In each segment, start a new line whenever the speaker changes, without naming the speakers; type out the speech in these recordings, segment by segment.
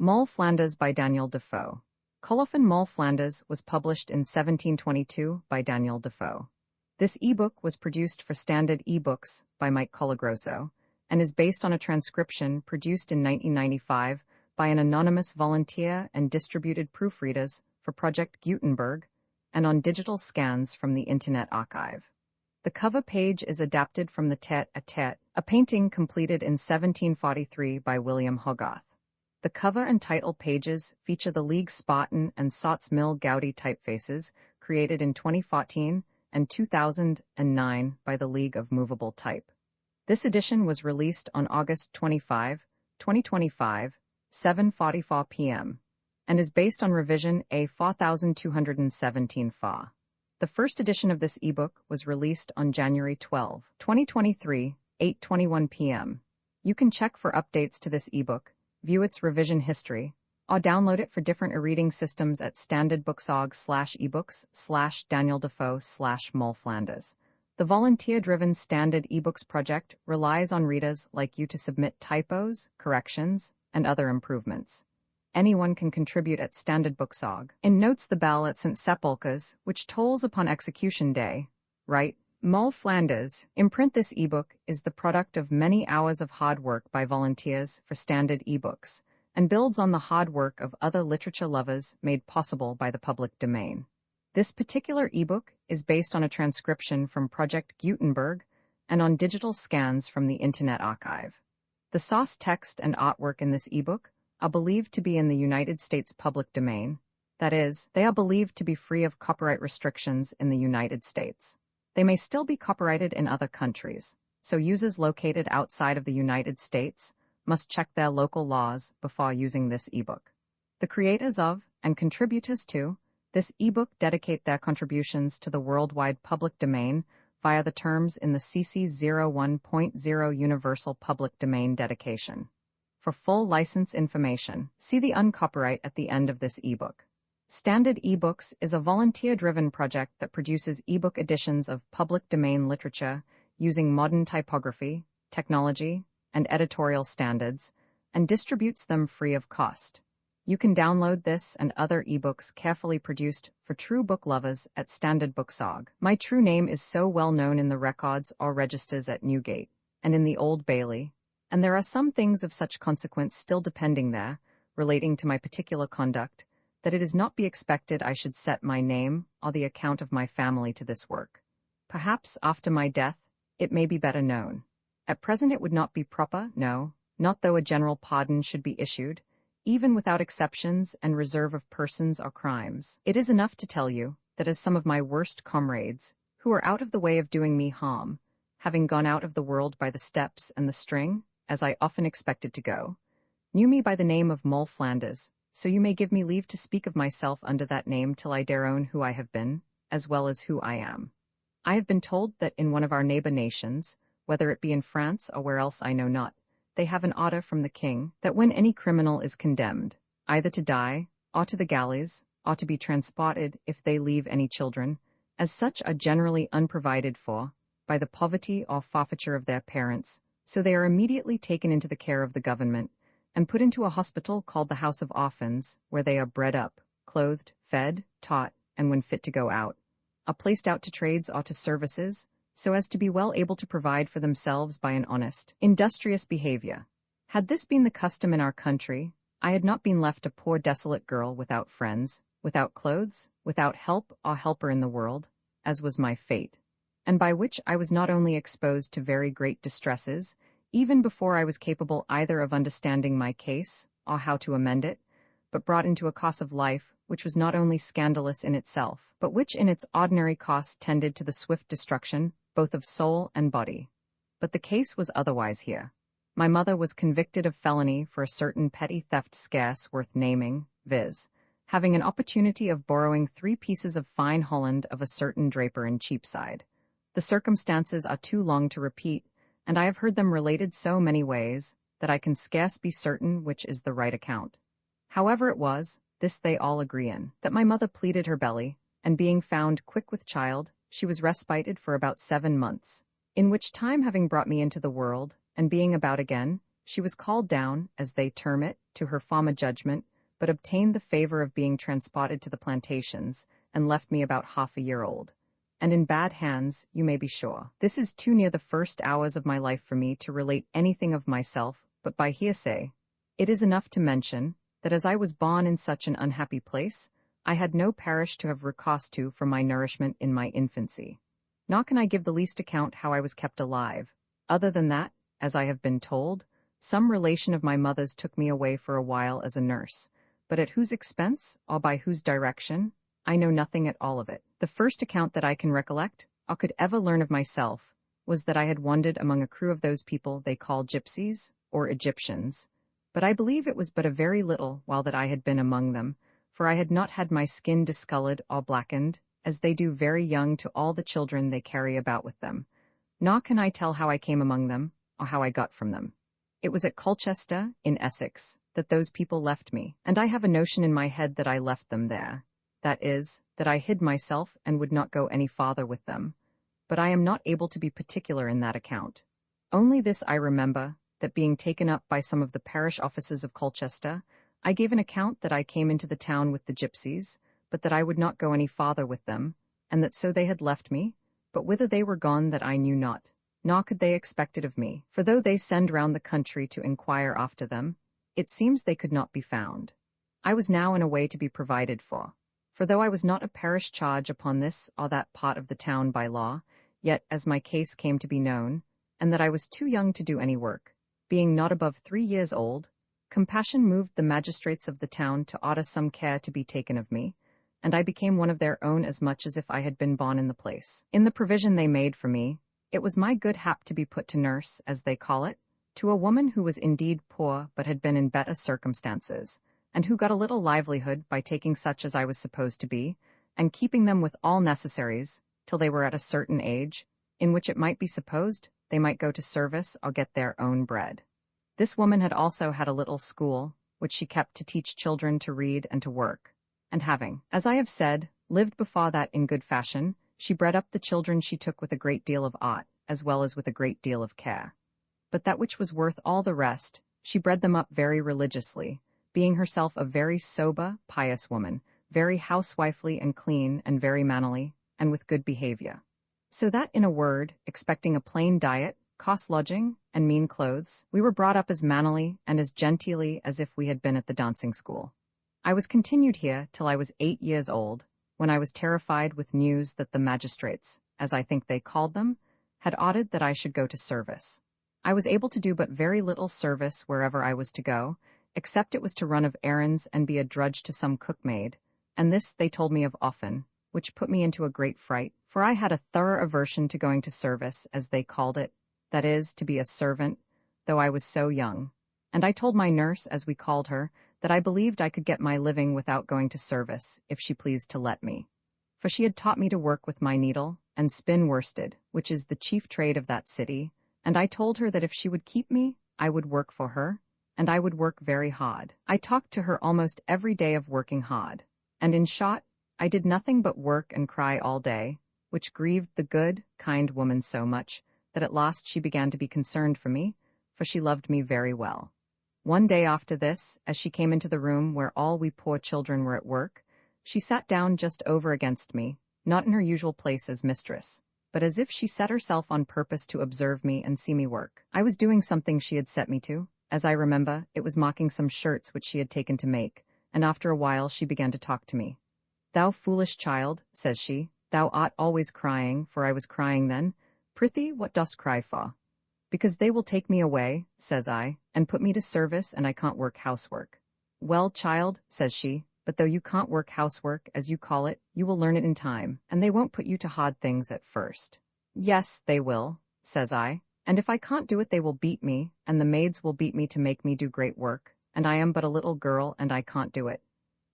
Moll, Flanders by Daniel Defoe. Colophon Moll, Flanders was published in 1722 by Daniel Defoe. This ebook was produced for Standard eBooks by Mike Colagrosso and is based on a transcription produced in 1995 by an anonymous volunteer and distributed proofreaders for Project Gutenberg and on digital scans from the Internet Archive. The cover page is adapted from the Tête-à-Tête, a painting completed in 1743 by William Hogarth. The cover and title pages feature the League Spartan and Sots Mill Gaudi typefaces created in 2014 and 2009 by the League of Movable Type. This edition was released on August 25, 2025, 7:44 p.m., and is based on revision A 4217 FA. The first edition of this ebook was released on January 12, 2023, 8:21 p.m. You can check for updates to this ebook, view its revision history, or download it for different e-reading systems at standardbooksorg/ebooks/Daniel Defoe/Moll Flanders. The volunteer-driven Standard eBooks project relies on readers like you to submit typos, corrections, and other improvements. Anyone can contribute at standardbooksorg. In notes the bell at St. Sepulchre's, which tolls upon execution day. Right, Moll Flanders. Imprint this ebook is the product of many hours of hard work by volunteers for Standard eBooks, and builds on the hard work of other literature lovers made possible by the public domain. This particular ebook is based on a transcription from Project Gutenberg and on digital scans from the Internet Archive. The source text and artwork in this ebook are believed to be in the United States public domain. That is, they are believed to be free of copyright restrictions in the United States. They may still be copyrighted in other countries, so users located outside of the United States must check their local laws before using this ebook. The creators of, and contributors to, this ebook dedicate their contributions to the worldwide public domain via the terms in the CC 01.0 Universal Public Domain Dedication. For full license information, see the uncopyright at the end of this ebook. Standard eBooks is a volunteer-driven project that produces ebook editions of public domain literature using modern typography, technology, and editorial standards, and distributes them free of cost. You can download this and other ebooks carefully produced for true book lovers at standardbooksorg. My true name is so well known in the records or registers at Newgate and in the Old Bailey, and there are some things of such consequence still depending there, relating to my particular conduct, that it is not be expected I should set my name or the account of my family to this work. Perhaps after my death, it may be better known. At present it would not be proper, no, not though a general pardon should be issued, even without exceptions and reserve of persons or crimes. It is enough to tell you that as some of my worst comrades, who are out of the way of doing me harm, having gone out of the world by the steps and the string, as I often expected to go, knew me by the name of Moll Flanders, so you may give me leave to speak of myself under that name till I dare own who I have been, as well as who I am. I have been told that in one of our neighbor nations, whether it be in France or where else I know not, they have an order from the king that when any criminal is condemned, either to die, or to the galleys, or to be transported if they leave any children, as such are generally unprovided for, by the poverty or forfeiture of their parents, so they are immediately taken into the care of the government, and put into a hospital called the House of Orphans, where they are bred up, clothed, fed, taught, and when fit to go out, are placed out to trades or to services, so as to be well able to provide for themselves by an honest, industrious behavior. Had this been the custom in our country, I had not been left a poor desolate girl without friends, without clothes, without help or helper in the world, as was my fate, and by which I was not only exposed to very great distresses, even before I was capable either of understanding my case, or how to amend it, but brought into a course of life which was not only scandalous in itself, but which in its ordinary course tended to the swift destruction both of soul and body. But the case was otherwise here. My mother was convicted of felony for a certain petty theft scarce worth naming, viz., having an opportunity of borrowing 3 pieces of fine holland of a certain draper in Cheapside. The circumstances are too long to repeat, and I have heard them related so many ways that I can scarce be certain which is the right account. However it was, this they all agree in, that my mother pleaded her belly, and being found quick with child, she was respited for about 7 months, in which time having brought me into the world, and being about again, She was called down, as they term it, to her farmer judgment, but obtained the favor of being transported to the plantations, and left me about half a year old. And in bad hands, you may be sure. This is too near the first hours of my life for me to relate anything of myself, but by hearsay. It is enough to mention that as I was born in such an unhappy place, I had no parish to have recourse to for my nourishment in my infancy. Nor can I give the least account how I was kept alive, other than that, as I have been told, some relation of my mother's took me away for a while as a nurse, but at whose expense, or by whose direction, I know nothing at all of it. The first account that I can recollect, or could ever learn of myself, was that I had wandered among a crew of those people they call gypsies, or Egyptians, but I believe it was but a very little while that I had been among them, for I had not had my skin discolored or blackened, as they do very young to all the children they carry about with them. Nor can I tell how I came among them, or how I got from them. It was at Colchester, in Essex, that those people left me, and I have a notion in my head that I left them there. That is, that I hid myself and would not go any farther with them. But I am not able to be particular in that account. Only this I remember, that being taken up by some of the parish officers of Colchester, I gave an account that I came into the town with the gypsies, but that I would not go any farther with them, and that so they had left me, but whither they were gone that I knew not, nor could they expect it of me, for though they send round the country to inquire after them, it seems they could not be found. I was now in a way to be provided for though I was not a parish charge upon this or that part of the town by law, yet as my case came to be known, and that I was too young to do any work, being not above 3 years old, compassion moved the magistrates of the town to order some care to be taken of me, and I became one of their own as much as if I had been born in the place. In the provision they made for me, it was my good hap to be put to nurse, as they call it, to a woman who was indeed poor but had been in better circumstances, and who got a little livelihood by taking such as I was supposed to be, and keeping them with all necessaries, till they were at a certain age, in which it might be supposed they might go to service or get their own bread. This woman had also had a little school, which she kept to teach children to read and to work, and having, as I have said, lived before that in good fashion, she bred up the children she took with a great deal of art, as well as with a great deal of care. But that which was worth all the rest, she bred them up very religiously, being herself a very sober, pious woman, very housewifely and clean and very mannerly, and with good behavior. So that, in a word, expecting a plain diet, cost lodging, and mean clothes, we were brought up as mannerly and as genteelly as if we had been at the dancing school. I was continued here till I was 8 years old, when I was terrified with news that the magistrates, as I think they called them, had ordered that I should go to service. I was able to do but very little service wherever I was to go, except it was to run of errands and be a drudge to some cookmaid, and this they told me of often, which put me into a great fright, for I had a thorough aversion to going to service, as they called it, that is, to be a servant, though I was so young. And I told my nurse, as we called her, that I believed I could get my living without going to service, if she pleased to let me. For she had taught me to work with my needle, and spin worsted, which is the chief trade of that city, and I told her that if she would keep me, I would work for her, and I would work very hard. I talked to her almost every day of working hard, and in short, I did nothing but work and cry all day, which grieved the good, kind woman so much, that at last she began to be concerned for me, for she loved me very well. One day after this, as she came into the room where all we poor children were at work, she sat down just over against me, not in her usual place as mistress, but as if she set herself on purpose to observe me and see me work. I was doing something she had set me to. As I remember, it was mocking some shirts which she had taken to make, and after a while she began to talk to me. "Thou foolish child," says she, "thou art always crying," for I was crying then. "Prithee, what dost cry for?" "Because they will take me away," says I, "and put me to service, and I can't work housework." "Well, child," says she, "but though you can't work housework, as you call it, you will learn it in time, and they won't put you to hard things at first." "Yes, they will," says I. "And if I can't do it they will beat me, and the maids will beat me to make me do great work, and I am but a little girl and I can't do it."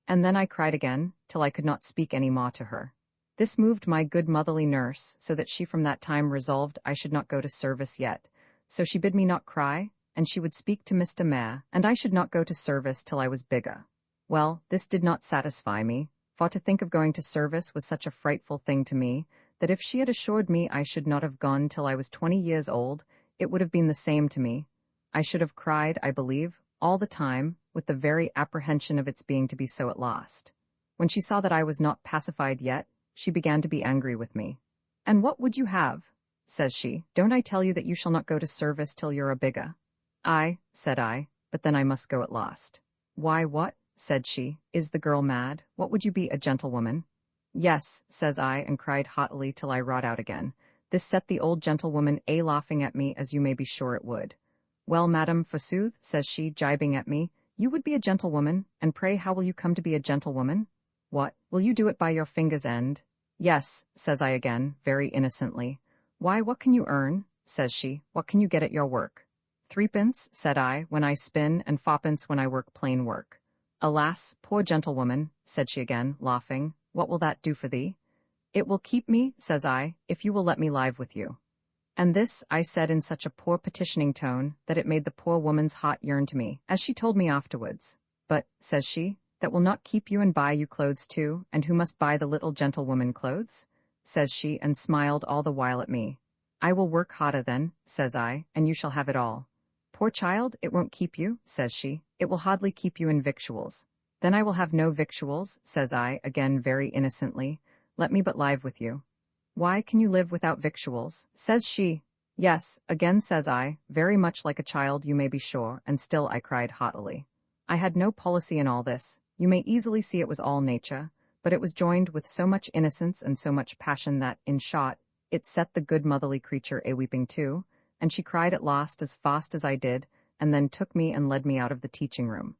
And then I cried again, till I could not speak any more to her. This moved my good motherly nurse, so that she from that time resolved I should not go to service yet. So she bid me not cry, and she would speak to Mr. Mayor, and I should not go to service till I was bigger. Well, this did not satisfy me, for to think of going to service was such a frightful thing to me, that if she had assured me I should not have gone till I was 20 years old, it would have been the same to me, I should have cried, I believe, all the time, with the very apprehension of its being to be so at last. When she saw that I was not pacified yet, she began to be angry with me. "And what would you have?" says she. "Don't I tell you that you shall not go to service till you're a bigger?" "Aye," said I, "but then I must go at last." "Why, what?" said she. "Is the girl mad? What would you be, a gentlewoman?" "Yes," says I, and cried haughtily till I wrought out again. This set the old gentlewoman laughing at me, as you may be sure it would. "Well, madam, forsooth," says she, gibing at me, "you would be a gentlewoman, and pray how will you come to be a gentlewoman? What, will you do it by your finger's end?" "Yes," says I again, very innocently. "Why, what can you earn?" says she. "What can you get at your work?" "Threepence," said I, "when I spin, and fourpence when I work plain work." "Alas, poor gentlewoman," said she again, laughing, "what will that do for thee?" "It will keep me," says I, "if you will let me live with you." And this I said in such a poor petitioning tone that it made the poor woman's heart yearn to me, as she told me afterwards. "But," says she, "that will not keep you and buy you clothes too, and who must buy the little gentlewoman clothes?" says she, and smiled all the while at me. "I will work harder then," says I, "and you shall have it all." "Poor child, it won't keep you," says she. "It will hardly keep you in victuals." "Then I will have no victuals," says I, again very innocently. "Let me but live with you." "Why, can you live without victuals?" says she. "Yes," again says I, very much like a child, you may be sure, and still I cried haughtily. I had no policy in all this. You may easily see it was all nature, but it was joined with so much innocence and so much passion that, in short, it set the good motherly creature a-weeping too, and she cried at last as fast as I did, and then took me and led me out of the teaching-room.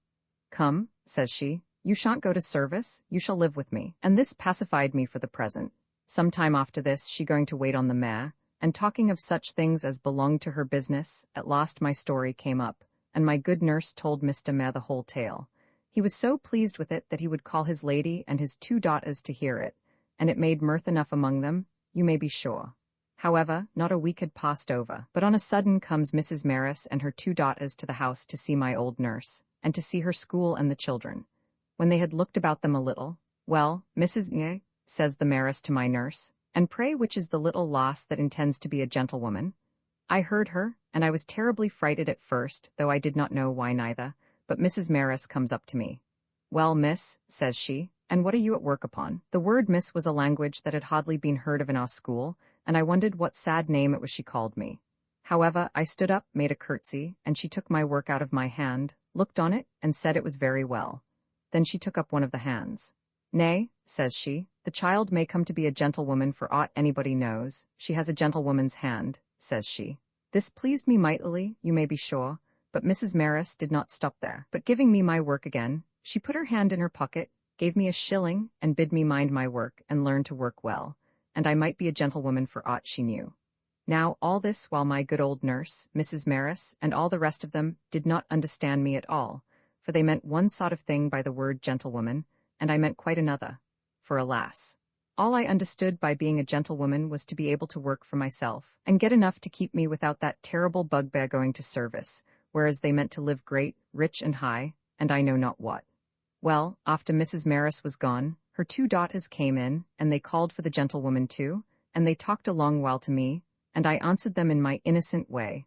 "Come," says she, "you shan't go to service, you shall live with me." And this pacified me for the present. Some time after this, she going to wait on the mare, and talking of such things as belonged to her business, at last my story came up, and my good nurse told Mr. Mare the whole tale. He was so pleased with it that he would call his lady and his 2 daughters to hear it, and it made mirth enough among them, you may be sure. However, not a week had passed over, but on a sudden comes Mrs. Maris and her 2 daughters to the house to see my old nurse, and to see her school and the children. When they had looked about them a little, "Well, Mrs. Nye," says the Maris to my nurse, "and pray which is the little lass that intends to be a gentlewoman?" I heard her, and I was terribly frighted at first, though I did not know why neither, but Mrs. Maris comes up to me. "Well, miss," says she, "and what are you at work upon?" The word miss was a language that had hardly been heard of in our school, and I wondered what sad name it was she called me. However, I stood up, made a curtsy, and she took my work out of my hand, looked on it, and said it was very well. Then she took up one of the hands. "Nay," says she, "the child may come to be a gentlewoman for aught anybody knows. She has a gentlewoman's hand," says she. This pleased me mightily, you may be sure, but Mrs. Maris did not stop there, but giving me my work again, she put her hand in her pocket, gave me a shilling, and bid me mind my work and learn to work well, and I might be a gentlewoman for aught she knew. Now all this while my good old nurse, Mrs. Maris, and all the rest of them did not understand me at all, for they meant one sort of thing by the word gentlewoman, and I meant quite another. For alas, all I understood by being a gentlewoman was to be able to work for myself, and get enough to keep me without that terrible bugbear going to service, whereas they meant to live great, rich, and high, and I know not what. Well, after Mrs. Maris was gone, her 2 daughters came in, and they called for the gentlewoman too, and they talked a long while to me, and I answered them in my innocent way.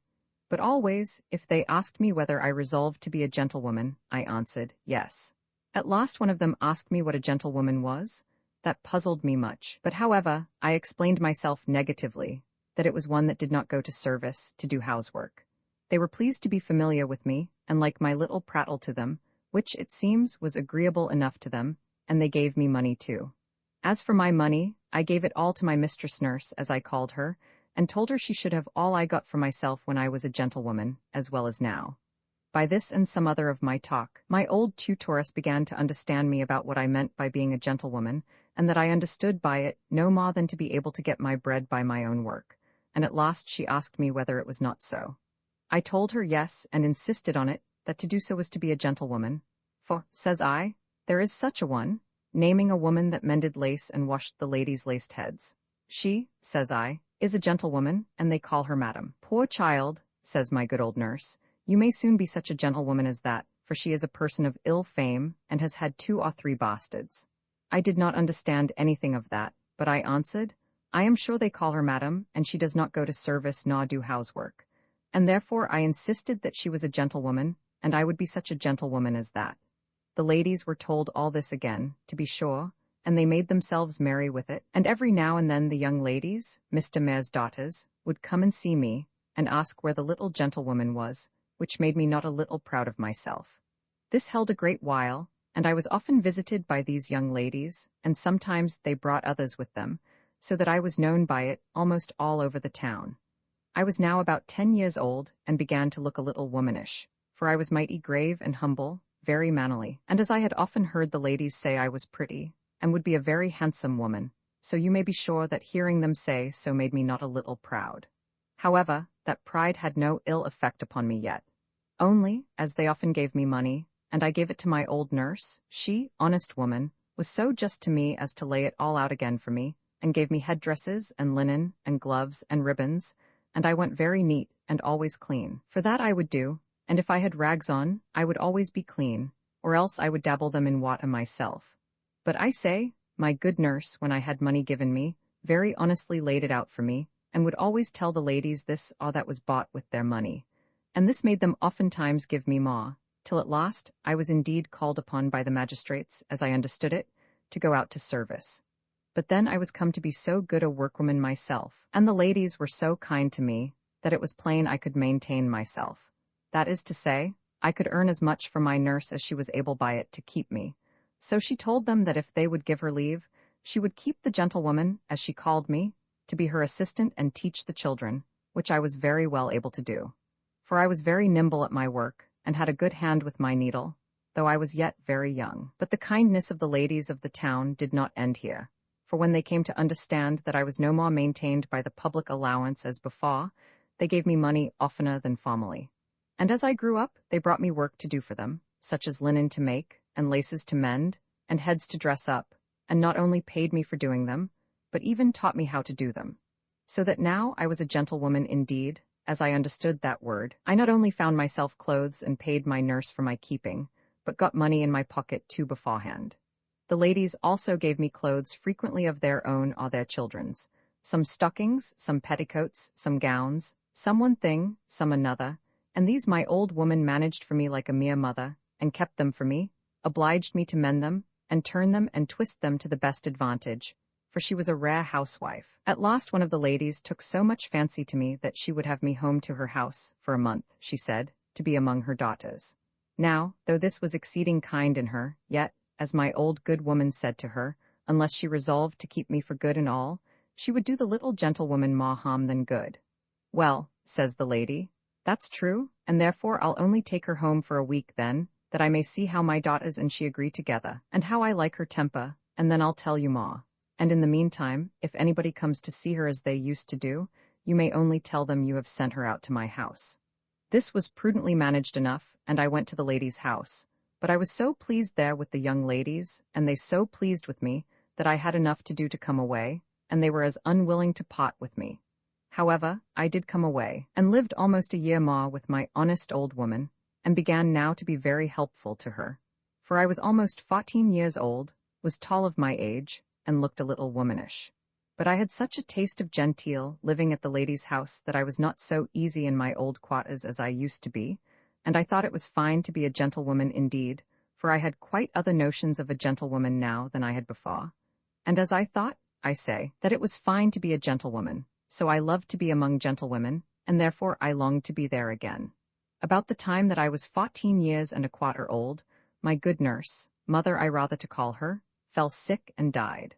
But always, if they asked me whether I resolved to be a gentlewoman, I answered, yes. At last one of them asked me what a gentlewoman was. That puzzled me much, but however, I explained myself negatively, that it was one that did not go to service, to do housework. They were pleased to be familiar with me, and like my little prattle to them, which, it seems, was agreeable enough to them, and they gave me money too. As for my money, I gave it all to my mistress nurse, as I called her, and told her she should have all I got for myself when I was a gentlewoman, as well as now. By this and some other of my talk, my old tutoress began to understand me about what I meant by being a gentlewoman, and that I understood by it no more than to be able to get my bread by my own work, and at last she asked me whether it was not so. I told her yes, and insisted on it, that to do so was to be a gentlewoman. For, says I, there is such a one, naming a woman that mended lace and washed the ladies' laced heads. She, says I, is a gentlewoman, and they call her madam. Poor child, says my good old nurse, you may soon be such a gentlewoman as that, for she is a person of ill fame, and has had 2 or 3 bastards. I did not understand anything of that, but I answered, I am sure they call her madam, and she does not go to service nor do housework. and therefore I insisted that she was a gentlewoman, and I would be such a gentlewoman as that. The ladies were told all this again, to be sure, and they made themselves merry with it, and every now and then the young ladies, Mr. Mayor's daughters, would come and see me, and ask where the little gentlewoman was, which made me not a little proud of myself. This held a great while, and I was often visited by these young ladies, and sometimes they brought others with them, so that I was known by it almost all over the town. I was now about 10 years old, and began to look a little womanish, for I was mighty grave and humble, very mannerly, and as I had often heard the ladies say I was pretty, and would be a very handsome woman, so you may be sure that hearing them say so made me not a little proud. However, that pride had no ill effect upon me yet. Only, as they often gave me money, and I gave it to my old nurse, she, honest woman, was so just to me as to lay it all out again for me, and gave me headdresses, and linen, and gloves, and ribbons, and I went very neat, and always clean. For that I would do, and if I had rags on, I would always be clean, or else I would dabble them in water myself. But I say, my good nurse, when I had money given me, very honestly laid it out for me, and would always tell the ladies this or that was bought with their money. And this made them oftentimes give me more, till at last I was indeed called upon by the magistrates, as I understood it, to go out to service. But then I was come to be so good a workwoman myself, and the ladies were so kind to me, that it was plain I could maintain myself. That is to say, I could earn as much for my nurse as she was able by it to keep me. So she told them that if they would give her leave, she would keep the gentlewoman, as she called me, to be her assistant and teach the children, which I was very well able to do. For I was very nimble at my work, and had a good hand with my needle, though I was yet very young. But the kindness of the ladies of the town did not end here, for when they came to understand that I was no more maintained by the public allowance as before, they gave me money oftener than formerly. And as I grew up, they brought me work to do for them, such as linen to make, and laces to mend, and heads to dress up, and not only paid me for doing them, but even taught me how to do them. So that now I was a gentlewoman indeed, as I understood that word. I not only found myself clothes and paid my nurse for my keeping, but got money in my pocket too beforehand. The ladies also gave me clothes frequently of their own or their children's, some stockings, some petticoats, some gowns, some one thing, some another, and these my old woman managed for me like a mere mother, and kept them for me, obliged me to mend them, and turn them and twist them to the best advantage, for she was a rare housewife. At last one of the ladies took so much fancy to me that she would have me home to her house for a month, she said, to be among her daughters. Now, though this was exceeding kind in her, yet, as my old good woman said to her, unless she resolved to keep me for good and all, she would do the little gentlewoman more harm than good. Well, says the lady, that's true, and therefore I'll only take her home for a week then, that I may see how my daughters and she agree together, and how I like her temper, and then I'll tell you more. And in the meantime, if anybody comes to see her as they used to do, you may only tell them you have sent her out to my house. This was prudently managed enough, and I went to the lady's house. But I was so pleased there with the young ladies, and they so pleased with me, that I had enough to do to come away, and they were as unwilling to part with me. However, I did come away, and lived almost a year more with my honest old woman, and began now to be very helpful to her. For I was almost 14 years old, was tall of my age, and looked a little womanish. But I had such a taste of genteel living at the lady's house that I was not so easy in my old quarters as I used to be, and I thought it was fine to be a gentlewoman indeed, for I had quite other notions of a gentlewoman now than I had before. And as I thought, I say, that it was fine to be a gentlewoman, so I loved to be among gentlewomen, and therefore I longed to be there again. About the time that I was 14 years and a quarter old, my good nurse, mother I rather to call her, fell sick and died.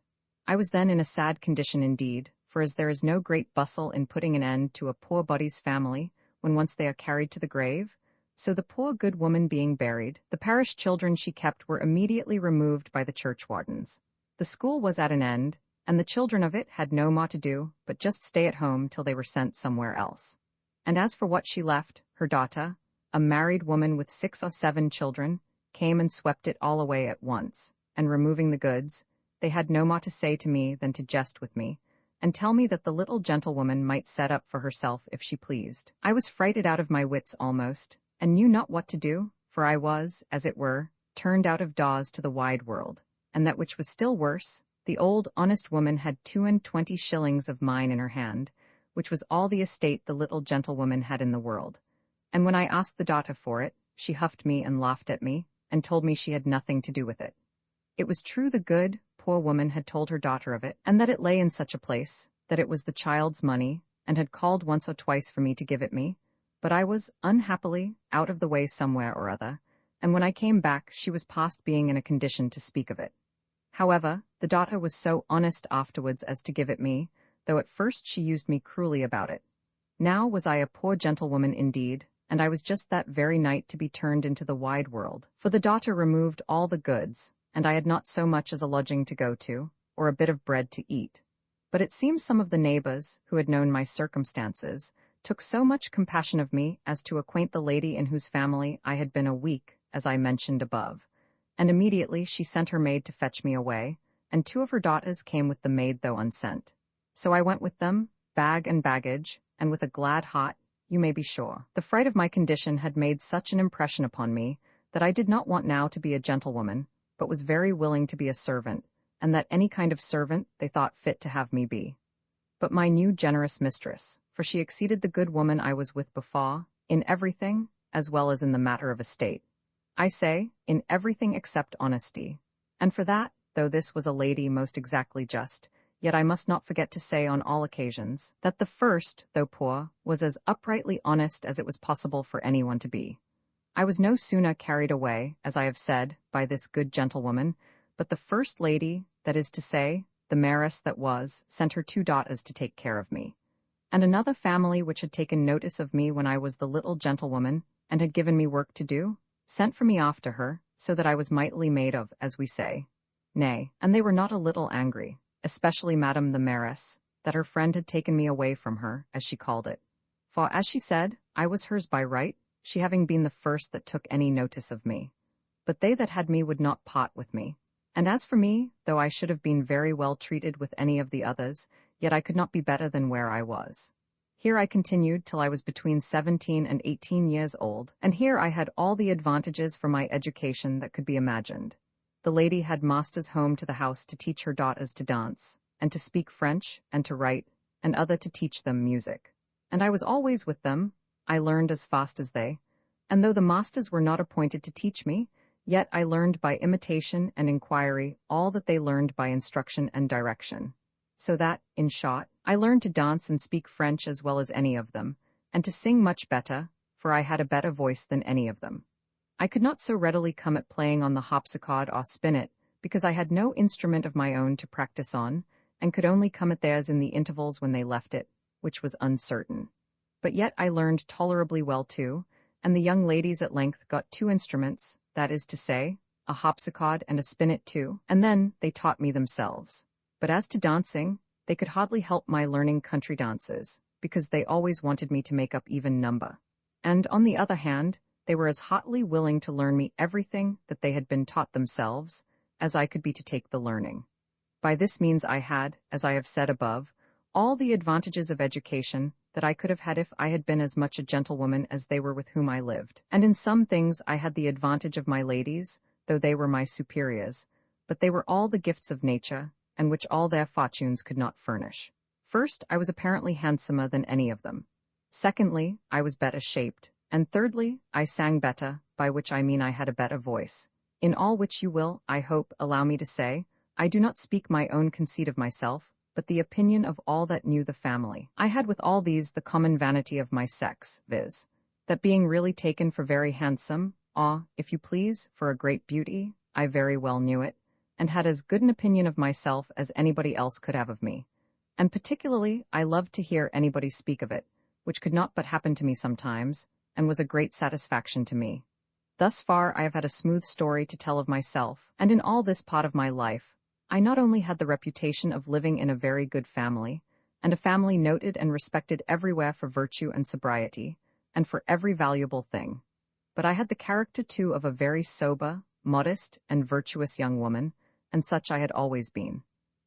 I was then in a sad condition indeed, for as there is no great bustle in putting an end to a poor body's family when once they are carried to the grave, so the poor good woman being buried, the parish children she kept were immediately removed by the churchwardens. The school was at an end, and the children of it had no more to do but just stay at home till they were sent somewhere else. And as for what she left, her daughter, a married woman with 6 or 7 children, came and swept it all away at once, and removing the goods, they had no more to say to me than to jest with me, and tell me that the little gentlewoman might set up for herself if she pleased. I was frighted out of my wits almost, and knew not what to do, for I was, as it were, turned out of doors to the wide world, and that which was still worse, the old honest woman had 22 shillings of mine in her hand, which was all the estate the little gentlewoman had in the world. And when I asked the daughter for it, she huffed me and laughed at me, and told me she had nothing to do with it. It was true the good, poor woman had told her daughter of it, and that it lay in such a place, that it was the child's money, and had called once or twice for me to give it me, but I was, unhappily, out of the way somewhere or other, and when I came back she was past being in a condition to speak of it. However, the daughter was so honest afterwards as to give it me, though at first she used me cruelly about it. Now was I a poor gentlewoman indeed, and I was just that very night to be turned into the wide world, for the daughter removed all the goods, and I had not so much as a lodging to go to, or a bit of bread to eat. But it seems some of the neighbors, who had known my circumstances, took so much compassion of me as to acquaint the lady in whose family I had been a week, as I mentioned above, and immediately she sent her maid to fetch me away, and 2 of her daughters came with the maid though unsent. So I went with them, bag and baggage, and with a glad heart, you may be sure. The fright of my condition had made such an impression upon me, that I did not want now to be a gentlewoman, but was very willing to be a servant, and that any kind of servant they thought fit to have me be. But my new generous mistress, for she exceeded the good woman I was with before, in everything, as well as in the matter of estate. I say, in everything except honesty. And for that, though this was a lady most exactly just, yet I must not forget to say on all occasions, that the first, though poor, was as uprightly honest as it was possible for anyone to be. I was no sooner carried away, as I have said, by this good gentlewoman, but the first lady, that is to say, the mayoress that was, sent her 2 daughters to take care of me. And another family which had taken notice of me when I was the little gentlewoman, and had given me work to do, sent for me after her, so that I was mightily made of, as we say. Nay, and they were not a little angry, especially Madame the mayoress, that her friend had taken me away from her, as she called it. For, as she said, I was hers by right, she having been the first that took any notice of me. But they that had me would not part with me. And as for me, though I should have been very well treated with any of the others, yet I could not be better than where I was. Here I continued till I was between 17 and 18 years old, and here I had all the advantages for my education that could be imagined. The lady had masters home to the house to teach her daughters to dance, and to speak French, and to write, and other to teach them music. And I was always with them. I learned as fast as they, and though the masters were not appointed to teach me, yet I learned by imitation and inquiry all that they learned by instruction and direction. So that, in short, I learned to dance and speak French as well as any of them, and to sing much better, for I had a better voice than any of them. I could not so readily come at playing on the harpsichord or spinet, because I had no instrument of my own to practice on, and could only come at theirs in the intervals when they left it, which was uncertain. But yet I learned tolerably well too, and the young ladies at length got 2 instruments, that is to say, a harpsichord and a spinet too, and then they taught me themselves. But as to dancing, they could hardly help my learning country dances, because they always wanted me to make up even number. And, on the other hand, they were as hotly willing to learn me everything that they had been taught themselves, as I could be to take the learning. By this means I had, as I have said above, all the advantages of education that I could have had if I had been as much a gentlewoman as they were with whom I lived. And in some things I had the advantage of my ladies, though they were my superiors, but they were all the gifts of nature, and which all their fortunes could not furnish. First, I was apparently handsomer than any of them. Secondly, I was better shaped. And thirdly, I sang better, by which I mean I had a better voice. In all which you will, I hope, allow me to say, I do not speak my own conceit of myself, but the opinion of all that knew the family. I had with all these the common vanity of my sex, viz., that being really taken for very handsome, or, if you please, for a great beauty, I very well knew it, and had as good an opinion of myself as anybody else could have of me. And particularly I loved to hear anybody speak of it, which could not but happen to me sometimes, and was a great satisfaction to me. Thus far I have had a smooth story to tell of myself, and in all this part of my life, I not only had the reputation of living in a very good family, and a family noted and respected everywhere for virtue and sobriety, and for every valuable thing, but I had the character too of a very sober, modest, and virtuous young woman, and such I had always been.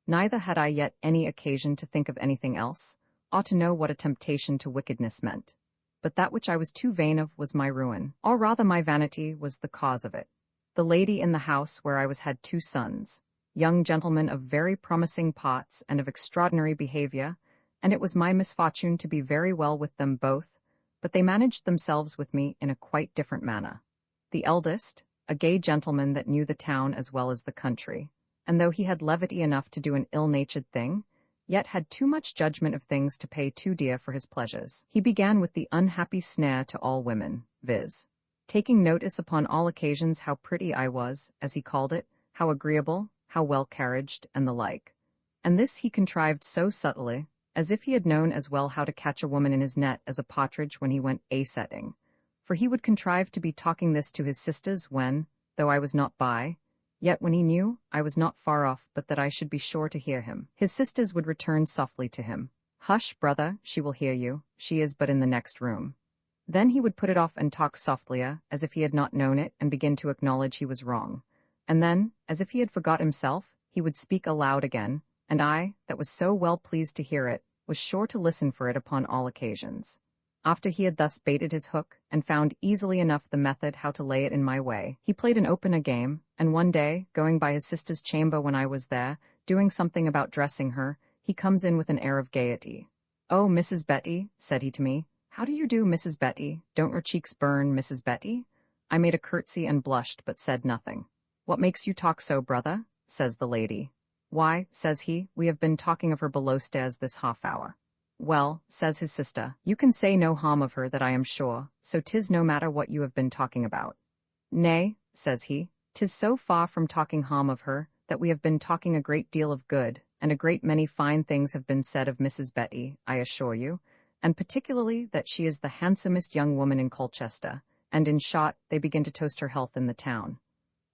Neither had I yet any occasion to think of anything else, or to know what a temptation to wickedness meant. But that which I was too vain of was my ruin, or rather my vanity was the cause of it. The lady in the house where I was had 2 sons, young gentlemen of very promising parts and of extraordinary behavior, and it was my misfortune to be very well with them both, but they managed themselves with me in a quite different manner. The eldest, a gay gentleman that knew the town as well as the country, and though he had levity enough to do an ill-natured thing, yet had too much judgment of things to pay too dear for his pleasures. He began with the unhappy snare to all women, viz. Taking notice upon all occasions how pretty I was, as he called it, how agreeable, how well-carriaged, and the like. And this he contrived so subtly, as if he had known as well how to catch a woman in his net as a partridge when he went a-setting. For he would contrive to be talking this to his sisters when, though I was not by, yet when he knew I was not far off but that I should be sure to hear him, his sisters would return softly to him, "Hush, brother, she will hear you, she is but in the next room." Then he would put it off and talk softlier, as if he had not known it, and begin to acknowledge he was wrong. And then, as if he had forgot himself, he would speak aloud again, and I, that was so well pleased to hear it, was sure to listen for it upon all occasions. After he had thus baited his hook, and found easily enough the method how to lay it in my way, he played an open game, and one day, going by his sister's chamber when I was there, doing something about dressing her, he comes in with an air of gaiety. "Oh, Mrs. Betty," said he to me, "how do you do, Mrs. Betty? Don't your cheeks burn, Mrs. Betty?" I made a curtsy and blushed, but said nothing. "What makes you talk so, brother?" says the lady. "Why," says he, "we have been talking of her below stairs this half-hour." "Well," says his sister, "you can say no harm of her, that I am sure, so 'tis no matter what you have been talking about." "Nay," says he, "'tis so far from talking harm of her, that we have been talking a great deal of good, and a great many fine things have been said of Mrs. Betty, I assure you, and particularly that she is the handsomest young woman in Colchester, and in short, they begin to toast her health in the town."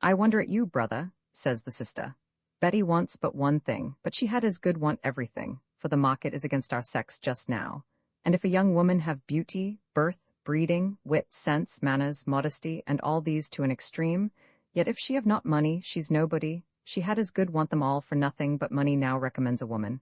"I wonder at you, brother," says the sister. "Betty wants but one thing, but she had as good want everything, for the market is against our sex just now. And if a young woman have beauty, birth, breeding, wit, sense, manners, modesty, and all these to an extreme, yet if she have not money, she's nobody. She had as good want them all, for nothing but money now recommends a woman.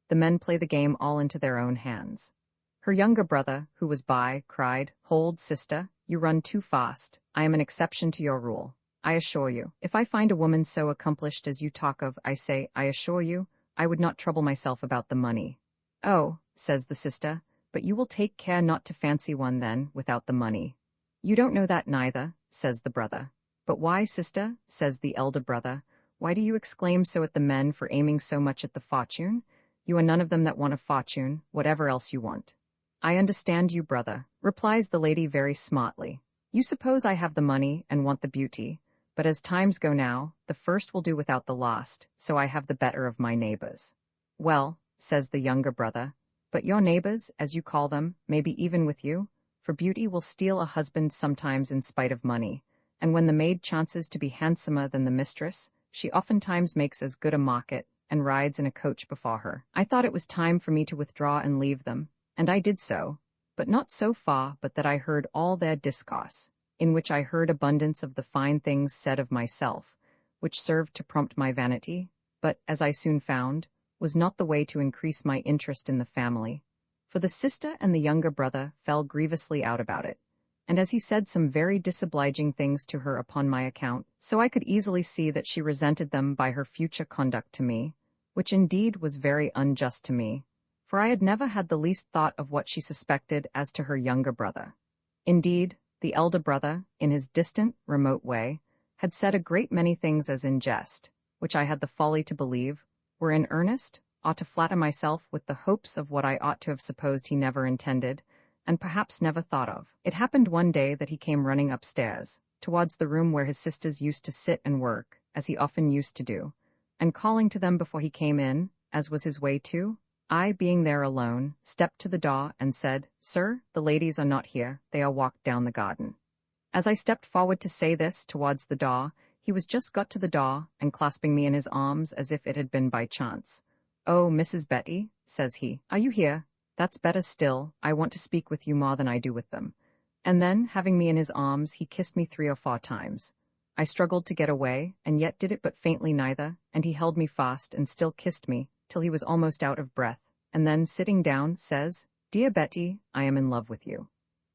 The men play the game all into their own hands." Her younger brother, who was by, cried, "Hold, sister, you run too fast. I am an exception to your rule. I assure you, if I find a woman so accomplished as you talk of, I say, I assure you, I would not trouble myself about the money." "Oh," says the sister, "but you will take care not to fancy one then, without the money." "You don't know that neither," says the brother. "But why, sister," says the elder brother, "why do you exclaim so at the men for aiming so much at the fortune? You are none of them that want a fortune, whatever else you want." "I understand you, brother," replies the lady very smartly. "You suppose I have the money and want the beauty, but as times go now, the first will do without the last, so I have the better of my neighbors." "Well," says the younger brother, "but your neighbors, as you call them, may be even with you, for beauty will steal a husband sometimes in spite of money, and when the maid chances to be handsomer than the mistress, she oftentimes makes as good a market, and rides in a coach before her." I thought it was time for me to withdraw and leave them, and I did so, but not so far but that I heard all their discourse, in which I heard abundance of the fine things said of myself, which served to prompt my vanity, but, as I soon found, was not the way to increase my interest in the family, for the sister and the younger brother fell grievously out about it, and as he said some very disobliging things to her upon my account, so I could easily see that she resented them by her future conduct to me, which indeed was very unjust to me, for I had never had the least thought of what she suspected as to her younger brother. Indeed, the elder brother, in his distant, remote way, had said a great many things as in jest, which I had the folly to believe were in earnest, ought to flatter myself with the hopes of what I ought to have supposed he never intended, and perhaps never thought of. It happened one day that he came running upstairs, towards the room where his sisters used to sit and work, as he often used to do, and calling to them before he came in, as was his way too, I, being there alone, stepped to the door and said, "Sir, the ladies are not here, they are walked down the garden." As I stepped forward to say this towards the door, he was just got to the door, and clasping me in his arms as if it had been by chance. "Oh, Mrs. Betty," says he, "are you here? That's better still, I want to speak with you more than I do with them." And then, having me in his arms, he kissed me 3 or 4 times. I struggled to get away, and yet did it but faintly neither, and he held me fast and still kissed me, till he was almost out of breath, and then, sitting down, says, "Dear Betty, I am in love with you."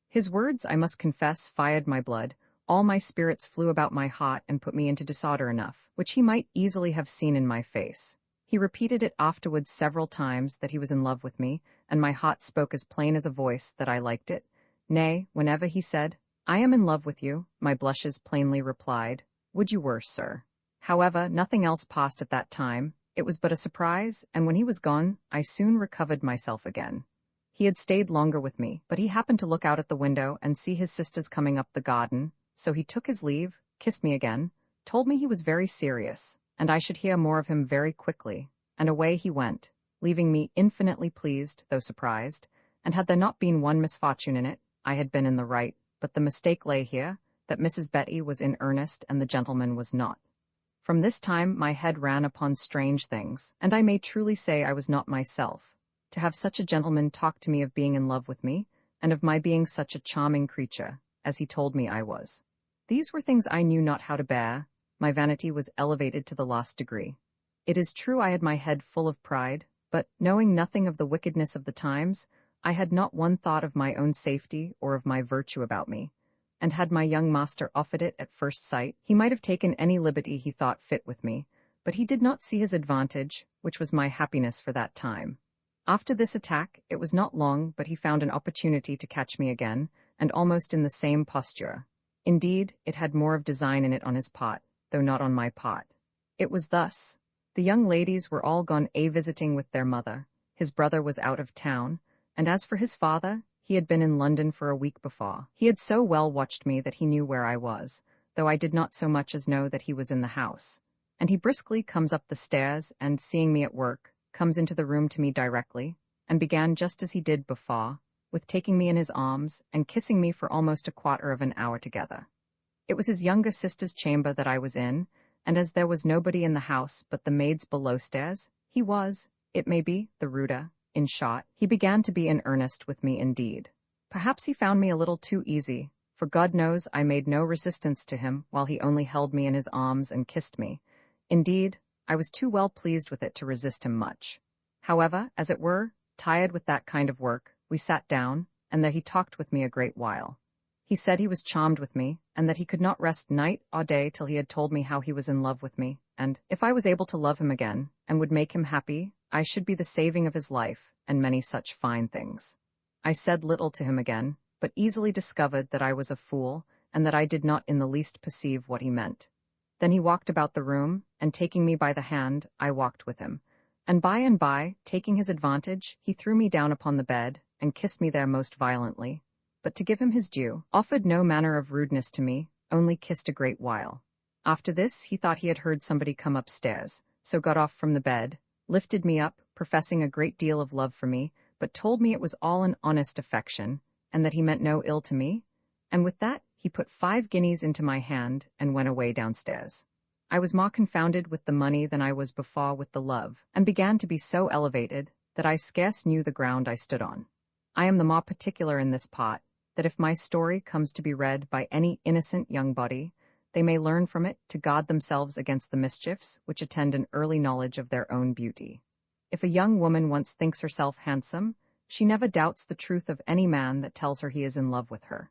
His words, I must confess, fired my blood. All my spirits flew about my heart and put me into disorder enough, which he might easily have seen in my face. He repeated it afterwards several times that he was in love with me, and my heart spoke as plain as a voice that I liked it. Nay, whenever he said, "I am in love with you," my blushes plainly replied, "Would you were, sir." However, nothing else passed at that time. It was but a surprise, and when he was gone, I soon recovered myself again. He had stayed longer with me, but he happened to look out at the window and see his sisters coming up the garden, so he took his leave, kissed me again, told me he was very serious, and I should hear more of him very quickly, and away he went, leaving me infinitely pleased, though surprised, and had there not been one misfortune in it, I had been in the right, but the mistake lay here, that Mrs. Betty was in earnest and the gentleman was not. From this time my head ran upon strange things, and I may truly say I was not myself. To have such a gentleman talk to me of being in love with me, and of my being such a charming creature, as he told me I was. These were things I knew not how to bear. My vanity was elevated to the last degree. It is true I had my head full of pride, but, knowing nothing of the wickedness of the times, I had not one thought of my own safety or of my virtue about me, and had my young master offered it at first sight, he might have taken any liberty he thought fit with me, but he did not see his advantage, which was my happiness for that time. After this attack, it was not long but he found an opportunity to catch me again, and almost in the same posture. Indeed, it had more of design in it on his part, though not on my part. It was thus. The young ladies were all gone visiting with their mother, his brother was out of town, and as for his father, he had been in London for a week before. He had so well watched me that he knew where I was, though I did not so much as know that he was in the house. And he briskly comes up the stairs, and, seeing me at work, comes into the room to me directly, and began just as he did before, with taking me in his arms, and kissing me for almost a quarter of an hour together. It was his younger sister's chamber that I was in, and as there was nobody in the house but the maids below stairs, he was, it may be, the ruder. In short, he began to be in earnest with me indeed. Perhaps he found me a little too easy, for God knows I made no resistance to him while he only held me in his arms and kissed me. Indeed, I was too well pleased with it to resist him much. However, as it were, tired with that kind of work, we sat down, and there he talked with me a great while. He said he was charmed with me, and that he could not rest night or day till he had told me how he was in love with me, and, if I was able to love him again, and would make him happy, I should be the saving of his life, and many such fine things. I said little to him again, but easily discovered that I was a fool, and that I did not in the least perceive what he meant. Then he walked about the room, and taking me by the hand, I walked with him. And by, taking his advantage, he threw me down upon the bed, and kissed me there most violently. But to give him his due, offered no manner of rudeness to me, only kissed a great while. After this, he thought he had heard somebody come upstairs, so got off from the bed, lifted me up, professing a great deal of love for me, but told me it was all an honest affection, and that he meant no ill to me, and with that he put 5 guineas into my hand, and went away downstairs. I was more confounded with the money than I was before with the love, and began to be so elevated, that I scarce knew the ground I stood on. I am the more particular in this part, that if my story comes to be read by any innocent young body, they may learn from it to guard themselves against the mischiefs which attend an early knowledge of their own beauty. If a young woman once thinks herself handsome, she never doubts the truth of any man that tells her he is in love with her.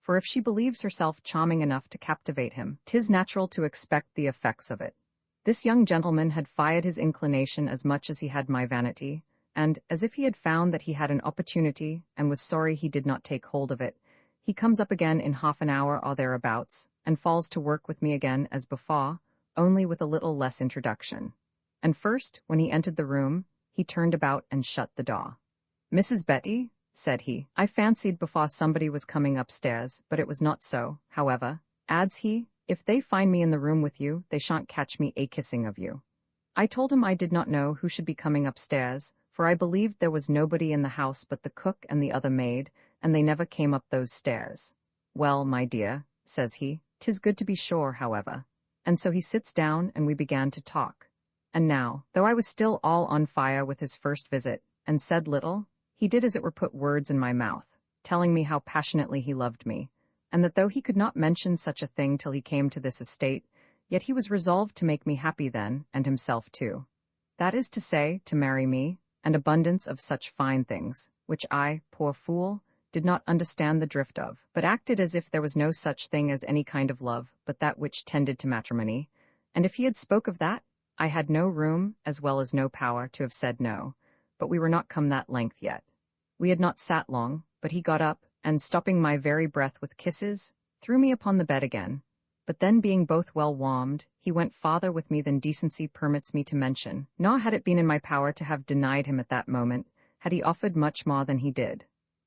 For if she believes herself charming enough to captivate him, 'tis natural to expect the effects of it. This young gentleman had fired his inclination as much as he had my vanity, and, as if he had found that he had an opportunity, and was sorry he did not take hold of it, he comes up again in half an hour or thereabouts, and falls to work with me again as before, only with a little less introduction. And first, when he entered the room, he turned about and shut the door. "Mrs. Betty," said he, "I fancied before somebody was coming upstairs, but it was not so. However," adds he, "if they find me in the room with you, they shan't catch me a-kissing of you." I told him I did not know who should be coming upstairs, for I believed there was nobody in the house but the cook and the other maid, and they never came up those stairs. "Well, my dear," says he, "'tis good to be sure, however." And so he sits down, and we began to talk. And now, though I was still all on fire with his first visit, and said little, he did as it were put words in my mouth, telling me how passionately he loved me, and that though he could not mention such a thing till he came to this estate, yet he was resolved to make me happy then, and himself too. That is to say, to marry me, and abundance of such fine things, which I, poor fool, did not understand the drift of, but acted as if there was no such thing as any kind of love but that which tended to matrimony, and if he had spoke of that, I had no room, as well as no power, to have said no, but we were not come that length yet. We had not sat long, but he got up, and stopping my very breath with kisses, threw me upon the bed again. But then being both well warmed, he went farther with me than decency permits me to mention, nor had it been in my power to have denied him at that moment, had he offered much more than he did.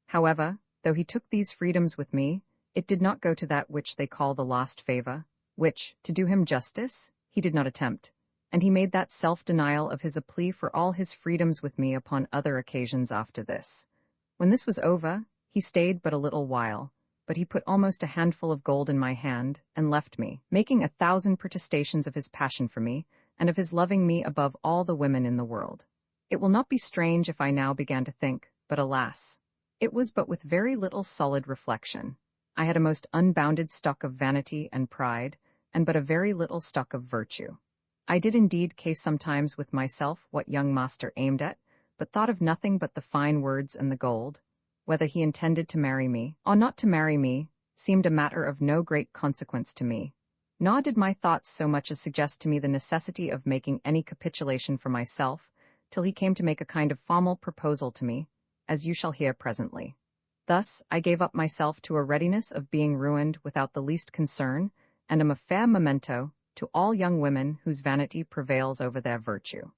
However, though he took these freedoms with me, it did not go to that which they call the last favor, which, to do him justice, he did not attempt, and he made that self-denial of his a plea for all his freedoms with me upon other occasions after this. When this was over, he stayed but a little while, but he put almost a handful of gold in my hand, and left me, making 1,000 protestations of his passion for me, and of his loving me above all the women in the world. It will not be strange if I now began to think, but alas, it was but with very little solid reflection. I had a most unbounded stock of vanity and pride, and but a very little stock of virtue. I did indeed case sometimes with myself what young master aimed at, but thought of nothing but the fine words and the gold. Whether he intended to marry me, or not to marry me, seemed a matter of no great consequence to me. Nor did my thoughts so much as suggest to me the necessity of making any capitulation for myself, till he came to make a kind of formal proposal to me, as you shall hear presently. Thus I gave up myself to a readiness of being ruined without the least concern, and am a fair memento to all young women whose vanity prevails over their virtue.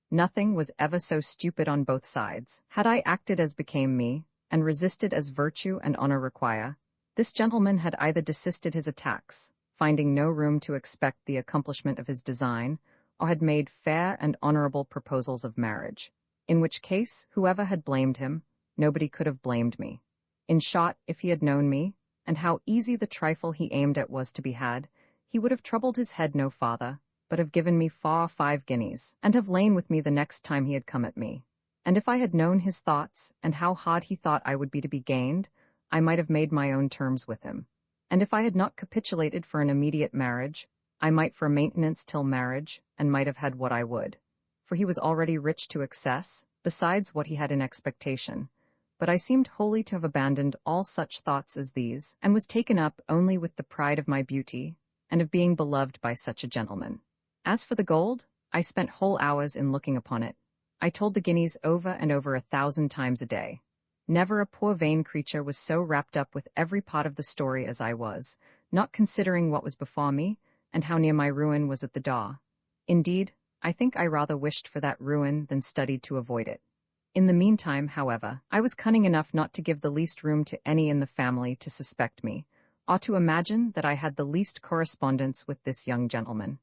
Nothing was ever so stupid on both sides. Had I acted as became me, and resisted as virtue and honor require, this gentleman had either desisted his attacks, finding no room to expect the accomplishment of his design, or had made fair and honorable proposals of marriage, in which case, whoever had blamed him, nobody could have blamed me. In short, if he had known me, and how easy the trifle he aimed at was to be had, he would have troubled his head no farther, but have given me 5 guineas, and have lain with me the next time he had come at me. And if I had known his thoughts, and how hard he thought I would be to be gained, I might have made my own terms with him. And if I had not capitulated for an immediate marriage, I might for a maintenance till marriage, and might have had what I would. For he was already rich to excess, besides what he had in expectation. But I seemed wholly to have abandoned all such thoughts as these, and was taken up only with the pride of my beauty, and of being beloved by such a gentleman. As for the gold, I spent whole hours in looking upon it. I told the guineas over and over 1,000 times a day. Never a poor vain creature was so wrapped up with every part of the story as I was, not considering what was before me, and how near my ruin was at the door. Indeed, I think I rather wished for that ruin than studied to avoid it. In the meantime, however, I was cunning enough not to give the least room to any in the family to suspect me, or to imagine that I had the least correspondence with this young gentleman.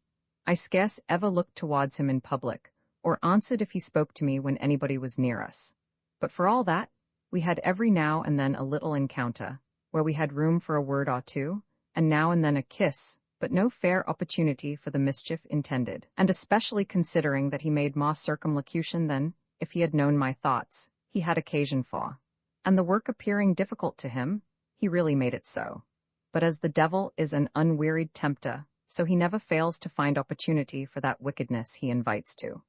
I scarce ever looked towards him in public, or answered if he spoke to me when anybody was near us. But for all that, we had every now and then a little encounter, where we had room for a word or two, and now and then a kiss, but no fair opportunity for the mischief intended, and especially considering that he made more circumlocution than, if he had known my thoughts, he had occasion for. And the work appearing difficult to him, he really made it so. But as the devil is an unwearied tempter, so he never fails to find opportunity for that wickedness he invites to.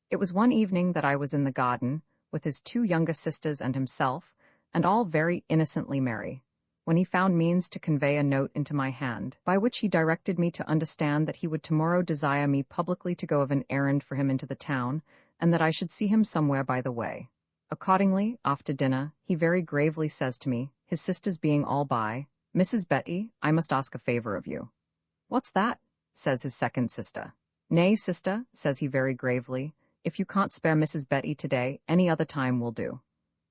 It was one evening that I was in the garden, with his 2 younger sisters and himself, and all very innocently merry, when he found means to convey a note into my hand, by which he directed me to understand that he would tomorrow desire me publicly to go of an errand for him into the town, and that I should see him somewhere by the way. Accordingly, after dinner, he very gravely says to me, his sisters being all by, "Mrs. Betty, I must ask a favor of you." "What's that?" says his second sister. "Nay, sister," says he very gravely, "if you can't spare Mrs. Betty today, any other time will do."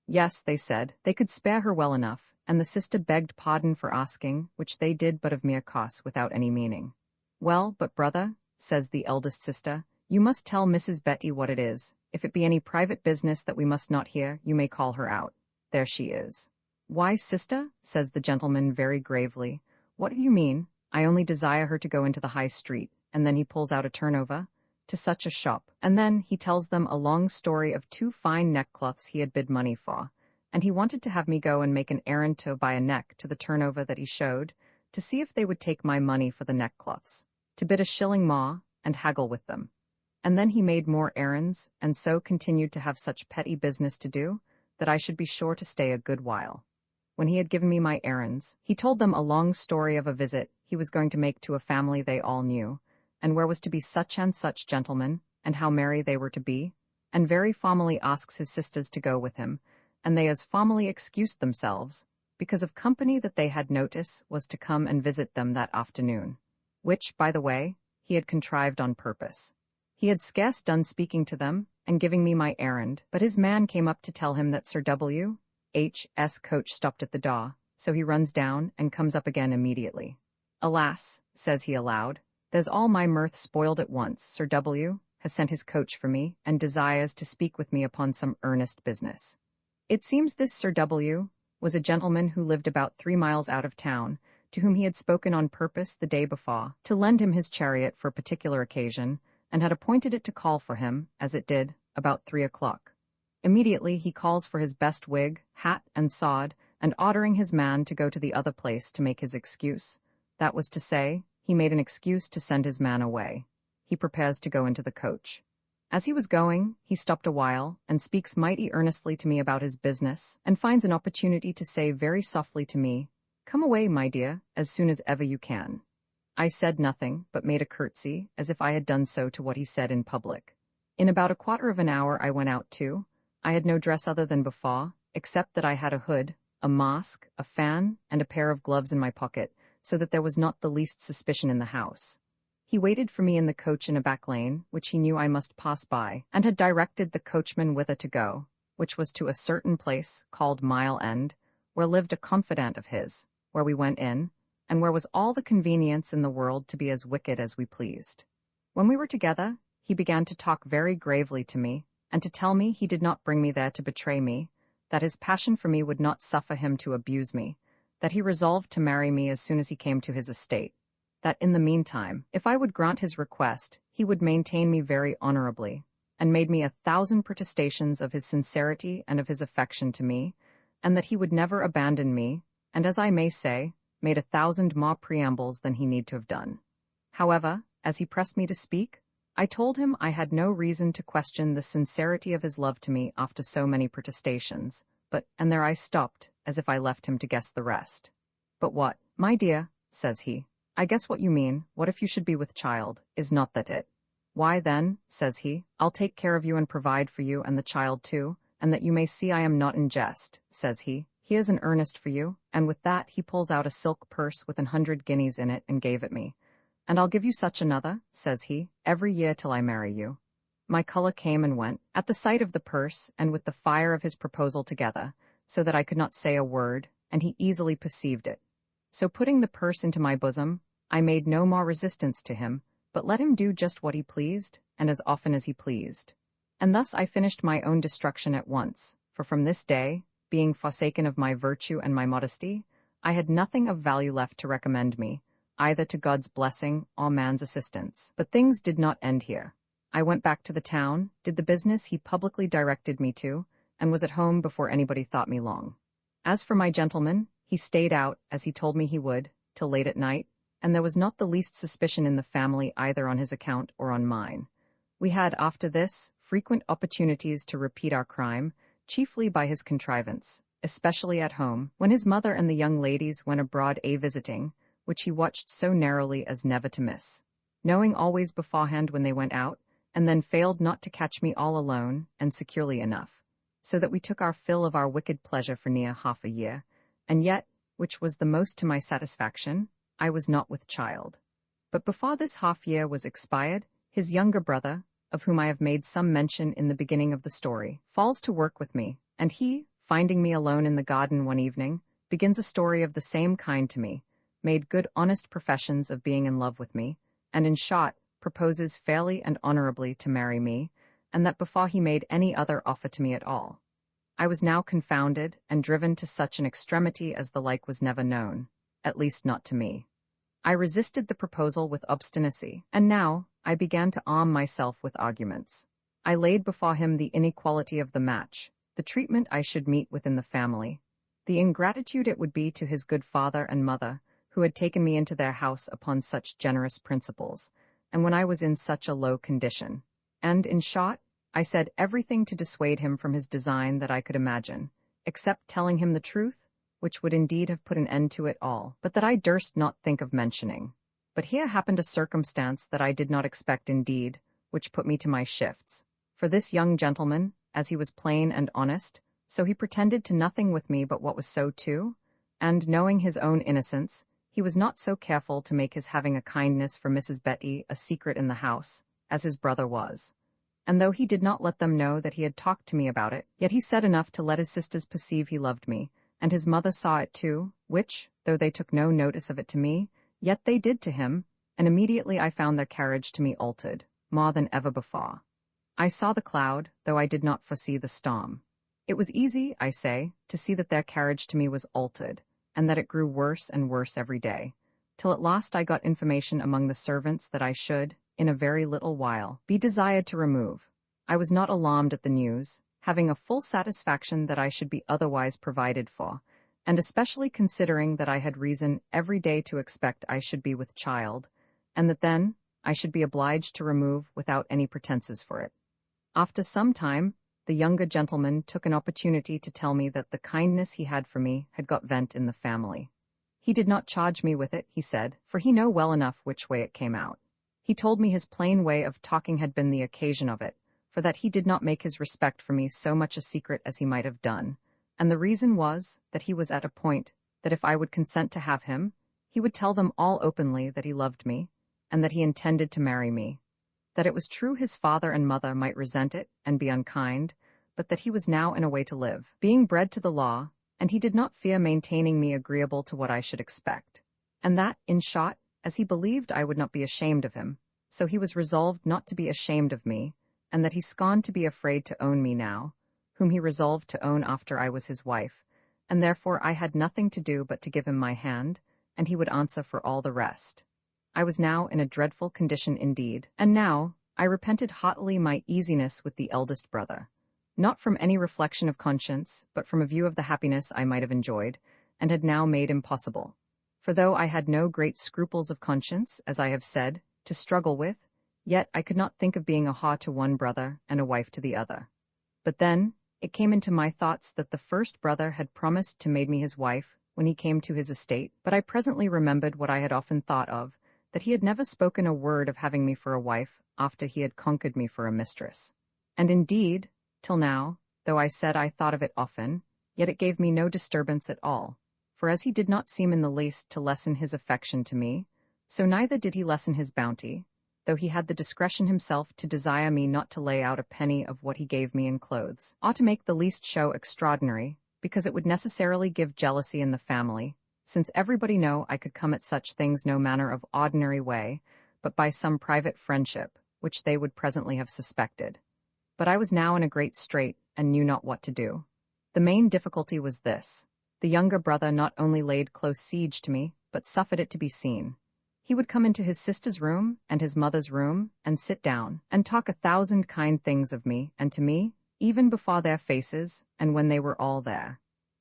Yes, they said, they could spare her well enough, and the sister begged pardon for asking, which they did but of mere cost without any meaning. "Well, but brother," says the eldest sister, "you must tell Mrs. Betty what it is. If it be any private business that we must not hear, you may call her out. There she is." "Why, sister," says the gentleman very gravely, "what do you mean? I only desire her to go into the High Street," and then he pulls out a turnover, "to such a shop," and then he tells them a long story of 2 fine neckcloths he had bid money for, and he wanted to have me go and make an errand to buy a neck to the turnover that he showed, to see if they would take my money for the neckcloths, to bid a shilling more, and haggle with them. And then he made more errands, and so continued to have such petty business to do, that I should be sure to stay a good while. When he had given me my errands, he told them a long story of a visit he was going to make to a family they all knew, and where was to be such and such gentlemen, and how merry they were to be, and very formally asks his sisters to go with him, and they as formally excused themselves, because of company that they had notice was to come and visit them that afternoon, which, by the way, he had contrived on purpose. He had scarce done speaking to them, and giving me my errand, but his man came up to tell him that Sir W. H.'s coach stopped at the door, so he runs down and comes up again immediately. Alas, says he aloud, there's all my mirth spoiled at once. Sir W. has sent his coach for me, and desires to speak with me upon some earnest business. It seems this Sir W. was a gentleman who lived about 3 miles out of town, to whom he had spoken on purpose the day before, to lend him his chariot for a particular occasion, and had appointed it to call for him, as it did, about 3 o'clock. Immediately he calls for his best wig, hat, and sword, and ordering his man to go to the other place to make his excuse. That was to say, he made an excuse to send his man away. He prepares to go into the coach. As he was going, he stopped a while, and speaks mighty earnestly to me about his business, and finds an opportunity to say very softly to me, "Come away, my dear, as soon as ever you can." I said nothing, but made a curtsy, as if I had done so to what he said in public. In about a quarter of an hour I went out too. I had no dress other than before, except that I had a hood, a mask, a fan, and a pair of gloves in my pocket, so that there was not the least suspicion in the house. He waited for me in the coach in a back lane, which he knew I must pass by, and had directed the coachman whither to go, which was to a certain place called Mile End, where lived a confidant of his, where we went in, and where was all the convenience in the world to be as wicked as we pleased. When we were together, he began to talk very gravely to me, and to tell me he did not bring me there to betray me, that his passion for me would not suffer him to abuse me, that he resolved to marry me as soon as he came to his estate, that in the meantime, if I would grant his request, he would maintain me very honorably, and made me 1,000 protestations of his sincerity and of his affection to me, and that he would never abandon me, and, as I may say, made 1,000 more preambles than he need to have done. However, as he pressed me to speak, I told him I had no reason to question the sincerity of his love to me after so many protestations, and there I stopped, as if I left him to guess the rest. "But what, my dear," says he, "I guess what you mean, what if you should be with child, is not that it? Why then," says he, "I'll take care of you and provide for you and the child too, and that you may see I am not in jest," says he, "here's an earnest for you," and with that he pulls out a silk purse with 100 guineas in it and gave it me. "And I'll give you such another," says he, "every year till I marry you." My colour came and went, at the sight of the purse and with the fire of his proposal together, so that I could not say a word, and he easily perceived it. So putting the purse into my bosom, I made no more resistance to him, but let him do just what he pleased, and as often as he pleased. And thus I finished my own destruction at once, for from this day, being forsaken of my virtue and my modesty, I had nothing of value left to recommend me, either to God's blessing or man's assistance. But things did not end here. I went back to the town, did the business he publicly directed me to, and was at home before anybody thought me long. As for my gentleman, he stayed out, as he told me he would, till late at night, and there was not the least suspicion in the family either on his account or on mine. We had, after this, frequent opportunities to repeat our crime, chiefly by his contrivance, especially at home, when his mother and the young ladies went abroad a-visiting, which he watched so narrowly as never to miss, knowing always beforehand when they went out, and then failed not to catch me all alone, and securely enough, so that we took our fill of our wicked pleasure for near half a year, and yet, which was the most to my satisfaction, I was not with child. But before this half year was expired, his younger brother, of whom I have made some mention in the beginning of the story, falls to work with me, and he, finding me alone in the garden one evening, begins a story of the same kind to me, made good honest professions of being in love with me, and in short, proposes fairly and honorably to marry me, and that before he made any other offer to me at all. I was now confounded and driven to such an extremity as the like was never known, at least not to me. I resisted the proposal with obstinacy, and now I began to arm myself with arguments. I laid before him the inequality of the match, the treatment I should meet within the family, the ingratitude it would be to his good father and mother, who had taken me into their house upon such generous principles, and when I was in such a low condition. And, in short, I said everything to dissuade him from his design that I could imagine, except telling him the truth, which would indeed have put an end to it all, but that I durst not think of mentioning. But here happened a circumstance that I did not expect indeed, which put me to my shifts. For this young gentleman, as he was plain and honest, so he pretended to nothing with me but what was so too, and, knowing his own innocence, he was not so careful to make his having a kindness for Mrs. Betty a secret in the house, as his brother was. And though he did not let them know that he had talked to me about it, yet he said enough to let his sisters perceive he loved me, and his mother saw it too, which, though they took no notice of it to me, yet they did to him, and immediately I found their carriage to me altered, more than ever before. I saw the cloud, though I did not foresee the storm. It was easy, I say, to see that their carriage to me was altered, and that it grew worse and worse every day, till at last I got information among the servants that I should, in a very little while, be desired to remove. I was not alarmed at the news, having a full satisfaction that I should be otherwise provided for, and especially considering that I had reason every day to expect I should be with child, and that then I should be obliged to remove without any pretenses for it. After some time, the younger gentleman took an opportunity to tell me that the kindness he had for me had got vent in the family. He did not charge me with it, he said, for he knew well enough which way it came out. He told me his plain way of talking had been the occasion of it, for that he did not make his respect for me so much a secret as he might have done, and the reason was that he was at a point that if I would consent to have him, he would tell them all openly that he loved me, and that he intended to marry me. That it was true his father and mother might resent it and be unkind, but that he was now in a way to live, being bred to the law, and he did not fear maintaining me agreeable to what I should expect. And that, in short, as he believed I would not be ashamed of him, so he was resolved not to be ashamed of me, and that he scorned to be afraid to own me now, whom he resolved to own after I was his wife, and therefore I had nothing to do but to give him my hand, and he would answer for all the rest. I was now in a dreadful condition indeed, and now I repented heartily my easiness with the eldest brother, not from any reflection of conscience, but from a view of the happiness I might have enjoyed, and had now made impossible. For though I had no great scruples of conscience, as I have said, to struggle with, yet I could not think of being a haw to one brother and a wife to the other. But then it came into my thoughts that the first brother had promised to make me his wife when he came to his estate, but I presently remembered what I had often thought of, that he had never spoken a word of having me for a wife after he had conquered me for a mistress. And indeed, till now, though I said I thought of it often, yet it gave me no disturbance at all, for as he did not seem in the least to lessen his affection to me, so neither did he lessen his bounty, though he had the discretion himself to desire me not to lay out a penny of what he gave me in clothes, ought to make the least show extraordinary, because it would necessarily give jealousy in the family, since everybody know I could come at such things no manner of ordinary way, but by some private friendship, which they would presently have suspected. But I was now in a great strait, and knew not what to do. The main difficulty was this: the younger brother not only laid close siege to me, but suffered it to be seen. He would come into his sister's room and his mother's room, and sit down, and talk 1,000 kind things of me and to me, even before their faces, and when they were all there.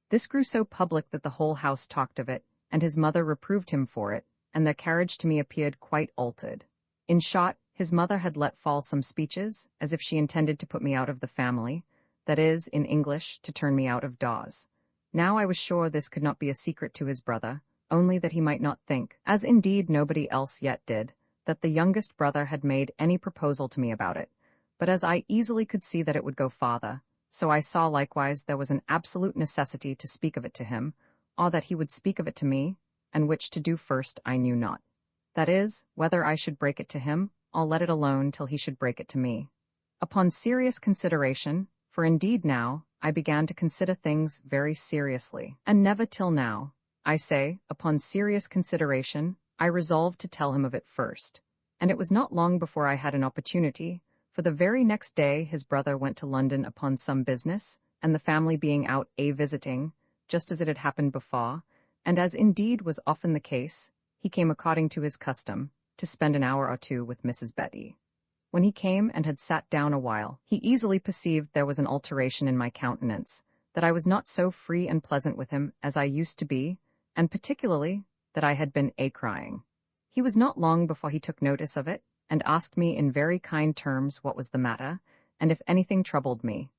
This grew so public that the whole house talked of it, and his mother reproved him for it, and their carriage to me appeared quite altered. In short, his mother had let fall some speeches, as if she intended to put me out of the family, that is, in English, to turn me out of doors. Now I was sure this could not be a secret to his brother, only that he might not think, as indeed nobody else yet did, that the youngest brother had made any proposal to me about it, but as I easily could see that it would go farther, so I saw likewise there was an absolute necessity to speak of it to him, or that he would speak of it to me, and which to do first I knew not. That is, whether I should break it to him, or let it alone till he should break it to me. Upon serious consideration, for indeed now I began to consider things very seriously, and never till now, I say, upon serious consideration, I resolved to tell him of it first, and it was not long before I had an opportunity, for the very next day his brother went to London upon some business, and the family being out visiting, just as it had happened before, and as indeed was often the case, he came according to his custom, to spend an hour or two with Mrs. Betty. When he came and had sat down a while, he easily perceived there was an alteration in my countenance, that I was not so free and pleasant with him as I used to be, and particularly that I had been crying. He was not long before he took notice of it, and asked me in very kind terms what was the matter, and if anything troubled me.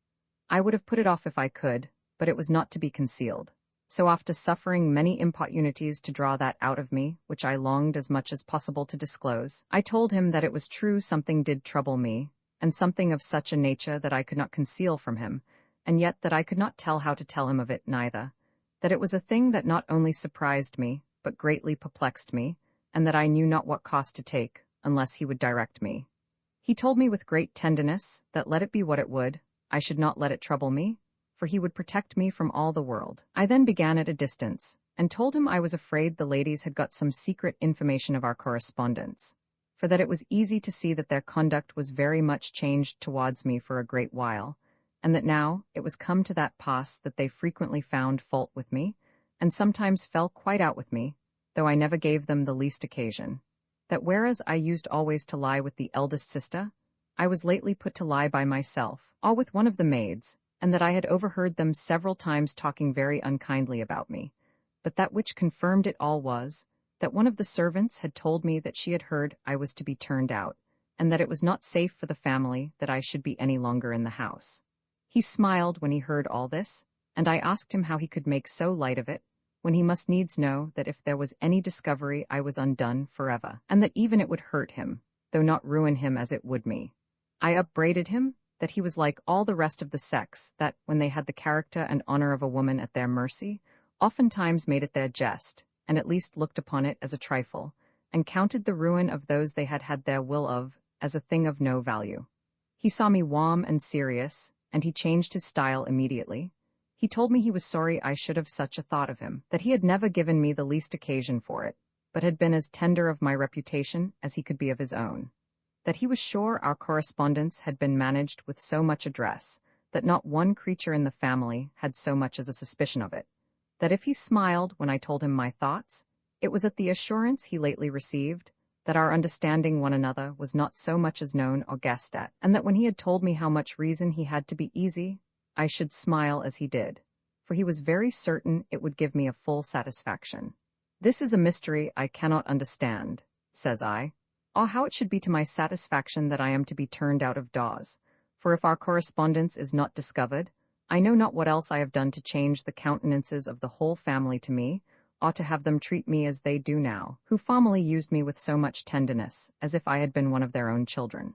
I would have put it off if I could, but it was not to be concealed. So after suffering many importunities to draw that out of me, which I longed as much as possible to disclose, I told him that it was true something did trouble me, and something of such a nature that I could not conceal from him, and yet that I could not tell how to tell him of it neither, that it was a thing that not only surprised me, but greatly perplexed me, and that I knew not what course to take, unless he would direct me. He told me with great tenderness that let it be what it would, I should not let it trouble me, for he would protect me from all the world. I then began at a distance, and told him I was afraid the ladies had got some secret information of our correspondence, for that it was easy to see that their conduct was very much changed towards me for a great while, and that now it was come to that pass that they frequently found fault with me, and sometimes fell quite out with me, though I never gave them the least occasion. That whereas I used always to lie with the eldest sister, I was lately put to lie by myself, all with one of the maids, and that I had overheard them several times talking very unkindly about me. But that which confirmed it all was, that one of the servants had told me that she had heard I was to be turned out, and that it was not safe for the family that I should be any longer in the house. He smiled when he heard all this, and I asked him how he could make so light of it, when he must needs know that if there was any discovery I was undone forever, and that even it would hurt him, though not ruin him as it would me. I upbraided him that he was like all the rest of the sex, that, when they had the character and honor of a woman at their mercy, oftentimes made it their jest, and at least looked upon it as a trifle, and counted the ruin of those they had had their will of as a thing of no value. He saw me warm and serious, and he changed his style immediately. He told me he was sorry I should have such a thought of him, that he had never given me the least occasion for it, but had been as tender of my reputation as he could be of his own. That he was sure our correspondence had been managed with so much address, that not one creature in the family had so much as a suspicion of it. That if he smiled when I told him my thoughts, it was at the assurance he lately received, that our understanding one another was not so much as known or guessed at, and that when he had told me how much reason he had to be easy, I should smile as he did, for he was very certain it would give me a full satisfaction. This is a mystery I cannot understand, says I, or how it should be to my satisfaction that I am to be turned out of doors, for if our correspondence is not discovered, I know not what else I have done to change the countenances of the whole family to me, or to have them treat me as they do now, who formerly used me with so much tenderness, as if I had been one of their own children.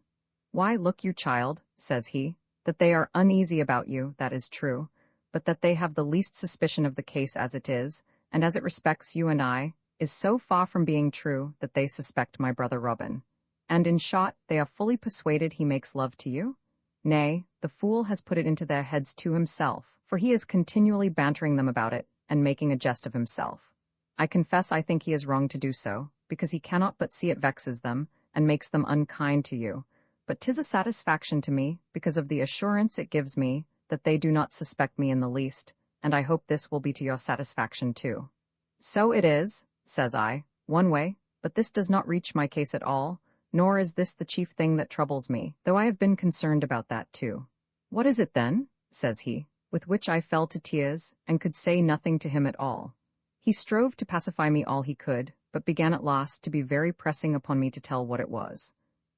Why, look you, child, says he, that they are uneasy about you, that is true, but that they have the least suspicion of the case as it is, and as it respects you and I, is so far from being true that they suspect my brother Robin. And in short, they are fully persuaded he makes love to you? Nay, the fool has put it into their heads to himself, for he is continually bantering them about it, and making a jest of himself. I confess I think he is wrong to do so, because he cannot but see it vexes them, and makes them unkind to you, but 'tis a satisfaction to me, because of the assurance it gives me that they do not suspect me in the least, and I hope this will be to your satisfaction too. So it is, says I, one way, but this does not reach my case at all, nor is this the chief thing that troubles me, though I have been concerned about that too. What is it then? Says he, with which I fell to tears, and could say nothing to him at all. He strove to pacify me all he could, but began at last to be very pressing upon me to tell what it was.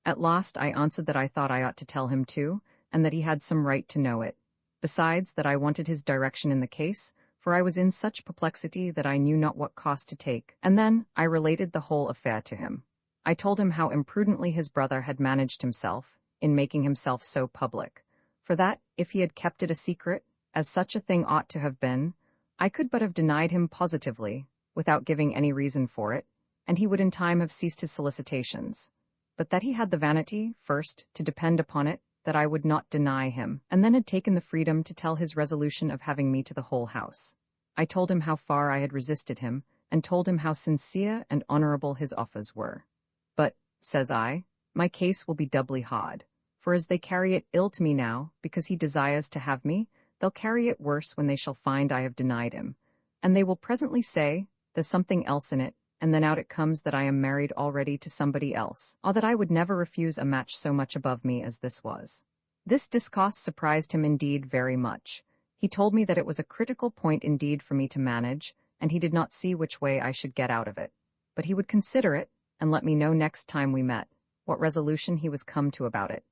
At last I answered that I thought I ought to tell him too, and that he had some right to know it. Besides, that I wanted his direction in the case, for I was in such perplexity that I knew not what course to take, and then I related the whole affair to him. I told him how imprudently his brother had managed himself, in making himself so public, for that, if he had kept it a secret, as such a thing ought to have been, I could but have denied him positively, without giving any reason for it, and he would in time have ceased his solicitations. But that he had the vanity, first, to depend upon it, that I would not deny him, and then had taken the freedom to tell his resolution of having me to the whole house. I told him how far I had resisted him, and told him how sincere and honorable his offers were. But, says I, my case will be doubly hard, for as they carry it ill to me now, because he desires to have me, they'll carry it worse when they shall find I have denied him, and they will presently say, there's something else in it, and then out it comes that I am married already to somebody else, or that I would never refuse a match so much above me as this was. This discourse surprised him indeed very much. He told me that it was a critical point indeed for me to manage, and he did not see which way I should get out of it. But he would consider it, and let me know next time we met, what resolution he was come to about it,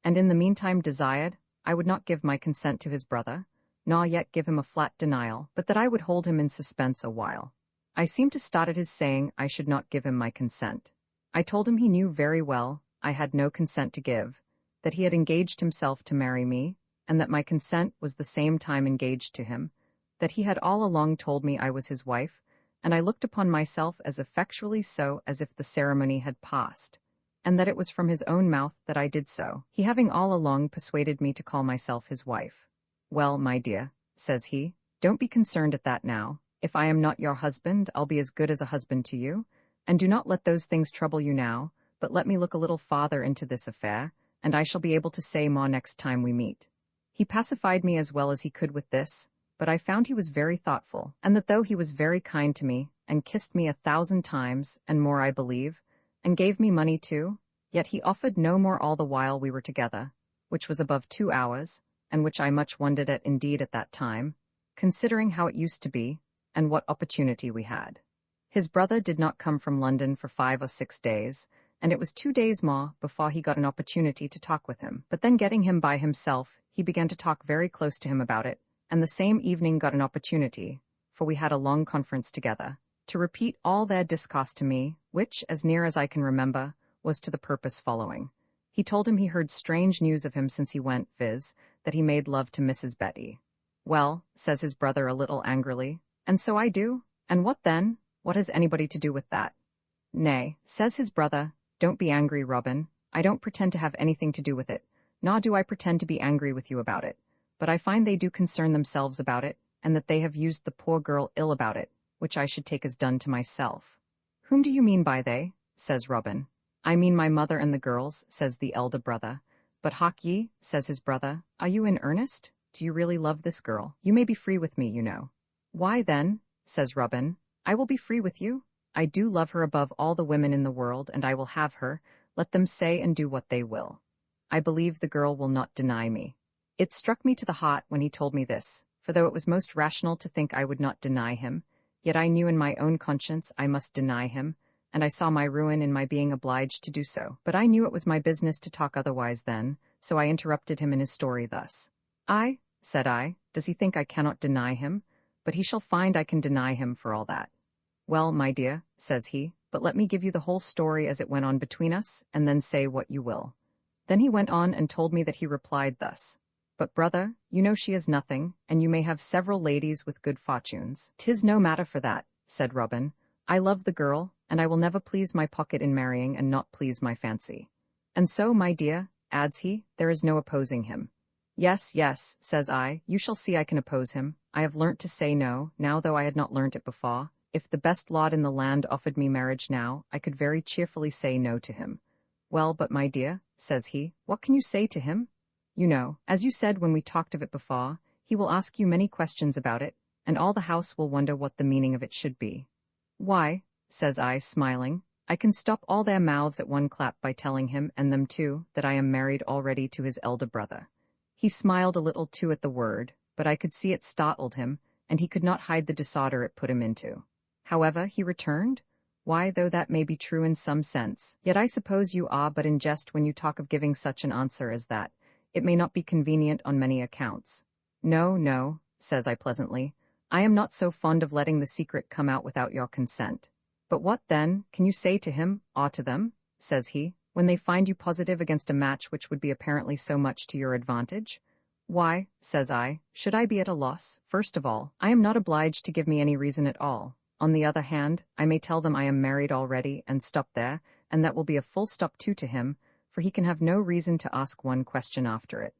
and in the meantime desired I would not give my consent to his brother, not yet give him a flat denial, but that I would hold him in suspense a while. I seemed to start at his saying I should not give him my consent. I told him he knew very well I had no consent to give, that he had engaged himself to marry me, and that my consent was the same time engaged to him, that he had all along told me I was his wife, and I looked upon myself as effectually so as if the ceremony had passed, and that it was from his own mouth that I did so, he having all along persuaded me to call myself his wife. Well, my dear, says he, don't be concerned at that now. If I am not your husband, I'll be as good as a husband to you, and do not let those things trouble you now, but let me look a little farther into this affair, and I shall be able to say more next time we meet. He pacified me as well as he could with this, but I found he was very thoughtful, and that though he was very kind to me, and kissed me 1,000 times, and more I believe, and gave me money too, yet he offered no more all the while we were together, which was above 2 hours, and which I much wondered at indeed at that time, considering how it used to be, and what opportunity we had. His brother did not come from London for 5 or 6 days, and it was 2 days more before he got an opportunity to talk with him. But then getting him by himself, he began to talk very close to him about it, and the same evening got an opportunity, for we had a long conference together, to repeat all their discourse to me, which, as near as I can remember, was to the purpose following. He told him he heard strange news of him since he went, viz., that he made love to Mrs. Betty. Well, says his brother a little angrily, and so I do, and what then? What has anybody to do with that? Nay, says his brother, don't be angry, Robin. I don't pretend to have anything to do with it, nor do I pretend to be angry with you about it. But I find they do concern themselves about it, and that they have used the poor girl ill about it, which I should take as done to myself. Whom do you mean by they? Says Robin. I mean my mother and the girls, says the elder brother. But hark ye, says his brother, are you in earnest? Do you really love this girl? You may be free with me, you know. Why then, says Robin, I will be free with you. I do love her above all the women in the world, and I will have her, let them say and do what they will. I believe the girl will not deny me. It struck me to the heart when he told me this, for though it was most rational to think I would not deny him, yet I knew in my own conscience I must deny him, and I saw my ruin in my being obliged to do so. But I knew it was my business to talk otherwise then, so I interrupted him in his story thus. I, said I, does he think I cannot deny him? But he shall find I can deny him for all that. Well, my dear, says he, but let me give you the whole story as it went on between us, and then say what you will. Then he went on and told me that he replied thus. But, brother, you know she is nothing, and you may have several ladies with good fortunes. 'Tis no matter for that, said Robin. I love the girl, and I will never please my pocket in marrying and not please my fancy. And so, my dear, adds he, there is no opposing him. Yes, yes, says I, you shall see I can oppose him. I have learnt to say no, now though I had not learnt it before. If the best lord in the land offered me marriage now, I could very cheerfully say no to him. Well, but my dear, says he, what can you say to him? You know, as you said when we talked of it before, he will ask you many questions about it, and all the house will wonder what the meaning of it should be. Why, says I, smiling, I can stop all their mouths at one clap by telling him, and them too, that I am married already to his elder brother. He smiled a little too at the word, but I could see it startled him, and he could not hide the disorder it put him into. However, he returned, why, though that may be true in some sense, yet I suppose you are but in jest when you talk of giving such an answer as that. It may not be convenient on many accounts. No, no, says I pleasantly, I am not so fond of letting the secret come out without your consent. But what, then, can you say to him, or to them, says he, when they find you positive against a match which would be apparently so much to your advantage? Why, says I, should I be at a loss? First of all, I am not obliged to give me any reason at all. On the other hand, I may tell them I am married already, and stop there, and that will be a full stop too to him, for he can have no reason to ask one question after it.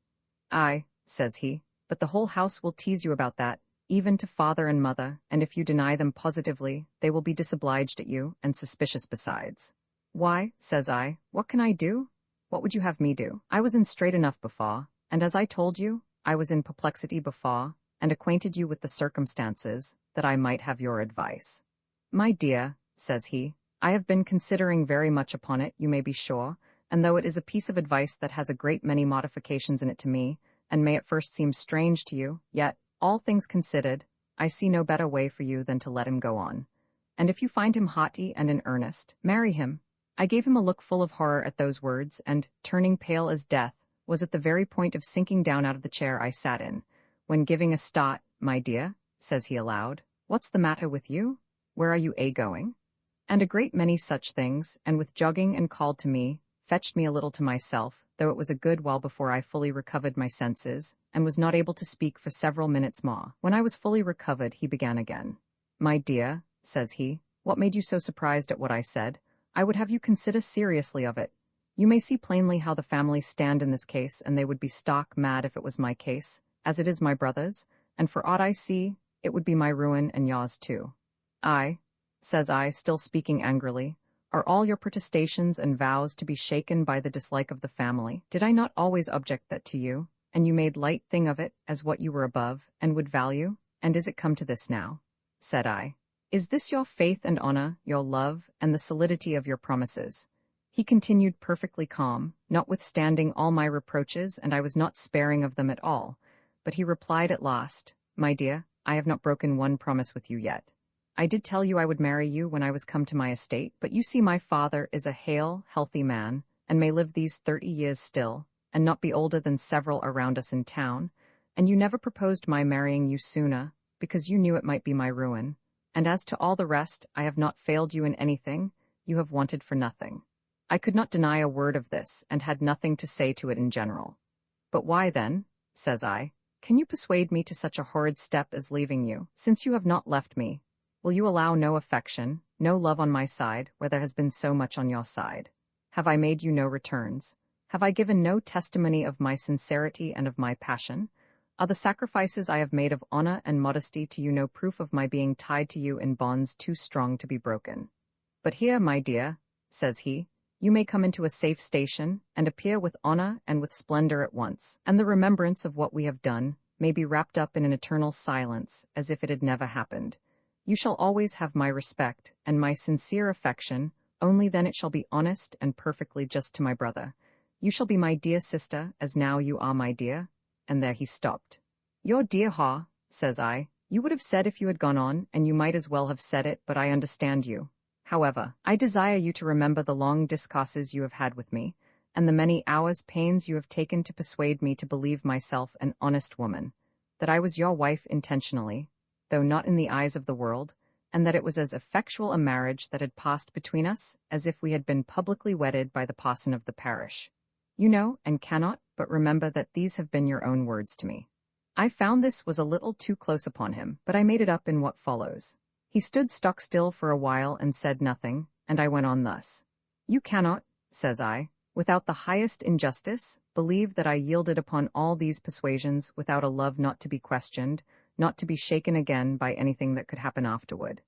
Aye, says he, but the whole house will tease you about that, even to father and mother, and if you deny them positively, they will be disobliged at you, and suspicious besides. Why, says I, what can I do? What would you have me do? I was in strait enough before, and as I told you, I was in perplexity before, and acquainted you with the circumstances, that I might have your advice. My dear, says he, I have been considering very much upon it, you may be sure, and though it is a piece of advice that has a great many modifications in it to me, and may at first seem strange to you, yet, all things considered, I see no better way for you than to let him go on. And if you find him haughty and in earnest, marry him. I gave him a look full of horror at those words, and, turning pale as death, was at the very point of sinking down out of the chair I sat in, When giving a start, my dear, says he aloud, what's the matter with you? Where are you going? And a great many such things, and with jogging and called to me, fetched me a little to myself, though it was a good while before I fully recovered my senses, and was not able to speak for several minutes more. When I was fully recovered, he began again. My dear, says he, what made you so surprised at what I said? I would have you consider seriously of it. You may see plainly how the family stand in this case, and they would be stark mad if it was my case, as it is my brother's, and for aught I see, it would be my ruin and yours too. Says I, still speaking angrily, are all your protestations and vows to be shaken by the dislike of the family? Did I not always object that to you, and you made light thing of it as what you were above, and would value? And is it come to this now? Said I. Is this your faith and honor, your love, and the solidity of your promises? He continued perfectly calm, notwithstanding all my reproaches, and I was not sparing of them at all. But he replied at last, my dear, I have not broken one promise with you yet. I did tell you I would marry you when I was come to my estate, but you see my father is a hale, healthy man, and may live these 30 years still, and not be older than several around us in town, and you never proposed my marrying you sooner, because you knew it might be my ruin. And as to all the rest, I have not failed you in anything, you have wanted for nothing. I could not deny a word of this, and had nothing to say to it in general. But why then, says I, can you persuade me to such a horrid step as leaving you, since you have not left me? Will you allow no affection, no love on my side, where there has been so much on your side? Have I made you no returns? Have I given no testimony of my sincerity and of my passion? Are the sacrifices I have made of honor and modesty to you no proof of my being tied to you in bonds too strong to be broken? But here, my dear, says he, you may come into a safe station, and appear with honor and with splendor at once, and the remembrance of what we have done may be wrapped up in an eternal silence, as if it had never happened. You shall always have my respect, and my sincere affection, only then it shall be honest and perfectly just to my brother. You shall be my dear sister, as now you are my dear. And there he stopped. Your dear Ha, says I, you would have said if you had gone on, and you might as well have said it, but I understand you. However, I desire you to remember the long discourses you have had with me, and the many hours' pains you have taken to persuade me to believe myself an honest woman, that I was your wife intentionally, though not in the eyes of the world, and that it was as effectual a marriage that had passed between us as if we had been publicly wedded by the parson of the parish. You know, and cannot but remember that these have been your own words to me. I found this was a little too close upon him, but I made it up in what follows. He stood stock still for a while and said nothing, and I went on thus. You cannot, says I, without the highest injustice, believe that I yielded upon all these persuasions without a love not to be questioned, not to be shaken again by anything that could happen afterward.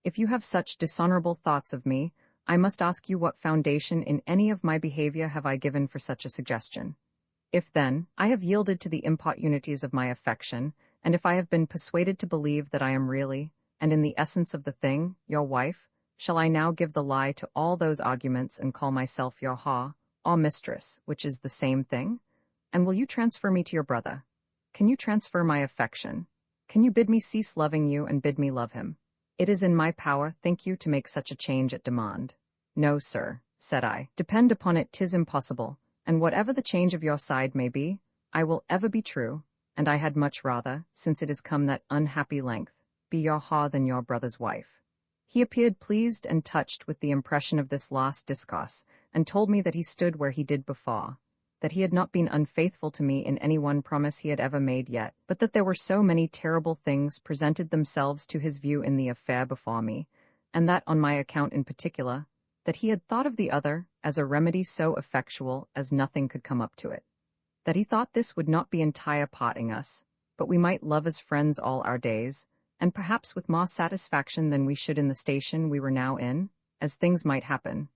If you have such dishonorable thoughts of me, I must ask you what foundation in any of my behavior have I given for such a suggestion? If, then, I have yielded to the importunities of my affection, and if I have been persuaded to believe that I am really, and in the essence of the thing, your wife, shall I now give the lie to all those arguments and call myself your Ha, or mistress, which is the same thing? And will you transfer me to your brother? Can you transfer my affection? Can you bid me cease loving you and bid me love him? It is in my power, think you, to make such a change at demand. No, sir, said I, depend upon it 'tis impossible, and whatever the change of your side may be, I will ever be true, and I had much rather, since it is come that unhappy length, be your Ha than your brother's wife. He appeared pleased and touched with the impression of this last discourse, and told me that he stood where he did before, that he had not been unfaithful to me in any one promise he had ever made yet, but that there were so many terrible things presented themselves to his view in the affair before me, and that on my account in particular, that he had thought of the other as a remedy so effectual as nothing could come up to it, that he thought this would not be entire parting us, but we might love as friends all our days, and perhaps with more satisfaction than we should in the station we were now in, as things might happen,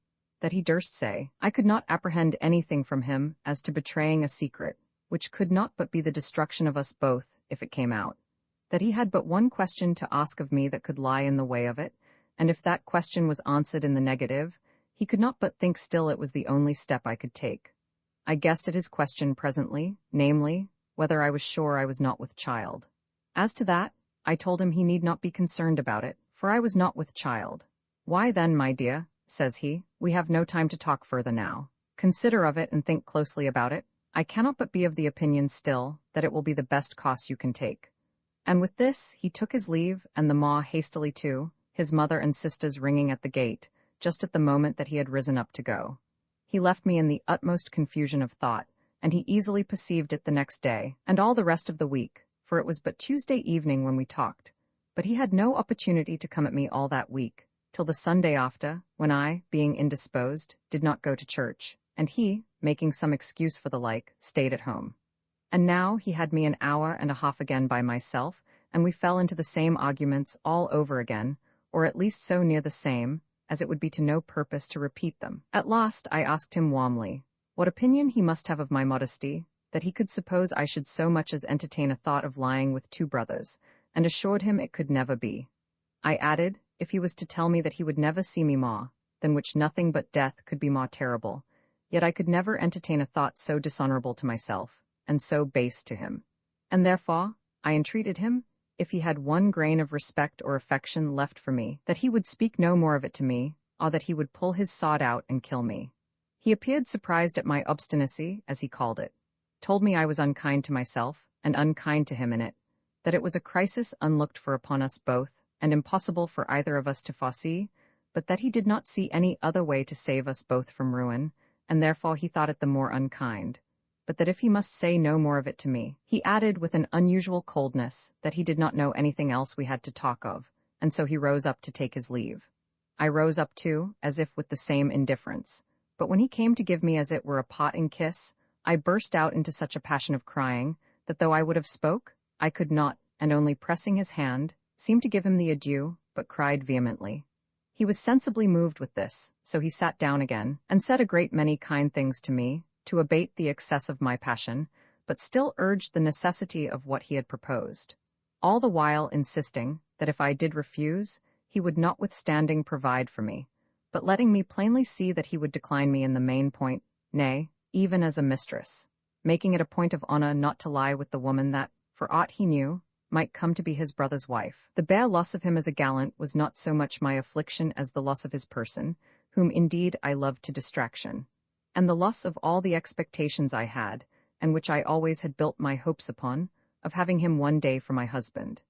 that he durst say. I could not apprehend anything from him as to betraying a secret, which could not but be the destruction of us both, if it came out, that he had but one question to ask of me that could lie in the way of it, and if that question was answered in the negative, he could not but think still it was the only step I could take. I guessed at his question presently, namely, whether I was sure I was not with child. As to that, I told him he need not be concerned about it, for I was not with child. Why then, my dear, says he, we have no time to talk further now. Consider of it and think closely about it. I cannot but be of the opinion still that it will be the best course you can take. And with this, he took his leave, and the maw hastily too, his mother and sisters ringing at the gate, just at the moment that he had risen up to go. He left me in the utmost confusion of thought, and he easily perceived it the next day, and all the rest of the week, for it was but Tuesday evening when we talked. But he had no opportunity to come at me all that week, till the Sunday after, when I, being indisposed, did not go to church, and he, making some excuse for the like, stayed at home. And now he had me an hour and a half again by myself, and we fell into the same arguments all over again, or at least so near the same, as it would be to no purpose to repeat them. At last I asked him warmly, what opinion he must have of my modesty, that he could suppose I should so much as entertain a thought of lying with two brothers, and assured him it could never be. I added, if he was to tell me that he would never see me more, than which nothing but death could be more terrible, yet I could never entertain a thought so dishonorable to myself, and so base to him. And therefore, I entreated him, if he had one grain of respect or affection left for me, that he would speak no more of it to me, or that he would pull his sword out and kill me. He appeared surprised at my obstinacy, as he called it, told me I was unkind to myself, and unkind to him in it, that it was a crisis unlooked for upon us both, and impossible for either of us to foresee, but that he did not see any other way to save us both from ruin, and therefore he thought it the more unkind. But that if he must say no more of it to me, he added with an unusual coldness that he did not know anything else we had to talk of, and so he rose up to take his leave. I rose up too, as if with the same indifference, but when he came to give me as it were a parting kiss, I burst out into such a passion of crying, that though I would have spoke, I could not, and only pressing his hand, seemed to give him the adieu, but cried vehemently. He was sensibly moved with this, so he sat down again, and said a great many kind things to me, to abate the excess of my passion, but still urged the necessity of what he had proposed, all the while insisting that if I did refuse, he would notwithstanding provide for me, but letting me plainly see that he would decline me in the main point, nay, even as a mistress, making it a point of honor not to lie with the woman that, for aught he knew, might come to be his brother's wife. The bare loss of him as a gallant was not so much my affliction as the loss of his person, whom indeed I loved to distraction, and the loss of all the expectations I had, and which I always had built my hopes upon, of having him one day for my husband.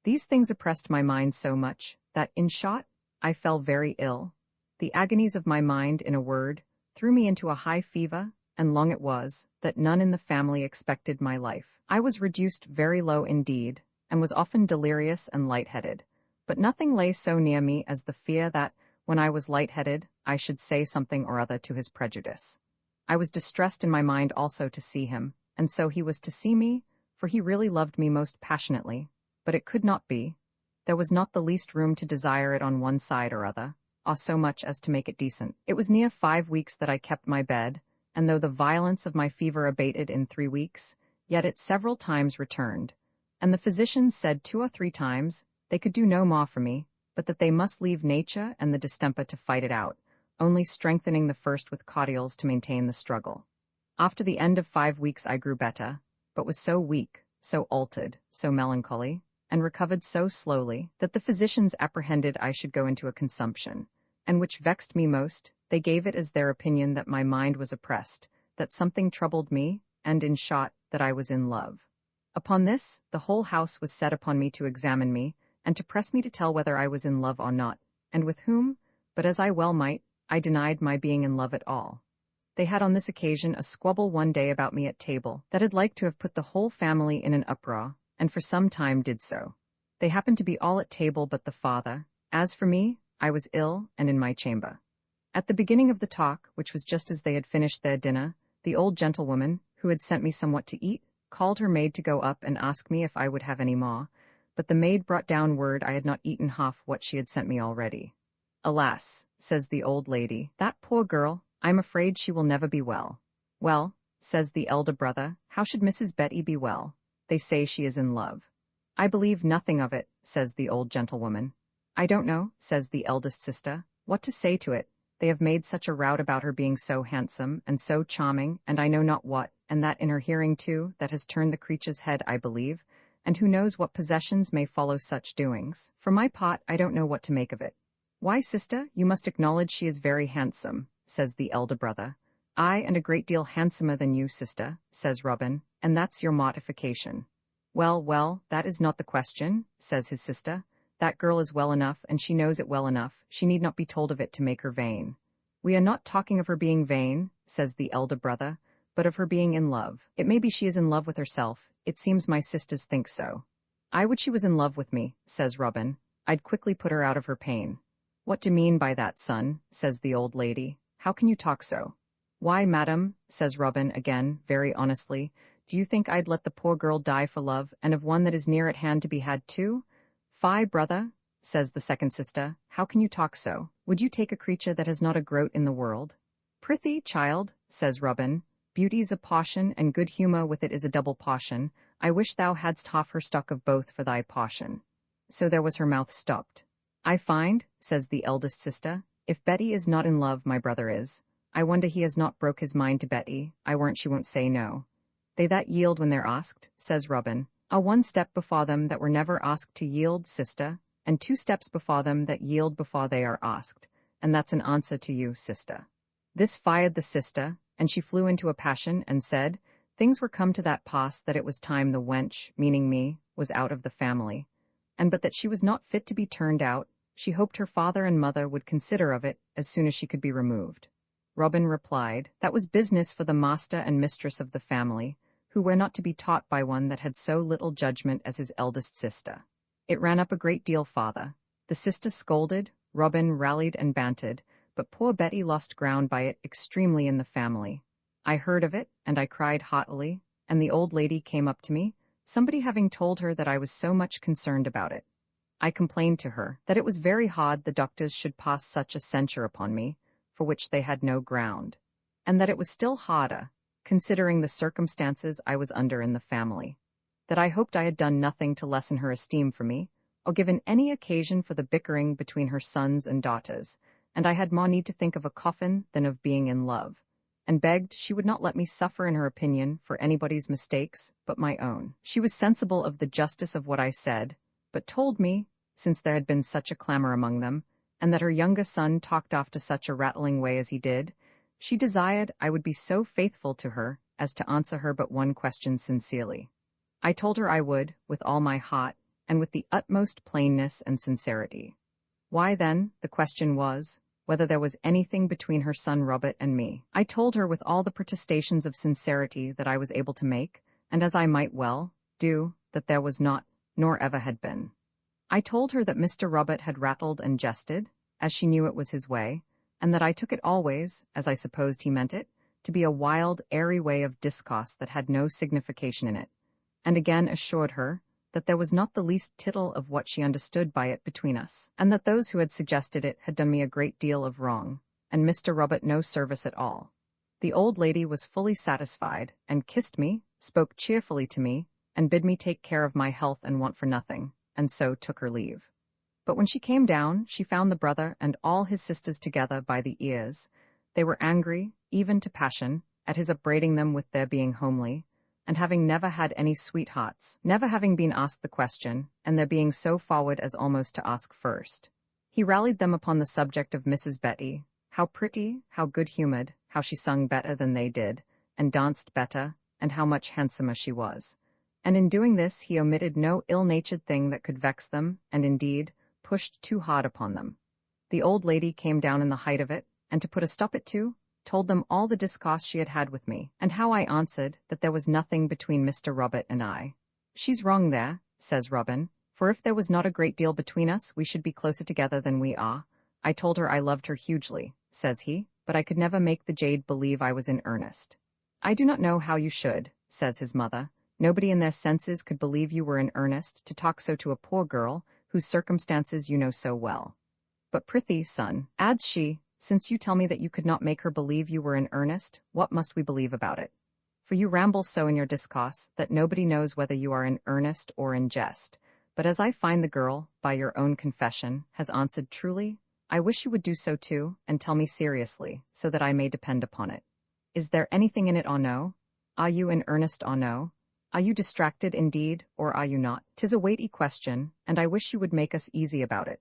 These things oppressed my mind so much, that, in short, I fell very ill. The agonies of my mind, in a word, threw me into a high fever, and long it was, that none in the family expected my life. I was reduced very low indeed, and was often delirious and light-headed, but nothing lay so near me as the fear that, when I was light-headed, I should say something or other to his prejudice. I was distressed in my mind also to see him, and so he was to see me, for he really loved me most passionately, but it could not be. There was not the least room to desire it on one side or other, or so much as to make it decent. It was near 5 weeks that I kept my bed, and though the violence of my fever abated in 3 weeks, yet it several times returned, and the physicians said 2 or 3 times they could do no more for me, but that they must leave nature and the distemper to fight it out, only strengthening the first with cordials to maintain the struggle. After the end of 5 weeks I grew better, but was so weak, so altered, so melancholy, and recovered so slowly, that the physicians apprehended I should go into a consumption, and which vexed me most, they gave it as their opinion that my mind was oppressed, that something troubled me, and, in short, that I was in love. Upon this, the whole house was set upon me to examine me, and to press me to tell whether I was in love or not, and with whom, but as I well might, I denied my being in love at all. They had on this occasion a squabble one day about me at table, that had like to have put the whole family in an uproar, and for some time did so. They happened to be all at table but the father. As for me, I was ill, and in my chamber. At the beginning of the talk, which was just as they had finished their dinner, the old gentlewoman, who had sent me somewhat to eat, called her maid to go up and ask me if I would have any more, but the maid brought down word I had not eaten half what she had sent me already. Alas, says the old lady, that poor girl, I'm afraid she will never be well. Well, says the elder brother, how should Mrs. Betty be well? They say she is in love. I believe nothing of it, says the old gentlewoman. I don't know, says the eldest sister, what to say to it. They have made such a rout about her being so handsome and so charming, and I know not what, and that in her hearing too, that has turned the creature's head, I believe, and who knows what possessions may follow such doings. For my part, I don't know what to make of it. Why, sister, you must acknowledge she is very handsome, says the elder brother. I and a great deal handsomer than you, sister, says Robin, and that's your mortification. Well, well, that is not the question, says his sister. That girl is well enough, and she knows it well enough, she need not be told of it to make her vain. We are not talking of her being vain, says the elder brother, but of her being in love. It may be she is in love with herself, it seems my sisters think so. I would she was in love with me, says Robin. I'd quickly put her out of her pain. What do you mean by that, son, says the old lady. How can you talk so? Why, madam, says Robin again, very honestly, do you think I'd let the poor girl die for love, and of one that is near at hand to be had too? Fie, brother, says the second sister, how can you talk so? Would you take a creature that has not a groat in the world? Prithee, child, says Robin, beauty's a potion, and good humour with it is a double potion. I wish thou hadst half her stock of both for thy potion. So there was her mouth stopped. I find, says the eldest sister, if Betty is not in love, my brother is. I wonder he has not broke his mind to Betty, I warrant she won't say no. They that yield when they're asked, says Robin, are one step before them that were never asked to yield, sister, and 2 steps before them that yield before they are asked, and that's an answer to you, sister. This fired the sister, and she flew into a passion, and said, things were come to that pass that it was time the wench, meaning me, was out of the family, and but that she was not fit to be turned out, she hoped her father and mother would consider of it as soon as she could be removed. Robin replied, that was business for the master and mistress of the family, who were not to be taught by one that had so little judgment as his eldest sister. It ran up a great deal farther. The sister scolded, Robin rallied and bantered, but poor Betty lost ground by it extremely in the family. I heard of it, and I cried heartily, and the old lady came up to me, somebody having told her that I was so much concerned about it. I complained to her that it was very hard the doctors should pass such a censure upon me, for which they had no ground, and that it was still harder, considering the circumstances I was under in the family, that I hoped I had done nothing to lessen her esteem for me, or given any occasion for the bickering between her sons and daughters, and I had more need to think of a coffin than of being in love, and begged she would not let me suffer in her opinion for anybody's mistakes but my own. She was sensible of the justice of what I said, but told me, since there had been such a clamor among them, and that her youngest son talked off to such a rattling way as he did, she desired I would be so faithful to her as to answer her but one question sincerely. I told her I would, with all my heart, and with the utmost plainness and sincerity. Why, then, the question was, whether there was anything between her son Robert and me. I told her with all the protestations of sincerity that I was able to make, and as I might well do, that there was not, nor ever had been. I told her that Mr. Robert had rattled and jested, as she knew it was his way, and that I took it always, as I supposed he meant it, to be a wild, airy way of discourse that had no signification in it, and again assured her that there was not the least tittle of what she understood by it between us, and that those who had suggested it had done me a great deal of wrong, and Mr. Robert no service at all. The old lady was fully satisfied, and kissed me, spoke cheerfully to me, and bid me take care of my health and want for nothing, and so took her leave. But when she came down, she found the brother and all his sisters together by the ears. They were angry, even to passion, at his upbraiding them with their being homely, and having never had any sweethearts, never having been asked the question, and their being so forward as almost to ask first. He rallied them upon the subject of Mrs. Betty, how pretty, how good-humoured, how she sung better than they did, and danced better, and how much handsomer she was. And in doing this he omitted no ill-natured thing that could vex them, and indeed pushed too hard upon them. The old lady came down in the height of it, and to put a stop it to, told them all the discourse she had had with me, and how I answered that there was nothing between Mr. Robert and I. She's wrong there, says Robin, for if there was not a great deal between us, we should be closer together than we are. I told her I loved her hugely, says he, but I could never make the jade believe I was in earnest. I do not know how you should, says his mother. Nobody in their senses could believe you were in earnest to talk so to a poor girl, whose circumstances you know so well. But prithee, son, adds she, since you tell me that you could not make her believe you were in earnest, what must we believe about it? For you ramble so in your discourse that nobody knows whether you are in earnest or in jest. But as I find the girl, by your own confession, has answered truly, I wish you would do so too, and tell me seriously, so that I may depend upon it. Is there anything in it or no? Are you in earnest or no? Are you distracted indeed, or are you not? 'Tis a weighty question, and I wish you would make us easy about it.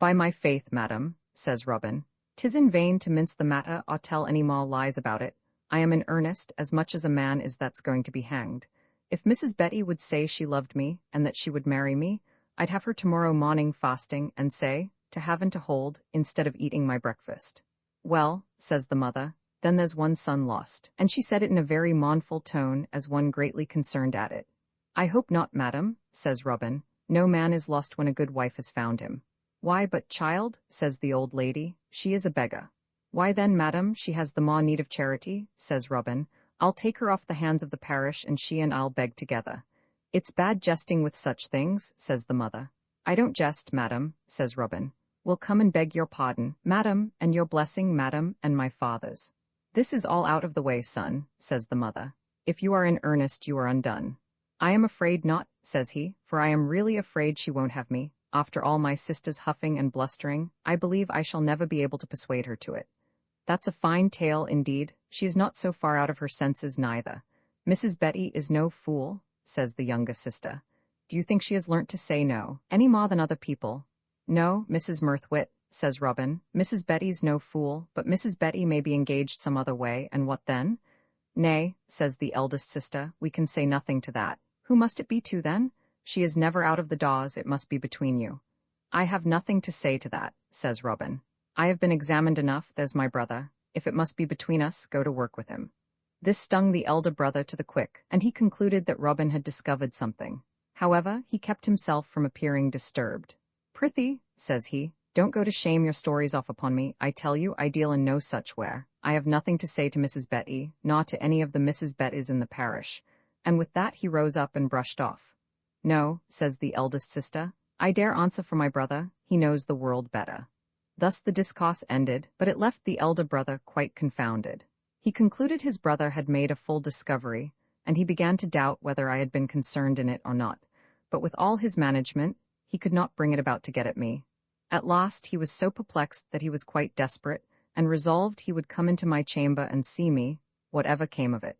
By my faith, madam, says Robin, 'tis in vain to mince the matter or tell any more lies about it, I am in earnest, as much as a man is that's going to be hanged. If Mrs. Betty would say she loved me, and that she would marry me, I'd have her tomorrow morning fasting, and say, to have and to hold, instead of eating my breakfast. Well, says the mother, then there's one son lost, and she said it in a very mournful tone, as one greatly concerned at it. I hope not, madam, says Robin. No man is lost when a good wife has found him. Why, but child, says the old lady, she is a beggar. Why then, madam, she has the more need of charity, says Robin. I'll take her off the hands of the parish, and she and I'll beg together. It's bad jesting with such things, says the mother. I don't jest, madam, says Robin. We'll come and beg your pardon, madam, and your blessing, madam, and my father's. This is all out of the way, son, says the mother. If you are in earnest, you are undone. I am afraid not, says he, for I am really afraid she won't have me. After all my sister's huffing and blustering, I believe I shall never be able to persuade her to it. That's a fine tale, indeed. She is not so far out of her senses neither. Mrs. Betty is no fool, says the younger sister. Do you think she has learnt to say no, any more than other people? No, Mrs. Mirthwit, says Robin. Mrs. Betty's no fool, but Mrs. Betty may be engaged some other way, and what then? Nay, says the eldest sister, we can say nothing to that. Who must it be to, then? She is never out of the doors, it must be between you. I have nothing to say to that, says Robin. I have been examined enough, there's my brother. If it must be between us, go to work with him. This stung the elder brother to the quick, and he concluded that Robin had discovered something. However, he kept himself from appearing disturbed. Prithee, says he, don't go to shame your stories off upon me. I tell you, I deal in no such ware. I have nothing to say to Mrs. Betty, nor to any of the Mrs. Bettys in the parish. And with that he rose up and brushed off. No, says the eldest sister, I dare answer for my brother, he knows the world better. Thus the discourse ended, but it left the elder brother quite confounded. He concluded his brother had made a full discovery, and he began to doubt whether I had been concerned in it or not. But with all his management, he could not bring it about to get at me. At last he was so perplexed that he was quite desperate, and resolved he would come into my chamber and see me, whatever came of it.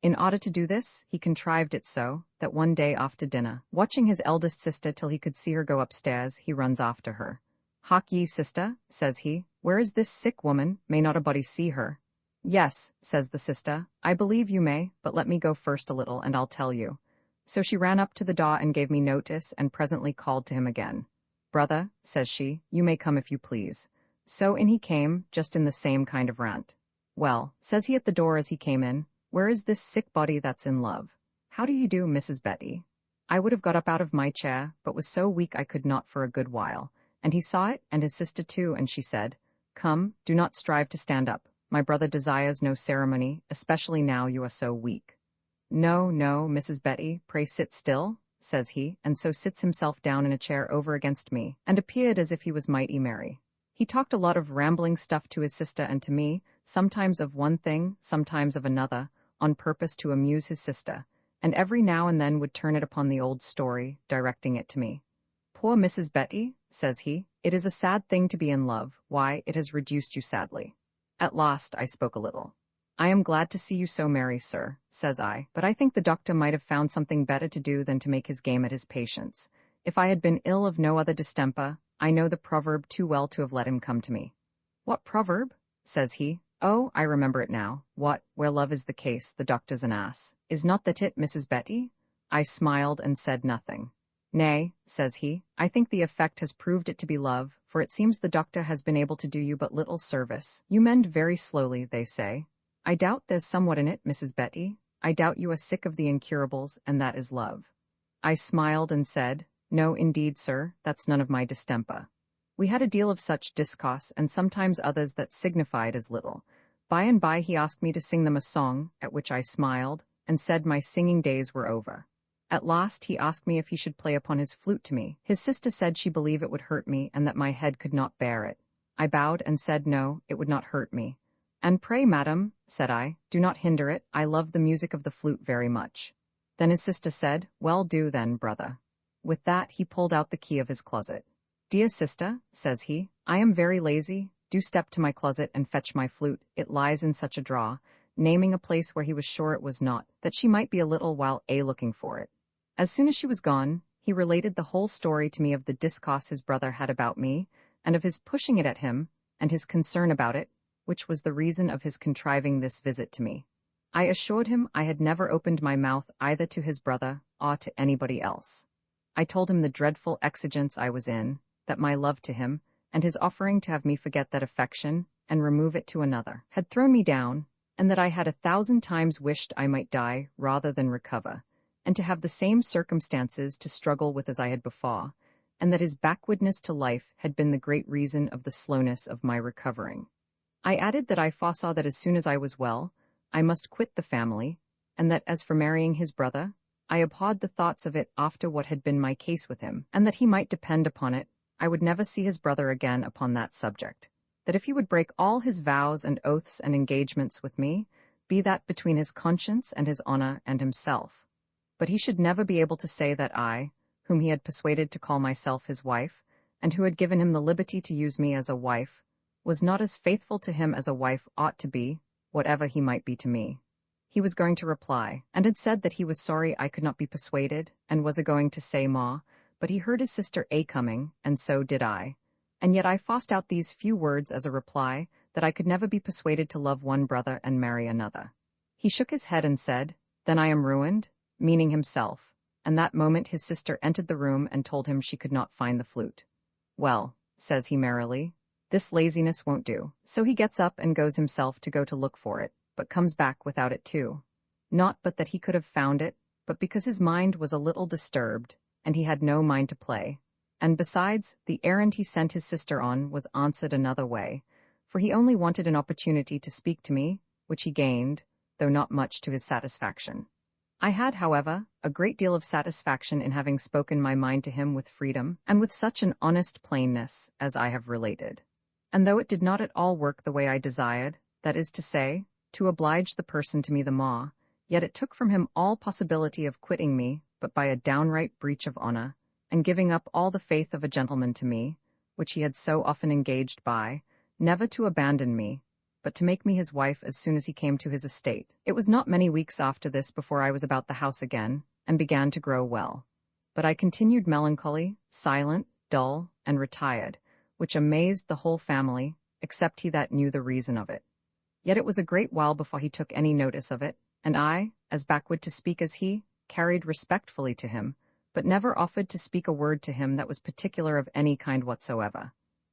In order to do this, he contrived it so, that one day after dinner, watching his eldest sister till he could see her go upstairs, he runs after her. Hark ye, sister, says he, where is this sick woman? May not a body see her? Yes, says the sister, I believe you may, but let me go first a little, and I'll tell you. So she ran up to the door and gave me notice, and presently called to him again. Brother, says she, you may come if you please. So in he came, just in the same kind of rant. Well, says he at the door as he came in, where is this sick body that's in love? How do you do, Mrs. Betty? I would have got up out of my chair, but was so weak I could not for a good while. And he saw it, and his sister too, and she said, Come, do not strive to stand up. My brother desires no ceremony, especially now you are so weak. No, no, Mrs. Betty, pray sit still, says he, and so sits himself down in a chair over against me, and appeared as if he was mighty merry. He talked a lot of rambling stuff to his sister and to me, sometimes of one thing, sometimes of another, on purpose to amuse his sister, and every now and then would turn it upon the old story, directing it to me. Poor Mrs. Betty, says he, it is a sad thing to be in love. Why, it has reduced you sadly. At last I spoke a little. I am glad to see you so merry, sir, says I, but I think the doctor might have found something better to do than to make his game at his patients. If I had been ill of no other distemper, I know the proverb too well to have let him come to me. What proverb? Says he. Oh, I remember it now. What, where love is the case, the doctor's an ass. Is not that it, Mrs. Betty? I smiled and said nothing. Nay, says he, I think the effect has proved it to be love, for it seems the doctor has been able to do you but little service. You mend very slowly, they say. I doubt there's somewhat in it, Mrs. Betty. I doubt you are sick of the incurables, and that is love. I smiled and said, No, indeed, sir, that's none of my distemper. We had a deal of such discourse, and sometimes others that signified as little. By and by he asked me to sing them a song, at which I smiled, and said my singing days were over. At last he asked me if he should play upon his flute to me. His sister said she believed it would hurt me, and that my head could not bear it. I bowed and said no, it would not hurt me. And pray, madam, said I, do not hinder it, I love the music of the flute very much. Then his sister said, Well, do then, brother. With that he pulled out the key of his closet. Dear sister, says he, I am very lazy. Do step to my closet and fetch my flute. It lies in such a drawer, naming a place where he was sure it was not, that she might be a little while looking for it. As soon as she was gone, he related the whole story to me of the discourse his brother had about me, and of his pushing it at him, and his concern about it, which was the reason of his contriving this visit to me. I assured him I had never opened my mouth either to his brother or to anybody else. I told him the dreadful exigence I was in, that my love to him, and his offering to have me forget that affection and remove it to another, had thrown me down, and that I had 1,000 times wished I might die rather than recover, and to have the same circumstances to struggle with as I had before, and that his backwardness to life had been the great reason of the slowness of my recovering. I added that I foresaw that as soon as I was well, I must quit the family, and that as for marrying his brother, I abhorred the thoughts of it after what had been my case with him, and that he might depend upon it, I would never see his brother again upon that subject, that if he would break all his vows and oaths and engagements with me, be that between his conscience and his honor and himself, but he should never be able to say that I, whom he had persuaded to call myself his wife, and who had given him the liberty to use me as a wife, was not as faithful to him as a wife ought to be, whatever he might be to me. He was going to reply, and had said that he was sorry I could not be persuaded, and was a-going to say more, but he heard his sister A coming, and so did I. And yet I forced out these few words as a reply, that I could never be persuaded to love one brother and marry another. He shook his head and said, "Then I am ruined," meaning himself, and that moment his sister entered the room and told him she could not find the flute. "Well," says he merrily, "this laziness won't do." So he gets up and goes himself to go to look for it, but comes back without it too. Not but that he could have found it, but because his mind was a little disturbed, and he had no mind to play. And besides, the errand he sent his sister on was answered another way, for he only wanted an opportunity to speak to me, which he gained, though not much to his satisfaction. I had, however, a great deal of satisfaction in having spoken my mind to him with freedom, and with such an honest plainness as I have related. And though it did not at all work the way I desired, that is to say, to oblige the person to me the more, yet it took from him all possibility of quitting me but by a downright breach of honor, and giving up all the faith of a gentleman to me, which he had so often engaged by, never to abandon me, but to make me his wife as soon as he came to his estate. It was not many weeks after this before I was about the house again, and began to grow well. But I continued melancholy, silent, dull, and retired, which amazed the whole family, except he that knew the reason of it. Yet it was a great while before he took any notice of it, and I, as backward to speak as he, carried respectfully to him, but never offered to speak a word to him that was particular of any kind whatsoever.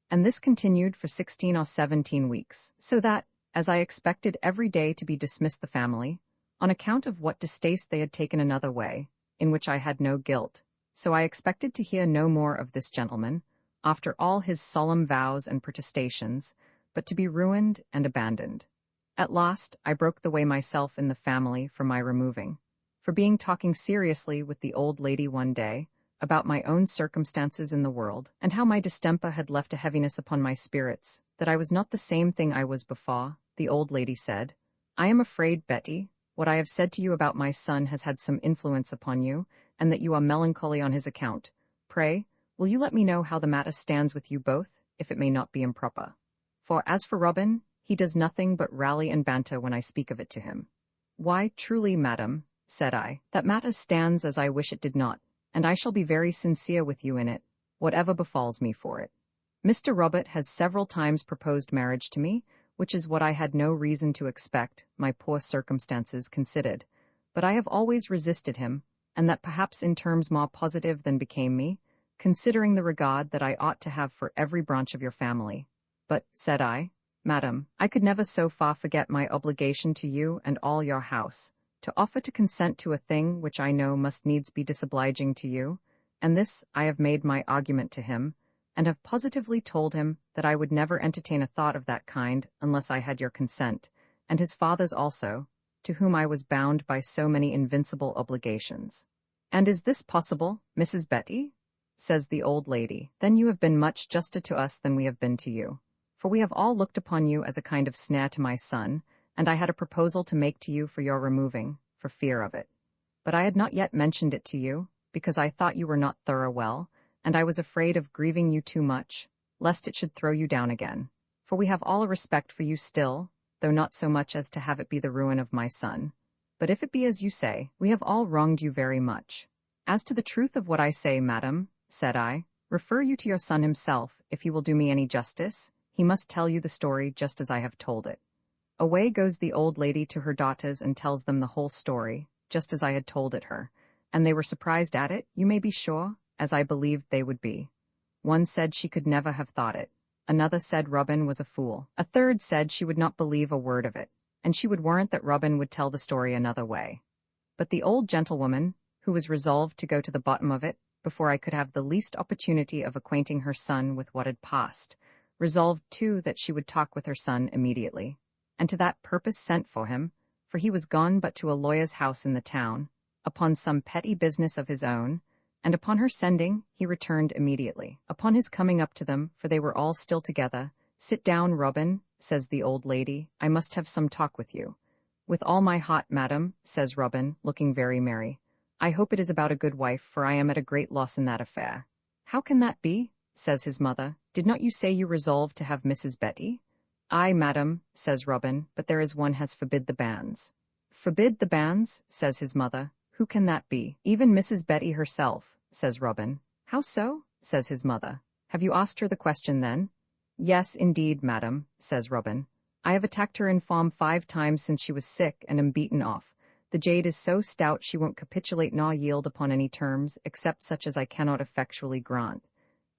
And this continued for 16 or 17 weeks, so that, as I expected every day to be dismissed the family, on account of what distaste they had taken another way, in which I had no guilt, so I expected to hear no more of this gentleman, after all his solemn vows and protestations, but to be ruined and abandoned. At last I broke the way myself in the family for my removing, for being talking seriously with the old lady one day, about my own circumstances in the world, and how my distemper had left a heaviness upon my spirits, that I was not the same thing I was before, the old lady said, "I am afraid, Betty, what I have said to you about my son has had some influence upon you, and that you are melancholy on his account. Pray, will you let me know how the matter stands with you both, if it may not be improper? For as for Robin, he does nothing but rally and banter when I speak of it to him." "Why, truly, madam," said I, "that matter stands as I wish it did not, and I shall be very sincere with you in it, whatever befalls me for it. Mr. Robert has several times proposed marriage to me, which is what I had no reason to expect, my poor circumstances considered, but I have always resisted him, and that perhaps in terms more positive than became me, considering the regard that I ought to have for every branch of your family. But, said I, "Madam, I could never so far forget my obligation to you and all your house, to offer to consent to a thing which I know must needs be disobliging to you, and this I have made my argument to him, and have positively told him that I would never entertain a thought of that kind unless I had your consent, and his father's also, to whom I was bound by so many invincible obligations." "And is this possible, Mrs. Betty?" says the old lady. "Then you have been much juster to us than we have been to you, for we have all looked upon you as a kind of snare to my son, and I had a proposal to make to you for your removing, for fear of it. But I had not yet mentioned it to you, because I thought you were not thorough well, and I was afraid of grieving you too much, lest it should throw you down again. For we have all a respect for you still, though not so much as to have it be the ruin of my son. But if it be as you say, we have all wronged you very much. As to the truth of what I say, madam, said I, refer you to your son himself, if he will do me any justice. he must tell you the story just as I have told it. Away goes the old lady to her daughters and tells them the whole story, just as I had told it her, and they were surprised at it, you may be sure, as I believed they would be. One said she could never have thought it. Another said Robin was a fool. A third said she would not believe a word of it, and she would warrant that Robin would tell the story another way. But the old gentlewoman, who was resolved to go to the bottom of it, before I could have the least opportunity of acquainting her son with what had passed, resolved too that she would talk with her son immediately, and to that purpose sent for him, for he was gone but to a lawyer's house in the town, upon some petty business of his own, and upon her sending, he returned immediately. Upon his coming up to them, for they were all still together, "Sit down, Robin," says the old lady, "I must have some talk with you." "With all my heart, madam," says Robin, looking very merry. "I hope it is about a good wife, for I am at a great loss in that affair." "How can that be?" says his mother. "Did not you say you resolved to have Mrs. Betty?" "Aye, madam," says Robin, "but there is one has forbid the banns." "Forbid the banns?" says his mother. "Who can that be?" "Even Mrs. Betty herself," says Robin. "How so?" says his mother. "Have you asked her the question then?" "Yes, indeed, madam," says Robin. "I have attacked her in farm 5 times since she was sick, and am beaten off. The jade is so stout she won't capitulate nor yield upon any terms, except such as I cannot effectually grant."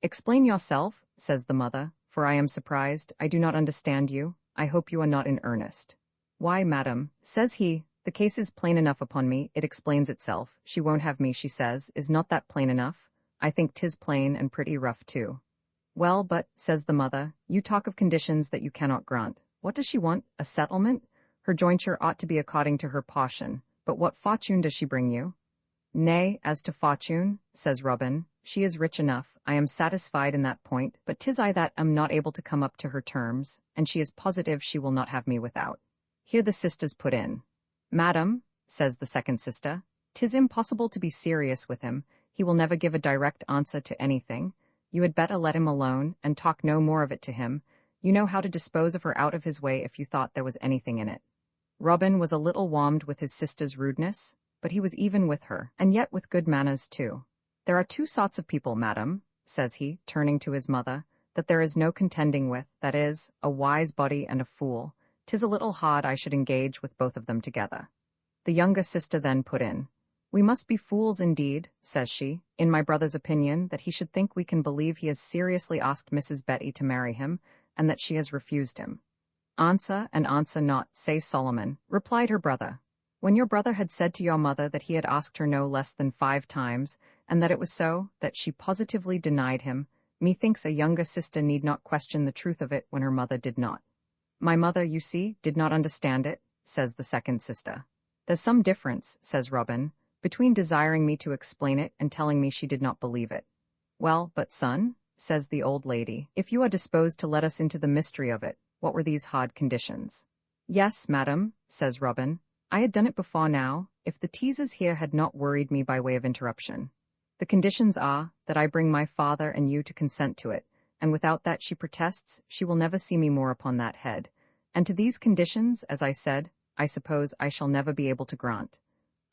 "Explain yourself," says the mother, "for I am surprised. I do not understand you. I hope you are not in earnest." "Why, madam," says he, "the case is plain enough upon me, it explains itself. She won't have me, she says. Is not that plain enough? I think 'tis plain and pretty rough too." "Well, but," says the mother, "you talk of conditions that you cannot grant. What does she want? A settlement? Her jointure ought to be according to her portion. But what fortune does she bring you?" "Nay, as to fortune," says Robin, "she is rich enough, I am satisfied in that point, but 'tis I that am not able to come up to her terms, and she is positive she will not have me without." Here the sisters put in. "Madam," says the second sister, "'tis impossible to be serious with him. He will never give a direct answer to anything. You had better let him alone, and talk no more of it to him. You know how to dispose of her out of his way if you thought there was anything in it." Robin was a little warmed with his sister's rudeness, but he was even with her, and yet with good manners too. "There are 2 sorts of people, madam," says he, turning to his mother, "that there is no contending with, that is, a wise body and a fool. 'Tis a little hard I should engage with both of them together." The younger sister then put in. "We must be fools indeed," says she, "in my brother's opinion, that he should think we can believe he has seriously asked Mrs. Betty to marry him, and that she has refused him." "Answer and answer not, say Solomon," replied her brother. "When your brother had said to your mother that he had asked her no less than 5 times, and that it was so, that she positively denied him, methinks a younger sister need not question the truth of it when her mother did not." "My mother, you see, did not understand it," says the second sister. "There's some difference," says Robin, "between desiring me to explain it and telling me she did not believe it." "Well, but son," says the old lady, "if you are disposed to let us into the mystery of it, what were these hard conditions?" "Yes, madam," says Robin, "I had done it before now, if the teasers here had not worried me by way of interruption. The conditions are, that I bring my father and you to consent to it, and without that she protests, she will never see me more upon that head. And to these conditions, as I said, I suppose I shall never be able to grant.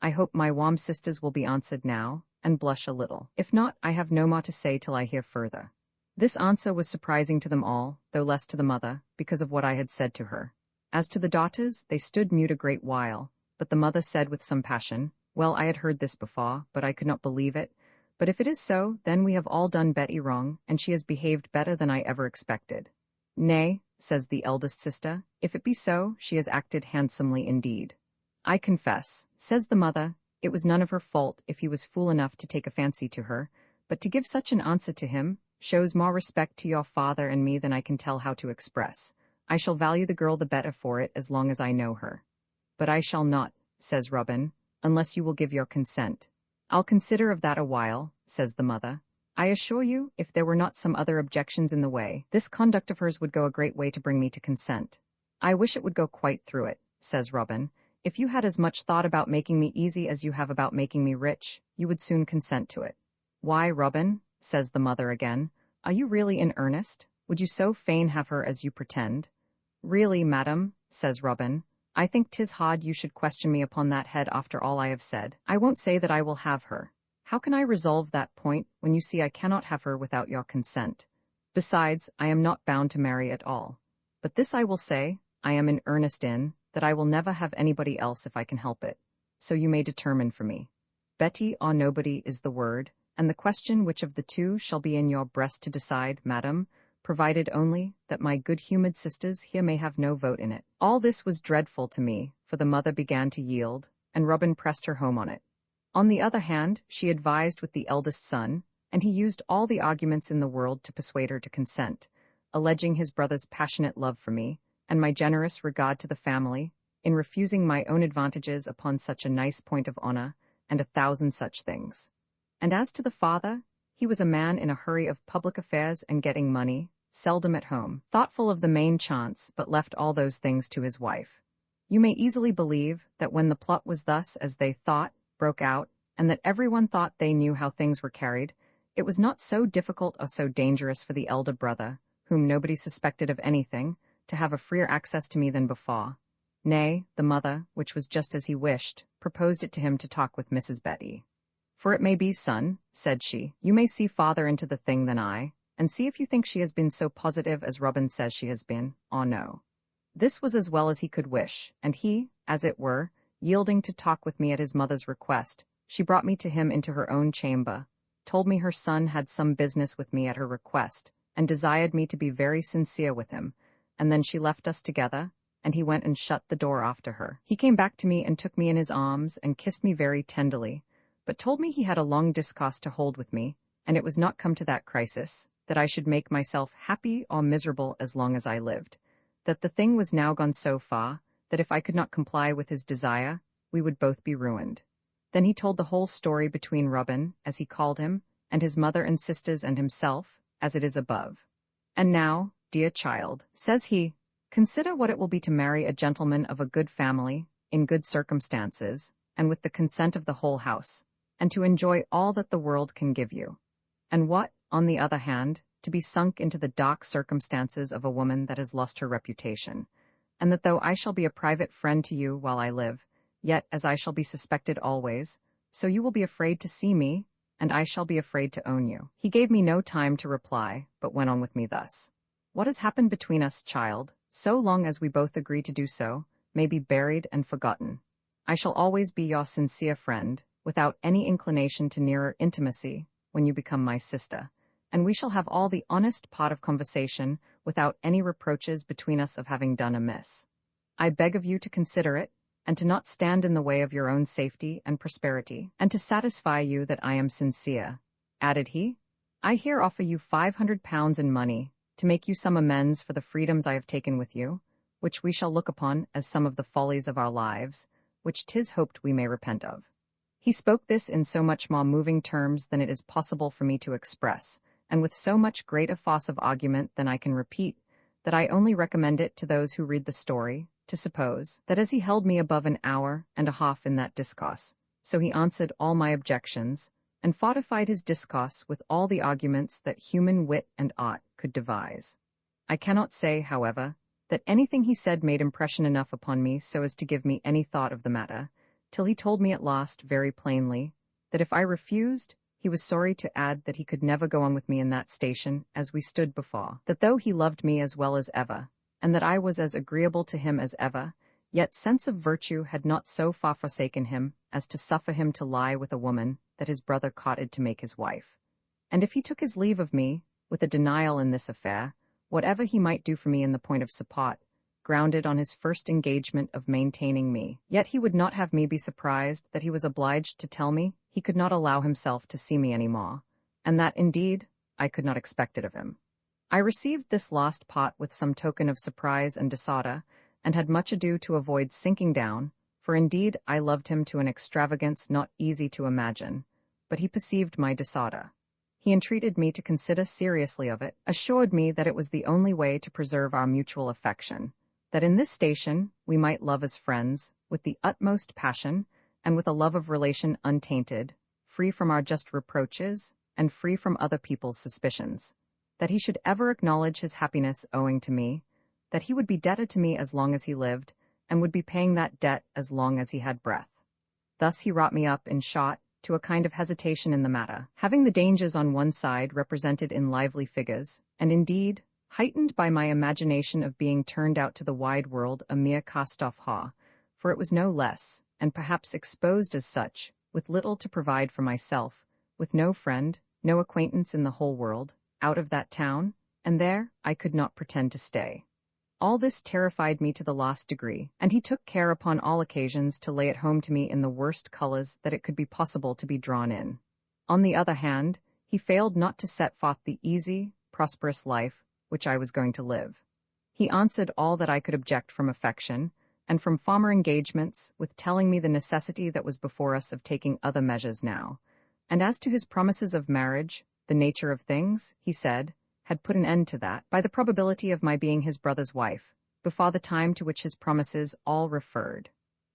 I hope my warm sisters will be answered now, and blush a little. If not, I have no more to say till I hear further." This answer was surprising to them all, though less to the mother, because of what I had said to her. As to the daughters, they stood mute a great while, but the mother said with some passion, "Well, I had heard this before, but I could not believe it. But if it is so, then we have all done Betty wrong, and she has behaved better than I ever expected." "Nay," says the eldest sister, "if it be so, she has acted handsomely indeed." "I confess," says the mother, "it was none of her fault if he was fool enough to take a fancy to her, but to give such an answer to him shows more respect to your father and me than I can tell how to express. I shall value the girl the better for it as long as I know her." "But I shall not," says Robin, "unless you will give your consent." "I'll consider of that a while," says the mother. "I assure you, if there were not some other objections in the way, this conduct of hers would go a great way to bring me to consent." "I wish it would go quite through it," says Robin. "If you had as much thought about making me easy as you have about making me rich, you would soon consent to it." "Why, Robin," says the mother again, "are you really in earnest? Would you so fain have her as you pretend?" "Really, madam," says Robin, "I think 'tis hard you should question me upon that head after all I have said. I won't say that I will have her. How can I resolve that point, when you see I cannot have her without your consent? Besides, I am not bound to marry at all. But this I will say, I am in earnest in, that I will never have anybody else if I can help it. So you may determine for me. Betty or nobody is the word, and the question which of the two shall be in your breast to decide, madam, provided only that my good-humoured sisters here may have no vote in it. All this was dreadful to me, for the mother began to yield, and Robin pressed her home on it. On the other hand, she advised with the eldest son, and he used all the arguments in the world to persuade her to consent, alleging his brother's passionate love for me, and my generous regard to the family, in refusing my own advantages upon such a nice point of honour, and 1,000 such things. And as to the father, he was a man in a hurry of public affairs and getting money, seldom at home, thoughtful of the main chance, but left all those things to his wife. You may easily believe that when the plot was thus, as they thought, broke out, and that everyone thought they knew how things were carried, it was not so difficult or so dangerous for the elder brother, whom nobody suspected of anything, to have a freer access to me than before. Nay, the mother, which was just as he wished, proposed it to him to talk with Mrs. Betty. For it may be, son, said she, you may see farther into the thing than I, and see if you think she has been so positive as Robin says she has been, or no. This was as well as he could wish, and he, as it were, yielding to talk with me at his mother's request, she brought me to him into her own chamber, told me her son had some business with me at her request, and desired me to be very sincere with him, and then she left us together, and he went and shut the door after her. He came back to me and took me in his arms and kissed me very tenderly, but told me he had a long discourse to hold with me, and it was not come to that crisis, that I should make myself happy or miserable as long as I lived, that the thing was now gone so far, that if I could not comply with his desire, we would both be ruined. Then he told the whole story between Robin, as he called him, and his mother and sisters and himself, as it is above. And now, dear child, says he, consider what it will be to marry a gentleman of a good family, in good circumstances, and with the consent of the whole house, and to enjoy all that the world can give you. And what, on the other hand, to be sunk into the dark circumstances of a woman that has lost her reputation, and that though I shall be a private friend to you while I live, yet as I shall be suspected always, so you will be afraid to see me, and I shall be afraid to own you. He gave me no time to reply, but went on with me thus. What has happened between us, child, so long as we both agree to do so, may be buried and forgotten. I shall always be your sincere friend, without any inclination to nearer intimacy, when you become my sister, and we shall have all the honest part of conversation, without any reproaches between us of having done amiss. I beg of you to consider it, and to not stand in the way of your own safety and prosperity, and to satisfy you that I am sincere. Added he, I here offer you £500 in money, to make you some amends for the freedoms I have taken with you, which we shall look upon as some of the follies of our lives, which 'tis hoped we may repent of. He spoke this in so much more moving terms than it is possible for me to express, and with so much greater force of argument than I can repeat, that I only recommend it to those who read the story, to suppose that as he held me above an hour and a half in that discourse, so he answered all my objections, and fortified his discourse with all the arguments that human wit and art could devise. I cannot say, however, that anything he said made impression enough upon me so as to give me any thought of the matter, till he told me at last very plainly that if I refused, he was sorry to add that he could never go on with me in that station as we stood before, that though he loved me as well as ever, and that I was as agreeable to him as ever, yet sense of virtue had not so far forsaken him as to suffer him to lie with a woman that his brother courted to make his wife. And if he took his leave of me, with a denial in this affair, whatever he might do for me in the point of support, grounded on his first engagement of maintaining me, yet he would not have me be surprised that he was obliged to tell me he could not allow himself to see me any more, and that, indeed, I could not expect it of him. I received this last part with some token of surprise and disorder, and had much ado to avoid sinking down, for indeed I loved him to an extravagance not easy to imagine, but he perceived my disorder. He entreated me to consider seriously of it, assured me that it was the only way to preserve our mutual affection, that in this station we might love as friends, with the utmost passion, and with a love of relation untainted, free from our just reproaches, and free from other people's suspicions, that he should ever acknowledge his happiness owing to me, that he would be debted to me as long as he lived, and would be paying that debt as long as he had breath. Thus he wrought me up, in short, to a kind of hesitation in the matter, having the dangers on one side represented in lively figures, and indeed, heightened by my imagination of being turned out to the wide world a mere cast-off ha, for it was no less, and perhaps exposed as such, with little to provide for myself, with no friend, no acquaintance in the whole world, out of that town, and there I could not pretend to stay. All this terrified me to the last degree, and he took care upon all occasions to lay it home to me in the worst colors that it could be possible to be drawn in. On the other hand, he failed not to set forth the easy, prosperous life which I was going to live. He answered all that I could object from affection, and from former engagements, with telling me the necessity that was before us of taking other measures now. And as to his promises of marriage, the nature of things, he said, had put an end to that, by the probability of my being his brother's wife, before the time to which his promises all referred.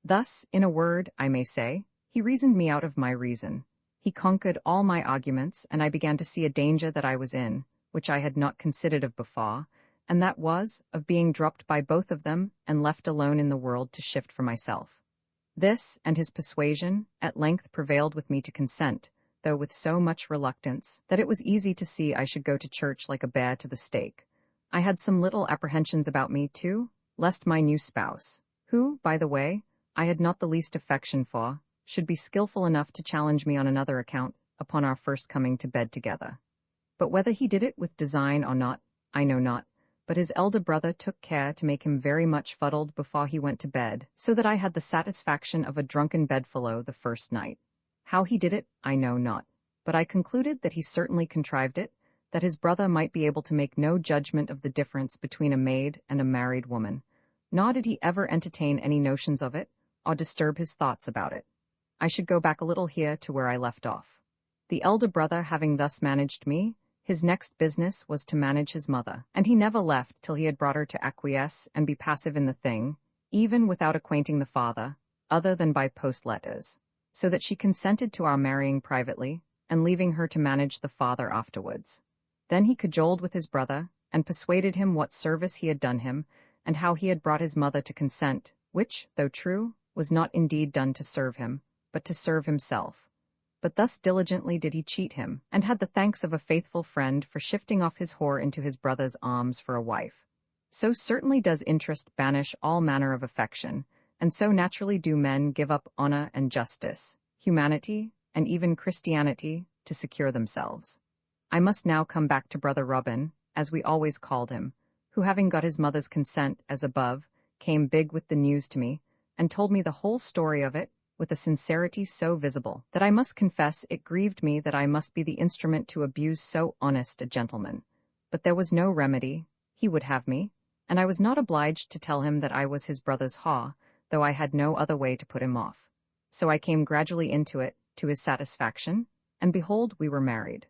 Thus, in a word, I may say, he reasoned me out of my reason. He conquered all my arguments, and I began to see a danger that I was in, which I had not considered of before, and that was, of being dropped by both of them and left alone in the world to shift for myself. This, and his persuasion, at length prevailed with me to consent, though with so much reluctance, that it was easy to see I should go to church like a bear to the stake. I had some little apprehensions about me, too, lest my new spouse, who, by the way, I had not the least affection for, should be skilful enough to challenge me on another account, upon our first coming to bed together. But whether he did it with design or not, I know not, but his elder brother took care to make him very much fuddled before he went to bed, so that I had the satisfaction of a drunken bedfellow the first night. How he did it, I know not, but I concluded that he certainly contrived it, that his brother might be able to make no judgment of the difference between a maid and a married woman, nor did he ever entertain any notions of it, or disturb his thoughts about it. I should go back a little here to where I left off. The elder brother having thus managed me, his next business was to manage his mother, and he never left till he had brought her to acquiesce and be passive in the thing, even without acquainting the father, other than by post letters, so that she consented to our marrying privately, and leaving her to manage the father afterwards. Then he cajoled with his brother, and persuaded him what service he had done him, and how he had brought his mother to consent, which, though true, was not indeed done to serve him, but to serve himself. But thus diligently did he cheat him, and had the thanks of a faithful friend for shifting off his whore into his brother's arms for a wife. So certainly does interest banish all manner of affection, and so naturally do men give up honor and justice, humanity, and even Christianity, to secure themselves. I must now come back to Brother Robin, as we always called him, who having got his mother's consent, as above, came big with the news to me, and told me the whole story of it, with a sincerity so visible, that I must confess it grieved me that I must be the instrument to abuse so honest a gentleman. But there was no remedy, he would have me, and I was not obliged to tell him that I was his brother's haw, though I had no other way to put him off. So I came gradually into it, to his satisfaction, and behold, we were married.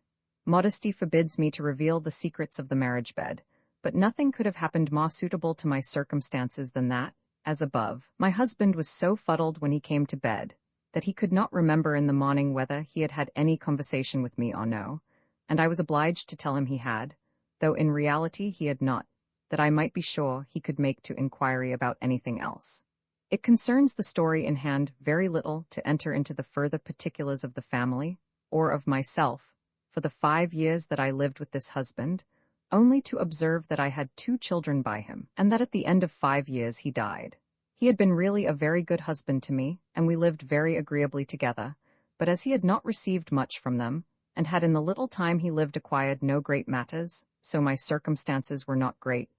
Modesty forbids me to reveal the secrets of the marriage bed, but nothing could have happened more suitable to my circumstances than that, as above, my husband was so fuddled when he came to bed, that he could not remember in the morning whether he had had any conversation with me or no, and I was obliged to tell him he had, though in reality he had not, that I might be sure he could make to inquiry about anything else. It concerns the story in hand very little to enter into the further particulars of the family, or of myself, for the 5 years that I lived with this husband, only to observe that I had 2 children by him, and that at the end of 5 years he died. He had been really a very good husband to me, and we lived very agreeably together, but as he had not received much from them, and had in the little time he lived acquired no great matters, so my circumstances were not great,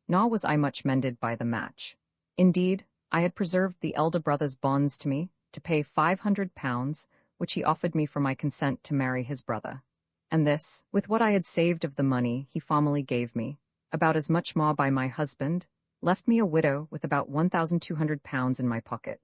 nor was I much mended by the match. Indeed, I had preserved the elder brother's bonds to me, to pay £500, which he offered me for my consent to marry his brother. And this, with what I had saved of the money he formerly gave me, about as much more by my husband, left me a widow with about £1,200 in my pocket.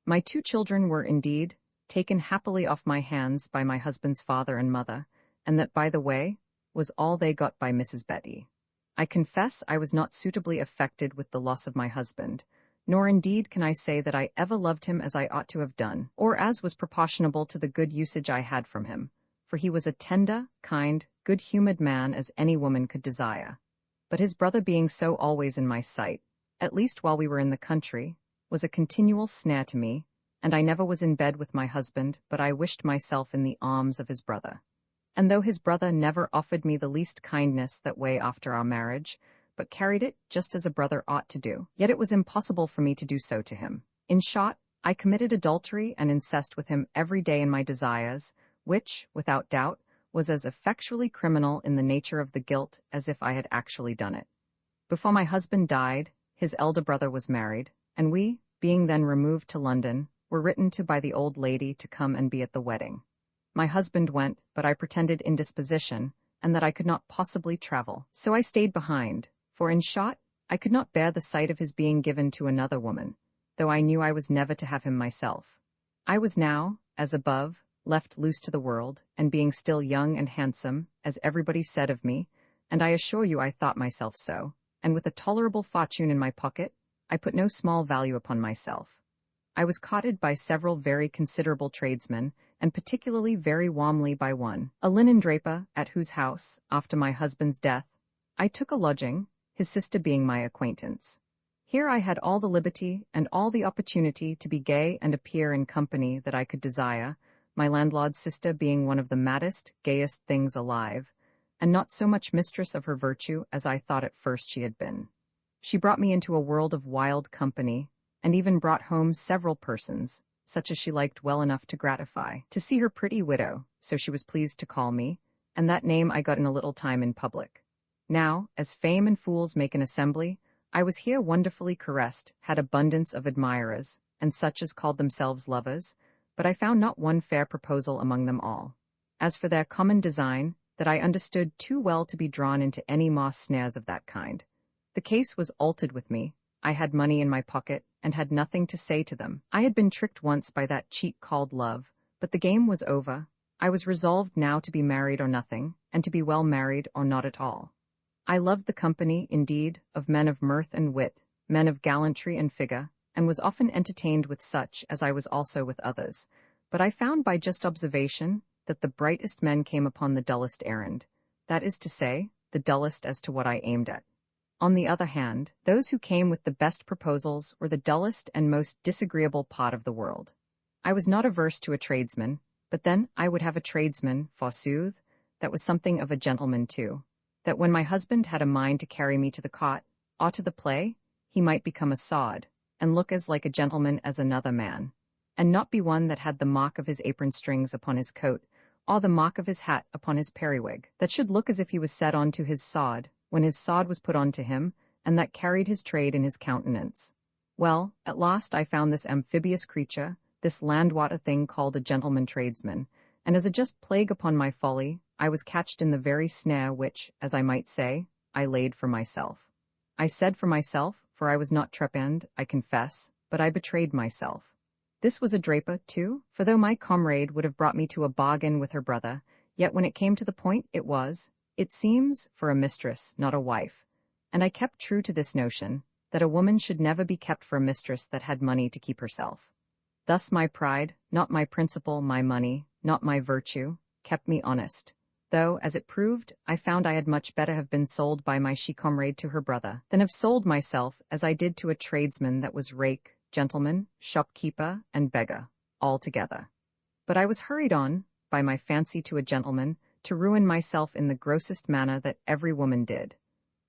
My 2 children were, indeed, taken happily off my hands by my husband's father and mother, and that, by the way, was all they got by Mrs. Betty. I confess I was not suitably affected with the loss of my husband, nor indeed can I say that I ever loved him as I ought to have done, or as was proportionable to the good usage I had from him, for he was a tender, kind, good-humored man as any woman could desire. But his brother being so always in my sight, at least while we were in the country, was a continual snare to me, and I never was in bed with my husband, but I wished myself in the arms of his brother. And though his brother never offered me the least kindness that way after our marriage, but carried it just as a brother ought to do, yet it was impossible for me to do so to him. In short, I committed adultery and incest with him every day in my desires, which, without doubt, was as effectually criminal in the nature of the guilt as if I had actually done it. Before my husband died, his elder brother was married, and we, being then removed to London, were written to by the old lady to come and be at the wedding. My husband went, but I pretended indisposition, and that I could not possibly travel. So I stayed behind, for in short, I could not bear the sight of his being given to another woman, though I knew I was never to have him myself. I was now, as above, left loose to the world, and being still young and handsome, as everybody said of me, and I assure you I thought myself so, and with a tolerable fortune in my pocket, I put no small value upon myself. I was courted by several very considerable tradesmen, and particularly very warmly by one, a linen draper, at whose house, after my husband's death, I took a lodging, his sister being my acquaintance. Here I had all the liberty and all the opportunity to be gay and appear in company that I could desire, my landlord's sister being one of the maddest, gayest things alive, and not so much mistress of her virtue as I thought at first she had been. She brought me into a world of wild company, and even brought home several persons, such as she liked well enough to gratify, to see her pretty widow, so she was pleased to call me, and that name I got in a little time in public. Now, as fame and fools make an assembly, I was here wonderfully caressed, had abundance of admirers, and such as called themselves lovers, but I found not one fair proposal among them all. As for their common design, that I understood too well to be drawn into any more snares of that kind. The case was altered with me. I had money in my pocket, and had nothing to say to them. I had been tricked once by that cheat called love, but the game was over. I was resolved now to be married or nothing, and to be well married or not at all. I loved the company, indeed, of men of mirth and wit, men of gallantry and figure, and was often entertained with such as I was also with others. But I found by just observation that the brightest men came upon the dullest errand, that is to say, the dullest as to what I aimed at. On the other hand, those who came with the best proposals were the dullest and most disagreeable part of the world. I was not averse to a tradesman, but then I would have a tradesman, forsooth, that was something of a gentleman too, that when my husband had a mind to carry me to the cot, or to the play, he might become a sod, and look as like a gentleman as another man, and not be one that had the mark of his apron strings upon his coat, or the mark of his hat upon his periwig, that should look as if he was set on to his sod, when his sod was put on to him, and that carried his trade in his countenance. Well, at last I found this amphibious creature, this land-water thing called a gentleman tradesman, and as a just plague upon my folly, I was catched in the very snare which, as I might say, I laid for myself. I said for myself, for I was not trepanned, I confess, but I betrayed myself. This was a draper, too, for though my comrade would have brought me to a bargain with her brother, yet when it came to the point it was, it seems, for a mistress, not a wife, and I kept true to this notion, that a woman should never be kept for a mistress that had money to keep herself. Thus my pride, not my principle, my money, not my virtue, kept me honest, though, as it proved, I found I had much better have been sold by my she-comrade to her brother, than have sold myself as I did to a tradesman that was rake, gentleman, shopkeeper, and beggar, all together. But I was hurried on, by my fancy to a gentleman, to ruin myself in the grossest manner that every woman did.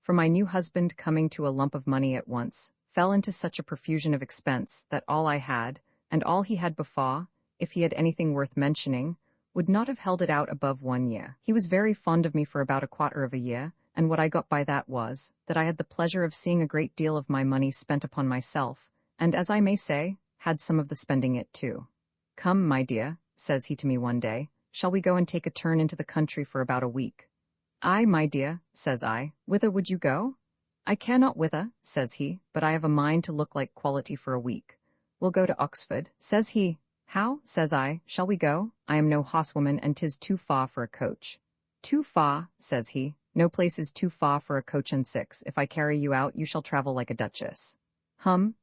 For my new husband, coming to a lump of money at once, fell into such a profusion of expense that all I had, and all he had before, if he had anything worth mentioning, would not have held it out above 1 year. He was very fond of me for about a quarter of a year, and what I got by that was, that I had the pleasure of seeing a great deal of my money spent upon myself, and, as I may say, had some of the spending it too. "Come, my dear," says he to me one day, "shall we go and take a turn into the country for about a week?" "Aye, my dear," says I, "whither would you go?" "I care not whither," says he, "but I have a mind to look like quality for a week." "We'll go to Oxford," says he. "How?" says I, "shall we go? I am no horsewoman, and 'tis too far for a coach." "Too far," says he, "no place is too far for a coach and six. If I carry you out, you shall travel like a duchess."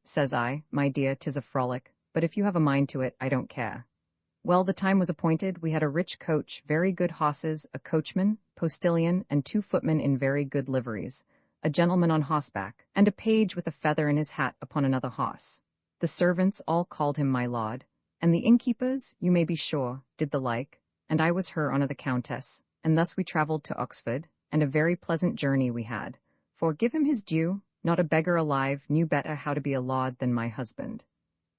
Says I, "my dear, 'tis a frolic, but if you have a mind to it, I don't care." Well, the time was appointed. We had a rich coach, very good horses, a coachman, postilion, and 2 footmen in very good liveries, a gentleman on horseback, and a page with a feather in his hat upon another horse. The servants all called him my lord, and the innkeepers, you may be sure, did the like, and I was her honour the countess, and thus we travelled to Oxford, and a very pleasant journey we had. For give him his due, not a beggar alive knew better how to be a lord than my husband.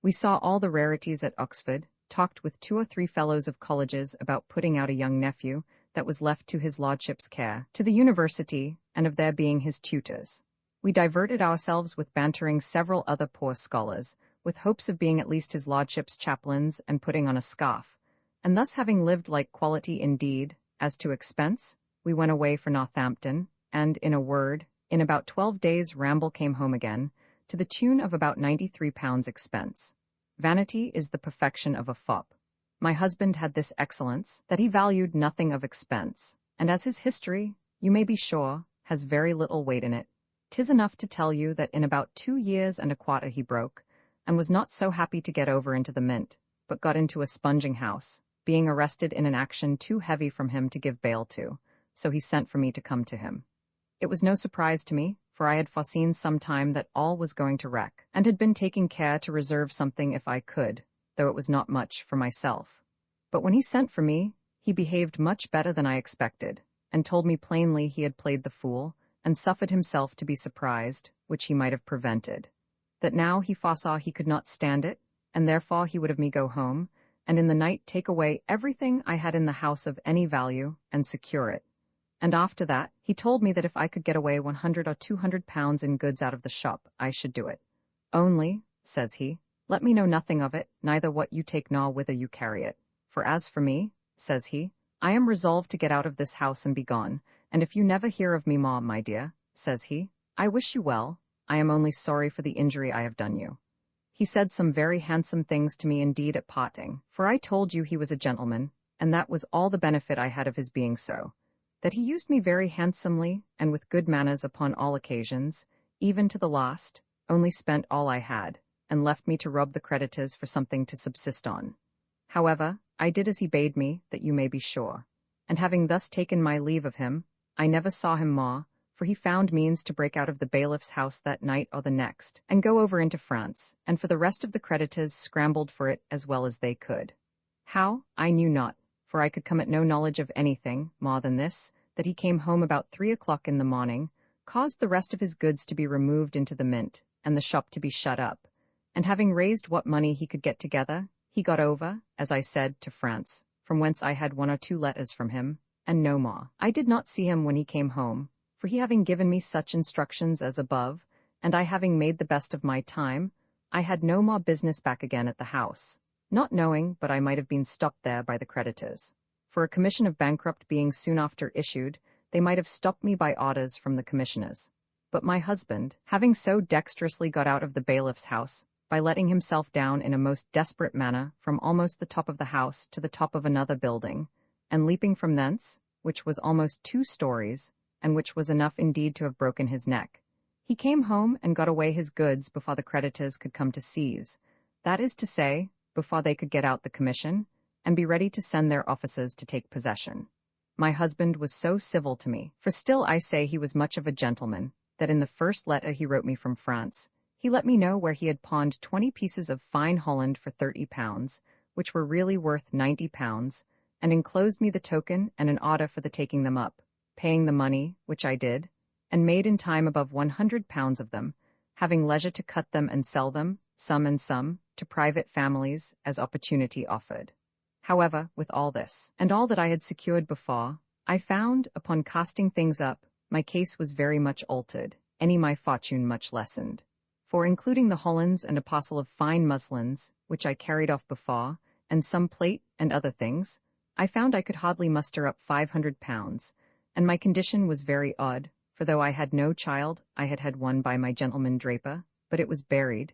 We saw all the rarities at Oxford, talked with 2 or 3 fellows of colleges about putting out a young nephew that was left to his lordship's care, to the university, and of their being his tutors. We diverted ourselves with bantering several other poor scholars, with hopes of being at least his lordship's chaplains and putting on a scarf, and thus having lived like quality indeed. As to expense, we went away for Northampton, and, in a word, in about 12 days Ramble came home again, to the tune of about £93 expense. Vanity is the perfection of a fop. My husband had this excellence, that he valued nothing of expense, and as his history, you may be sure, has very little weight in it, 'tis enough to tell you that in about 2 years and a quarter he broke, and was not so happy to get over into the Mint, but got into a sponging house, being arrested in an action too heavy from him to give bail to, so he sent for me to come to him. It was no surprise to me, for I had foreseen some time that all was going to wreck, and had been taking care to reserve something if I could, though it was not much, for myself. But when he sent for me, he behaved much better than I expected, and told me plainly he had played the fool, and suffered himself to be surprised, which he might have prevented. That now he foresaw he could not stand it, and therefore he would have me go home, and in the night take away everything I had in the house of any value, and secure it. And after that, he told me that if I could get away 100 or 200 pounds in goods out of the shop, I should do it. Only, says he, let me know nothing of it, neither what you take nor whither you carry it. For as for me, says he, I am resolved to get out of this house and be gone, and if you never hear of me more, my dear, says he, I wish you well, I am only sorry for the injury I have done you. He said some very handsome things to me indeed at parting, for I told you he was a gentleman, and that was all the benefit I had of his being so. That he used me very handsomely, and with good manners upon all occasions, even to the last, only spent all I had, and left me to rob the creditors for something to subsist on. However, I did as he bade me, that you may be sure, and having thus taken my leave of him, I never saw him more, for he found means to break out of the bailiff's house that night or the next, and go over into France, and for the rest of the creditors scrambled for it as well as they could. How, I knew not, for I could come at no knowledge of anything more than this, that he came home about 3 o'clock in the morning, caused the rest of his goods to be removed into the Mint, and the shop to be shut up, and having raised what money he could get together, he got over, as I said, to France, from whence I had 1 or 2 letters from him, and no more. I did not see him when he came home, for he having given me such instructions as above, and I having made the best of my time, I had no more business back again at the house, not knowing but I might have been stopped there by the creditors. For a commission of bankrupt being soon after issued, they might have stopped me by orders from the commissioners. But my husband, having so dexterously got out of the bailiff's house, by letting himself down in a most desperate manner from almost the top of the house to the top of another building, and leaping from thence, which was almost 2 stories, and which was enough indeed to have broken his neck, he came home and got away his goods before the creditors could come to seize, that is to say, before they could get out the commission, and be ready to send their officers to take possession. My husband was so civil to me, for still I say he was much of a gentleman, that in the first letter he wrote me from France, he let me know where he had pawned 20 pieces of fine Holland for £30, which were really worth £90, and enclosed me the token and an order for the taking them up, paying the money, which I did, and made in time above £100 of them, having leisure to cut them and sell them, some and some, to private families, as opportunity offered. However, with all this, and all that I had secured before, I found, upon casting things up, my case was very much altered, any my fortune much lessened. For including the Hollands and a parcel of fine muslins, which I carried off before, and some plate and other things, I found I could hardly muster up £500, and my condition was very odd, for though I had no child, I had had one by my gentleman Draper, but it was buried.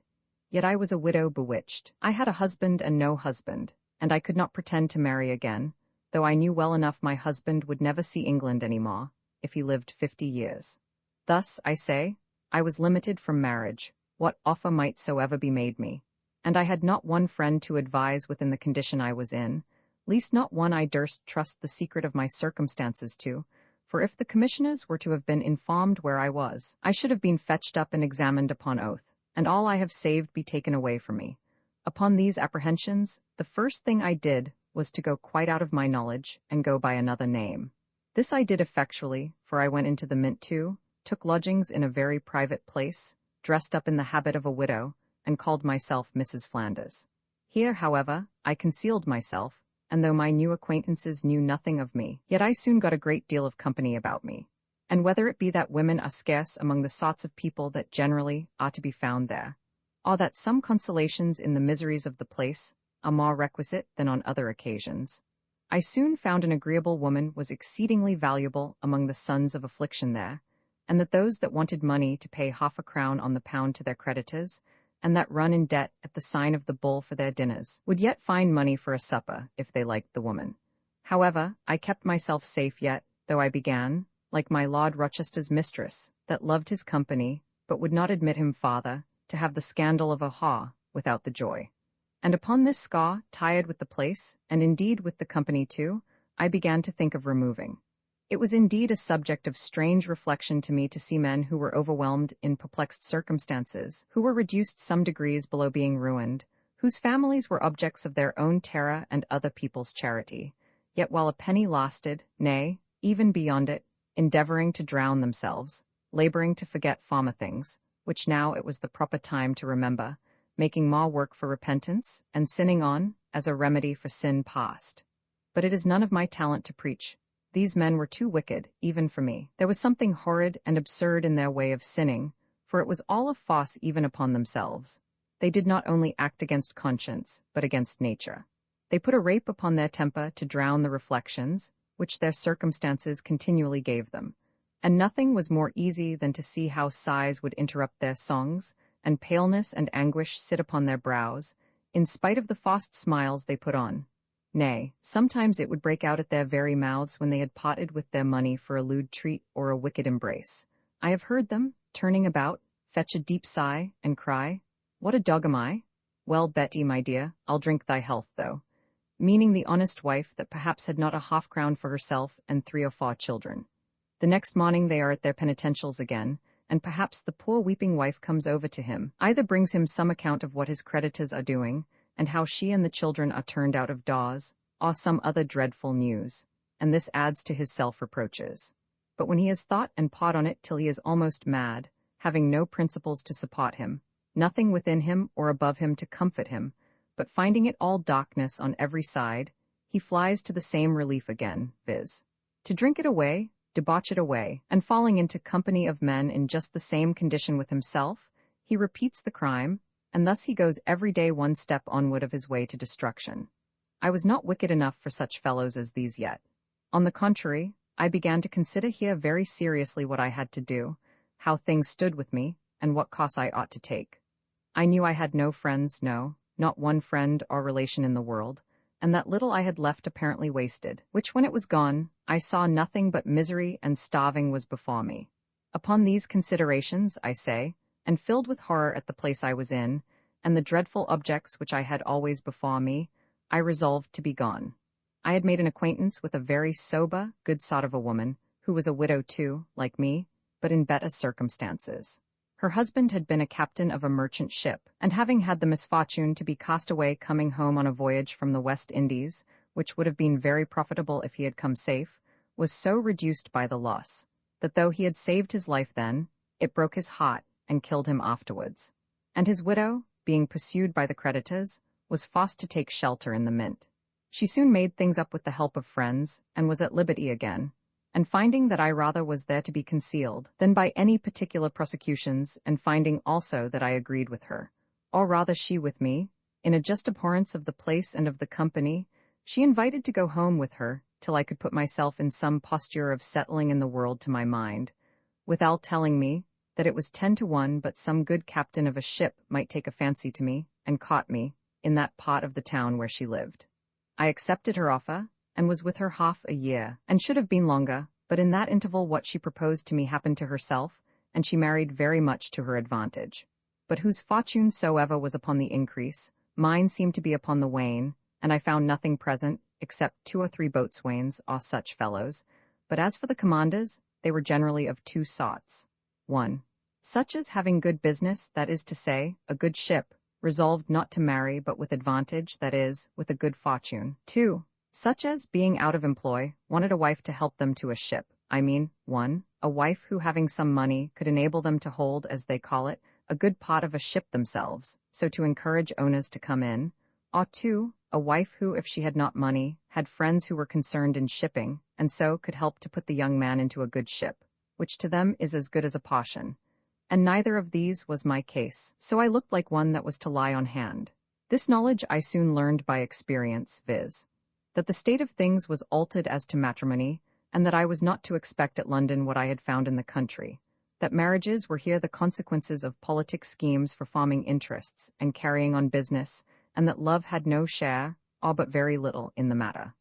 Yet I was a widow bewitched. I had a husband and no husband, and I could not pretend to marry again, though I knew well enough my husband would never see England any more, if he lived 50 years. Thus, I say, I was limited from marriage, what offer might soever be made me, and I had not one friend to advise within the condition I was in, least not one I durst trust the secret of my circumstances to, for if the commissioners were to have been informed where I was, I should have been fetched up and examined upon oath, and all I have saved be taken away from me. Upon these apprehensions, the first thing I did was to go quite out of my knowledge and go by another name. This I did effectually, for I went into the mint too, took lodgings in a very private place, dressed up in the habit of a widow, and called myself Mrs. Flanders. Here, however, I concealed myself, and though my new acquaintances knew nothing of me, yet I soon got a great deal of company about me. And whether it be that women are scarce among the sorts of people that generally are to be found there, or that some consolations in the miseries of the place are more requisite than on other occasions, I soon found an agreeable woman was exceedingly valuable among the sons of affliction there, and that those that wanted money to pay half a crown on the pound to their creditors, and that run in debt at the sign of the bull for their dinners, would yet find money for a supper, if they liked the woman. However, I kept myself safe yet, though I began, like my Lord Rochester's mistress, that loved his company, but would not admit him farther, to have the scandal of a haw, without the joy. And upon this score, tired with the place, and indeed with the company too, I began to think of removing. It was indeed a subject of strange reflection to me to see men who were overwhelmed in perplexed circumstances, who were reduced some degrees below being ruined, whose families were objects of their own terror and other people's charity, yet while a penny lasted, nay, even beyond it, endeavoring to drown themselves, laboring to forget former things, which now it was the proper time to remember, making more work for repentance, and sinning on, as a remedy for sin past. But it is none of my talent to preach. These men were too wicked, even for me. There was something horrid and absurd in their way of sinning, for it was all a farce even upon themselves. They did not only act against conscience, but against nature. They put a rape upon their temper to drown the reflections, which their circumstances continually gave them. And nothing was more easy than to see how sighs would interrupt their songs, and paleness and anguish sit upon their brows, in spite of the forced smiles they put on. Nay, sometimes it would break out at their very mouths when they had parted with their money for a lewd treat or a wicked embrace. I have heard them, turning about, fetch a deep sigh, and cry, "What a dog am I? Well, Betty, my dear, I'll drink thy health, though," meaning the honest wife that perhaps had not a half-crown for herself and 3 or 4 children. The next morning they are at their penitentials again, and perhaps the poor weeping wife comes over to him, either brings him some account of what his creditors are doing, and how she and the children are turned out of doors, or some other dreadful news, and this adds to his self-reproaches. But when he has thought and pawed on it till he is almost mad, having no principles to support him, nothing within him or above him to comfort him, but finding it all darkness on every side, he flies to the same relief again, viz., to drink it away, debauch it away, and falling into company of men in just the same condition with himself, he repeats the crime, and thus he goes every day one step onward of his way to destruction. I was not wicked enough for such fellows as these yet. On the contrary, I began to consider here very seriously what I had to do, how things stood with me, and what course I ought to take. I knew I had no friends, no, not one friend or relation in the world, and that little I had left apparently wasted, which when it was gone, I saw nothing but misery and starving was before me. Upon these considerations, I say, and filled with horror at the place I was in, and the dreadful objects which I had always before me, I resolved to be gone. I had made an acquaintance with a very sober, good sort of a woman, who was a widow too, like me, but in better circumstances. Her husband had been a captain of a merchant ship, and having had the misfortune to be cast away coming home on a voyage from the West Indies, which would have been very profitable if he had come safe, was so reduced by the loss, that though he had saved his life then, it broke his heart and killed him afterwards. And his widow, being pursued by the creditors, was forced to take shelter in the mint. She soon made things up with the help of friends, and was at liberty again, and finding that I rather was there to be concealed than by any particular prosecutions, and finding also that I agreed with her, or rather she with me, in a just abhorrence of the place and of the company, she invited to go home with her, till I could put myself in some posture of settling in the world to my mind, withal telling me that it was 10 to 1 but some good captain of a ship might take a fancy to me, and caught me, in that part of the town where she lived. I accepted her offer, and was with her half a year, and should have been longer, but in that interval what she proposed to me happened to herself, and she married very much to her advantage. But whose fortune soever was upon the increase, mine seemed to be upon the wane, and I found nothing present, except 2 or 3 boatswains, or such fellows. But as for the commanders, they were generally of 2 sorts. 1. Such as having good business, that is to say, a good ship, resolved not to marry but with advantage, that is, with a good fortune. 2. such as being out of employ, wanted a wife to help them to a ship. I mean, 1. A wife who having some money could enable them to hold, as they call it, a good part of a ship themselves, so to encourage owners to come in. Or 2. A wife who, if she had not money, had friends who were concerned in shipping, and so could help to put the young man into a good ship, which to them is as good as a potion. And neither of these was my case, so I looked like one that was to lie on hand. This knowledge I soon learned by experience, viz. That the state of things was altered as to matrimony, and that I was not to expect at London what I had found in the country, that marriages were here the consequences of politic schemes for farming interests and carrying on business, and that love had no share, or but very little, in the matter.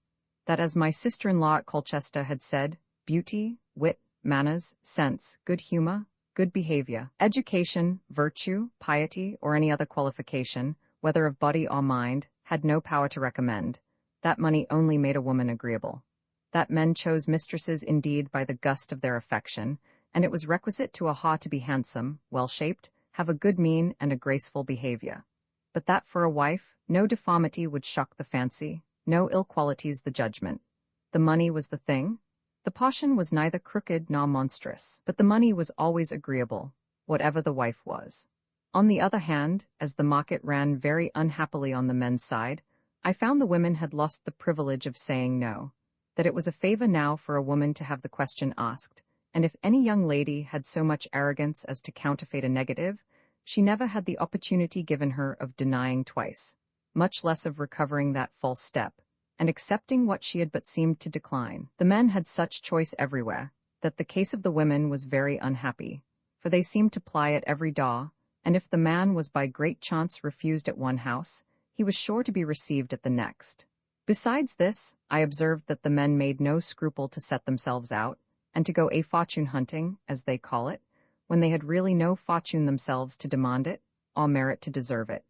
That, as my sister-in-law at Colchester had said, beauty, wit, manners, sense, good humor, good behavior, education, virtue, piety, or any other qualification, whether of body or mind, had no power to recommend, that money only made a woman agreeable, that men chose mistresses indeed by the gust of their affection, and it was requisite to a ha to be handsome, well-shaped, have a good mien and a graceful behavior, but that for a wife no deformity would shock the fancy, no ill qualities the judgment. The money was the thing. The potion was neither crooked nor monstrous, but the money was always agreeable, whatever the wife was. On the other hand, as the market ran very unhappily on the men's side, I found the women had lost the privilege of saying no, that it was a favor now for a woman to have the question asked, and if any young lady had so much arrogance as to counterfeit a negative, she never had the opportunity given her of denying twice, much less of recovering that false step, and accepting what she had but seemed to decline. The men had such choice everywhere, that the case of the women was very unhappy, for they seemed to ply at every door, and if the man was by great chance refused at one house, he was sure to be received at the next. Besides this, I observed that the men made no scruple to set themselves out, and to go a fortune hunting, as they call it, when they had really no fortune themselves to demand it, or merit to deserve it,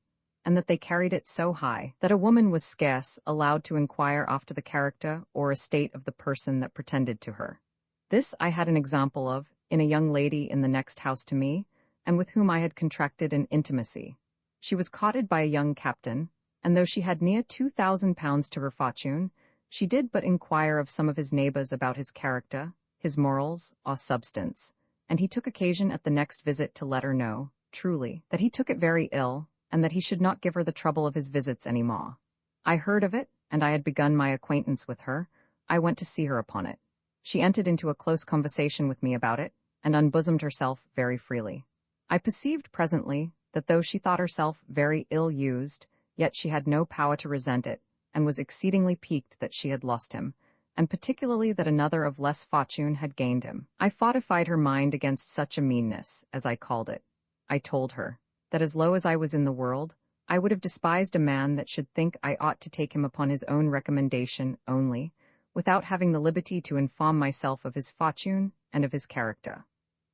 and that they carried it so high that a woman was scarce allowed to inquire after the character or estate of the person that pretended to her. This I had an example of in a young lady in the next house to me, and with whom I had contracted an intimacy. She was courted by a young captain, and though she had near £2,000 to her fortune, she did but inquire of some of his neighbors about his character, his morals, or substance, and he took occasion at the next visit to let her know, truly, that he took it very ill, and that he should not give her the trouble of his visits any more. I heard of it, and I had begun my acquaintance with her. I went to see her upon it. She entered into a close conversation with me about it, and unbosomed herself very freely. I perceived presently that though she thought herself very ill-used, yet she had no power to resent it, and was exceedingly piqued that she had lost him, and particularly that another of less fortune had gained him. I fortified her mind against such a meanness, as I called it. I told her that as low as I was in the world, I would have despised a man that should think I ought to take him upon his own recommendation only, without having the liberty to inform myself of his fortune and of his character.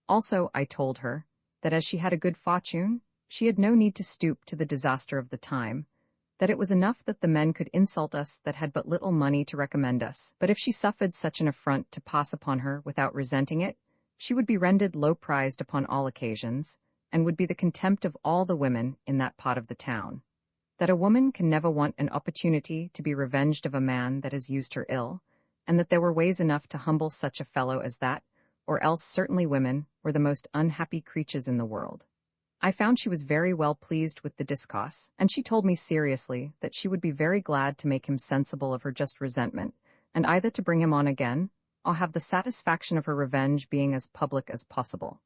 Also, I told her that as she had a good fortune, she had no need to stoop to the disaster of the time, that it was enough that the men could insult us that had but little money to recommend us, but if she suffered such an affront to pass upon her without resenting it, she would be rendered low-prized upon all occasions, and would be the contempt of all the women in that part of the town. That a woman can never want an opportunity to be revenged of a man that has used her ill, and that there were ways enough to humble such a fellow as that, or else certainly women were the most unhappy creatures in the world. I found she was very well pleased with the discourse, and she told me seriously that she would be very glad to make him sensible of her just resentment, and either to bring him on again, or have the satisfaction of her revenge being as public as possible.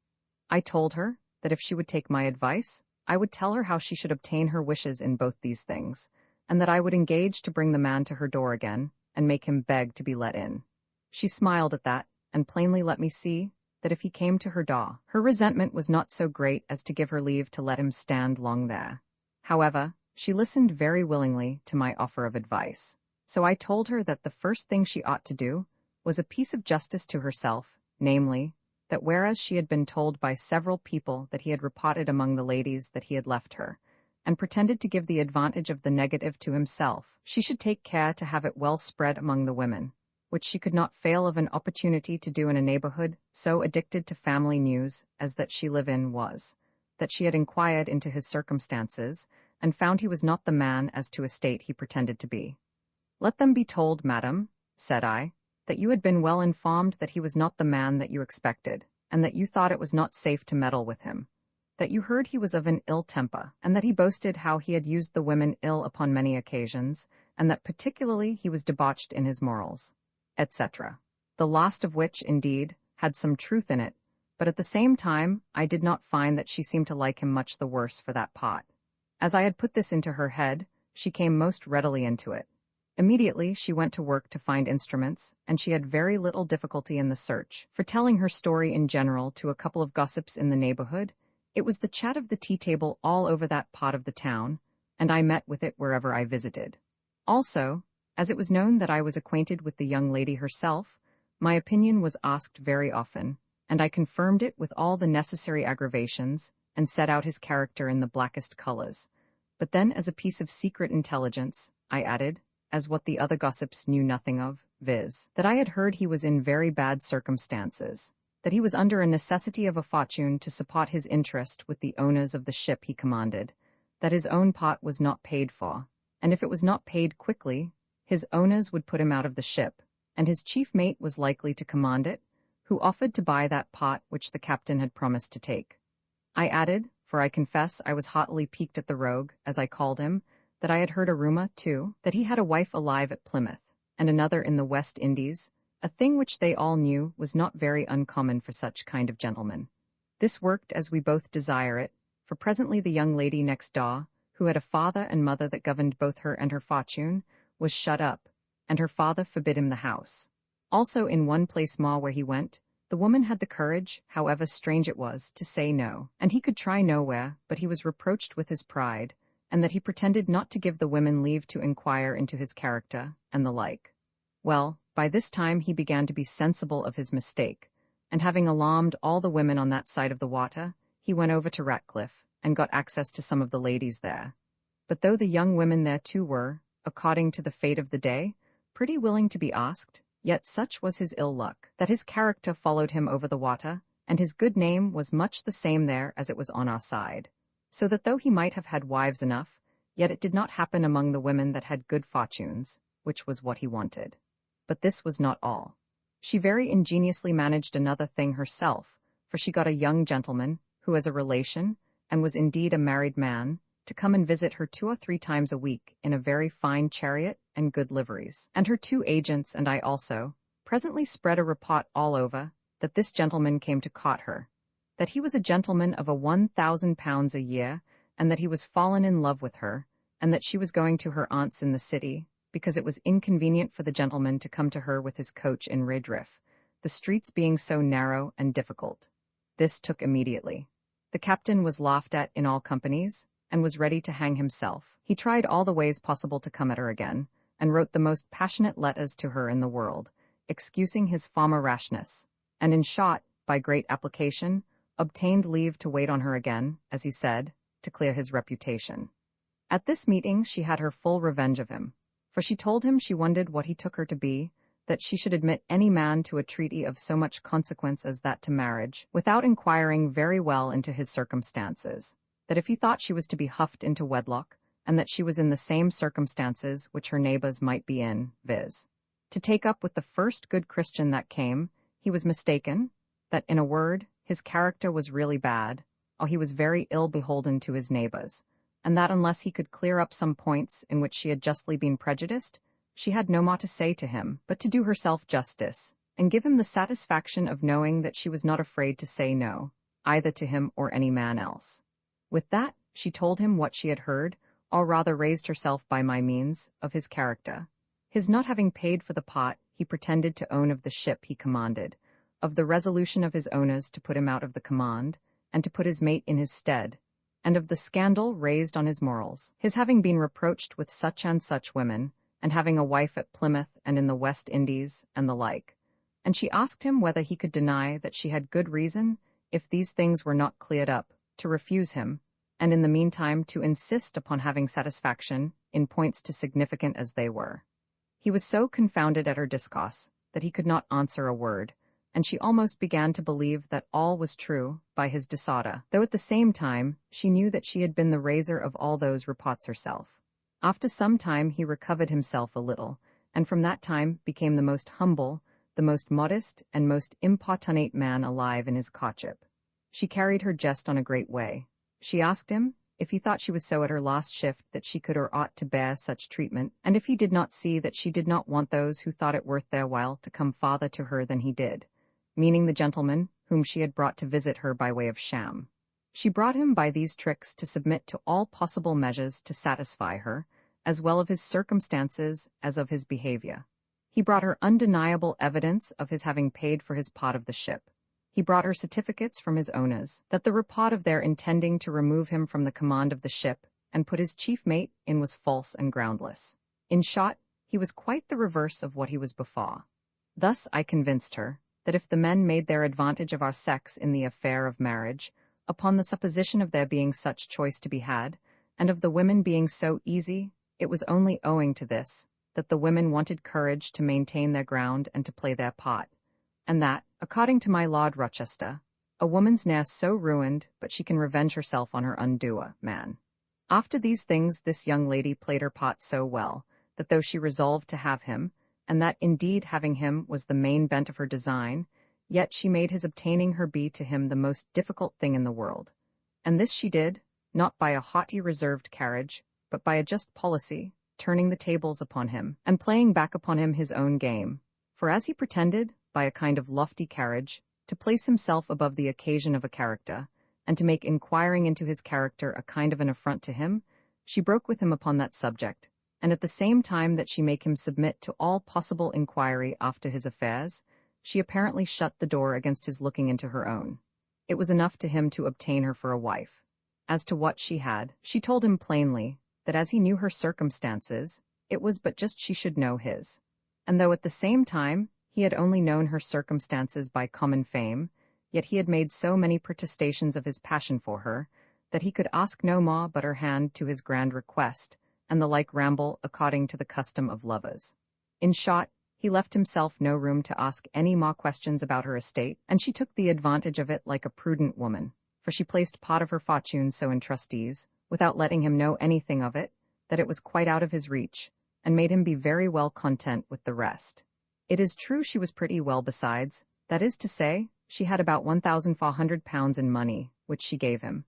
I told her that if she would take my advice, I would tell her how she should obtain her wishes in both these things, and that I would engage to bring the man to her door again, and make him beg to be let in. She smiled at that, and plainly let me see that if he came to her door, her resentment was not so great as to give her leave to let him stand long there. However, she listened very willingly to my offer of advice, so I told her that the first thing she ought to do was a piece of justice to herself, namely, that whereas she had been told by several people that he had reported among the ladies that he had left her, and pretended to give the advantage of the negative to himself, she should take care to have it well spread among the women, which she could not fail of an opportunity to do in a neighborhood so addicted to family news as that she live in was, that she had inquired into his circumstances, and found he was not the man as to estate he pretended to be. Let them be told, madam, said I, that you had been well informed that he was not the man that you expected, and that you thought it was not safe to meddle with him, that you heard he was of an ill temper, and that he boasted how he had used the women ill upon many occasions, and that particularly he was debauched in his morals, etc. The last of which, indeed, had some truth in it, but at the same time I did not find that she seemed to like him much the worse for that pot. As I had put this into her head, she came most readily into it. Immediately she went to work to find instruments, and she had very little difficulty in the search, for telling her story in general to a couple of gossips in the neighborhood, it was the chat of the tea-table all over that part of the town, and I met with it wherever I visited. Also, as it was known that I was acquainted with the young lady herself, my opinion was asked very often, and I confirmed it with all the necessary aggravations, and set out his character in the blackest colors. But then, as a piece of secret intelligence, I added, as what the other gossips knew nothing of, viz., that I had heard he was in very bad circumstances, that he was under a necessity of a fortune to support his interest with the owners of the ship he commanded, that his own part was not paid for, and if it was not paid quickly, his owners would put him out of the ship, and his chief mate was likely to command it, who offered to buy that pot which the captain had promised to take. I added, for I confess I was heartily piqued at the rogue, as I called him, that I had heard a rumor, too, that he had a wife alive at Plymouth, and another in the West Indies, a thing which they all knew was not very uncommon for such kind of gentlemen. This worked as we both desire it, for presently the young lady next door, who had a father and mother that governed both her and her fortune, was shut up, and her father forbid him the house. Also in one place more where he went, the woman had the courage, however strange it was, to say no, and he could try nowhere, but he was reproached with his pride, and that he pretended not to give the women leave to inquire into his character, and the like. Well, by this time he began to be sensible of his mistake, and having alarmed all the women on that side of the water, he went over to Ratcliffe, and got access to some of the ladies there. But though the young women there too were, according to the fate of the day, pretty willing to be asked, yet such was his ill luck, that his character followed him over the water, and his good name was much the same there as it was on our side. So that though he might have had wives enough, yet it did not happen among the women that had good fortunes, which was what he wanted. But this was not all. She very ingeniously managed another thing herself, for she got a young gentleman, who as a relation, and was indeed a married man, to come and visit her 2 or 3 times a week in a very fine chariot and good liveries. And her 2 agents and I also presently spread a report all over that this gentleman came to court her, that he was a gentleman of £1,000 a year, and that he was fallen in love with her, and that she was going to her aunt's in the city, because it was inconvenient for the gentleman to come to her with his coach in Redriff, the streets being so narrow and difficult. This took immediately. The captain was laughed at in all companies, and was ready to hang himself. He tried all the ways possible to come at her again, and wrote the most passionate letters to her in the world, excusing his former rashness, and in short, by great application, obtained leave to wait on her again, as he said, to clear his reputation. At this meeting she had her full revenge of him, for she told him she wondered what he took her to be, that she should admit any man to a treaty of so much consequence as that to marriage, without inquiring very well into his circumstances, that if he thought she was to be huffed into wedlock, and that she was in the same circumstances which her neighbours might be in, viz., to take up with the first good Christian that came, he was mistaken, that, in a word, his character was really bad, or he was very ill beholden to his neighbours, and that unless he could clear up some points in which she had justly been prejudiced, she had no more to say to him, but to do herself justice, and give him the satisfaction of knowing that she was not afraid to say no, either to him or any man else. With that, she told him what she had heard, or rather raised herself by my means, of his character. His not having paid for the pot he pretended to own of the ship he commanded, of the resolution of his owners to put him out of the command, and to put his mate in his stead, and of the scandal raised on his morals, his having been reproached with such and such women, and having a wife at Plymouth and in the West Indies, and the like. And she asked him whether he could deny that she had good reason, if these things were not cleared up, to refuse him, and in the meantime to insist upon having satisfaction in points too significant as they were. He was so confounded at her discourse that he could not answer a word, and she almost began to believe that all was true by his disorder, though at the same time she knew that she had been the raiser of all those reports herself. After some time he recovered himself a little, and from that time became the most humble, the most modest, and most importunate man alive in his courtship. She carried her jest on a great way. She asked him if he thought she was so at her last shift that she could or ought to bear such treatment, and if he did not see that she did not want those who thought it worth their while to come farther to her than he did, meaning the gentleman whom she had brought to visit her by way of sham. She brought him by these tricks to submit to all possible measures to satisfy her, as well of his circumstances as of his behavior. He brought her undeniable evidence of his having paid for his part of the ship. He brought her certificates from his owners that the report of their intending to remove him from the command of the ship and put his chief mate in was false and groundless. In short, he was quite the reverse of what he was before. Thus I convinced her that if the men made their advantage of our sex in the affair of marriage, upon the supposition of there being such choice to be had, and of the women being so easy, it was only owing to this, that the women wanted courage to maintain their ground and to play their part, and that, according to my Lord Rochester, a woman's ne'er so ruined but she can revenge herself on her undoer, man. After these things this young lady played her part so well, that though she resolved to have him, and that indeed having him was the main bent of her design, yet she made his obtaining her be to him the most difficult thing in the world. And this she did, not by a haughty reserved carriage, but by a just policy, turning the tables upon him, and playing back upon him his own game. For as he pretended, by a kind of lofty carriage, to place himself above the occasion of a character, and to make inquiring into his character a kind of an affront to him, she broke with him upon that subject, and at the same time that she make him submit to all possible inquiry after his affairs, she apparently shut the door against his looking into her own. It was enough to him to obtain her for a wife. As to what she had, she told him plainly, that as he knew her circumstances, it was but just she should know his. And though at the same time he had only known her circumstances by common fame, yet he had made so many protestations of his passion for her, that he could ask no more but her hand to his grand request, and the like ramble according to the custom of lovers. In short, he left himself no room to ask any more questions about her estate, and she took the advantage of it like a prudent woman, for she placed part of her fortune so in trustees, without letting him know anything of it, that it was quite out of his reach, and made him be very well content with the rest. It is true she was pretty well besides, that is to say, she had about £1,400 in money, which she gave him,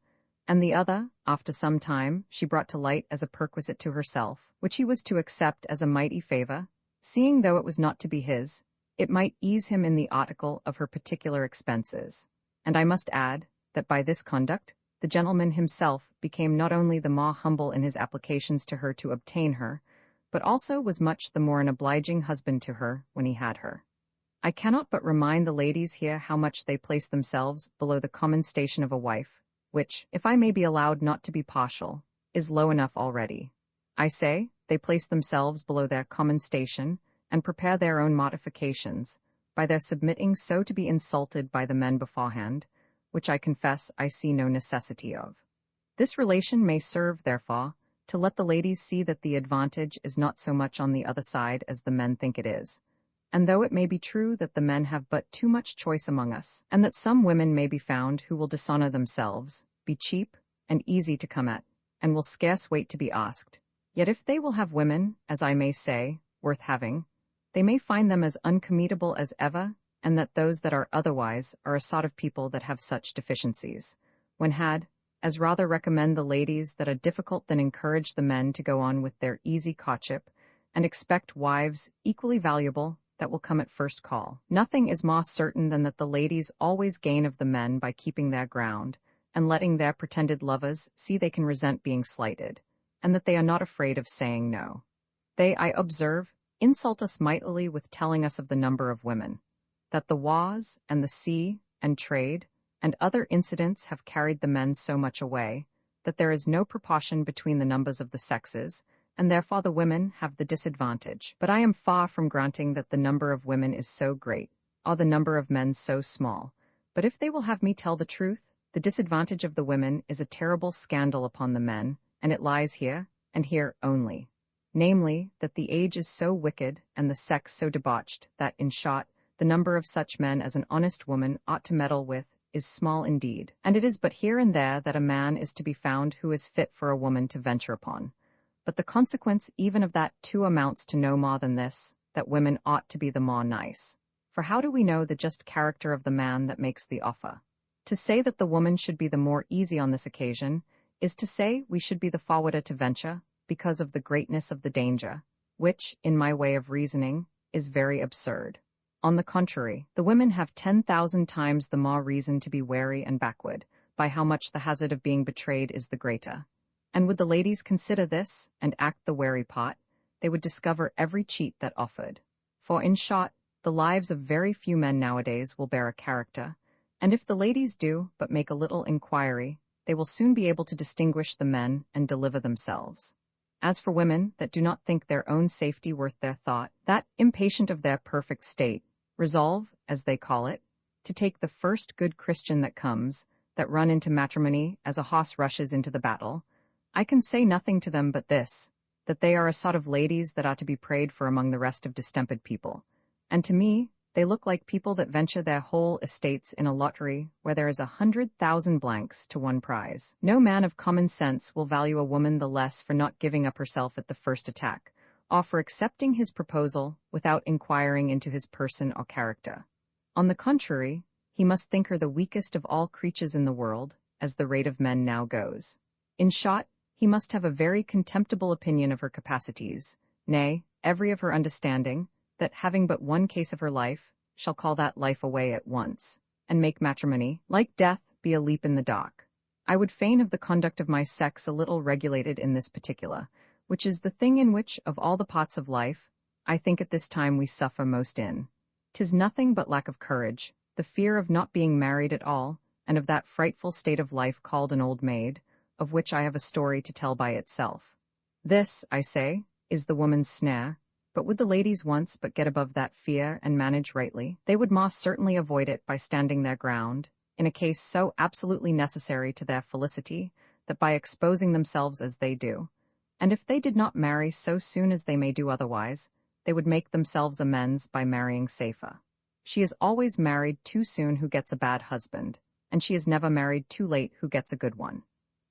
and the other, after some time, she brought to light as a perquisite to herself, which he was to accept as a mighty favour, seeing though it was not to be his, it might ease him in the article of her particular expenses. And I must add, that by this conduct, the gentleman himself became not only the more humble in his applications to her to obtain her, but also was much the more an obliging husband to her when he had her. I cannot but remind the ladies here how much they place themselves below the common station of a wife, which, if I may be allowed not to be partial, is low enough already. I say, they place themselves below their common station, and prepare their own mortifications, by their submitting so to be insulted by the men beforehand, which I confess I see no necessity of. This relation may serve, therefore, to let the ladies see that the advantage is not so much on the other side as the men think it is. And though it may be true that the men have but too much choice among us, and that some women may be found who will dishonor themselves, be cheap, and easy to come at, and will scarce wait to be asked, yet if they will have women, as I may say, worth having, they may find them as uncommutable as ever, and that those that are otherwise are a sort of people that have such deficiencies, when had, as rather recommend the ladies that are difficult than encourage the men to go on with their easy courtship, and expect wives equally valuable that will come at first call. Nothing is more certain than that the ladies always gain of the men by keeping their ground, and letting their pretended lovers see they can resent being slighted, and that they are not afraid of saying no. They, I observe, insult us mightily with telling us of the number of women, that the wars, and the sea, and trade, and other incidents have carried the men so much away, that there is no proportion between the numbers of the sexes, and therefore the women have the disadvantage. But I am far from granting that the number of women is so great, or the number of men so small. But if they will have me tell the truth, the disadvantage of the women is a terrible scandal upon the men, and it lies here, and here only. Namely, that the age is so wicked, and the sex so debauched, that, in short, the number of such men as an honest woman ought to meddle with is small indeed, and it is but here and there that a man is to be found who is fit for a woman to venture upon. But the consequence even of that too amounts to no more than this, that women ought to be the more nice. For how do we know the just character of the man that makes the offer? To say that the woman should be the more easy on this occasion is to say we should be the forwarder to venture, because of the greatness of the danger, which, in my way of reasoning, is very absurd. On the contrary, the women have 10,000 times the more reason to be wary and backward, by how much the hazard of being betrayed is the greater. And would the ladies consider this, and act the wary part, they would discover every cheat that offered. For in short, the lives of very few men nowadays will bear a character, and if the ladies do but make a little inquiry, they will soon be able to distinguish the men and deliver themselves. As for women that do not think their own safety worth their thought, that, impatient of their perfect state, resolve, as they call it, to take the first good Christian that comes, that run into matrimony as a horse rushes into the battle, I can say nothing to them but this, that they are a sort of ladies that ought to be prayed for among the rest of distempered people. And to me, they look like people that venture their whole estates in a lottery where there is 100,000 blanks to one prize. No man of common sense will value a woman the less for not giving up herself at the first attack, or for accepting his proposal without inquiring into his person or character. On the contrary, he must think her the weakest of all creatures in the world, as the rate of men now goes. In short, he must have a very contemptible opinion of her capacities, nay, every of her understanding, that having but one case of her life, shall call that life away at once, and make matrimony, like death, be a leap in the dark. I would fain have the conduct of my sex a little regulated in this particular, which is the thing in which, of all the parts of life, I think at this time we suffer most in. 'Tis nothing but lack of courage, the fear of not being married at all, and of that frightful state of life called an old maid, of which I have a story to tell by itself. This, I say, is the woman's snare, but would the ladies once but get above that fear and manage rightly, they would most certainly avoid it by standing their ground, in a case so absolutely necessary to their felicity, that by exposing themselves as they do, and if they did not marry so soon as they may do otherwise, they would make themselves amends by marrying safer. She is always married too soon who gets a bad husband, and she is never married too late who gets a good one.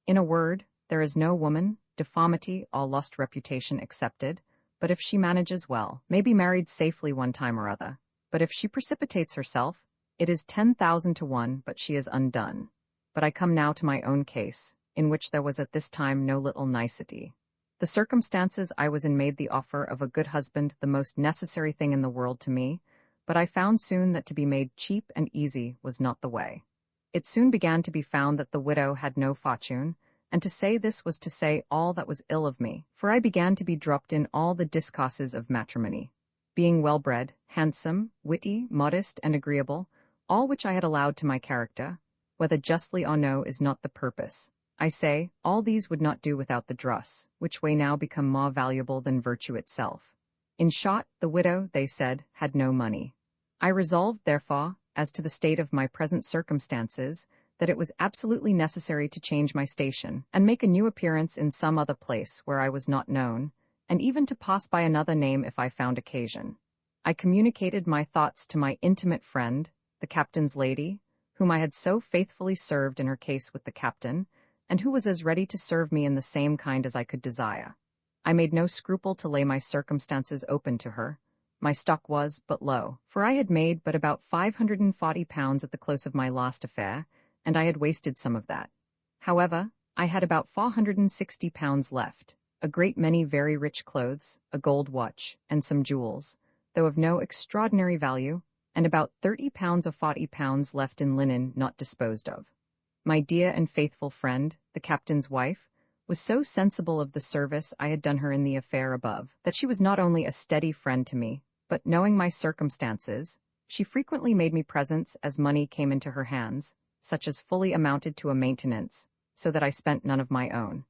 In a word, there is no woman, deformity or lost reputation excepted, but if she manages well, may be married safely one time or other. But if she precipitates herself, it is 10,000 to 1, but she is undone. But I come now to my own case, in which there was at this time no little nicety. The circumstances I was in made the offer of a good husband the most necessary thing in the world to me, but I found soon that to be made cheap and easy was not the way. It soon began to be found that the widow had no fortune, and to say this was to say all that was ill of me, for I began to be dropped in all the discourses of matrimony. Being well-bred, handsome, witty, modest, and agreeable, all which I had allowed to my character, whether justly or no is not the purpose. I say, all these would not do without the dross, which way now become more valuable than virtue itself. In short, the widow, they said, had no money. I resolved, therefore, as to the state of my present circumstances, that it was absolutely necessary to change my station, and make a new appearance in some other place where I was not known, and even to pass by another name if I found occasion. I communicated my thoughts to my intimate friend, the captain's lady, whom I had so faithfully served in her case with the captain, and who was as ready to serve me in the same kind as I could desire. I made no scruple to lay my circumstances open to her. My stock was but low, for I had made but about £540 at the close of my last affair, and I had wasted some of that. However, I had about £460 left, a great many very rich clothes, a gold watch, and some jewels, though of no extraordinary value, and about £30 of £40 left in linen not disposed of. My dear and faithful friend, the captain's wife, was so sensible of the service I had done her in the affair above, that she was not only a steady friend to me, but knowing my circumstances, she frequently made me presents as money came into her hands, such as fully amounted to a maintenance, so that I spent none of my own.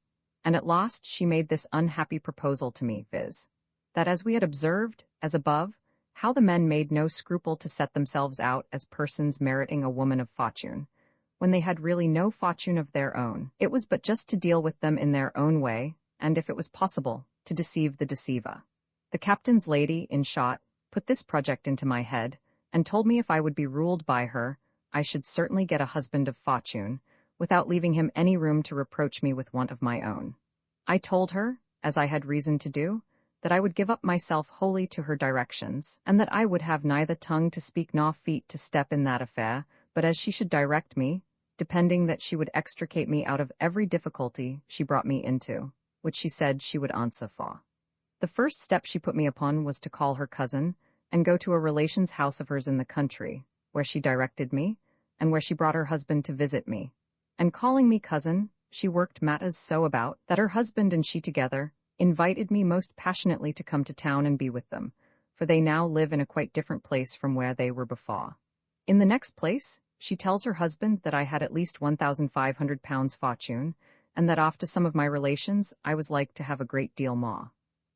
And at last she made this unhappy proposal to me, viz., that as we had observed, as above, how the men made no scruple to set themselves out as persons meriting a woman of fortune, when they had really no fortune of their own, it was but just to deal with them in their own way, and if it was possible, to deceive the deceiver. The captain's lady, in short, put this project into my head, and told me if I would be ruled by her, I should certainly get a husband of fortune, without leaving him any room to reproach me with want of my own. I told her, as I had reason to do, that I would give up myself wholly to her directions, and that I would have neither tongue to speak nor feet to step in that affair, but as she should direct me, depending that she would extricate me out of every difficulty she brought me into, which she said she would answer for. The first step she put me upon was to call her cousin, and go to a relation's house of hers in the country, where she directed me, and where she brought her husband to visit me. And calling me cousin, she worked matters so about that her husband and she together invited me most passionately to come to town and be with them, for they now live in a quite different place from where they were before. In the next place, she tells her husband that I had at least £1,500 fortune, and that after some of my relations I was like to have a great deal more.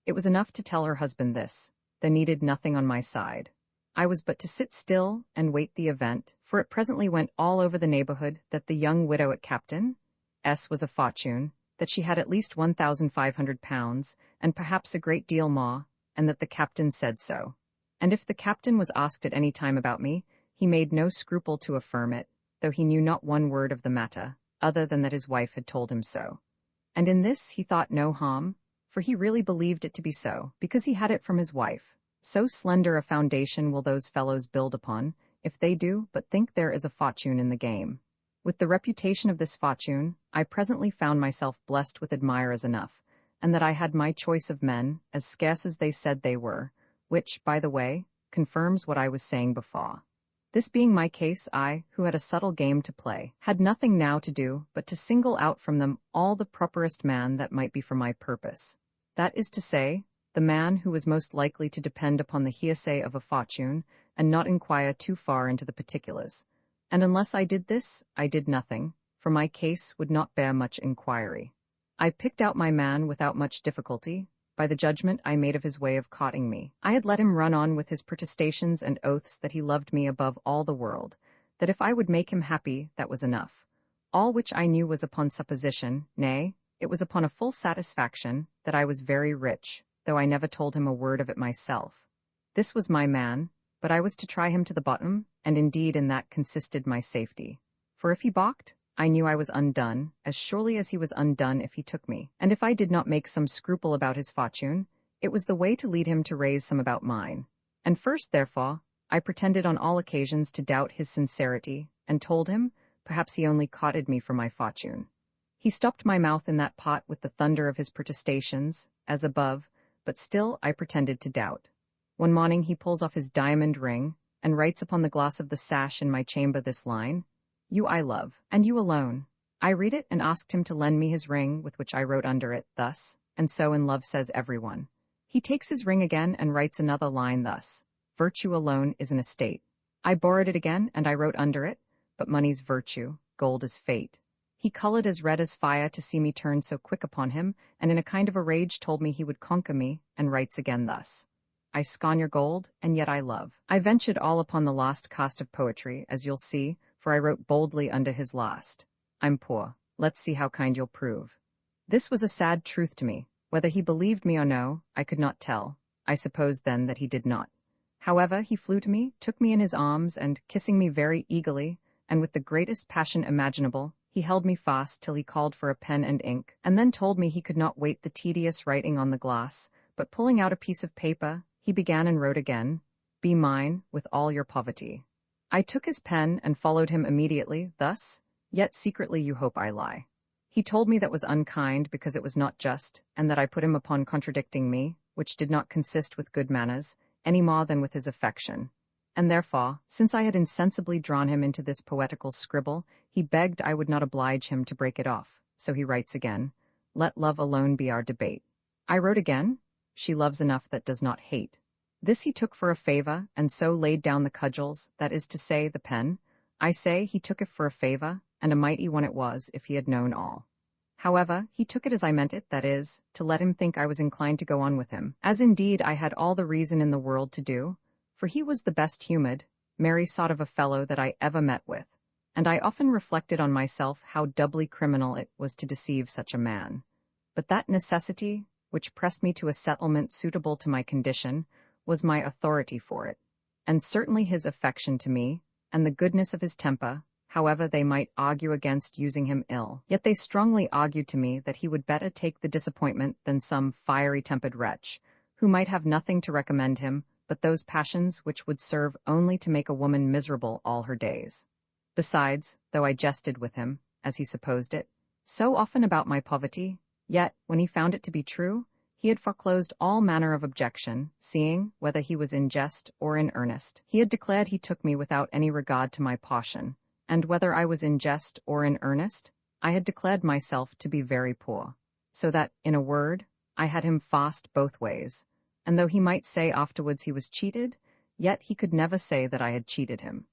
It was enough to tell her husband this. There needed nothing on my side. I was but to sit still and wait the event, for it presently went all over the neighborhood that the young widow at Captain S. was a fortune, that she had at least £1,500, and perhaps a great deal more, and that the captain said so. And if the captain was asked at any time about me, he made no scruple to affirm it, though he knew not one word of the matter, other than that his wife had told him so. And in this he thought no harm, for he really believed it to be so, because he had it from his wife. So slender a foundation will those fellows build upon, if they do but think there is a fortune in the game. With the reputation of this fortune, I presently found myself blessed with admirers enough, and that I had my choice of men, as scarce as they said they were, which, by the way, confirms what I was saying before. This being my case, I, who had a subtle game to play, had nothing now to do but to single out from them all the properest man that might be for my purpose. That is to say, the man who was most likely to depend upon the hearsay of a fortune, and not inquire too far into the particulars. And unless I did this, I did nothing, for my case would not bear much inquiry. I picked out my man without much difficulty, by the judgment I made of his way of courting me. I had let him run on with his protestations and oaths that he loved me above all the world, that if I would make him happy, that was enough. All which I knew was upon supposition, nay, it was upon a full satisfaction, that I was very rich, though I never told him a word of it myself. This was my man, but I was to try him to the bottom, and indeed in that consisted my safety. For if he balked, I knew I was undone, as surely as he was undone if he took me. And if I did not make some scruple about his fortune, it was the way to lead him to raise some about mine. And first, therefore, I pretended on all occasions to doubt his sincerity, and told him, perhaps he only courted me for my fortune. He stopped my mouth in that pot with the thunder of his protestations, as above, but still I pretended to doubt. One morning he pulls off his diamond ring, and writes upon the glass of the sash in my chamber this line, "You I love, and you alone." I read it and asked him to lend me his ring, with which I wrote under it, thus, "And so in love says everyone." He takes his ring again and writes another line thus, "Virtue alone is an estate." I borrowed it again, and I wrote under it, "But money's virtue, gold is fate." He colored as red as fire to see me turn so quick upon him, and in a kind of a rage told me he would conquer me, and writes again thus, "I scorn your gold, and yet I love." I ventured all upon the last cost of poetry, as you'll see, for I wrote boldly under his last, "I'm poor, let's see how kind you'll prove." This was a sad truth to me. Whether he believed me or no, I could not tell. I supposed then that he did not. However, he flew to me, took me in his arms, and, kissing me very eagerly, and with the greatest passion imaginable, he held me fast till he called for a pen and ink, and then told me he could not wait the tedious writing on the glass, but pulling out a piece of paper, he began and wrote again, "Be mine, with all your poverty." I took his pen and followed him immediately, thus, "Yet secretly you hope I lie." He told me that was unkind, because it was not just, and that I put him upon contradicting me, which did not consist with good manners, any more than with his affection. And therefore, since I had insensibly drawn him into this poetical scribble, he begged I would not oblige him to break it off. So he writes again, "Let love alone be our debate." I wrote again, "She loves enough that does not hate." This he took for a favor, and so laid down the cudgels, that is to say, the pen. I say he took it for a favor, and a mighty one it was, if he had known all. However, he took it as I meant it, that is, to let him think I was inclined to go on with him, as indeed I had all the reason in the world to do, for he was the best-humored, merry sort of a fellow that I ever met with, and I often reflected on myself how doubly criminal it was to deceive such a man. But that necessity, which pressed me to a settlement suitable to my condition, was my authority for it, and certainly his affection to me, and the goodness of his temper, however they might argue against using him ill. Yet they strongly argued to me that he would better take the disappointment than some fiery-tempered wretch, who might have nothing to recommend him but those passions which would serve only to make a woman miserable all her days. Besides, though I jested with him, as he supposed it, so often about my poverty, yet, when he found it to be true, he had foreclosed all manner of objection, seeing, whether he was in jest or in earnest, he had declared he took me without any regard to my portion, and whether I was in jest or in earnest, I had declared myself to be very poor, so that, in a word, I had him fast both ways, and though he might say afterwards he was cheated, yet he could never say that I had cheated him.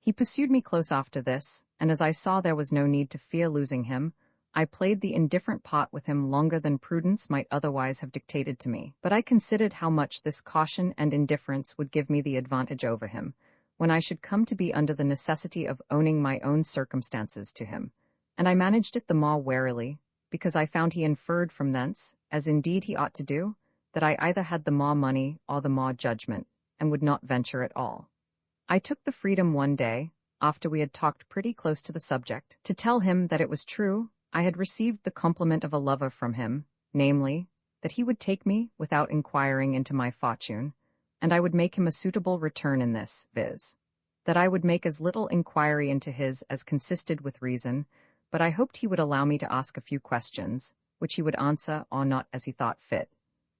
He pursued me close after this, and as I saw there was no need to fear losing him, I played the indifferent part with him longer than prudence might otherwise have dictated to me. But I considered how much this caution and indifference would give me the advantage over him, when I should come to be under the necessity of owning my own circumstances to him, and I managed it the more warily, because I found he inferred from thence, as indeed he ought to do, that I either had the more money or the more judgment, and would not venture at all. I took the freedom one day, after we had talked pretty close to the subject, to tell him that it was true, I had received the compliment of a lover from him, namely, that he would take me without inquiring into my fortune, and I would make him a suitable return in this, viz., that I would make as little inquiry into his as consisted with reason, but I hoped he would allow me to ask a few questions, which he would answer or not as he thought fit,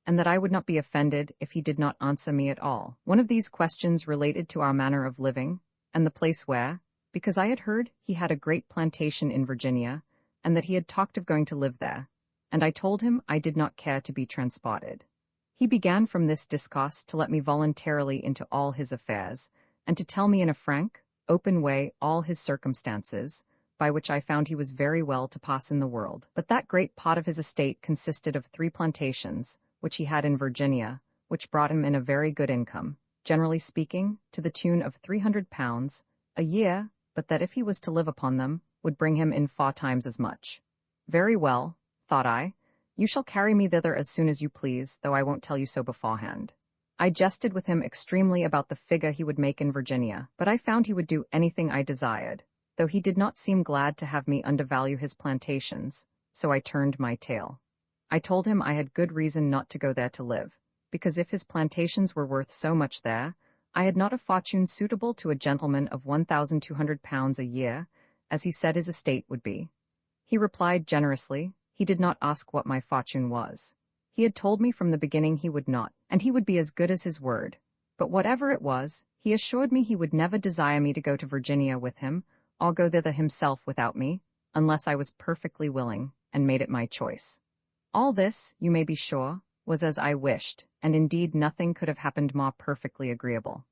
and that I would not be offended if he did not answer me at all. One of these questions related to our manner of living, and the place where, because I had heard he had a great plantation in Virginia, and that he had talked of going to live there, and I told him I did not care to be transported. He began from this discourse to let me voluntarily into all his affairs, and to tell me in a frank, open way all his circumstances, by which I found he was very well to pass in the world. But that great part of his estate consisted of 3 plantations, which he had in Virginia, which brought him in a very good income, generally speaking, to the tune of £300 a year, but that if he was to live upon them, would bring him in 4 times as much. Very well, thought I, you shall carry me thither as soon as you please, though I won't tell you so beforehand. I jested with him extremely about the figure he would make in Virginia, but I found he would do anything I desired, though he did not seem glad to have me undervalue his plantations, so I turned my tail. I told him I had good reason not to go there to live, because if his plantations were worth so much there, I had not a fortune suitable to a gentleman of £1,200 a year, as he said his estate would be. He replied generously, he did not ask what my fortune was. He had told me from the beginning he would not, and he would be as good as his word. But whatever it was, he assured me he would never desire me to go to Virginia with him, or go thither himself without me, unless I was perfectly willing, and made it my choice. All this, you may be sure, was as I wished, and indeed nothing could have happened more perfectly agreeable.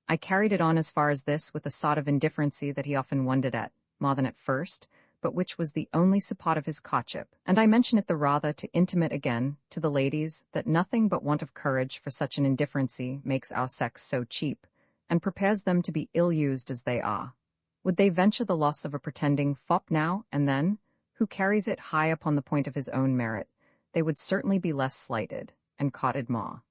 I carried it on as far as this with a sort of indifferency that he often wondered at, more than at first, but which was the only support of his courtship, and I mention it the rather to intimate again, to the ladies, that nothing but want of courage for such an indifferency makes our sex so cheap, and prepares them to be ill-used as they are. Would they venture the loss of a pretending fop now and then, who carries it high upon the point of his own merit, they would certainly be less slighted, and courted more.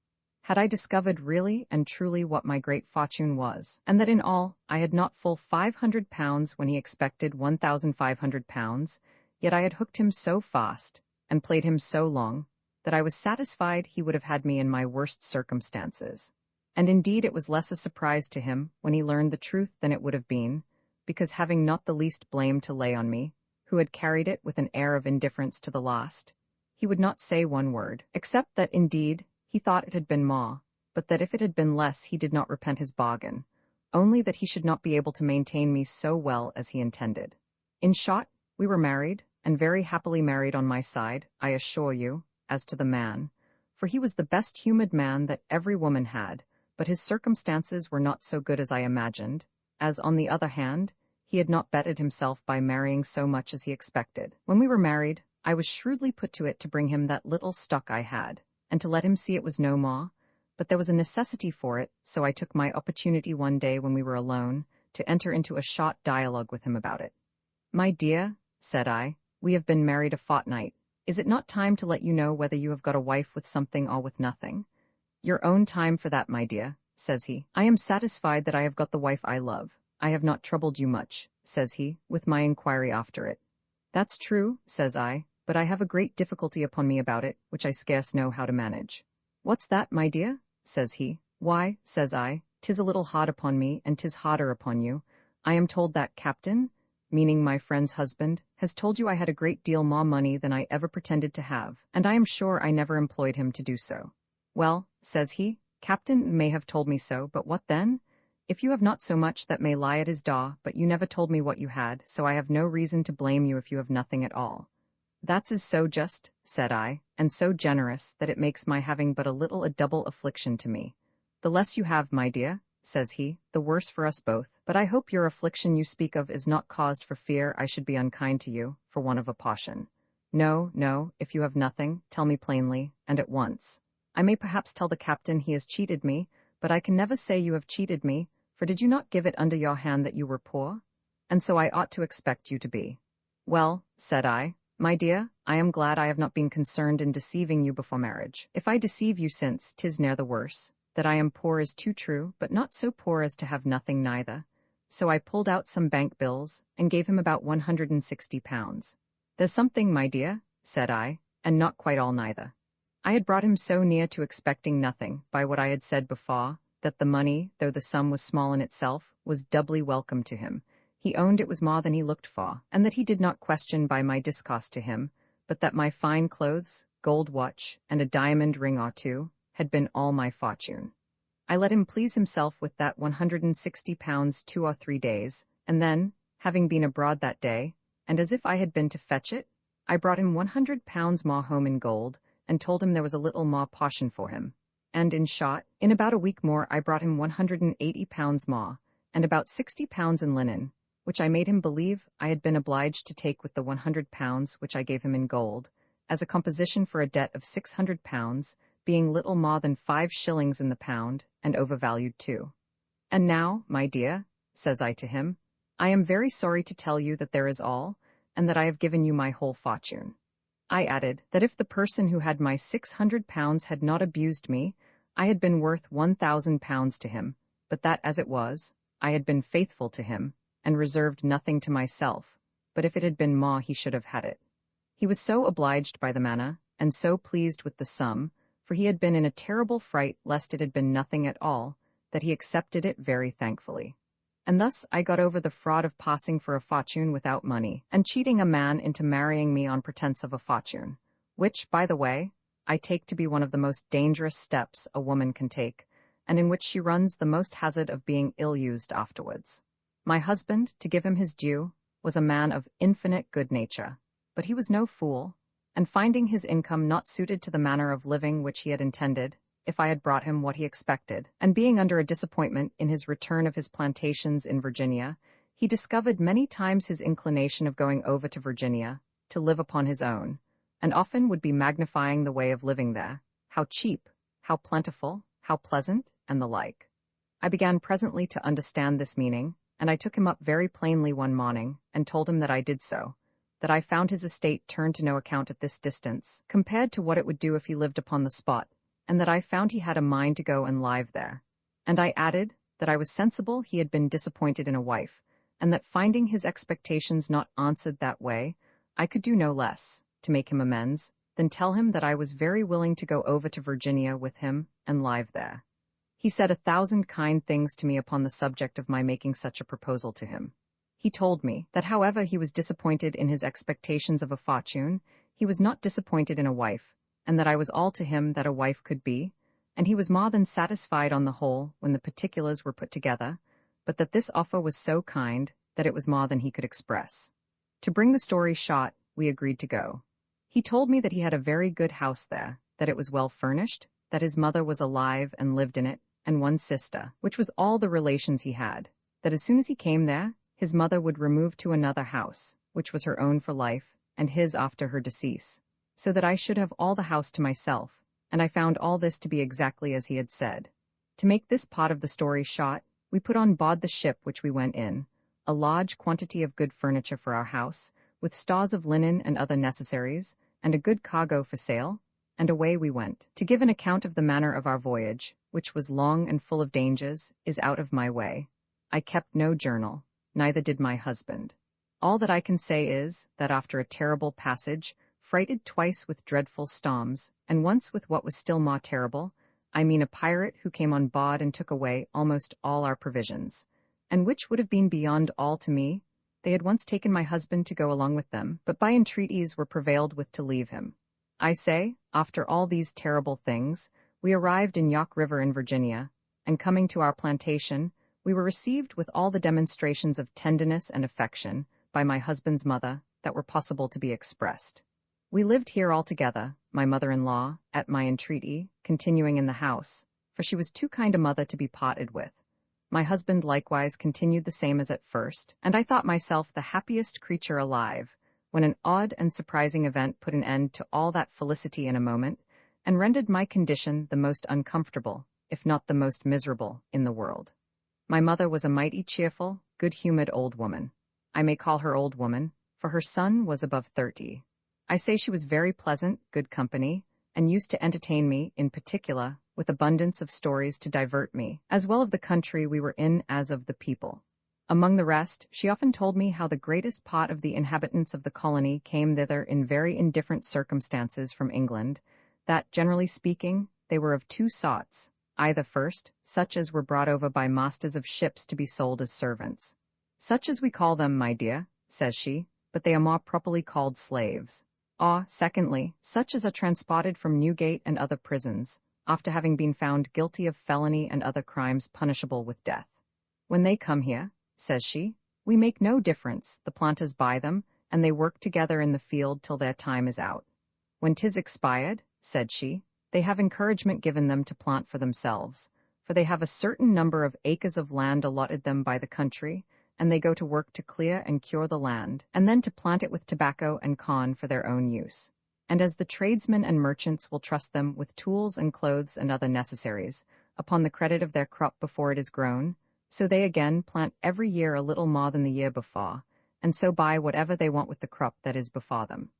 Had I discovered really and truly what my great fortune was, and that in all I had not full £500 when he expected £1,500, yet I had hooked him so fast, and played him so long, that I was satisfied he would have had me in my worst circumstances. And indeed it was less a surprise to him when he learned the truth than it would have been, because having not the least blame to lay on me, who had carried it with an air of indifference to the last, he would not say one word, except that, indeed, he thought it had been more, but that if it had been less he did not repent his bargain, only that he should not be able to maintain me so well as he intended. In short, we were married, and very happily married on my side, I assure you, as to the man, for he was the best-humoured man that every woman had, but his circumstances were not so good as I imagined, as, on the other hand, he had not bettered himself by marrying so much as he expected. When we were married, I was shrewdly put to it to bring him that little stock I had, and to let him see it was no more, but there was a necessity for it, so I took my opportunity one day when we were alone, to enter into a short dialogue with him about it. "My dear," said I, "we have been married a fortnight. Is it not time to let you know whether you have got a wife with something or with nothing?" "Your own time for that, my dear," says he. "I am satisfied that I have got the wife I love, I have not troubled you much, says he, with my inquiry after it. That's true, says I, but I have a great difficulty upon me about it, which I scarce know how to manage. What's that, my dear? Says he. Why, says I, 'tis a little hard upon me, and 'tis harder upon you. I am told that Captain, meaning my friend's husband, has told you I had a great deal more money than I ever pretended to have, and I am sure I never employed him to do so. Well, says he, Captain may have told me so, but what then? If you have not so much, that may lie at his door, but you never told me what you had, so I have no reason to blame you if you have nothing at all. That's is so just, said I, and so generous, that it makes my having but a little a double affliction to me. The less you have, my dear, says he, the worse for us both, but I hope your affliction you speak of is not caused for fear I should be unkind to you, for want of a caution. No, no, if you have nothing, tell me plainly, and at once. I may perhaps tell the captain he has cheated me, but I can never say you have cheated me, for did you not give it under your hand that you were poor? And so I ought to expect you to be. Well, said I, my dear, I am glad I have not been concerned in deceiving you before marriage. If I deceive you since, 'tis ne'er the worse. That I am poor is too true, but not so poor as to have nothing neither. So I pulled out some bank bills, and gave him about £160. There's something, my dear, said I, and not quite all neither. I had brought him so near to expecting nothing, by what I had said before, that the money, though the sum was small in itself, was doubly welcome to him. He owned it was more than he looked for, and that he did not question by my discourse to him, but that my fine clothes, gold watch, and a diamond ring or two, had been all my fortune. I let him please himself with that £160 2 or 3 days, and then, having been abroad that day, and as if I had been to fetch it, I brought him £100 more home in gold, and told him there was a little more portion for him. And in short, in about a week more I brought him £180 more, and about £60 in linen, which I made him believe I had been obliged to take with the £100 which I gave him in gold, as a composition for a debt of £600, being little more than 5 shillings in the pound, and overvalued too. And now, my dear, says I to him, I am very sorry to tell you that there is all, and that I have given you my whole fortune. I added that if the person who had my £600 had not abused me, I had been worth £1,000 to him, but that as it was, I had been faithful to him, and reserved nothing to myself, but if it had been more he should have had it. He was so obliged by the manner, and so pleased with the sum, for he had been in a terrible fright lest it had been nothing at all, that he accepted it very thankfully. And thus I got over the fraud of passing for a fortune without money, and cheating a man into marrying me on pretence of a fortune, which, by the way, I take to be one of the most dangerous steps a woman can take, and in which she runs the most hazard of being ill-used afterwards. My husband, to give him his due, was a man of infinite good nature, but he was no fool, and finding his income not suited to the manner of living which he had intended, if I had brought him what he expected, and being under a disappointment in his return of his plantations in Virginia, he discovered many times his inclination of going over to Virginia, to live upon his own, and often would be magnifying the way of living there, how cheap, how plentiful, how pleasant, and the like. I began presently to understand this meaning, and I took him up very plainly one morning, and told him that I did so, that I found his estate turned to no account at this distance, compared to what it would do if he lived upon the spot, and that I found he had a mind to go and live there. And I added that I was sensible he had been disappointed in a wife, and that finding his expectations not answered that way, I could do no less, to make him amends, than tell him that I was very willing to go over to Virginia with him and live there. He said 1,000 kind things to me upon the subject of my making such a proposal to him. He told me that however he was disappointed in his expectations of a fortune, he was not disappointed in a wife, and that I was all to him that a wife could be, and he was more than satisfied on the whole when the particulars were put together, but that this offer was so kind that it was more than he could express. To bring the story short, we agreed to go. He told me that he had a very good house there, that it was well furnished, that his mother was alive and lived in it, and one sister, which was all the relations he had, that as soon as he came there, his mother would remove to another house, which was her own for life, and his after her decease, so that I should have all the house to myself, and I found all this to be exactly as he had said. To make this part of the story short, we put on board the ship which we went in, a large quantity of good furniture for our house, with stores of linen and other necessaries, and a good cargo for sale, and away we went. To give an account of the manner of our voyage, which was long and full of dangers, is out of my way. I kept no journal, neither did my husband. All that I can say is, that after a terrible passage, frighted twice with dreadful storms, and once with what was still more terrible, I mean a pirate who came on board and took away almost all our provisions, and which would have been beyond all to me, they had once taken my husband to go along with them, but by entreaties were prevailed with to leave him. I say, after all these terrible things, we arrived in York River in Virginia, and coming to our plantation, we were received with all the demonstrations of tenderness and affection by my husband's mother that were possible to be expressed. We lived here altogether, my mother-in-law, at my entreaty, continuing in the house, for she was too kind a mother to be parted with. My husband likewise continued the same as at first, and I thought myself the happiest creature alive, when an odd and surprising event put an end to all that felicity in a moment, and rendered my condition the most uncomfortable, if not the most miserable, in the world. My mother was a mighty cheerful, good-humored old woman. I may call her old woman, for her son was above 30. I say she was very pleasant, good company, and used to entertain me, in particular, with abundance of stories to divert me, as well of the country we were in as of the people. Among the rest, she often told me how the greatest part of the inhabitants of the colony came thither in very indifferent circumstances from England, that, generally speaking, they were of two sorts, either first, such as were brought over by masters of ships to be sold as servants. Such as we call them, my dear, says she, but they are more properly called slaves. Or, secondly, such as are transported from Newgate and other prisons, after having been found guilty of felony and other crimes punishable with death. When they come here, says she, we make no difference, the planters buy them, and they work together in the field till their time is out. When 'tis expired, said she, they have encouragement given them to plant for themselves, for they have a certain number of acres of land allotted them by the country, and they go to work to clear and cure the land, and then to plant it with tobacco and corn for their own use. And as the tradesmen and merchants will trust them with tools and clothes and other necessaries, upon the credit of their crop before it is grown, so they again plant every year a little more than the year before, and so buy whatever they want with the crop that is before them.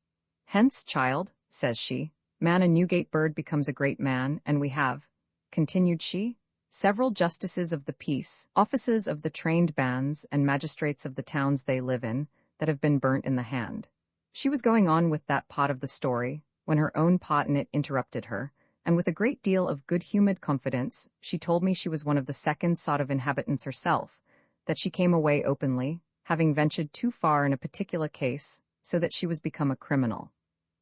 Hence, child, says she, man a Newgate bird becomes a great man, and we have, continued she, several justices of the peace, officers of the trained bands, and magistrates of the towns they live in, that have been burnt in the hand. She was going on with that part of the story, when her own part in it interrupted her, and with a great deal of good-humored confidence, she told me she was one of the second sort of inhabitants herself, that she came away openly, having ventured too far in a particular case, so that she was become a criminal.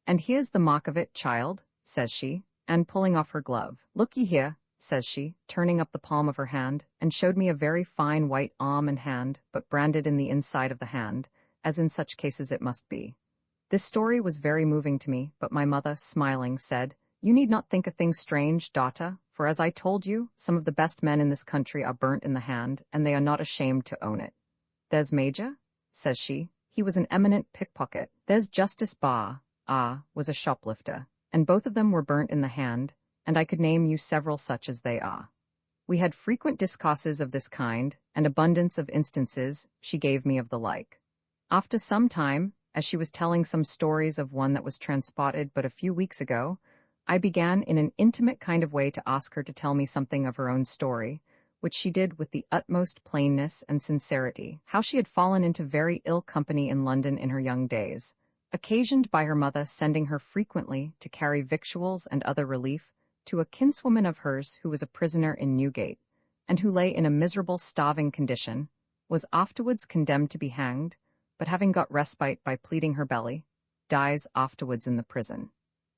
And here's the mark of it, child, says she, and pulling off her glove. Look ye here, says she, turning up the palm of her hand, and showed me a very fine white arm and hand, but branded in the inside of the hand, as in such cases it must be. This story was very moving to me, but my mother, smiling, said, You need not think a thing strange, daughter, for as I told you, some of the best men in this country are burnt in the hand, and they are not ashamed to own it. There's Major, says she, he was an eminent pickpocket. There's Justice Barr, was a shoplifter, and both of them were burnt in the hand, and I could name you several such as they are. We had frequent discourses of this kind, and abundance of instances she gave me of the like. After some time, as she was telling some stories of one that was transported but a few weeks ago, I began in an intimate kind of way to ask her to tell me something of her own story, which she did with the utmost plainness and sincerity, how she had fallen into very ill company in London in her young days, occasioned by her mother sending her frequently to carry victuals and other relief to a kinswoman of hers who was a prisoner in Newgate, and who lay in a miserable starving condition, was afterwards condemned to be hanged, but having got respite by pleading her belly, dies afterwards in the prison.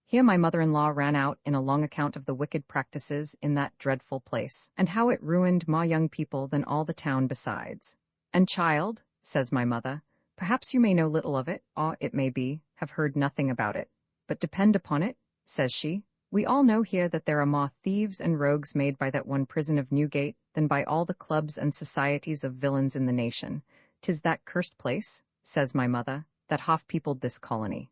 Here my mother-in-law ran out in a long account of the wicked practices in that dreadful place, and how it ruined more young people than all the town besides. And child, says my mother, perhaps you may know little of it, or, it may be, have heard nothing about it. But depend upon it, says she, we all know here that there are more thieves and rogues made by that one prison of Newgate than by all the clubs and societies of villains in the nation. 'Tis that cursed place, says my mother, that half-peopled this colony.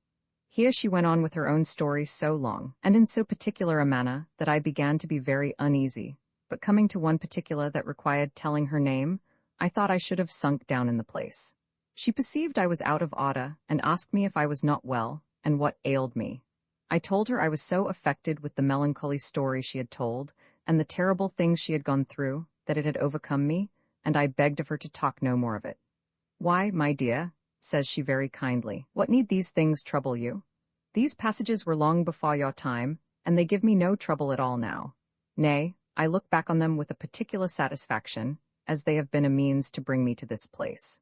Here she went on with her own story so long, and in so particular a manner, that I began to be very uneasy, but coming to one particular that required telling her name, I thought I should have sunk down in the place. She perceived I was out of order, and asked me if I was not well, and what ailed me. I told her I was so affected with the melancholy story she had told, and the terrible things she had gone through, that it had overcome me, and I begged of her to talk no more of it. "Why, my dear," says she very kindly, "what need these things trouble you? These passages were long before your time, and they give me no trouble at all now. Nay, I look back on them with a particular satisfaction, as they have been a means to bring me to this place."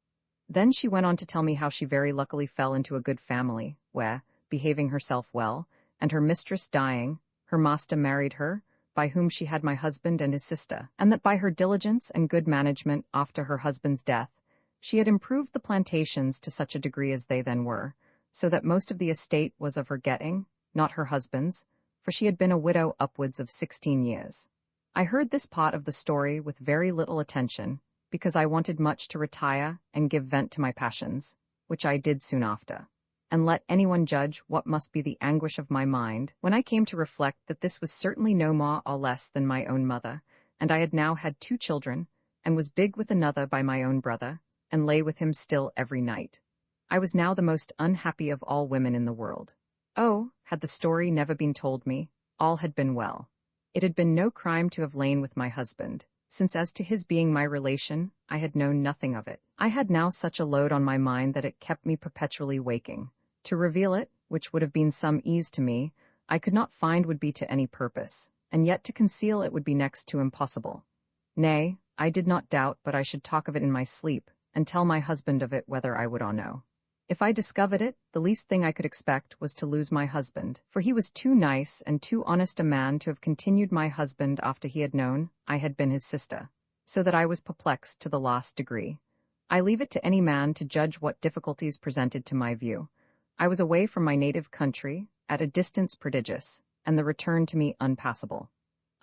Then she went on to tell me how she very luckily fell into a good family, where, behaving herself well, and her mistress dying, her master married her, by whom she had my husband and his sister, and that by her diligence and good management after her husband's death, she had improved the plantations to such a degree as they then were, so that most of the estate was of her getting, not her husband's, for she had been a widow upwards of 16 years. I heard this part of the story with very little attention, because I wanted much to retire and give vent to my passions, which I did soon after. And let anyone judge what must be the anguish of my mind when I came to reflect that this was certainly no more or less than my own mother, and I had now had 2 children, and was big with another by my own brother, and lay with him still every night. I was now the most unhappy of all women in the world. Oh, had the story never been told me, all had been well. It had been no crime to have lain with my husband, since as to his being my relation, I had known nothing of it. I had now such a load on my mind that it kept me perpetually waking. To reveal it, which would have been some ease to me, I could not find would be to any purpose, and yet to conceal it would be next to impossible. Nay, I did not doubt but I should talk of it in my sleep, and tell my husband of it whether I would or no. If I discovered it, the least thing I could expect was to lose my husband, for he was too nice and too honest a man to have continued my husband after he had known I had been his sister, so that I was perplexed to the last degree. I leave it to any man to judge what difficulties presented to my view. I was away from my native country, at a distance prodigious, and the return to me unpassable.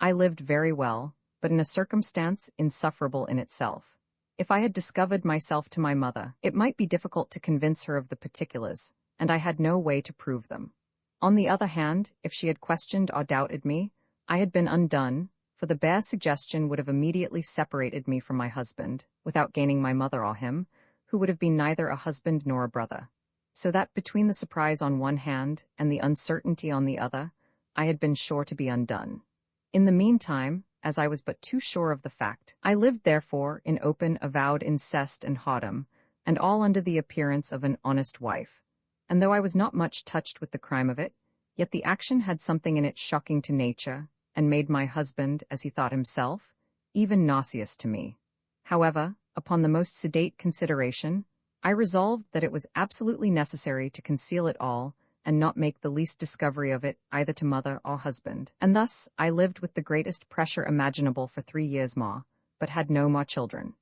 I lived very well, but in a circumstance insufferable in itself. If I had discovered myself to my mother, it might be difficult to convince her of the particulars, and I had no way to prove them. On the other hand, if she had questioned or doubted me, I had been undone, for the bare suggestion would have immediately separated me from my husband, without gaining my mother or him, who would have been neither a husband nor a brother. So that between the surprise on one hand and the uncertainty on the other, I had been sure to be undone. In the meantime, as I was but too sure of the fact, I lived therefore in open avowed incest and whoredom, and all under the appearance of an honest wife. And though I was not much touched with the crime of it, yet the action had something in it shocking to nature, and made my husband, as he thought himself, even nauseous to me. However, upon the most sedate consideration, I resolved that it was absolutely necessary to conceal it all, and not make the least discovery of it either to mother or husband. And thus I lived with the greatest pressure imaginable for 3 years more, but had no more children.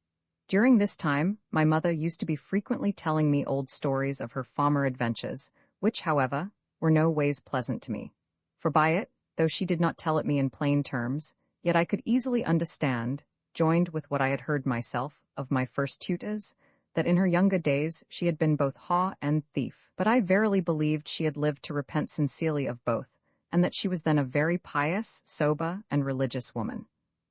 During this time, my mother used to be frequently telling me old stories of her former adventures, which, however, were no ways pleasant to me. For by it, though she did not tell it me in plain terms, yet I could easily understand, joined with what I had heard myself of my first tutors, that in her younger days she had been both haw and thief, but I verily believed she had lived to repent sincerely of both, and that she was then a very pious, sober, and religious woman.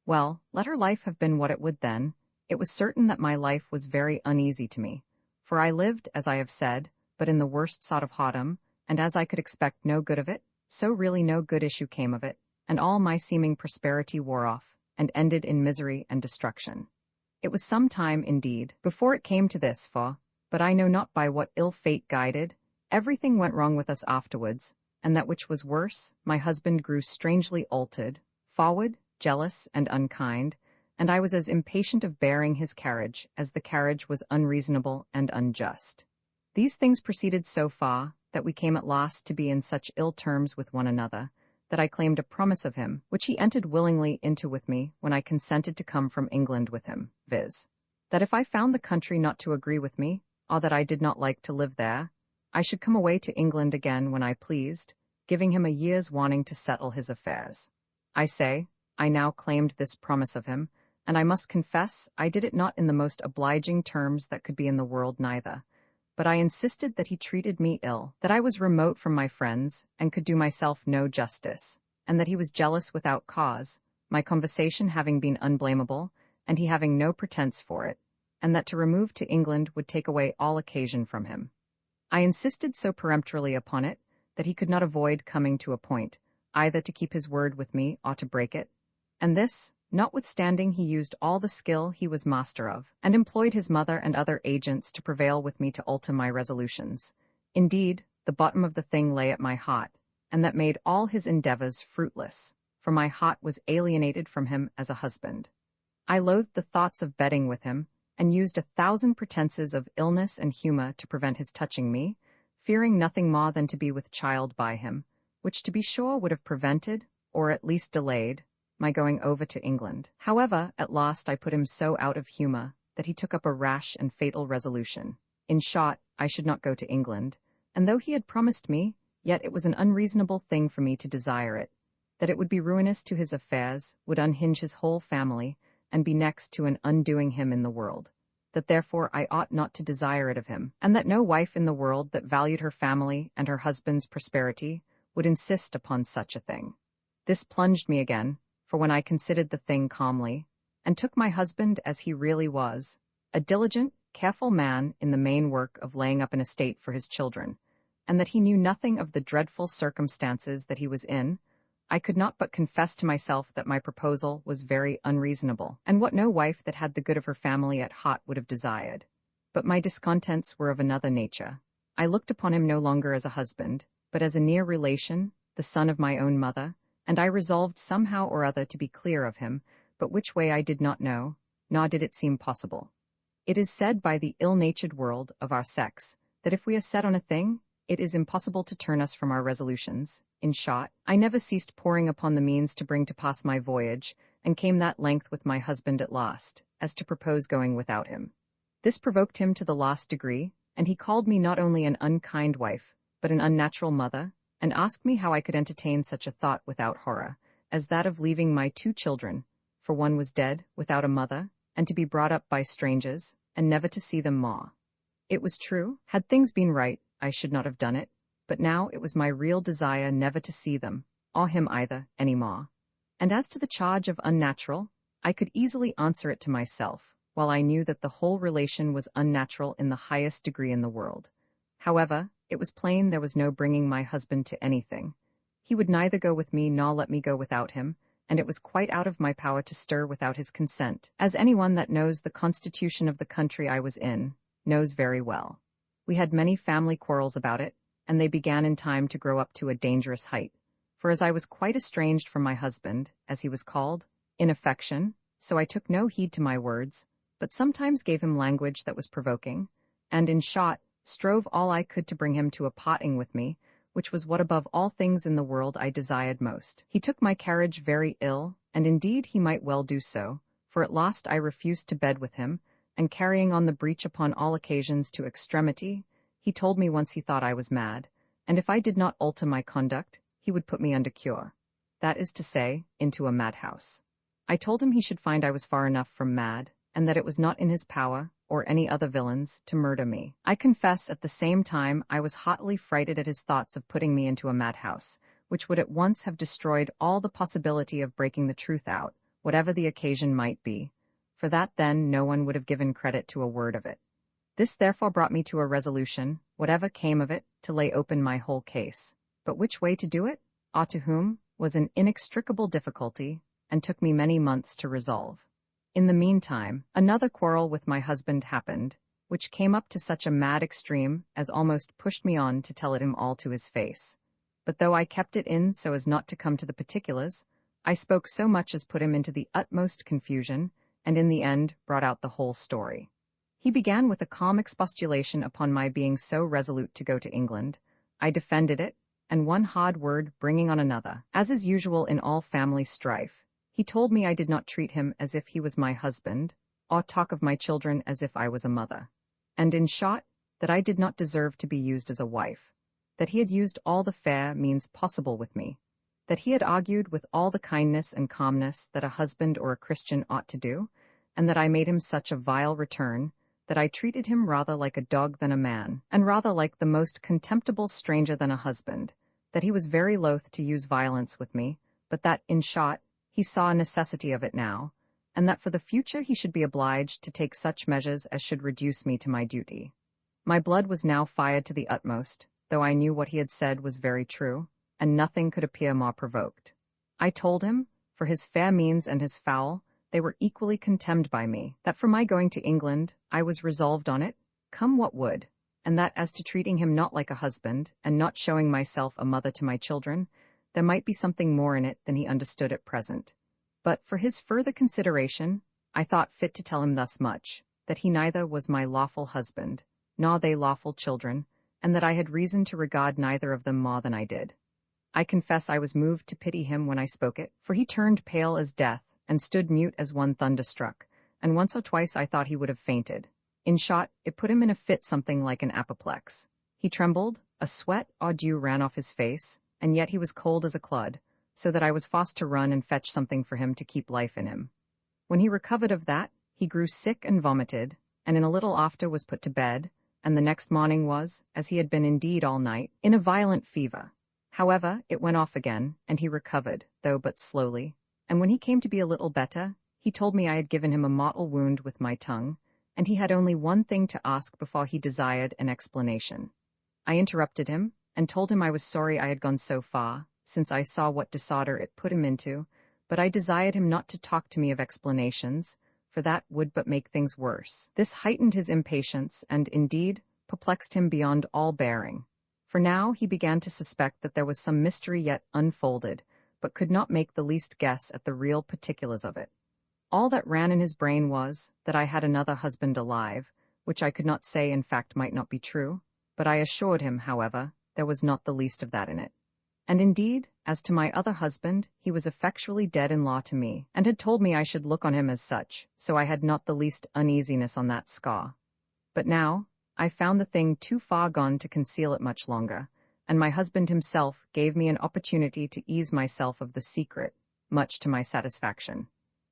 Well, let her life have been what it would then, it was certain that my life was very uneasy to me, for I lived, as I have said, but in the worst sort of whoredom, and as I could expect no good of it, so really no good issue came of it, and all my seeming prosperity wore off, and ended in misery and destruction. It was some time, indeed, before it came to this, for, but I know not by what ill fate guided, everything went wrong with us afterwards, and that which was worse, my husband grew strangely altered, forward, jealous, and unkind, and I was as impatient of bearing his carriage as the carriage was unreasonable and unjust. These things proceeded so far that we came at last to be in such ill terms with one another, that I claimed a promise of him, which he entered willingly into with me when I consented to come from England with him, viz., that if I found the country not to agree with me, or that I did not like to live there, I should come away to England again when I pleased, giving him a year's warning to settle his affairs. I say, I now claimed this promise of him, and I must confess I did it not in the most obliging terms that could be in the world neither, but I insisted that he treated me ill, that I was remote from my friends, and could do myself no justice, and that he was jealous without cause, my conversation having been unblameable, and he having no pretence for it, and that to remove to England would take away all occasion from him. I insisted so peremptorily upon it, that he could not avoid coming to a point, either to keep his word with me or to break it, and this, notwithstanding he used all the skill he was master of, and employed his mother and other agents to prevail with me to alter my resolutions. Indeed, the bottom of the thing lay at my heart, and that made all his endeavors fruitless, for my heart was alienated from him as a husband. I loathed the thoughts of bedding with him, and used 1,000 pretenses of illness and humour to prevent his touching me, fearing nothing more than to be with child by him, which to be sure would have prevented, or at least delayed, my going over to England. However, at last I put him so out of humour that he took up a rash and fatal resolution. In short, I should not go to England, and though he had promised me, yet it was an unreasonable thing for me to desire it, that it would be ruinous to his affairs, would unhinge his whole family, and be next to an undoing him in the world, that therefore I ought not to desire it of him, and that no wife in the world that valued her family and her husband's prosperity would insist upon such a thing. This plunged me again, for when I considered the thing calmly, and took my husband as he really was, a diligent, careful man in the main work of laying up an estate for his children, and that he knew nothing of the dreadful circumstances that he was in, I could not but confess to myself that my proposal was very unreasonable, and what no wife that had the good of her family at heart would have desired. But my discontents were of another nature. I looked upon him no longer as a husband, but as a near relation, the son of my own mother, and I resolved somehow or other to be clear of him, but which way I did not know, nor did it seem possible. It is said by the ill-natured world of our sex, that if we are set on a thing, it is impossible to turn us from our resolutions. In short, I never ceased poring upon the means to bring to pass my voyage, and came that length with my husband at last, as to propose going without him. This provoked him to the last degree, and he called me not only an unkind wife, but an unnatural mother, and asked me how I could entertain such a thought without horror, as that of leaving my 2 children, for one was dead, without a mother, and to be brought up by strangers, and never to see them more. It was true, had things been right, I should not have done it, but now it was my real desire never to see them, or him either, any more. And as to the charge of unnatural, I could easily answer it to myself, while I knew that the whole relation was unnatural in the highest degree in the world. However, it was plain there was no bringing my husband to anything. He would neither go with me nor let me go without him, and it was quite out of my power to stir without his consent, as anyone that knows the constitution of the country I was in knows very well. We had many family quarrels about it, and they began in time to grow up to a dangerous height, for as I was quite estranged from my husband, as he was called, in affection, so I took no heed to my words, but sometimes gave him language that was provoking, and, in short, strove all I could to bring him to a parting with me, which was what above all things in the world I desired most. He took my carriage very ill, and indeed he might well do so, for at last I refused to bed with him, and carrying on the breach upon all occasions to extremity, he told me once he thought I was mad, and if I did not alter my conduct, he would put me under cure, that is to say, into a madhouse. I told him he should find I was far enough from mad, and that it was not in his power, or any other villain's, to murder me. I confess at the same time I was hotly frighted at his thoughts of putting me into a madhouse, which would at once have destroyed all the possibility of breaking the truth out, whatever the occasion might be, for that then no one would have given credit to a word of it. This therefore brought me to a resolution, whatever came of it, to lay open my whole case. But which way to do it, or to whom, was an inextricable difficulty, and took me many months to resolve. In the meantime, another quarrel with my husband happened, which came up to such a mad extreme as almost pushed me on to tell it him all to his face. But though I kept it in so as not to come to the particulars, I spoke so much as put him into the utmost confusion, and in the end brought out the whole story. He began with a calm expostulation upon my being so resolute to go to England. I defended it, and one hard word bringing on another, as is usual in all family strife. He told me I did not treat him as if he was my husband, or talk of my children as if I was a mother, and in short, that I did not deserve to be used as a wife, that he had used all the fair means possible with me, that he had argued with all the kindness and calmness that a husband or a Christian ought to do, and that I made him such a vile return, that I treated him rather like a dog than a man, and rather like the most contemptible stranger than a husband, that he was very loath to use violence with me, but that, in short, he saw a necessity of it now, and that for the future he should be obliged to take such measures as should reduce me to my duty. My blood was now fired to the utmost, though I knew what he had said was very true, and nothing could appear more provoked. I told him, for his fair means and his foul, they were equally contemned by me, that for my going to England, I was resolved on it, come what would, and that as to treating him not like a husband, and not showing myself a mother to my children, there might be something more in it than he understood at present. But for his further consideration, I thought fit to tell him thus much, that he neither was my lawful husband, nor they lawful children, and that I had reason to regard neither of them more than I did. I confess I was moved to pity him when I spoke it, for he turned pale as death, and stood mute as one thunderstruck, and once or twice I thought he would have fainted. In short, it put him in a fit something like an apoplexy. He trembled, a sweat or dew ran off his face, and yet he was cold as a clod, so that I was forced to run and fetch something for him to keep life in him. When he recovered of that, he grew sick and vomited, and in a little after was put to bed, and the next morning was, as he had been indeed all night, in a violent fever. However, it went off again, and he recovered, though but slowly, and when he came to be a little better, he told me I had given him a mortal wound with my tongue, and he had only one thing to ask before he desired an explanation. I interrupted him, and told him I was sorry I had gone so far, since I saw what disorder it put him into, but I desired him not to talk to me of explanations, for that would but make things worse. This heightened his impatience, and, indeed, perplexed him beyond all bearing. For now he began to suspect that there was some mystery yet unfolded, but could not make the least guess at the real particulars of it. All that ran in his brain was, that I had another husband alive, which I could not say in fact might not be true, but I assured him, however, there was not the least of that in it. And indeed, as to my other husband, he was effectually dead-in-law to me, and had told me I should look on him as such, so I had not the least uneasiness on that score. But now, I found the thing too far gone to conceal it much longer, and my husband himself gave me an opportunity to ease myself of the secret, much to my satisfaction.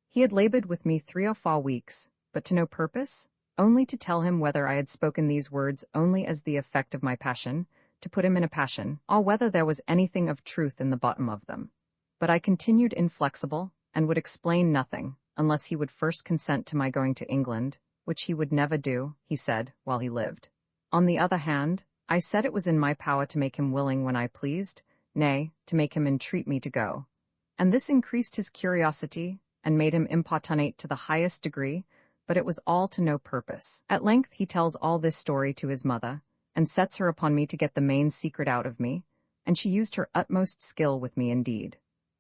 He had labored with me 3 or 4 weeks, but to no purpose, only to tell him whether I had spoken these words only as the effect of my passion, to put him in a passion, or whether there was anything of truth in the bottom of them. But I continued inflexible, and would explain nothing, unless he would first consent to my going to England, which he would never do, he said, while he lived. On the other hand, I said it was in my power to make him willing when I pleased, nay, to make him entreat me to go. And this increased his curiosity, and made him importunate to the highest degree, but it was all to no purpose. At length he tells all this story to his mother, and sets her upon me to get the main secret out of me, and she used her utmost skill with me indeed.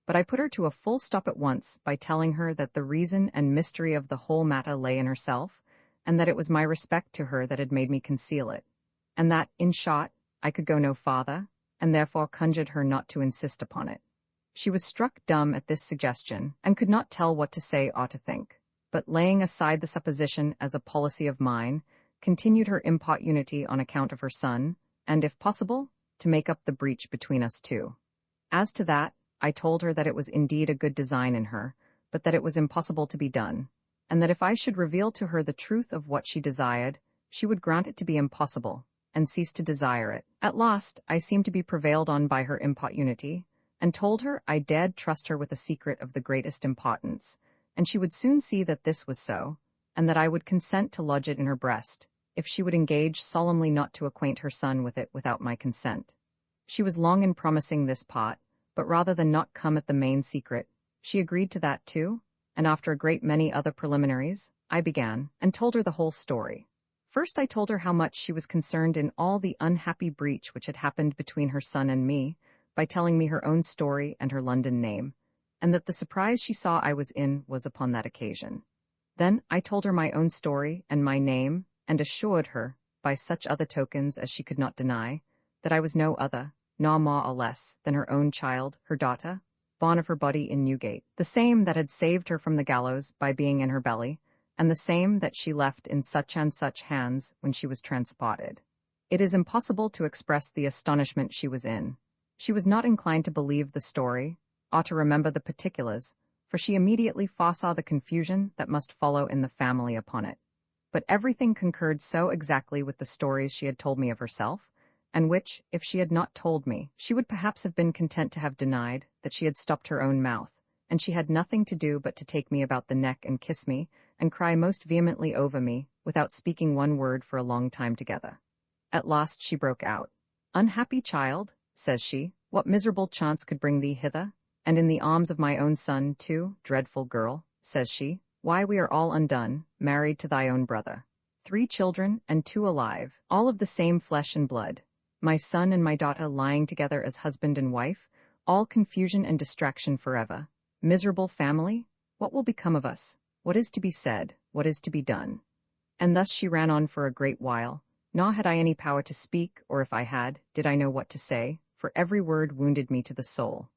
But I put her to a full stop at once by telling her that the reason and mystery of the whole matter lay in herself, and that it was my respect to her that had made me conceal it, and that, in short, I could go no farther, and therefore conjured her not to insist upon it. She was struck dumb at this suggestion, and could not tell what to say or to think, but laying aside the supposition as a policy of mine, continued her importunity on account of her son, and, if possible, to make up the breach between us two. As to that, I told her that it was indeed a good design in her, but that it was impossible to be done, and that if I should reveal to her the truth of what she desired, she would grant it to be impossible, and cease to desire it. At last, I seemed to be prevailed on by her importunity, and told her I dared trust her with a secret of the greatest importance, and she would soon see that this was so, and that I would consent to lodge it in her breast, if she would engage solemnly not to acquaint her son with it without my consent. She was long in promising this part, but rather than not come at the main secret, she agreed to that too, and after a great many other preliminaries, I began, and told her the whole story. First I told her how much she was concerned in all the unhappy breach which had happened between her son and me, by telling me her own story and her London name, and that the surprise she saw I was in was upon that occasion. Then I told her my own story and my name, and assured her, by such other tokens as she could not deny, that I was no other, nor more or less, than her own child, her daughter, born of her body in Newgate, the same that had saved her from the gallows by being in her belly, and the same that she left in such and such hands when she was transported. It is impossible to express the astonishment she was in. She was not inclined to believe the story, or to remember the particulars, for she immediately foresaw the confusion that must follow in the family upon it. But everything concurred so exactly with the stories she had told me of herself, and which, if she had not told me, she would perhaps have been content to have denied, that she had stopped her own mouth, and she had nothing to do but to take me about the neck and kiss me, and cry most vehemently over me, without speaking one word for a long time together. At last she broke out. "Unhappy child," says she, "what miserable chance could bring thee hither? And in the arms of my own son, too, dreadful girl, says she. Why, we are all undone, married to thy own brother. 3 children, and 2 alive, all of the same flesh and blood. My son and my daughter lying together as husband and wife, all confusion and distraction forever. Miserable family, what will become of us? What is to be said? What is to be done? And thus she ran on for a great while, nor had I any power to speak, or if I had, did I know what to say, for every word wounded me to the soul.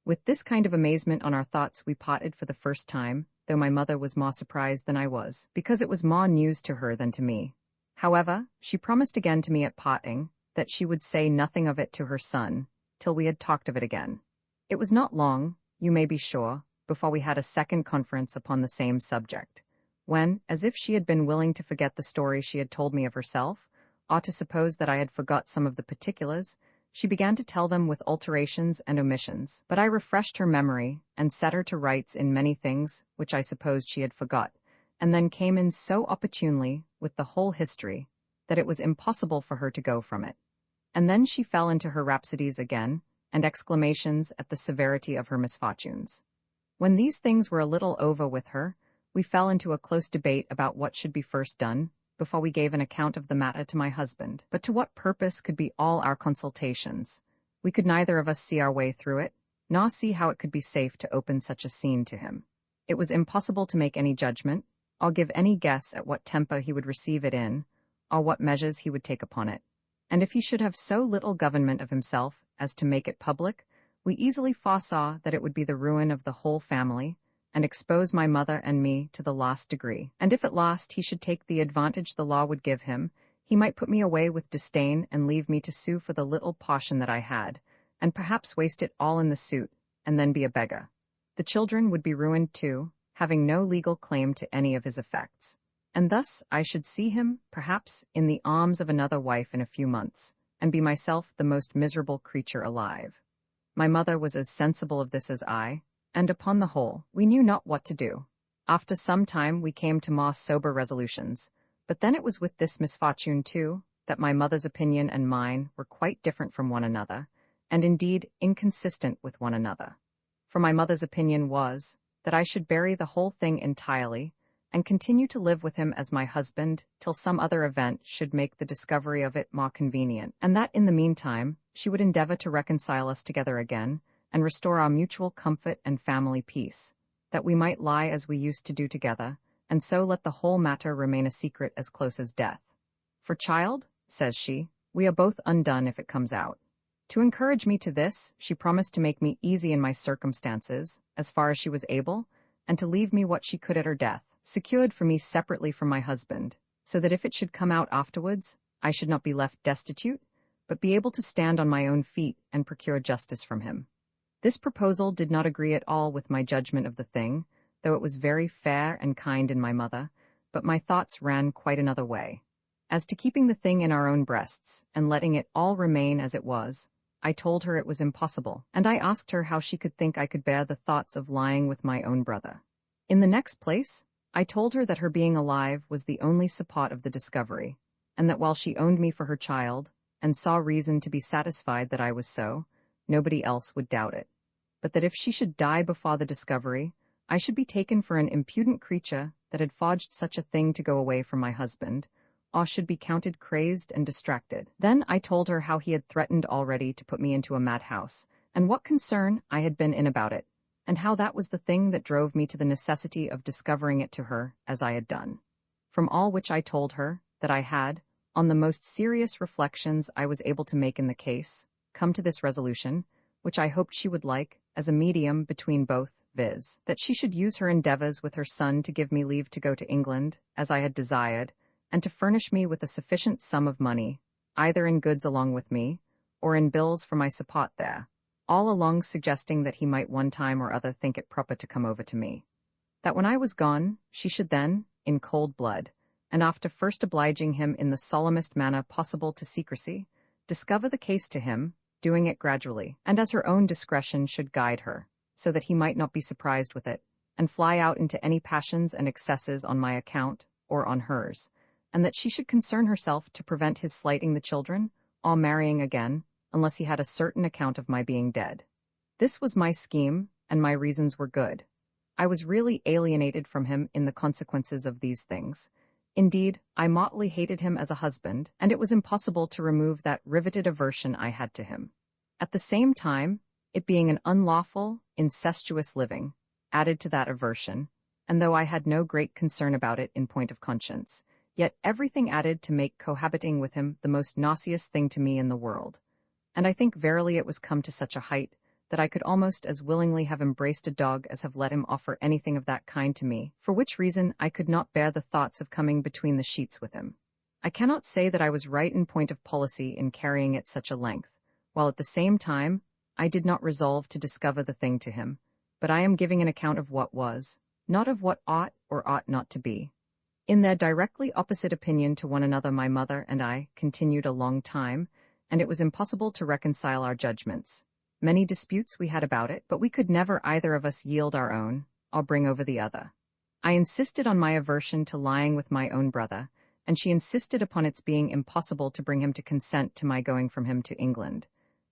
With this kind of amazement on our thoughts we parted for the first time, though my mother was more surprised than I was, because it was more news to her than to me. However, she promised again to me at parting, that she would say nothing of it to her son, till we had talked of it again. It was not long, you may be sure, before we had a second conference upon the same subject, when, as if she had been willing to forget the story she had told me of herself, or to suppose that I had forgot some of the particulars, she began to tell them with alterations and omissions. But I refreshed her memory, and set her to rights in many things, which I supposed she had forgot, and then came in so opportunely with the whole history, that it was impossible for her to go from it. And then she fell into her rhapsodies again, and exclamations at the severity of her misfortunes. When these things were a little over with her, we fell into a close debate about what should be first done, before we gave an account of the matter to my husband. But to what purpose could be all our consultations? We could neither of us see our way through it, nor see how it could be safe to open such a scene to him. It was impossible to make any judgment, or give any guess at what temper he would receive it in, or what measures he would take upon it. And if he should have so little government of himself as to make it public, we easily foresaw that it would be the ruin of the whole family, and expose my mother and me to the last degree. And if at last he should take the advantage the law would give him, he might put me away with disdain and leave me to sue for the little portion that I had, and perhaps waste it all in the suit, and then be a beggar. The children would be ruined too, having no legal claim to any of his effects. And thus I should see him, perhaps, in the arms of another wife in a few months, and be myself the most miserable creature alive. My mother was as sensible of this as I, and upon the whole, we knew not what to do. After some time we came to more sober resolutions, but then it was with this misfortune too, that my mother's opinion and mine were quite different from one another, and indeed inconsistent with one another. For my mother's opinion was, that I should bury the whole thing entirely, and continue to live with him as my husband till some other event should make the discovery of it more convenient, and that in the meantime she would endeavor to reconcile us together again, and restore our mutual comfort and family peace, that we might lie as we used to do together, and so let the whole matter remain a secret as close as death. For child, says she, we are both undone if it comes out. To encourage me to this, she promised to make me easy in my circumstances, as far as she was able, and to leave me what she could at her death, secured for me separately from my husband, so that if it should come out afterwards, I should not be left destitute, but be able to stand on my own feet and procure justice from him. This proposal did not agree at all with my judgment of the thing, though it was very fair and kind in my mother, but my thoughts ran quite another way. As to keeping the thing in our own breasts, and letting it all remain as it was, I told her it was impossible, and I asked her how she could think I could bear the thoughts of lying with my own brother. In the next place, I told her that her being alive was the only support of the discovery, and that while she owned me for her child, and saw reason to be satisfied that I was so, nobody else would doubt it. But that if she should die before the discovery, I should be taken for an impudent creature that had forged such a thing to go away from my husband, or should be counted crazed and distracted. Then I told her how he had threatened already to put me into a madhouse, and what concern I had been in about it, and how that was the thing that drove me to the necessity of discovering it to her as I had done. From all which I told her that I had, on the most serious reflections I was able to make in the case, come to this resolution, which I hoped she would like, as a medium between both, viz., that she should use her endeavours with her son to give me leave to go to England, as I had desired, and to furnish me with a sufficient sum of money, either in goods along with me, or in bills for my support there, all along suggesting that he might one time or other think it proper to come over to me. That when I was gone, she should then, in cold blood, and after first obliging him in the solemnest manner possible to secrecy, discover the case to him, doing it gradually, and as her own discretion should guide her, so that he might not be surprised with it, and fly out into any passions and excesses on my account, or on hers, and that she should concern herself to prevent his slighting the children, or marrying again, unless he had a certain account of my being dead. This was my scheme, and my reasons were good. I was really alienated from him in the consequences of these things. Indeed, I motley hated him as a husband, and it was impossible to remove that riveted aversion I had to him. At the same time, it being an unlawful, incestuous living, added to that aversion, and though I had no great concern about it in point of conscience, yet everything added to make cohabiting with him the most nauseous thing to me in the world. And I think verily it was come to such a height, that I could almost as willingly have embraced a dog as have let him offer anything of that kind to me, for which reason I could not bear the thoughts of coming between the sheets with him. I cannot say that I was right in point of policy in carrying it such a length, while at the same time I did not resolve to discover the thing to him, but I am giving an account of what was, not of what ought or ought not to be. In their directly opposite opinion to one another my mother and I continued a long time, and it was impossible to reconcile our judgments. Many disputes we had about it, but we could never either of us yield our own, or bring over the other. I insisted on my aversion to lying with my own brother, and she insisted upon its being impossible to bring him to consent to my going from him to England.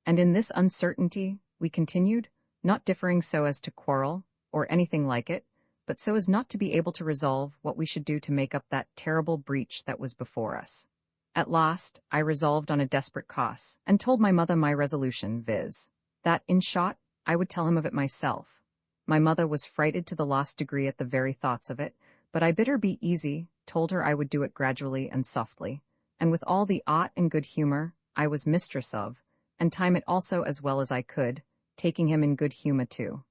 And in this uncertainty we continued, not differing so as to quarrel, or anything like it, but so as not to be able to resolve what we should do to make up that terrible breach that was before us. At last, I resolved on a desperate course, and told my mother my resolution, viz., that, in short, I would tell him of it myself. My mother was frighted to the last degree at the very thoughts of it, but I bid her be easy, told her I would do it gradually and softly, and with all the art and good humor I was mistress of, and time it also as well as I could, taking him in good humor too.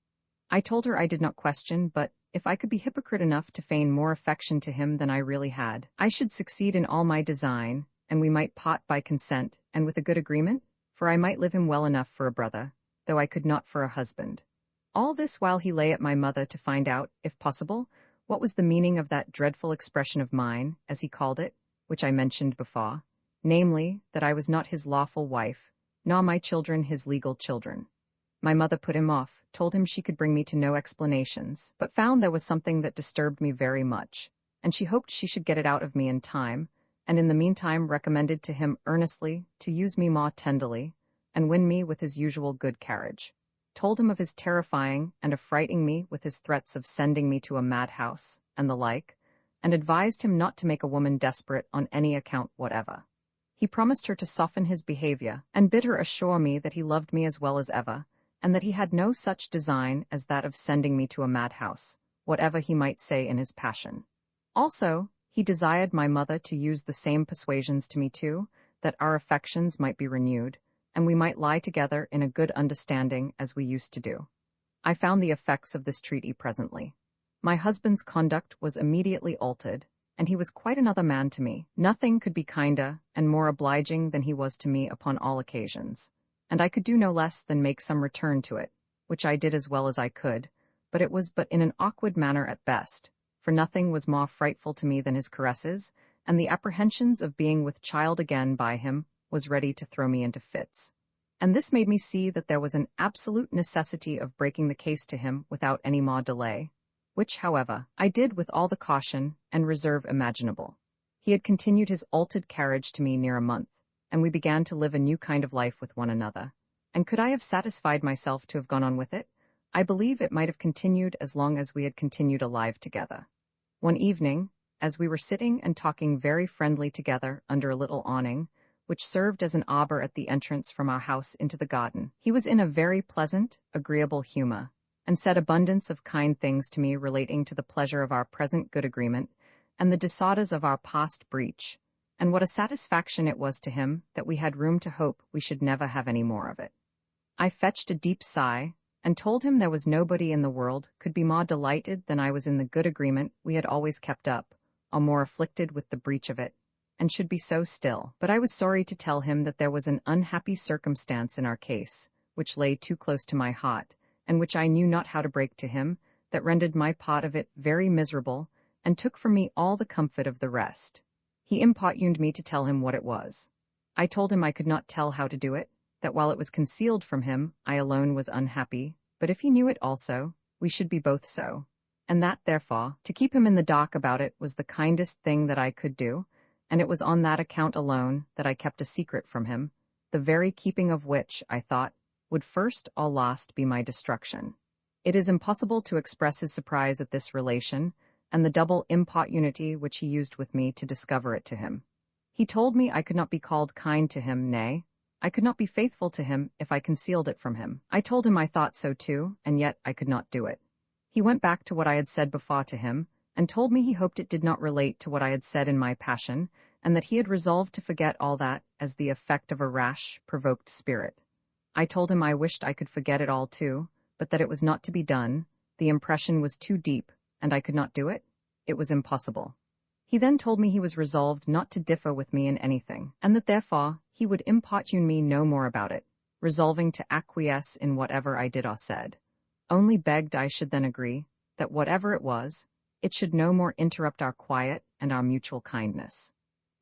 I told her I did not question, but if I could be hypocrite enough to feign more affection to him than I really had, I should succeed in all my design, and we might part by consent, and with a good agreement, for I might live him well enough for a brother, though I could not for a husband. All this while he lay at my mother to find out, if possible, what was the meaning of that dreadful expression of mine, as he called it, which I mentioned before, namely, that I was not his lawful wife, nor my children his legal children. My mother put him off, told him she could bring me to no explanations, but found there was something that disturbed me very much, and she hoped she should get it out of me in time, and in the meantime recommended to him earnestly to use me more tenderly, and win me with his usual good carriage. Told him of his terrifying and affrighting me with his threats of sending me to a madhouse, and the like, and advised him not to make a woman desperate on any account whatever. He promised her to soften his behavior, and bid her assure me that he loved me as well as ever, and that he had no such design as that of sending me to a madhouse, whatever he might say in his passion. Also, he desired my mother to use the same persuasions to me too, that our affections might be renewed, and we might lie together in a good understanding as we used to do. I found the effects of this treaty presently. My husband's conduct was immediately altered, and he was quite another man to me. Nothing could be kinder and more obliging than he was to me upon all occasions, and I could do no less than make some return to it, which I did as well as I could, but it was but in an awkward manner at best, for nothing was more frightful to me than his caresses, and the apprehensions of being with child again by him was ready to throw me into fits. And this made me see that there was an absolute necessity of breaking the case to him without any more delay, which, however, I did with all the caution and reserve imaginable. He had continued his altered carriage to me near a month, and we began to live a new kind of life with one another, and could I have satisfied myself to have gone on with it, I believe it might have continued as long as we had continued alive together. One evening, as we were sitting and talking very friendly together under a little awning, which served as an arbor at the entrance from our house into the garden, he was in a very pleasant, agreeable humor, and said abundance of kind things to me relating to the pleasure of our present good agreement, and the disorders of our past breach, and what a satisfaction it was to him that we had room to hope we should never have any more of it. I fetched a deep sigh, and told him there was nobody in the world could be more delighted than I was in the good agreement we had always kept up, or more afflicted with the breach of it, and should be so still. But I was sorry to tell him that there was an unhappy circumstance in our case, which lay too close to my heart, and which I knew not how to break to him, that rendered my part of it very miserable, and took from me all the comfort of the rest. He importuned me to tell him what it was. I told him I could not tell how to do it, that while it was concealed from him, I alone was unhappy, but if he knew it also, we should be both so, and that, therefore, to keep him in the dark about it was the kindest thing that I could do, and it was on that account alone that I kept a secret from him, the very keeping of which, I thought, would first or last be my destruction. It is impossible to express his surprise at this relation, and the double importunity which he used with me to discover it to him. He told me I could not be called kind to him, nay, I could not be faithful to him if I concealed it from him. I told him I thought so too, and yet I could not do it. He went back to what I had said before to him, and told me he hoped it did not relate to what I had said in my passion, and that he had resolved to forget all that as the effect of a rash, provoked spirit. I told him I wished I could forget it all too, but that it was not to be done, the impression was too deep, and I could not do it? It was impossible. He then told me he was resolved not to differ with me in anything, and that therefore he would importune me no more about it, resolving to acquiesce in whatever I did or said. Only begged I should then agree, that whatever it was, it should no more interrupt our quiet and our mutual kindness.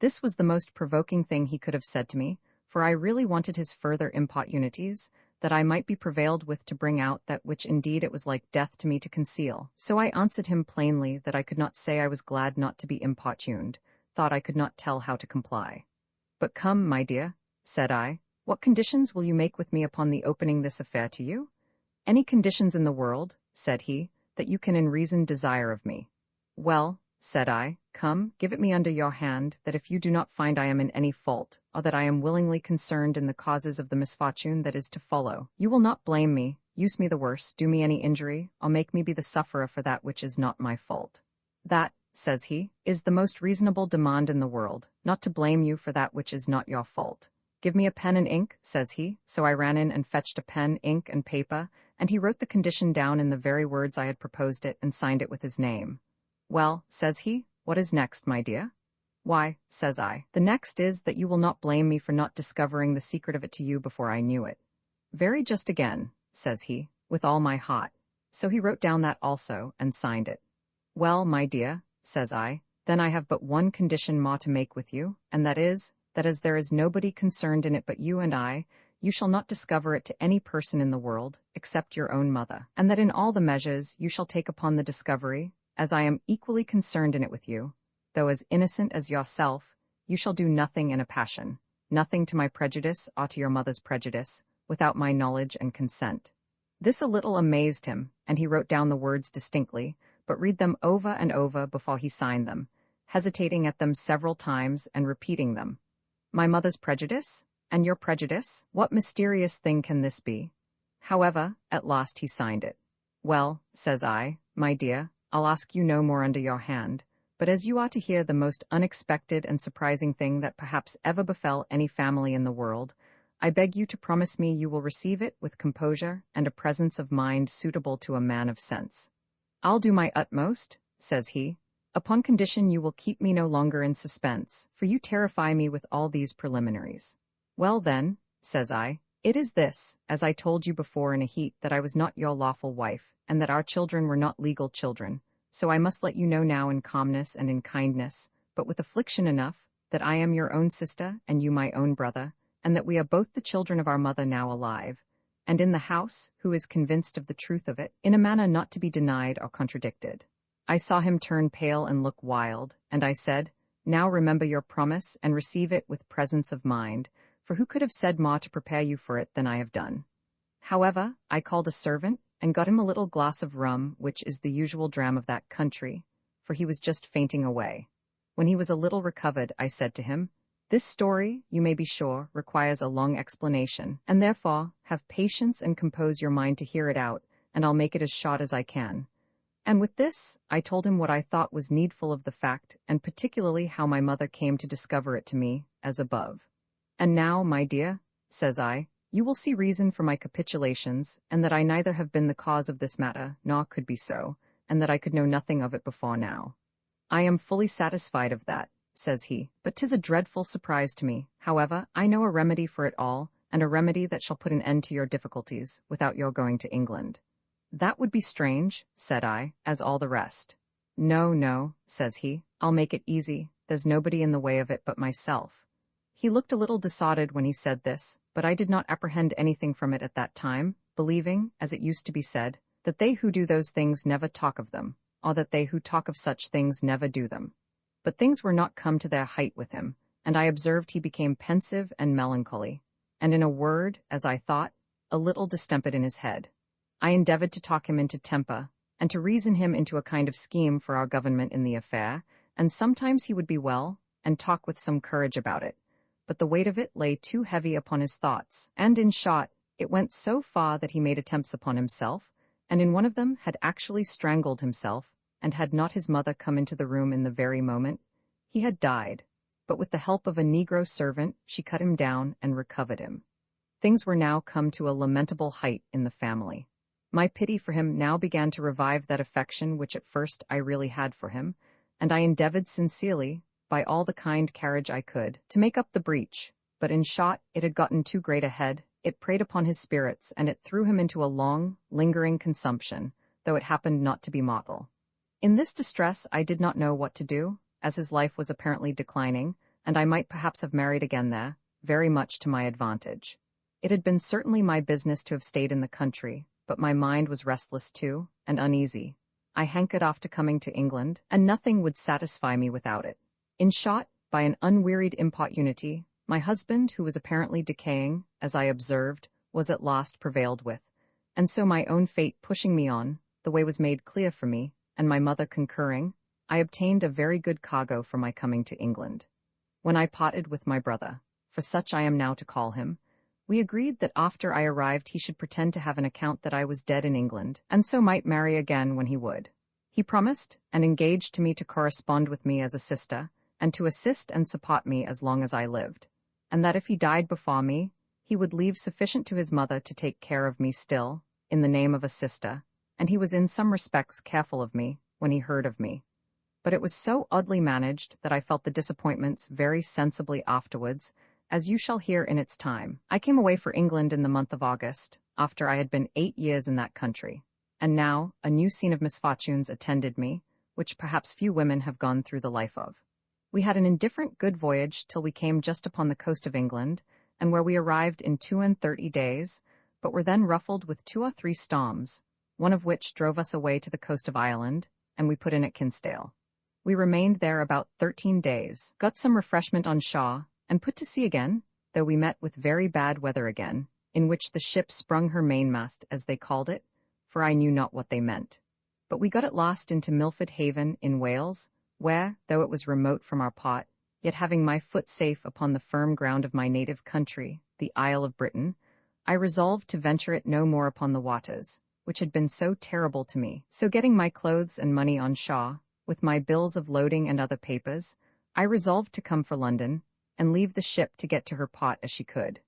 This was the most provoking thing he could have said to me, for I really wanted his further importunities, that I might be prevailed with to bring out that which indeed it was like death to me to conceal. So I answered him plainly that I could not say I was glad not to be importuned, thought I could not tell how to comply. But come, my dear, said I, what conditions will you make with me upon the opening this affair to you? Any conditions in the world, said he, that you can in reason desire of me. Well, said I, come, give it me under your hand, that if you do not find I am in any fault, or that I am willingly concerned in the causes of the misfortune that is to follow, you will not blame me, use me the worse, do me any injury, or make me be the sufferer for that which is not my fault. That, says he, is the most reasonable demand in the world, not to blame you for that which is not your fault. Give me a pen and ink, says he, so I ran in and fetched a pen, ink, and paper, and he wrote the condition down in the very words I had proposed it and signed it with his name. Well, says he, what is next, my dear? Why, says I, the next is that you will not blame me for not discovering the secret of it to you before I knew it. Very just again, says he, with all my heart. So he wrote down that also, and signed it. Well, my dear, says I, then I have but one condition more to make with you, and that is, that as there is nobody concerned in it but you and I, you shall not discover it to any person in the world, except your own mother, and that in all the measures you shall take upon the discovery, as I am equally concerned in it with you, though as innocent as yourself, you shall do nothing in a passion, nothing to my prejudice or to your mother's prejudice, without my knowledge and consent. This a little amazed him, and he wrote down the words distinctly, but read them over and over before he signed them, hesitating at them several times and repeating them. My mother's prejudice? And your prejudice? What mysterious thing can this be? However, at last he signed it. Well, says I, my dear, I'll ask you no more under your hand, but as you are to hear the most unexpected and surprising thing that perhaps ever befell any family in the world, I beg you to promise me you will receive it with composure and a presence of mind suitable to a man of sense. I'll do my utmost, says he, upon condition you will keep me no longer in suspense, for you terrify me with all these preliminaries. Well then, says I, it is this, as I told you before in a heat, that I was not your lawful wife, and that our children were not legal children, so I must let you know now in calmness and in kindness, but with affliction enough, that I am your own sister, and you my own brother, and that we are both the children of our mother now alive, and in the house, who is convinced of the truth of it, in a manner not to be denied or contradicted. I saw him turn pale and look wild, and I said, now remember your promise, and receive it with presence of mind, for who could have said more to prepare you for it than I have done? However, I called a servant, and got him a little glass of rum, which is the usual dram of that country, for he was just fainting away. When he was a little recovered, I said to him, this story, you may be sure, requires a long explanation, and therefore, have patience and compose your mind to hear it out, and I'll make it as short as I can. And with this, I told him what I thought was needful of the fact, and particularly how my mother came to discover it to me, as above. And now, my dear, says I, you will see reason for my capitulations, and that I neither have been the cause of this matter, nor could be so, and that I could know nothing of it before now. I am fully satisfied of that, says he, but 'tis a dreadful surprise to me. However, I know a remedy for it all, and a remedy that shall put an end to your difficulties, without your going to England. That would be strange, said I, as all the rest. No, no, says he, I'll make it easy, there's nobody in the way of it but myself. He looked a little decided when he said this, but I did not apprehend anything from it at that time, believing, as it used to be said, that they who do those things never talk of them, or that they who talk of such things never do them. But things were not come to their height with him, and I observed he became pensive and melancholy, and in a word, as I thought, a little distempered in his head. I endeavored to talk him into temper, and to reason him into a kind of scheme for our government in the affair, and sometimes he would be well, and talk with some courage about it. But the weight of it lay too heavy upon his thoughts, and in short, it went so far that he made attempts upon himself, and in one of them had actually strangled himself, and had not his mother come into the room in the very moment, he had died. But with the help of a Negro servant, she cut him down and recovered him. Things were now come to a lamentable height in the family. My pity for him now began to revive that affection which at first I really had for him, and I endeavored sincerely, by all the kind carriage I could, to make up the breach, but in short, it had gotten too great a head, it preyed upon his spirits, and it threw him into a long, lingering consumption, though it happened not to be mortal. In this distress I did not know what to do, as his life was apparently declining, and I might perhaps have married again there, very much to my advantage. It had been certainly my business to have stayed in the country, but my mind was restless too, and uneasy. I hankered after coming to England, and nothing would satisfy me without it. In short, by an unwearied importunity, my husband, who was apparently decaying, as I observed, was at last prevailed with, and so my own fate pushing me on, the way was made clear for me, and my mother concurring, I obtained a very good cargo for my coming to England. When I parted with my brother, for such I am now to call him, we agreed that after I arrived he should pretend to have an account that I was dead in England, and so might marry again when he would. He promised, and engaged to me to correspond with me as a sister, and to assist and support me as long as I lived, and that if he died before me, he would leave sufficient to his mother to take care of me still, in the name of a sister, and he was in some respects careful of me, when he heard of me. But it was so oddly managed that I felt the disappointments very sensibly afterwards, as you shall hear in its time. I came away for England in the month of August, after I had been 8 years in that country, and now a new scene of misfortunes attended me, which perhaps few women have gone through the life of. We had an indifferent good voyage till we came just upon the coast of England, and where we arrived in 32 days, but were then ruffled with 2 or 3 storms, one of which drove us away to the coast of Ireland, and we put in at Kinsale. We remained there about 13 days, got some refreshment on shore, and put to sea again, though we met with very bad weather again, in which the ship sprung her mainmast, as they called it, for I knew not what they meant. But we got at last into Milford Haven in Wales, where, though it was remote from our port, yet having my foot safe upon the firm ground of my native country, the Isle of Britain, I resolved to venture it no more upon the waters, which had been so terrible to me. So getting my clothes and money on shore, with my bills of loading and other papers, I resolved to come for London, and leave the ship to get to her port as she could.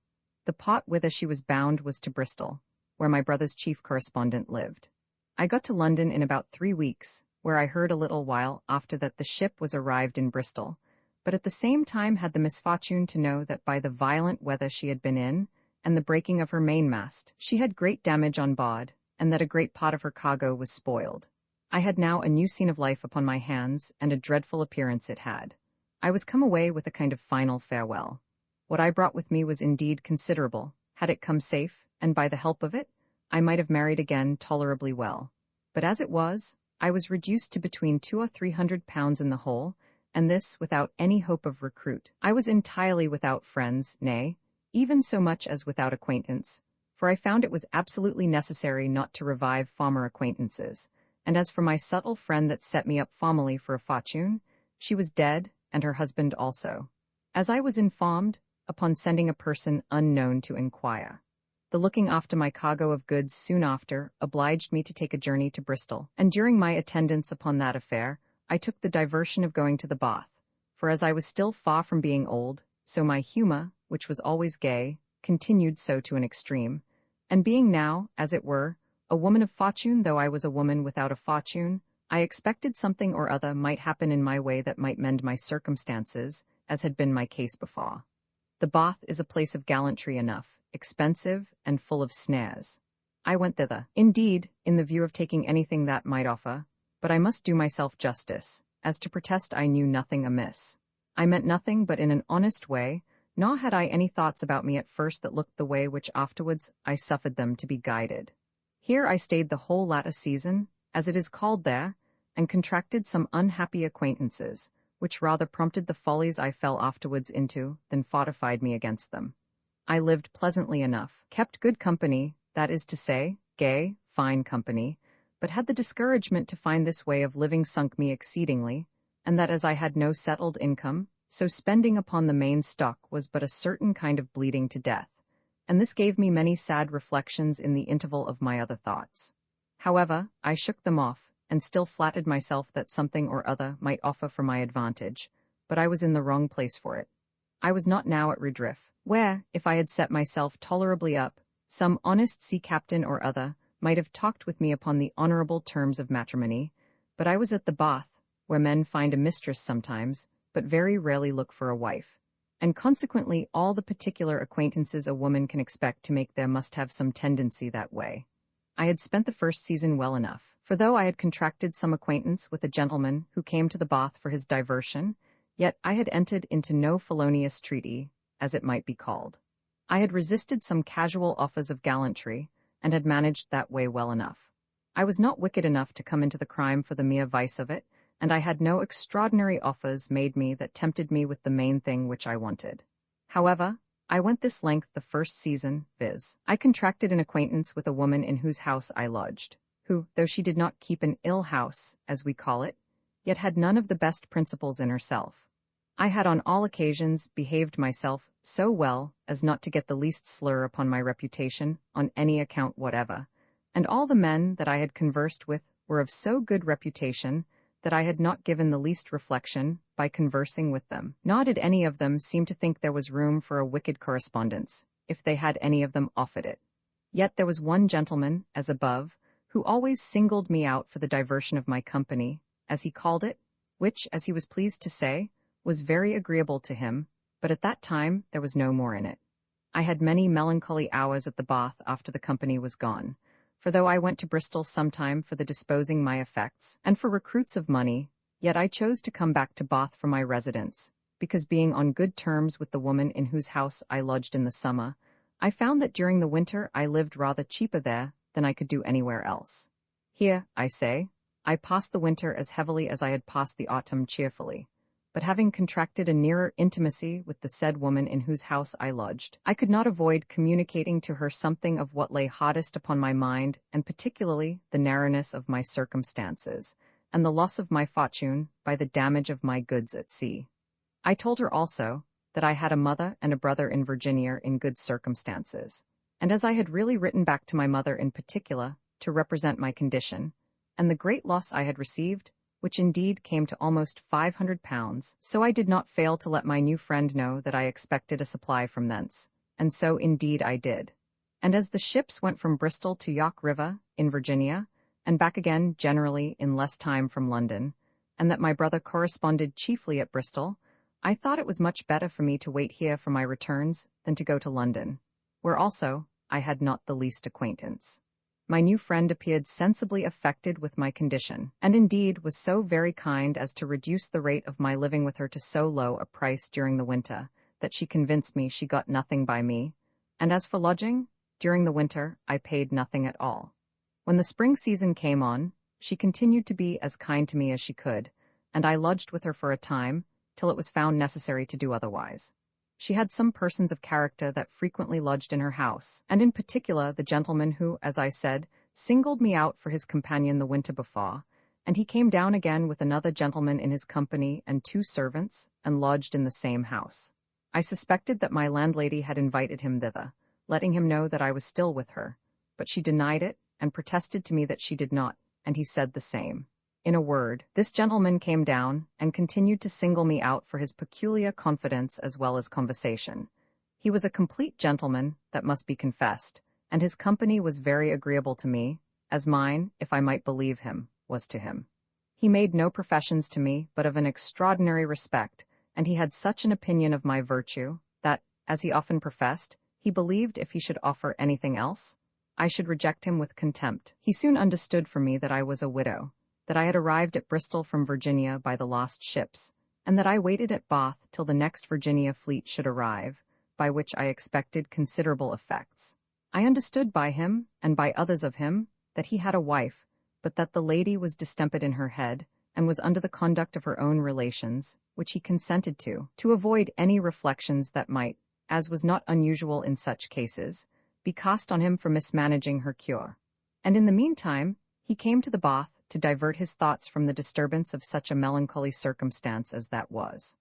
The port whither she was bound was to Bristol, where my brother's chief correspondent lived. I got to London in about 3 weeks, where I heard a little while after that the ship was arrived in Bristol, but at the same time had the misfortune to know that by the violent weather she had been in, and the breaking of her mainmast, she had great damage on board, and that a great part of her cargo was spoiled. I had now a new scene of life upon my hands, and a dreadful appearance it had. I was come away with a kind of final farewell. What I brought with me was indeed considerable. Had it come safe, and by the help of it, I might have married again tolerably well. But as it was, I was reduced to between 200 or 300 pounds in the whole, and this without any hope of recruit. I was entirely without friends, nay, even so much as without acquaintance, for I found it was absolutely necessary not to revive former acquaintances, and as for my subtle friend that set me up formerly for a fortune, she was dead, and her husband also, as I was informed, upon sending a person unknown to inquire. The looking after my cargo of goods soon after obliged me to take a journey to Bristol, and during my attendance upon that affair, I took the diversion of going to the bath, for as I was still far from being old, so my humour, which was always gay, continued so to an extreme, and being now, as it were, a woman of fortune, though I was a woman without a fortune, I expected something or other might happen in my way that might mend my circumstances, as had been my case before. The bath is a place of gallantry enough, expensive, and full of snares. I went thither, indeed, in the view of taking anything that might offer, but I must do myself justice, as to protest I knew nothing amiss. I meant nothing but in an honest way, nor had I any thoughts about me at first that looked the way which afterwards I suffered them to be guided. Here I stayed the whole latter season, as it is called there, and contracted some unhappy acquaintances, which rather prompted the follies I fell afterwards into than fortified me against them. I lived pleasantly enough, kept good company, that is to say, gay, fine company, but had the discouragement to find this way of living sunk me exceedingly, and that as I had no settled income, so spending upon the main stock was but a certain kind of bleeding to death, and this gave me many sad reflections in the interval of my other thoughts. However, I shook them off, and still flattered myself that something or other might offer for my advantage, but I was in the wrong place for it. I was not now at Redriff, where, if I had set myself tolerably up, some honest sea captain or other might have talked with me upon the honourable terms of matrimony, but I was at the Bath, where men find a mistress sometimes, but very rarely look for a wife, and consequently all the particular acquaintances a woman can expect to make there must have some tendency that way. I had spent the first season well enough, for though I had contracted some acquaintance with a gentleman who came to the Bath for his diversion, yet I had entered into no felonious treaty, as it might be called. I had resisted some casual offers of gallantry, and had managed that way well enough. I was not wicked enough to come into the crime for the mere vice of it, and I had no extraordinary offers made me that tempted me with the main thing which I wanted. However, I went this length the first season, viz. I contracted an acquaintance with a woman in whose house I lodged, who, though she did not keep an ill house, as we call it, yet had none of the best principles in herself. I had on all occasions behaved myself so well as not to get the least slur upon my reputation on any account whatever, and all the men that I had conversed with were of so good reputation that I had not given the least reflection by conversing with them. Nor did any of them seem to think there was room for a wicked correspondence, if they had any of them offered it. Yet there was one gentleman, as above, who always singled me out for the diversion of my company, as he called it, which, as he was pleased to say, was very agreeable to him, but at that time there was no more in it. I had many melancholy hours at the Bath after the company was gone, for though I went to Bristol sometime for the disposing my effects, and for recruits of money, yet I chose to come back to Bath for my residence, because being on good terms with the woman in whose house I lodged in the summer, I found that during the winter I lived rather cheaper there than I could do anywhere else. Here, I say, I passed the winter as heavily as I had passed the autumn cheerfully, but having contracted a nearer intimacy with the said woman in whose house I lodged, I could not avoid communicating to her something of what lay hardest upon my mind, and particularly the narrowness of my circumstances, and the loss of my fortune by the damage of my goods at sea. I told her also that I had a mother and a brother in Virginia in good circumstances, and as I had really written back to my mother in particular to represent my condition, and the great loss I had received, which indeed came to almost £500, so I did not fail to let my new friend know that I expected a supply from thence, and so indeed I did. And as the ships went from Bristol to York River, in Virginia, and back again generally in less time from London, and that my brother corresponded chiefly at Bristol, I thought it was much better for me to wait here for my returns than to go to London, where also I had not the least acquaintance. My new friend appeared sensibly affected with my condition, and indeed was so very kind as to reduce the rate of my living with her to so low a price during the winter, that she convinced me she got nothing by me, and as for lodging, during the winter I paid nothing at all. When the spring season came on, she continued to be as kind to me as she could, and I lodged with her for a time, till it was found necessary to do otherwise. She had some persons of character that frequently lodged in her house, and in particular the gentleman who, as I said, singled me out for his companion the winter before, and he came down again with another gentleman in his company and 2 servants, and lodged in the same house. I suspected that my landlady had invited him thither, letting him know that I was still with her, but she denied it, and protested to me that she did not, and he said the same. In a word, this gentleman came down, and continued to single me out for his peculiar confidence as well as conversation. He was a complete gentleman, that must be confessed, and his company was very agreeable to me, as mine, if I might believe him, was to him. He made no professions to me, but of an extraordinary respect, and he had such an opinion of my virtue, that, as he often professed, he believed if he should offer anything else, I should reject him with contempt. He soon understood from me that I was a widow, that I had arrived at Bristol from Virginia by the lost ships, and that I waited at Bath till the next Virginia fleet should arrive, by which I expected considerable effects. I understood by him, and by others of him, that he had a wife, but that the lady was distempered in her head, and was under the conduct of her own relations, which he consented to avoid any reflections that might, as was not unusual in such cases, be cast on him for mismanaging her cure. And in the meantime, he came to the bath to divert his thoughts from the disturbance of such a melancholy circumstance as that was.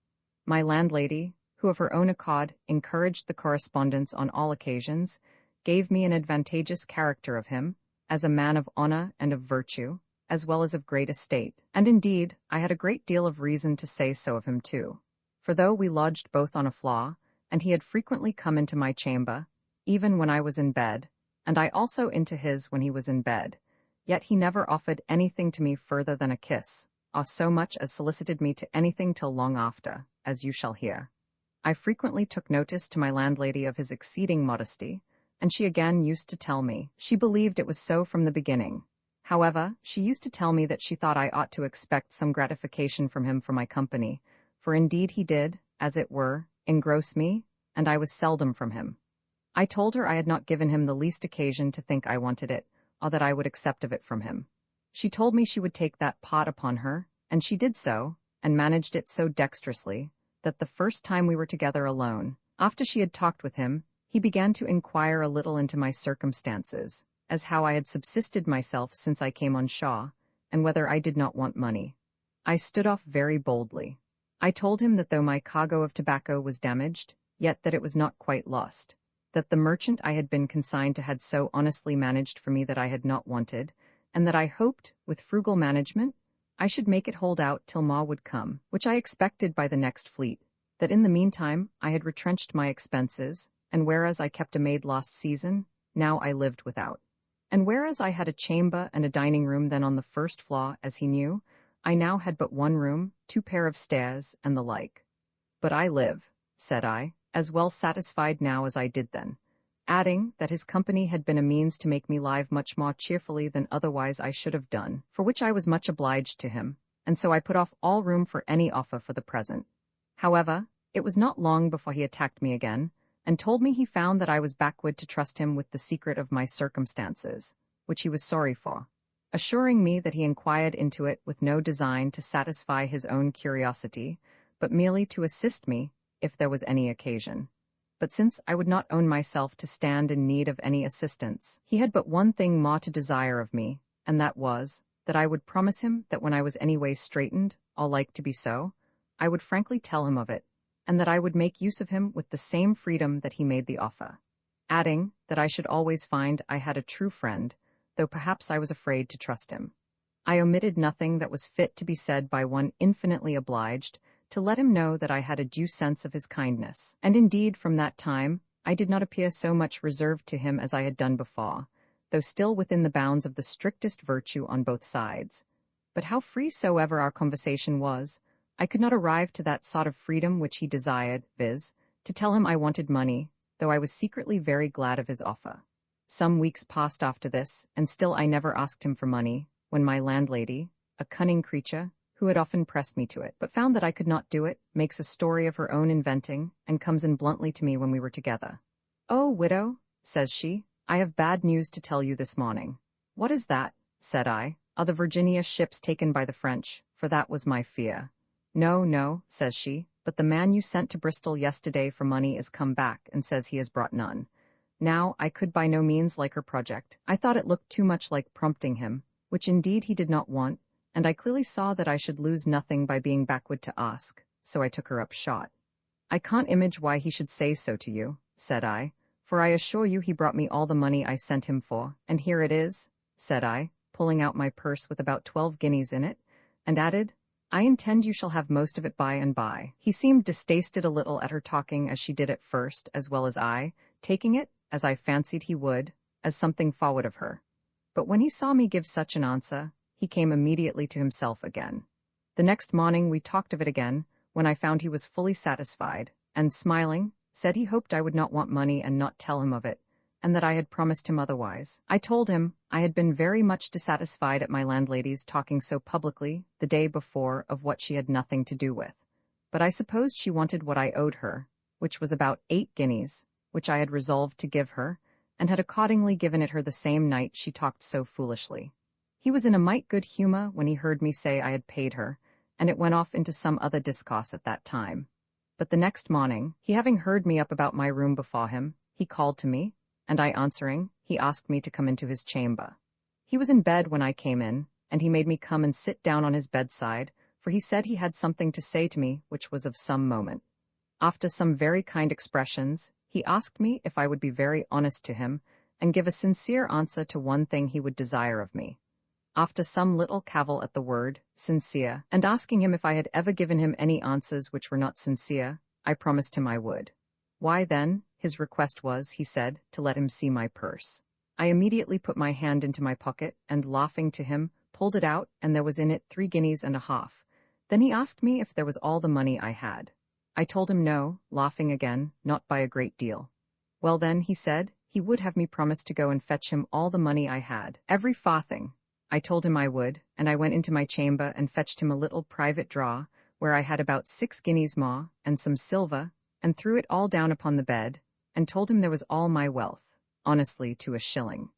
My landlady, who of her own accord encouraged the correspondence on all occasions, gave me an advantageous character of him, as a man of honor and of virtue, as well as of great estate, and indeed I had a great deal of reason to say so of him too. For though we lodged both on a floor, and he had frequently come into my chamber, even when I was in bed, and I also into his when he was in bed, yet he never offered anything to me further than a kiss, or so much as solicited me to anything till long after, as you shall hear. I frequently took notice to my landlady of his exceeding modesty, and she again used to tell me she believed it was so from the beginning. However, she used to tell me that she thought I ought to expect some gratification from him for my company, for indeed he did, as it were, engross me, and I was seldom from him. I told her I had not given him the least occasion to think I wanted it, or that I would accept of it from him. She told me she would take that pot upon her, and she did so, and managed it so dexterously, that the first time we were together alone, after she had talked with him, he began to inquire a little into my circumstances, as how I had subsisted myself since I came on shore, and whether I did not want money. I stood off very boldly. I told him that though my cargo of tobacco was damaged, yet that it was not quite lost, that the merchant I had been consigned to had so honestly managed for me that I had not wanted, and that I hoped, with frugal management, I should make it hold out till Ma would come, which I expected by the next fleet, that in the meantime I had retrenched my expenses, and whereas I kept a maid last season, now I lived without. And whereas I had a chamber and a dining room then on the first floor, as he knew, I now had but one room, 2 pair of stairs, and the like. But I live, said I, as well satisfied now as I did then, adding that his company had been a means to make me live much more cheerfully than otherwise I should have done, for which I was much obliged to him, and so I put off all room for any offer for the present. However, it was not long before he attacked me again, and told me he found that I was backward to trust him with the secret of my circumstances, which he was sorry for, assuring me that he inquired into it with no design to satisfy his own curiosity, but merely to assist me, if there was any occasion. But since I would not own myself to stand in need of any assistance, he had but one thing more to desire of me, and that was, that I would promise him that when I was any way straitened, or like to be so, I would frankly tell him of it, and that I would make use of him with the same freedom that he made the offer, adding that I should always find I had a true friend, though perhaps I was afraid to trust him. I omitted nothing that was fit to be said by one infinitely obliged, to let him know that I had a due sense of his kindness, and indeed from that time I did not appear so much reserved to him as I had done before, though still within the bounds of the strictest virtue on both sides. But how free soever our conversation was, I could not arrive to that sort of freedom which he desired, viz., to tell him I wanted money, though I was secretly very glad of his offer. Some weeks passed after this, and still I never asked him for money, when my landlady, a cunning creature, who had often pressed me to it, but found that I could not do it, makes a story of her own inventing, and comes in bluntly to me when we were together. "Oh, widow," says she, "I have bad news to tell you this morning." "What is that?" said I. "Are the Virginia ships taken by the French? For that was my fear." "No, no," says she, "but the man you sent to Bristol yesterday for money is come back, and says he has brought none." Now, I could by no means like her project. I thought it looked too much like prompting him, which indeed he did not want, and I clearly saw that I should lose nothing by being backward to ask, so I took her up short. "I can't image why he should say so to you," said I, "for I assure you he brought me all the money I sent him for, and here it is," said I, pulling out my purse with about 12 guineas in it, and added, "I intend you shall have most of it by and by." He seemed distasted a little at her talking as she did at first, as well as I, taking it, as I fancied he would, as something forward of her. But when he saw me give such an answer, he came immediately to himself again. The next morning we talked of it again, when I found he was fully satisfied, and smiling, said he hoped I would not want money and not tell him of it, and that I had promised him otherwise. I told him I had been very much dissatisfied at my landlady's talking so publicly the day before of what she had nothing to do with, but I supposed she wanted what I owed her, which was about 8 guineas, which I had resolved to give her, and had accordingly given it her the same night she talked so foolishly. He was in a might good humour when he heard me say I had paid her, and it went off into some other discourse at that time. But the next morning, he having heard me up about my room before him, he called to me, and I answering, he asked me to come into his chamber. He was in bed when I came in, and he made me come and sit down on his bedside, for he said he had something to say to me which was of some moment. After some very kind expressions, he asked me if I would be very honest to him, and give a sincere answer to one thing he would desire of me. After some little cavil at the word sincere, and asking him if I had ever given him any answers which were not sincere, I promised him I would. Why, then, his request was, he said, to let him see my purse. I immediately put my hand into my pocket, and, laughing to him, pulled it out, and there was in it 3 guineas and a half. Then he asked me if there was all the money I had. I told him no, laughing again, not by a great deal. Well then, he said, he would have me promise to go and fetch him all the money I had, every farthing. I told him I would, and I went into my chamber and fetched him a little private drawer, where I had about 6 guineas more, and some silver, and threw it all down upon the bed, and told him there was all my wealth, honestly to a shilling.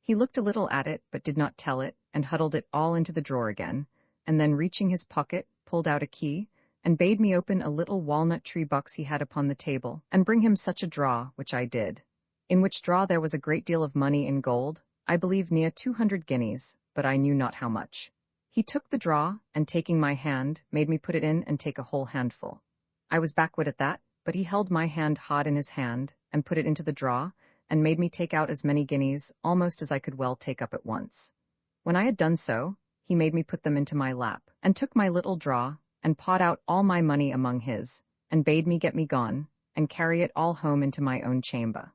He looked a little at it, but did not tell it, and huddled it all into the drawer again, and then reaching his pocket, pulled out a key, and bade me open a little walnut tree box he had upon the table, and bring him such a drawer, which I did. In which drawer there was a great deal of money in gold, I believe near 200 guineas, but I knew not how much. He took the drawer, and taking my hand, made me put it in and take a whole handful. I was backward at that, but he held my hand hard in his hand, and put it into the drawer, and made me take out as many guineas, almost as I could well take up at once. When I had done so, he made me put them into my lap, and took my little drawer, and pawed out all my money among his, and bade me get me gone, and carry it all home into my own chamber.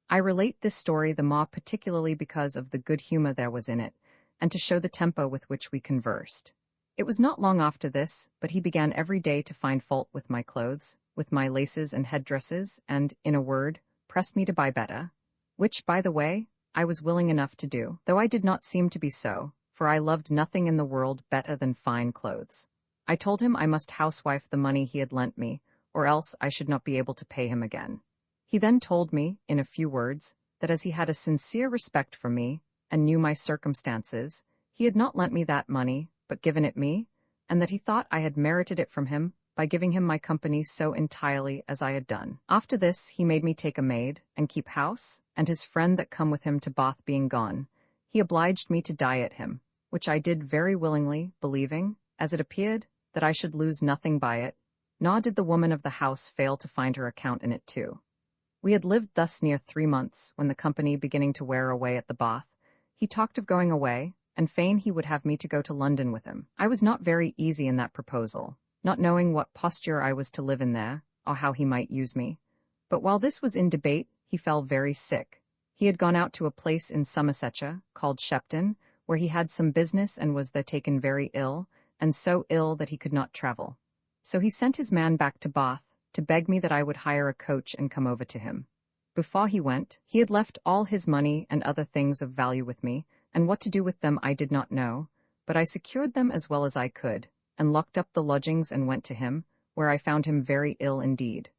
I relate this story the more particularly because of the good humor there was in it, and to show the temper with which we conversed. It was not long after this, but he began every day to find fault with my clothes, with my laces and headdresses, and, in a word, pressed me to buy better, which, by the way, I was willing enough to do, though I did not seem to be so, for I loved nothing in the world better than fine clothes. I told him I must housewife the money he had lent me, or else I should not be able to pay him again. He then told me, in a few words, that as he had a sincere respect for me, and knew my circumstances, he had not lent me that money, but given it me, and that he thought I had merited it from him by giving him my company so entirely as I had done. After this he made me take a maid, and keep house, and his friend that come with him to Bath being gone, he obliged me to diet him, which I did very willingly, believing, as it appeared, that I should lose nothing by it, nor did the woman of the house fail to find her account in it too. We had lived thus near 3 months, when the company beginning to wear away at the Bath, he talked of going away, and fain he would have me to go to London with him. I was not very easy in that proposal, not knowing what posture I was to live in there, or how he might use me. But while this was in debate, he fell very sick. He had gone out to a place in Somersetshire, called Shepton, where he had some business and was there taken very ill, and so ill that he could not travel. So he sent his man back to Bath, to beg me that I would hire a coach and come over to him. Before he went, he had left all his money and other things of value with me, and what to do with them I did not know, but I secured them as well as I could, and locked up the lodgings and went to him, where I found him very ill indeed.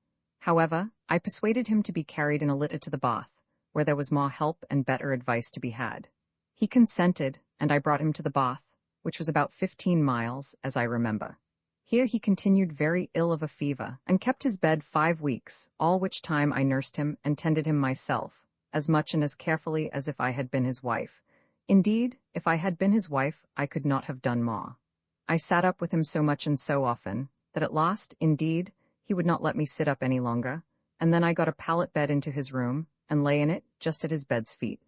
However, I persuaded him to be carried in a litter to the Bath, where there was more help and better advice to be had. He consented, and I brought him to the Bath, which was about 15 miles, as I remember. Here he continued very ill of a fever, and kept his bed 5 weeks, all which time I nursed him and tended him myself, as much and as carefully as if I had been his wife. Indeed, if I had been his wife, I could not have done more. I sat up with him so much and so often, that at last, indeed, he would not let me sit up any longer, and then I got a pallet bed into his room, and lay in it, just at his bed's feet.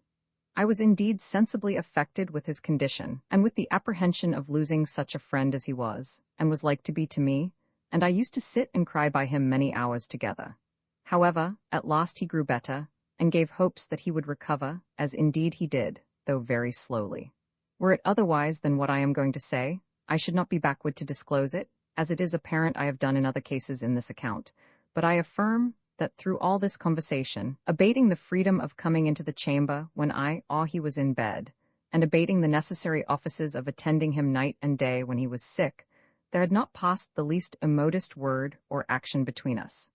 I was indeed sensibly affected with his condition, and with the apprehension of losing such a friend as he was, and was like to be to me, and I used to sit and cry by him many hours together. However, at last he grew better, and gave hopes that he would recover, as indeed he did, though very slowly. Were it otherwise than what I am going to say, I should not be backward to disclose it, as it is apparent I have done in other cases in this account, but I affirm that through all this conversation, abating the freedom of coming into the chamber when I or he was in bed, and abating the necessary offices of attending him night and day when he was sick, there had not passed the least immodest word or action between us.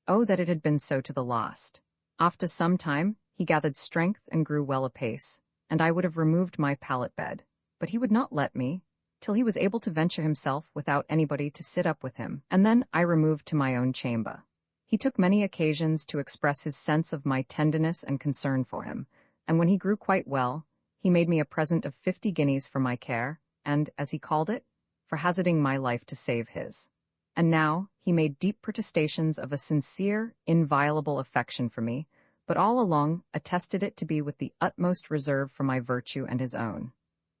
Oh, that it had been so to the last! After some time, he gathered strength and grew well apace, and I would have removed my pallet bed, but he would not let me, till he was able to venture himself without anybody to sit up with him, and then I removed to my own chamber. He took many occasions to express his sense of my tenderness and concern for him, and when he grew quite well, he made me a present of 50 guineas for my care, and, as he called it, for hazarding my life to save his. And now, he made deep protestations of a sincere, inviolable affection for me, but all along attested it to be with the utmost reserve for my virtue and his own.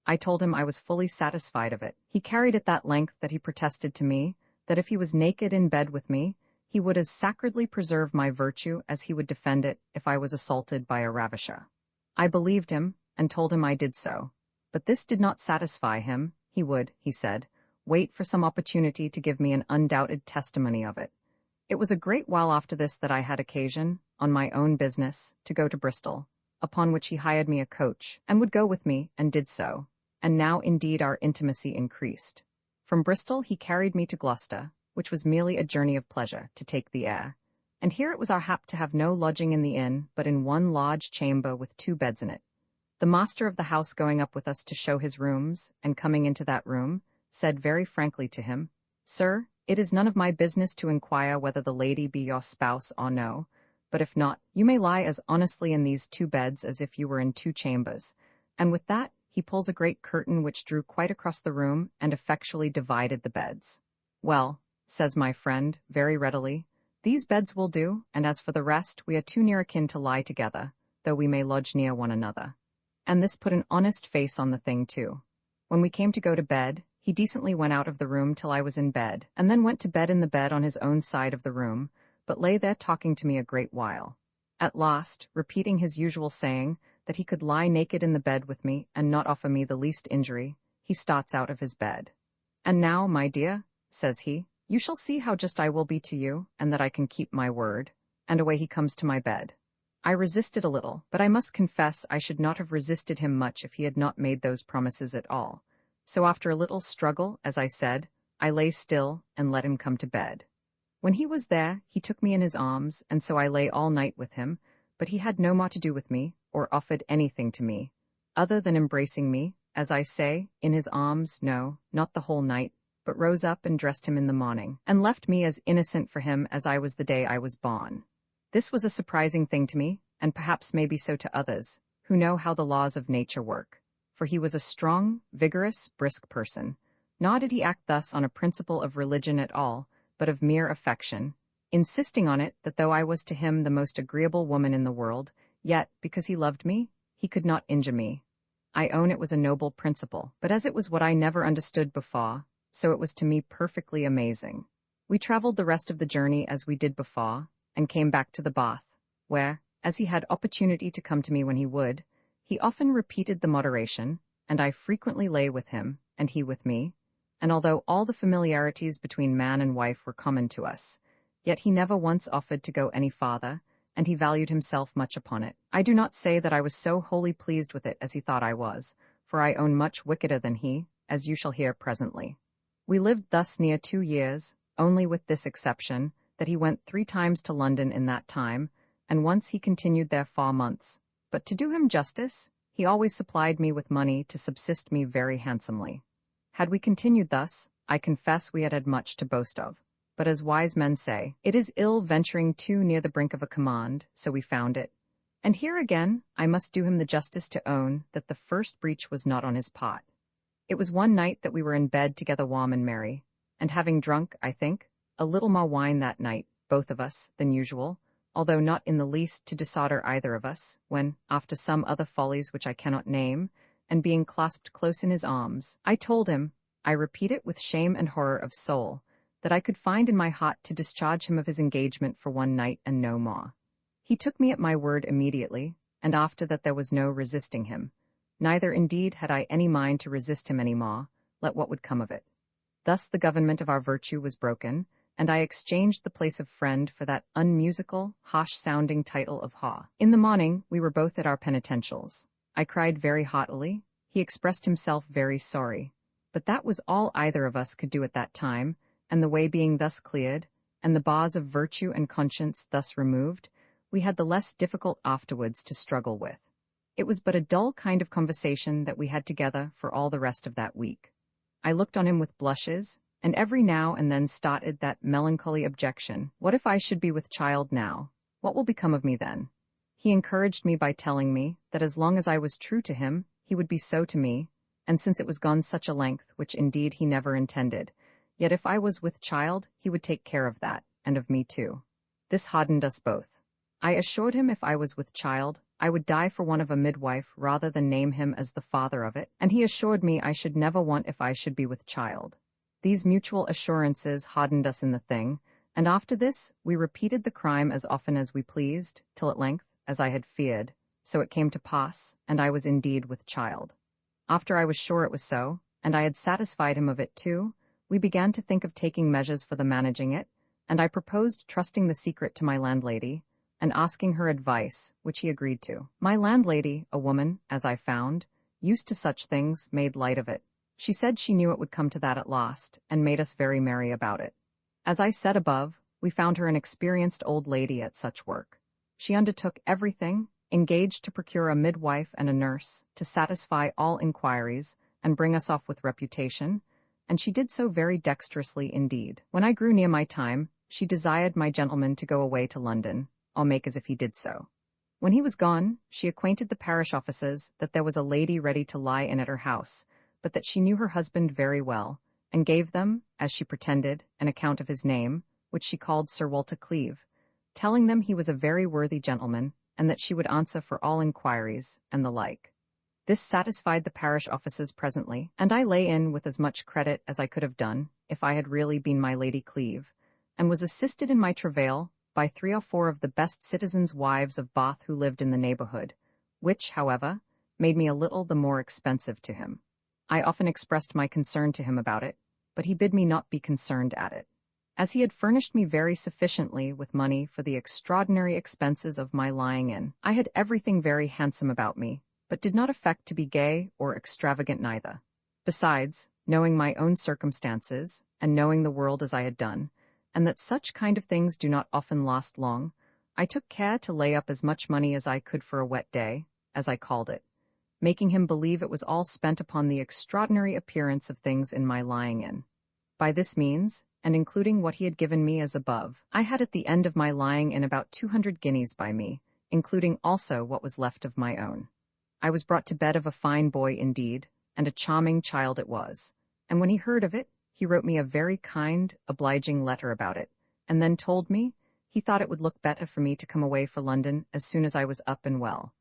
I told him I was fully satisfied of it. He carried it that length that he protested to me that if he was naked in bed with me, he would as sacredly preserve my virtue as he would defend it if I was assaulted by a ravisher. I believed him, and told him I did so. But this did not satisfy him. He would, he said, wait for some opportunity to give me an undoubted testimony of it. It was a great while after this that I had occasion, on my own business, to go to Bristol, upon which he hired me a coach, and would go with me, and did so. And now indeed our intimacy increased. From Bristol he carried me to Gloucester, which was merely a journey of pleasure, to take the air. And here it was our hap to have no lodging in the inn, but in one large chamber with 2 beds in it. The master of the house going up with us to show his rooms, and coming into that room, said very frankly to him, "Sir, it is none of my business to inquire whether the lady be your spouse or no, but if not, you may lie as honestly in these 2 beds as if you were in 2 chambers." And with that, he pulls a great curtain which drew quite across the room and effectually divided the beds. "Well," says my friend, very readily, "these beds will do, and as for the rest, we are too near akin to lie together, though we may lodge near one another." And this put an honest face on the thing too. When we came to go to bed, he decently went out of the room till I was in bed, and then went to bed in the bed on his own side of the room, but lay there talking to me a great while. At last, repeating his usual saying, that he could lie naked in the bed with me and not offer me the least injury, he starts out of his bed. "And now, my dear," says he, "you shall see how just I will be to you, and that I can keep my word." And away he comes to my bed. I resisted a little, but I must confess I should not have resisted him much if he had not made those promises at all. So after a little struggle, as I said, I lay still and let him come to bed. When he was there, he took me in his arms, and so I lay all night with him, but he had no more to do with me, or offered anything to me, other than embracing me, as I say, in his arms, no, not the whole night, but rose up and dressed him in the morning, and left me as innocent for him as I was the day I was born. This was a surprising thing to me, and perhaps may be so to others, who know how the laws of nature work, for he was a strong, vigorous, brisk person. Nor did he act thus on a principle of religion at all, but of mere affection, insisting on it that though I was to him the most agreeable woman in the world, yet, because he loved me, he could not injure me. I own it was a noble principle, but as it was what I never understood before, so it was to me perfectly amazing. We travelled the rest of the journey as we did before, and came back to the Bath, where, as he had opportunity to come to me when he would, he often repeated the moderation, and I frequently lay with him, and he with me, and although all the familiarities between man and wife were common to us, yet he never once offered to go any farther, and he valued himself much upon it. I do not say that I was so wholly pleased with it as he thought I was, for I own much wickeder than he, as you shall hear presently. We lived thus near 2 years, only with this exception, that he went 3 times to London in that time, and once he continued there 4 months. But to do him justice, he always supplied me with money to subsist me very handsomely. Had we continued thus, I confess we had had much to boast of. But as wise men say, it is ill venturing too near the brink of a command, so we found it. And here again, I must do him the justice to own that the first breach was not on his part. It was one night that we were in bed together warm and merry, and having drunk, I think, a little more wine that night, both of us, than usual, although not in the least to disorder either of us, when, after some other follies which I cannot name, and being clasped close in his arms, I told him, I repeat it with shame and horror of soul, that I could find in my heart to discharge him of his engagement for one night and no more. He took me at my word immediately, and after that there was no resisting him. Neither indeed had I any mind to resist him any more, let what would come of it. Thus the government of our virtue was broken, and I exchanged the place of friend for that unmusical, harsh-sounding title of Haw. In the morning we were both at our penitentials. I cried very haughtily, he expressed himself very sorry, but that was all either of us could do at that time, and the way being thus cleared, and the bars of virtue and conscience thus removed, we had the less difficult afterwards to struggle with. It was but a dull kind of conversation that we had together for all the rest of that week. I looked on him with blushes, and every now and then started that melancholy objection, what if I should be with child now? What will become of me then? He encouraged me by telling me that as long as I was true to him, he he would be so to me, and since it was gone such a length, which indeed he never intended, yet if I was with child, he would take care of that, and of me too. This hardened us both. I assured him if I was with child, I would die for want of a midwife rather than name him as the father of it, and he assured me I should never want if I should be with child. These mutual assurances hardened us in the thing, and after this we repeated the crime as often as we pleased, till at length, as I had feared, so it came to pass, and I was indeed with child. After I was sure it was so, and I had satisfied him of it too, we began to think of taking measures for the managing it, and I proposed trusting the secret to my landlady, and asking her advice, which he agreed to. My landlady, a woman, as I found, used to such things, made light of it. She said she knew it would come to that at last, and made us very merry about it. As I said above, we found her an experienced old lady at such work. She undertook everything, engaged to procure a midwife and a nurse, to satisfy all inquiries, and bring us off with reputation, and she did so very dexterously indeed. When I grew near my time, she desired my gentleman to go away to London. I'll make as if he did so. When he was gone, she acquainted the parish officers that there was a lady ready to lie in at her house, but that she knew her husband very well, and gave them, as she pretended, an account of his name, which she called Sir Walter Cleave, telling them he was a very worthy gentleman, and that she would answer for all inquiries, and the like. This satisfied the parish officers presently, and I lay in with as much credit as I could have done, if I had really been my Lady Cleave, and was assisted in my travail by 3 or 4 of the best citizens' wives of Bath who lived in the neighborhood, which, however, made me a little the more expensive to him. I often expressed my concern to him about it, but he bid me not be concerned at it. As he had furnished me very sufficiently with money for the extraordinary expenses of my lying in, I had everything very handsome about me, but did not affect to be gay or extravagant neither. Besides, knowing my own circumstances, and knowing the world as I had done, and that such kind of things do not often last long, I took care to lay up as much money as I could for a wet day, as I called it, making him believe it was all spent upon the extraordinary appearance of things in my lying in. By this means, and including what he had given me as above, I had at the end of my lying in about 200 guineas by me, including also what was left of my own. I was brought to bed of a fine boy indeed, and a charming child it was, and when he heard of it, he wrote me a very kind, obliging letter about it, and then told me he thought it would look better for me to come away for London as soon as I was up and well,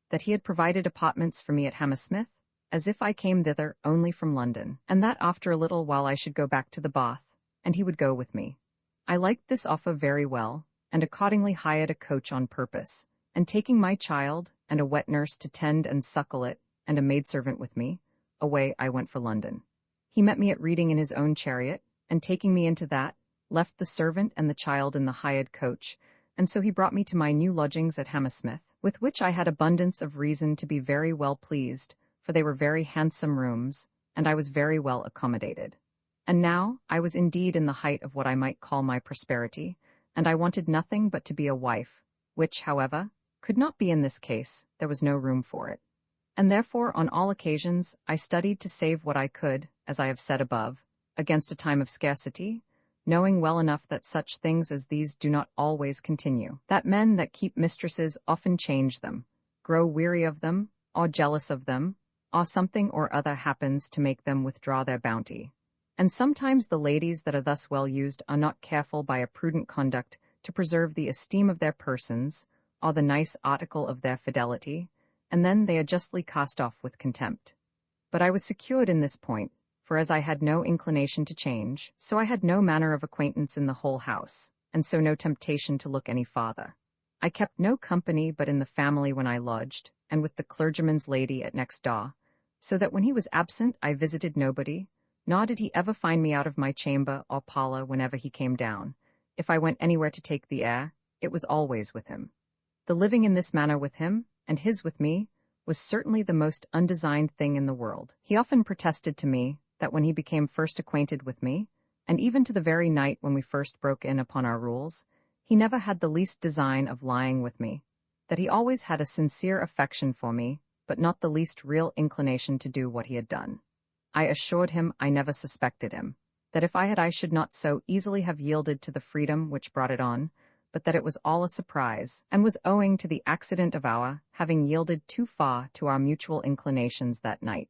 that he had provided apartments for me at Hammersmith, as if I came thither only from London, and that after a little while I should go back to the Bath, and he would go with me. I liked this offer very well, and accordingly hired a coach on purpose, and taking my child, and a wet nurse to tend and suckle it, and a maidservant with me, away I went for London. He met me at Reading in his own chariot, and taking me into that, left the servant and the child in the hired coach, and so he brought me to my new lodgings at Hammersmith, with which I had abundance of reason to be very well pleased, for they were very handsome rooms, and I was very well accommodated. And now I was indeed in the height of what I might call my prosperity, and I wanted nothing but to be a wife, which, however, could not be in this case. There was no room for it. And therefore, on all occasions, I studied to save what I could, as I have said above, against a time of scarcity, knowing well enough that such things as these do not always continue, that men that keep mistresses often change them, grow weary of them, or jealous of them, or something or other happens to make them withdraw their bounty. And sometimes the ladies that are thus well used are not careful by a prudent conduct to preserve the esteem of their persons, or the nice article of their fidelity, and then they are justly cast off with contempt. But I was secured in this point, for as I had no inclination to change, so I had no manner of acquaintance in the whole house, and so no temptation to look any farther. I kept no company but in the family when I lodged, and with the clergyman's lady at next door, so that when he was absent I visited nobody, nor did he ever find me out of my chamber or parlour whenever he came down. If I went anywhere to take the air, it was always with him. The living in this manner with him, and his with me, was certainly the most undesigned thing in the world. He often protested to me that when he became first acquainted with me, and even to the very night when we first broke in upon our rules, he never had the least design of lying with me, that he always had a sincere affection for me, but not the least real inclination to do what he had done. I assured him I never suspected him, that if I had I should not so easily have yielded to the freedom which brought it on, but that it was all a surprise, and was owing to the accident of our having yielded too far to our mutual inclinations that night.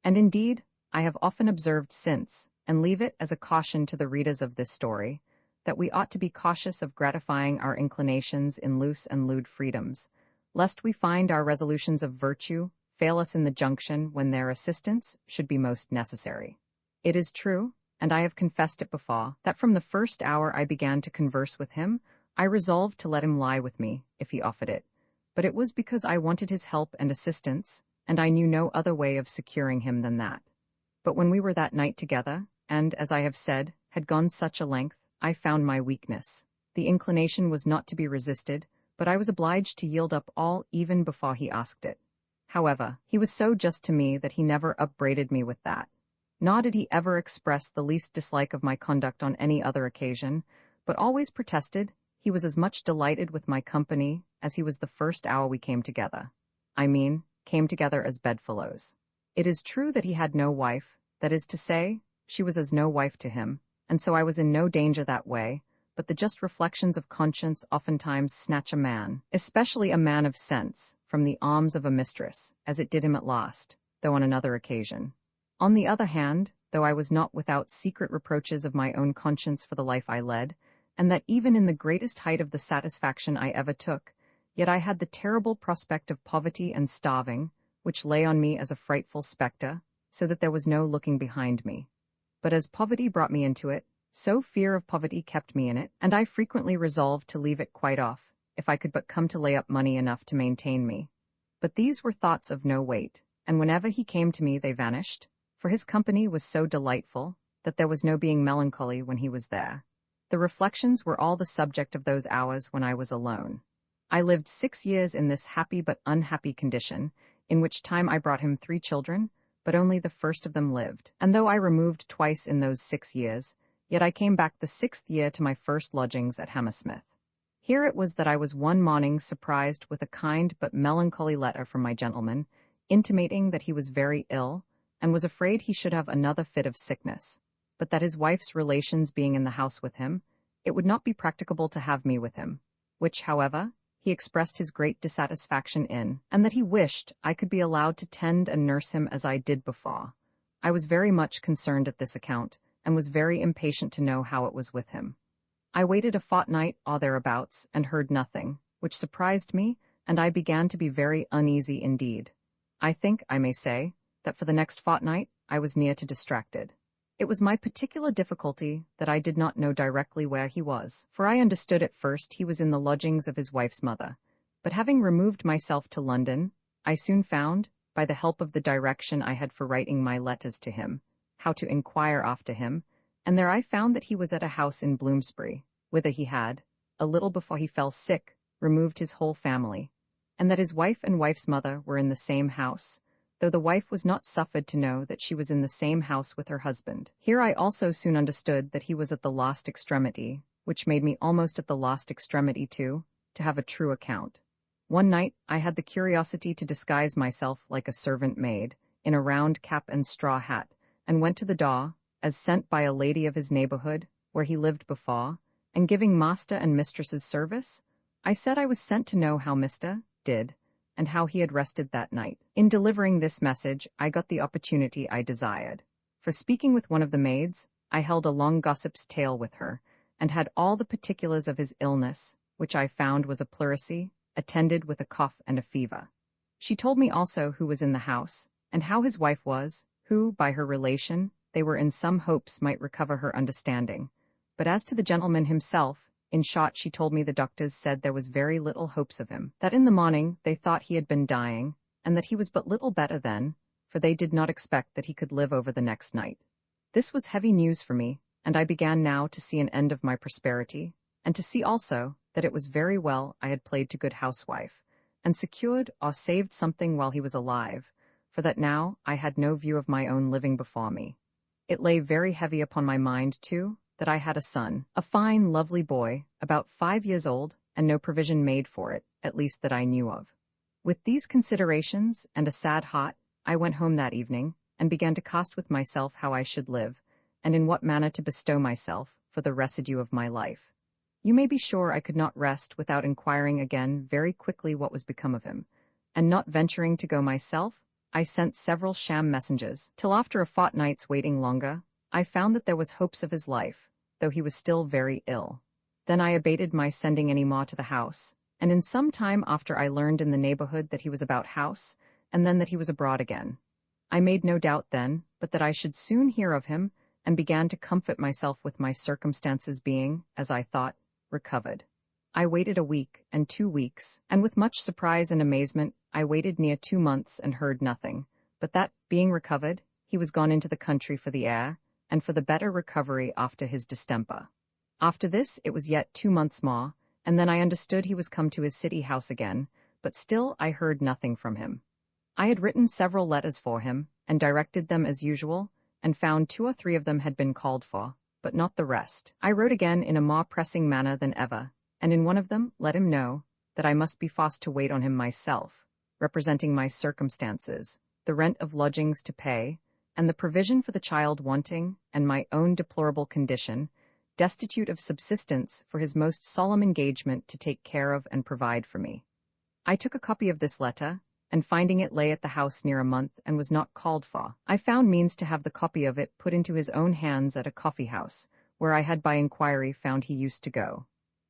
And indeed, I have often observed since, and leave it as a caution to the readers of this story, that we ought to be cautious of gratifying our inclinations in loose and lewd freedoms, lest we find our resolutions of virtue fail us in the junction when their assistance should be most necessary. It is true, and I have confessed it before, that from the first hour I began to converse with him, I resolved to let him lie with me, if he offered it. But it was because I wanted his help and assistance, and I knew no other way of securing him than that. But when we were that night together, and, as I have said, had gone such a length, I found my weakness. The inclination was not to be resisted, but I was obliged to yield up all even before he asked it. However, he was so just to me that he never upbraided me with that. Nor did he ever express the least dislike of my conduct on any other occasion, but always protested he was as much delighted with my company as he was the first hour we came together. I mean, came together as bedfellows. It is true that he had no wife, that is to say, she was as no wife to him, and so I was in no danger that way, but the just reflections of conscience oftentimes snatch a man, especially a man of sense, from the arms of a mistress, as it did him at last, though on another occasion. On the other hand, though I was not without secret reproaches of my own conscience for the life I led, and that even in the greatest height of the satisfaction I ever took, yet I had the terrible prospect of poverty and starving, which lay on me as a frightful spectre, so that there was no looking behind me. But as poverty brought me into it, so fear of poverty kept me in it, and I frequently resolved to leave it quite off, if I could but come to lay up money enough to maintain me. But these were thoughts of no weight, and whenever he came to me they vanished, for his company was so delightful that there was no being melancholy when he was there. The reflections were all the subject of those hours when I was alone. I lived 6 years in this happy but unhappy condition, in which time I brought him 3 children, but only the first of them lived, and though I removed twice in those 6 years, yet I came back the 6th year to my first lodgings at Hammersmith. Here it was that I was one morning surprised with a kind but melancholy letter from my gentleman, intimating that he was very ill, and was afraid he should have another fit of sickness, but that his wife's relations being in the house with him, it would not be practicable to have me with him, which, however, he expressed his great dissatisfaction in, and that he wished I could be allowed to tend and nurse him as I did before. I was very much concerned at this account, and was very impatient to know how it was with him. I waited a fortnight or thereabouts, and heard nothing, which surprised me, and I began to be very uneasy indeed. I think I may say that for the next fortnight I was near to distracted. It was my particular difficulty that I did not know directly where he was, for I understood at first he was in the lodgings of his wife's mother. But having removed myself to London, I soon found, by the help of the direction I had for writing my letters to him, how to inquire after him, and there I found that he was at a house in Bloomsbury, whither he had, a little before he fell sick, removed his whole family, and that his wife and wife's mother were in the same house, though the wife was not suffered to know that she was in the same house with her husband. Here I also soon understood that he was at the last extremity, which made me almost at the last extremity too, to have a true account. One night I had the curiosity to disguise myself like a servant maid, in a round cap and straw hat, and went to the door, as sent by a lady of his neighborhood, where he lived before, and giving master and mistress's service, I said I was sent to know how Mr. did, and how he had rested that night. In delivering this message, I got the opportunity I desired. For speaking with one of the maids, I held a long gossip's tale with her, and had all the particulars of his illness, which I found was a pleurisy, attended with a cough and a fever. She told me also who was in the house, and how his wife was, who, by her relation, they were in some hopes might recover her understanding. But as to the gentleman himself, in short, she told me the doctors said there was very little hopes of him, that in the morning they thought he had been dying, and that he was but little better then, for they did not expect that he could live over the next night. This was heavy news for me, and I began now to see an end of my prosperity, and to see also that it was very well I had played to good housewife, and secured or saved something while he was alive, for that now I had no view of my own living before me. It lay very heavy upon my mind, too, that I had a son, a fine, lovely boy, about 5 years old, and no provision made for it, at least that I knew of. With these considerations and a sad heart, I went home that evening, and began to cast with myself how I should live, and in what manner to bestow myself for the residue of my life. You may be sure I could not rest without inquiring again very quickly what was become of him, and not venturing to go myself, I sent several sham messengers, till after a fortnight's waiting longer, I found that there was hopes of his life, though he was still very ill. Then I abated my sending any more to the house, and in some time after I learned in the neighborhood that he was about house, and then that he was abroad again. I made no doubt then, but that I should soon hear of him, and began to comfort myself with my circumstances being, as I thought, recovered. I waited a week and 2 weeks, and with much surprise and amazement, I waited near 2 months and heard nothing, but that, being recovered, he was gone into the country for the air, and for the better recovery after his distemper. After this it was yet 2 months more, and then I understood he was come to his city house again, but still I heard nothing from him. I had written several letters for him, and directed them as usual, and found 2 or 3 of them had been called for, but not the rest. I wrote again in a more pressing manner than ever, and in one of them let him know that I must be forced to wait on him myself, representing my circumstances, the rent of lodgings to pay, and the provision for the child wanting, and my own deplorable condition, destitute of subsistence, for his most solemn engagement to take care of and provide for me. I took a copy of this letter, and finding it lay at the house near a month and was not called for, I found means to have the copy of it put into his own hands at a coffee-house, where I had by inquiry found he used to go.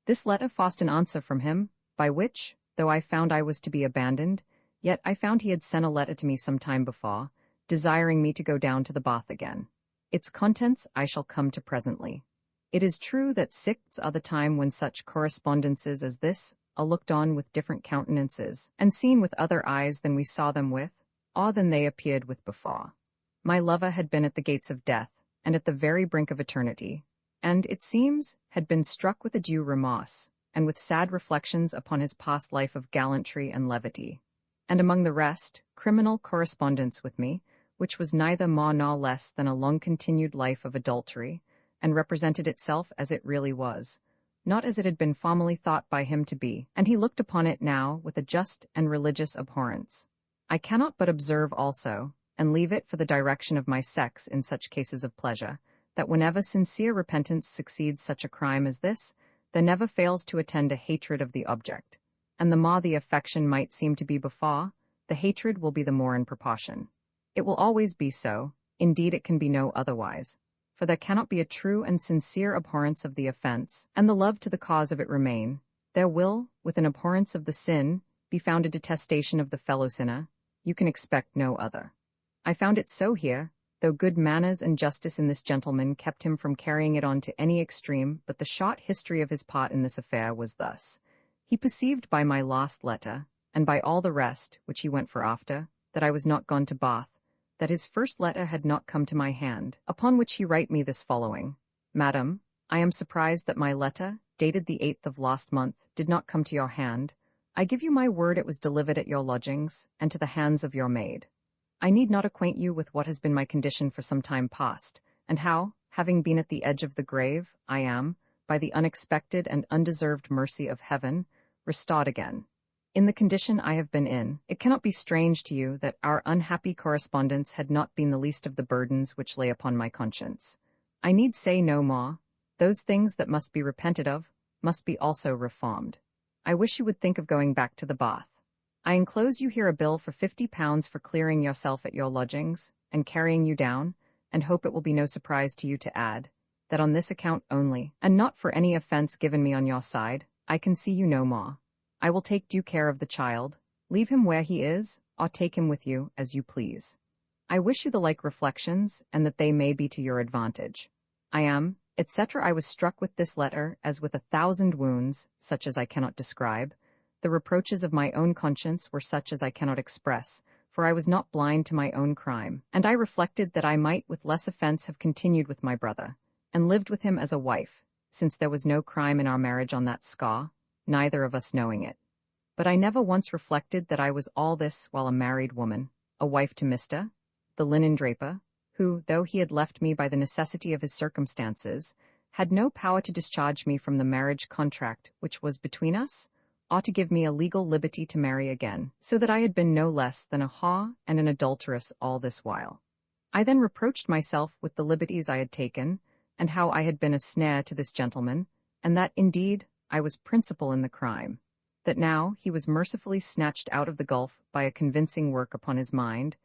This letter forced an answer from him, by which, though I found I was to be abandoned, yet I found he had sent a letter to me some time before, desiring me to go down to the Bath again. Its contents I shall come to presently. It is true that sixths are the time when such correspondences as this are looked on with different countenances, and seen with other eyes than we saw them with, or than they appeared with before. My lover had been at the gates of death, and at the very brink of eternity, and, it seems, had been struck with a due remorse, and with sad reflections upon his past life of gallantry and levity, and among the rest, criminal correspondence with me, which was neither more nor less than a long-continued life of adultery, and represented itself as it really was, not as it had been formerly thought by him to be, and he looked upon it now with a just and religious abhorrence. I cannot but observe also, and leave it for the direction of my sex in such cases of pleasure, that whenever sincere repentance succeeds such a crime as this, there never fails to attend a hatred of the object, and the more the affection might seem to be before, the hatred will be the more in proportion. It will always be so, indeed it can be no otherwise, for there cannot be a true and sincere abhorrence of the offense, and the love to the cause of it remain. There will, with an abhorrence of the sin, be found a detestation of the fellow sinner. You can expect no other. I found it so here, though good manners and justice in this gentleman kept him from carrying it on to any extreme, but the short history of his part in this affair was thus. He perceived by my last letter, and by all the rest, which he went for after, that I was not gone to Bath, that his first letter had not come to my hand, upon which he write me this following. Madam, I am surprised that my letter, dated the 8th of last month, did not come to your hand. I give you my word it was delivered at your lodgings, and to the hands of your maid. I need not acquaint you with what has been my condition for some time past, and how, having been at the edge of the grave, I am, by the unexpected and undeserved mercy of heaven, restored again. In the condition I have been in, it cannot be strange to you that our unhappy correspondence had not been the least of the burdens which lay upon my conscience. I need say no more. Those things that must be repented of must be also reformed. I wish you would think of going back to the Bath. I enclose you here a bill for £50 for clearing yourself at your lodgings, and carrying you down, and hope it will be no surprise to you to add, that on this account only, and not for any offence given me on your side, I can see you no more. I will take due care of the child, leave him where he is, or take him with you, as you please. I wish you the like reflections, and that they may be to your advantage. I am, etc. I was struck with this letter as with 1,000 wounds, such as I cannot describe. The reproaches of my own conscience were such as I cannot express, for I was not blind to my own crime, and I reflected that I might with less offence have continued with my brother, and lived with him as a wife, since there was no crime in our marriage on that score, neither of us knowing it. But I never once reflected that I was all this while a married woman, a wife to Mr. the linen draper, who, though he had left me by the necessity of his circumstances, had no power to discharge me from the marriage contract which was between us, or to give me a legal liberty to marry again, so that I had been no less than a whore and an adulteress all this while. I then reproached myself with the liberties I had taken, and how I had been a snare to this gentleman, and that, indeed, I was principal in the crime, that now he was mercifully snatched out of the gulf by a convincing work upon his mind,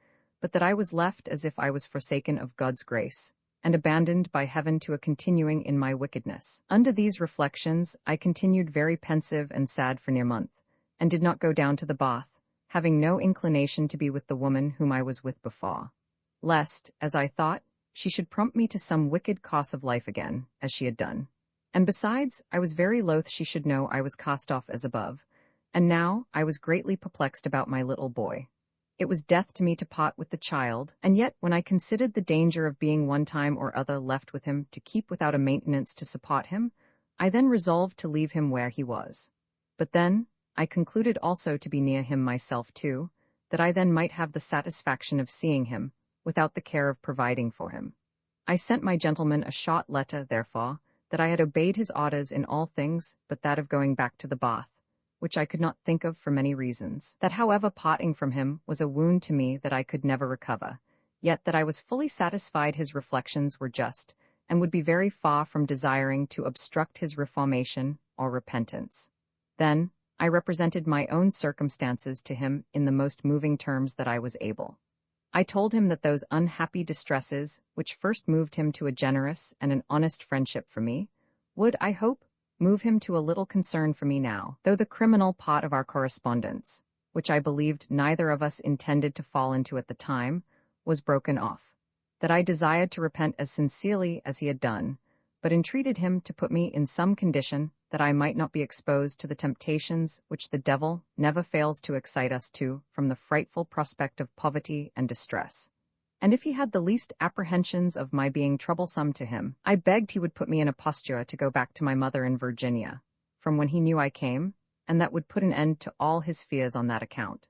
but that I was left as if I was forsaken of God's grace, and abandoned by heaven to a continuing in my wickedness. Under these reflections, I continued very pensive and sad for near a month, and did not go down to the bath, having no inclination to be with the woman whom I was with before, lest, as I thought, she should prompt me to some wicked course of life again, as she had done. And besides, I was very loath she should know I was cast off as above, and now I was greatly perplexed about my little boy. It was death to me to part with the child, and yet when I considered the danger of being one time or other left with him to keep without a maintenance to support him, I then resolved to leave him where he was. But then, I concluded also to be near him myself too, that I then might have the satisfaction of seeing him, without the care of providing for him. I sent my gentleman a short letter, therefore, that I had obeyed his orders in all things but that of going back to the bath, which I could not think of for many reasons, that however parting from him was a wound to me that I could never recover, yet that I was fully satisfied his reflections were just, and would be very far from desiring to obstruct his reformation or repentance. Then, I represented my own circumstances to him in the most moving terms that I was able. I told him that those unhappy distresses, which first moved him to a generous and an honest friendship for me, would, I hope, move him to a little concern for me now, though the criminal part of our correspondence, which I believed neither of us intended to fall into at the time, was broken off, that I desired to repent as sincerely as he had done, but entreated him to put me in some condition that I might not be exposed to the temptations which the devil never fails to excite us to from the frightful prospect of poverty and distress. And if he had the least apprehensions of my being troublesome to him, I begged he would put me in a posture to go back to my mother in Virginia, from when he knew I came, and that would put an end to all his fears on that account.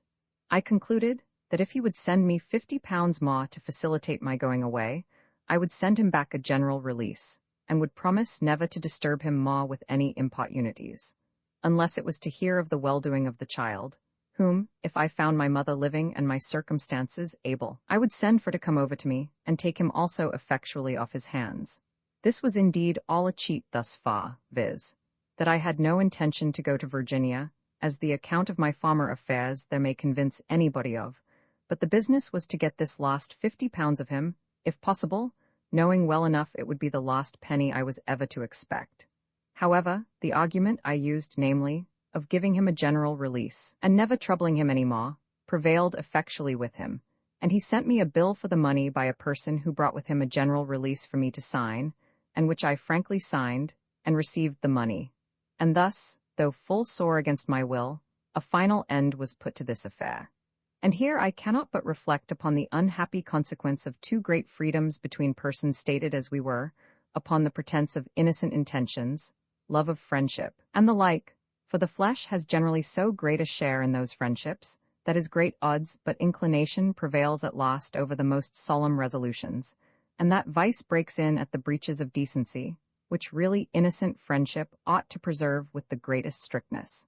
I concluded that if he would send me £50 more to facilitate my going away, I would send him back a general release, and would promise never to disturb him more with any importunities, unless it was to hear of the well-doing of the child, whom, if I found my mother living and my circumstances able, I would send for to come over to me, and take him also effectually off his hands. This was indeed all a cheat thus far, viz., that I had no intention to go to Virginia, as the account of my former affairs there may convince anybody of, but the business was to get this lost £50 of him, if possible, knowing well enough it would be the last penny I was ever to expect. However, the argument I used, namely, of giving him a general release, and never troubling him any more, prevailed effectually with him, and he sent me a bill for the money by a person who brought with him a general release for me to sign, and which I frankly signed, and received the money. And thus, though full sore against my will, a final end was put to this affair. And here I cannot but reflect upon the unhappy consequence of too great freedoms between persons stated as we were, upon the pretence of innocent intentions, love of friendship, and the like, for the flesh has generally so great a share in those friendships, that is great odds but inclination prevails at last over the most solemn resolutions, and that vice breaks in at the breaches of decency, which really innocent friendship ought to preserve with the greatest strictness.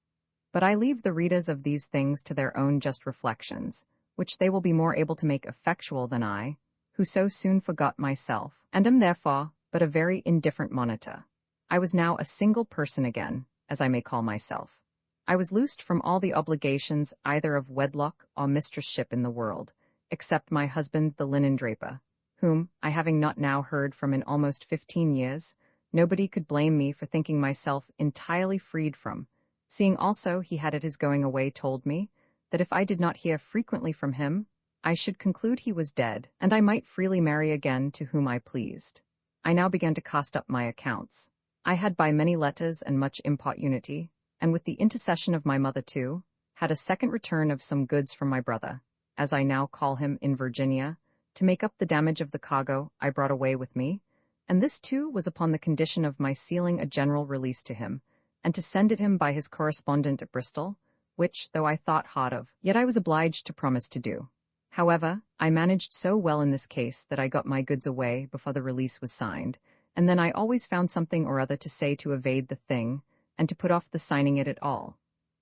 But I leave the readers of these things to their own just reflections, which they will be more able to make effectual than I, who so soon forgot myself, and am therefore but a very indifferent monitor. I was now a single person again, as I may call myself. I was loosed from all the obligations either of wedlock or mistressship in the world, except my husband the linen draper, whom, I having not now heard from in almost 15 years, nobody could blame me for thinking myself entirely freed from, seeing also he had at his going away told me that if I did not hear frequently from him, I should conclude he was dead, and I might freely marry again to whom I pleased. I now began to cast up my accounts. I had by many letters and much importunity, and with the intercession of my mother too, had a second return of some goods from my brother, as I now call him in Virginia, to make up the damage of the cargo I brought away with me, and this too was upon the condition of my sealing a general release to him, and to send it him by his correspondent at Bristol, which, though I thought hard of, yet I was obliged to promise to do. However, I managed so well in this case that I got my goods away before the release was signed, and then I always found something or other to say to evade the thing, and to put off the signing it at all,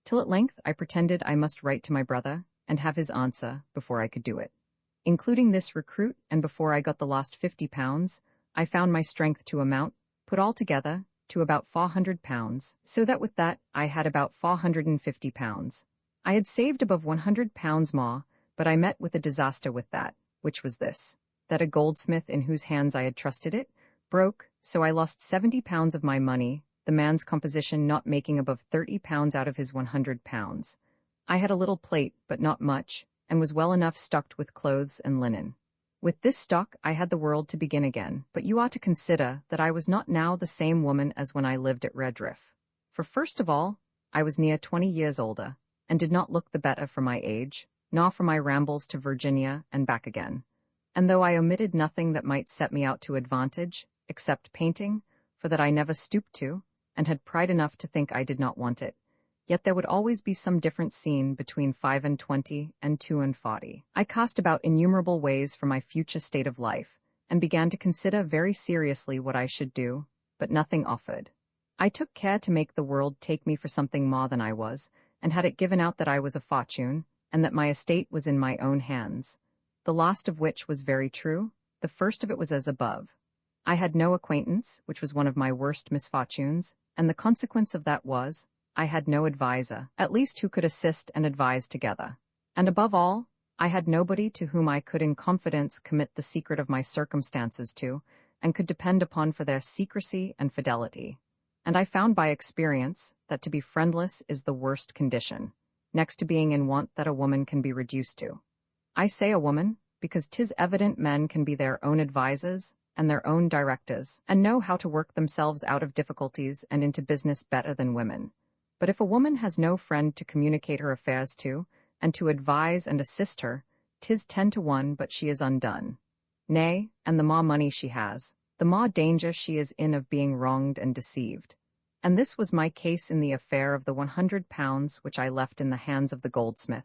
till at length I pretended I must write to my brother, and have his answer before I could do it. Including this recruit, and before I got the lost £50, I found my strength to amount, put all together, to about £400, so that with that I had about £450. I had saved above £100 more, but I met with a disaster with that, which was this: that a goldsmith in whose hands I had trusted it broke, so I lost £70 of my money, the man's composition not making above £30 out of his £100. I had a little plate, but not much, and was well enough stocked with clothes and linen. With this stock I had the world to begin again, but you ought to consider that I was not now the same woman as when I lived at Redriff. For first of all, I was near 20 years older, and did not look the better for my age, nor for my rambles to Virginia and back again. And though I omitted nothing that might set me out to advantage, except painting, for that I never stooped to, and had pride enough to think I did not want it, yet there would always be some difference seen between 25 and 42. I cast about innumerable ways for my future state of life, and began to consider very seriously what I should do, but nothing offered. I took care to make the world take me for something more than I was, and had it given out that I was a fortune, and that my estate was in my own hands. The last of which was very true, the first of it was as above. I had no acquaintance, which was one of my worst misfortunes, and the consequence of that was, I had no adviser, at least who could assist and advise together. And above all, I had nobody to whom I could in confidence commit the secret of my circumstances to, and could depend upon for their secrecy and fidelity. And I found by experience that to be friendless is the worst condition, next to being in want that a woman can be reduced to. I say a woman, because 'tis evident men can be their own advisers and their own directors, and know how to work themselves out of difficulties and into business better than women. But if a woman has no friend to communicate her affairs to, and to advise and assist her, 'tis 10 to 1 but she is undone. Nay, and the more money she has, the more danger she is in of being wronged and deceived. And this was my case in the affair of the £100 which I left in the hands of the goldsmith,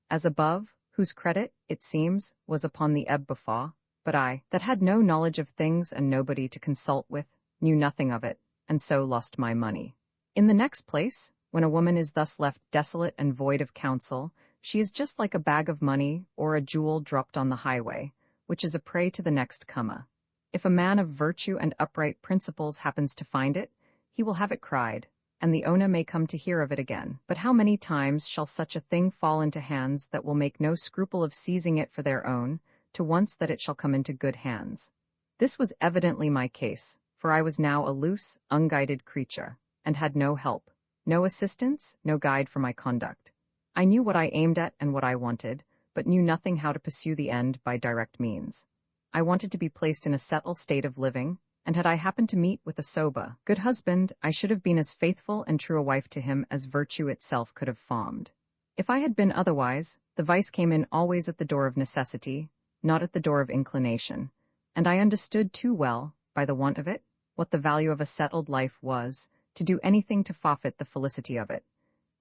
as above, whose credit, it seems, was upon the ebb before, but I, that had no knowledge of things and nobody to consult with, knew nothing of it, and so lost my money. In the next place, when a woman is thus left desolate and void of counsel, she is just like a bag of money or a jewel dropped on the highway, which is a prey to the next comer. If a man of virtue and upright principles happens to find it, he will have it cried, and the owner may come to hear of it again. But how many times shall such a thing fall into hands that will make no scruple of seizing it for their own, to once that it shall come into good hands? This was evidently my case, for I was now a loose, unguided creature, and had no help, no assistance, no guide for my conduct. I knew what I aimed at and what I wanted, but knew nothing how to pursue the end by direct means. I wanted to be placed in a settled state of living, and had I happened to meet with a sober, good husband, I should have been as faithful and true a wife to him as virtue itself could have formed. If I had been otherwise, the vice came in always at the door of necessity, not at the door of inclination, and I understood too well, by the want of it, what the value of a settled life was, to do anything to forfeit the felicity of it.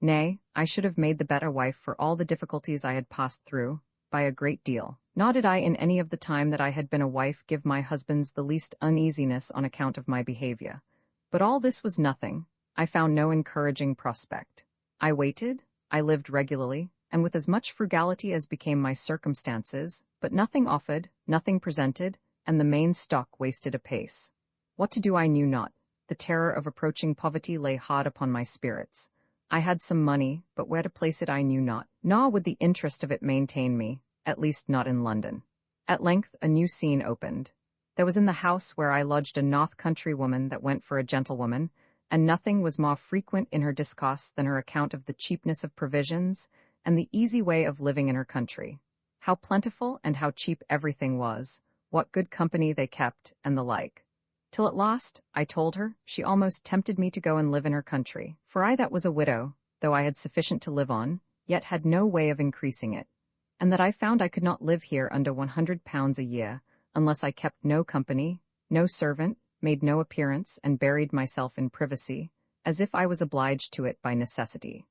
Nay, I should have made the better wife for all the difficulties I had passed through, by a great deal. Nor did I in any of the time that I had been a wife give my husbands the least uneasiness on account of my behavior. But all this was nothing. I found no encouraging prospect. I waited, I lived regularly, and with as much frugality as became my circumstances, but nothing offered, nothing presented, and the main stock wasted apace. What to do I knew not. The terror of approaching poverty lay hard upon my spirits. I had some money, but where to place it I knew not, nor would the interest of it maintain me, at least not in London. At length a new scene opened. There was in the house where I lodged a north country woman that went for a gentlewoman, and nothing was more frequent in her discourse than her account of the cheapness of provisions, and the easy way of living in her country. How plentiful and how cheap everything was, what good company they kept, and the like. Till at last, I told her, she almost tempted me to go and live in her country, for I that was a widow, though I had sufficient to live on, yet had no way of increasing it, and that I found I could not live here under £100 a year, unless I kept no company, no servant, made no appearance, and buried myself in privacy, as if I was obliged to it by necessity.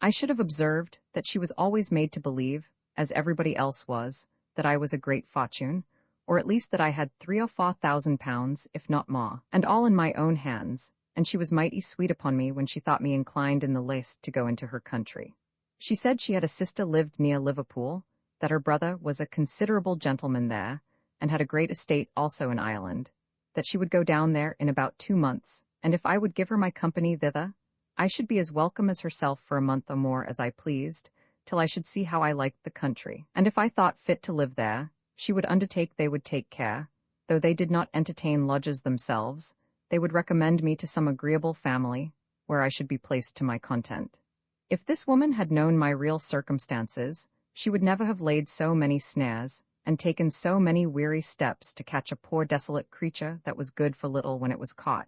I should have observed that she was always made to believe, as everybody else was, that I was a great fortune, or at least that I had £3,000 or £4,000, if not more, and all in my own hands, and she was mighty sweet upon me when she thought me inclined in the least to go into her country. She said she had a sister lived near Liverpool, that her brother was a considerable gentleman there, and had a great estate also in Ireland, that she would go down there in about 2 months, and if I would give her my company thither, I should be as welcome as herself for a month or more as I pleased, till I should see how I liked the country. And if I thought fit to live there, she would undertake they would take care, though they did not entertain lodgers themselves, they would recommend me to some agreeable family, where I should be placed to my content. If this woman had known my real circumstances, she would never have laid so many snares, and taken so many weary steps to catch a poor desolate creature that was good for little when it was caught.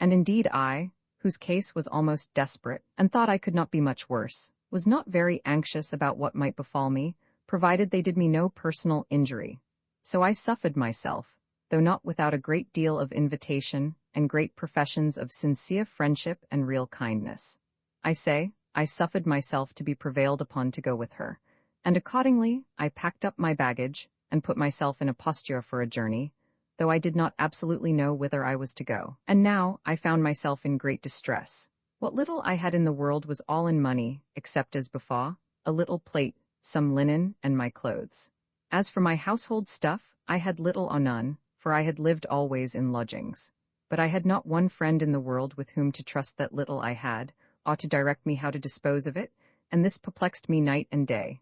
And indeed I, whose case was almost desperate, and thought I could not be much worse, was not very anxious about what might befall me, provided they did me no personal injury. So I suffered myself, though not without a great deal of invitation and great professions of sincere friendship and real kindness. I say, I suffered myself to be prevailed upon to go with her, and accordingly I packed up my baggage and put myself in a posture for a journey, though I did not absolutely know whither I was to go. And now I found myself in great distress. What little I had in the world was all in money, except as before, a little plate, some linen, and my clothes. As for my household stuff, I had little or none, for I had lived always in lodgings. But I had not one friend in the world with whom to trust that little I had, or to direct me how to dispose of it, and this perplexed me night and day.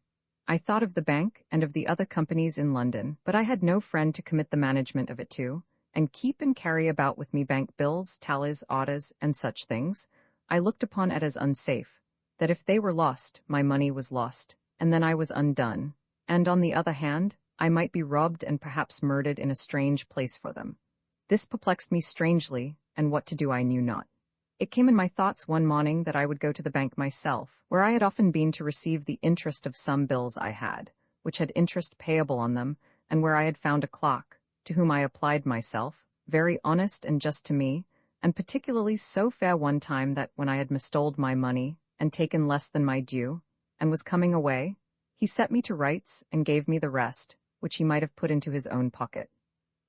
I thought of the bank and of the other companies in London, but I had no friend to commit the management of it to, and keep and carry about with me bank bills, tallies, orders, and such things. I looked upon it as unsafe, that if they were lost, my money was lost, and then I was undone, and on the other hand, I might be robbed and perhaps murdered in a strange place for them. This perplexed me strangely, and what to do I knew not. It came in my thoughts one morning that I would go to the bank myself, where I had often been to receive the interest of some bills I had, which had interest payable on them, and where I had found a clerk, to whom I applied myself, very honest and just to me, and particularly so fair one time that when I had mistoled my money, and taken less than my due, and was coming away, he set me to rights and gave me the rest, which he might have put into his own pocket.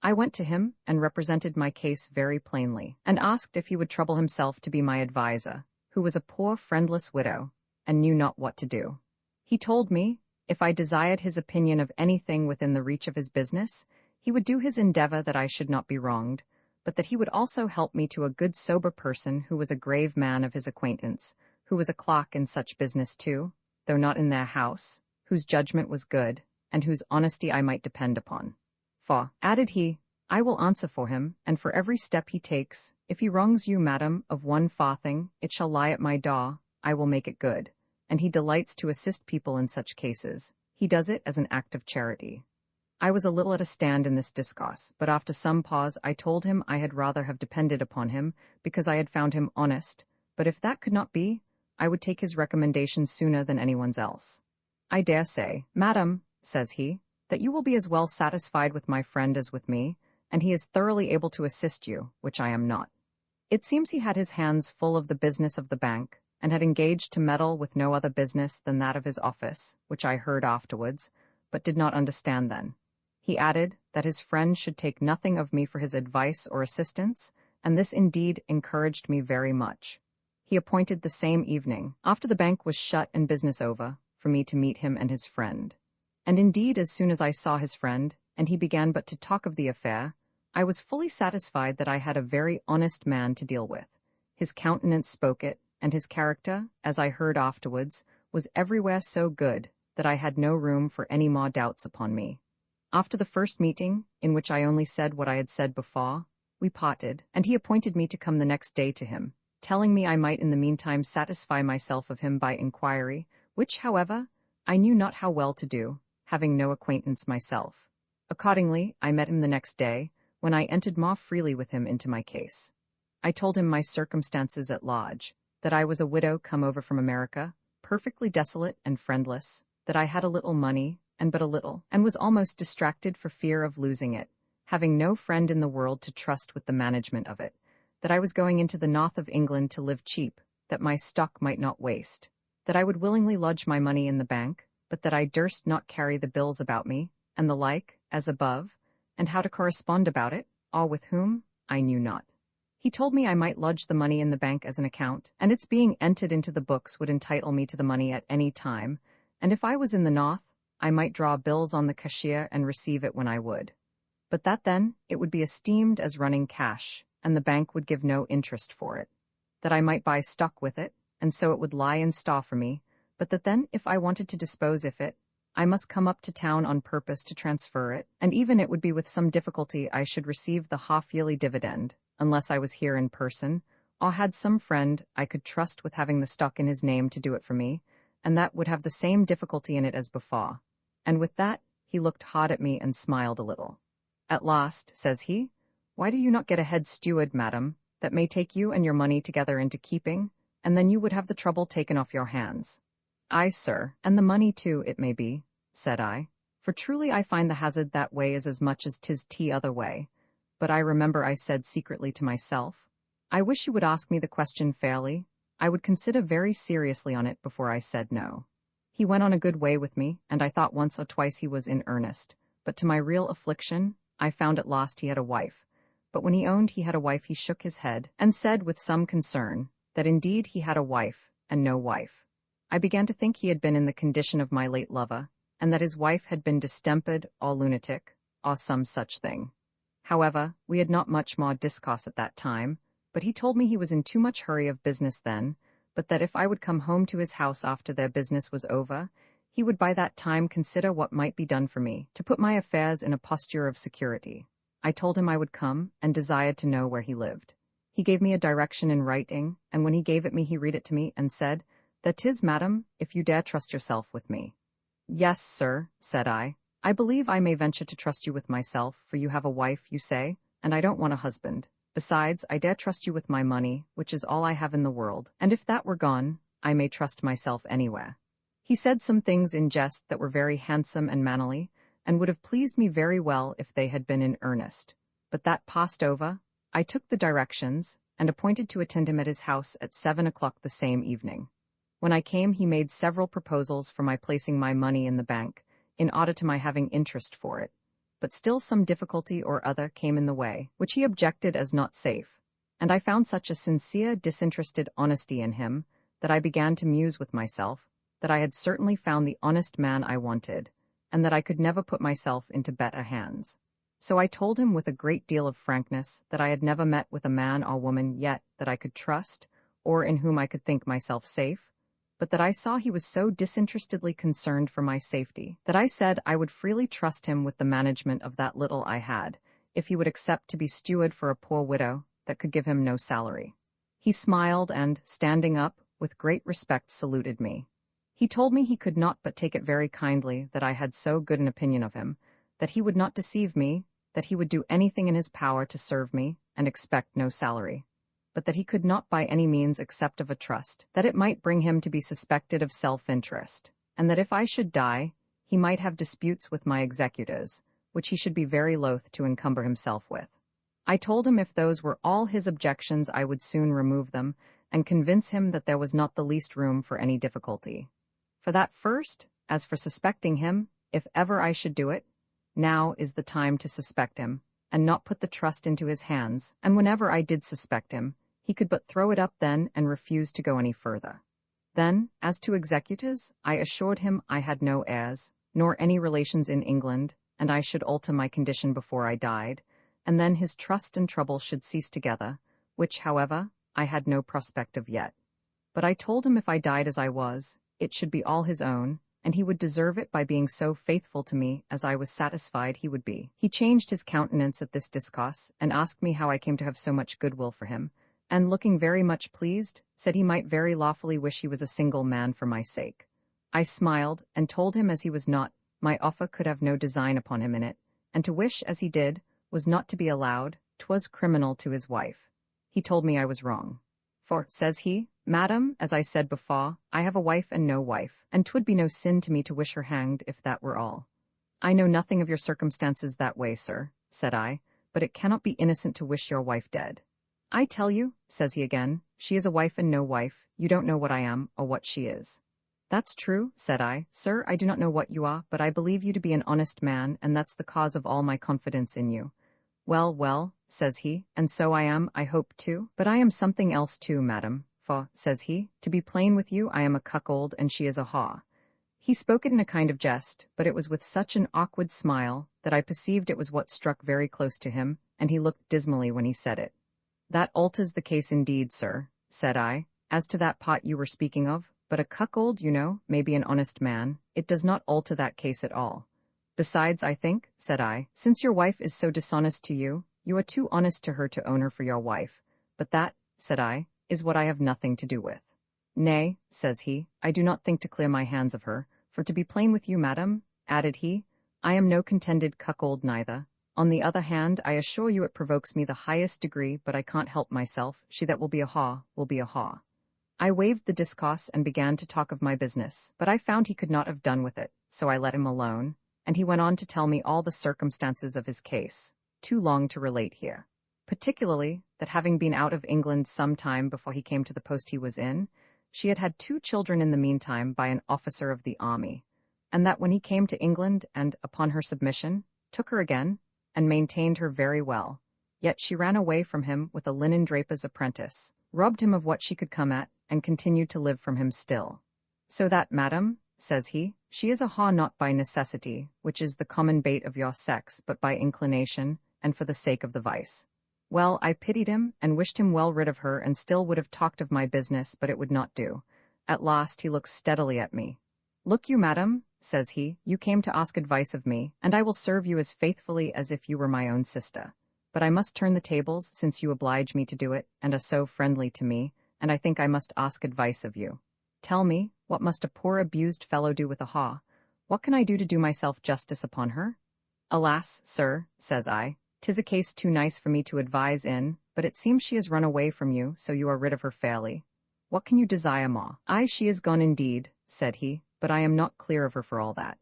I went to him and represented my case very plainly, and asked if he would trouble himself to be my adviser, who was a poor friendless widow, and knew not what to do. He told me, if I desired his opinion of anything within the reach of his business, he would do his endeavor that I should not be wronged, but that he would also help me to a good sober person who was a grave man of his acquaintance, who was a clerk in such business too, though not in their house, whose judgment was good, and whose honesty I might depend upon. For, added he, I will answer for him, and for every step he takes. If he wrongs you, madam, of one farthing, it shall lie at my door, I will make it good. And he delights to assist people in such cases. He does it as an act of charity. I was a little at a stand in this discourse, but after some pause I told him I had rather have depended upon him, because I had found him honest, but if that could not be, I would take his recommendation sooner than anyone's else. I dare say, madam, says he, that you will be as well satisfied with my friend as with me, and he is thoroughly able to assist you, which I am not. It seems he had his hands full of the business of the bank, and had engaged to meddle with no other business than that of his office, which I heard afterwards, but did not understand then. He added that his friend should take nothing of me for his advice or assistance, and this indeed encouraged me very much. He appointed the same evening, after the bank was shut and business over, for me to meet him and his friend. And indeed, as soon as I saw his friend, and he began but to talk of the affair, I was fully satisfied that I had a very honest man to deal with. His countenance spoke it, and his character, as I heard afterwards, was everywhere so good that I had no room for any more doubts upon me. After the first meeting, in which I only said what I had said before, we parted, and he appointed me to come the next day to him, telling me I might in the meantime satisfy myself of him by inquiry, which, however, I knew not how well to do, having no acquaintance myself. Accordingly, I met him the next day, when I entered more freely with him into my case. I told him my circumstances at large, that I was a widow come over from America, perfectly desolate and friendless, that I had a little money, and but a little, and was almost distracted for fear of losing it, having no friend in the world to trust with the management of it, that I was going into the north of England to live cheap, that my stock might not waste, that I would willingly lodge my money in the bank, but that I durst not carry the bills about me, and the like, as above, and how to correspond about it, all with whom, I knew not. He told me I might lodge the money in the bank as an account, and its being entered into the books would entitle me to the money at any time, and if I was in the north, I might draw bills on the cashier and receive it when I would. But that then, it would be esteemed as running cash, and the bank would give no interest for it. That I might buy stock with it, and so it would lie in store for me, but that then, if I wanted to dispose of it, I must come up to town on purpose to transfer it, and even it would be with some difficulty I should receive the half-yearly dividend, unless I was here in person, or had some friend I could trust with having the stock in his name to do it for me, and that would have the same difficulty in it as before. And with that, he looked hard at me and smiled a little. At last, says he, why do you not get a head steward, madam, that may take you and your money together into keeping, and then you would have the trouble taken off your hands? Aye, sir, and the money too, it may be, said I, for truly I find the hazard that way is as much as 'tis t'other way. But I remember I said secretly to myself, I wish you would ask me the question fairly. I would consider very seriously on it before I said no. He went on a good way with me, and I thought once or twice he was in earnest, but to my real affliction, I found at last he had a wife. But when he owned he had a wife, he shook his head, and said with some concern, that indeed he had a wife, and no wife. I began to think he had been in the condition of my late lover, and that his wife had been distempered, or lunatic, or some such thing. However, we had not much more discourse at that time, but he told me he was in too much hurry of business then, but that if I would come home to his house after their business was over, he would by that time consider what might be done for me, to put my affairs in a posture of security. I told him I would come, and desired to know where he lived. He gave me a direction in writing, and when he gave it me he read it to me, and said, that 'tis, madam, if you dare trust yourself with me. Yes, sir, said I. I believe I may venture to trust you with myself, for you have a wife, you say, and I don't want a husband. Besides, I dare trust you with my money, which is all I have in the world, and if that were gone, I may trust myself anywhere. He said some things in jest that were very handsome and mannerly, and would have pleased me very well if they had been in earnest. But that passed over. I took the directions, and appointed to attend him at his house at 7 o'clock the same evening. When I came he made several proposals for my placing my money in the bank, in order to my having interest for it. But still some difficulty or other came in the way, which he objected as not safe, and I found such a sincere, disinterested honesty in him, that I began to muse with myself, that I had certainly found the honest man I wanted, and that I could never put myself into better hands. So I told him with a great deal of frankness that I had never met with a man or woman yet that I could trust, or in whom I could think myself safe, but that I saw he was so disinterestedly concerned for my safety, that I said I would freely trust him with the management of that little I had, if he would accept to be steward for a poor widow that could give him no salary. He smiled and, standing up, with great respect saluted me. He told me he could not but take it very kindly that I had so good an opinion of him, that he would not deceive me, that he would do anything in his power to serve me, and expect no salary, but that he could not by any means accept of a trust, that it might bring him to be suspected of self-interest, and that if I should die, he might have disputes with my executors, which he should be very loath to encumber himself with. I told him if those were all his objections I would soon remove them, and convince him that there was not the least room for any difficulty. For that first, as for suspecting him, if ever I should do it, now is the time to suspect him, and not put the trust into his hands, and whenever I did suspect him, he could but throw it up then and refuse to go any further. Then, as to executors, I assured him I had no heirs, nor any relations in England, and I should alter my condition before I died, and then his trust and trouble should cease together, which, however, I had no prospect of yet. But I told him if I died as I was, it should be all his own, and he would deserve it by being so faithful to me as I was satisfied he would be. He changed his countenance at this discourse, and asked me how I came to have so much goodwill for him, and looking very much pleased, said he might very lawfully wish he was a single man for my sake. I smiled, and told him as he was not, my offer could have no design upon him in it, and to wish as he did was not to be allowed, 'twas criminal to his wife. He told me I was wrong. For, says he, madam, as I said before, I have a wife and no wife, and 'twould be no sin to me to wish her hanged if that were all. I know nothing of your circumstances that way, sir, said I, but it cannot be innocent to wish your wife dead. I tell you, says he again, she is a wife and no wife, you don't know what I am, or what she is. That's true, said I, sir, I do not know what you are, but I believe you to be an honest man, and that's the cause of all my confidence in you. Well, well, says he, and so I am, I hope too, but I am something else too, madam, for, says he, to be plain with you, I am a cuckold, and she is a haw. He spoke it in a kind of jest, but it was with such an awkward smile, that I perceived it was what struck very close to him, and he looked dismally when he said it. That alters the case indeed, sir, said I. As to that pot you were speaking of, but a cuckold, you know, may be an honest man, it does not alter that case at all. Besides, I think, said I, since your wife is so dishonest to you, you are too honest to her to own her for your wife. But that, said I, is what I have nothing to do with. Nay, says he, I do not think to clear my hands of her, for to be plain with you, madam, added he, I am no contended cuckold neither. On the other hand, I assure you it provokes me the highest degree, but I can't help myself, she that will be a haw, will be a haw. I waived the discourse and began to talk of my business, but I found he could not have done with it, so I let him alone, and he went on to tell me all the circumstances of his case, too long to relate here. Particularly, that having been out of England some time before he came to the post he was in, she had had 2 children in the meantime by an officer of the army, and that when he came to England and, upon her submission, took her again, and maintained her very well, yet she ran away from him with a linen draper's apprentice, robbed him of what she could come at, and continued to live from him still. So that, madam, says he, she is a haw not by necessity, which is the common bait of your sex, but by inclination, and for the sake of the vice. Well, I pitied him, and wished him well rid of her, and still would have talked of my business, but it would not do. At last he looked steadily at me. Look you, madam, says he, you came to ask advice of me, and I will serve you as faithfully as if you were my own sister. But I must turn the tables, since you oblige me to do it, and are so friendly to me, and I think I must ask advice of you. Tell me, what must a poor abused fellow do with a haw? What can I do to do myself justice upon her? Alas, sir, says I, 'tis a case too nice for me to advise in, but it seems she has run away from you, so you are rid of her fairly. What can you desire more? Aye, she is gone indeed, said he, but I am not clear of her for all that.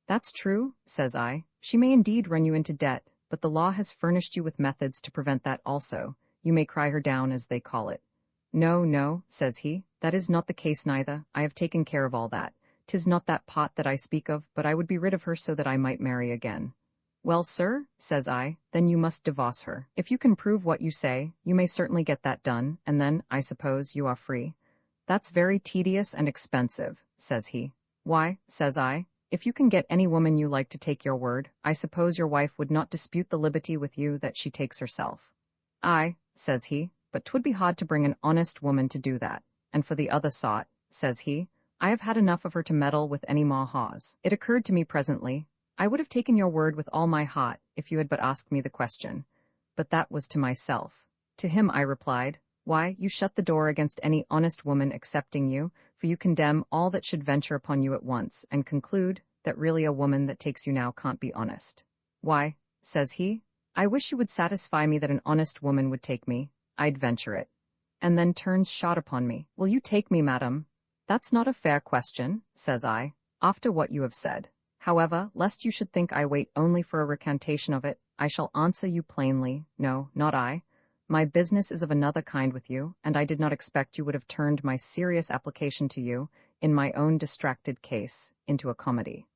That's true, says I, she may indeed run you into debt, but the law has furnished you with methods to prevent that also. You may cry her down, as they call it. No, no, says he, that is not the case neither, I have taken care of all that. 'Tis not that pot that I speak of, but I would be rid of her so that I might marry again. Well, sir, says I, then you must divorce her. If you can prove what you say, you may certainly get that done, and then, I suppose, you are free. That's very tedious and expensive, says he. Why, says I, if you can get any woman you like to take your word, I suppose your wife would not dispute the liberty with you that she takes herself. Aye, says he, but 'twould be hard to bring an honest woman to do that, and for the other sort, says he, I have had enough of her to meddle with any more haws. It occurred to me presently, I would have taken your word with all my heart if you had but asked me the question. But that was to myself. To him I replied, why, you shut the door against any honest woman accepting you, for you condemn all that should venture upon you at once, and conclude that really a woman that takes you now can't be honest. Why, says he, I wish you would satisfy me that an honest woman would take me, I'd venture it. And then turns shot upon me. Will you take me, madam? That's not a fair question, says I, after what you have said. However, lest you should think I wait only for a recantation of it, I shall answer you plainly, no, not I. My business is of another kind with you, and I did not expect you would have turned my serious application to you, in my own distracted case, into a comedy.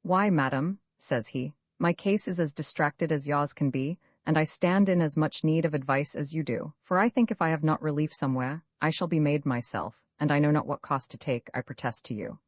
Why, madam, says he, my case is as distracted as yours can be, and I stand in as much need of advice as you do, for I think if I have not relief somewhere, I shall be made myself, and I know not what cost to take, I protest to you.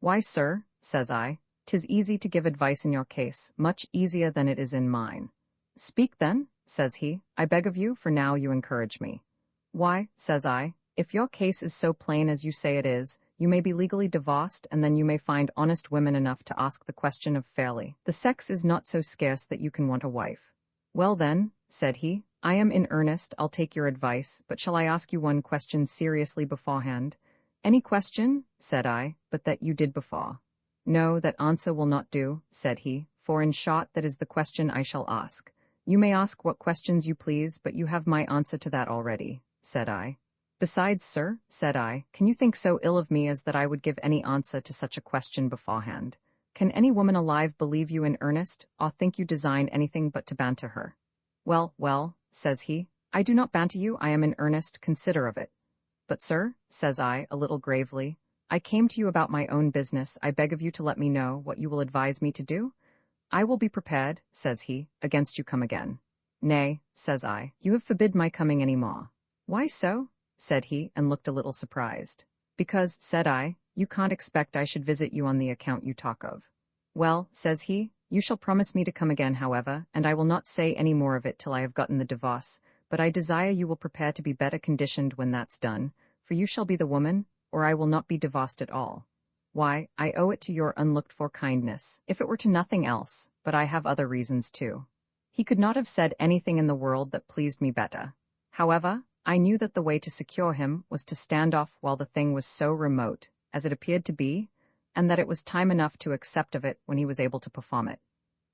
Why, sir, says I, 'tis easy to give advice in your case, much easier than it is in mine. Speak then, says he, I beg of you, for now you encourage me. Why, says I, if your case is so plain as you say it is, you may be legally divorced, and then you may find honest women enough to ask the question of fairly. The sex is not so scarce that you can want a wife. Well then, said he, I am in earnest, I'll take your advice, but shall I ask you one question seriously beforehand? Any question, said I, but that you did before. No, that answer will not do, said he, for in short that is the question I shall ask. You may ask what questions you please, but you have my answer to that already, said I. Besides, sir, said I, can you think so ill of me as that I would give any answer to such a question beforehand? Can any woman alive believe you in earnest, or think you design anything but to banter her? Well, well, says he, I do not banter you, I am in earnest, consider of it. But, sir, says I, a little gravely, I came to you about my own business, I beg of you to let me know what you will advise me to do. I will be prepared, says he, against you come again. Nay, says I, you have forbid my coming any more. Why so? Said he, and looked a little surprised. Because, said I, you can't expect I should visit you on the account you talk of. Well, says he, you shall promise me to come again, however, and I will not say any more of it till I have gotten the divorce, but I desire you will prepare to be better conditioned when that's done, for you shall be the woman, or I will not be divorced at all. Why, I owe it to your unlooked-for kindness, if it were to nothing else, but I have other reasons too. He could not have said anything in the world that pleased me better. However, I knew that the way to secure him was to stand off while the thing was so remote, as it appeared to be, and that it was time enough to accept of it when he was able to perform it.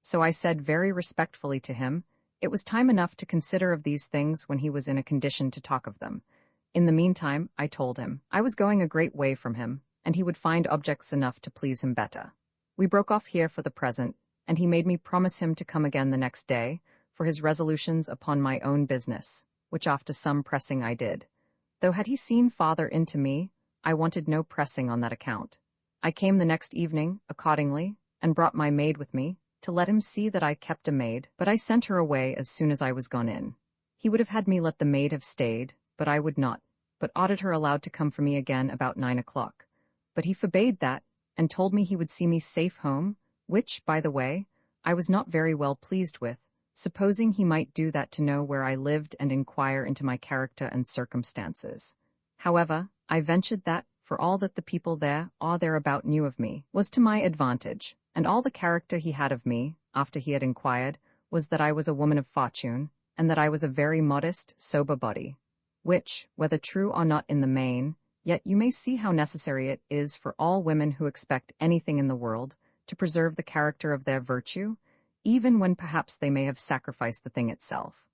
So I said very respectfully to him, it was time enough to consider of these things when he was in a condition to talk of them. In the meantime, I told him, I was going a great way from him, and he would find objects enough to please him better. We broke off here for the present, and he made me promise him to come again the next day, for his resolutions upon my own business, which after some pressing I did. Though had he seen farther into me, I wanted no pressing on that account. I came the next evening, accordingly, and brought my maid with me, to let him see that I kept a maid, but I sent her away as soon as I was gone in. He would have had me let the maid have stayed, but I would not, but ordered her allowed to come for me again about 9 o'clock. But he forbade that, and told me he would see me safe home, which, by the way, I was not very well pleased with, supposing he might do that to know where I lived and inquire into my character and circumstances. However, I ventured that, for all that the people there or thereabout knew of me, was to my advantage, and all the character he had of me, after he had inquired, was that I was a woman of fortune, and that I was a very modest, sober body, which, whether true or not in the main, yet you may see how necessary it is for all women who expect anything in the world to preserve the character of their virtue, even when perhaps they may have sacrificed the thing itself.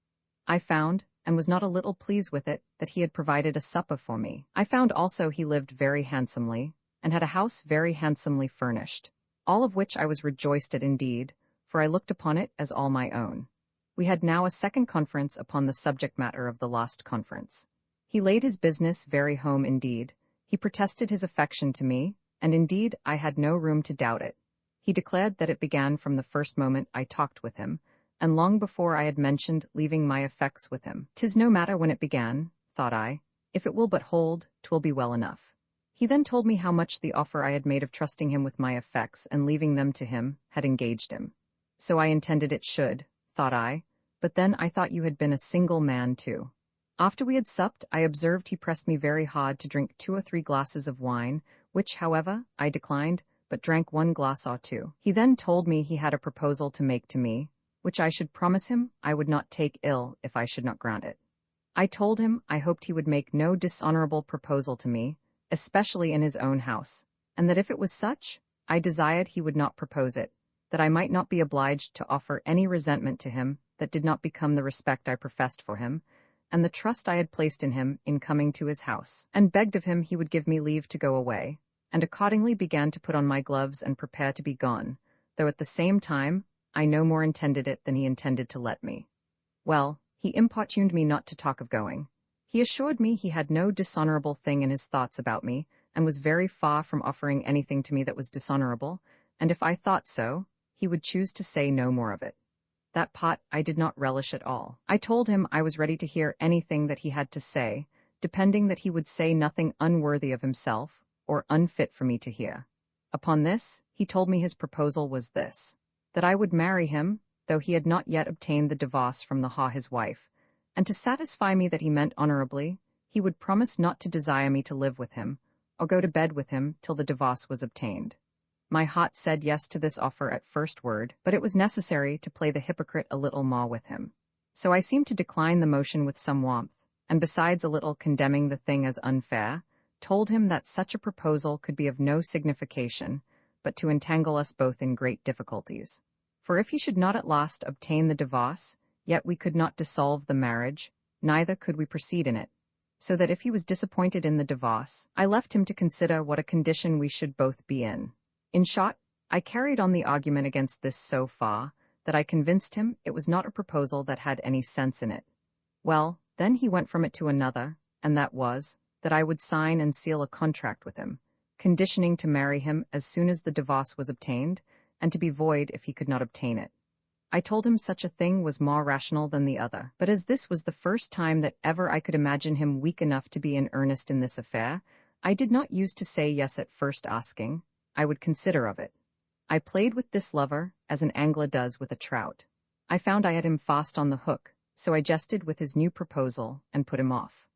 I found, and was not a little pleased with it, that he had provided a supper for me. I found also he lived very handsomely, and had a house very handsomely furnished, all of which I was rejoiced at indeed, for I looked upon it as all my own. We had now a second conference upon the subject matter of the last conference. He laid his business very home indeed. He protested his affection to me, and indeed I had no room to doubt it. He declared that it began from the first moment I talked with him, and long before I had mentioned leaving my effects with him. 'Tis no matter when it began, thought I. If it will but hold, 'twill be well enough. He then told me how much the offer I had made of trusting him with my effects and leaving them to him had engaged him. So I intended it should, thought I, but then I thought you had been a single man too. After we had supped, I observed he pressed me very hard to drink 2 or 3 glasses of wine, which, however, I declined, but drank 1 glass or 2. He then told me he had a proposal to make to me, which I should promise him I would not take ill if I should not grant it. I told him I hoped he would make no dishonorable proposal to me, especially in his own house, and that if it was such, I desired he would not propose it, that I might not be obliged to offer any resentment to him that did not become the respect I professed for him, and the trust I had placed in him in coming to his house, and begged of him he would give me leave to go away, and accordingly began to put on my gloves and prepare to be gone, though at the same time I no more intended it than he intended to let me. Well, he importuned me not to talk of going. He assured me he had no dishonorable thing in his thoughts about me, and was very far from offering anything to me that was dishonorable, and if I thought so, he would choose to say no more of it. That part I did not relish at all. I told him I was ready to hear anything that he had to say, depending that he would say nothing unworthy of himself, or unfit for me to hear. Upon this, he told me his proposal was this, that I would marry him, though he had not yet obtained the divorce from the his wife, and to satisfy me that he meant honorably, he would promise not to desire me to live with him, or go to bed with him till the divorce was obtained. My heart said yes to this offer at first word, but it was necessary to play the hypocrite a little more with him. So I seemed to decline the motion with some warmth, and besides a little condemning the thing as unfair, told him that such a proposal could be of no signification, but to entangle us both in great difficulties. For if he should not at last obtain the divorce, yet we could not dissolve the marriage, neither could we proceed in it. So that if he was disappointed in the divorce, I left him to consider what a condition we should both be in. In short, I carried on the argument against this so far, that I convinced him it was not a proposal that had any sense in it. Well, then he went from it to another, and that was, that I would sign and seal a contract with him, conditioning to marry him as soon as the divorce was obtained, and to be void if he could not obtain it. I told him such a thing was more rational than the other, but as this was the first time that ever I could imagine him weak enough to be in earnest in this affair, I did not use to say yes at first asking, I would consider of it. I played with this lover, as an angler does with a trout. I found I had him fast on the hook, so I jested with his new proposal and put him off.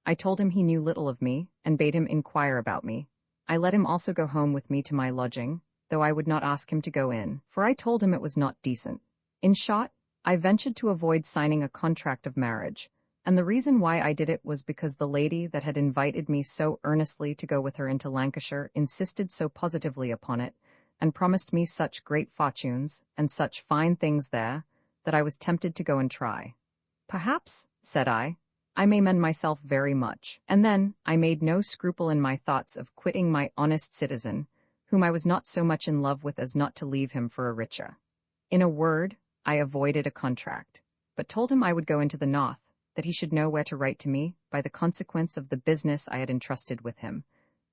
I told him he knew little of me, and bade him inquire about me. I let him also go home with me to my lodging, though I would not ask him to go in, for I told him it was not decent. In short, I ventured to avoid signing a contract of marriage, and the reason why I did it was because the lady that had invited me so earnestly to go with her into Lancashire insisted so positively upon it, and promised me such great fortunes and such fine things there, that I was tempted to go and try. Perhaps, said I may mend myself very much. And then I made no scruple in my thoughts of quitting my honest citizen, whom I was not so much in love with as not to leave him for a richer. In a word, I avoided a contract, but told him I would go into the north, that he should know where to write to me, by the consequence of the business I had entrusted with him,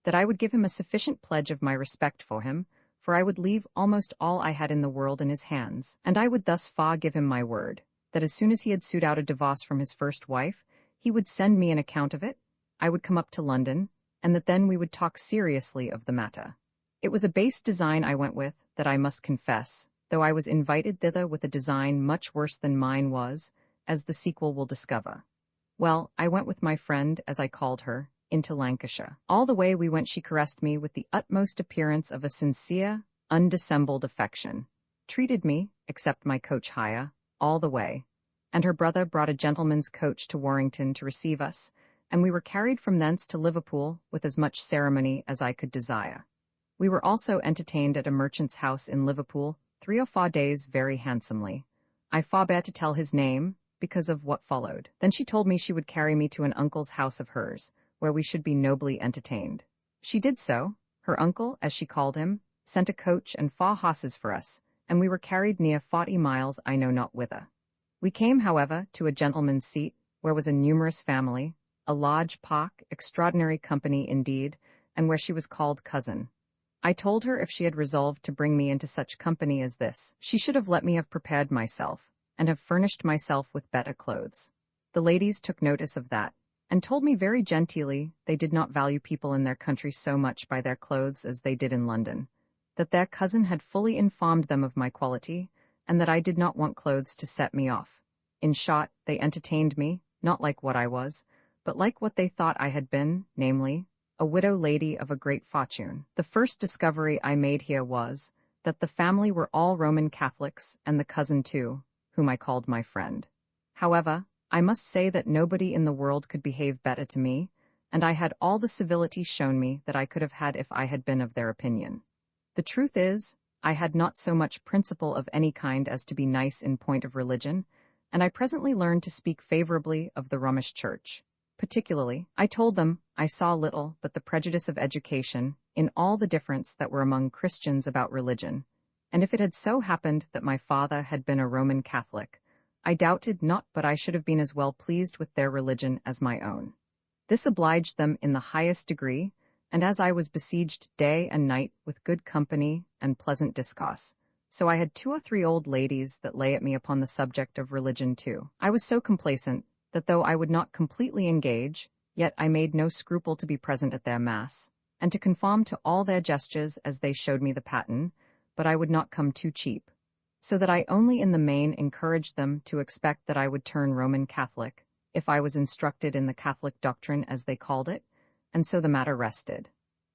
that I would give him a sufficient pledge of my respect for him, for I would leave almost all I had in the world in his hands, and I would thus far give him my word, that as soon as he had sued out a divorce from his first wife, he would send me an account of it, I would come up to London, and that then we would talk seriously of the matter. It was a base design I went with, that I must confess, though I was invited thither with a design much worse than mine was, as the sequel will discover. Well, I went with my friend, as I called her, into Lancashire. All the way we went she caressed me with the utmost appearance of a sincere, undissembled affection, treated me, except my coach hire, all the way, and her brother brought a gentleman's coach to Warrington to receive us, and we were carried from thence to Liverpool with as much ceremony as I could desire. We were also entertained at a merchant's house in Liverpool 3 or 4 days very handsomely. I forbear to tell his name, because of what followed. Then she told me she would carry me to an uncle's house of hers, where we should be nobly entertained. She did so. Her uncle, as she called him, sent a coach and 4 horses for us, and we were carried near 40 miles I know not whither. We came, however, to a gentleman's seat, where was a numerous family, a large park, extraordinary company indeed, and where she was called cousin. I told her if she had resolved to bring me into such company as this, she should have let me have prepared myself, and have furnished myself with better clothes. The ladies took notice of that, and told me very genteelly they did not value people in their country so much by their clothes as they did in London, that their cousin had fully informed them of my quality, and that I did not want clothes to set me off. In short, they entertained me, not like what I was, but like what they thought I had been, namely, a widow lady of a great fortune. The first discovery I made here was, that the family were all Roman Catholics, and the cousin too, whom I called my friend. However, I must say that nobody in the world could behave better to me, and I had all the civility shown me that I could have had if I had been of their opinion. The truth is, I had not so much principle of any kind as to be nice in point of religion, and I presently learned to speak favorably of the Romish Church. Particularly, I told them I saw little but the prejudice of education in all the difference that were among Christians about religion, and if it had so happened that my father had been a Roman Catholic, I doubted not but I should have been as well pleased with their religion as my own. This obliged them in the highest degree, and as I was besieged day and night with good company and pleasant discourse, so I had 2 or 3 old ladies that lay at me upon the subject of religion too. I was so complacent that though I would not completely engage, yet I made no scruple to be present at their mass, and to conform to all their gestures as they showed me the pattern, but I would not come too cheap, so that I only in the main encouraged them to expect that I would turn Roman Catholic, if I was instructed in the Catholic doctrine as they called it, and so the matter rested.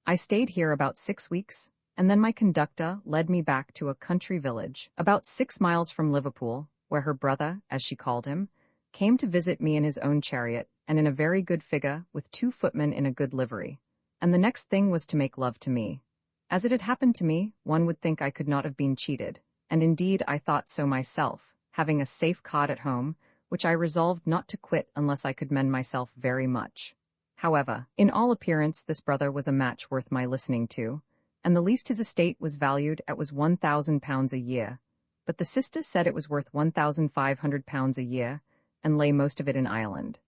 I stayed here about 6 weeks, and then my conductor led me back to a country village, about 6 miles from Liverpool, where her brother, as she called him, came to visit me in his own chariot, and in a very good figure, with 2 footmen in a good livery, and the next thing was to make love to me. As it had happened to me, one would think I could not have been cheated, and indeed I thought so myself, having a safe card at home, which I resolved not to quit unless I could mend myself very much. However, in all appearance this brother was a match worth my listening to, and the least his estate was valued at was £1,000 a year, but the sister said it was worth £1,500 a year, and lay most of it in Ireland.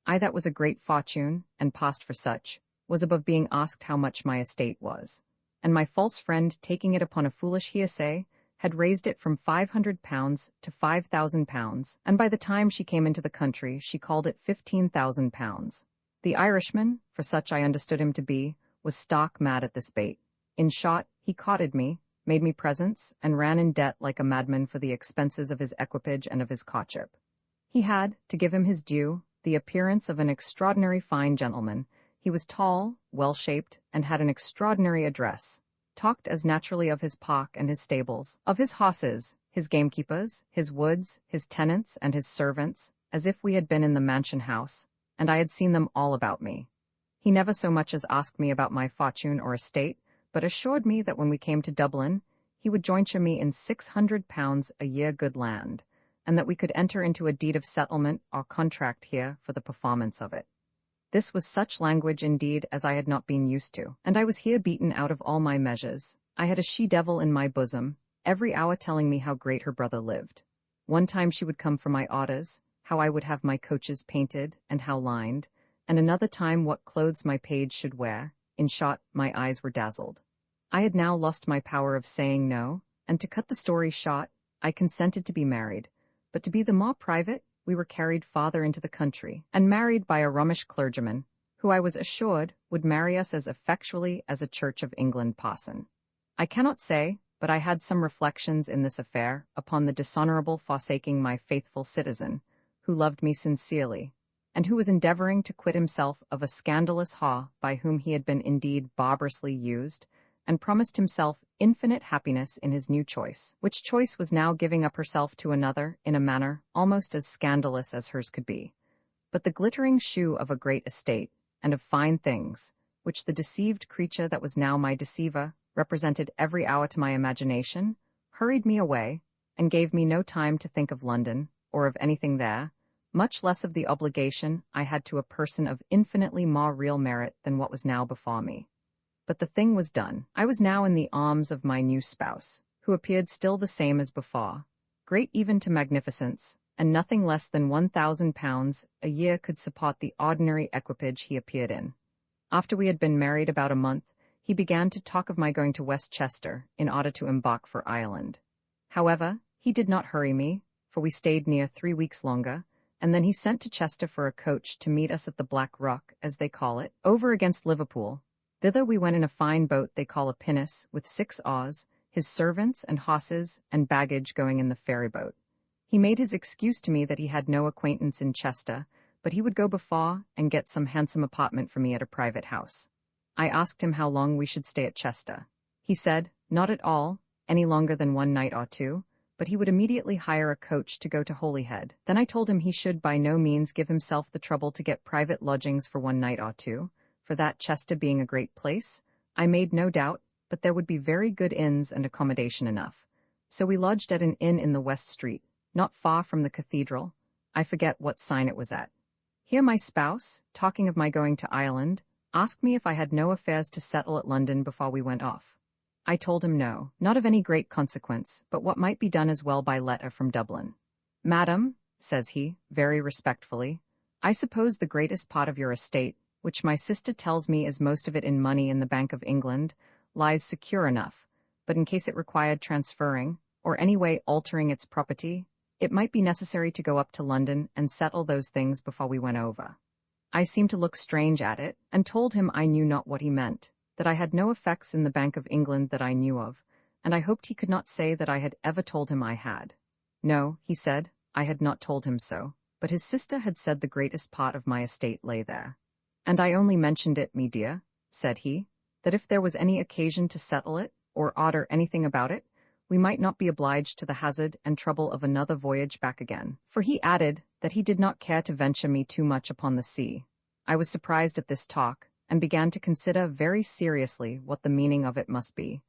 I that was a great fortune, and passed for such, was above being asked how much my estate was, and my false friend taking it upon a foolish hearsay, had raised it from £500 to £5,000, and by the time she came into the country she called it £15,000. The Irishman, for such I understood him to be, was stark mad at this bait. In short, he courted me, made me presents, and ran in debt like a madman for the expenses of his equipage and of his courtship. He had, to give him his due, the appearance of an extraordinary fine gentleman. He was tall, well-shaped, and had an extraordinary address. Talked as naturally of his park and his stables, of his horses, his gamekeepers, his woods, his tenants, and his servants, as if we had been in the mansion house, and I had seen them all about me. He never so much as asked me about my fortune or estate, but assured me that when we came to Dublin, he would jointure me in £600 a year good land, and that we could enter into a deed of settlement or contract here for the performance of it. This was such language indeed as I had not been used to, and I was here beaten out of all my measures. I had a she-devil in my bosom, every hour telling me how great her brother lived. One time she would come for my orders, how I would have my coaches painted, and how lined, and another time what clothes my page should wear. In short, my eyes were dazzled. I had now lost my power of saying no, and to cut the story short, I consented to be married, but to be the more private, we were carried farther into the country, and married by a Romish clergyman, who I was assured would marry us as effectually as a Church of England parson. I cannot say, but I had some reflections in this affair upon the dishonourable forsaking my faithful citizen, who loved me sincerely, and who was endeavouring to quit himself of a scandalous haw by whom he had been indeed barbarously used, and promised himself infinite happiness in his new choice, which choice was now giving up herself to another in a manner almost as scandalous as hers could be. But the glittering shoe of a great estate, and of fine things, which the deceived creature that was now my deceiver represented every hour to my imagination, hurried me away, and gave me no time to think of London, or of anything there, much less of the obligation I had to a person of infinitely more real merit than what was now before me. But the thing was done. I was now in the arms of my new spouse, who appeared still the same as before, great even to magnificence, and nothing less than £1,000 a year could support the ordinary equipage he appeared in. After we had been married about a month, he began to talk of my going to Westchester in order to embark for Ireland. However, he did not hurry me, for we stayed near 3 weeks longer, and then he sent to Chester for a coach to meet us at the Black Rock, as they call it, over against Liverpool. Thither we went in a fine boat they call a pinnace, with 6 oars, his servants and horses and baggage going in the ferry boat. He made his excuse to me that he had no acquaintance in Chester, but he would go before and get some handsome apartment for me at a private house. I asked him how long we should stay at Chester. He said, not at all, any longer than 1 night or 2, but he would immediately hire a coach to go to Holyhead. Then I told him he should by no means give himself the trouble to get private lodgings for 1 night or 2, for that Chester being a great place, I made no doubt, but there would be very good inns and accommodation enough. So we lodged at an inn in the West Street, not far from the cathedral. I forget what sign it was at. Here my spouse, talking of my going to Ireland, asked me if I had no affairs to settle at London before we went off. I told him no, not of any great consequence, but what might be done as well by letter from Dublin. Madam, says he, very respectfully, I suppose the greatest part of your estate, which my sister tells me is most of it in money in the Bank of England, lies secure enough, but in case it required transferring, or any way altering its property, it might be necessary to go up to London and settle those things before we went over. I seemed to look strange at it, and told him I knew not what he meant, that I had no effects in the Bank of England that I knew of, and I hoped he could not say that I had ever told him I had. No, he said, I had not told him so, but his sister had said the greatest part of my estate lay there. And I only mentioned it, me dear, said he, that if there was any occasion to settle it, or order anything about it, we might not be obliged to the hazard and trouble of another voyage back again. For he added that he did not care to venture me too much upon the sea. I was surprised at this talk, and began to consider very seriously what the meaning of it must be,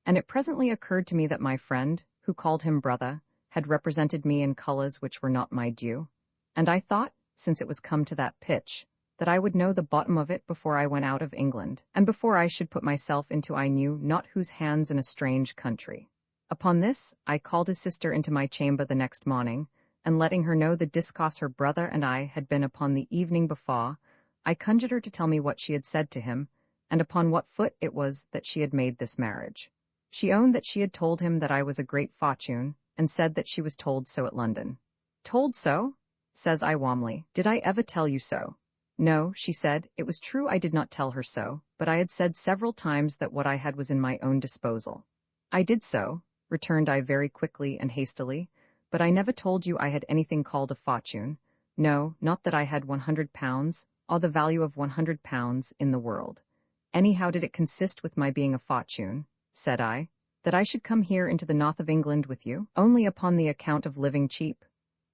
and it presently occurred to me that my friend, who called him brother, had represented me in colours which were not my due, and I thought, since it was come to that pitch, that I would know the bottom of it before I went out of England, and before I should put myself into I knew not whose hands in a strange country. Upon this, I called his sister into my chamber the next morning, and letting her know the discourse her brother and I had been upon the evening before, I conjured her to tell me what she had said to him, and upon what foot it was that she had made this marriage. She owned that she had told him that I was a great fortune, and said that she was told so at London. Told so? Says I warmly. Did I ever tell you so? No, she said, it was true I did not tell her so, but I had said several times that what I had was in my own disposal. I did so, returned I very quickly and hastily, But I never told you I had anything called a fortune. No, not that I had 100 pounds, or the value of 100 pounds in the world. Anyhow did it consist with my being a fortune, said I, that I should come here into the north of England with you, only upon the account of living cheap.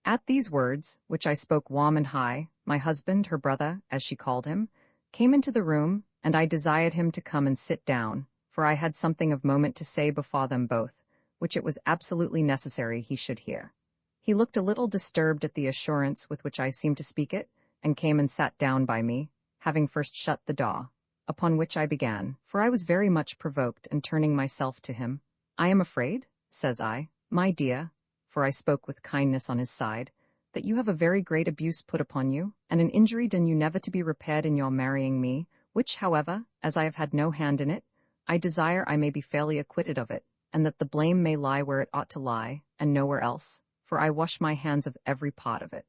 At these words, which I spoke warm and high, my husband, her brother, as she called him, came into the room, and I desired him to come and sit down, for I had something of moment to say before them both, which it was absolutely necessary he should hear. He looked a little disturbed at the assurance with which I seemed to speak it, and came and sat down by me, having first shut the door, upon which I began, for I was very much provoked, and turning myself to him, I am afraid, says I, my dear, for I spoke with kindness on his side, that you have a very great abuse put upon you, and an injury done you never to be repaired in your marrying me, which, however, as I have had no hand in it, I desire I may be fairly acquitted of it, and that the blame may lie where it ought to lie, and nowhere else, for I wash my hands of every part of it.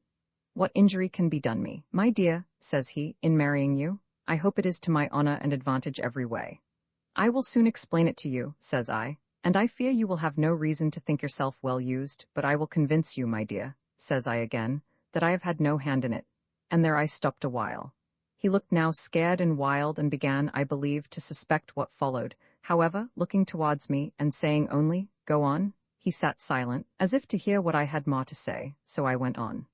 What injury can be done me, my dear, says he, in marrying you? I hope it is to my honor and advantage every way. I will soon explain it to you, says I, and I fear you will have no reason to think yourself well used, but I will convince you, my dear, says I again, that I have had no hand in it. And there I stopped a while. He looked now scared and wild, and began, I believe, to suspect what followed. However, looking towards me, and saying only, go on, he sat silent, as if to hear what I had more to say, so I went on.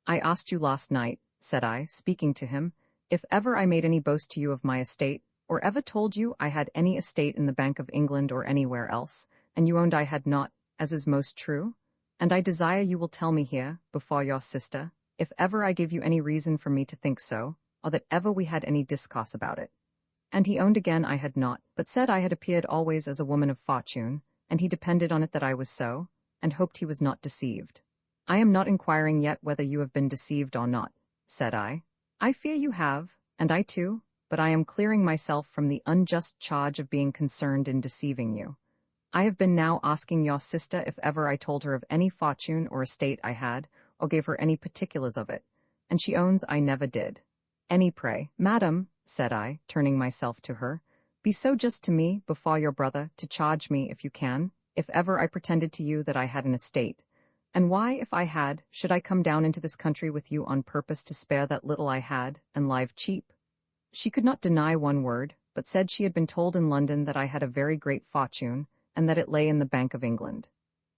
I asked you last night, said I, speaking to him, if ever I made any boast to you of my estate, or ever told you I had any estate in the Bank of England or anywhere else, and you owned I had not, as is most true? And I desire you will tell me here, before your sister, if ever I give you any reason for me to think so, or that ever we had any discourse about it. And he owned again I had not, but said I had appeared always as a woman of fortune, and he depended on it that I was so, and hoped he was not deceived. I am not inquiring yet whether you have been deceived or not, said I. I fear you have, and I too, but I am clearing myself from the unjust charge of being concerned in deceiving you. I have been now asking your sister if ever I told her of any fortune or estate I had, or gave her any particulars of it, and she owns I never did. Any pray, madam, said I, turning myself to her, be so just to me, before your brother, to charge me, if you can, if ever I pretended to you that I had an estate. And why, if I had, should I come down into this country with you on purpose to spare that little I had, and live cheap? She could not deny one word, but said she had been told in London that I had a very great fortune, and that it lay in the Bank of England.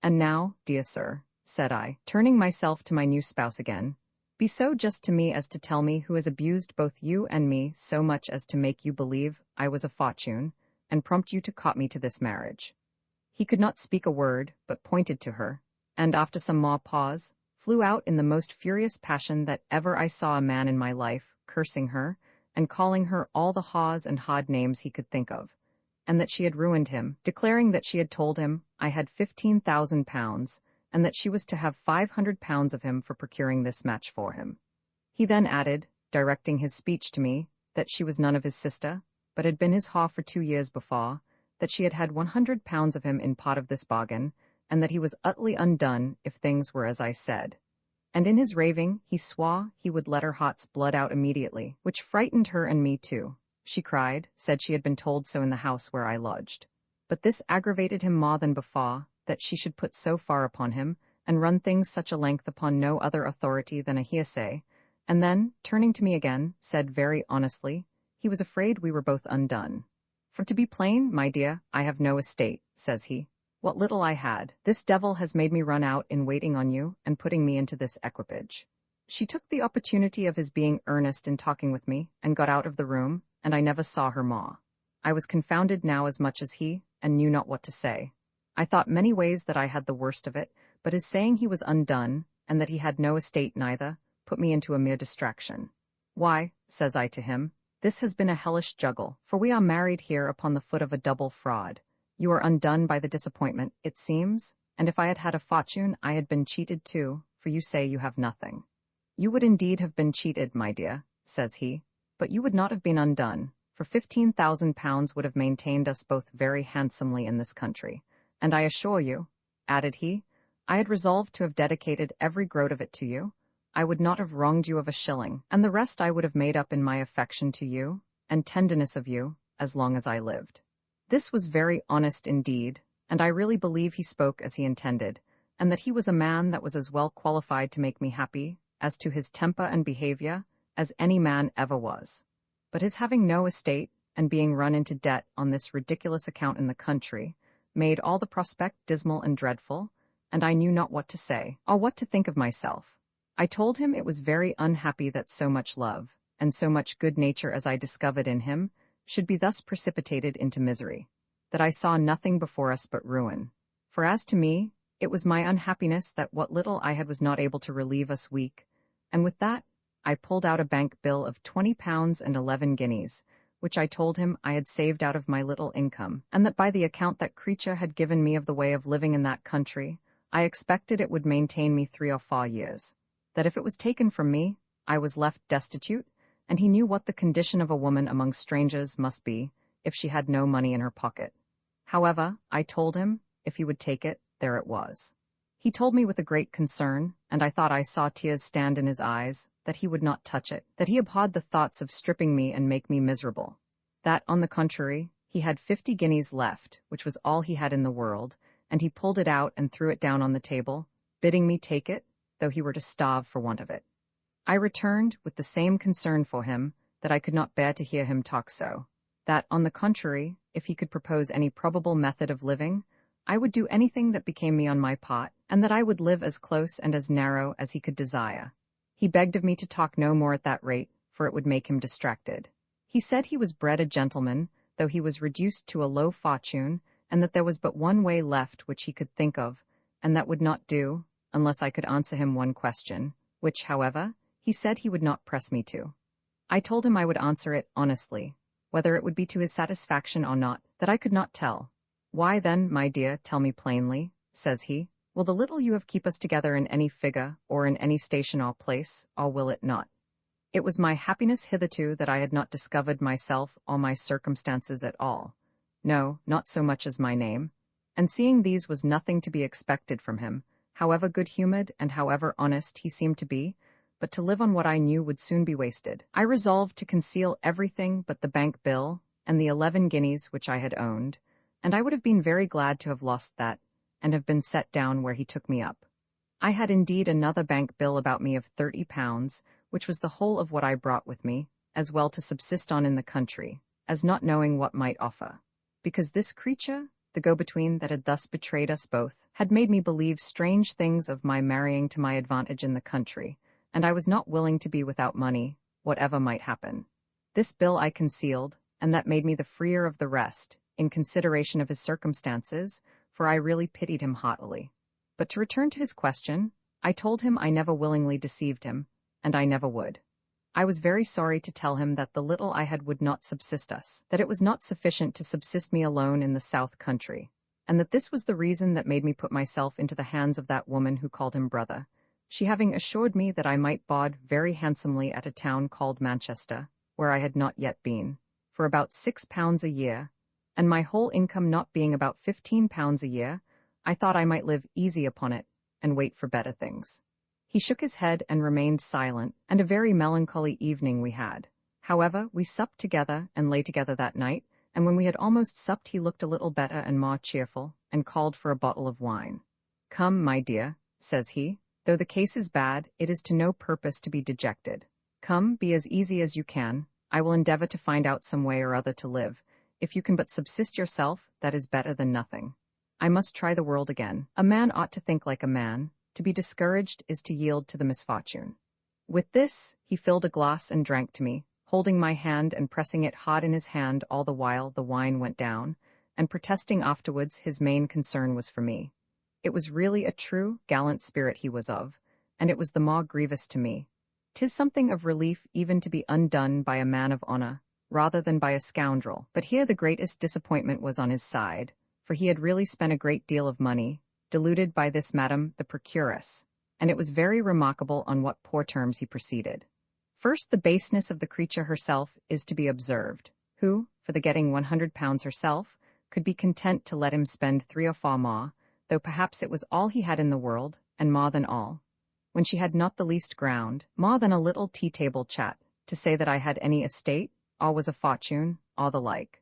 And now, dear sir, said I, turning myself to my new spouse again, be so just to me as to tell me who has abused both you and me so much as to make you believe I was a fortune, and prompt you to court me to this marriage. He could not speak a word, but pointed to her, and after some more pause, flew out in the most furious passion that ever I saw a man in my life, cursing her, and calling her all the haws and hard names he could think of, and that she had ruined him, declaring that she had told him I had 15,000 pounds, and that she was to have 500 pounds of him for procuring this match for him. He then added, directing his speech to me, that she was none of his sister, but had been his haw for 2 years before, that she had had 100 pounds of him in pot of this bargain, and that he was utterly undone if things were as I said. And in his raving, he swore he would let her heart's blood out immediately, which frightened her and me too. She cried, said she had been told so in the house where I lodged. But this aggravated him more than before, that she should put so far upon him, and run things such a length upon no other authority than a hearsay, and then, turning to me again, said very honestly, he was afraid we were both undone. For to be plain, my dear, I have no estate, says he. What little I had, this devil has made me run out in waiting on you, and putting me into this equipage. She took the opportunity of his being earnest in talking with me, and got out of the room, and I never saw her more. I was confounded now as much as he, and knew not what to say. I thought many ways that I had the worst of it, but his saying he was undone, and that he had no estate neither, put me into a mere distraction. Why, says I to him, this has been a hellish juggle, for we are married here upon the foot of a double fraud. You are undone by the disappointment, it seems, and if I had had a fortune, I had been cheated too, for you say you have nothing. You would indeed have been cheated, my dear, says he, but you would not have been undone, for 15,000 pounds would have maintained us both very handsomely in this country, and I assure you, added he, I had resolved to have dedicated every groat of it to you. I would not have wronged you of a shilling, and the rest I would have made up in my affection to you, and tenderness of you, as long as I lived. This was very honest indeed, and I really believe he spoke as he intended, and that he was a man that was as well qualified to make me happy, as to his temper and behavior, as any man ever was. But his having no estate, and being run into debt on this ridiculous account in the country, made all the prospect dismal and dreadful, and I knew not what to say, or what to think of myself. I told him it was very unhappy that so much love, and so much good nature as I discovered in him, should be thus precipitated into misery, that I saw nothing before us but ruin. For as to me, it was my unhappiness that what little I had was not able to relieve us weak, and with that, I pulled out a bank bill of £20 and 11 guineas, which I told him I had saved out of my little income, and that by the account that creature had given me of the way of living in that country, I expected it would maintain me 3 or 4 years. That if it was taken from me, I was left destitute, and he knew what the condition of a woman among strangers must be, if she had no money in her pocket. However, I told him, if he would take it, there it was. He told me with a great concern, and I thought I saw tears stand in his eyes, that he would not touch it, that he abhorred the thoughts of stripping me and make me miserable. That, on the contrary, he had 50 guineas left, which was all he had in the world, and he pulled it out and threw it down on the table, bidding me take it, though he were to starve for want of it. I returned, with the same concern for him, that I could not bear to hear him talk so. That, on the contrary, if he could propose any probable method of living, I would do anything that became me on my part, and that I would live as close and as narrow as he could desire. He begged of me to talk no more at that rate, for it would make him distracted. He said he was bred a gentleman, though he was reduced to a low fortune, and that there was but one way left which he could think of, and that would not do, unless I could answer him one question, which, however, he said he would not press me to. I told him I would answer it honestly, whether it would be to his satisfaction or not, that I could not tell. Why then, my dear, tell me plainly, says he, will the little you have keep us together in any figure, or in any station or place, or will it not? It was my happiness hitherto that I had not discovered myself or my circumstances at all. No, not so much as my name. And seeing these was nothing to be expected from him, however good-humoured and however honest he seemed to be, but to live on what I knew would soon be wasted. I resolved to conceal everything but the bank bill and the 11 guineas which I had owned, and I would have been very glad to have lost that, and have been set down where he took me up. I had indeed another bank bill about me of £30, which was the whole of what I brought with me, as well to subsist on in the country, as not knowing what might offer. Because this creature, the go-between that had thus betrayed us both, had made me believe strange things of my marrying to my advantage in the country, and I was not willing to be without money, whatever might happen. This bill I concealed, and that made me the freer of the rest, in consideration of his circumstances, for I really pitied him heartily. But to return to his question, I told him I never willingly deceived him, and I never would. I was very sorry to tell him that the little I had would not subsist us, that it was not sufficient to subsist me alone in the south country, and that this was the reason that made me put myself into the hands of that woman who called him brother, she having assured me that I might board very handsomely at a town called Manchester, where I had not yet been, for about £6 a year, and my whole income not being about £15 a year, I thought I might live easy upon it, and wait for better things. He shook his head and remained silent, and a very melancholy evening we had. However, we supped together and lay together that night, and when we had almost supped he looked a little better and more cheerful, and called for a bottle of wine. "Come, my dear," says he, "though the case is bad, it is to no purpose to be dejected. Come, be as easy as you can. I will endeavour to find out some way or other to live. If you can but subsist yourself, that is better than nothing. I must try the world again. A man ought to think like a man. To be discouraged is to yield to the misfortune." With this, he filled a glass and drank to me, holding my hand and pressing it hard in his hand all the while the wine went down, and protesting afterwards his main concern was for me. It was really a true, gallant spirit he was of, and it was the more grievous to me. 'Tis something of relief even to be undone by a man of honour, rather than by a scoundrel, but here the greatest disappointment was on his side, for he had really spent a great deal of money, deluded by this madam the procuress, and it was very remarkable on what poor terms he proceeded. First, the baseness of the creature herself is to be observed, who, for the getting £100 herself, could be content to let him spend 3 or 4 more, though perhaps it was all he had in the world, and more than all, when she had not the least ground, more than a little tea-table chat, to say that I had any estate, or was a fortune, or the like.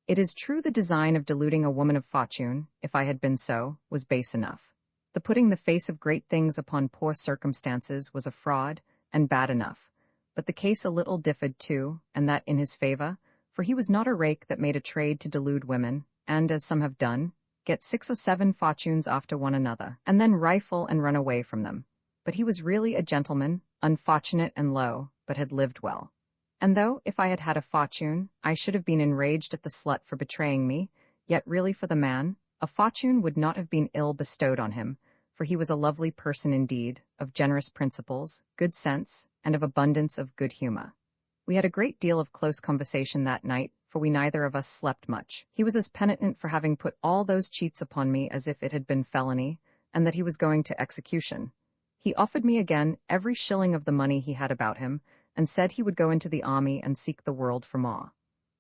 It is true the design of deluding a woman of fortune, if I had been so, was base enough. The putting the face of great things upon poor circumstances was a fraud, and bad enough. But the case a little differed too, and that in his favor, for he was not a rake that made a trade to delude women, and, as some have done, get 6 or 7 fortunes after one another, and then rifle and run away from them. But he was really a gentleman, unfortunate and low, but had lived well. And though, if I had had a fortune, I should have been enraged at the slut for betraying me, yet really for the man, a fortune would not have been ill bestowed on him, for he was a lovely person indeed, of generous principles, good sense, and of abundance of good humor. We had a great deal of close conversation that night, for we neither of us slept much. He was as penitent for having put all those cheats upon me as if it had been felony, and that he was going to execution. He offered me again every shilling of the money he had about him, and said he would go into the army and seek the world for more.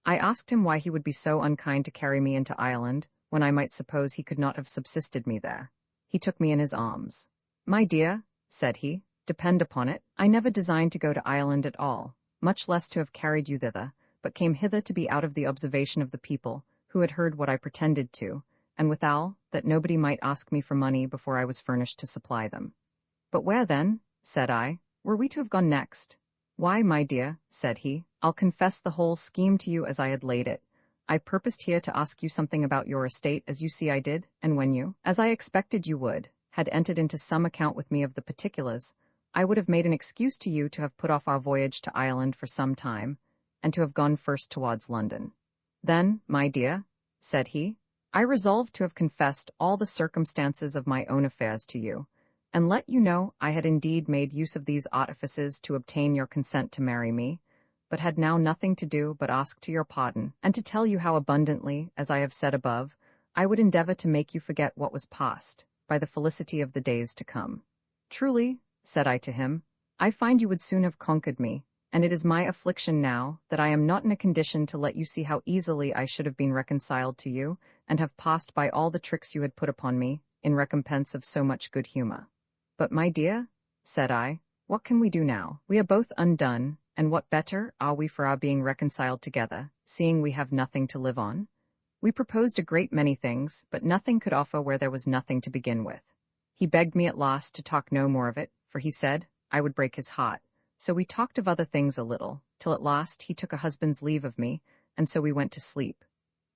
I asked him why he would be so unkind to carry me into Ireland, when I might suppose he could not have subsisted me there. He took me in his arms. "My dear," said he, "depend upon it, I never designed to go to Ireland at all, much less to have carried you thither, but came hither to be out of the observation of the people, who had heard what I pretended to, and withal, that nobody might ask me for money before I was furnished to supply them." "But where then," said I, "were we to have gone next?" "Why, my dear," said he, "I'll confess the whole scheme to you as I had laid it. I purposed here to ask you something about your estate, as you see I did, and when you, as I expected you would, had entered into some account with me of the particulars, I would have made an excuse to you to have put off our voyage to Ireland for some time, and to have gone first towards London. Then, my dear," said he, "I resolved to have confessed all the circumstances of my own affairs to you, and let you know I had indeed made use of these artifices to obtain your consent to marry me, but had now nothing to do but ask to your pardon, and to tell you how abundantly, as I have said above, I would endeavor to make you forget what was past, by the felicity of the days to come. Truly," said I to him, "I find you would soon have conquered me, and it is my affliction now that I am not in a condition to let you see how easily I should have been reconciled to you, and have passed by all the tricks you had put upon me, in recompense of so much good humor. But, my dear," said I, "what can we do now? We are both undone, and what better are we for our being reconciled together, seeing we have nothing to live on? We proposed a great many things, but nothing could offer where there was nothing to begin with. He begged me at last to talk no more of it, for he said I would break his heart. So we talked of other things a little, till at last he took a husband's leave of me, and so we went to sleep.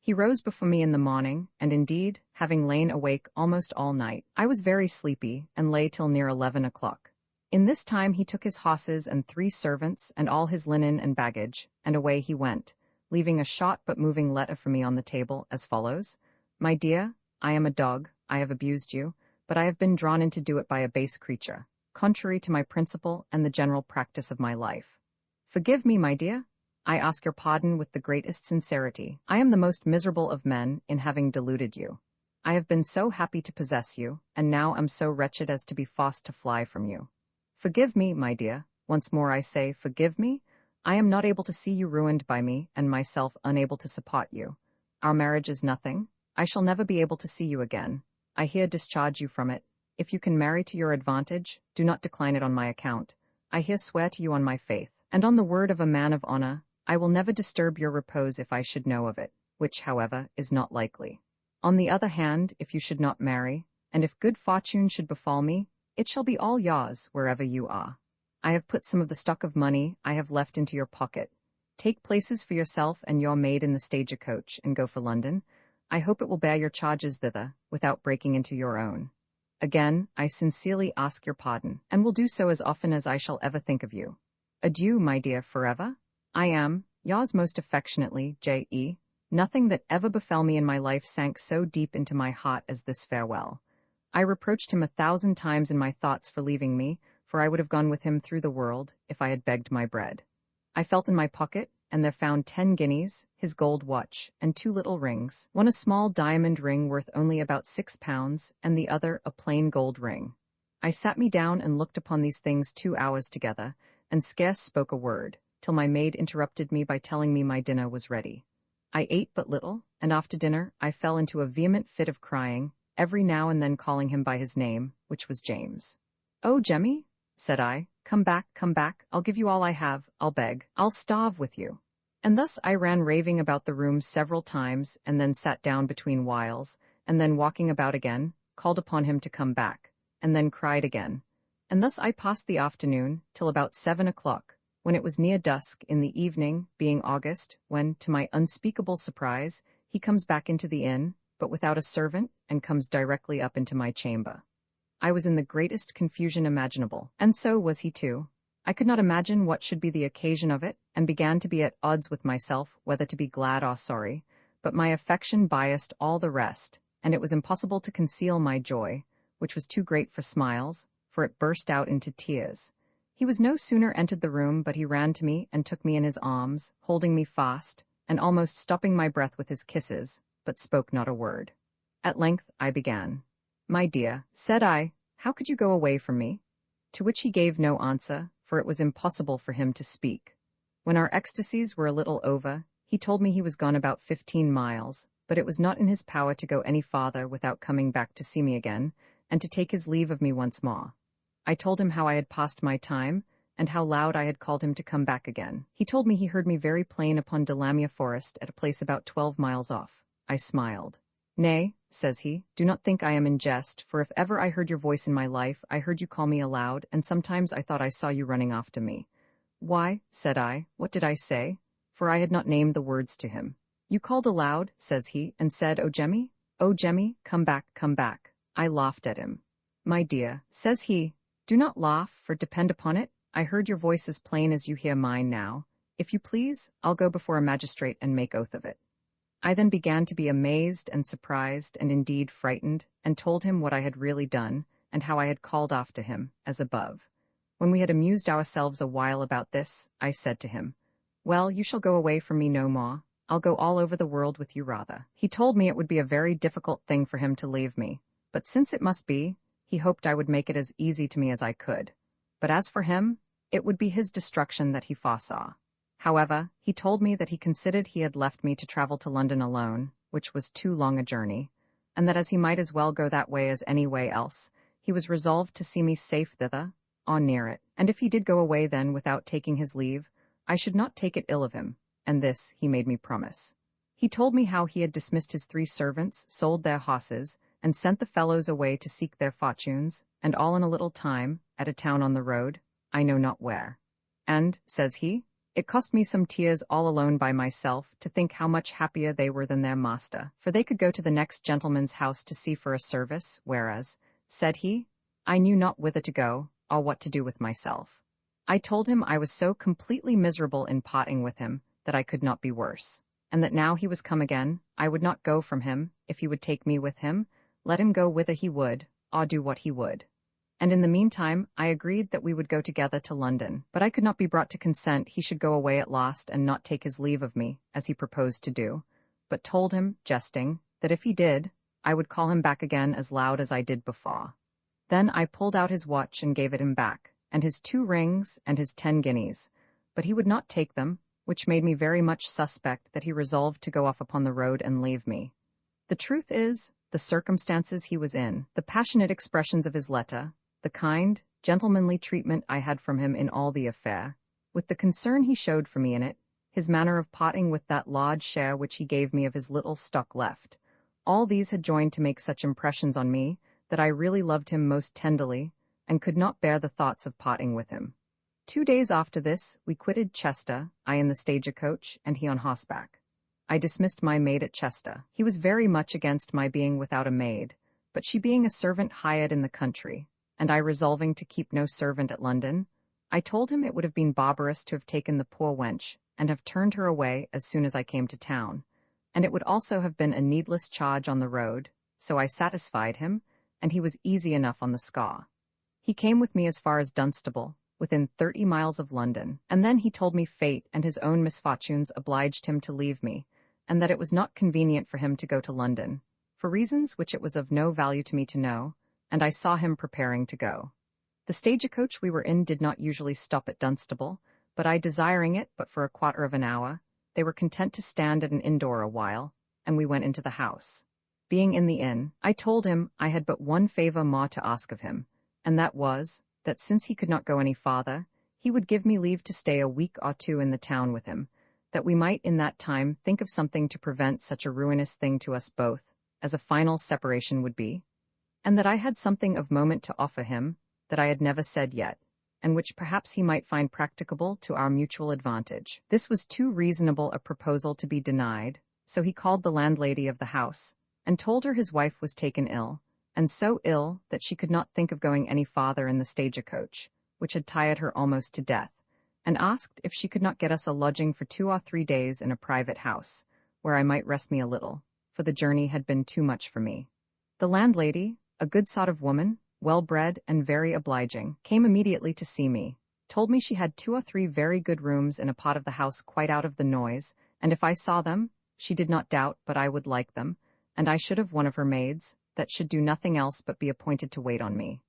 He rose before me in the morning, and indeed, having lain awake almost all night, I was very sleepy, and lay till near 11 o'clock. In this time he took his horses and 3 servants, and all his linen and baggage, and away he went, leaving a short but moving letter for me on the table, as follows: "My dear, I am a dog, I have abused you, but I have been drawn in to do it by a base creature, contrary to my principle and the general practice of my life. Forgive me, my dear. I ask your pardon with the greatest sincerity. I am the most miserable of men in having deluded you. I have been so happy to possess you, and now am so wretched as to be forced to fly from you. Forgive me, my dear. Once more I say, forgive me. I am not able to see you ruined by me, and myself unable to support you. Our marriage is nothing. I shall never be able to see you again. I here discharge you from it. If you can marry to your advantage, do not decline it on my account. I here swear to you on my faith, and on the word of a man of honor, I will never disturb your repose if I should know of it, which, however, is not likely. On the other hand, if you should not marry, and if good fortune should befall me, it shall be all yours wherever you are. I have put some of the stock of money I have left into your pocket. Take places for yourself and your maid in the stagecoach, and go for London. I hope it will bear your charges thither, without breaking into your own. Again, I sincerely ask your pardon, and will do so as often as I shall ever think of you. Adieu, my dear, forever. I am, yours most affectionately, J.E. Nothing that ever befell me in my life sank so deep into my heart as this farewell. I reproached him 1,000 times in my thoughts for leaving me, for I would have gone with him through the world, if I had begged my bread. I felt in my pocket, and there found 10 guineas, his gold watch, and 2 little rings, one a small diamond ring worth only about 6 pounds, and the other a plain gold ring. I sat me down and looked upon these things 2 hours together, and scarce spoke a word, till my maid interrupted me by telling me my dinner was ready. I ate but little, and after dinner I fell into a vehement fit of crying, every now and then calling him by his name, which was James. "Oh, Jemmy," said I, come back, I'll give you all I have, I'll beg, I'll starve with you." And thus I ran raving about the room several times, and then sat down between whiles, and then walking about again, called upon him to come back, and then cried again. And thus I passed the afternoon, till about 7 o'clock, when it was near dusk in the evening, being August, when, to my unspeakable surprise, he comes back into the inn, but without a servant, and comes directly up into my chamber. I was in the greatest confusion imaginable, and so was he too. I could not imagine what should be the occasion of it, and began to be at odds with myself whether to be glad or sorry, but my affection biased all the rest, and it was impossible to conceal my joy, which was too great for smiles, for it burst out into tears. He was no sooner entered the room but he ran to me and took me in his arms, holding me fast, and almost stopping my breath with his kisses, but spoke not a word. At length I began. "My dear," said I, "how could you go away from me?" To which he gave no answer, for it was impossible for him to speak. When our ecstasies were a little over, he told me he was gone about 15 miles, but it was not in his power to go any farther without coming back to see me again, and to take his leave of me once more. I told him how I had passed my time, and how loud I had called him to come back again. He told me he heard me very plain upon Delamere Forest at a place about 12 miles off. I smiled. "Nay," says he, "do not think I am in jest, for if ever I heard your voice in my life, I heard you call me aloud, and sometimes I thought I saw you running after me." "Why," said I, "what did I say?" For I had not named the words to him. "You called aloud," says he, and said, "Oh, Jemmy, come back, come back." I laughed at him. "My dear," says he, "do not laugh, for depend upon it, I heard your voice as plain as you hear mine now. If you please, I'll go before a magistrate and make oath of it." I then began to be amazed and surprised and indeed frightened, and told him what I had really done, and how I had called after him, as above. When we had amused ourselves a while about this, I said to him, "Well, you shall go away from me no more. I'll go all over the world with you rather." He told me it would be a very difficult thing for him to leave me, but since it must be, he hoped I would make it as easy to me as I could. But as for him, it would be his destruction that he foresaw. However, he told me that he considered he had left me to travel to London alone, which was too long a journey, and that as he might as well go that way as any way else, he was resolved to see me safe thither, or near it, and if he did go away then without taking his leave, I should not take it ill of him, and this he made me promise. He told me how he had dismissed his 3 servants, sold their horses, and sent the fellows away to seek their fortunes, and all in a little time, at a town on the road, I know not where. And, says he, it cost me some tears all alone by myself to think how much happier they were than their master, for they could go to the next gentleman's house to see for a service, whereas, said he, I knew not whither to go, or what to do with myself. I told him I was so completely miserable in parting with him that I could not be worse, and that now he was come again, I would not go from him, if he would take me with him, let him go whither he would, or do what he would. And in the meantime, I agreed that we would go together to London, but I could not be brought to consent he should go away at last and not take his leave of me, as he proposed to do, but told him, jesting, that if he did, I would call him back again as loud as I did before. Then I pulled out his watch and gave it him back, and his 2 rings and his 10 guineas, but he would not take them, which made me very much suspect that he resolved to go off upon the road and leave me. The truth is, the circumstances he was in, the passionate expressions of his letter, the kind, gentlemanly treatment I had from him in all the affair, with the concern he showed for me in it, his manner of parting with that large share which he gave me of his little stock left, all these had joined to make such impressions on me that I really loved him most tenderly, and could not bear the thoughts of parting with him. 2 days after this, we quitted Chester, I in the stagecoach, and he on horseback. I dismissed my maid at Chester. He was very much against my being without a maid, but she being a servant hired in the country, and I resolving to keep no servant at London, I told him it would have been barbarous to have taken the poor wench, and have turned her away as soon as I came to town, and it would also have been a needless charge on the road, so I satisfied him, and he was easy enough on the score. He came with me as far as Dunstable, within 30 miles of London, and then he told me fate and his own misfortunes obliged him to leave me, and that it was not convenient for him to go to London, for reasons which it was of no value to me to know, and I saw him preparing to go. The stagecoach we were in did not usually stop at Dunstable, but I desiring it but for a quarter of an hour, they were content to stand at an inn door a while, and we went into the house. Being in the inn, I told him I had but one favour more to ask of him, and that was, that since he could not go any farther, he would give me leave to stay a week or 2 in the town with him, that we might in that time think of something to prevent such a ruinous thing to us both, as a final separation would be. and that I had something of moment to offer him that I had never said yet, and which perhaps he might find practicable to our mutual advantage. This was too reasonable a proposal to be denied, so he called the landlady of the house, and told her his wife was taken ill, and so ill that she could not think of going any farther in the stagecoach, which had tired her almost to death, and asked if she could not get us a lodging for 2 or 3 days in a private house, where I might rest me a little, for the journey had been too much for me. The landlady, a good sort of woman, well-bred and very obliging, came immediately to see me, told me she had 2 or 3 very good rooms in a part of the house quite out of the noise, and if I saw them, she did not doubt but I would like them, and I should have one of her maids, that should do nothing else but be appointed to wait on me.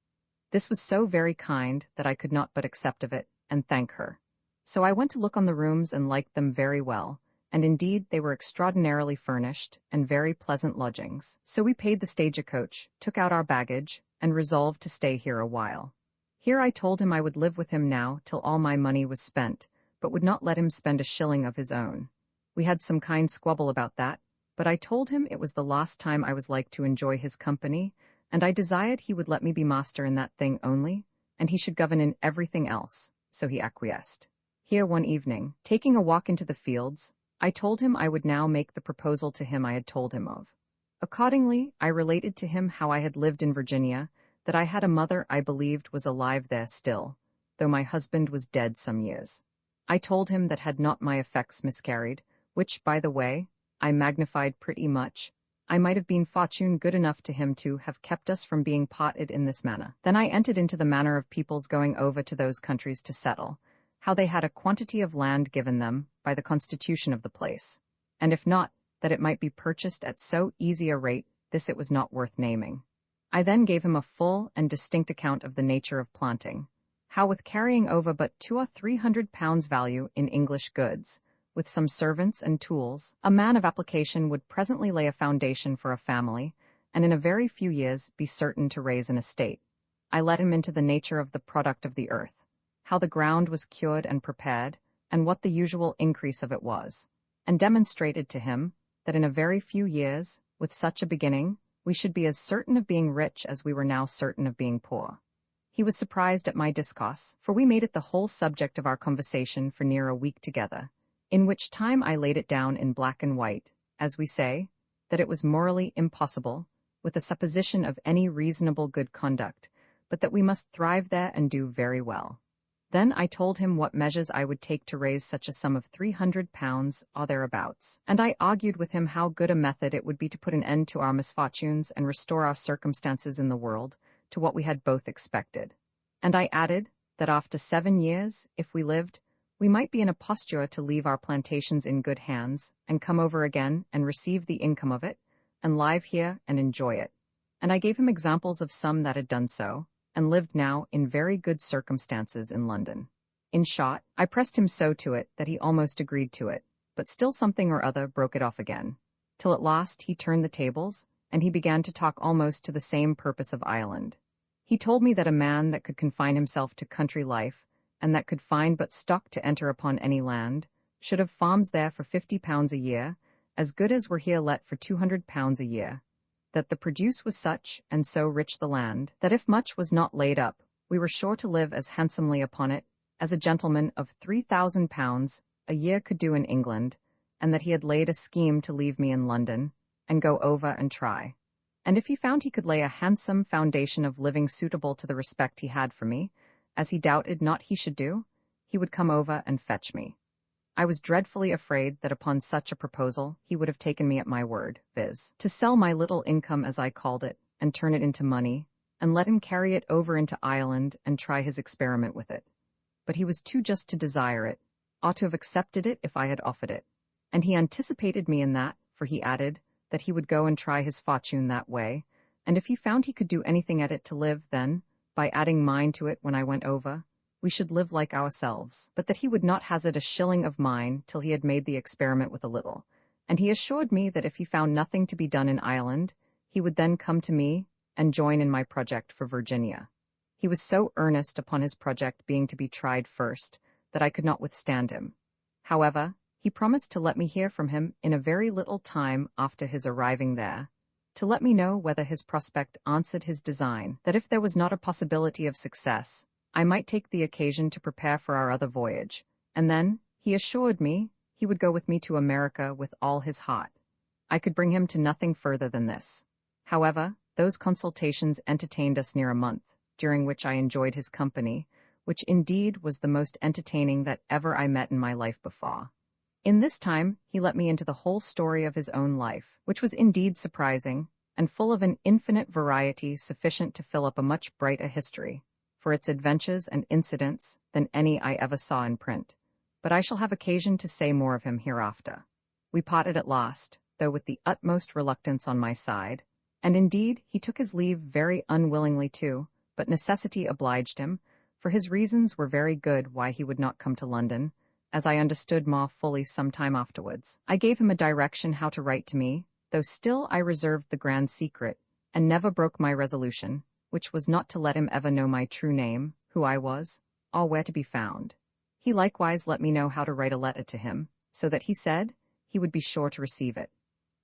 This was so very kind that I could not but accept of it, and thank her. So I went to look on the rooms and liked them very well, and indeed they were extraordinarily furnished, and very pleasant lodgings. So we paid the stagecoach, took out our baggage, and resolved to stay here a while. Here I told him I would live with him now till all my money was spent, but would not let him spend a shilling of his own. We had some kind squabble about that, but I told him it was the last time I was like to enjoy his company, and I desired he would let me be master in that thing only, and he should govern in everything else, so he acquiesced. Here one evening, taking a walk into the fields, I told him I would now make the proposal to him I had told him of. Accordingly, I related to him how I had lived in Virginia, that I had a mother I believed was alive there still, though my husband was dead some years. I told him that had not my effects miscarried, which, by the way, I magnified pretty much, I might have been fortune good enough to him to have kept us from being parted in this manner. Then I entered into the manner of people's going over to those countries to settle, how they had a quantity of land given them by the constitution of the place, and if not, that it might be purchased at so easy a rate, this it was not worth naming. I then gave him a full and distinct account of the nature of planting, how with carrying over but 200 or 300 pounds value in English goods, with some servants and tools, a man of application would presently lay a foundation for a family, and in a very few years be certain to raise an estate. I led him into the nature of the product of the earth, how the ground was cured and prepared, and what the usual increase of it was, and demonstrated to him that in a very few years, with such a beginning, we should be as certain of being rich as we were now certain of being poor. He was surprised at my discourse, for we made it the whole subject of our conversation for near a week together, in which time I laid it down in black and white, as we say, that it was morally impossible, with a supposition of any reasonable good conduct, but that we must thrive there and do very well. Then I told him what measures I would take to raise such a sum of 300 pounds or thereabouts, and I argued with him how good a method it would be to put an end to our misfortunes and restore our circumstances in the world to what we had both expected. And I added that after 7 years, if we lived, we might be in a posture to leave our plantations in good hands, and come over again and receive the income of it, and live here and enjoy it. And I gave him examples of some that had done so, and lived now in very good circumstances in London. In short, I pressed him so to it that he almost agreed to it, but still something or other broke it off again, till at last he turned the tables, and he began to talk almost to the same purpose of Ireland. He told me that a man that could confine himself to country life, and that could find but stock to enter upon any land, should have farms there for 50 pounds a year, as good as were here let for 200 pounds a year, that the produce was such, and so rich the land, that if much was not laid up, we were sure to live as handsomely upon it, as a gentleman of 3,000 pounds a year could do in England, and that he had laid a scheme to leave me in London, and go over and try. And if he found he could lay a handsome foundation of living suitable to the respect he had for me, as he doubted not he should do, he would come over and fetch me. I was dreadfully afraid that upon such a proposal he would have taken me at my word, viz., to sell my little income as I called it, and turn it into money, and let him carry it over into Ireland and try his experiment with it. But he was too just to desire it, ought to have accepted it if I had offered it. And he anticipated me in that, for he added that he would go and try his fortune that way, and if he found he could do anything at it to live, then, by adding mine to it when I went over, we should live like ourselves, but that he would not hazard a shilling of mine till he had made the experiment with a little, and he assured me that if he found nothing to be done in Ireland, he would then come to me and join in my project for Virginia. He was so earnest upon his project being to be tried first, that I could not withstand him. However, he promised to let me hear from him in a very little time after his arriving there, to let me know whether his prospect answered his design, that if there was not a possibility of success, I might take the occasion to prepare for our other voyage, and then, he assured me, he would go with me to America with all his heart. I could bring him to nothing further than this. However, those consultations entertained us near a month, during which I enjoyed his company, which indeed was the most entertaining that ever I met in my life before. In this time, he let me into the whole story of his own life, which was indeed surprising, and full of an infinite variety sufficient to fill up a much brighter history, for its adventures and incidents, than any I ever saw in print. But I shall have occasion to say more of him hereafter. We parted at last, though with the utmost reluctance on my side, and indeed he took his leave very unwillingly too, but necessity obliged him, for his reasons were very good why he would not come to London, as I understood more fully some time afterwards. I gave him a direction how to write to me, though still I reserved the grand secret, and never broke my resolution, which was not to let him ever know my true name, who I was, or where to be found. He likewise let me know how to write a letter to him, so that he said he would be sure to receive it.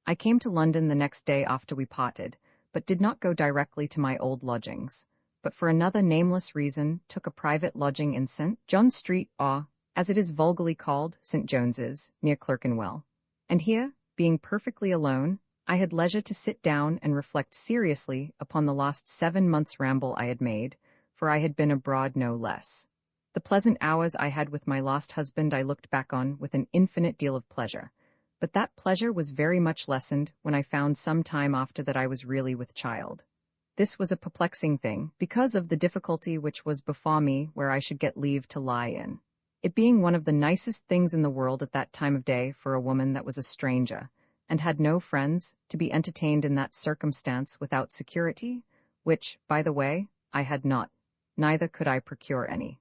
I came to London the next day after we parted, but did not go directly to my old lodgings, but for another nameless reason took a private lodging in St. John's Street, or, as it is vulgarly called, St. James's, near Clerkenwell. And here, being perfectly alone, I had leisure to sit down and reflect seriously upon the last 7 months' ramble I had made, for I had been abroad no less. The pleasant hours I had with my lost husband I looked back on with an infinite deal of pleasure, but that pleasure was very much lessened when I found some time after that I was really with child. This was a perplexing thing, because of the difficulty which was before me where I should get leave to lie in. It being one of the nicest things in the world at that time of day for a woman that was a stranger, and had no friends, to be entertained in that circumstance without security, which, by the way, I had not, neither could I procure any.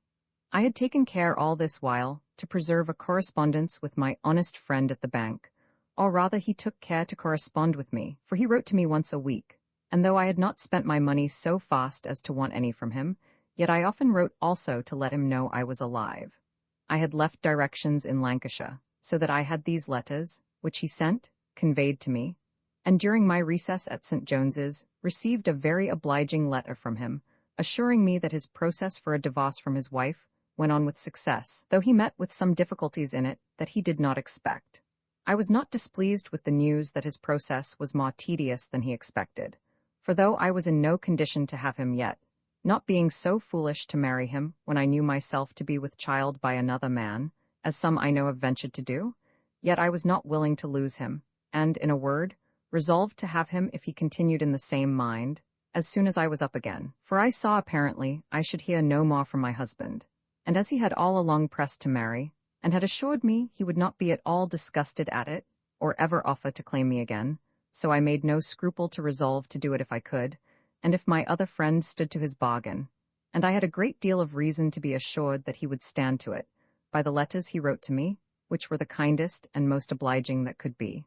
I had taken care all this while to preserve a correspondence with my honest friend at the bank, or rather he took care to correspond with me, for he wrote to me once a week, and though I had not spent my money so fast as to want any from him, yet I often wrote also to let him know I was alive. I had left directions in Lancashire, so that I had these letters, which he sent, conveyed to me, and during my recess at St. James's, received a very obliging letter from him, assuring me that his process for a divorce from his wife went on with success, though he met with some difficulties in it that he did not expect. I was not displeased with the news that his process was more tedious than he expected, for though I was in no condition to have him yet, not being so foolish to marry him when I knew myself to be with child by another man, as some I know have ventured to do, yet I was not willing to lose him, and, in a word, resolved to have him if he continued in the same mind, as soon as I was up again, for I saw apparently I should hear no more from my husband, and as he had all along pressed to marry, and had assured me he would not be at all disgusted at it, or ever offer to claim me again, so I made no scruple to resolve to do it if I could, and if my other friend stood to his bargain, and I had a great deal of reason to be assured that he would stand to it, by the letters he wrote to me, which were the kindest and most obliging that could be.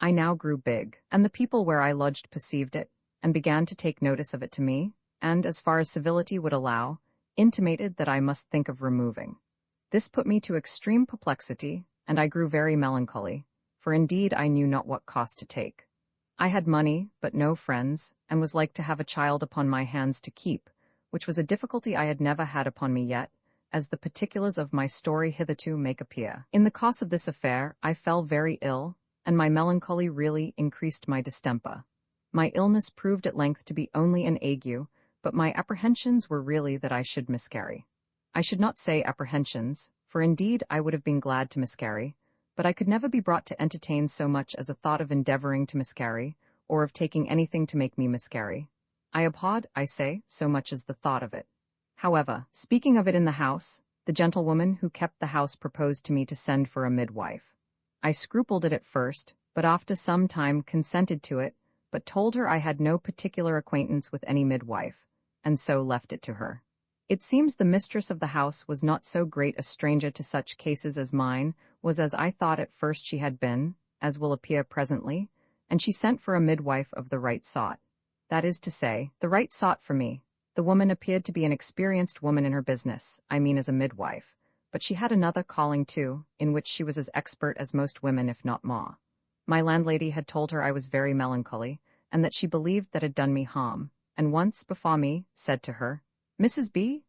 I now grew big, and the people where I lodged perceived it, and began to take notice of it to me, and, as far as civility would allow, intimated that I must think of removing. This put me to extreme perplexity, and I grew very melancholy, for indeed I knew not what course to take. I had money, but no friends, and was like to have a child upon my hands to keep, which was a difficulty I had never had upon me yet, as the particulars of my story hitherto make appear. In the course of this affair I fell very ill, and my melancholy really increased my distemper. My illness proved at length to be only an ague, but my apprehensions were really that I should miscarry. I should not say apprehensions, for indeed I would have been glad to miscarry, but I could never be brought to entertain so much as a thought of endeavoring to miscarry, or of taking anything to make me miscarry. I abhorred, I say, so much as the thought of it. However, speaking of it in the house, the gentlewoman who kept the house proposed to me to send for a midwife. I scrupled it at first, but after some time consented to it, but told her I had no particular acquaintance with any midwife, and so left it to her. It seems the mistress of the house was not so great a stranger to such cases as mine was as I thought at first she had been, as will appear presently, and she sent for a midwife of the right sort. That is to say, the right sort for me. The woman appeared to be an experienced woman in her business, I mean as a midwife, but she had another calling too, in which she was as expert as most women if not more. My landlady had told her I was very melancholy, and that she believed that had done me harm, and once, before me, said to her, "Mrs. B,"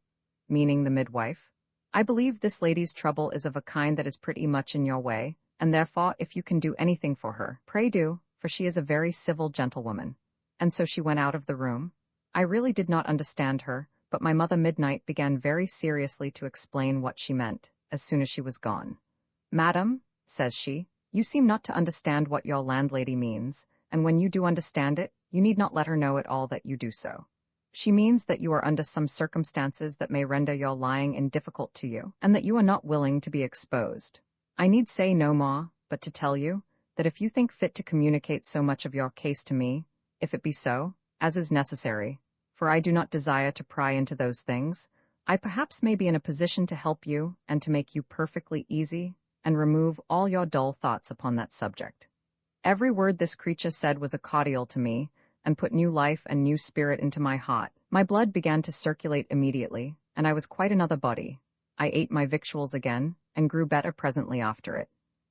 meaning the midwife, "I believe this lady's trouble is of a kind that is pretty much in your way, and therefore if you can do anything for her, pray do, for she is a very civil gentlewoman." And so she went out of the room. I really did not understand her, but my mother Midnight began very seriously to explain what she meant, as soon as she was gone. "Madam," says she, "you seem not to understand what your landlady means, and when you do understand it, you need not let her know at all that you do so. She means that you are under some circumstances that may render your lying indifficult to you, and that you are not willing to be exposed. I need say no more, but to tell you, that if you think fit to communicate so much of your case to me, if it be so, as is necessary, for I do not desire to pry into those things, I perhaps may be in a position to help you, and to make you perfectly easy, and remove all your dull thoughts upon that subject." Every word this creature said was a cordial to me, and put new life and new spirit into my heart. My blood began to circulate immediately, and I was quite another body. I ate my victuals again, and grew better presently after it.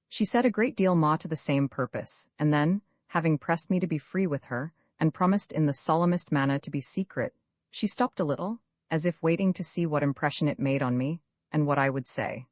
She said a great deal more to the same purpose, and then, having pressed me to be free with her, and promised in the solemnest manner to be secret, she stopped a little, as if waiting to see what impression it made on me, and what I would say.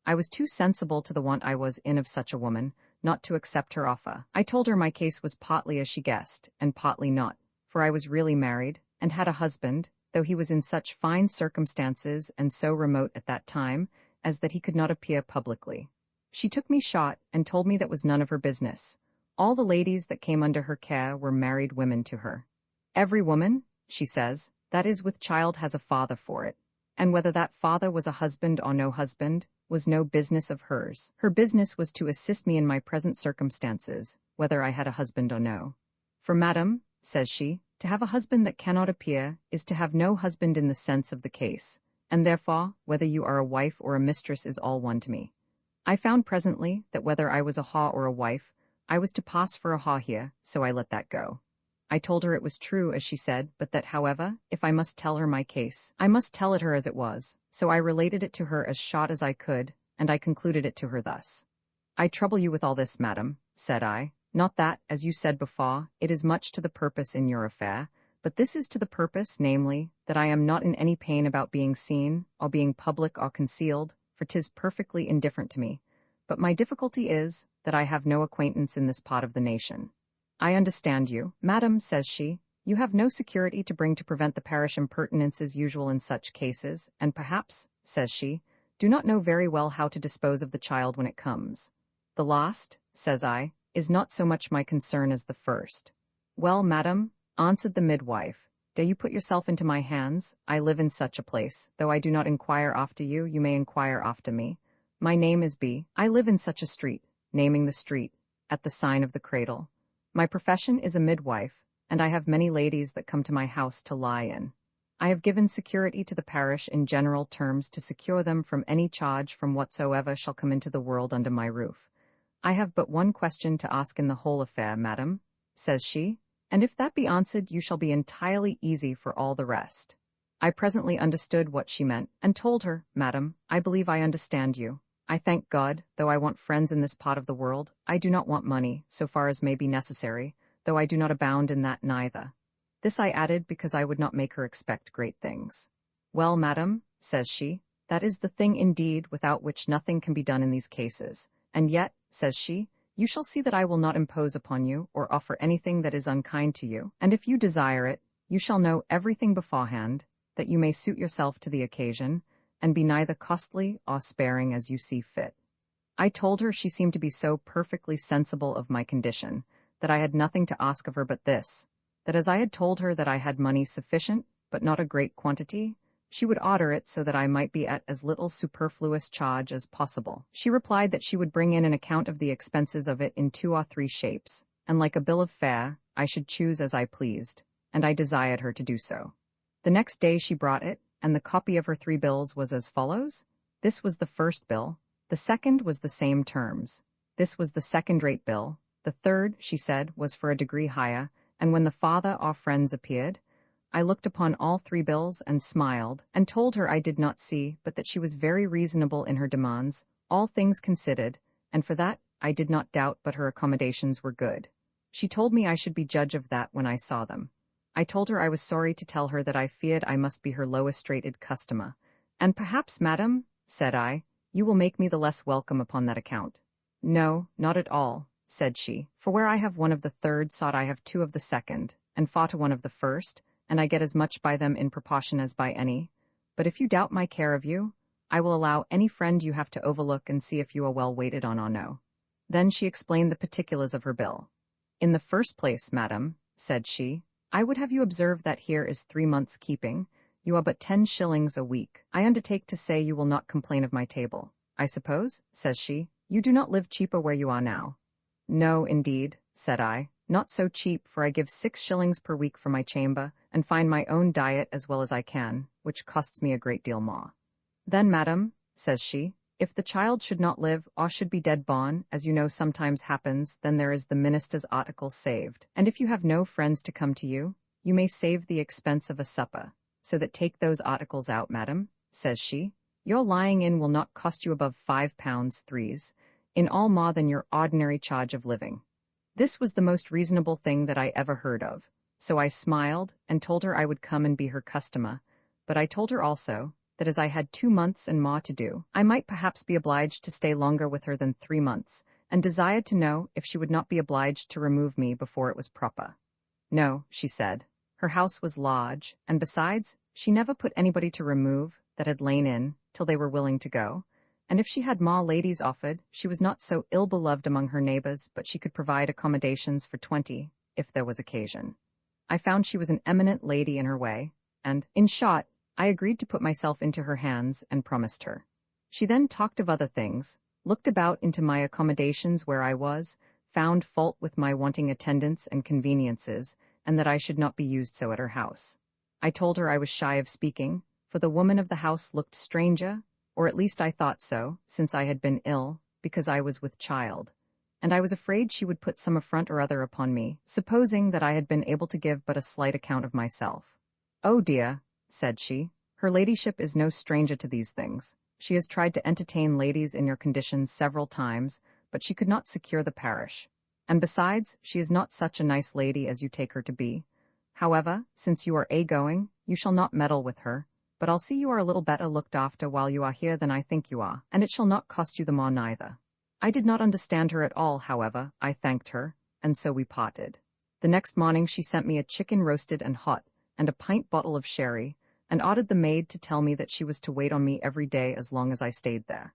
I was too sensible to the want I was in of such a woman, not to accept her offer. I told her my case was partly as she guessed, and partly not, for I was really married, and had a husband, though he was in such fine circumstances and so remote at that time, as that he could not appear publicly. She took me short, and told me that was none of her business. All the ladies that came under her care were married women to her. "Every woman," she says, "that is with child has a father for it, and whether that father was a husband or no husband, was no business of hers. Her business was to assist me in my present circumstances, whether I had a husband or no. For, madam," says she, "to have a husband that cannot appear, is to have no husband in the sense of the case, and therefore, whether you are a wife or a mistress is all one to me." I found presently, that whether I was a haw or a wife, I was to pass for a haw here, so I let that go. I told her it was true, as she said, but that, however, if I must tell her my case, I must tell it her as it was, so I related it to her as short as I could, and I concluded it to her thus. "I trouble you with all this, madam," said I, "not that, as you said before, it is much to the purpose in your affair, but this is to the purpose, namely, that I am not in any pain about being seen, or being public or concealed, for 'tis perfectly indifferent to me, but my difficulty is, that I have no acquaintance in this part of the nation. I understand you, madam," says she. "You have no security to bring to prevent the parish impertinences usual in such cases, and perhaps," says she, "do not know very well how to dispose of the child when it comes." "The last," says I, "is not so much my concern as the first." "Well, madam," answered the midwife, "do you put yourself into my hands? I live in such a place, though I do not inquire after you, you may inquire after me. My name is B. I live in such a street," naming the street, "at the sign of the Cradle. My profession is a midwife, and I have many ladies that come to my house to lie in. I have given security to the parish in general terms to secure them from any charge from whatsoever shall come into the world under my roof. I have but one question to ask in the whole affair, madam," says she, "and if that be answered you shall be entirely easy for all the rest." I presently understood what she meant, and told her, "Madam, I believe I understand you. I thank God, though I want friends in this part of the world, I do not want money, so far as may be necessary, though I do not abound in that neither." This I added because I would not make her expect great things. "Well, madam," says she, "that is the thing indeed without which nothing can be done in these cases, and yet," says she, "you shall see that I will not impose upon you, or offer anything that is unkind to you, and if you desire it, you shall know everything beforehand, that you may suit yourself to the occasion, and be neither costly or sparing as you see fit." I told her she seemed to be so perfectly sensible of my condition, that I had nothing to ask of her but this, that as I had told her that I had money sufficient, but not a great quantity, she would order it so that I might be at as little superfluous charge as possible. She replied that she would bring in an account of the expenses of it in 2 or 3 shapes, and like a bill of fare, I should choose as I pleased, and I desired her to do so. The next day she brought it, and the copy of her 3 bills was as follows. This was the first bill. The second was the same terms. This was the second-rate bill. The third, she said, was for a degree higher, and when the father or friends appeared, I looked upon all 3 bills and smiled, and told her I did not see, but that she was very reasonable in her demands, all things considered, and for that I did not doubt but her accommodations were good. She told me I should be judge of that when I saw them. I told her I was sorry to tell her that I feared I must be her lowest-rated customer. And perhaps, madam, said I, you will make me the less welcome upon that account. No, not at all, said she, for where I have one of the third sort I have two of the second, and far to one of the first, and I get as much by them in proportion as by any. But if you doubt my care of you, I will allow any friend you have to overlook and see if you are well waited on or no. Then she explained the particulars of her bill. In the first place, madam, said she, I would have you observe that here is 3 months' keeping. You are but 10 shillings a week. I undertake to say you will not complain of my table. I suppose, says she, you do not live cheaper where you are now. No, indeed, said I, not so cheap, for I give 6 shillings per week for my chamber, and find my own diet as well as I can, which costs me a great deal more. Then, madam, says she, if the child should not live, or should be dead born, as you know sometimes happens, then there is the minister's article saved. And if you have no friends to come to you, you may save the expense of a supper. So that take those articles out, madam, says she. Your lying in will not cost you above 5 pounds 3s, in all more than your ordinary charge of living. This was the most reasonable thing that I ever heard of, so I smiled and told her I would come and be her customer, but I told her also that as I had 2 months and more to do, I might perhaps be obliged to stay longer with her than 3 months, and desired to know if she would not be obliged to remove me before it was proper. No, she said. Her house was large, and besides, she never put anybody to remove that had lain in till they were willing to go, and if she had more ladies offered, she was not so ill-beloved among her neighbors, but she could provide accommodations for 20, if there was occasion. I found she was an eminent lady in her way, and, in short, I agreed to put myself into her hands and promised her. She then talked of other things, looked about into my accommodations where I was, found fault with my wanting attendance and conveniences, and that I should not be used so at her house. I told her I was shy of speaking, for the woman of the house looked stranger, or at least I thought so, since I had been ill, because I was with child, and I was afraid she would put some affront or other upon me, supposing that I had been able to give but a slight account of myself. Oh dear, said she, her ladyship is no stranger to these things. She has tried to entertain ladies in your conditions several times, but she could not secure the parish. And besides, she is not such a nice lady as you take her to be. However, since you are going, you shall not meddle with her, but I'll see you are a little better looked after while you are here than I think you are, and it shall not cost you the more neither. I did not understand her at all, however, I thanked her, and so we parted. The next morning she sent me a chicken roasted and hot, and a pint bottle of sherry, and ordered the maid to tell me that she was to wait on me every day as long as I stayed there.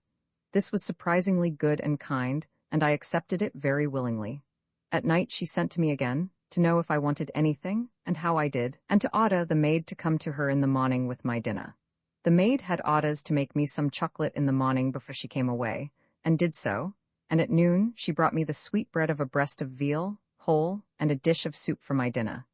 This was surprisingly good and kind, and I accepted it very willingly. At night she sent to me again, to know if I wanted anything, and how I did, and to order the maid to come to her in the morning with my dinner. The maid had orders to make me some chocolate in the morning before she came away, and did so, and at noon she brought me the sweetbread of a breast of veal, whole, and a dish of soup for my dinner.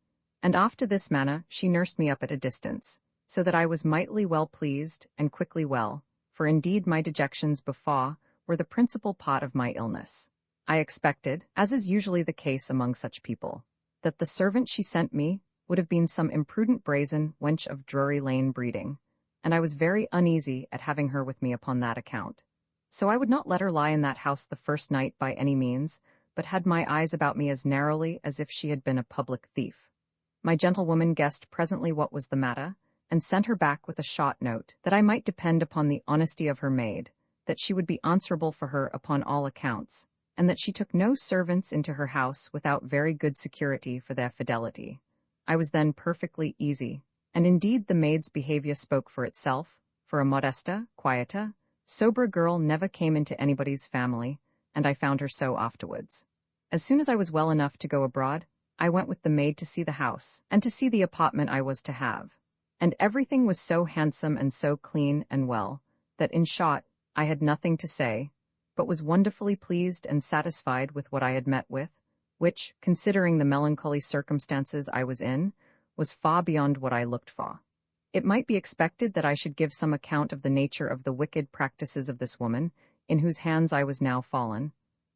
And after this manner she nursed me up at a distance, so that I was mightily well pleased, and quickly well, for indeed my dejections before were the principal part of my illness. I expected, as is usually the case among such people, that the servant she sent me would have been some imprudent brazen wench of Drury Lane breeding, and I was very uneasy at having her with me upon that account. So I would not let her lie in that house the first night by any means, but had my eyes about me as narrowly as if she had been a public thief. My gentlewoman guessed presently what was the matter, and sent her back with a short note, that I might depend upon the honesty of her maid, that she would be answerable for her upon all accounts, and that she took no servants into her house without very good security for their fidelity. I was then perfectly easy, and indeed the maid's behavior spoke for itself, for a modesta, quieta, sober girl never came into anybody's family, and I found her so afterwards. As soon as I was well enough to go abroad, I went with the maid to see the house, and to see the apartment I was to have. And everything was so handsome and so clean and well, that in short, I had nothing to say, but was wonderfully pleased and satisfied with what I had met with, which, considering the melancholy circumstances I was in, was far beyond what I looked for. It might be expected that I should give some account of the nature of the wicked practices of this woman, in whose hands I was now fallen,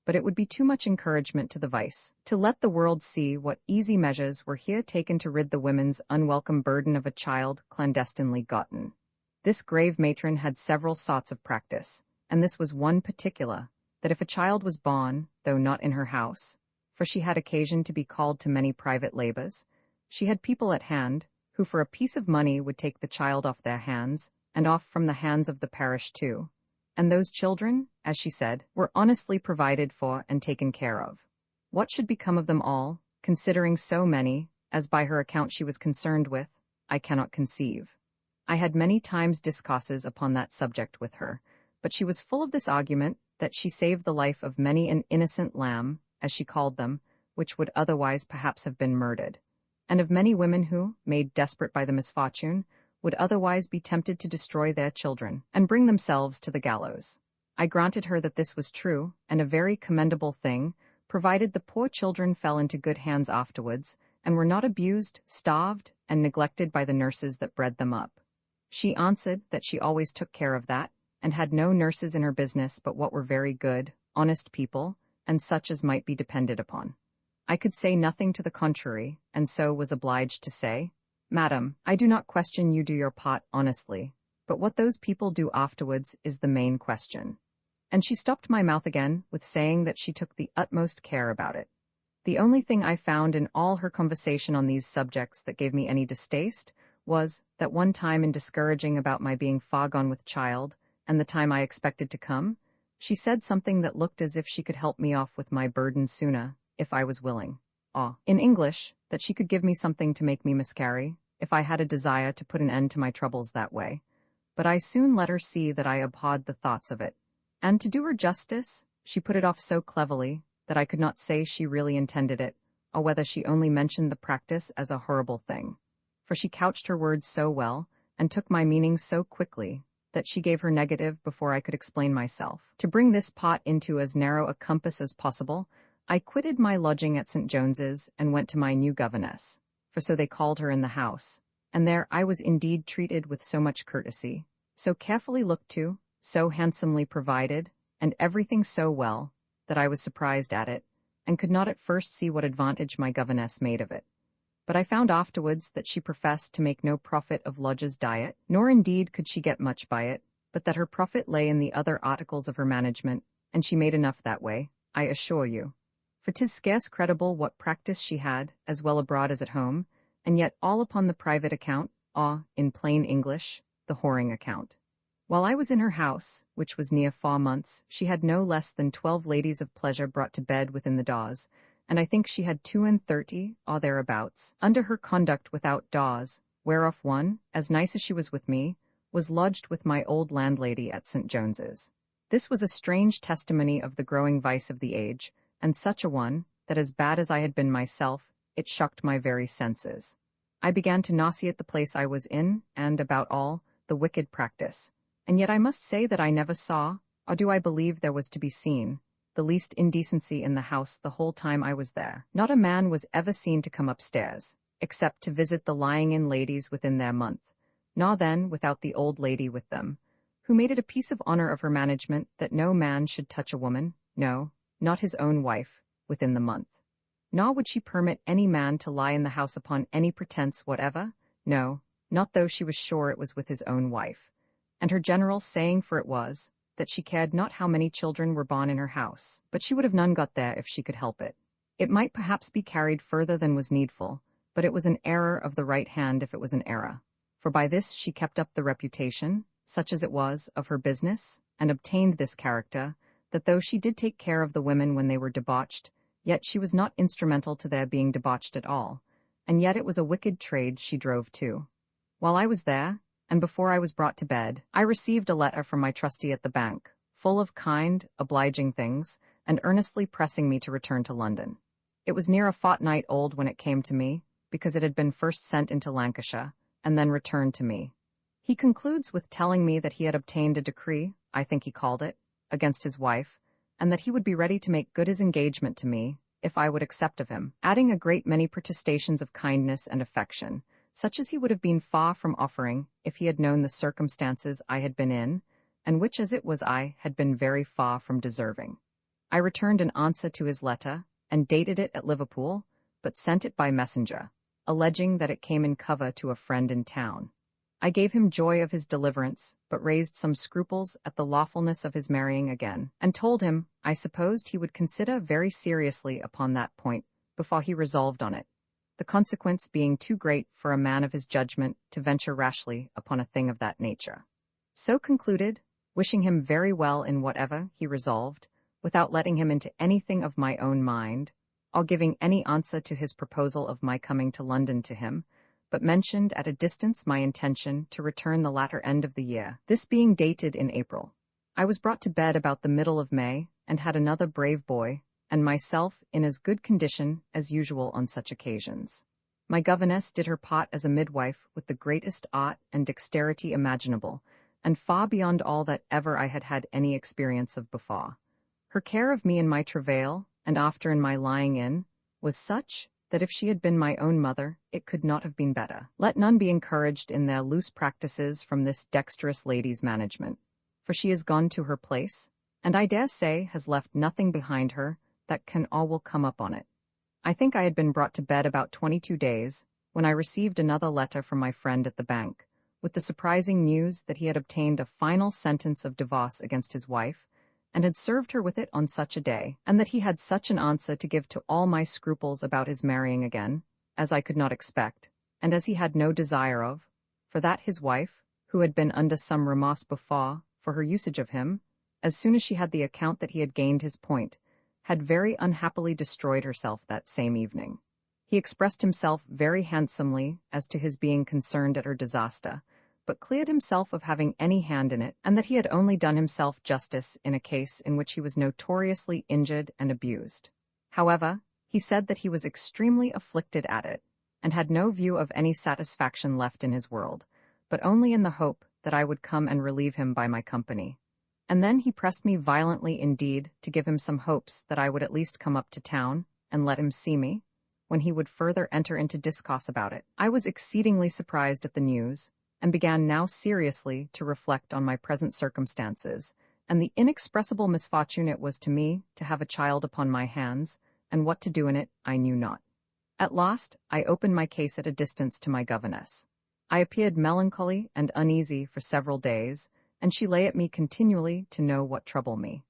but it would be too much encouragement to the vice, to let the world see what easy measures were here taken to rid the women's unwelcome burden of a child clandestinely gotten. This grave matron had several sorts of practice, and this was one particular, that if a child was born, though not in her house, for she had occasion to be called to many private labours. She had people at hand, who for a piece of money would take the child off their hands, and off from the hands of the parish too. And those children, as she said, were honestly provided for and taken care of. What should become of them all, considering so many, as by her account she was concerned with, I cannot conceive. I had many times discourses upon that subject with her, but she was full of this argument, that she saved the life of many an innocent lamb, as she called them, which would otherwise perhaps have been murdered, and of many women who, made desperate by the misfortune, would otherwise be tempted to destroy their children, and bring themselves to the gallows. I granted her that this was true, and a very commendable thing, provided the poor children fell into good hands afterwards, and were not abused, starved, and neglected by the nurses that bred them up. She answered that she always took care of that, and had no nurses in her business but what were very good, honest people, and such as might be depended upon. I could say nothing to the contrary, and so was obliged to say, "Madam, I do not question you do your part honestly, but what those people do afterwards is the main question." And she stopped my mouth again with saying that she took the utmost care about it. The only thing I found in all her conversation on these subjects that gave me any distaste was, that one time in discouraging about my being far gone with child, and the time I expected to come, she said something that looked as if she could help me off with my burden sooner, if I was willing. In English, that she could give me something to make me miscarry, if I had a desire to put an end to my troubles that way. But I soon let her see that I abhorred the thoughts of it. And to do her justice, she put it off so cleverly, that I could not say she really intended it, or whether she only mentioned the practice as a horrible thing. For she couched her words so well, and took my meaning so quickly, that she gave her negative before I could explain myself. To bring this pot into as narrow a compass as possible, I quitted my lodging at St. James's and went to my new governess, for so they called her in the house, and there I was indeed treated with so much courtesy, so carefully looked to, so handsomely provided, and everything so well, that I was surprised at it, and could not at first see what advantage my governess made of it. But I found afterwards that she professed to make no profit of Lodge's diet, nor indeed could she get much by it, but that her profit lay in the other articles of her management, and she made enough that way, I assure you. For 'tis scarce credible what practice she had, as well abroad as at home, and yet all upon the private account, in plain English, the whoring account. While I was in her house, which was near 4 months, she had no less than 12 ladies of pleasure brought to bed within the doors, and I think she had 32 or thereabouts, under her conduct without doors, whereof one, as nice as she was with me, was lodged with my old landlady at St. James's. This was a strange testimony of the growing vice of the age, and such a one, that as bad as I had been myself, it shocked my very senses. I began to nauseate the place I was in, and, about all, the wicked practice. And yet I must say that I never saw, or do I believe there was to be seen, the least indecency in the house the whole time I was there. Not a man was ever seen to come upstairs, except to visit the lying-in ladies within their month, nor then without the old lady with them, who made it a piece of honor of her management that no man should touch a woman, no, not his own wife, within the month. Nor would she permit any man to lie in the house upon any pretense whatever, no, not though she was sure it was with his own wife. And her general saying for it was, that she cared not how many children were born in her house, but she would have none got there if she could help it. It might perhaps be carried further than was needful, but it was an error of the right hand if it was an error. For by this she kept up the reputation, such as it was, of her business, and obtained this character, that though she did take care of the women when they were debauched, yet she was not instrumental to their being debauched at all, and yet it was a wicked trade she drove to. While I was there, and before I was brought to bed, I received a letter from my trustee at the bank, full of kind, obliging things, and earnestly pressing me to return to London. It was near a fortnight old when it came to me, because it had been first sent into Lancashire, and then returned to me. He concludes with telling me that he had obtained a decree, I think he called it, against his wife, and that he would be ready to make good his engagement to me, if I would accept of him, adding a great many protestations of kindness and affection, such as he would have been far from offering if he had known the circumstances I had been in, and which as it was I had been very far from deserving. I returned an answer to his letter, and dated it at Liverpool, but sent it by messenger, alleging that it came in cover to a friend in town. I gave him joy of his deliverance, but raised some scruples at the lawfulness of his marrying again, and told him I supposed he would consider very seriously upon that point before he resolved on it, the consequence being too great for a man of his judgment to venture rashly upon a thing of that nature. So concluded, wishing him very well in whatever he resolved, without letting him into anything of my own mind, or giving any answer to his proposal of my coming to London to him, but mentioned at a distance my intention to return the latter end of the year, this being dated in April. I was brought to bed about the middle of May, and had another brave boy, and myself in as good condition as usual on such occasions. My governess did her part as a midwife with the greatest art and dexterity imaginable, and far beyond all that ever I had had any experience of before. Her care of me in my travail, and after in my lying in, was such that if she had been my own mother, it could not have been better. Let none be encouraged in their loose practices from this dexterous lady's management, for she is gone to her place, and I dare say has left nothing behind her that can or will come up on it. I think I had been brought to bed about 22 days, when I received another letter from my friend at the bank, with the surprising news that he had obtained a final sentence of divorce against his wife, and had served her with it on such a day, and that he had such an answer to give to all my scruples about his marrying again, as I could not expect, and as he had no desire of, for that his wife, who had been under some remorse before for her usage of him, as soon as she had the account that he had gained his point, had very unhappily destroyed herself that same evening. He expressed himself very handsomely as to his being concerned at her disaster, but cleared himself of having any hand in it, and that he had only done himself justice in a case in which he was notoriously injured and abused. However, he said that he was extremely afflicted at it, and had no view of any satisfaction left in his world, but only in the hope that I would come and relieve him by my company. And then he pressed me violently indeed to give him some hopes that I would at least come up to town, and let him see me, when he would further enter into discourse about it. I was exceedingly surprised at the news, and began now seriously to reflect on my present circumstances, and the inexpressible misfortune it was to me to have a child upon my hands, and what to do in it I knew not. At last I opened my case at a distance to my governess. I appeared melancholy and uneasy for several days, and she lay at me continually to know what troubled me.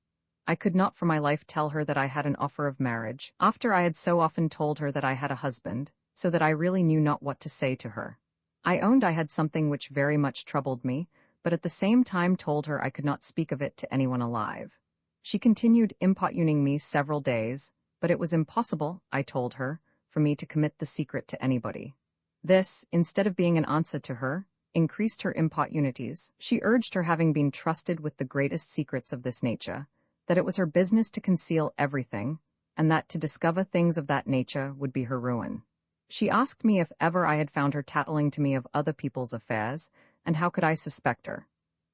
I could not for my life tell her that I had an offer of marriage, after I had so often told her that I had a husband, so that I really knew not what to say to her. I owned I had something which very much troubled me, but at the same time told her I could not speak of it to anyone alive. She continued importuning me several days, but it was impossible, I told her, for me to commit the secret to anybody. This, instead of being an answer to her, increased her importunities. She urged her having been trusted with the greatest secrets of this nature, that it was her business to conceal everything, and that to discover things of that nature would be her ruin. She asked me if ever I had found her tattling to me of other people's affairs, and how could I suspect her.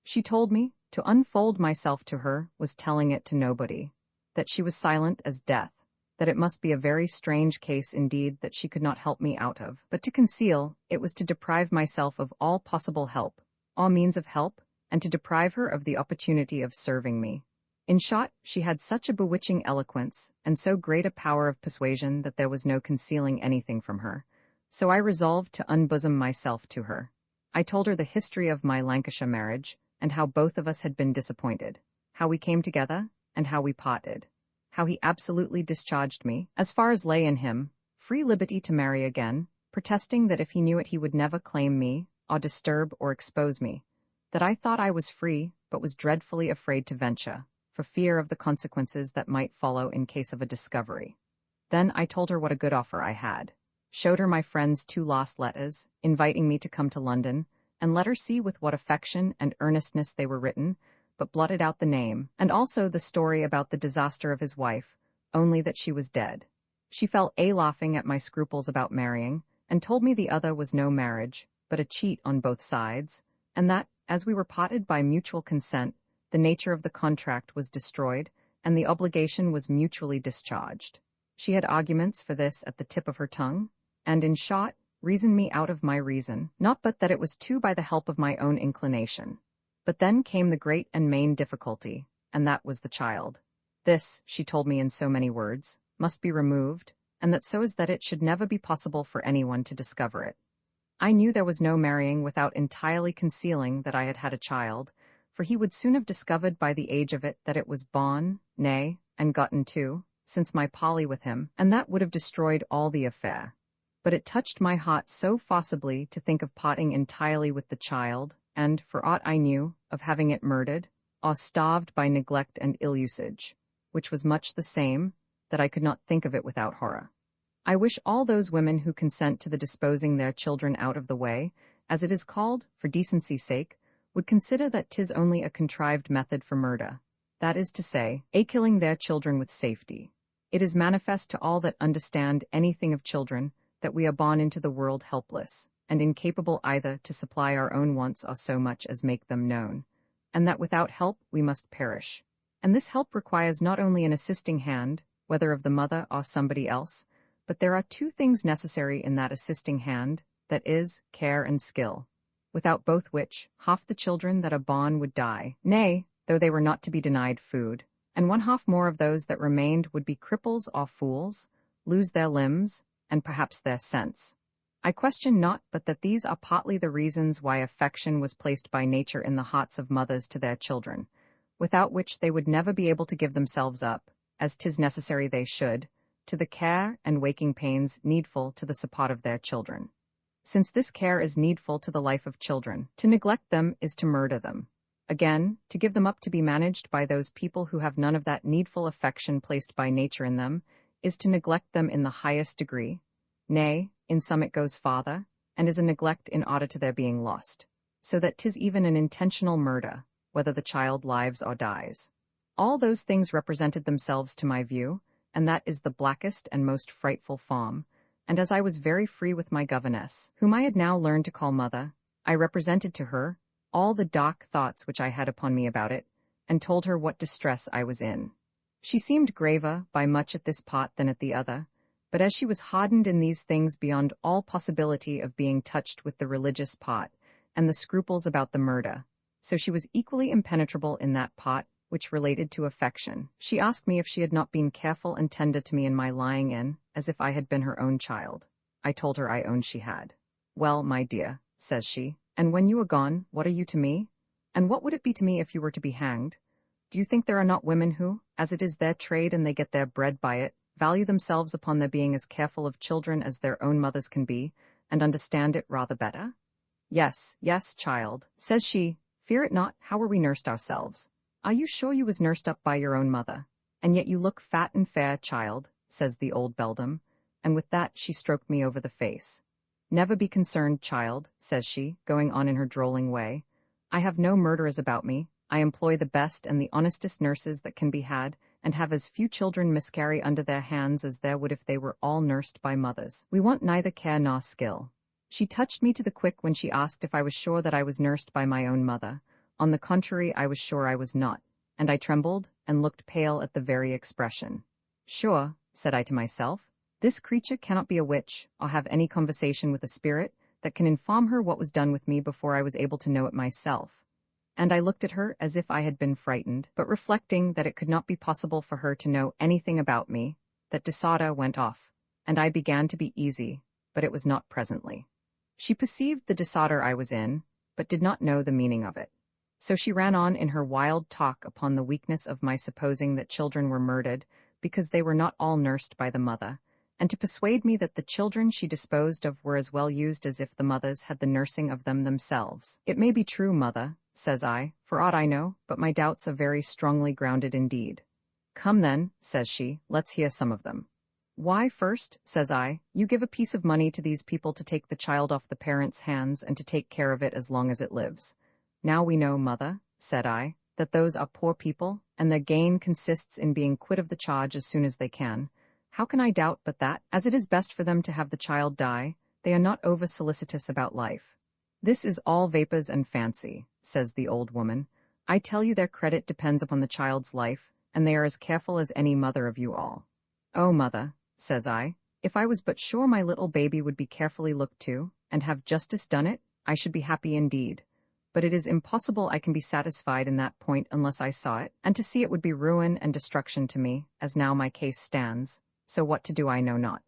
She told me to unfold myself to her was telling it to nobody, that she was silent as death, that it must be a very strange case indeed that she could not help me out of, but to conceal it was to deprive myself of all possible help, all means of help, and to deprive her of the opportunity of serving me. In short, she had such a bewitching eloquence, and so great a power of persuasion that there was no concealing anything from her. So I resolved to unbosom myself to her. I told her the history of my Lancashire marriage, and how both of us had been disappointed, how we came together, and how we parted, how he absolutely discharged me, as far as lay in him, free liberty to marry again, protesting that if he knew it he would never claim me, or disturb or expose me, that I thought I was free, but was dreadfully afraid to venture, for fear of the consequences that might follow in case of a discovery. Then I told her what a good offer I had, showed her my friend's 2 lost letters, inviting me to come to London, and let her see with what affection and earnestness they were written, but blotted out the name, and also the story about the disaster of his wife, only that she was dead. She fell laughing at my scruples about marrying, and told me the other was no marriage, but a cheat on both sides, and that, as we were parted by mutual consent, the nature of the contract was destroyed, and the obligation was mutually discharged. She had arguments for this at the tip of her tongue, and, in short, reasoned me out of my reason, not but that it was too by the help of my own inclination. But then came the great and main difficulty, and that was the child. This, she told me in so many words, must be removed, and that so as that it should never be possible for anyone to discover it. I knew there was no marrying without entirely concealing that I had had a child, for he would soon have discovered by the age of it that it was born, nay, and gotten too, since my parley with him, and that would have destroyed all the affair. But it touched my heart so forcibly to think of parting entirely with the child, and, for aught I knew, of having it murdered, or starved by neglect and ill-usage, which was much the same, that I could not think of it without horror. I wish all those women who consent to the disposing their children out of the way, as it is called, for decency's sake, would consider that 'tis only a contrived method for murder, that is to say, a killing their children with safety. It is manifest to all that understand anything of children that we are born into the world helpless, and incapable either to supply our own wants or so much as make them known, and that without help we must perish. And this help requires not only an assisting hand, whether of the mother or somebody else, but there are two things necessary in that assisting hand, that is, care and skill, without both which half the children that are born would die, nay, though they were not to be denied food, and one half more of those that remained would be cripples or fools, lose their limbs, and perhaps their sense. I question not but that these are partly the reasons why affection was placed by nature in the hearts of mothers to their children, without which they would never be able to give themselves up, as 'tis necessary they should, to the care and waking pains needful to the support of their children. Since this care is needful to the life of children, to neglect them is to murder them. Again, to give them up to be managed by those people who have none of that needful affection placed by nature in them, is to neglect them in the highest degree, nay, in some it goes farther, and is a neglect in order to their being lost, so that 'tis even an intentional murder, whether the child lives or dies. All those things represented themselves to my view, and that is the blackest and most frightful form, and as I was very free with my governess, whom I had now learned to call mother, I represented to her all the dark thoughts which I had upon me about it, and told her what distress I was in. She seemed graver by much at this part than at the other, but as she was hardened in these things beyond all possibility of being touched with the religious part, and the scruples about the murder, so she was equally impenetrable in that part which related to affection. She asked me if she had not been careful and tender to me in my lying in, as if I had been her own child. I told her I owned she had. Well, my dear, says she, and when you are gone, what are you to me? And what would it be to me if you were to be hanged? Do you think there are not women who, as it is their trade and they get their bread by it, value themselves upon their being as careful of children as their own mothers can be, and understand it rather better? Yes, yes, child, says she, fear it not, how were we nursed ourselves? Are you sure you was nursed up by your own mother? And yet you look fat and fair, child, says the old beldam, and with that she stroked me over the face. Never be concerned, child, says she, going on in her drolling way. I have no murderers about me. I employ the best and the honestest nurses that can be had, and have as few children miscarry under their hands as there would if they were all nursed by mothers. We want neither care nor skill. She touched me to the quick when she asked if I was sure that I was nursed by my own mother. On the contrary, I was sure I was not, and I trembled and looked pale at the very expression. Sure, said I to myself, this creature cannot be a witch, or have any conversation with a spirit that can inform her what was done with me before I was able to know it myself. And I looked at her as if I had been frightened, but reflecting that it could not be possible for her to know anything about me, that disorder went off, and I began to be easy, but it was not presently. She perceived the disorder I was in, but did not know the meaning of it. So she ran on in her wild talk upon the weakness of my supposing that children were murdered because they were not all nursed by the mother, and to persuade me that the children she disposed of were as well used as if the mothers had the nursing of them themselves. It may be true, mother, says I, for aught I know, but my doubts are very strongly grounded indeed. Come then, says she, let's hear some of them. Why, first, says I, you give a piece of money to these people to take the child off the parents' hands and to take care of it as long as it lives. Now we know, mother, said I, that those are poor people, and their gain consists in being quit of the charge as soon as they can. How can I doubt but that, as it is best for them to have the child die, they are not over-solicitous about life? This is all vapors and fancy, says the old woman. I tell you their credit depends upon the child's life, and they are as careful as any mother of you all. Oh, mother, says I, if I was but sure my little baby would be carefully looked to, and have justice done it, I should be happy indeed. But it is impossible I can be satisfied in that point unless I saw it, and to see it would be ruin and destruction to me, as now my case stands, so what to do I know not.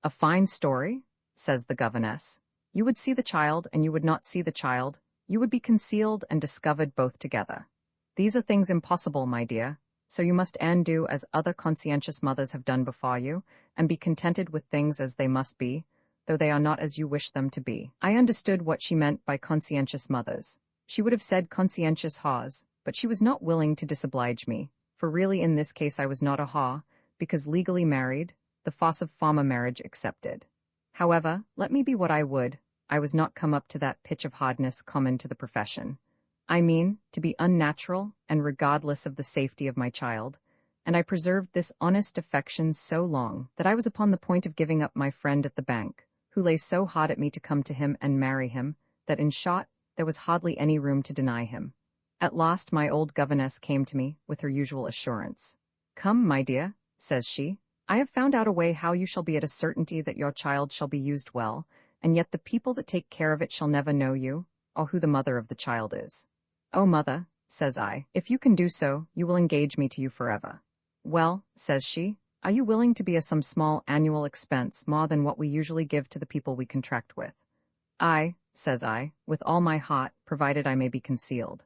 A fine story, says the governess. You would see the child and you would not see the child. You would be concealed and discovered both together. These are things impossible, my dear, so you must do as other conscientious mothers have done before you, and be contented with things as they must be, though they are not as you wish them to be. I understood what she meant by conscientious mothers. She would have said conscientious haws, but she was not willing to disoblige me, for really in this case I was not a haw, because legally married, the farce of farmer marriage accepted. However, let me be what I would, I was not come up to that pitch of hardness common to the profession. I mean, to be unnatural and regardless of the safety of my child, and I preserved this honest affection so long that I was upon the point of giving up my friend at the bank, who lay so hard at me to come to him and marry him, that in short, there was hardly any room to deny him. At last my old governess came to me with her usual assurance. "Come, my dear," says she, "I have found out a way how you shall be at a certainty that your child shall be used well, and yet the people that take care of it shall never know you, or who the mother of the child is." "Oh, mother," says I, "if you can do so, you will engage me to you forever." "Well," says she, "are you willing to be a some small annual expense more than what we usually give to the people we contract with?" "Aye," says I, "with all my heart, provided I may be concealed."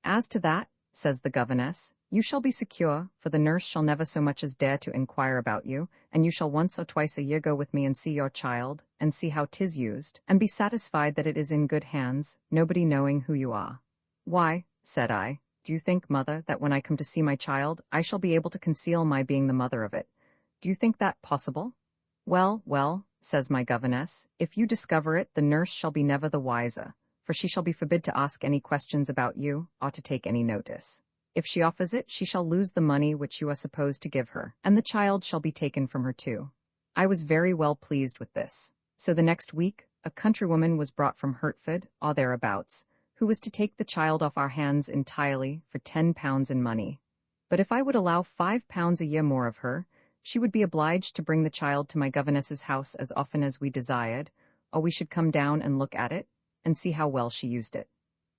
"As to that," says the governess, "you shall be secure, for the nurse shall never so much as dare to inquire about you, and you shall once or twice a year go with me and see your child, and see how 'tis used, and be satisfied that it is in good hands, nobody knowing who you are." "Why," said I, "do you think, mother, that when I come to see my child, I shall be able to conceal my being the mother of it? Do you think that possible?" "Well, well," says my governess, "if you discover it, the nurse shall be never the wiser, for she shall be forbid to ask any questions about you, or to take any notice. If she offers it, she shall lose the money which you are supposed to give her, and the child shall be taken from her too." I was very well pleased with this. So the next week, a countrywoman was brought from Hertford, or thereabouts, who was to take the child off our hands entirely for £10 in money. But if I would allow £5 a year more of her, she would be obliged to bring the child to my governess's house as often as we desired, or we should come down and look at it, and see how well she used it.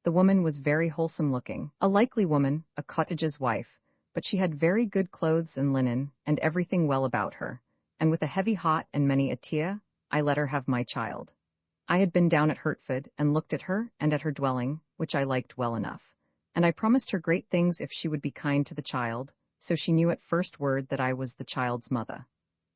The woman was very wholesome looking, a likely woman, a cottager's wife, but she had very good clothes and linen, and everything well about her, and with a heavy heart and many a tear, I let her have my child. I had been down at Hertford, and looked at her, and at her dwelling, which I liked well enough, and I promised her great things if she would be kind to the child, so she knew at first word that I was the child's mother.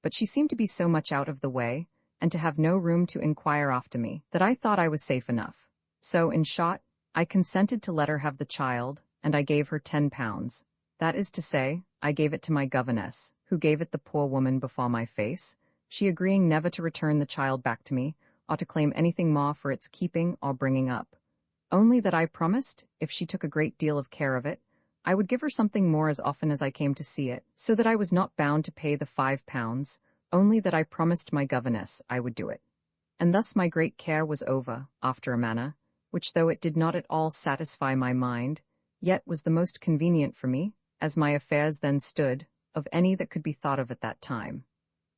But she seemed to be so much out of the way, and to have no room to inquire after me, that I thought I was safe enough. So, in short, I consented to let her have the child, and I gave her £10. That is to say, I gave it to my governess, who gave it the poor woman before my face, she agreeing never to return the child back to me, or to claim anything more for its keeping or bringing up. Only that I promised, if she took a great deal of care of it, I would give her something more as often as I came to see it, so that I was not bound to pay the £5, only that I promised my governess I would do it. And thus my great care was over, after a manner, which though it did not at all satisfy my mind, yet was the most convenient for me, as my affairs then stood, of any that could be thought of at that time.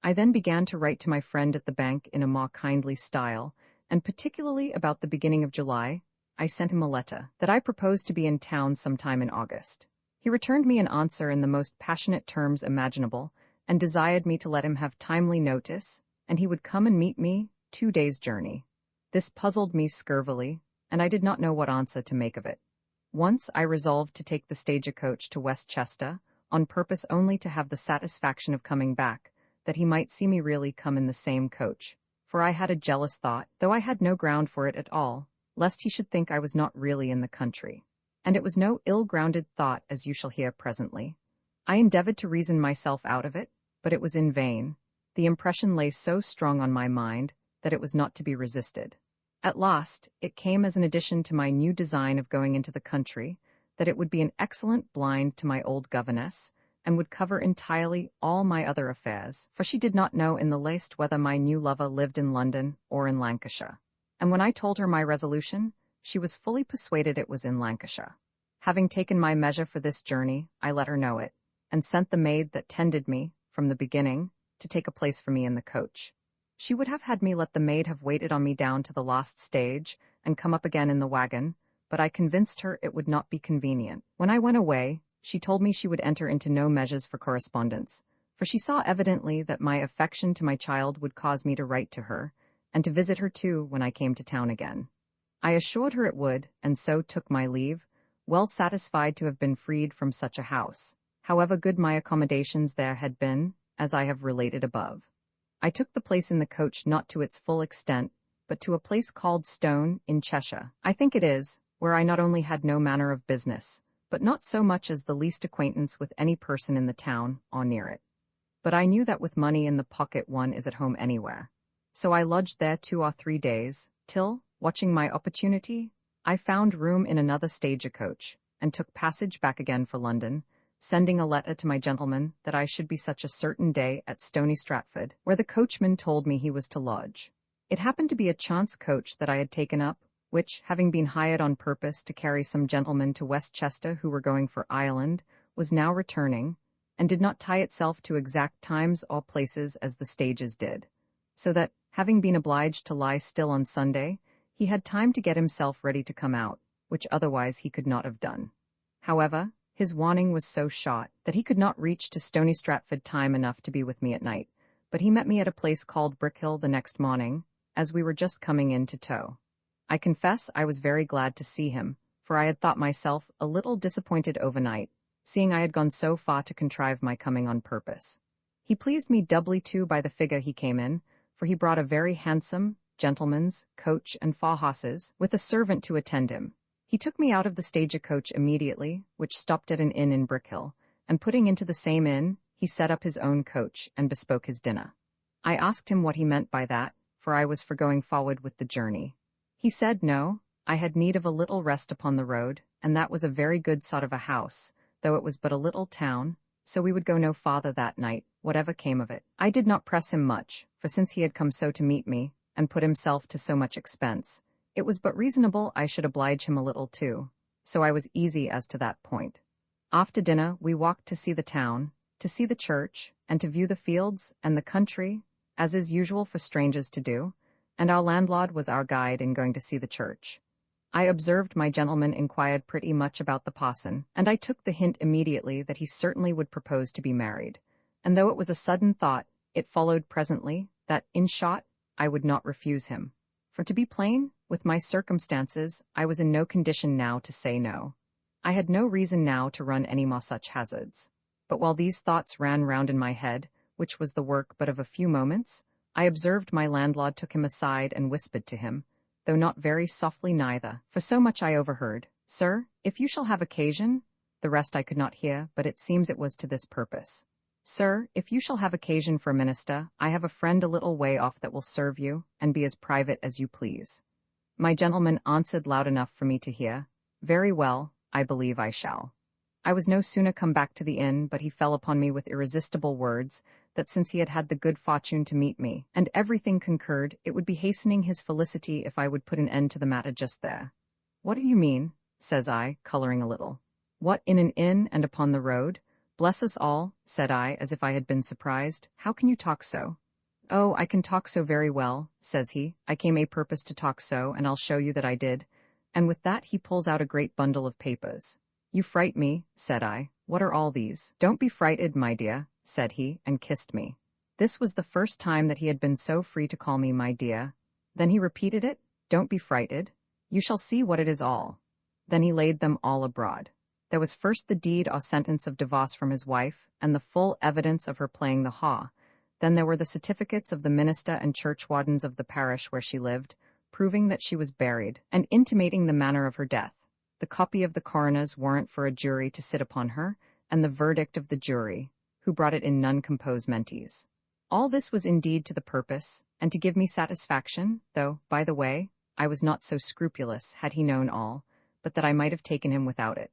I then began to write to my friend at the bank in a more kindly style, and particularly about the beginning of July, I sent him a letter, that I proposed to be in town sometime in August. He returned me an answer in the most passionate terms imaginable, and desired me to let him have timely notice, and he would come and meet me 2 days' journey. This puzzled me scurvily, and I did not know what answer to make of it. Once I resolved to take the stagecoach to Westchester, on purpose only to have the satisfaction of coming back, that he might see me really come in the same coach, for I had a jealous thought, though I had no ground for it at all, lest he should think I was not really in the country. And it was no ill-grounded thought, as you shall hear presently. I endeavored to reason myself out of it, but it was in vain. The impression lay so strong on my mind that it was not to be resisted. At last, it came as an addition to my new design of going into the country, that it would be an excellent blind to my old governess, and would cover entirely all my other affairs, for she did not know in the least whether my new lover lived in London or in Lancashire. And when I told her my resolution, she was fully persuaded it was in Lancashire. Having taken my measure for this journey, I let her know it, and sent the maid that tended me, from the beginning, to take a place for me in the coach. She would have had me let the maid have waited on me down to the last stage, and come up again in the wagon, but I convinced her it would not be convenient. When I went away, she told me she would enter into no measures for correspondence, for she saw evidently that my affection to my child would cause me to write to her, and to visit her too when I came to town again. I assured her it would, and so took my leave, well satisfied to have been freed from such a house, however good my accommodations there had been, as I have related above. I took the place in the coach not to its full extent, but to a place called Stone, in Cheshire, I think it is, where I not only had no manner of business, but not so much as the least acquaintance with any person in the town, or near it. But I knew that with money in the pocket one is at home anywhere. So I lodged there 2 or 3 days, till, watching my opportunity, I found room in another stagecoach, and took passage back again for London, sending a letter to my gentleman that I should be such a certain day at Stony Stratford, where the coachman told me he was to lodge. It happened to be a chance coach that I had taken up, which, having been hired on purpose to carry some gentlemen to Westchester who were going for Ireland, was now returning, and did not tie itself to exact times or places as the stages did, so that, having been obliged to lie still on Sunday, he had time to get himself ready to come out, which otherwise he could not have done. However, his warning was so short that he could not reach to Stony Stratford time enough to be with me at night, but he met me at a place called Brickhill the next morning, as we were just coming in to Defoe. I confess I was very glad to see him, for I had thought myself a little disappointed overnight, seeing I had gone so far to contrive my coming on purpose. He pleased me doubly too by the figure he came in, for he brought a very handsome gentleman's coach and 4 horses, with a servant to attend him. He took me out of the stagecoach immediately, which stopped at an inn in Brickhill, and putting into the same inn, he set up his own coach and bespoke his dinner. I asked him what he meant by that, for I was for going forward with the journey. He said no, I had need of a little rest upon the road, and that was a very good sort of a house, though it was but a little town, so we would go no farther that night, whatever came of it. I did not press him much, for since he had come so to meet me, and put himself to so much expense, it was but reasonable I should oblige him a little too, so I was easy as to that point. After dinner we walked to see the town, to see the church, and to view the fields and the country, as is usual for strangers to do, and our landlord was our guide in going to see the church. I observed my gentleman inquired pretty much about the parson, and I took the hint immediately that he certainly would propose to be married, and though it was a sudden thought, it followed presently, that, in short, I would not refuse him. For to be plain, with my circumstances, I was in no condition now to say no. I had no reason now to run any more such hazards. But while these thoughts ran round in my head, which was the work but of a few moments, I observed my landlord took him aside and whispered to him, though not very softly neither, for so much I overheard, "Sir, if you shall have occasion," the rest I could not hear, but it seems it was to this purpose. "Sir, if you shall have occasion for a minister, I have a friend a little way off that will serve you, and be as private as you please." My gentleman answered loud enough for me to hear, "Very well, I believe I shall." I was no sooner come back to the inn, but he fell upon me with irresistible words, that since he had had the good fortune to meet me, and everything concurred, it would be hastening his felicity if I would put an end to the matter just there. "What do you mean?" says I, colouring a little. "What, in an inn and upon the road? Bless us all," said I, as if I had been surprised. "How can you talk so?" "Oh, I can talk so very well," says he. "I came a purpose to talk so, and I'll show you that I did." And with that he pulls out a great bundle of papers. "You fright me," said I. "What are all these?" "Don't be frighted, my dear," said he, and kissed me. This was the first time that he had been so free to call me my dear. Then he repeated it, "Don't be frighted. You shall see what it is all." Then he laid them all abroad. There was first the deed or sentence of divorce from his wife, and the full evidence of her playing the haw. Then there were the certificates of the minister and churchwardens of the parish where she lived, proving that she was buried, and intimating the manner of her death, the copy of the coroner's warrant for a jury to sit upon her, and the verdict of the jury, who brought it in non compos mentis. All this was indeed to the purpose, and to give me satisfaction, though, by the way, I was not so scrupulous had he known all, but that I might have taken him without it.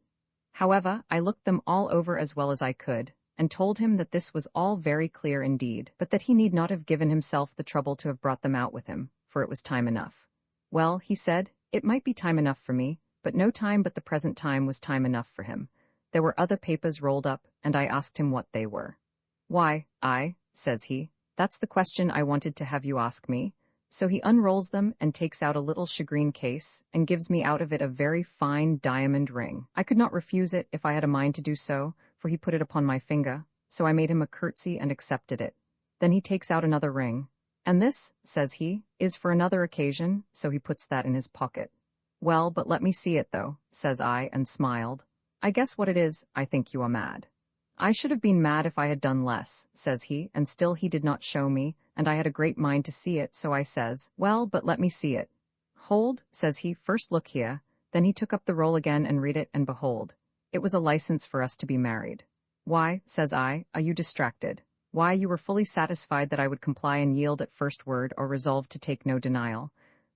However, I looked them all over as well as I could, and told him that this was all very clear indeed, but that he need not have given himself the trouble to have brought them out with him, for it was time enough. Well, he said, it might be time enough for me, but no time but the present time was time enough for him. There were other papers rolled up, and I asked him what they were. "Why, says he, "that's the question I wanted to have you ask me." So he unrolls them and takes out a little shagreen case, and gives me out of it a very fine diamond ring. I could not refuse it if I had a mind to do so, for he put it upon my finger, so I made him a curtsy and accepted it. Then he takes out another ring. And this, says he, is for another occasion, so he puts that in his pocket. Well, but let me see it though, says I, and smiled. I guess what it is, I think you are mad. I should have been mad if I had done less, says he, and still he did not show me, and I had a great mind to see it, so I says, well, but let me see it. Hold, says he, first look here. Then he took up the roll again and read it, and behold, it was a license for us to be married. Why, says I, are you distracted? Why, you were fully satisfied that I would comply and yield at first word, or resolved to take no denial.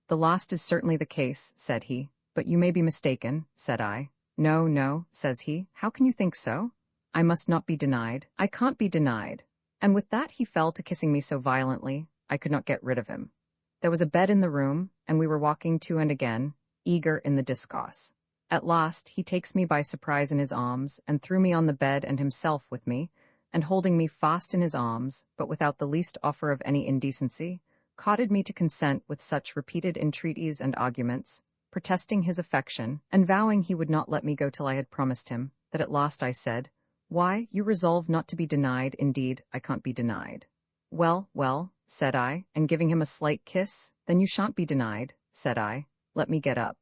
The last is certainly the case, said he, but you may be mistaken, said I. No, no, says he, how can you think so? I must not be denied. I can't be denied. And with that he fell to kissing me so violently, I could not get rid of him. There was a bed in the room, and we were walking to and again, eager in the discourse. At last he takes me by surprise in his arms, and threw me on the bed and himself with me, and holding me fast in his arms, but without the least offer of any indecency, courted me to consent with such repeated entreaties and arguments, protesting his affection, and vowing he would not let me go till I had promised him, that at last I said, why, you resolve not to be denied, indeed, I can't be denied. Well, well, said I, and giving him a slight kiss, then you shan't be denied, said I, let me get up.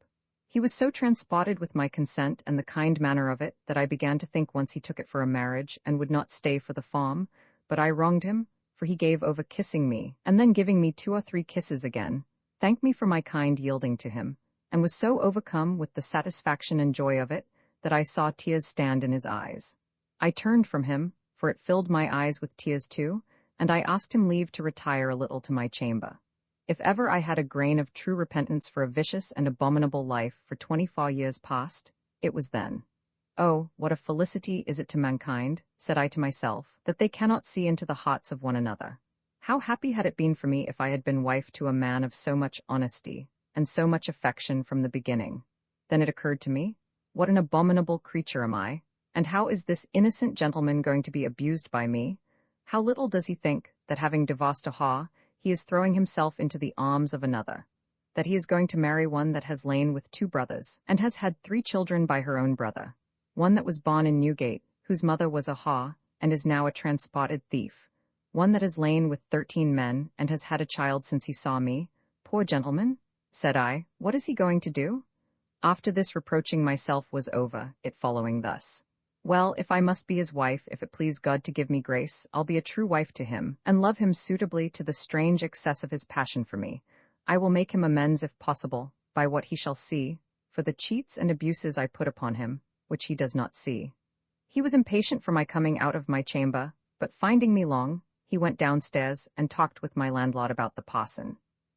He was so transported with my consent and the kind manner of it, that I began to think once he took it for a marriage, and would not stay for the farm, but I wronged him, for he gave over kissing me, and then giving me 2 or 3 kisses again, thanked me for my kind yielding to him, and was so overcome with the satisfaction and joy of it, that I saw tears stand in his eyes. I turned from him, for it filled my eyes with tears too, and I asked him leave to retire a little to my chamber. If ever I had a grain of true repentance for a vicious and abominable life for 24 years past, it was then. Oh, what a felicity is it to mankind, said I to myself, that they cannot see into the hearts of one another. How happy had it been for me if I had been wife to a man of so much honesty, and so much affection from the beginning. Then it occurred to me, what an abominable creature am I, and how is this innocent gentleman going to be abused by me? How little does he think that having divorced a whore, he is throwing himself into the arms of another, that he is going to marry one that has lain with 2 brothers, and has had 3 children by her own brother, one that was born in Newgate, whose mother was a whore, and is now a transported thief, one that has lain with 13 men, and has had a child since he saw me. Poor gentleman, said I, what is he going to do? After this reproaching myself was over, it following thus. Well, if I must be his wife, if it please God to give me grace, I'll be a true wife to him, and love him suitably to the strange excess of his passion for me. I will make him amends if possible, by what he shall see, for the cheats and abuses I put upon him, which he does not see. He was impatient for my coming out of my chamber, but finding me long, he went downstairs and talked with my landlord about the parson.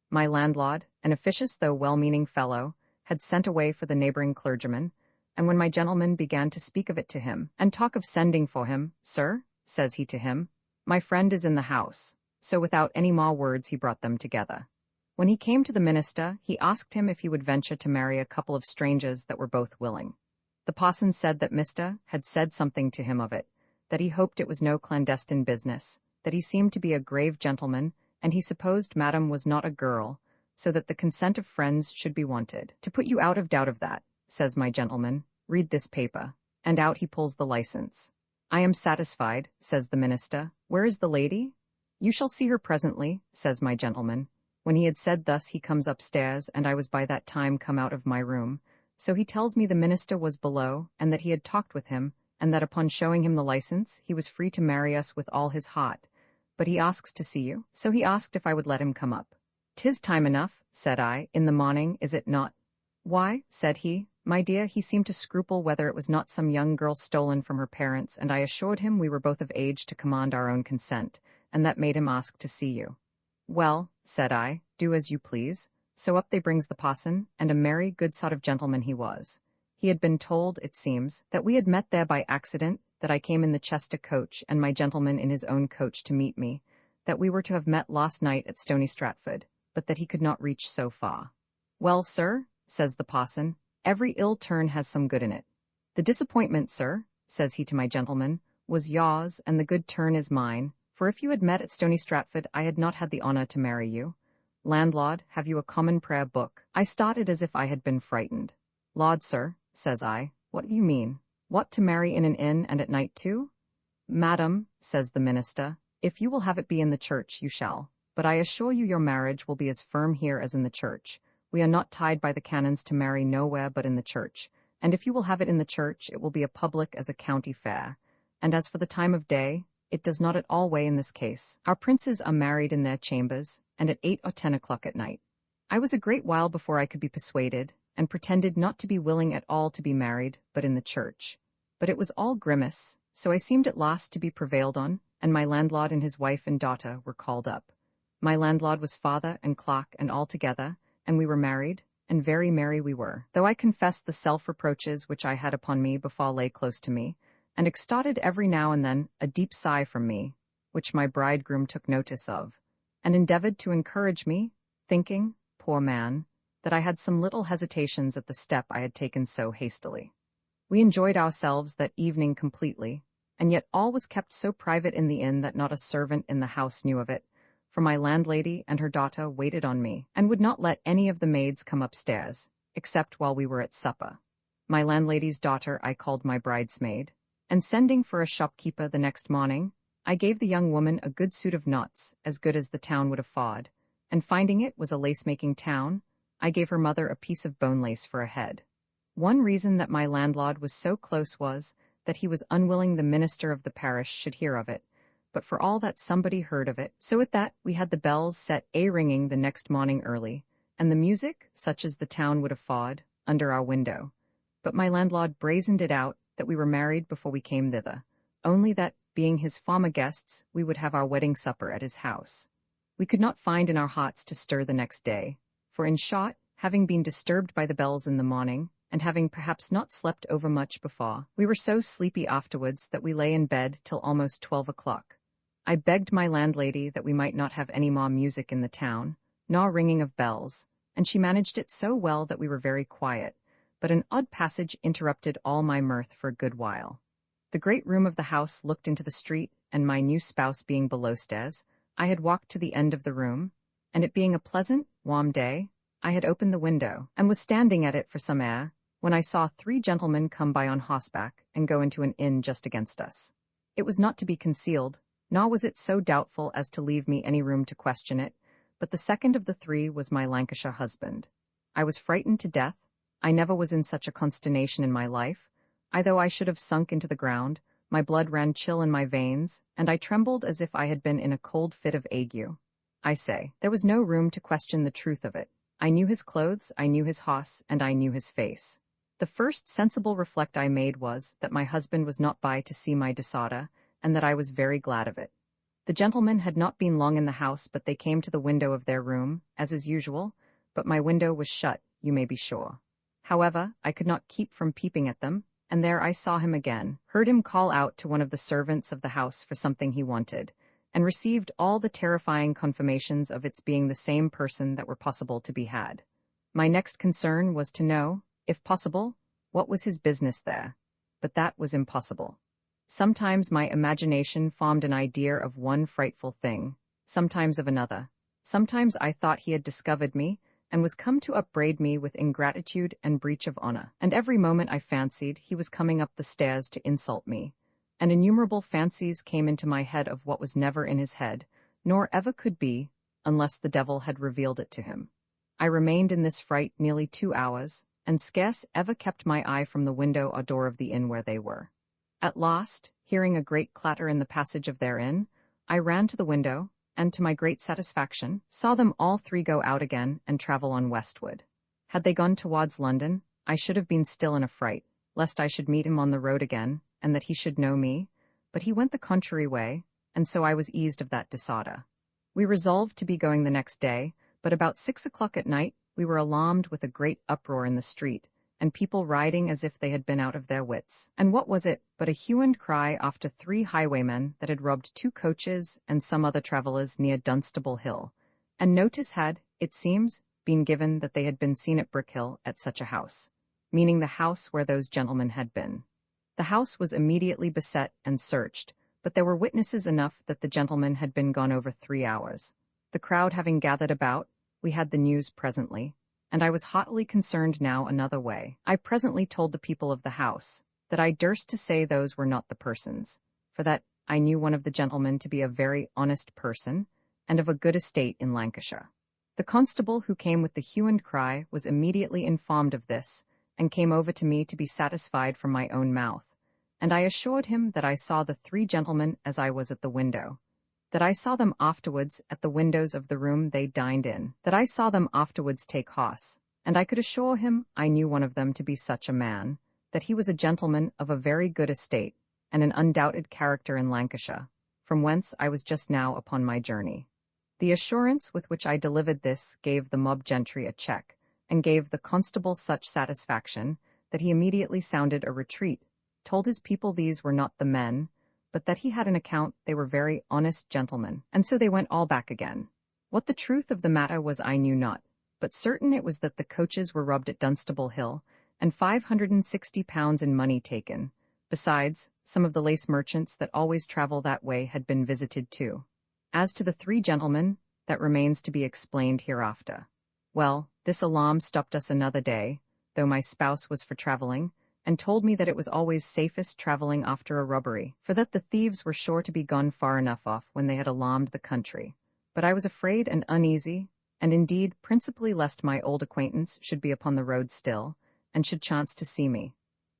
My landlord, an officious though well-meaning fellow, had sent away for the neighboring clergyman, and when my gentleman began to speak of it to him, and talk of sending for him, Sir, says he to him, my friend is in the house. So without any more words he brought them together. When he came to the minister, he asked him if he would venture to marry a couple of strangers that were both willing. The parson said that Mr. had said something to him of it, that he hoped it was no clandestine business, that he seemed to be a grave gentleman, and he supposed madam was not a girl, so that the consent of friends should be wanted. To put you out of doubt of that, says my gentleman, read this paper, and out he pulls the license. I am satisfied, says the minister. Where is the lady? You shall see her presently, says my gentleman. When he had said thus he comes upstairs, and I was by that time come out of my room. So he tells me the minister was below, and that he had talked with him, and that upon showing him the license, he was free to marry us with all his heart. But he asks to see you, so he asked if I would let him come up. 'Tis time enough, said I, in the morning, is it not? Why, said he, my dear, he seemed to scruple whether it was not some young girl stolen from her parents, and I assured him we were both of age to command our own consent, and that made him ask to see you. Well, said I, do as you please. So up they brings the parson, and a merry, good sort of gentleman he was. He had been told, it seems, that we had met there by accident, that I came in the Chester coach, and my gentleman in his own coach to meet me, that we were to have met last night at Stony Stratford, but that he could not reach so far. Well, sir, says the parson, every ill turn has some good in it. The disappointment, sir, says he to my gentleman, was yours, and the good turn is mine, for if you had met at Stony Stratford I had not had the honour to marry you. Landlord, have you a common prayer book? I started as if I had been frightened. Lord, sir, says I, what do you mean? What, to marry in an inn and at night too? Madam, says the minister, if you will have it be in the church, you shall, but I assure you your marriage will be as firm here as in the church. We are not tied by the canons to marry nowhere but in the church, and if you will have it in the church, it will be a public as a county fair. And as for the time of day, it does not at all weigh in this case. Our princes are married in their chambers, and at 8 or 10 o'clock at night. I was a great while before I could be persuaded, and pretended not to be willing at all to be married, but in the church. But it was all grimace, so I seemed at last to be prevailed on, and my landlord and his wife and daughter were called up. My landlord was father and clock and all together, and we were married, and very merry we were, though I confessed the self-reproaches which I had upon me before lay close to me, and extorted every now and then a deep sigh from me, which my bridegroom took notice of, and endeavoured to encourage me, thinking, poor man, that I had some little hesitations at the step I had taken so hastily. We enjoyed ourselves that evening completely, and yet all was kept so private in the inn that not a servant in the house knew of it, for my landlady and her daughter waited on me, and would not let any of the maids come upstairs, except while we were at supper. My landlady's daughter I called my bridesmaid, and sending for a shopkeeper the next morning, I gave the young woman a good suit of knots, as good as the town would afford, and finding it was a lace-making town, I gave her mother a piece of bone lace for a head. One reason that my landlord was so close was that he was unwilling the minister of the parish should hear of it, but for all that somebody heard of it. So with that we had the bells set ringing the next morning early, and the music, such as the town would afford, under our window. But my landlord brazened it out that we were married before we came thither, only that, being his former guests, we would have our wedding supper at his house. We could not find in our hearts to stir the next day, for in short, having been disturbed by the bells in the morning, and having perhaps not slept overmuch before, we were so sleepy afterwards that we lay in bed till almost 12 o'clock. I begged my landlady that we might not have any more music in the town, nor ringing of bells, and she managed it so well that we were very quiet, but an odd passage interrupted all my mirth for a good while. The great room of the house looked into the street, and my new spouse being below stairs, I had walked to the end of the room, and it being a pleasant, warm day, I had opened the window, and was standing at it for some air, when I saw 3 gentlemen come by on horseback and go into an inn just against us. It was not to be concealed, nor was it so doubtful as to leave me any room to question it, but the second of the 3 was my Lancashire husband. I was frightened to death. I never was in such a consternation in my life. Though I should have sunk into the ground, my blood ran chill in my veins, and I trembled as if I had been in a cold fit of ague. I say, there was no room to question the truth of it. I knew his clothes, I knew his house, and I knew his face. The first sensible reflect I made was that my husband was not by to see my disorder, and that I was very glad of it. The gentlemen had not been long in the house, but they came to the window of their room, as is usual, but my window was shut, you may be sure. However, I could not keep from peeping at them, and there I saw him again, heard him call out to one of the servants of the house for something he wanted, and received all the terrifying confirmations of its being the same person that were possible to be had. My next concern was to know, if possible, what was his business there, but that was impossible. Sometimes my imagination formed an idea of one frightful thing, sometimes of another. Sometimes I thought he had discovered me, and was come to upbraid me with ingratitude and breach of honor, and every moment I fancied he was coming up the stairs to insult me, and innumerable fancies came into my head of what was never in his head, nor ever could be, unless the devil had revealed it to him. I remained in this fright nearly 2 hours, and scarce ever kept my eye from the window or door of the inn where they were. At last, hearing a great clatter in the passage of their inn, I ran to the window, and to my great satisfaction, saw them all 3 go out again and travel on westward. Had they gone towards London, I should have been still in a fright, lest I should meet him on the road again, and that he should know me, but he went the contrary way, and so I was eased of that disorder. We resolved to be going the next day, but about 6 o'clock at night we were alarmed with a great uproar in the street, and people riding as if they had been out of their wits. And what was it but a hue and cry after 3 highwaymen that had robbed 2 coaches and some other travellers near Dunstable Hill, and notice had, it seems, been given that they had been seen at Brickhill at such a house, meaning the house where those gentlemen had been. The house was immediately beset and searched, but there were witnesses enough that the gentlemen had been gone over 3 hours. The crowd having gathered about, we had the news presently, and I was haughtily concerned now another way. I presently told the people of the house that I durst to say those were not the persons, for that I knew one of the gentlemen to be a very honest person, and of a good estate in Lancashire. The constable who came with the hue and cry was immediately informed of this, and came over to me to be satisfied from my own mouth, and I assured him that I saw the three gentlemen as I was at the window, that I saw them afterwards at the windows of the room they dined in, that I saw them afterwards take horse, and I could assure him I knew one of them to be such a man, that he was a gentleman of a very good estate, and an undoubted character in Lancashire, from whence I was just now upon my journey. The assurance with which I delivered this gave the mob gentry a check, and gave the constable such satisfaction, that he immediately sounded a retreat, told his people these were not the men, but that he had an account they were very honest gentlemen, and so they went all back again. What the truth of the matter was I knew not, but certain it was that the coaches were robbed at Dunstable Hill, and £560 in money taken. Besides, some of the lace merchants that always travel that way had been visited too. As to the three gentlemen, that remains to be explained hereafter. Well, this alarm stopped us another day, though my spouse was for travelling, and told me that it was always safest travelling after a robbery, for that the thieves were sure to be gone far enough off when they had alarmed the country. But I was afraid and uneasy, and indeed principally lest my old acquaintance should be upon the road still, and should chance to see me.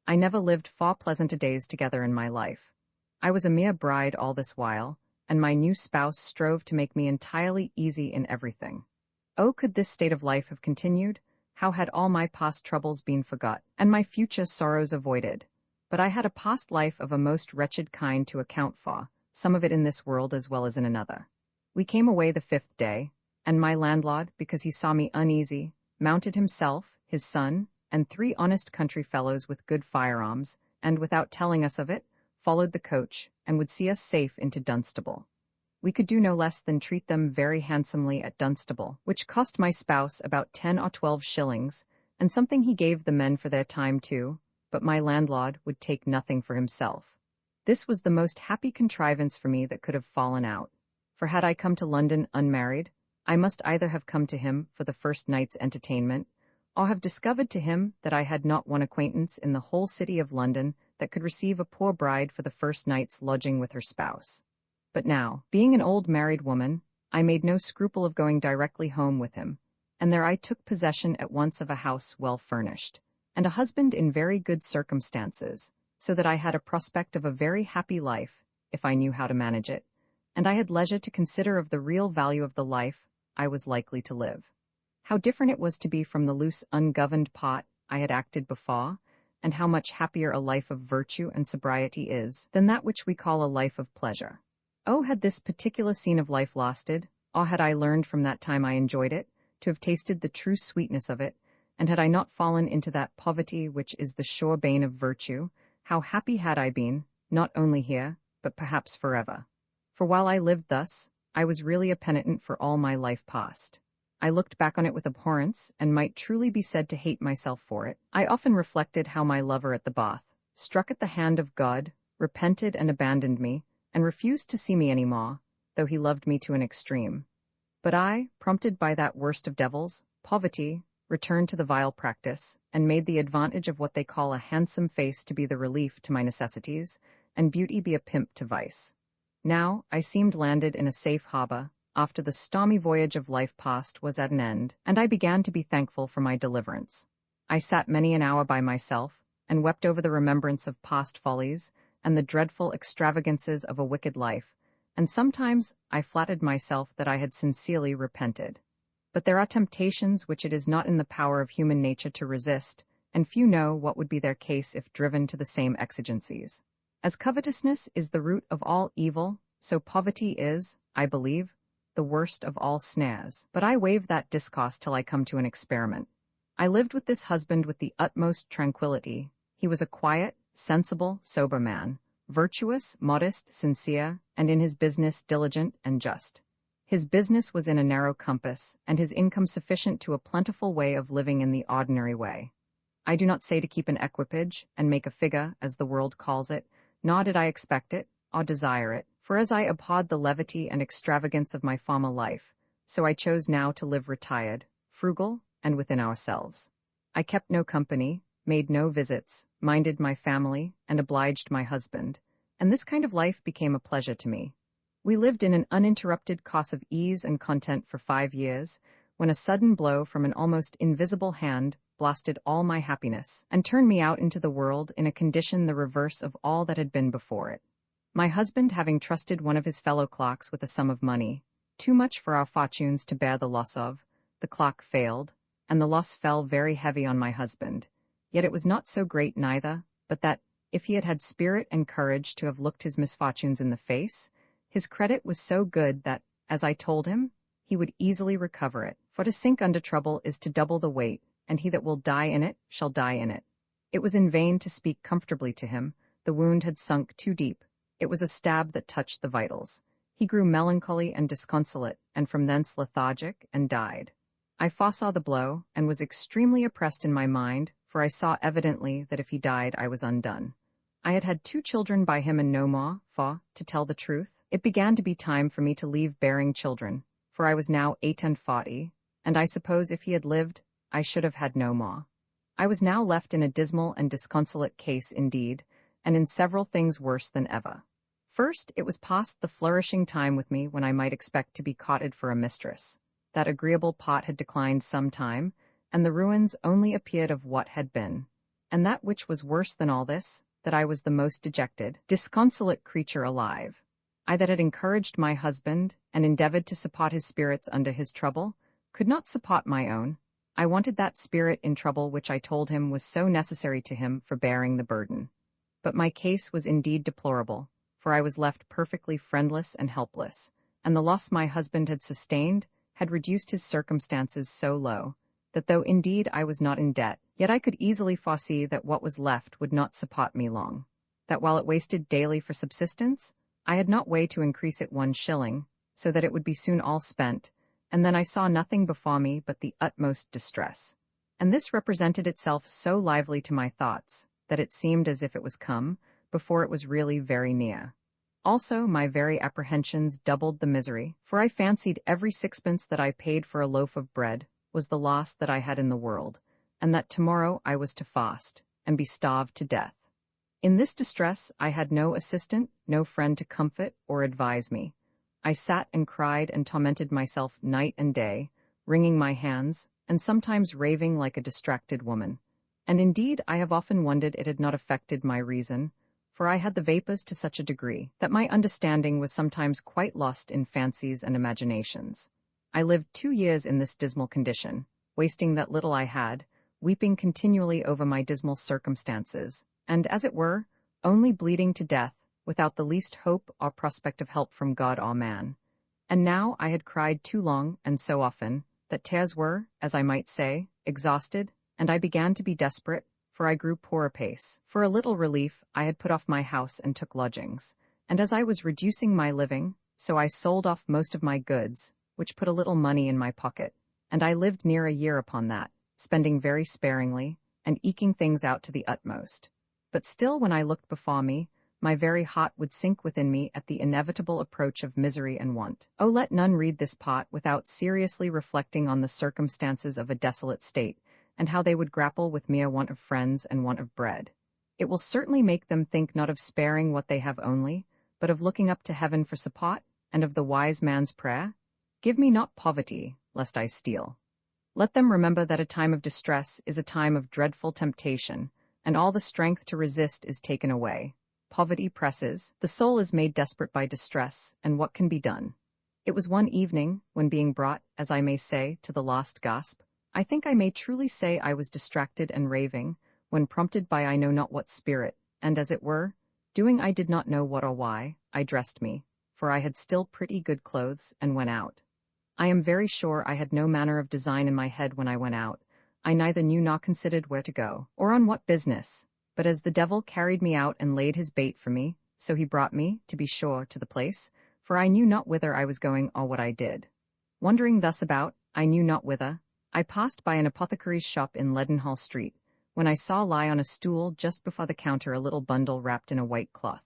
I never lived far pleasanter days together in my life. I was a mere bride all this while, and my new spouse strove to make me entirely easy in everything. Oh, could this state of life have continued, how had all my past troubles been forgot, and my future sorrows avoided? But I had a past life of a most wretched kind to account for, some of it in this world as well as in another. We came away the 5th day, and my landlord, because he saw me uneasy, mounted himself, his son, and 3 honest country fellows with good firearms, and, without telling us of it, followed the coach, and would see us safe into Dunstable. We could do no less than treat them very handsomely at Dunstable, which cost my spouse about 10 or 12 shillings, and something he gave the men for their time too, but my landlord would take nothing for himself. This was the most happy contrivance for me that could have fallen out, for had I come to London unmarried, I must either have come to him for the first night's entertainment, or have discovered to him that I had not one acquaintance in the whole city of London that could receive a poor bride for the first night's lodging with her spouse. But now, being an old married woman, I made no scruple of going directly home with him, and there I took possession at once of a house well furnished, and a husband in very good circumstances, so that I had a prospect of a very happy life, if I knew how to manage it, and I had leisure to consider of the real value of the life I was likely to live. How different it was to be from the loose, ungoverned part I had acted before, and how much happier a life of virtue and sobriety is than that which we call a life of pleasure. Oh, had this particular scene of life lasted, or had I learned from that time I enjoyed it, to have tasted the true sweetness of it, and had I not fallen into that poverty which is the sure bane of virtue, how happy had I been, not only here, but perhaps forever. For while I lived thus, I was really a penitent for all my life past. I looked back on it with abhorrence, and might truly be said to hate myself for it. I often reflected how my lover at the bath, struck at the hand of God, repented and abandoned me, and refused to see me any more, though he loved me to an extreme. But I, prompted by that worst of devils, poverty, returned to the vile practice, and made the advantage of what they call a handsome face to be the relief to my necessities, and beauty be a pimp to vice. Now I seemed landed in a safe harbour, after the stormy voyage of life past was at an end, and I began to be thankful for my deliverance. I sat many an hour by myself, and wept over the remembrance of past follies, and the dreadful extravagances of a wicked life, and sometimes I flattered myself that I had sincerely repented. But there are temptations which it is not in the power of human nature to resist, and few know what would be their case if driven to the same exigencies. As covetousness is the root of all evil, so poverty is, I believe, the worst of all snares. But I waive that discourse till I come to an experiment. I lived with this husband with the utmost tranquillity. He was a quiet, sensible, sober man, virtuous, modest, sincere, and in his business diligent and just. His business was in a narrow compass, and his income sufficient to a plentiful way of living in the ordinary way. I do not say to keep an equipage, and make a figure, as the world calls it, nor did I expect it, or desire it, for as I abhorred the levity and extravagance of my former life, so I chose now to live retired, frugal, and within ourselves. I kept no company, made no visits, minded my family, and obliged my husband, and this kind of life became a pleasure to me. We lived in an uninterrupted course of ease and content for 5 years, when a sudden blow from an almost invisible hand blasted all my happiness and turned me out into the world in a condition the reverse of all that had been before it. My husband having trusted one of his fellow clerks with a sum of money, too much for our fortunes to bear the loss of, the clerk failed, and the loss fell very heavy on my husband. Yet it was not so great neither, but that, if he had had spirit and courage to have looked his misfortunes in the face, his credit was so good that, as I told him, he would easily recover it. For to sink under trouble is to double the weight, and he that will die in it shall die in it. It was in vain to speak comfortably to him. The wound had sunk too deep. It was a stab that touched the vitals. He grew melancholy and disconsolate, and from thence lethargic, and died. I foresaw the blow, and was extremely oppressed in my mind, for I saw evidently that if he died I was undone. I had had 2 children by him and no more, for, to tell the truth, it began to be time for me to leave bearing children, for I was now 48, and I suppose if he had lived, I should have had no more. I was now left in a dismal and disconsolate case indeed, and in several things worse than ever. First, it was past the flourishing time with me when I might expect to be courted for a mistress. That agreeable pot had declined some time, and the ruins only appeared of what had been. And that which was worse than all this, that I was the most dejected, disconsolate creature alive. I that had encouraged my husband, and endeavored to support his spirits under his trouble, could not support my own. I wanted that spirit in trouble which I told him was so necessary to him for bearing the burden. But my case was indeed deplorable, for I was left perfectly friendless and helpless, and the loss my husband had sustained had reduced his circumstances so low, that though indeed I was not in debt, yet I could easily foresee that what was left would not support me long, that while it wasted daily for subsistence, I had not way to increase it 1 shilling, so that it would be soon all spent, and then I saw nothing before me but the utmost distress. And this represented itself so lively to my thoughts, that it seemed as if it was come, before it was really very near. Also my very apprehensions doubled the misery, for I fancied every 6pence that I paid for a loaf of bread was the loss that I had in the world, and that tomorrow I was to fast, and be starved to death. In this distress I had no assistant, no friend to comfort or advise me. I sat and cried and tormented myself night and day, wringing my hands, and sometimes raving like a distracted woman. And indeed I have often wondered it had not affected my reason, for I had the vapors to such a degree that my understanding was sometimes quite lost in fancies and imaginations. I lived 2 years in this dismal condition, wasting that little I had, weeping continually over my dismal circumstances, and, as it were, only bleeding to death, without the least hope or prospect of help from God or man. And now I had cried too long and so often, that tears were, as I might say, exhausted, and I began to be desperate, for I grew poor apace. For a little relief, I had put off my house and took lodgings, and as I was reducing my living, so I sold off most of my goods, which put a little money in my pocket, and I lived near a year upon that, spending very sparingly, and eking things out to the utmost. But still when I looked before me, my very heart would sink within me at the inevitable approach of misery and want. Oh, let none read this pot without seriously reflecting on the circumstances of a desolate state, and how they would grapple with mere want of friends and want of bread. It will certainly make them think not of sparing what they have only, but of looking up to heaven for support, and of the wise man's prayer, "Give me not poverty, lest I steal." Let them remember that a time of distress is a time of dreadful temptation, and all the strength to resist is taken away. Poverty presses, the soul is made desperate by distress, and what can be done? It was one evening, when being brought, as I may say, to the last gasp, I think I may truly say I was distracted and raving, when prompted by I know not what spirit, and as it were, doing I did not know what or why, I dressed me, for I had still pretty good clothes, and went out. I am very sure I had no manner of design in my head when I went out. I neither knew nor considered where to go, or on what business, but as the devil carried me out and laid his bait for me, so he brought me, to be sure, to the place, for I knew not whither I was going or what I did. Wandering thus about, I knew not whither, I passed by an apothecary's shop in Leadenhall Street, when I saw lie on a stool just before the counter a little bundle wrapped in a white cloth.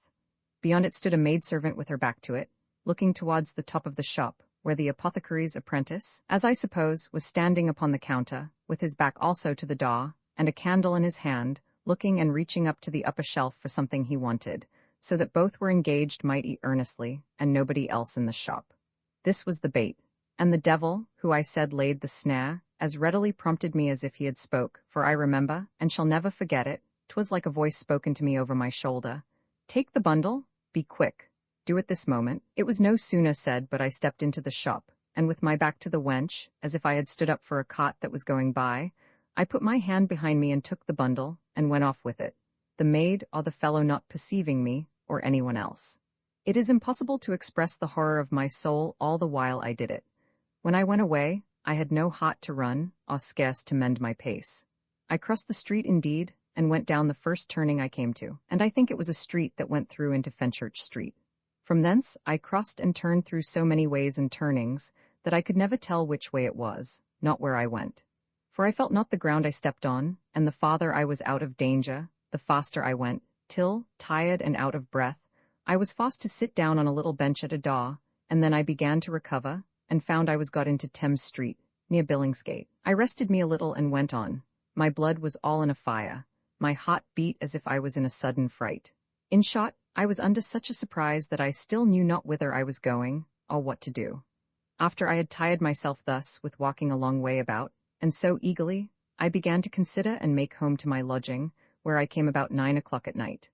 Beyond it stood a maidservant with her back to it, looking towards the top of the shop, where the apothecary's apprentice, as I suppose, was standing upon the counter, with his back also to the door, and a candle in his hand, looking and reaching up to the upper shelf for something he wanted, so that both were engaged mighty earnestly, and nobody else in the shop. This was the bait. And the devil, who I said laid the snare, as readily prompted me as if he had spoke, for I remember, and shall never forget it, 'twas like a voice spoken to me over my shoulder. Take the bundle, be quick. Do it this moment. It was no sooner said but I stepped into the shop, and with my back to the wench, as if I had stood up for a cart that was going by, I put my hand behind me and took the bundle, and went off with it, the maid or the fellow not perceiving me, or anyone else. It is impossible to express the horror of my soul all the while I did it. When I went away, I had no heart to run, or scarce to mend my pace. I crossed the street indeed, and went down the first turning I came to, and I think it was a street that went through into Fenchurch Street. From thence I crossed and turned through so many ways and turnings, that I could never tell which way it was, not where I went. For I felt not the ground I stepped on, and the farther I was out of danger, the faster I went, till, tired and out of breath, I was forced to sit down on a little bench at a door, and then I began to recover, and found I was got into Thames Street, near Billingsgate. I rested me a little and went on. My blood was all in a fire. My heart beat as if I was in a sudden fright. In short, I was under such a surprise that I still knew not whither I was going, or what to do. After I had tired myself thus with walking a long way about, and so eagerly, I began to consider and make home to my lodging, where I came about 9 o'clock at night.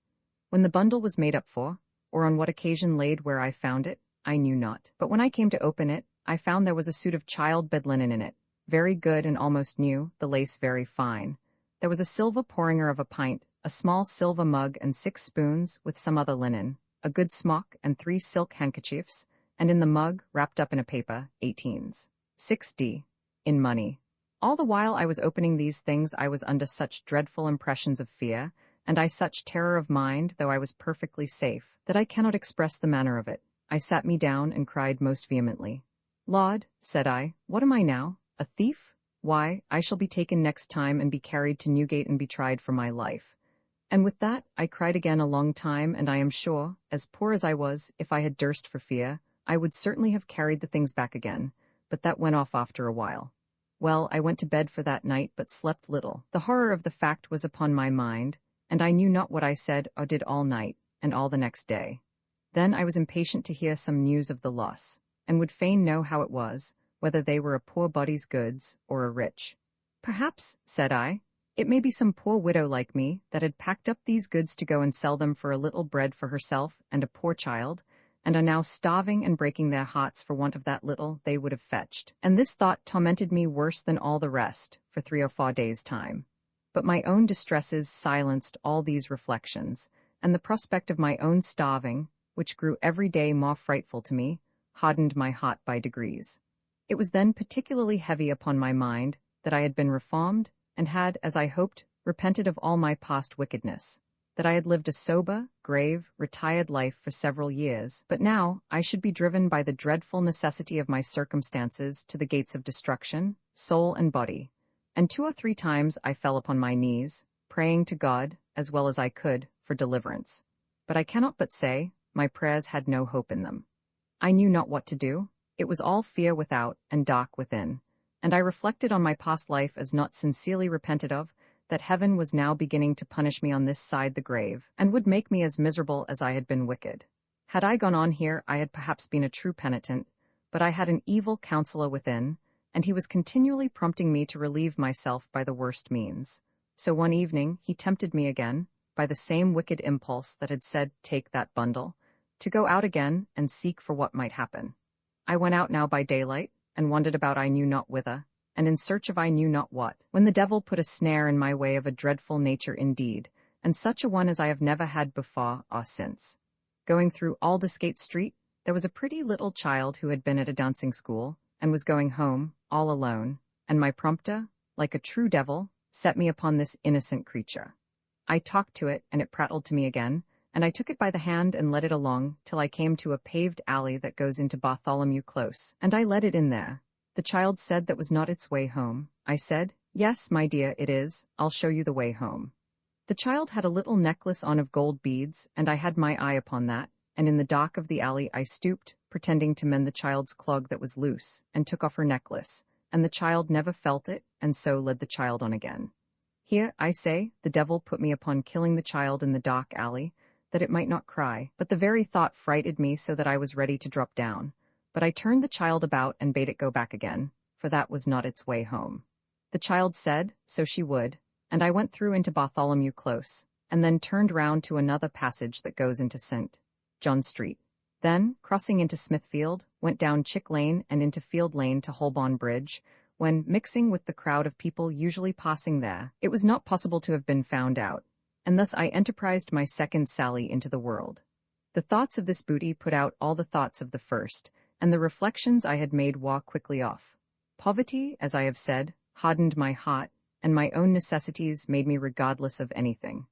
When the bundle was made up for, or on what occasion laid where I found it, I knew not. But when I came to open it, I found there was a suit of child bed linen in it, very good and almost new, the lace very fine. There was a silver porringer of a pint, a small silver mug and 6 spoons, with some other linen, a good smock and 3 silk handkerchiefs, and in the mug, wrapped up in a paper, 18s. 6d. In money. All the while I was opening these things I was under such dreadful impressions of fear, and I such terror of mind, though I was perfectly safe, that I cannot express the manner of it. I sat me down and cried most vehemently. Lord, said I, what am I now? A thief? Why, I shall be taken next time and be carried to Newgate and be tried for my life. And with that I cried again a long time, and I am sure, as poor as I was, if I had durst for fear, I would certainly have carried the things back again, but that went off after a while. Well, I went to bed for that night, but slept little. The horror of the fact was upon my mind, and I knew not what I said or did all night, and all the next day. Then I was impatient to hear some news of the loss, and would fain know how it was, whether they were a poor body's goods, or a rich. Perhaps, said I, it may be some poor widow like me, that had packed up these goods to go and sell them for a little bread for herself and a poor child, and are now starving and breaking their hearts for want of that little they would have fetched. And this thought tormented me worse than all the rest, for 3 or 4 days' time. But my own distresses silenced all these reflections, and the prospect of my own starving, which grew every day more frightful to me, hardened my heart by degrees. It was then particularly heavy upon my mind that I had been reformed, and had, as I hoped, repented of all my past wickedness, that I had lived a sober, grave, retired life for several years, but now I should be driven by the dreadful necessity of my circumstances to the gates of destruction, soul and body, and 2 or 3 times I fell upon my knees, praying to God, as well as I could, for deliverance. But I cannot but say, my prayers had no hope in them. I knew not what to do. It was all fear without and dark within, and I reflected on my past life as not sincerely repented of, that heaven was now beginning to punish me on this side the grave, and would make me as miserable as I had been wicked. Had I gone on here, I had perhaps been a true penitent, but I had an evil counselor within, and he was continually prompting me to relieve myself by the worst means. So one evening he tempted me again, by the same wicked impulse that had said, take that bundle, to go out again and seek for what might happen. I went out now by daylight, and wandered about I knew not whither, and in search of I knew not what, when the devil put a snare in my way of a dreadful nature indeed, and such a one as I have never had before or since. Going through Aldersgate Street, there was a pretty little child who had been at a dancing school, and was going home, all alone, and my prompter, like a true devil, set me upon this innocent creature. I talked to it, and it prattled to me again, and I took it by the hand and led it along, till I came to a paved alley that goes into Bartholomew Close, and I led it in there. The child said that was not its way home. I said, yes, my dear, it is. I'll show you the way home. The child had a little necklace on of gold beads, and I had my eye upon that, and in the dark of the alley I stooped, pretending to mend the child's clog that was loose, and took off her necklace, and the child never felt it, and so led the child on again. Here, I say, the devil put me upon killing the child in the dark alley, that it might not cry, but the very thought frightened me so that I was ready to drop down. But I turned the child about and bade it go back again, for that was not its way home. The child said, so she would, and I went through into Bartholomew Close, and then turned round to another passage that goes into St. John Street. Then, crossing into Smithfield, went down Chick Lane and into Field Lane to Holborn Bridge, when, mixing with the crowd of people usually passing there, it was not possible to have been found out, and thus I enterprised my second sally into the world. The thoughts of this booty put out all the thoughts of the first, and the reflections I had made wore quickly off. Poverty, as I have said, hardened my heart, and my own necessities made me regardless of anything.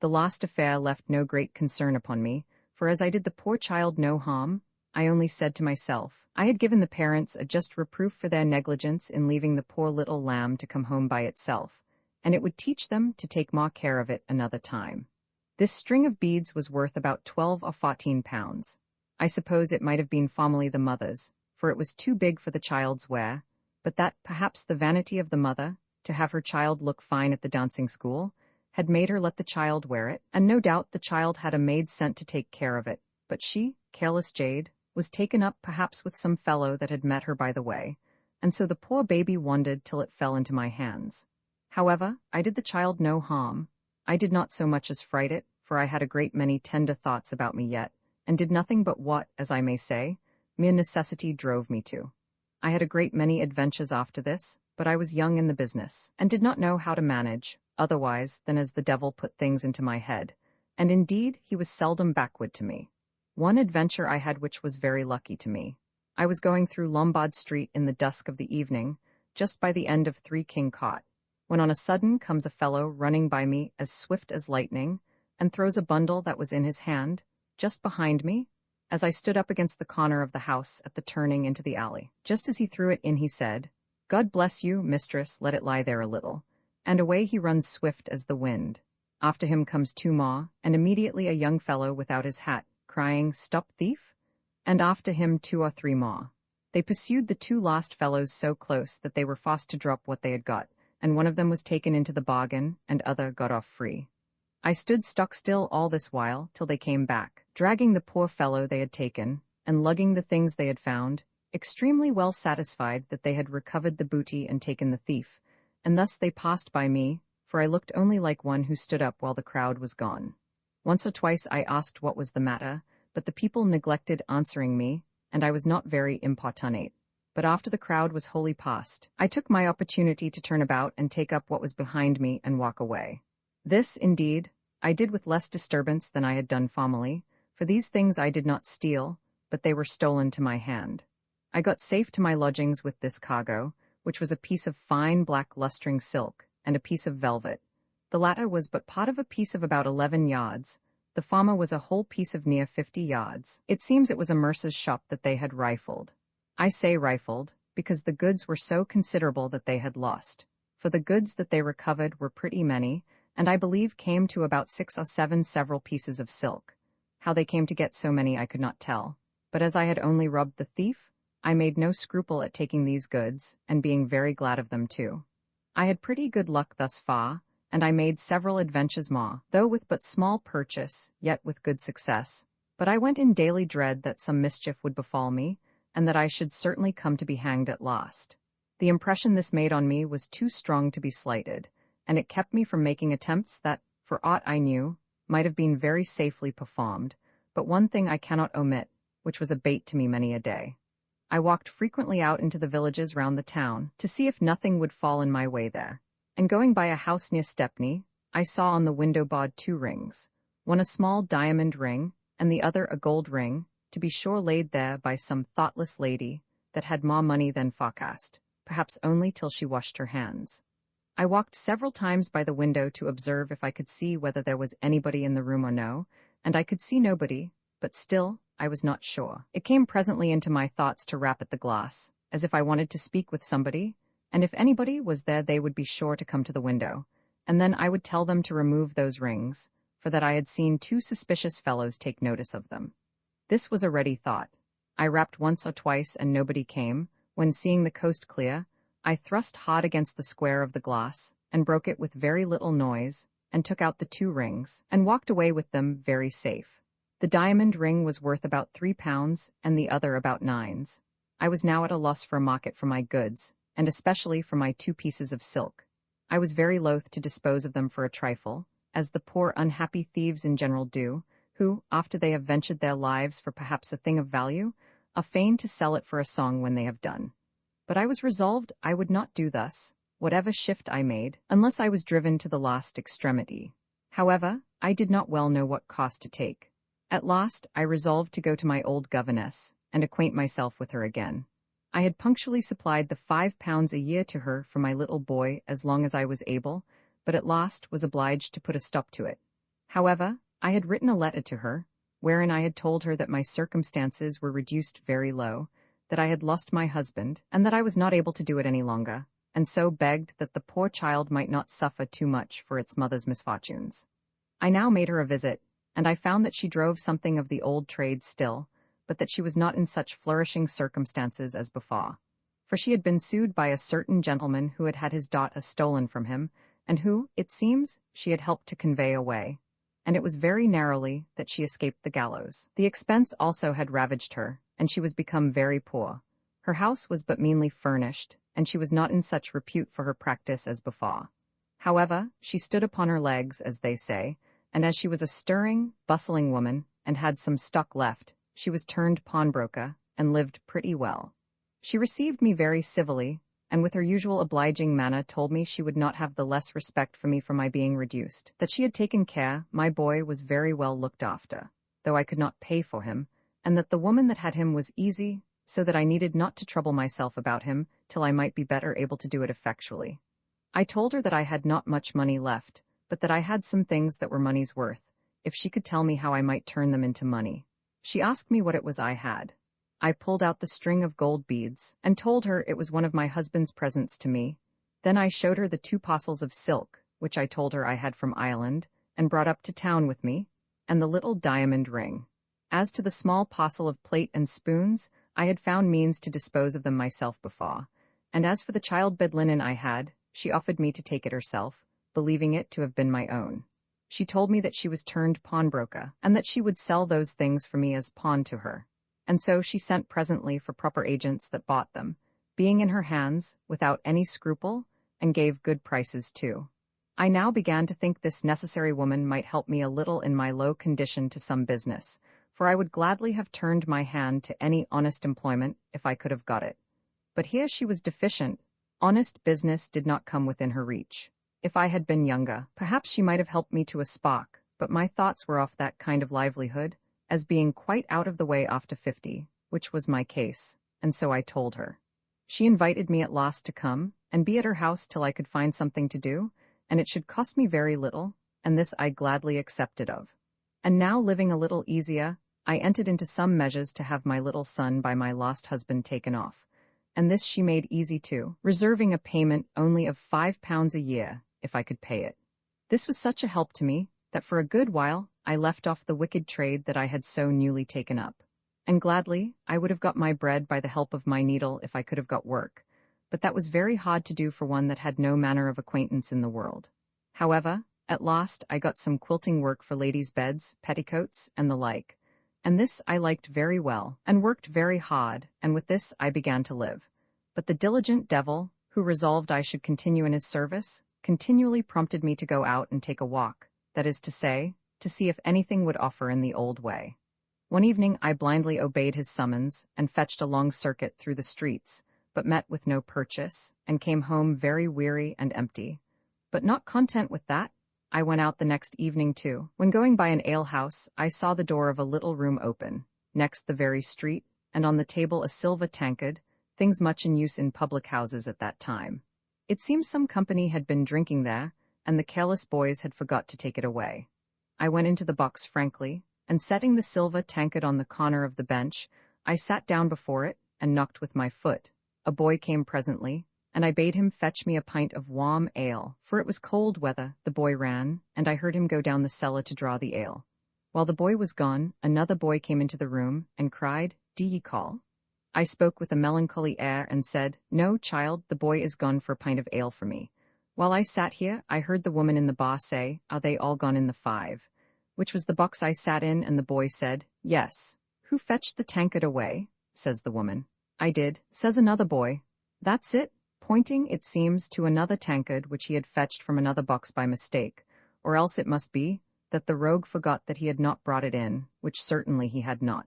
The last affair left no great concern upon me, for as I did the poor child no harm, I only said to myself, I had given the parents a just reproof for their negligence in leaving the poor little lamb to come home by itself, and it would teach them to take more care of it another time. This string of beads was worth about 12 or 14 pounds. I suppose it might have been formerly the mother's, for it was too big for the child's wear, but that perhaps the vanity of the mother, to have her child look fine at the dancing school, had made her let the child wear it, and no doubt the child had a maid sent to take care of it, but she, careless jade, was taken up perhaps with some fellow that had met her by the way, and so the poor baby wandered till it fell into my hands. However, I did the child no harm. I did not so much as fright it, for I had a great many tender thoughts about me yet, and did nothing but what, as I may say, mere necessity drove me to. I had a great many adventures after this, but I was young in the business, and did not know how to manage, otherwise than as the devil put things into my head, and indeed he was seldom backward to me. One adventure I had which was very lucky to me. I was going through Lombard Street in the dusk of the evening, just by the end of 3 King Court, when on a sudden comes a fellow running by me as swift as lightning, and throws a bundle that was in his hand, just behind me, as I stood up against the corner of the house at the turning into the alley. Just as he threw it in he said, God bless you, mistress, let it lie there a little, and away he runs swift as the wind. After him comes 2 more, and immediately a young fellow without his hat, crying, Stop thief! And after him 2 or 3 more. They pursued the 2 last fellows so close that they were forced to drop what they had got, and one of them was taken into the bargain, and other got off free. I stood stock still all this while, till they came back, dragging the poor fellow they had taken, and lugging the things they had found, extremely well satisfied that they had recovered the booty and taken the thief, and thus they passed by me, for I looked only like one who stood up while the crowd was gone. Once or twice I asked what was the matter, but the people neglected answering me, and I was not very importunate. But after the crowd was wholly past, I took my opportunity to turn about and take up what was behind me and walk away. This, indeed, I did with less disturbance than I had done formerly, for these things I did not steal, but they were stolen to my hand. I got safe to my lodgings with this cargo, which was a piece of fine black lustring silk, and a piece of velvet. The latter was but part of a piece of about 11 yards. The former was a whole piece of near 50 yards. It seems it was a mercer's shop that they had rifled. I say rifled, because the goods were so considerable that they had lost. For the goods that they recovered were pretty many, and I believe came to about 6 or 7 several pieces of silk. How they came to get so many I could not tell, but as I had only robbed the thief, I made no scruple at taking these goods, and being very glad of them too. I had pretty good luck thus far, and I made several adventures more, though with but small purchase, yet with good success. But I went in daily dread that some mischief would befall me, and that I should certainly come to be hanged at last. The impression this made on me was too strong to be slighted, and it kept me from making attempts that, for aught I knew, might have been very safely performed, but one thing I cannot omit, which was a bait to me many a day. I walked frequently out into the villages round the town, to see if nothing would fall in my way there, and going by a house near Stepney, I saw on the window board 2 rings, one a small diamond ring, and the other a gold ring, to be sure laid there by some thoughtless lady that had more money than forecast, perhaps only till she washed her hands. I walked several times by the window to observe if I could see whether there was anybody in the room or no, and I could see nobody, but still I was not sure. It came presently into my thoughts to rap at the glass, as if I wanted to speak with somebody, and if anybody was there they would be sure to come to the window, and then I would tell them to remove those rings, for that I had seen 2 suspicious fellows take notice of them. This was a ready thought. I rapped once or twice and nobody came, when seeing the coast clear, I thrust hard against the square of the glass, and broke it with very little noise, and took out the 2 rings, and walked away with them very safe. The diamond ring was worth about £3, and the other about 9s. I was now at a loss for a market for my goods, and especially for my 2 pieces of silk. I was very loath to dispose of them for a trifle, as the poor unhappy thieves in general do, who, after they have ventured their lives for perhaps a thing of value, are fain to sell it for a song when they have done. But I was resolved I would not do thus, whatever shift I made, unless I was driven to the last extremity. However, I did not well know what course to take. At last I resolved to go to my old governess, and acquaint myself with her again. I had punctually supplied the £5 a year to her for my little boy as long as I was able, but at last was obliged to put a stop to it. However, I had written a letter to her, wherein I had told her that my circumstances were reduced very low, that I had lost my husband, and that I was not able to do it any longer, and so begged that the poor child might not suffer too much for its mother's misfortunes. I now made her a visit, and I found that she drove something of the old trade still, but that she was not in such flourishing circumstances as before. For she had been sued by a certain gentleman who had had his daughter stolen from him, and who, it seems, she had helped to convey away. And it was very narrowly that she escaped the gallows. The expense also had ravaged her, and she was become very poor. Her house was but meanly furnished, and she was not in such repute for her practice as before. However, she stood upon her legs, as they say, and as she was a stirring, bustling woman, and had some stock left, she was turned pawnbroker, and lived pretty well. She received me very civilly, and with her usual obliging manner told me she would not have the less respect for me for my being reduced, that she had taken care my boy was very well looked after, though I could not pay for him, and that the woman that had him was easy, so that I needed not to trouble myself about him till I might be better able to do it effectually. I told her that I had not much money left, but that I had some things that were money's worth, if she could tell me how I might turn them into money. She asked me what it was I had. I pulled out the string of gold beads, and told her it was one of my husband's presents to me. Then I showed her the 2 parcels of silk, which I told her I had from Ireland, and brought up to town with me, and the little diamond ring. As to the small parcel of plate and spoons, I had found means to dispose of them myself before, and as for the child bed linen I had, she offered me to take it herself, believing it to have been my own. She told me that she was turned pawnbroker, and that she would sell those things for me as pawn to her. And so she sent presently for proper agents that bought them, being in her hands, without any scruple, and gave good prices too. I now began to think this necessary woman might help me a little in my low condition to some business, for I would gladly have turned my hand to any honest employment if I could have got it. But here she was deficient. Honest business did not come within her reach. If I had been younger, perhaps she might have helped me to a spark, but my thoughts were off that kind of livelihood, as being quite out of the way after 50, which was my case, and so I told her. She invited me at last to come, and be at her house till I could find something to do, and it should cost me very little, and this I gladly accepted of. And now living a little easier, I entered into some measures to have my little son by my lost husband taken off, and this she made easy too, reserving a payment only of £5 a year, if I could pay it. This was such a help to me, that for a good while I left off the wicked trade that I had so newly taken up. And gladly I would have got my bread by the help of my needle if I could have got work, but that was very hard to do for one that had no manner of acquaintance in the world. However, at last I got some quilting work for ladies' beds, petticoats, and the like, and this I liked very well, and worked very hard, and with this I began to live. But the diligent devil, who resolved I should continue in his service, continually prompted me to go out and take a walk, that is to say, to see if anything would offer in the old way. One evening I blindly obeyed his summons, and fetched a long circuit through the streets, but met with no purchase, and came home very weary and empty. But not content with that, I went out the next evening too. When going by an alehouse, I saw the door of a little room open, next the very street, and on the table a silver tankard, things much in use in public houses at that time. It seems some company had been drinking there, and the careless boys had forgot to take it away. I went into the box frankly, and setting the silver tankard on the corner of the bench, I sat down before it, and knocked with my foot. A boy came presently, and I bade him fetch me a pint of warm ale, for it was cold weather. The boy ran, and I heard him go down the cellar to draw the ale. While the boy was gone, another boy came into the room, and cried, "Do ye call?" I spoke with a melancholy air, and said, "No, child, the boy is gone for a pint of ale for me." While I sat here, I heard the woman in the bar say, "Are they all gone in the 5?" Which was the box I sat in, and the boy said, "Yes." "Who fetched the tankard away?" says the woman. "I did," says another boy. "That's it," pointing, it seems, to another tankard which he had fetched from another box by mistake, or else it must be that the rogue forgot that he had not brought it in, which certainly he had not.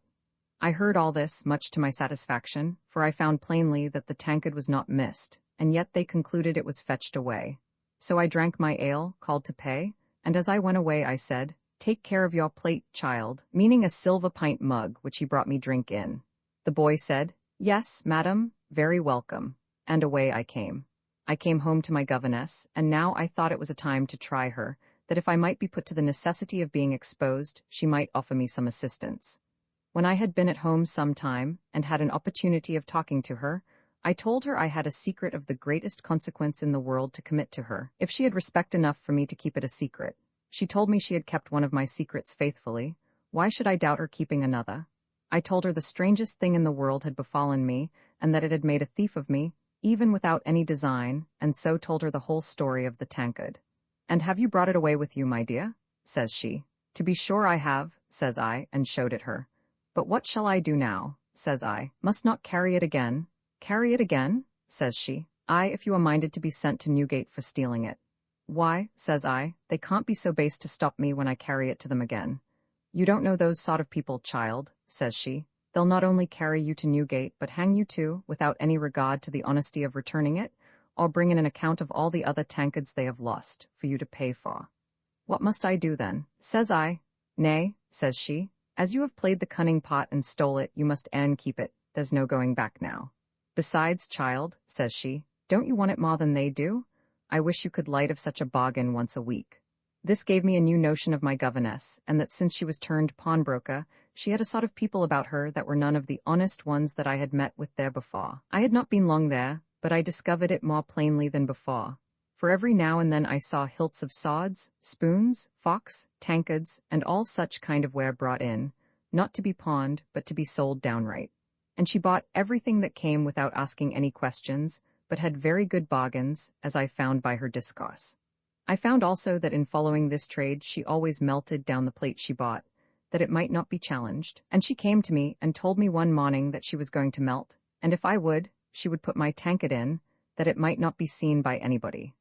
I heard all this, much to my satisfaction, for I found plainly that the tankard was not missed, and yet they concluded it was fetched away. So I drank my ale, called to pay, and as I went away I said, "Take care of your plate, child," meaning a silver pint mug which he brought me drink in. The boy said, "Yes, madam, very welcome," and away I came. I came home to my governess, and now I thought it was a time to try her, that if I might be put to the necessity of being exposed, she might offer me some assistance. When I had been at home some time, and had an opportunity of talking to her, I told her I had a secret of the greatest consequence in the world to commit to her, if she had respect enough for me to keep it a secret. She told me she had kept one of my secrets faithfully. Why should I doubt her keeping another? I told her the strangest thing in the world had befallen me, and that it had made a thief of me, even without any design, and so told her the whole story of the tankard. "And have you brought it away with you, my dear?" says she. "To be sure I have," says I, and showed it her. "But what shall I do now?" says I. "Must not carry it again?" "Carry it again?" says she. "Aye, if you are minded to be sent to Newgate for stealing it." "Why," says I, "they can't be so base to stop me when I carry it to them again." "You don't know those sort of people, child," says she. "They'll not only carry you to Newgate, but hang you too, without any regard to the honesty of returning it, or bring in an account of all the other tankards they have lost, for you to pay for." "What must I do then?" says I. "Nay," says she, "as you have played the cunning part and stole it, you must e'en keep it. There's no going back now. Besides, child," says she, "don't you want it more than they do? I wish you could light of such a bargain once a week." This gave me a new notion of my governess, and that since she was turned pawnbroker, she had a sort of people about her that were none of the honest ones that I had met with there before. I had not been long there, but I discovered it more plainly than before, for every now and then I saw hilts of swords, spoons, forks, tankards, and all such kind of ware brought in, not to be pawned, but to be sold downright. And she bought everything that came without asking any questions, but had very good bargains, as I found by her discourse. I found also that in following this trade she always melted down the plate she bought, that it might not be challenged, and she came to me and told me one morning that she was going to melt, and if I would, she would put my tankard in, that it might not be seen by anybody.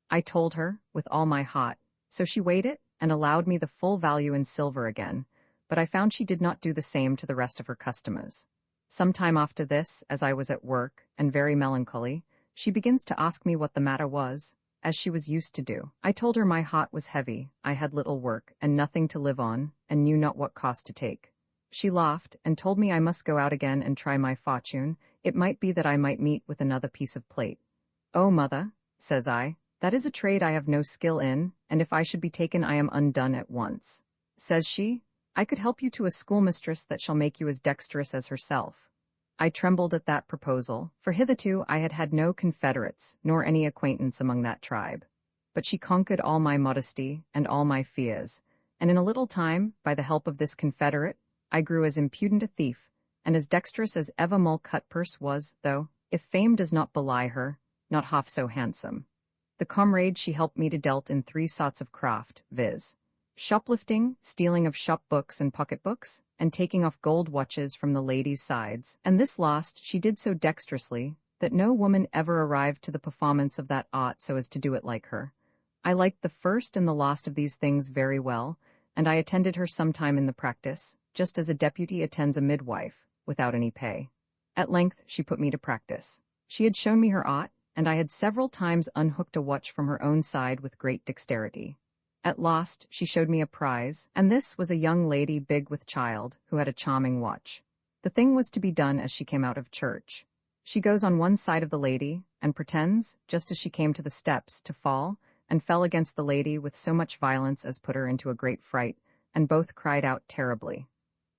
I told her, with all my heart, so she weighed it, and allowed me the full value in silver again, but I found she did not do the same to the rest of her customers. Some time after this, as I was at work, and very melancholy, she begins to ask me what the matter was, as she was used to do. I told her my heart was heavy, I had little work, and nothing to live on, and knew not what course to take. She laughed, and told me I must go out again and try my fortune. It might be that I might meet with another piece of plate. "Oh, mother," says I, "that is a trade I have no skill in, and if I should be taken I am undone at once." Says she, "I could help you to a schoolmistress that shall make you as dexterous as herself." I trembled at that proposal, for hitherto I had had no confederates, nor any acquaintance among that tribe. But she conquered all my modesty and all my fears, and in a little time, by the help of this confederate, I grew as impudent a thief, and as dexterous as ever Moll Cutpurse was, though, if fame does not belie her, not half so handsome. The comrade she helped me to dealt in 3 sorts of craft, viz. Shoplifting, stealing of shop books and pocket-books, and taking off gold watches from the ladies' sides, and this last she did so dexterously that no woman ever arrived to the performance of that art so as to do it like her. I liked the first and the last of these things very well, and I attended her sometime in the practice, just as a deputy attends a midwife, without any pay. At length she put me to practice. She had shown me her art, and I had several times unhooked a watch from her own side with great dexterity. At last she showed me a prize, and this was a young lady big with child, who had a charming watch. The thing was to be done as she came out of church. She goes on one side of the lady, and pretends, just as she came to the steps, to fall, and fell against the lady with so much violence as put her into a great fright, and both cried out terribly.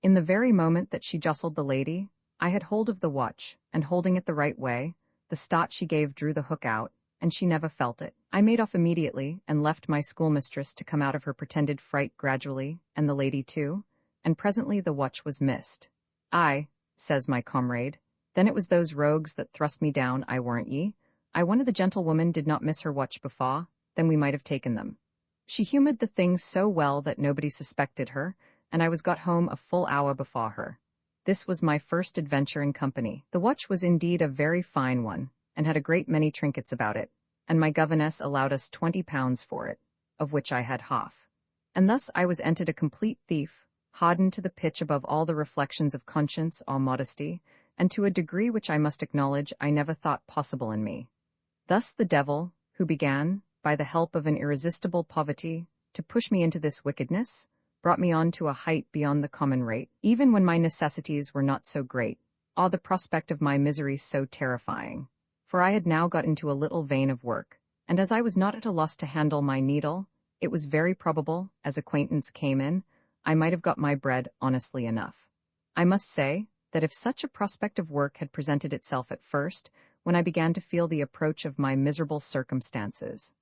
In the very moment that she jostled the lady, I had hold of the watch, and holding it the right way, the start she gave drew the hook out, and she never felt it. I made off immediately, and left my schoolmistress to come out of her pretended fright gradually, and the lady too, and presently the watch was missed. "Aye," says my comrade, "then it was those rogues that thrust me down, I warrant ye. I wanted the gentlewoman did not miss her watch before, then we might have taken them. She humoured the thing so well that nobody suspected her, and I was got home a full hour before her. This was my first adventure in company. The watch was indeed a very fine one, and had a great many trinkets about it, and my governess allowed us £20 for it, of which I had half. And thus I was entered a complete thief, hardened to the pitch above all the reflections of conscience or modesty, and to a degree which I must acknowledge I never thought possible in me. Thus the devil, who began, by the help of an irresistible poverty, to push me into this wickedness, brought me on to a height beyond the common rate, even when my necessities were not so great, or the prospect of my misery so terrifying. For I had now got into a little vein of work, and as I was not at a loss to handle my needle, it was very probable, as acquaintance came in, I might have got my bread honestly enough. I must say, that if such a prospect of work had presented itself at first, when I began to feel the approach of my miserable circumstances,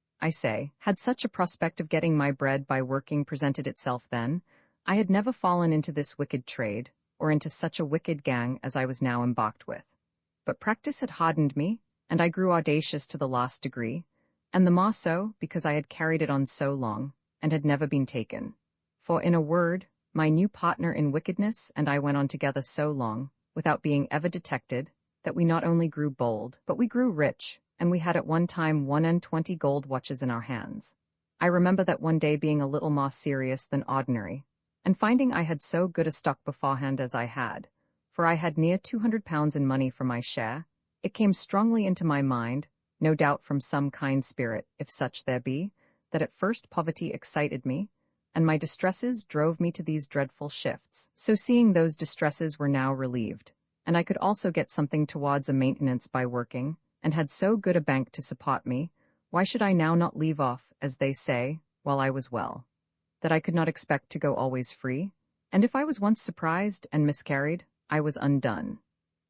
had such a prospect of getting my bread by working presented itself then, I had never fallen into this wicked trade, or into such a wicked gang as I was now embarked with. But practice had hardened me, and I grew audacious to the last degree, and the more so because I had carried it on so long, and had never been taken. For in a word, my new partner in wickedness and I went on together so long, without being ever detected, that we not only grew bold, but we grew rich, and we had at one time 21 gold watches in our hands. I remember that one day being a little more serious than ordinary, and finding I had so good a stock beforehand as I had, for I had near £200 in money for my share, it came strongly into my mind, no doubt from some kind spirit, if such there be, that at first poverty excited me, and my distresses drove me to these dreadful shifts. So seeing those distresses were now relieved, and I could also get something towards a maintenance by working, and had so good a bank to support me, why should I now not leave off, as they say, while I was well? That I could not expect to go always free, and if I was once surprised and miscarried, I was undone.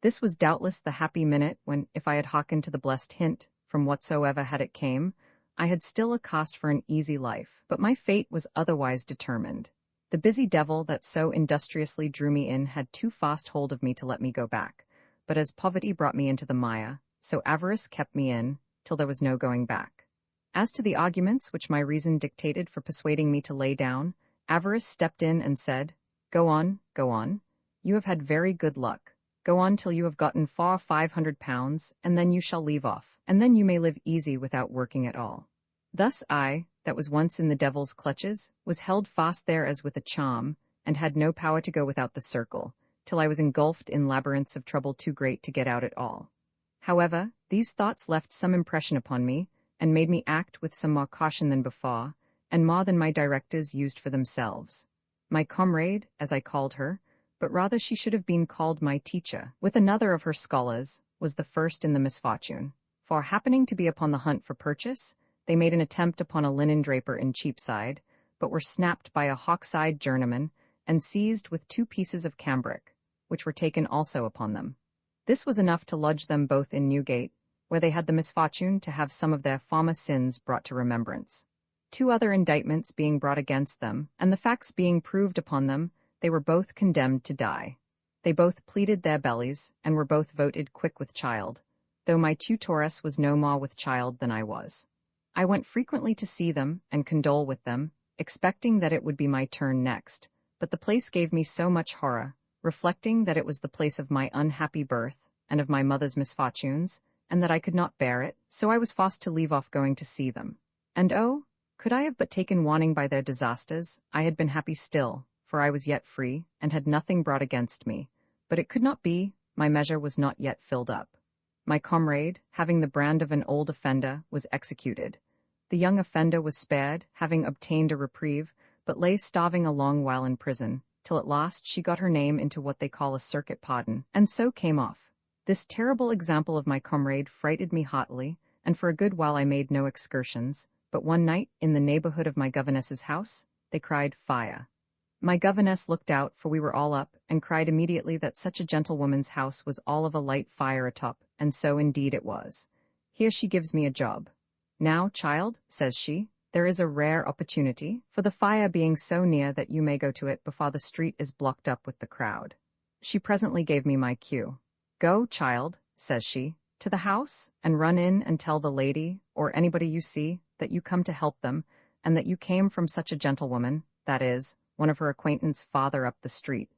This was doubtless the happy minute when, if I had hearkened to the blessed hint, from whatsoever had it came, I had still a cost for an easy life, but my fate was otherwise determined. The busy devil that so industriously drew me in had too fast hold of me to let me go back, but as poverty brought me into the mire, so avarice kept me in, till there was no going back. As to the arguments which my reason dictated for persuading me to lay down, avarice stepped in and said, go on, you have had very good luck. Go on till you have gotten far £500, and then you shall leave off, and then you may live easy without working at all. Thus I, that was once in the devil's clutches, was held fast there as with a charm, and had no power to go without the circle, till I was engulfed in labyrinths of trouble too great to get out at all. However, these thoughts left some impression upon me, and made me act with some more caution than before, and more than my directors used for themselves. My comrade, as I called her, but rather she should have been called my teacher, with another of her scholars, was the first in the misfortune. For happening to be upon the hunt for purchase, they made an attempt upon a linen draper in Cheapside, but were snapped by a hawk-eyed journeyman, and seized with 2 pieces of cambric, which were taken also upon them. This was enough to lodge them both in Newgate, where they had the misfortune to have some of their former sins brought to remembrance. 2 other indictments being brought against them, and the facts being proved upon them, they were both condemned to die. They both pleaded their bellies, and were both voted quick with child, though my tutoress was no more with child than I was. I went frequently to see them, and condole with them, expecting that it would be my turn next, but the place gave me so much horror, reflecting that it was the place of my unhappy birth, and of my mother's misfortunes, and that I could not bear it, so I was forced to leave off going to see them. And oh, could I have but taken warning by their disasters, I had been happy still, for I was yet free, and had nothing brought against me. But it could not be, my measure was not yet filled up. My comrade, having the brand of an old offender, was executed. The young offender was spared, having obtained a reprieve, but lay starving a long while in prison, till at last she got her name into what they call a circuit pardon, and so came off. This terrible example of my comrade frighted me heartily, and for a good while I made no excursions, but one night, in the neighborhood of my governess's house, they cried fire. My governess looked out, for we were all up, and cried immediately that such a gentlewoman's house was all of a light fire atop, and so indeed it was. Here she gives me a job. Now, child, says she, there is a rare opportunity, for the fire being so near that you may go to it before the street is blocked up with the crowd. She presently gave me my cue. Go, child, says she, to the house and run in and tell the lady, or anybody you see, that you come to help them, and that you came from such a gentlewoman, that is, one of her acquaintance farther up the street.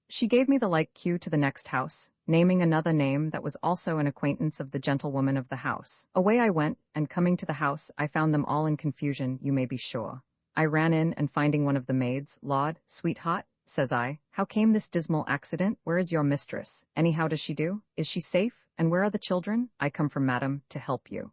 She gave me the like cue to the next house, naming another name that was also an acquaintance of the gentlewoman of the house. Away I went, and coming to the house, I found them all in confusion, you may be sure. I ran in, and finding one of the maids, "Lord, sweetheart," says I, "how came this dismal accident? Where is your mistress? Anyhow does she do? Is she safe? And where are the children? I come from madam, to help you."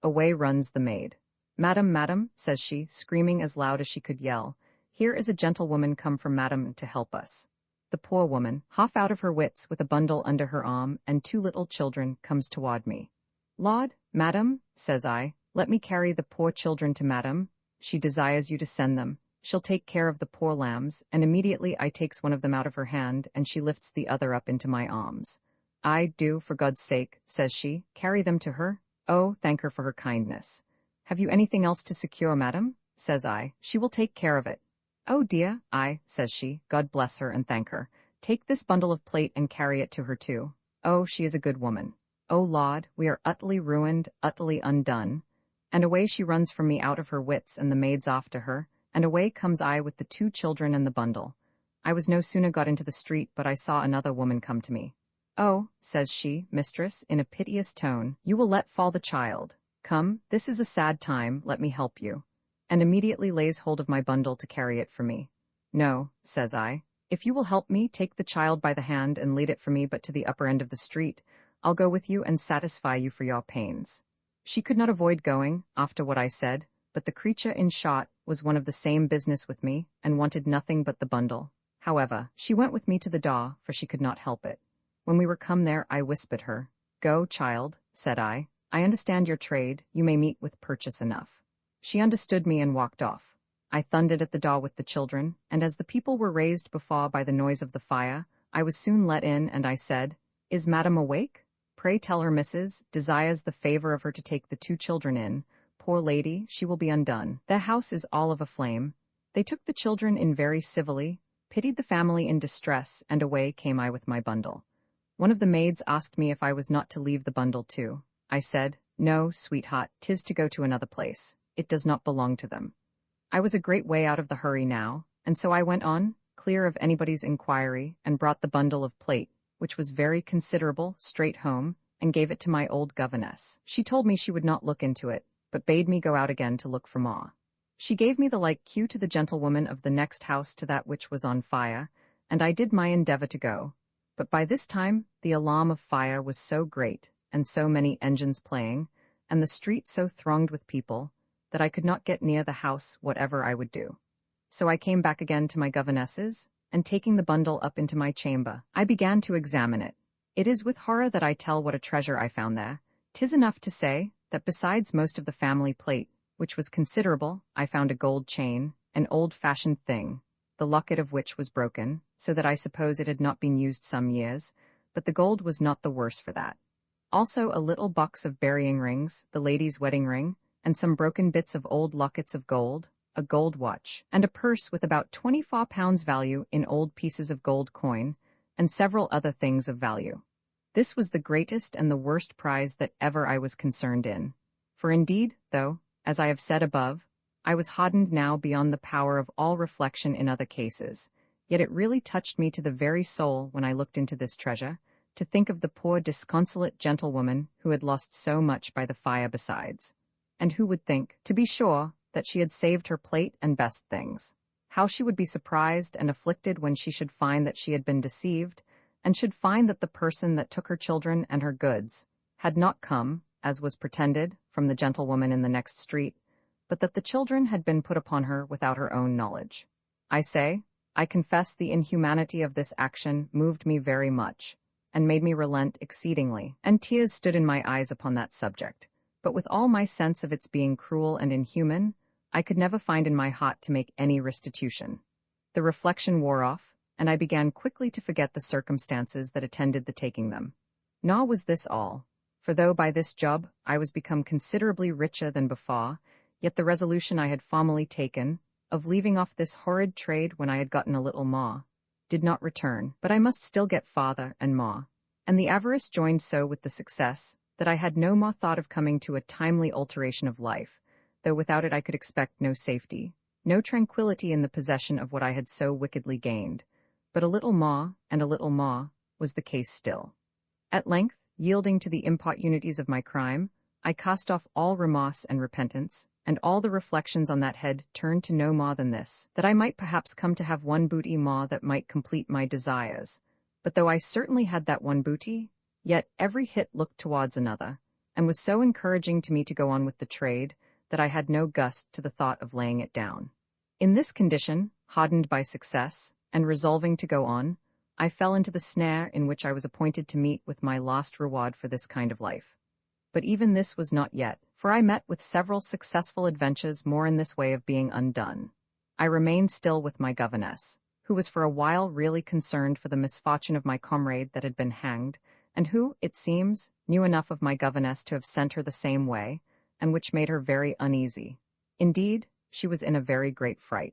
Away runs the maid. "Madam, madam," says she, screaming as loud as she could yell, "here is a gentlewoman come from madam to help us." The poor woman, half out of her wits with a bundle under her arm and 2 little children, comes toward me. "Lord, madam," says I, "let me carry the poor children to madam. She desires you to send them. She'll take care of the poor lambs," and immediately I takes one of them out of her hand, and she lifts the other up into my arms. "I do, for God's sake," says she, "carry them to her. Oh, thank her for her kindness." "Have you anything else to secure, madam?" says I. "She will take care of it." "Oh dear, says she, God bless her and thank her. Take this bundle of plate and carry it to her too. Oh, she is a good woman. Oh Lord, we are utterly ruined, utterly undone." And away she runs from me out of her wits, and the maids after her, and away comes I with the 2 children and the bundle. I was no sooner got into the street, but I saw another woman come to me. "Oh," says she, "mistress," in a piteous tone, "you will let fall the child. Come, this is a sad time, let me help you," and immediately lays hold of my bundle to carry it for me. "No," says I, "if you will help me, take the child by the hand and lead it for me but to the upper end of the street. I'll go with you and satisfy you for your pains." She could not avoid going, after what I said, but the creature, in short, was one of the same business with me, and wanted nothing but the bundle. However, she went with me to the door, for she could not help it. When we were come there, I whispered her. "Go, child," said I understand your trade, you may meet with purchase enough." She understood me and walked off. I thundered at the door with the children, and as the people were raised before by the noise of the fire, I was soon let in, and I said, "Is madam awake? Pray tell her missus desires the favor of her to take the 2 children in. Poor lady, she will be undone. Their house is all of a flame." They took the children in very civilly, pitied the family in distress, and away came I with my bundle. One of the maids asked me if I was not to leave the bundle too. I said, "No, sweetheart, 'tis to go to another place. It does not belong to them." I was a great way out of the hurry now, and so I went on, clear of anybody's inquiry, and brought the bundle of plate, which was very considerable, straight home, and gave it to my old governess. She told me she would not look into it, but bade me go out again to look for more. She gave me the like cue to the gentlewoman of the next house to that which was on fire, and I did my endeavor to go. But by this time the alarm of fire was so great, and so many engines playing, and the street so thronged with people, that I could not get near the house whatever I would do. So I came back again to my governess's, and taking the bundle up into my chamber, I began to examine it. It is with horror that I tell what a treasure I found there. 'Tis enough to say that besides most of the family plate, which was considerable, I found a gold chain, an old-fashioned thing, the locket of which was broken, so that I suppose it had not been used some years, but the gold was not the worse for that. Also a little box of burying rings, the lady's wedding ring, and some broken bits of old lockets of gold, a gold watch, and a purse with about 24 pounds value in old pieces of gold coin, and several other things of value. This was the greatest and the worst prize that ever I was concerned in. For indeed, though, as I have said above, I was hardened now beyond the power of all reflection in other cases, yet it really touched me to the very soul when I looked into this treasure, to think of the poor disconsolate gentlewoman who had lost so much by the fire besides. And who would think, to be sure, that she had saved her plate and best things? How she would be surprised and afflicted when she should find that she had been deceived, and should find that the person that took her children and her goods had not come, as was pretended, from the gentlewoman in the next street, but that the children had been put upon her without her own knowledge. I confess the inhumanity of this action moved me very much, and made me relent exceedingly, and tears stood in my eyes upon that subject. But with all my sense of its being cruel and inhuman, I could never find in my heart to make any restitution. The reflection wore off, and I began quickly to forget the circumstances that attended the taking them. Nor was this all, for though by this job I was become considerably richer than before, yet the resolution I had formerly taken, of leaving off this horrid trade when I had gotten a little more, did not return, but I must still get farther and more, and the avarice joined so with the success, that I had no more thought of coming to a timely alteration of life, though without it I could expect no safety, no tranquillity in the possession of what I had so wickedly gained. But a little more, and a little more, was the case still. At length, yielding to the importunities of my crime, I cast off all remorse and repentance, and all the reflections on that head turned to no more than this, that I might perhaps come to have one booty more that might complete my desires. But though I certainly had that one booty, yet every hit looked towards another, and was so encouraging to me to go on with the trade, that I had no gust to the thought of laying it down. In this condition, hardened by success, and resolving to go on, I fell into the snare in which I was appointed to meet with my lost reward for this kind of life. But even this was not yet, for I met with several successful adventures more in this way of being undone. I remained still with my governess, who was for a while really concerned for the misfortune of my comrade that had been hanged, and who, it seems, knew enough of my governess to have sent her the same way, and which made her very uneasy. Indeed, she was in a very great fright.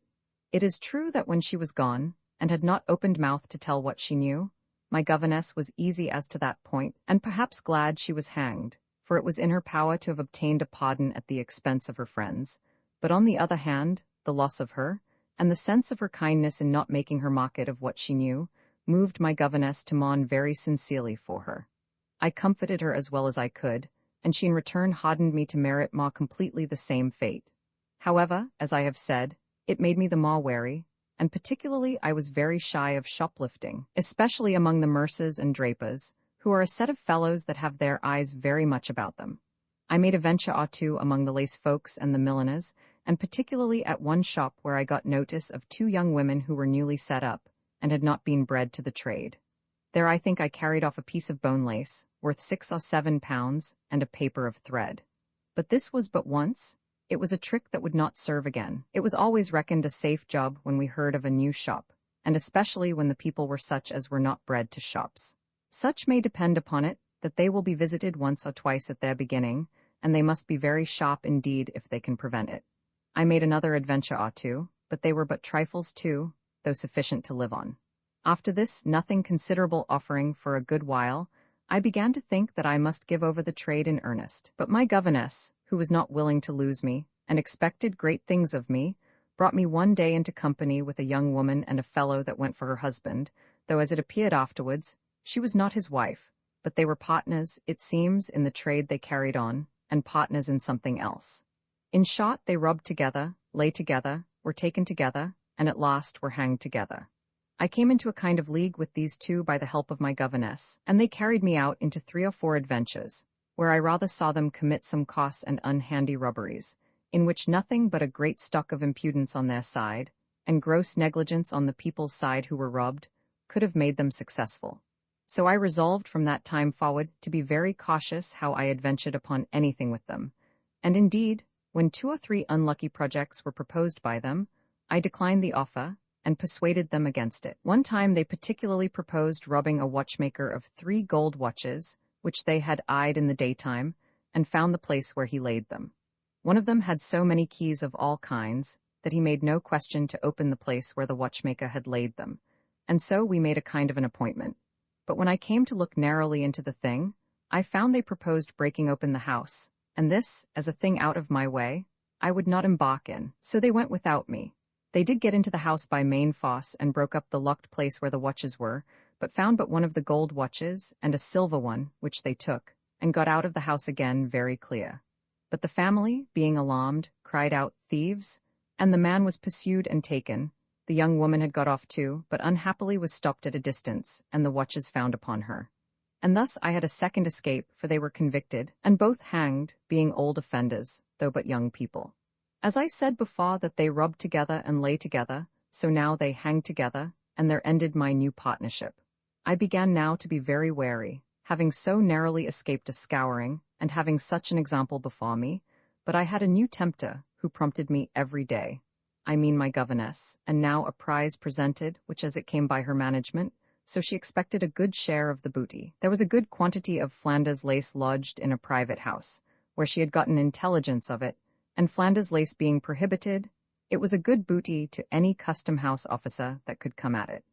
It is true that when she was gone, and had not opened mouth to tell what she knew, my governess was easy as to that point, and perhaps glad she was hanged, for it was in her power to have obtained a pardon at the expense of her friends. But on the other hand, the loss of her, and the sense of her kindness in not making her market of what she knew, moved my governess to mourn very sincerely for her. I comforted her as well as I could, and she in return hardened me to merit more completely the same fate. However, as I have said, it made me the more wary, and particularly I was very shy of shoplifting, especially among the mercers and drapers, who are a set of fellows that have their eyes very much about them. I made a venture or two among the lace folks and the milliners, and particularly at one shop where I got notice of two young women who were newly set up, and had not been bred to the trade. There I think I carried off a piece of bone lace, worth 6 or 7 pounds, and a paper of thread. But this was but once. It was a trick that would not serve again. It was always reckoned a safe job when we heard of a new shop, and especially when the people were such as were not bred to shops. Such may depend upon it that they will be visited once or twice at their beginning, and they must be very sharp indeed if they can prevent it. I made another adventure or two, but they were but trifles too, though sufficient to live on. After this nothing considerable offering for a good while, I began to think that I must give over the trade in earnest. But my governess, who was not willing to lose me, and expected great things of me, brought me one day into company with a young woman and a fellow that went for her husband, though as it appeared afterwards, she was not his wife, but they were partners, it seems, in the trade they carried on, and partners in something else. In short, they rubbed together, lay together, were taken together, and at last were hanged together. I came into a kind of league with these two by the help of my governess, and they carried me out into 3 or 4 adventures, where I rather saw them commit some coarse and unhandy robberies, in which nothing but a great stock of impudence on their side, and gross negligence on the people's side who were robbed, could have made them successful. So I resolved from that time forward to be very cautious how I adventured upon anything with them, and indeed, when 2 or 3 unlucky projects were proposed by them, I declined the offer, and persuaded them against it. One time they particularly proposed robbing a watchmaker of 3 gold watches, which they had eyed in the daytime, and found the place where he laid them. One of them had so many keys of all kinds, that he made no question to open the place where the watchmaker had laid them, and so we made a kind of an appointment. But when I came to look narrowly into the thing, I found they proposed breaking open the house, and this, as a thing out of my way, I would not embark in, so they went without me. They did get into the house by main force and broke up the locked place where the watches were, but found but one of the gold watches and a silver one, which they took, and got out of the house again very clear. But the family, being alarmed, cried out, "Thieves!" and the man was pursued and taken. The young woman had got off too, but unhappily was stopped at a distance, and the watches found upon her. And thus I had a second escape, for they were convicted, and both hanged, being old offenders, though but young people. As I said before that they rubbed together and lay together, so now they hanged together, and there ended my new partnership. I began now to be very wary, having so narrowly escaped a scouring, and having such an example before me, but I had a new tempter, who prompted me every day. I mean my governess, and now a prize presented, which as it came by her management, so she expected a good share of the booty. There was a good quantity of Flanders lace lodged in a private house, where she had gotten intelligence of it, and Flanders lace being prohibited, it was a good booty to any custom house officer that could come at it.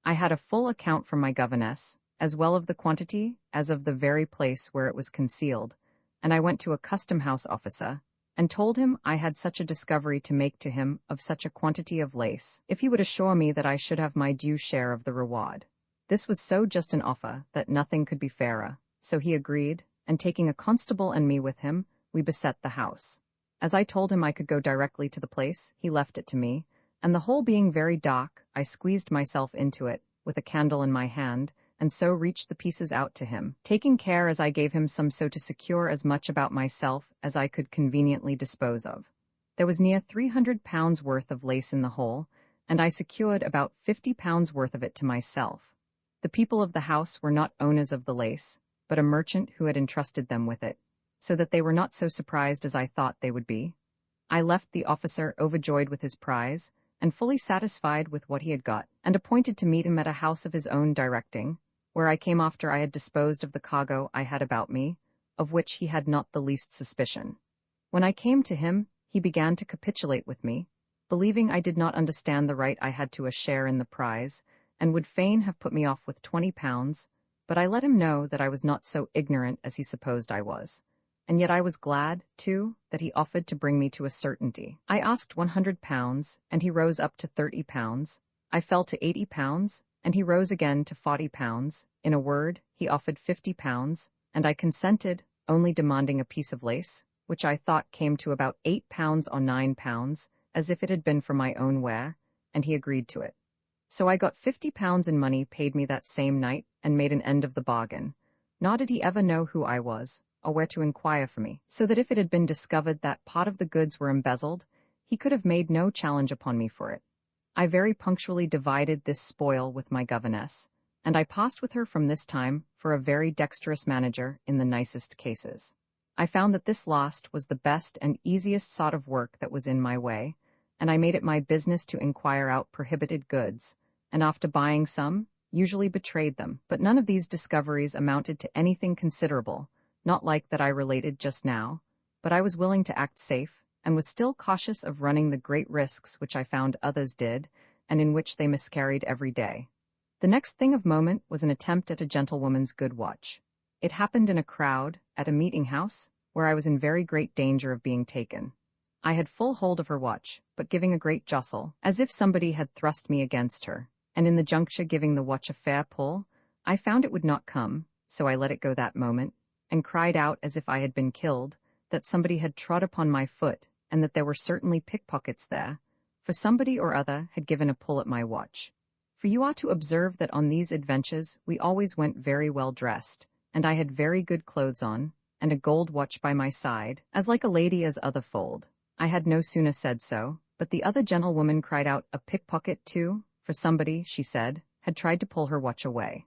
I had a full account from my governess, as well of the quantity as of the very place where it was concealed, and I went to a custom-house officer, and told him I had such a discovery to make to him of such a quantity of lace, if he would assure me that I should have my due share of the reward. This was so just an offer that nothing could be fairer, so he agreed, and taking a constable and me with him, we beset the house. As I told him I could go directly to the place, he left it to me, and the hole being very dark, I squeezed myself into it, with a candle in my hand, and so reached the pieces out to him, taking care as I gave him some so to secure as much about myself as I could conveniently dispose of. There was near £300 worth of lace in the hole, and I secured about £50 worth of it to myself. The people of the house were not owners of the lace, but a merchant who had entrusted them with it, so that they were not so surprised as I thought they would be. I left the officer overjoyed with his prize, and fully satisfied with what he had got, and appointed to meet him at a house of his own directing, where I came after I had disposed of the cargo I had about me, of which he had not the least suspicion. When I came to him, he began to capitulate with me, believing I did not understand the right I had to a share in the prize, and would fain have put me off with £20, but I let him know that I was not so ignorant as he supposed I was. And yet I was glad, too, that he offered to bring me to a certainty. I asked £100, and he rose up to £30. I fell to £80, and he rose again to £40. In a word, he offered £50, and I consented, only demanding a piece of lace, which I thought came to about £8 or £9, as if it had been for my own wear, and he agreed to it. So I got £50 in money paid me that same night, and made an end of the bargain. Nor did he ever know who I was, or where to inquire for me, so that if it had been discovered that part of the goods were embezzled, he could have made no challenge upon me for it. I very punctually divided this spoil with my governess, and I passed with her from this time for a very dexterous manager in the nicest cases. I found that this last was the best and easiest sort of work that was in my way, and I made it my business to inquire out prohibited goods, and after buying some, usually betrayed them. But none of these discoveries amounted to anything considerable, not like that I related just now, but I was willing to act safe, and was still cautious of running the great risks which I found others did, and in which they miscarried every day. The next thing of moment was an attempt at a gentlewoman's good watch. It happened in a crowd, at a meeting-house, where I was in very great danger of being taken. I had full hold of her watch, but giving a great jostle, as if somebody had thrust me against her, and in the juncture giving the watch a fair pull, I found it would not come, so I let it go that moment, and cried out as if I had been killed, that somebody had trod upon my foot, and that there were certainly pickpockets there, for somebody or other had given a pull at my watch. For you ought to observe that on these adventures we always went very well dressed, and I had very good clothes on, and a gold watch by my side, as like a lady as other fold. I had no sooner said so, but the other gentlewoman cried out, "A pickpocket too?" For somebody, she said, had tried to pull her watch away.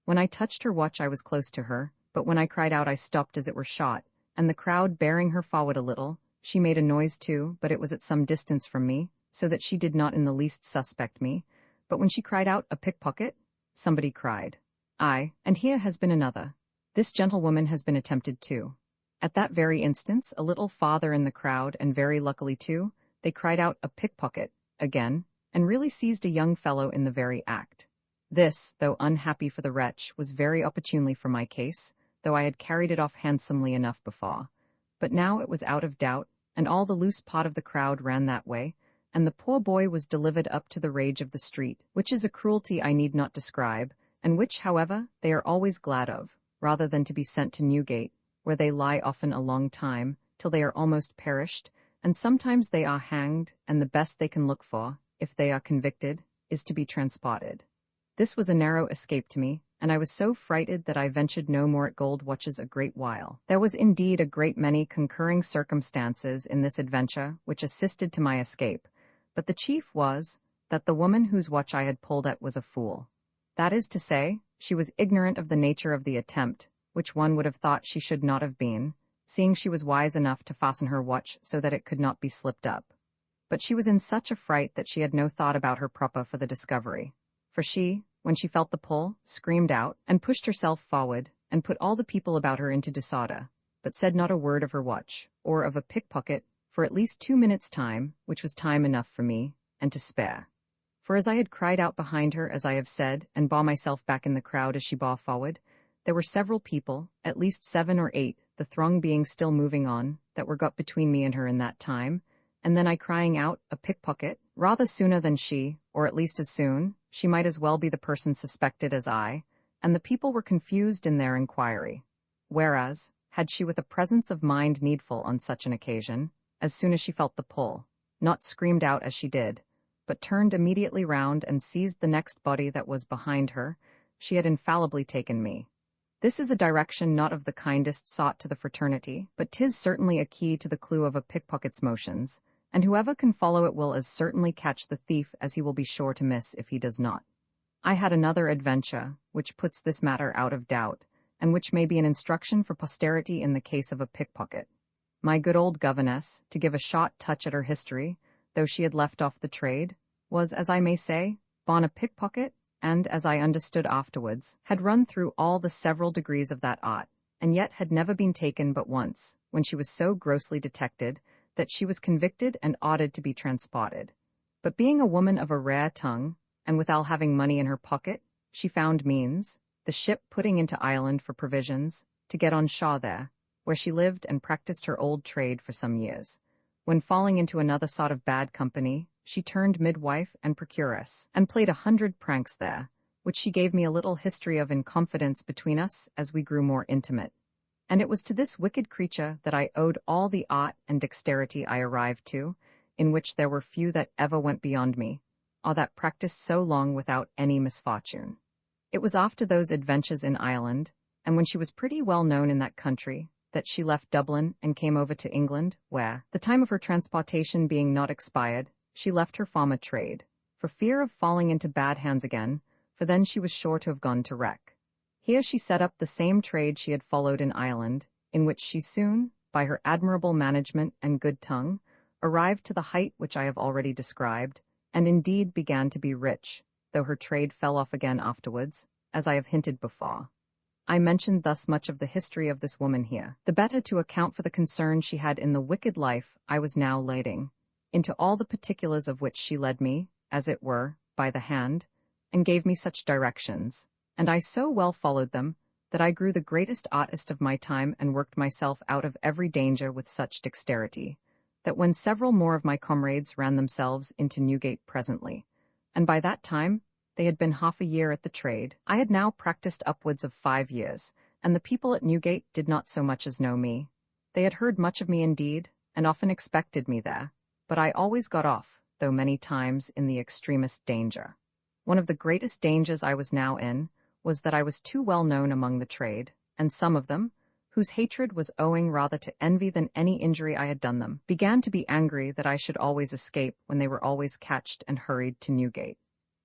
When I touched her watch I was close to her, but when I cried out I stopped as it were shot, and the crowd bearing her forward a little, she made a noise too, but it was at some distance from me, so that she did not in the least suspect me. But when she cried out, "A pickpocket," somebody cried, "Aye, and here has been another. This gentlewoman has been attempted too." At that very instant, a little farther in the crowd, and very luckily too, they cried out, "A pickpocket," again, and really seized a young fellow in the very act. This, though unhappy for the wretch, was very opportunely for my case, though I had carried it off handsomely enough before. But now it was out of doubt, and all the loose pot of the crowd ran that way, and the poor boy was delivered up to the rage of the street, which is a cruelty I need not describe, and which, however, they are always glad of, rather than to be sent to Newgate, where they lie often a long time, till they are almost perished, and sometimes they are hanged, and the best they can look for, if they are convicted, is to be transported. This was a narrow escape to me, and I was so frighted that I ventured no more at gold watches a great while. There was indeed a great many concurring circumstances in this adventure which assisted to my escape, but the chief was, that the woman whose watch I had pulled at was a fool. That is to say, she was ignorant of the nature of the attempt, which one would have thought she should not have been, seeing she was wise enough to fasten her watch so that it could not be slipped up. But she was in such a fright that she had no thought about her proper for the discovery. For she, when she felt the pull, screamed out, and pushed herself forward, and put all the people about her into disorder, but said not a word of her watch, or of a pickpocket, for at least 2 minutes' time, which was time enough for me, and to spare. For as I had cried out behind her, as I have said, and bore myself back in the crowd as she bore forward, there were several people, at least 7 or 8, the throng being still moving on, that were got between me and her in that time, and then I crying out, a pickpocket, rather sooner than she, or at least as soon, she might as well be the person suspected as I, and the people were confused in their inquiry. Whereas, had she with a presence of mind needful on such an occasion, as soon as she felt the pull, not screamed out as she did, but turned immediately round and seized the next body that was behind her, she had infallibly taken me. This is a direction not of the kindest sought to the fraternity, but 'tis certainly a key to the clue of a pickpocket's motions, and whoever can follow it will as certainly catch the thief as he will be sure to miss if he does not. I had another adventure, which puts this matter out of doubt, and which may be an instruction for posterity in the case of a pickpocket. My good old governess, to give a short touch at her history, though she had left off the trade, was, as I may say, born a pickpocket, and, as I understood afterwards, had run through all the several degrees of that art, and yet had never been taken but once, when she was so grossly detected that she was convicted and ordered to be transported. But being a woman of a rare tongue, and withal having money in her pocket, she found means, the ship putting into Ireland for provisions, to get on shore there, where she lived and practiced her old trade for some years. When falling into another sort of bad company, she turned midwife and procuress, and played 100 pranks there, which she gave me a little history of in confidence between us as we grew more intimate. And it was to this wicked creature that I owed all the art and dexterity I arrived to, in which there were few that ever went beyond me, or that practiced so long without any misfortune. It was after those adventures in Ireland, and when she was pretty well known in that country, that she left Dublin and came over to England, where, the time of her transportation being not expired, she left her former trade, for fear of falling into bad hands again, for then she was sure to have gone to wreck. Here she set up the same trade she had followed in Ireland, in which she soon, by her admirable management and good tongue, arrived to the height which I have already described, and indeed began to be rich, though her trade fell off again afterwards, as I have hinted before. I mentioned thus much of the history of this woman here, the better to account for the concern she had in the wicked life I was now leading, into all the particulars of which she led me, as it were, by the hand, and gave me such directions, and I so well followed them, that I grew the greatest artist of my time and worked myself out of every danger with such dexterity, that when several more of my comrades ran themselves into Newgate presently, and by that time they had been half a year at the trade, I had now practiced upwards of 5 years, and the people at Newgate did not so much as know me. They had heard much of me indeed, and often expected me there, but I always got off, though many times in the extremest danger. One of the greatest dangers I was now in was that I was too well known among the trade, and some of them, whose hatred was owing rather to envy than any injury I had done them, began to be angry that I should always escape when they were always catched and hurried to Newgate.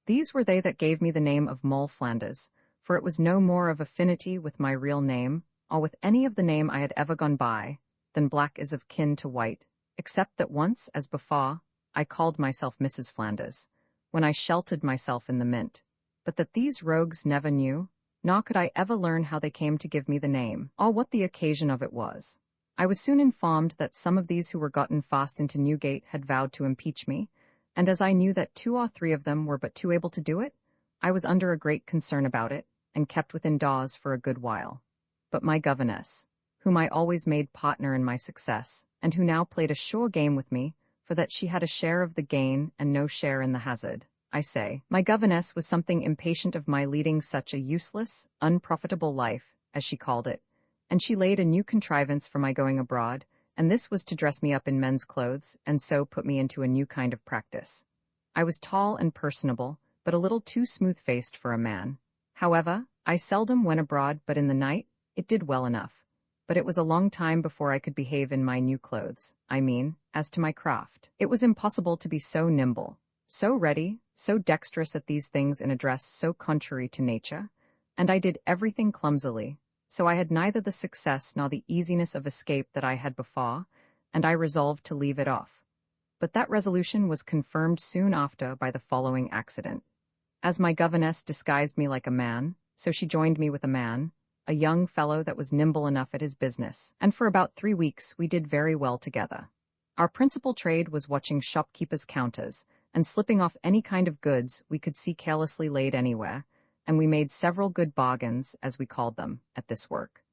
These were they that gave me the name of Moll Flanders, for it was no more of affinity with my real name, or with any of the name I had ever gone by, than black is of kin to white, except that once, as before, I called myself Mrs. Flanders, when I sheltered myself in the Mint, but that these rogues never knew, nor could I ever learn how they came to give me the name, or what the occasion of it was. I was soon informed that some of these who were gotten fast into Newgate had vowed to impeach me, and as I knew that 2 or 3 of them were but too able to do it, I was under a great concern about it, and kept within doors for a good while. But my governess, whom I always made partner in my success, and who now played a sure game with me, for that she had a share of the gain and no share in the hazard, I say, my governess was something impatient of my leading such a useless, unprofitable life, as she called it, and she laid a new contrivance for my going abroad, and this was to dress me up in men's clothes, and so put me into a new kind of practice. I was tall and personable, but a little too smooth-faced for a man. However, I seldom went abroad, but in the night it did well enough. But it was a long time before I could behave in my new clothes, I mean, as to my craft. It was impossible to be so nimble, so ready, so dexterous at these things in a dress so contrary to nature, and I did everything clumsily, so I had neither the success nor the easiness of escape that I had before, and I resolved to leave it off. But that resolution was confirmed soon after by the following accident. As my governess disguised me like a man, so she joined me with a man, a young fellow that was nimble enough at his business, and for about 3 weeks we did very well together. Our principal trade was watching shopkeepers' counters, and slipping off any kind of goods we could see carelessly laid anywhere, and we made several good bargains, as we called them, at this work.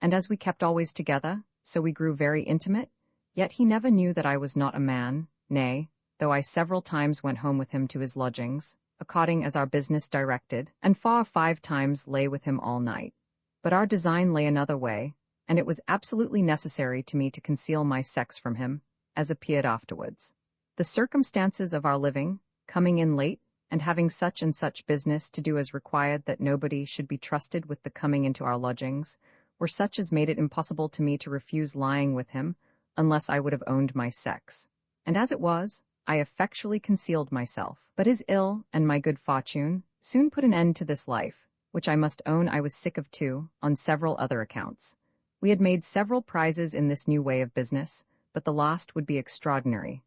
And as we kept always together, so we grew very intimate, yet he never knew that I was not a man, nay, though I several times went home with him to his lodgings, according as our business directed, and 5 times lay with him all night. But our design lay another way, and it was absolutely necessary to me to conceal my sex from him, as appeared afterwards. The circumstances of our living, coming in late, and having such and such business to do as required that nobody should be trusted with the coming into our lodgings, were such as made it impossible to me to refuse lying with him, unless I would have owned my sex. And as it was, I effectually concealed myself. But his ill, and my good fortune, soon put an end to this life, which I must own I was sick of too, on several other accounts. We had made several prizes in this new way of business, but the last would be extraordinary.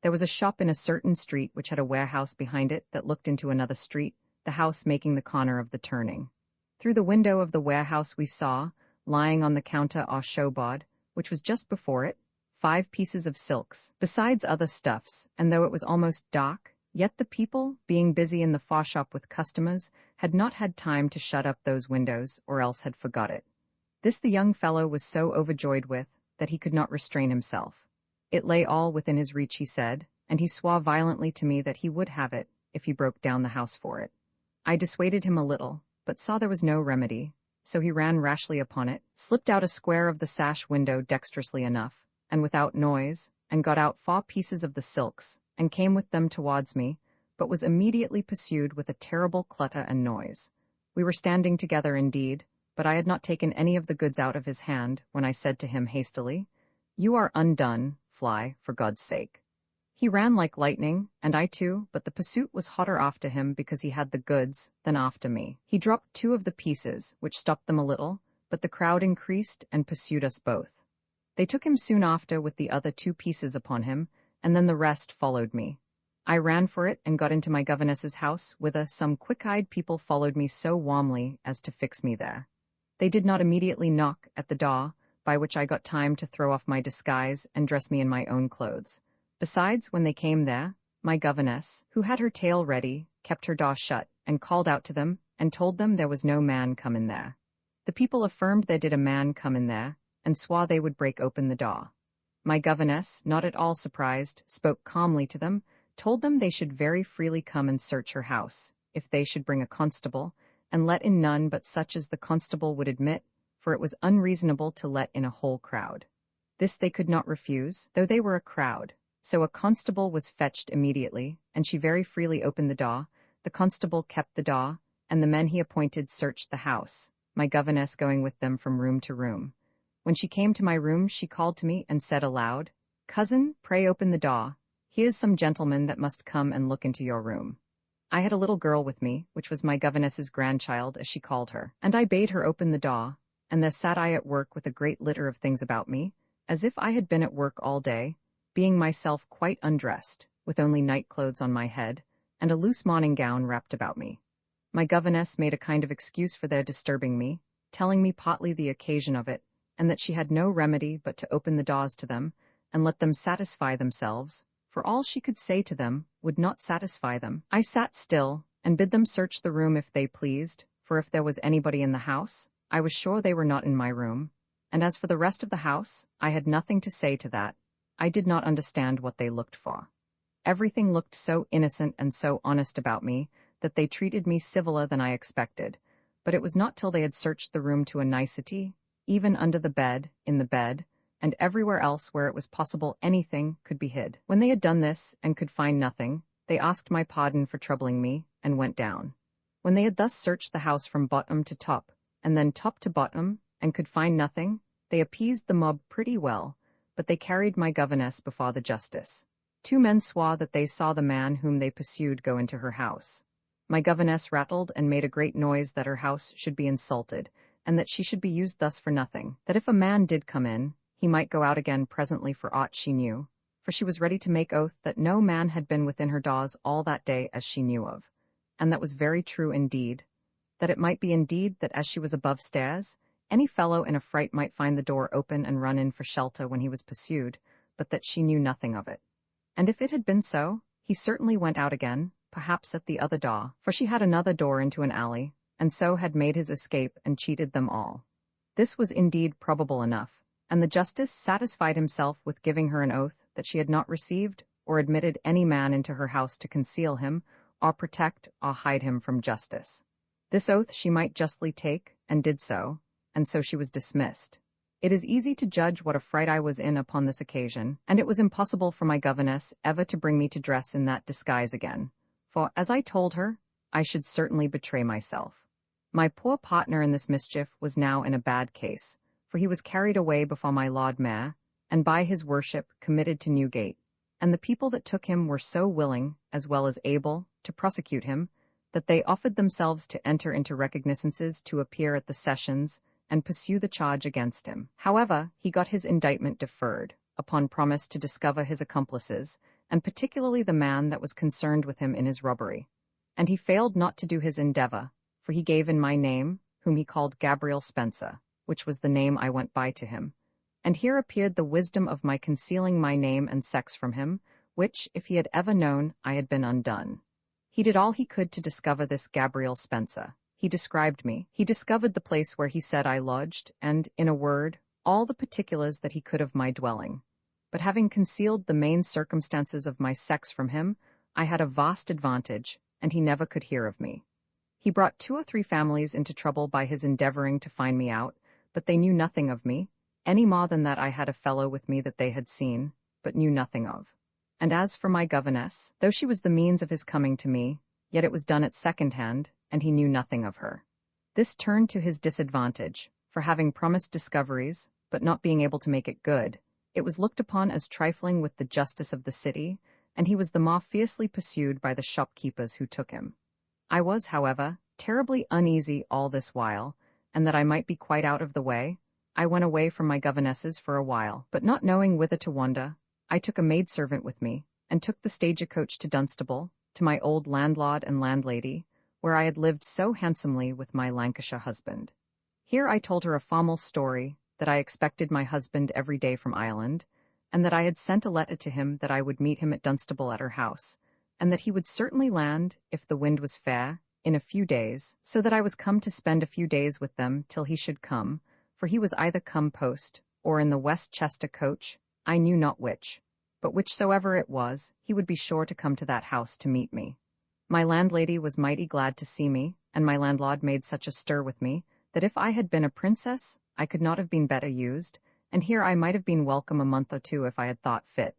There was a shop in a certain street which had a warehouse behind it that looked into another street, the house making the corner of the turning. Through the window of the warehouse we saw, lying on the counter or showboard, which was just before it, 5 pieces of silks, besides other stuffs, and though it was almost dark, yet the people, being busy in the foreshop with customers, had not had time to shut up those windows, or else had forgot it. This the young fellow was so overjoyed with, that he could not restrain himself. It lay all within his reach, he said, and he swore violently to me that he would have it, if he broke down the house for it. I dissuaded him a little, but saw there was no remedy, so he ran rashly upon it, slipped out a square of the sash window dexterously enough, and without noise, and got out 4 pieces of the silks, and came with them towards me, but was immediately pursued with a terrible clutter and noise. We were standing together indeed, but I had not taken any of the goods out of his hand, when I said to him hastily, "You are undone, fly, for God's sake." He ran like lightning, and I too, but the pursuit was hotter after him because he had the goods than after me. He dropped 2 of the pieces, which stopped them a little, but the crowd increased and pursued us both. They took him soon after with the other 2 pieces upon him, and then the rest followed me. I ran for it and got into my governess's house, whither some quick-eyed people followed me so warmly as to fix me there. They did not immediately knock at the door, by which I got time to throw off my disguise and dress me in my own clothes. Besides, when they came there, my governess, who had her tale ready, kept her door shut, and called out to them, and told them there was no man come in there. The people affirmed there did a man come in there, and swore they would break open the door. My governess, not at all surprised, spoke calmly to them, told them they should very freely come and search her house, if they should bring a constable, and let in none but such as the constable would admit, for it was unreasonable to let in a whole crowd. This they could not refuse, though they were a crowd. So a constable was fetched immediately, and she very freely opened the door. The constable kept the door, and the men he appointed searched the house, my governess going with them from room to room. When she came to my room, she called to me and said aloud, "Cousin, pray open the door. He is some gentleman that must come and look into your room." I had a little girl with me, which was my governess's grandchild, as she called her, and I bade her open the door, and there sat I at work with a great litter of things about me, as if I had been at work all day, being myself quite undressed, with only night clothes on my head, and a loose morning gown wrapped about me. My governess made a kind of excuse for their disturbing me, telling me partly the occasion of it, and that she had no remedy but to open the doors to them, and let them satisfy themselves, for all she could say to them would not satisfy them. I sat still, and bid them search the room if they pleased, for if there was anybody in the house, I was sure they were not in my room, and as for the rest of the house, I had nothing to say to that. I did not understand what they looked for. Everything looked so innocent and so honest about me that they treated me civiler than I expected, but it was not till they had searched the room to a nicety, even under the bed, in the bed, and everywhere else where it was possible anything could be hid. When they had done this and could find nothing, they asked my pardon for troubling me, and went down. When they had thus searched the house from bottom to top, and then top to bottom, and could find nothing, they appeased the mob pretty well, but they carried my governess before the justice. 2 men swore that they saw the man whom they pursued go into her house. My governess rattled and made a great noise that her house should be insulted, and that she should be used thus for nothing, that if a man did come in, he might go out again presently for aught she knew, for she was ready to make oath that no man had been within her doors all that day as she knew of, and that was very true indeed, that it might be indeed that as she was above stairs, any fellow in a fright might find the door open and run in for shelter when he was pursued, but that she knew nothing of it. And if it had been so, he He certainly went out again, perhaps at the other door, for she had another door into an alley, and so had made his escape and cheated them all. This was indeed probable enough, and the justice satisfied himself with giving her an oath that she had not received or admitted any man into her house to conceal him, or protect or hide him from justice. This oath she might justly take, and did so, and so she was dismissed. It is easy to judge what a fright I was in upon this occasion, and it was impossible for my governess ever to bring me to dress in that disguise again, for, as I told her, I should certainly betray myself. My poor partner in this mischief was now in a bad case, for he was carried away before my Lord Mayor, and by his worship committed to Newgate, and the people that took him were so willing, as well as able, to prosecute him, that they offered themselves to enter into recognizances to appear at the sessions and pursue the charge against him. However, he got his indictment deferred, upon promise to discover his accomplices, and particularly the man that was concerned with him in his robbery. And he failed not to do his endeavor, for he gave in my name, whom he called Gabriel Spencer, which was the name I went by to him. And here appeared the wisdom of my concealing my name and sex from him, which, if he had ever known, I had been undone. He did all he could to discover this Gabriel Spencer. He described me. He discovered the place where he said I lodged, and, in a word, all the particulars that he could of my dwelling. But having concealed the main circumstances of my sex from him, I had a vast advantage, and he never could hear of me. He brought 2 or 3 families into trouble by his endeavoring to find me out, but they knew nothing of me, any more than that I had a fellow with me that they had seen, but knew nothing of. And as for my governess, though she was the means of his coming to me, yet it was done at second hand, and he knew nothing of her. This turned to his disadvantage, for having promised discoveries, but not being able to make it good, it was looked upon as trifling with the justice of the city, and he was the more fiercely pursued by the shopkeepers who took him. I was, however, terribly uneasy all this while, and that I might be quite out of the way, I went away from my governesses for a while, but not knowing whither to wander, I took a maidservant with me, and took the stagecoach to Dunstable, to my old landlord and landlady, where I had lived so handsomely with my Lancashire husband. Here I told her a formal story, that I expected my husband every day from Ireland, and that I had sent a letter to him that I would meet him at Dunstable at her house, and that he would certainly land, if the wind was fair, in a few days, so that I was come to spend a few days with them till he should come, for he was either come post, or in the Westchester coach, I knew not which, but whichsoever it was, he would be sure to come to that house to meet me. My landlady was mighty glad to see me, and my landlord made such a stir with me, that if I had been a princess, I could not have been better used, and here I might have been welcome a month or 2 if I had thought fit.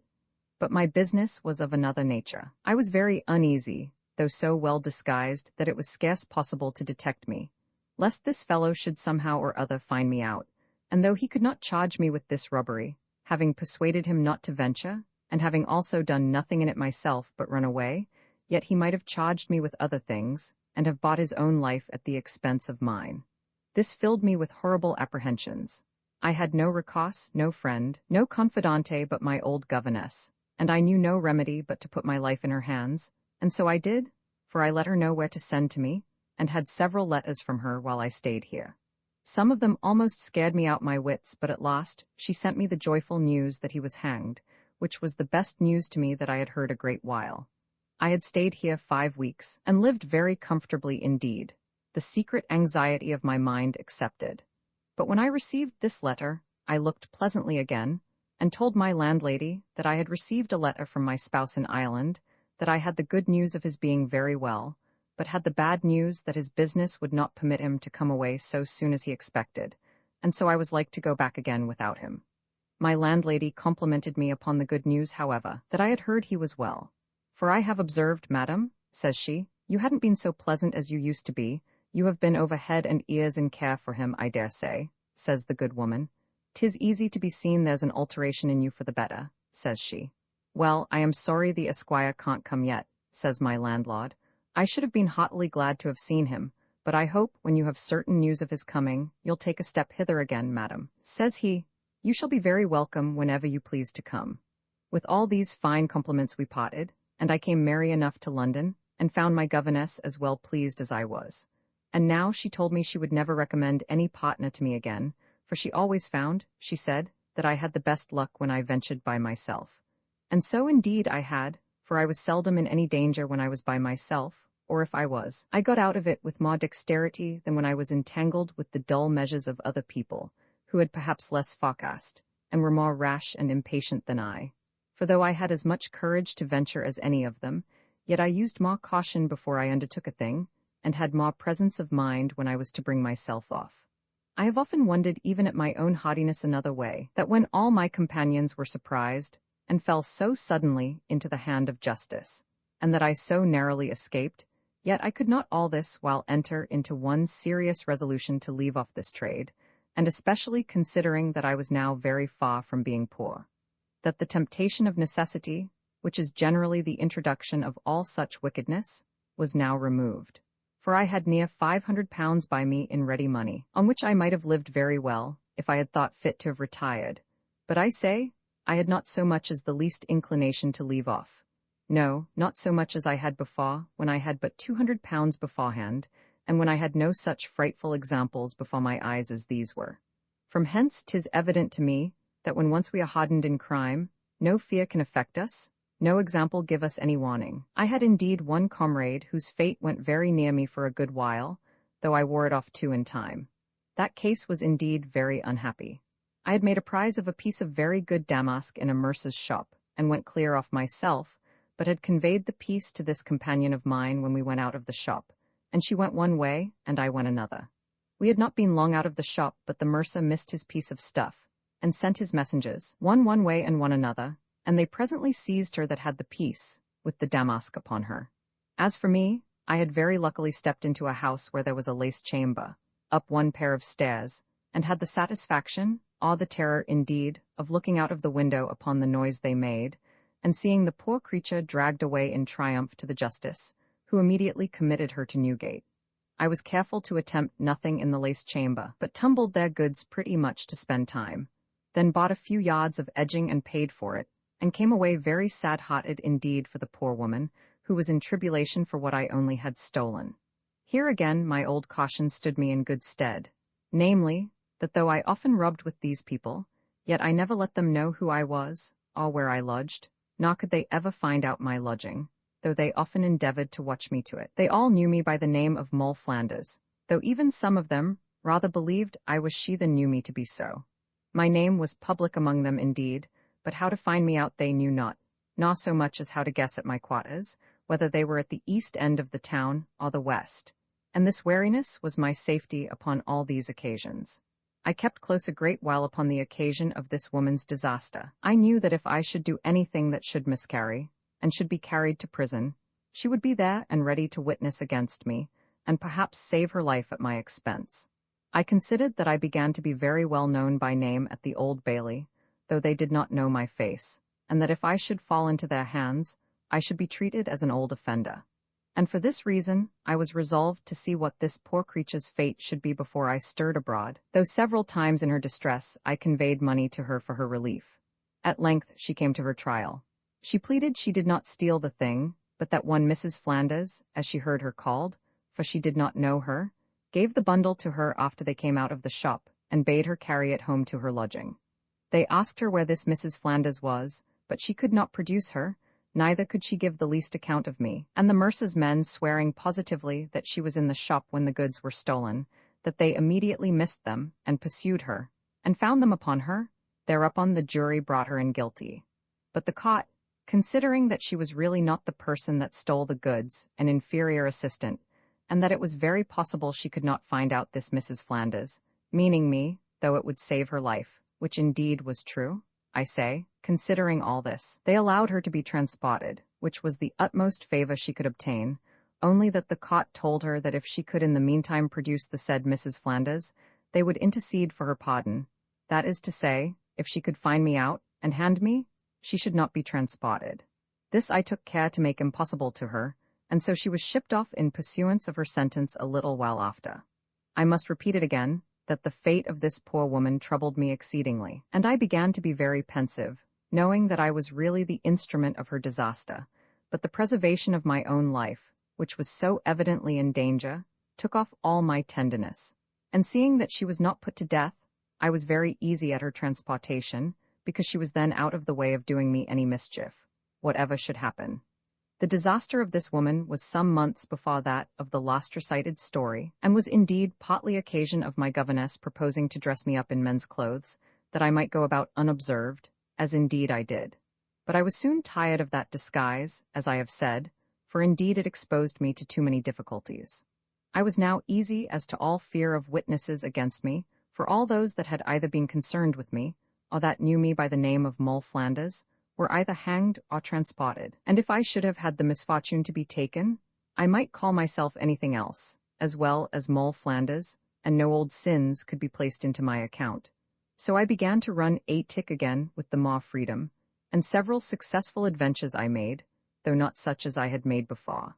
But my business was of another nature. I was very uneasy, though so well disguised that it was scarce possible to detect me, lest this fellow should somehow or other find me out, and though he could not charge me with this robbery, having persuaded him not to venture, and having also done nothing in it myself but run away, yet he might have charged me with other things, and have bought his own life at the expense of mine. This filled me with horrible apprehensions. I had no recourse, no friend, no confidante but my old governess, and I knew no remedy but to put my life in her hands, and so I did, for I let her know where to send to me, and had several letters from her while I stayed here. Some of them almost scared me out my wits, but at last she sent me the joyful news that he was hanged, which was the best news to me that I had heard a great while. I had stayed here 5 weeks, and lived very comfortably indeed, the secret anxiety of my mind excepted. But when I received this letter, I looked pleasantly again, and told my landlady that I had received a letter from my spouse in Ireland, that I had the good news of his being very well, but had the bad news that his business would not permit him to come away so soon as he expected, and so I was like to go back again without him. My landlady complimented me upon the good news, however, that I had heard he was well. For I have observed, madam, says she, you hadn't been so pleasant as you used to be. You have been over head and ears in care for him, I dare say, says the good woman. 'Tis easy to be seen there's an alteration in you for the better, says she. Well, I am sorry the esquire can't come yet, says my landlord. I should have been heartily glad to have seen him, but I hope, when you have certain news of his coming, you'll take a step hither again, madam, says he. You shall be very welcome whenever you please to come. With all these fine compliments we parted, and I came merry enough to London, and found my governess as well pleased as I was. And now she told me she would never recommend any partner to me again, for she always found, she said, that I had the best luck when I ventured by myself. And so indeed I had, for I was seldom in any danger when I was by myself, or if I was, I got out of it with more dexterity than when I was entangled with the dull measures of other people, who had perhaps less forecast, and were more rash and impatient than I. For though I had as much courage to venture as any of them, yet I used more caution before I undertook a thing, and had more presence of mind when I was to bring myself off. I have often wondered even at my own haughtiness another way, that when all my companions were surprised, and fell so suddenly into the hand of justice, and that I so narrowly escaped, yet I could not all this while enter into one serious resolution to leave off this trade, and especially considering that I was now very far from being poor, that the temptation of necessity, which is generally the introduction of all such wickedness, was now removed. For I had near £500 by me in ready money, on which I might have lived very well, if I had thought fit to have retired. But I say, I had not so much as the least inclination to leave off. No, not so much as I had before, when I had but £200 beforehand, and when I had no such frightful examples before my eyes as these were. From hence 'tis evident to me, that when once we are hardened in crime, no fear can affect us, no example give us any warning. I had indeed one comrade whose fate went very near me for a good while, though I wore it off too in time. That case was indeed very unhappy. I had made a prize of a piece of very good damask in a mercer's shop, and went clear off myself, but had conveyed the piece to this companion of mine when we went out of the shop, and she went one way, and I went another. We had not been long out of the shop, but the mercer missed his piece of stuff, and sent his messengers, one way and one another, and they presently seized her that had the piece, with the damask upon her. As for me, I had very luckily stepped into a house where there was a lace chamber, up one pair of stairs, and had the satisfaction, or the terror indeed, of looking out of the window upon the noise they made, and seeing the poor creature dragged away in triumph to the justice, who immediately committed her to Newgate. I was careful to attempt nothing in the lace chamber, but tumbled their goods pretty much to spend time, then bought a few yards of edging and paid for it, and came away very sad-hearted indeed for the poor woman, who was in tribulation for what I only had stolen. Here again my old caution stood me in good stead, namely, that though I often rubbed with these people, yet I never let them know who I was, or where I lodged, nor could they ever find out my lodging, though they often endeavored to watch me to it. They all knew me by the name of Moll Flanders, though even some of them rather believed I was she than knew me to be so. My name was public among them indeed, but how to find me out they knew not, nor so much as how to guess at my quarters, whether they were at the east end of the town or the west, and this wariness was my safety upon all these occasions. I kept close a great while upon the occasion of this woman's disaster. I knew that if I should do anything that should miscarry, and should be carried to prison, she would be there and ready to witness against me, and perhaps save her life at my expense. I considered that I began to be very well known by name at the Old Bailey, though they did not know my face, and that if I should fall into their hands, I should be treated as an old offender. And for this reason, I was resolved to see what this poor creature's fate should be before I stirred abroad, though several times in her distress I conveyed money to her for her relief. At length she came to her trial. She pleaded she did not steal the thing, but that one Mrs. Flanders, as she heard her called, for she did not know her, gave the bundle to her after they came out of the shop, and bade her carry it home to her lodging. They asked her where this Mrs. Flanders was, but she could not produce her, neither could she give the least account of me, and the mercer's men swearing positively that she was in the shop when the goods were stolen, that they immediately missed them, and pursued her, and found them upon her, thereupon the jury brought her in guilty. But the court, considering that she was really not the person that stole the goods, an inferior assistant, and that it was very possible she could not find out this Mrs. Flanders, meaning me, though it would save her life, which indeed was true, I say, considering all this, they allowed her to be transported, which was the utmost favor she could obtain, only that the court told her that if she could in the meantime produce the said Mrs. Flanders, they would intercede for her pardon. That is to say, if she could find me out, and hand me, she should not be transported. This I took care to make impossible to her, and so she was shipped off in pursuance of her sentence a little while after. I must repeat it again, that the fate of this poor woman troubled me exceedingly, and I began to be very pensive, knowing that I was really the instrument of her disaster, but the preservation of my own life, which was so evidently in danger, took off all my tenderness, and seeing that she was not put to death, I was very easy at her transportation, because she was then out of the way of doing me any mischief, whatever should happen. The disaster of this woman was some months before that of the last recited story, and was indeed partly occasion of my governess proposing to dress me up in men's clothes, that I might go about unobserved, as indeed I did. But I was soon tired of that disguise, as I have said, for indeed it exposed me to too many difficulties. I was now easy as to all fear of witnesses against me, for all those that had either been concerned with me, or that knew me by the name of Moll Flanders, were either hanged or transported, and if I should have had the misfortune to be taken, I might call myself anything else, as well as Moll Flanders, and no old sins could be placed into my account. So I began to run a tick again with the more freedom, and several successful adventures I made, though not such as I had made before.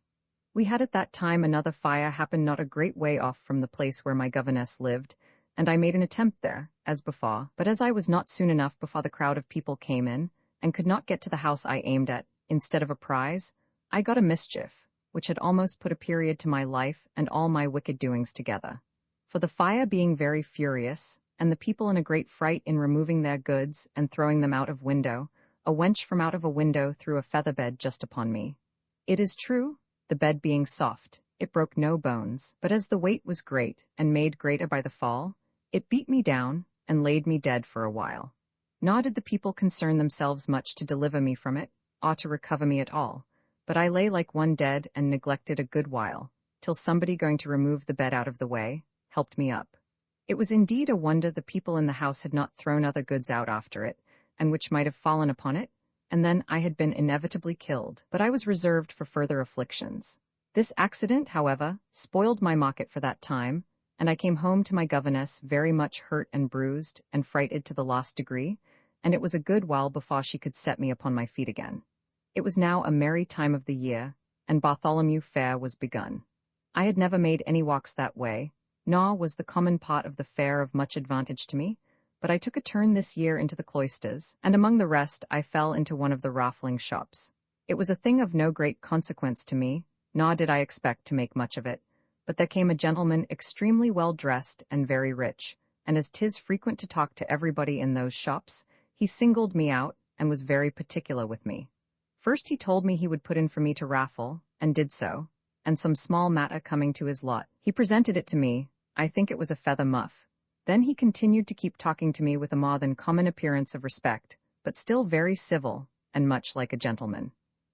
We had at that time another fire happen not a great way off from the place where my governess lived, and I made an attempt there, as before, but as I was not soon enough before the crowd of people came in, and could not get to the house I aimed at, instead of a prize, I got a mischief, which had almost put a period to my life and all my wicked doings together. For the fire being very furious, and the people in a great fright in removing their goods and throwing them out of window, a wench from out of a window threw a feather bed just upon me. It is true, the bed being soft, it broke no bones, but as the weight was great, and made greater by the fall, it beat me down, and laid me dead for a while. Nor did the people concern themselves much to deliver me from it, or to recover me at all, but I lay like one dead and neglected a good while, till somebody going to remove the bed out of the way, helped me up. It was indeed a wonder the people in the house had not thrown other goods out after it, and which might have fallen upon it, and then I had been inevitably killed, but I was reserved for further afflictions. This accident, however, spoiled my market for that time, and I came home to my governess very much hurt and bruised, and frighted to the last degree, and it was a good while before she could set me upon my feet again. It was now a merry time of the year, and Bartholomew Fair was begun. I had never made any walks that way, nor was the common part of the fair of much advantage to me, but I took a turn this year into the cloisters, and among the rest I fell into one of the raffling shops. It was a thing of no great consequence to me, nor did I expect to make much of it, but there came a gentleman extremely well dressed and very rich, and as 'tis frequent to talk to everybody in those shops, he singled me out, and was very particular with me. First he told me he would put in for me to raffle, and did so, and some small matter coming to his lot, he presented it to me. I think it was a feather muff. Then he continued to keep talking to me with a more than common appearance of respect, but still very civil, and much like a gentleman.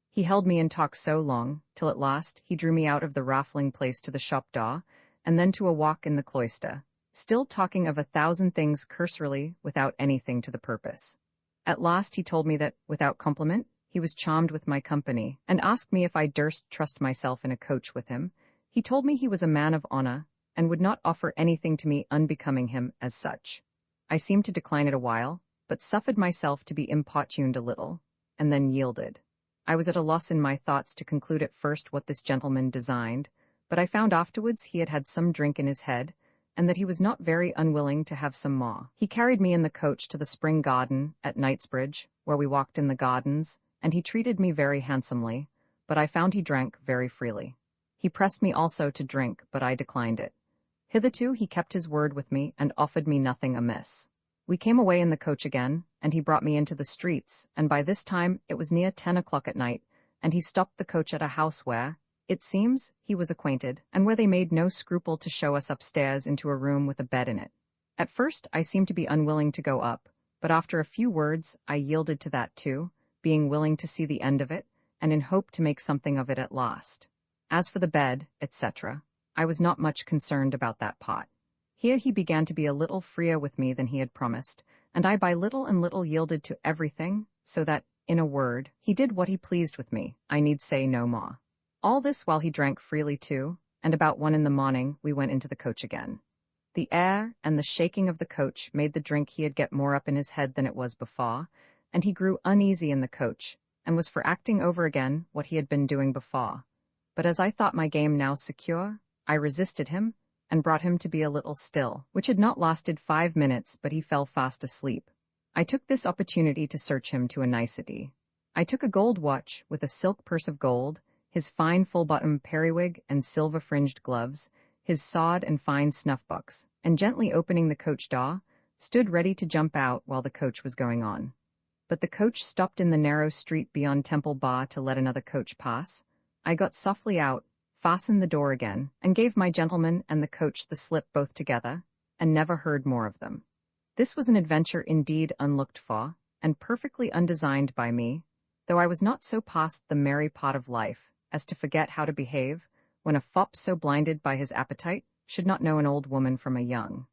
He held me in talk so long, till at last he drew me out of the raffling place to the shop door, and then to a walk in the cloister, still talking of 1,000 things cursorily without anything to the purpose. At last he told me that, without compliment, he was charmed with my company, and asked me if I durst trust myself in a coach with him. He told me he was a man of honor, and would not offer anything to me unbecoming him as such. I seemed to decline it a while, but suffered myself to be importuned a little, and then yielded. I was at a loss in my thoughts to conclude at first what this gentleman designed, but I found afterwards he had had some drink in his head, and that he was not very unwilling to have some more. He carried me in the coach to the spring garden at Knightsbridge, where we walked in the gardens, and he treated me very handsomely, but I found he drank very freely. He pressed me also to drink, but I declined it. Hitherto he kept his word with me, and offered me nothing amiss. We came away in the coach again, and he brought me into the streets, and by this time it was near 10 o'clock at night, and he stopped the coach at a house where, it seems, he was acquainted, and where they made no scruple to show us upstairs into a room with a bed in it. At first I seemed to be unwilling to go up, but after a few words I yielded to that too, being willing to see the end of it, and in hope to make something of it at last. As for the bed, etc., I was not much concerned about that pot. Here he began to be a little freer with me than he had promised, and I by little and little yielded to everything, so that, in a word, he did what he pleased with me, I need say no more. All this while he drank freely too, and about 1 in the morning we went into the coach again. The air and the shaking of the coach made the drink he had get more up in his head than it was before, and he grew uneasy in the coach, and was for acting over again what he had been doing before. But as I thought my game now secure, I resisted him, and brought him to be a little still, which had not lasted 5 minutes, but he fell fast asleep. I took this opportunity to search him to a nicety. I took a gold watch with a silk purse of gold, his fine full-bottom periwig and silver-fringed gloves, his sword and fine snuff-box, and gently opening the coach door, stood ready to jump out while the coach was going on. but the coach stopped in the narrow street beyond Temple Bar to let another coach pass. I got softly out, fastened the door again, and gave my gentleman and the coach the slip both together, and never heard more of them. This was an adventure indeed unlooked for, and perfectly undesigned by me, though I was not so past the merry part of life as to forget how to behave when a fop so blinded by his appetite should not know an old woman from a young.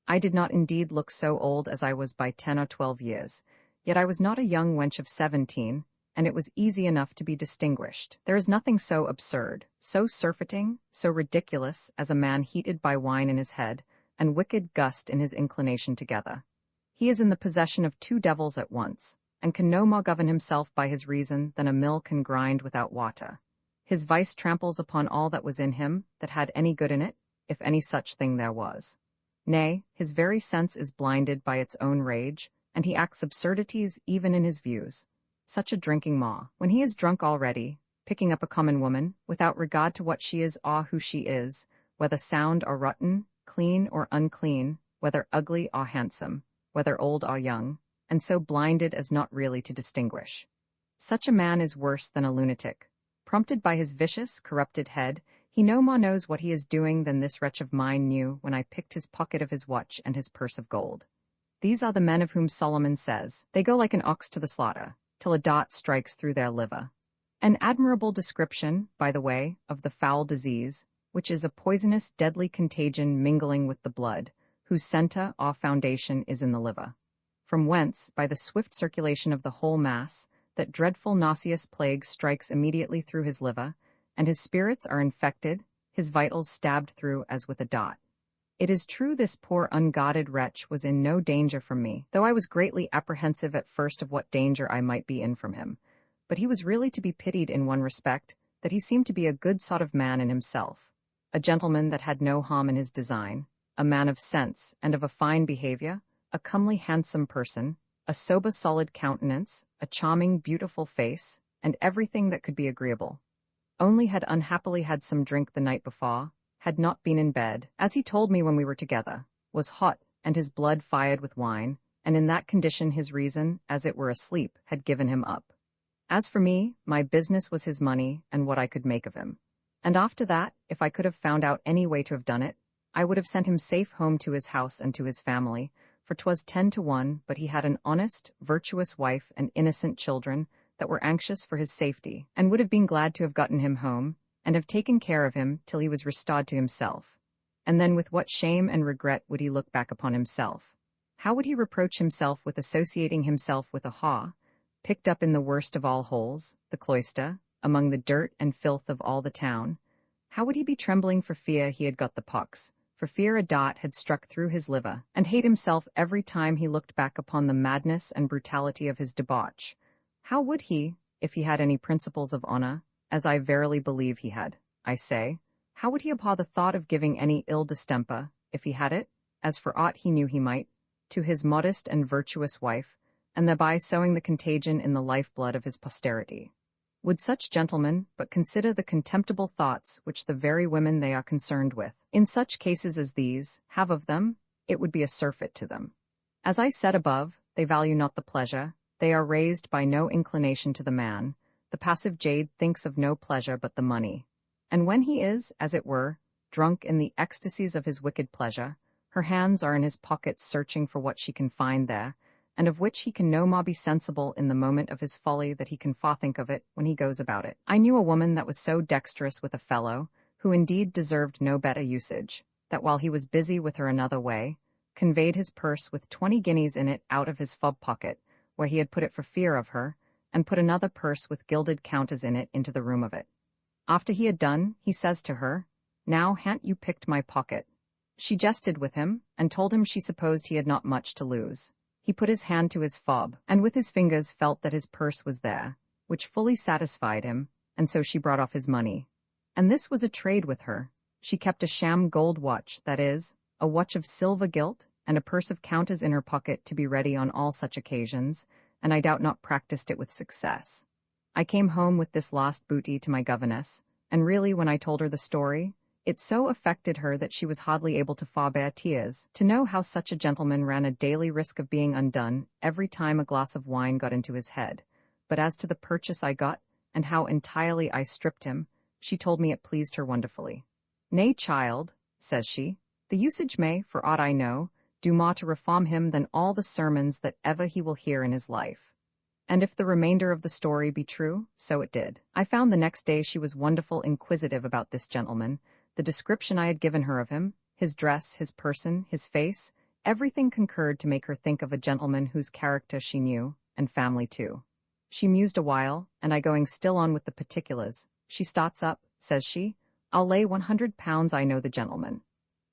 I did not indeed look so old as I was by 10 or 12 years, yet I was not a young wench of 17, and it was easy enough to be distinguished. There is nothing so absurd, so surfeiting, so ridiculous as a man heated by wine in his head, and wicked gust in his inclination together. He is in the possession of two devils at once, and can no more govern himself by his reason than a mill can grind without water. His vice tramples upon all that was in him that had any good in it, if any such thing there was. Nay, his very sense is blinded by its own rage, and he acts absurdities even in his views. Such a drinking maw, when he is drunk already, picking up a common woman, without regard to what she is or who she is, whether sound or rotten, clean or unclean, whether ugly or handsome, whether old or young, and so blinded as not really to distinguish. Such a man is worse than a lunatic. Prompted by his vicious, corrupted head, he no more knows what he is doing than this wretch of mine knew when I picked his pocket of his watch and his purse of gold. These are the men of whom Solomon says, they go like an ox to the slaughter, till a dart strikes through their liver. An admirable description, by the way, of the foul disease, which is a poisonous, deadly contagion mingling with the blood, whose centre or foundation is in the liver. From whence, by the swift circulation of the whole mass, that dreadful nauseous plague strikes immediately through his liver, and his spirits are infected, his vitals stabbed through as with a dot. It is true this poor unguarded wretch was in no danger from me, though I was greatly apprehensive at first of what danger I might be in from him. But he was really to be pitied in one respect, that he seemed to be a good sort of man in himself, a gentleman that had no harm in his design, a man of sense and of a fine behavior, a comely handsome person, a sober solid countenance, a charming beautiful face, and everything that could be agreeable. Only had unhappily had some drink the night before, had not been in bed, as he told me when we were together, was hot, and his blood fired with wine, and in that condition his reason, as it were asleep, had given him up. As for me, my business was his money, and what I could make of him. And after that, if I could have found out any way to have done it, I would have sent him safe home to his house and to his family, for 'twas 10 to 1, but he had an honest, virtuous wife and innocent children that were anxious for his safety, and would have been glad to have gotten him home, and have taken care of him till he was restored to himself. And then with what shame and regret would he look back upon himself? How would he reproach himself with associating himself with a haw, picked up in the worst of all holes, the cloister, among the dirt and filth of all the town? How would he be trembling for fear he had got the pox, for fear a dart had struck through his liver, and hate himself every time he looked back upon the madness and brutality of his debauch? How would he, if he had any principles of honor, as I verily believe he had, I say, how would he abhor the thought of giving any ill distemper, if he had it, as for aught he knew he might, to his modest and virtuous wife, and thereby sowing the contagion in the lifeblood of his posterity? Would such gentlemen but consider the contemptible thoughts which the very women they are concerned with, in such cases as these, have of them, it would be a surfeit to them. As I said above, they value not the pleasure, they are raised by no inclination to the man. The passive jade thinks of no pleasure but the money. And when he is, as it were, drunk in the ecstasies of his wicked pleasure, her hands are in his pockets searching for what she can find there, and of which he can no more be sensible in the moment of his folly that he can think of it when he goes about it. I knew a woman that was so dexterous with a fellow, who indeed deserved no better usage, that while he was busy with her another way, conveyed his purse with 20 guineas in it out of his fob pocket, where he had put it for fear of her, and put another purse with gilded counters in it into the room of it. After he had done, he says to her, "Now ha'n't you picked my pocket?" She jested with him, and told him she supposed he had not much to lose. He put his hand to his fob, and with his fingers felt that his purse was there, which fully satisfied him, and so she brought off his money. And this was a trade with her. She kept a sham gold watch, that is, a watch of silver gilt, and a purse of counters in her pocket to be ready on all such occasions, and I doubt not practiced it with success. I came home with this lost booty to my governess, and really when I told her the story, It so affected her that she was hardly able to forbear tears, to know how such a gentleman ran a daily risk of being undone every time a glass of wine got into his head. But as to the purchase I got, and how entirely I stripped him, she told me it pleased her wonderfully. Nay, child, says she, the usage may, for aught I know, do more to reform him than all the sermons that ever he will hear in his life. And if the remainder of the story be true, so it did. I found the next day she was wonderful inquisitive about this gentleman, the description I had given her of him, his dress, his person, his face, everything concurred to make her think of a gentleman whose character she knew, and family too. She mused a while, and I going still on with the particulars, she starts up, says she, I'll lay £100 I know the gentleman.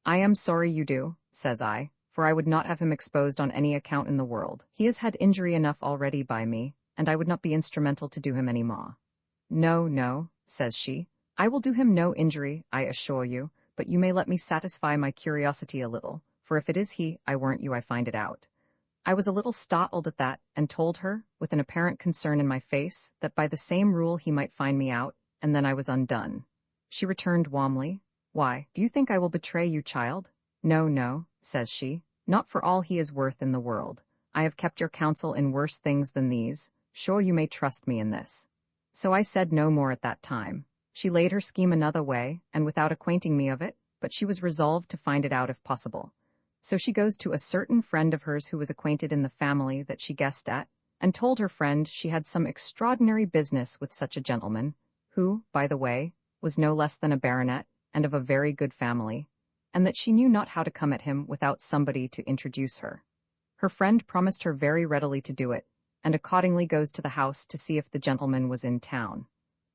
I am sorry you do, says I, for I would not have him exposed on any account in the world. He has had injury enough already by me, and I would not be instrumental to do him any more. No, no, says she, I will do him no injury, I assure you, but you may let me satisfy my curiosity a little, for if it is he, I warrant you I find it out. I was a little startled at that, and told her, with an apparent concern in my face, that by the same rule he might find me out, and then I was undone. She returned warmly, Why, do you think I will betray you, child? No, no, says she, not for all he is worth in the world. I have kept your counsel in worse things than these, sure you may trust me in this. So I said no more at that time. She laid her scheme another way, and without acquainting me of it, but she was resolved to find it out if possible. So she goes to a certain friend of hers who was acquainted in the family that she guessed at, and told her friend she had some extraordinary business with such a gentleman, who, by the way, was no less than a baronet, and of a very good family, and that she knew not how to come at him without somebody to introduce her. Her friend promised her very readily to do it, and accordingly goes to the house to see if the gentleman was in town.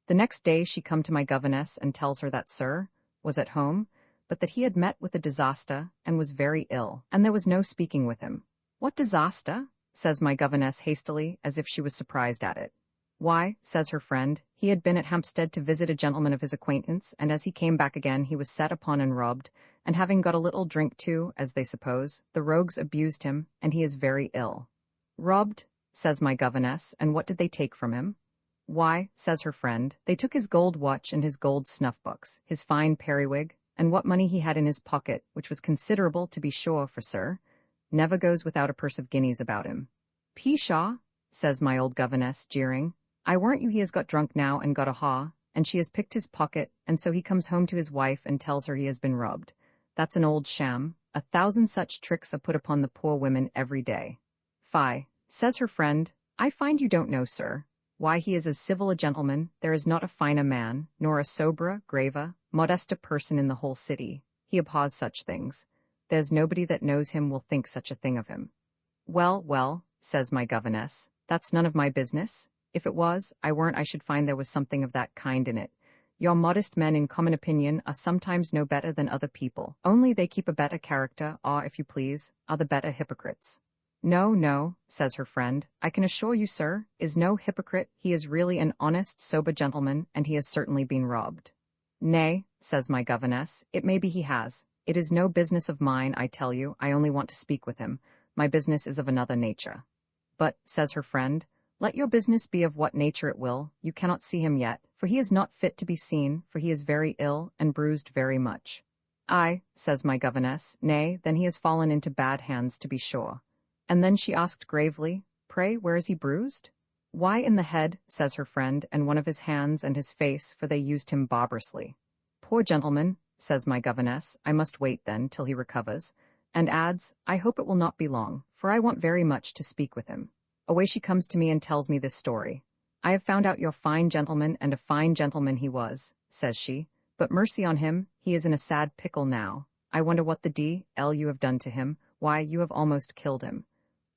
The next day she come to my governess and tells her that Sir was at home, but that he had met with a disaster and was very ill, and there was no speaking with him. What disaster? Says my governess hastily, as if she was surprised at it. Why, says her friend, he had been at Hampstead to visit a gentleman of his acquaintance, and as he came back again he was set upon and robbed, and having got a little drink too, as they suppose, the rogues abused him, and he is very ill. Robbed, says my governess, and what did they take from him? Why, says her friend, they took his gold watch and his gold snuff-box, his fine periwig, and what money he had in his pocket, which was considerable, to be sure, for Sir never goes without a purse of guineas about him. Pshaw, says my old governess, jeering, I warrant you he has got drunk now and got a haw, and she has picked his pocket, and so he comes home to his wife and tells her he has been robbed. That's an old sham. 1,000 such tricks are put upon the poor women every day. Fie, says her friend, I find you don't know, sir. Why, he is as civil a gentleman, there is not a finer man, nor a soberer, graver, modester person in the whole city. He abhors such things. There's nobody that knows him will think such a thing of him. Well, well, says my governess, that's none of my business. If it was, I warrant I should find there was something of that kind in it. Your modest men in common opinion are sometimes no better than other people, only they keep a better character, or, if you please, are the better hypocrites. No, no, says her friend, I can assure you, sir, is no hypocrite, he is really an honest, sober gentleman, and he has certainly been robbed. Nay, says my governess, it may be he has. It is no business of mine, I tell you, I only want to speak with him. My business is of another nature. But, says her friend, let your business be of what nature it will, you cannot see him yet, for he is not fit to be seen, for he is very ill, and bruised very much. Ay, says my governess, nay, then he has fallen into bad hands, to be sure. And then she asked gravely, Pray, where is he bruised? Why, in the head, says her friend, and one of his hands and his face, for they used him barbarously. Poor gentleman, says my governess, I must wait then till he recovers, and adds, I hope it will not be long, for I want very much to speak with him. Away she comes to me and tells me this story. I have found out your fine gentleman, and a fine gentleman he was, says she, but mercy on him, he is in a sad pickle now. I wonder what the d—l you have done to him. Why, you have almost killed him.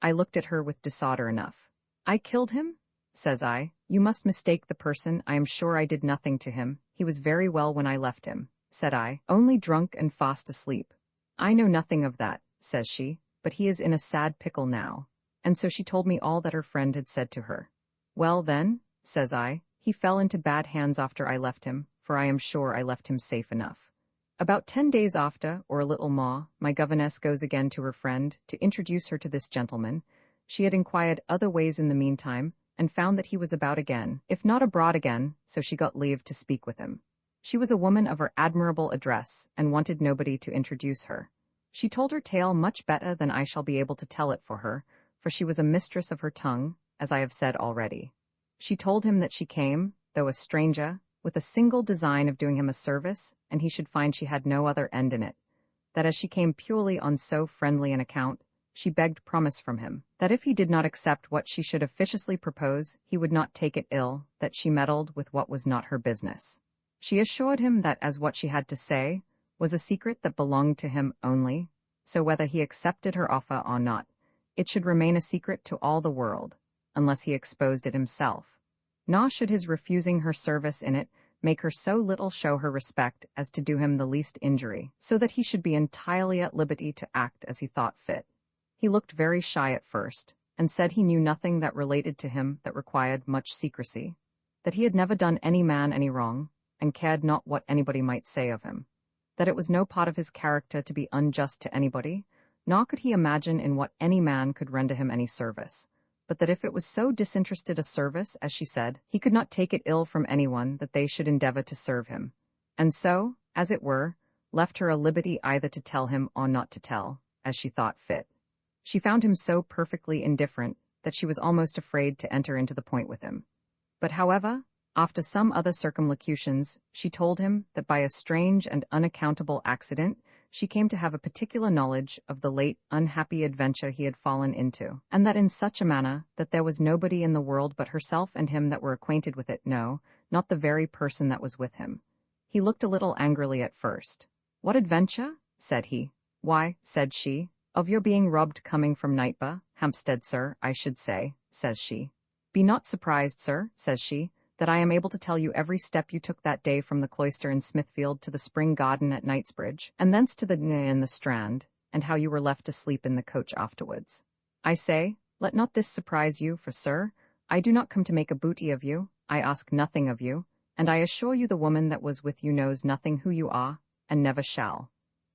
I looked at her with disorder enough. I killed him? Says I. You must mistake the person, I am sure I did nothing to him. He was very well when I left him, said I, only drunk and fast asleep. I know nothing of that, says she, but he is in a sad pickle now. And so she told me all that her friend had said to her. Well then, says I, he fell into bad hands after I left him, for I am sure I left him safe enough. About 10 days after, or a little more, my governess goes again to her friend to introduce her to this gentleman. She had inquired other ways in the meantime, and found that he was about again, if not abroad again, so she got leave to speak with him. She was a woman of her admirable address, and wanted nobody to introduce her. She told her tale much better than I shall be able to tell it for she was a mistress of her tongue, as I have said already. She told him that she came, though a stranger, with a single design of doing him a service, and he should find she had no other end in it, that as she came purely on so friendly an account, she begged promise from him, that if he did not accept what she should officiously propose, he would not take it ill, that she meddled with what was not her business. She assured him that as what she had to say was a secret that belonged to him only, so whether he accepted her offer or not, it should remain a secret to all the world, unless he exposed it himself. Nor should his refusing her service in it make her so little show her respect as to do him the least injury, so that he should be entirely at liberty to act as he thought fit. He looked very shy at first, and said he knew nothing that related to him that required much secrecy, that he had never done any man any wrong, and cared not what anybody might say of him, that it was no part of his character to be unjust to anybody, nor could he imagine in what any man could render him any service, but that if it was so disinterested a service, as she said, he could not take it ill from anyone that they should endeavor to serve him, and so, as it were, left her a liberty either to tell him or not to tell, as she thought fit. She found him so perfectly indifferent that she was almost afraid to enter into the point with him. But however, after some other circumlocutions, she told him that by a strange and unaccountable accident she came to have a particular knowledge of the late unhappy adventure he had fallen into, and that in such a manner that there was nobody in the world but herself and him that were acquainted with it, no, not the very person that was with him. He looked a little angrily at first. "What adventure?" said he. "Why," said she, "of your being robbed coming from Knightba, Hampstead, sir, I should say," says she. "Be not surprised, sir," says she, "that I am able to tell you every step you took that day from the cloister in Smithfield to the spring garden at Knightsbridge, and thence to the in the Strand, and how you were left asleep in the coach afterwards. I say, let not this surprise you, for, sir, I do not come to make a booty of you, I ask nothing of you, and I assure you the woman that was with you knows nothing who you are, and never shall.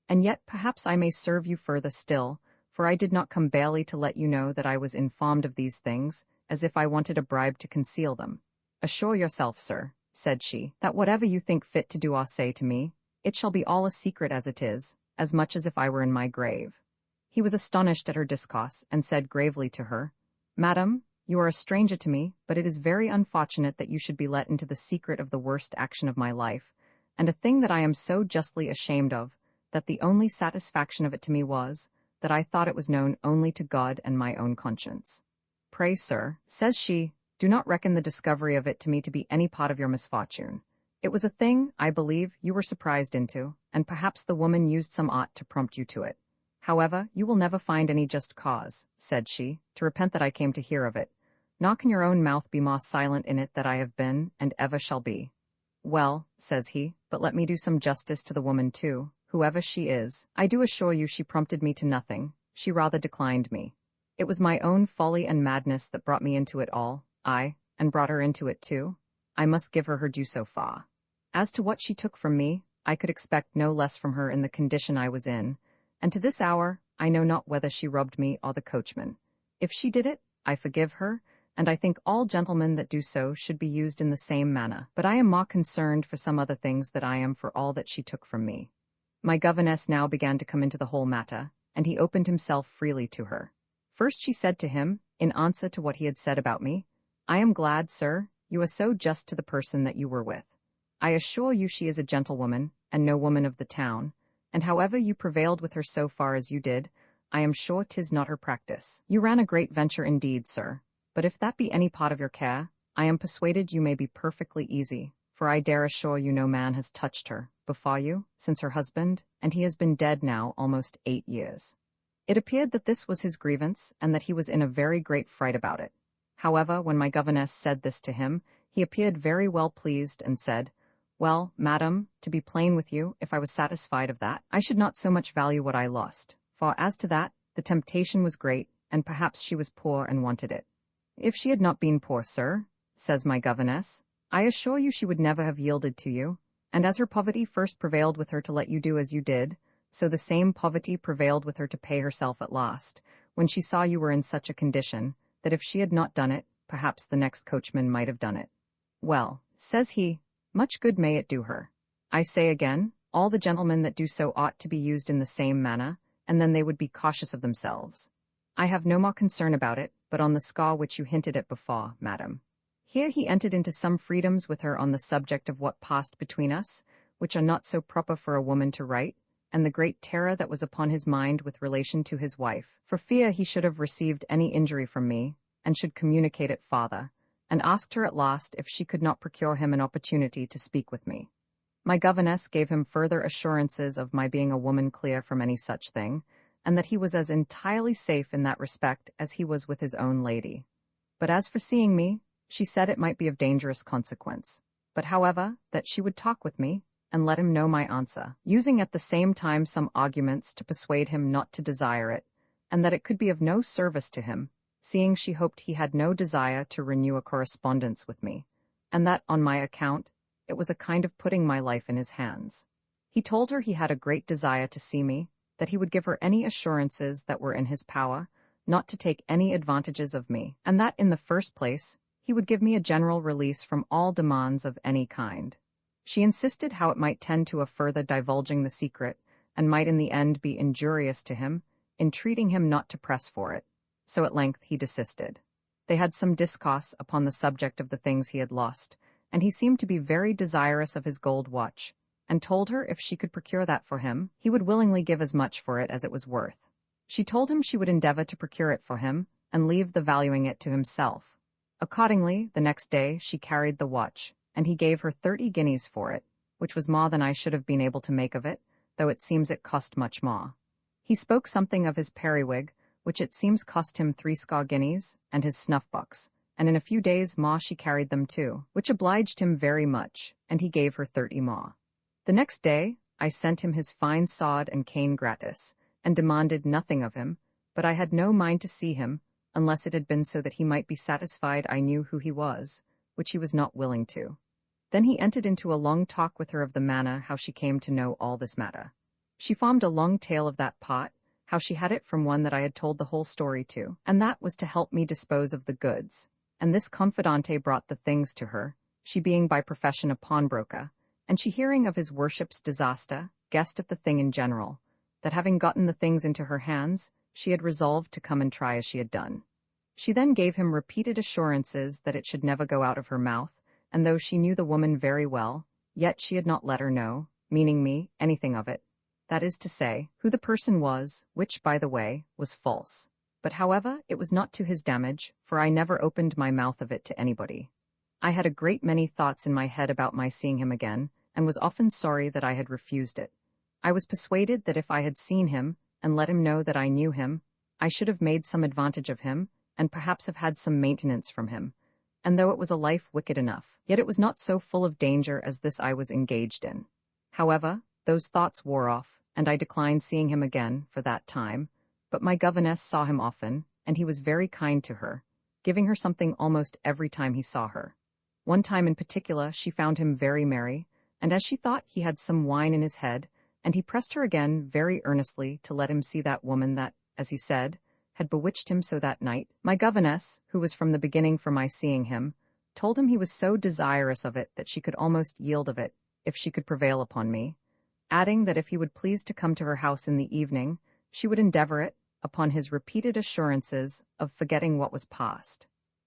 And yet perhaps I may serve you further still, for I did not come barely to let you know that I was informed of these things, as if I wanted a bribe to conceal them. Assure yourself, sir," said she, "that whatever you think fit to do or say to me, it shall be all a secret as it is, as much as if I were in my grave." He was astonished at her discourse, and said gravely to her, "Madam, you are a stranger to me, but it is very unfortunate that you should be let into the secret of the worst action of my life, and a thing that I am so justly ashamed of, that the only satisfaction of it to me was, that I thought it was known only to God and my own conscience. Pray, sir," says she, "do not reckon the discovery of it to me to be any part of your misfortune. It was a thing, I believe, you were surprised into, and perhaps the woman used some art to prompt you to it. However, you will never find any just cause," said she, "to repent that I came to hear of it, nor can your own mouth be more silent in it that I have been, and ever shall be." "Well," says he, "but let me do some justice to the woman too, whoever she is. I do assure you she prompted me to nothing, she rather declined me. It was my own folly and madness that brought me into it all, aye, and brought her into it too. I must give her due so far. As to what she took from me, I could expect no less from her in the condition I was in, and to this hour I know not whether she robbed me or the coachman. If she did it, I forgive her, and I think all gentlemen that do so should be used in the same manner, but I am more concerned for some other things than I am for all that she took from me." My governess now began to come into the whole matter, and he opened himself freely to her. First she said to him, in answer to what he had said about me, "I am glad, sir, you are so just to the person that you were with. I assure you she is a gentlewoman, and no woman of the town, and however you prevailed with her so far as you did, I am sure 'tis not her practice. You ran a great venture indeed, sir, but if that be any part of your care, I am persuaded you may be perfectly easy, for I dare assure you no man has touched her, before you, since her husband, and he has been dead now almost 8 years." It appeared that this was his grievance, and that he was in a very great fright about it. However, when my governess said this to him, he appeared very well pleased, and said, "Well, madam, to be plain with you, if I was satisfied of that, I should not so much value what I lost, for as to that, the temptation was great, and perhaps she was poor and wanted it." "If she had not been poor, sir," says my governess, "I assure you she would never have yielded to you, and as her poverty first prevailed with her to let you do as you did, so the same poverty prevailed with her to pay herself at last, when she saw you were in such a condition, that if she had not done it, perhaps the next coachman might have done it." "Well," says he, "much good may it do her. I say again, all the gentlemen that do so ought to be used in the same manner, and then they would be cautious of themselves. I have no more concern about it, but on the score which you hinted at before, madam. Here he entered into some freedoms with her on the subject of what passed between us, which are not so proper for a woman to write, and the great terror that was upon his mind with relation to his wife, for fear he should have received any injury from me, and should communicate it farther, and asked her at last if she could not procure him an opportunity to speak with me. My governess gave him further assurances of my being a woman clear from any such thing, and that he was as entirely safe in that respect as he was with his own lady. But as for seeing me, she said it might be of dangerous consequence, but however, that she would talk with me, and let him know my answer, using at the same time some arguments to persuade him not to desire it, and that it could be of no service to him, seeing she hoped he had no desire to renew a correspondence with me, and that, on my account, it was a kind of putting my life in his hands. He told her he had a great desire to see me, that he would give her any assurances that were in his power, not to take any advantages of me, and that, in the first place, he would give me a general release from all demands of any kind. She insisted how it might tend to a further divulging the secret, and might in the end be injurious to him, entreating him not to press for it. So at length he desisted. They had some discourse upon the subject of the things he had lost, and he seemed to be very desirous of his gold watch, and told her if she could procure that for him, he would willingly give as much for it as it was worth. She told him she would endeavor to procure it for him, and leave the valuing it to himself. Accordingly, the next day she carried the watch, and he gave her 30 guineas for it, which was more than I should have been able to make of it, though it seems it cost much more. He spoke something of his periwig, which it seems cost him 60 guineas, and his snuff-box, and in a few days more she carried them too, which obliged him very much, and he gave her 30 more. The next day I sent him his fine sword and cane gratis, and demanded nothing of him, but I had no mind to see him, unless it had been so that he might be satisfied I knew who he was, which he was not willing to. Then he entered into a long talk with her of the manner how she came to know all this matter. She formed a long tale of that pot, how she had it from one that I had told the whole story to, and that was to help me dispose of the goods, and this confidante brought the things to her, she being by profession a pawnbroker, and she hearing of his worship's disaster, guessed at the thing in general, that having gotten the things into her hands, she had resolved to come and try as she had done. She then gave him repeated assurances that it should never go out of her mouth, and though she knew the woman very well, yet she had not let her know, meaning me, anything of it, that is to say, who the person was, which, by the way, was false. But however, it was not to his damage, for I never opened my mouth of it to anybody. I had a great many thoughts in my head about my seeing him again, and was often sorry that I had refused it. I was persuaded that if I had seen him, and let him know that I knew him, I should have made some advantage of him, and perhaps have had some maintenance from him. And though it was a life wicked enough, yet it was not so full of danger as this I was engaged in. However, those thoughts wore off, and I declined seeing him again for that time, but my governess saw him often, and he was very kind to her, giving her something almost every time he saw her. One time in particular she found him very merry, and as she thought he had some wine in his head, and he pressed her again very earnestly to let him see that woman that, as he said, had bewitched him so that night. My governess, who was from the beginning for my seeing him, told him he was so desirous of it that she could almost yield of it, if she could prevail upon me, adding that if he would please to come to her house in the evening, she would endeavor it, upon his repeated assurances of forgetting what was past.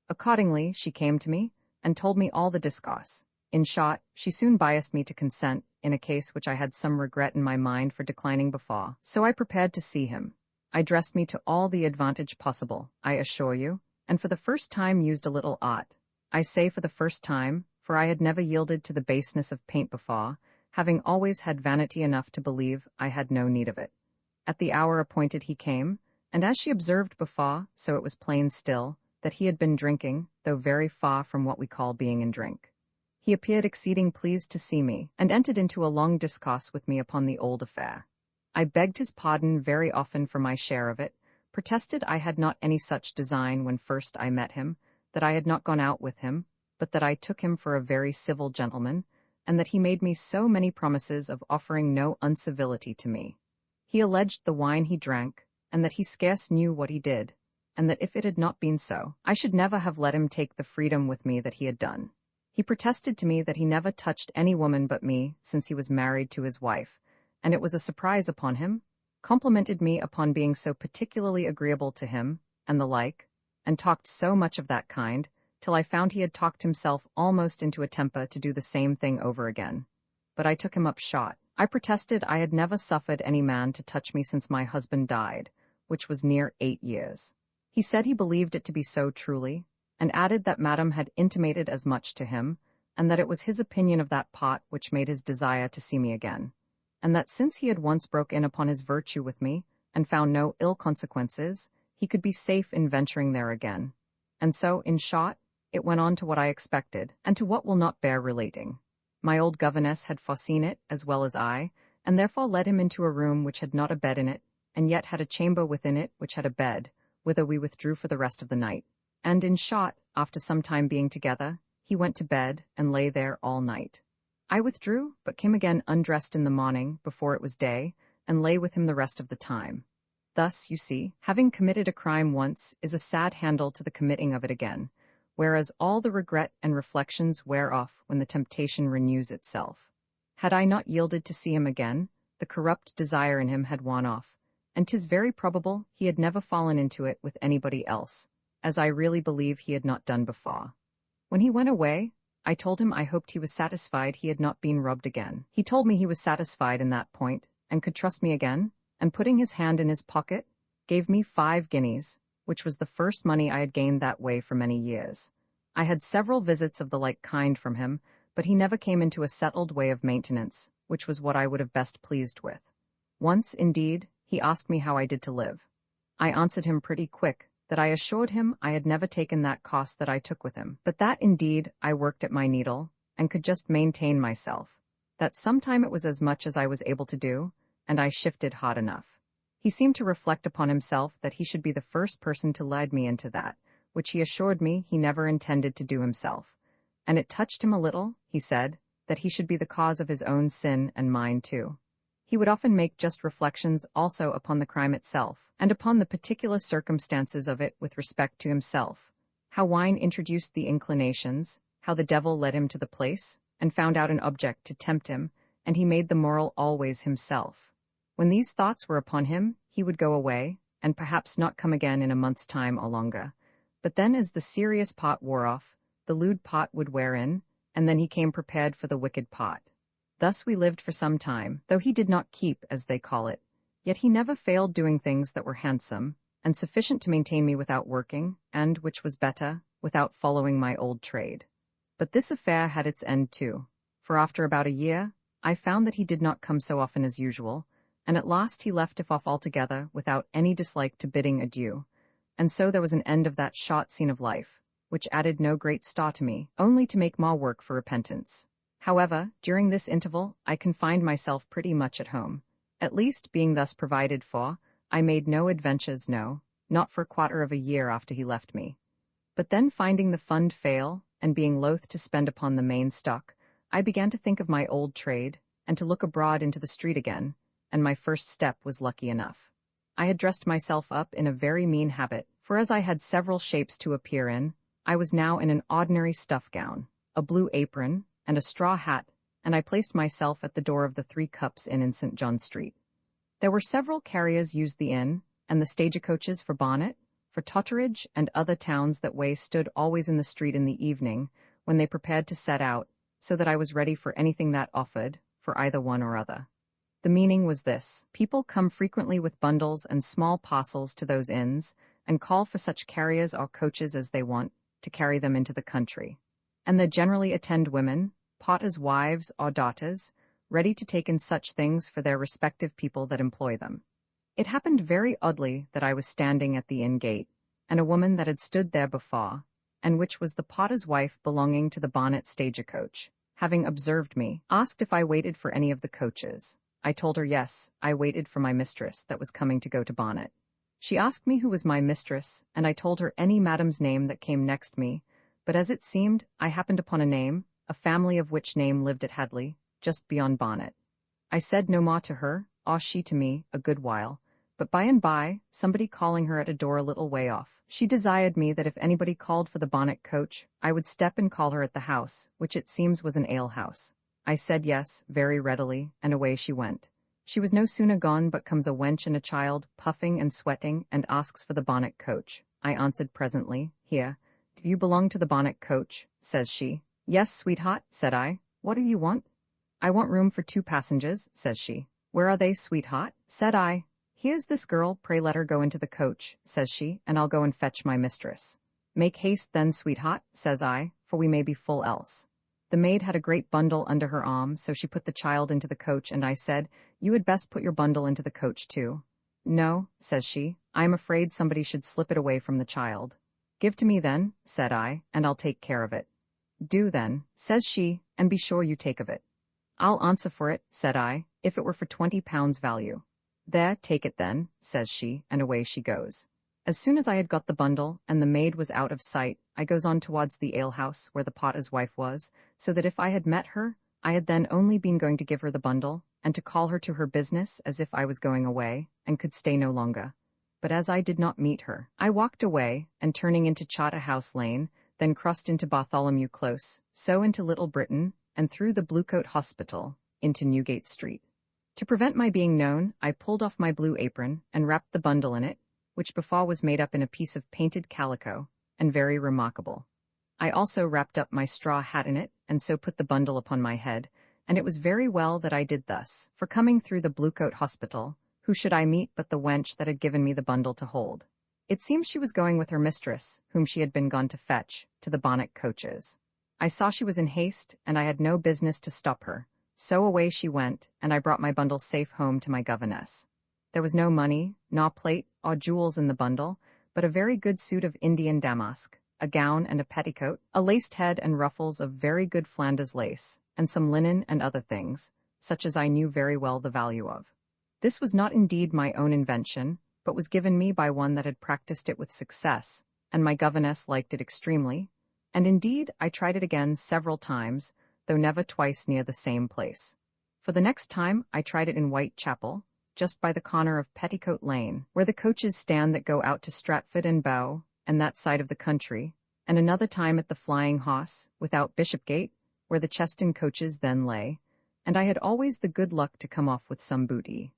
Accordingly, she came to me, and told me all the discourse. In short, she soon biassed me to consent, in a case which I had some regret in my mind for declining before. So I prepared to see him. I dressed me to all the advantage possible, I assure you, and for the first time used a little art. I say for the first time, for I had never yielded to the baseness of paint before, having always had vanity enough to believe I had no need of it. At the hour appointed he came, and as she observed before, so it was plain still, that he had been drinking, though very far from what we call being in drink. He appeared exceeding pleased to see me, and entered into a long discourse with me upon the old affair. I begged his pardon very often for my share of it, protested I had not any such design when first I met him, that I had not gone out with him, but that I took him for a very civil gentleman, and that he made me so many promises of offering no uncivility to me. He alleged the wine he drank, and that he scarce knew what he did, and that if it had not been so, I should never have let him take the freedom with me that he had done. He protested to me that he never touched any woman but me since he was married to his wife, and it was a surprise upon him, complimented me upon being so particularly agreeable to him, and the like, and talked so much of that kind, till I found he had talked himself almost into a temper to do the same thing over again. But I took him up short. I protested I had never suffered any man to touch me since my husband died, which was near 8 years. He said he believed it to be so truly, and added that Madame had intimated as much to him, and that it was his opinion of that pot which made his desire to see me again, and that since he had once broke in upon his virtue with me, and found no ill consequences, he could be safe in venturing there again. And so, in short, it went on to what I expected, and to what will not bear relating. My old governess had foreseen it as well as I, and therefore led him into a room which had not a bed in it, and yet had a chamber within it which had a bed, whither we withdrew for the rest of the night. And in short, after some time being together, he went to bed and lay there all night. I withdrew, but came again undressed in the morning, before it was day, and lay with him the rest of the time. Thus, you see, having committed a crime once is a sad handle to the committing of it again, whereas all the regret and reflections wear off when the temptation renews itself. Had I not yielded to see him again, the corrupt desire in him had worn off, and 'tis very probable he had never fallen into it with anybody else, as I really believe he had not done before. When he went away, I told him I hoped he was satisfied he had not been robbed again. He told me he was satisfied in that point, and could trust me again, and putting his hand in his pocket, gave me 5 guineas, which was the first money I had gained that way for many years. I had several visits of the like kind from him, but he never came into a settled way of maintenance, which was what I would have best pleased with. Once, indeed, he asked me how I did to live. I answered him pretty quick, that I assured him I had never taken that cost that I took with him, but that indeed I worked at my needle, and could just maintain myself, that sometime it was as much as I was able to do, and I shifted hard enough. He seemed to reflect upon himself that he should be the first person to lead me into that, which he assured me he never intended to do himself, and it touched him a little, he said, that he should be the cause of his own sin and mine too. He would often make just reflections also upon the crime itself, and upon the particular circumstances of it with respect to himself, how wine introduced the inclinations, how the devil led him to the place, and found out an object to tempt him, and he made the moral always himself. When these thoughts were upon him, he would go away, and perhaps not come again in a month's time or longer. But then as the serious part wore off, the lewd part would wear in, and then he came prepared for the wicked part. Thus we lived for some time, though he did not keep, as they call it, yet he never failed doing things that were handsome, and sufficient to maintain me without working, and, which was better, without following my old trade. But this affair had its end too, for after about a year, I found that he did not come so often as usual, and at last he left off altogether without any dislike to bidding adieu, and so there was an end of that short scene of life, which added no great star to me, only to make more work for repentance. However, during this interval, I confined myself pretty much at home. At least, being thus provided for, I made no adventures, no, not for a quarter of a year after he left me. But then finding the fund fail, and being loath to spend upon the main stock, I began to think of my old trade, and to look abroad into the street again, and my first step was lucky enough. I had dressed myself up in a very mean habit, for as I had several shapes to appear in, I was now in an ordinary stuff gown, a blue apron, and a straw hat, and I placed myself at the door of the 3 Cups Inn in St. John Street. There were several carriers used the inn, and the stagecoaches for Bonnet, for Totteridge, and other towns that way stood always in the street in the evening, when they prepared to set out, so that I was ready for anything that offered, for either one or other. The meaning was this: people come frequently with bundles and small parcels to those inns, and call for such carriers or coaches as they want, to carry them into the country. And there generally attend women, potters' wives or daughters, ready to take in such things for their respective people that employ them. It happened very oddly that I was standing at the inn gate, and a woman that had stood there before, and which was the potter's wife belonging to the Bonnet stagecoach, having observed me, asked if I waited for any of the coaches. I told her yes, I waited for my mistress that was coming to go to Bonnet. She asked me who was my mistress, and I told her any madam's name that came next me, but as it seemed, I happened upon a name, a family of which name lived at Headley, just beyond Bonnet. I said no more to her, or she to me, a good while, But by and by, somebody calling her at a door a little way off, she desired me that if anybody called for the bonnet coach, I would step and call her at the house, which it seems was an alehouse. I said yes, very readily, and away she went. She was no sooner gone but comes a wench and a child, puffing and sweating, and asks for the bonnet coach. I answered presently, "Here. Do you belong to the bonnet coach?" says she. "Yes, sweetheart," said I. "What do you want?" "I want room for 2 passengers," says she. "Where are they, sweetheart?" said I. "Here's this girl, pray let her go into the coach," says she, "and I'll go and fetch my mistress." "Make haste then, sweetheart," says I, "for we may be full else." The maid had a great bundle under her arm, so she put the child into the coach, and I said, "You had best put your bundle into the coach too." "No," says she, "I am afraid somebody should slip it away from the child." "Give to me then," said I, "and I'll take care of it." "Do then," says she, "and be sure you take of it." "I'll answer for it," said I, "if it were for 20 pounds value." "There, take it then," says she, and away she goes. As soon as I had got the bundle, and the maid was out of sight, I goes on towards the alehouse where the potter's wife was, so that if I had met her, I had then only been going to give her the bundle, and to call her to her business as if I was going away, and could stay no longer. But as I did not meet her, I walked away, and turning into Charterhouse Lane, then crossed into Bartholomew Close, so into Little Britain, and through the Bluecoat Hospital, into Newgate Street. To prevent my being known, I pulled off my blue apron, and wrapped the bundle in it, which before was made up in a piece of painted calico, and very remarkable. I also wrapped up my straw hat in it, and so put the bundle upon my head, and it was very well that I did thus, for coming through the Bluecoat Hospital, who should I meet but the wench that had given me the bundle to hold? It seems she was going with her mistress, whom she had been gone to fetch, to the bonnet coaches. I saw she was in haste, and I had no business to stop her. So away she went, and I brought my bundle safe home to my governess. There was no money, nor plate, or jewels in the bundle, but a very good suit of Indian damask, a gown and a petticoat, a laced head and ruffles of very good Flanders lace, and some linen and other things, such as I knew very well the value of. This was not indeed my own invention, but was given me by one that had practiced it with success, and my governess liked it extremely, and indeed I tried it again several times, though never twice near the same place. For the next time I tried it in Whitechapel, just by the corner of Petticoat Lane, where the coaches stand that go out to Stratford and Bow, and that side of the country, and another time at the Flying Hoss, without Bishopgate, where the Cheston coaches then lay, and I had always the good luck to come off with some booty.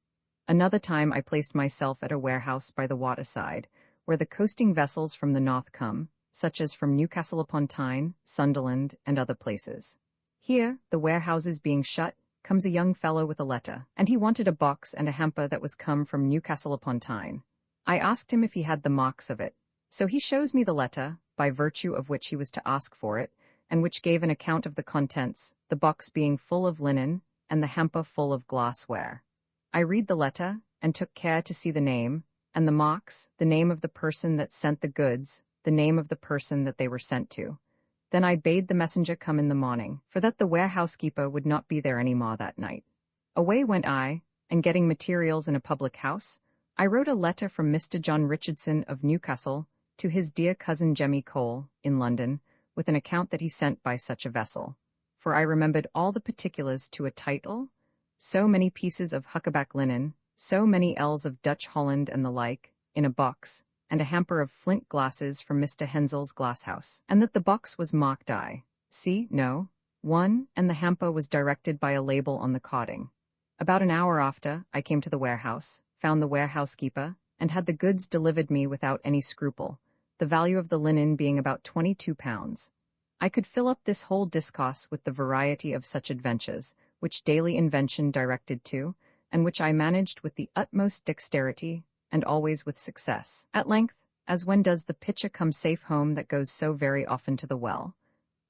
Another time I placed myself at a warehouse by the waterside, where the coasting vessels from the north come, such as from Newcastle upon Tyne, Sunderland, and other places. Here, the warehouses being shut, comes a young fellow with a letter, and he wanted a box and a hamper that was come from Newcastle upon Tyne. I asked him if he had the marks of it, so he shows me the letter, by virtue of which he was to ask for it, and which gave an account of the contents, the box being full of linen, and the hamper full of glassware. I read the letter, and took care to see the name, and the marks, the name of the person that sent the goods, the name of the person that they were sent to. Then I bade the messenger come in the morning, for that the warehousekeeper would not be there any more that night. Away went I, and getting materials in a public house, I wrote a letter from Mr. John Richardson of Newcastle to his dear cousin Jemmy Cole, in London, with an account that he sent by such a vessel. For I remembered all the particulars to a title, so many pieces of huckaback linen, so many ells of Dutch Holland and the like, in a box, and a hamper of flint glasses from Mr. Hensel's glasshouse, and that the box was marked I. C. No. 1, and the hamper was directed by a label on the carding. About an hour after, I came to the warehouse, found the warehousekeeper, and had the goods delivered me without any scruple, the value of the linen being about 22 pounds. I could fill up this whole discourse with the variety of such adventures, which daily invention directed to, and which I managed with the utmost dexterity, and always with success. At length, as when does the pitcher come safe home that goes so very often to the well,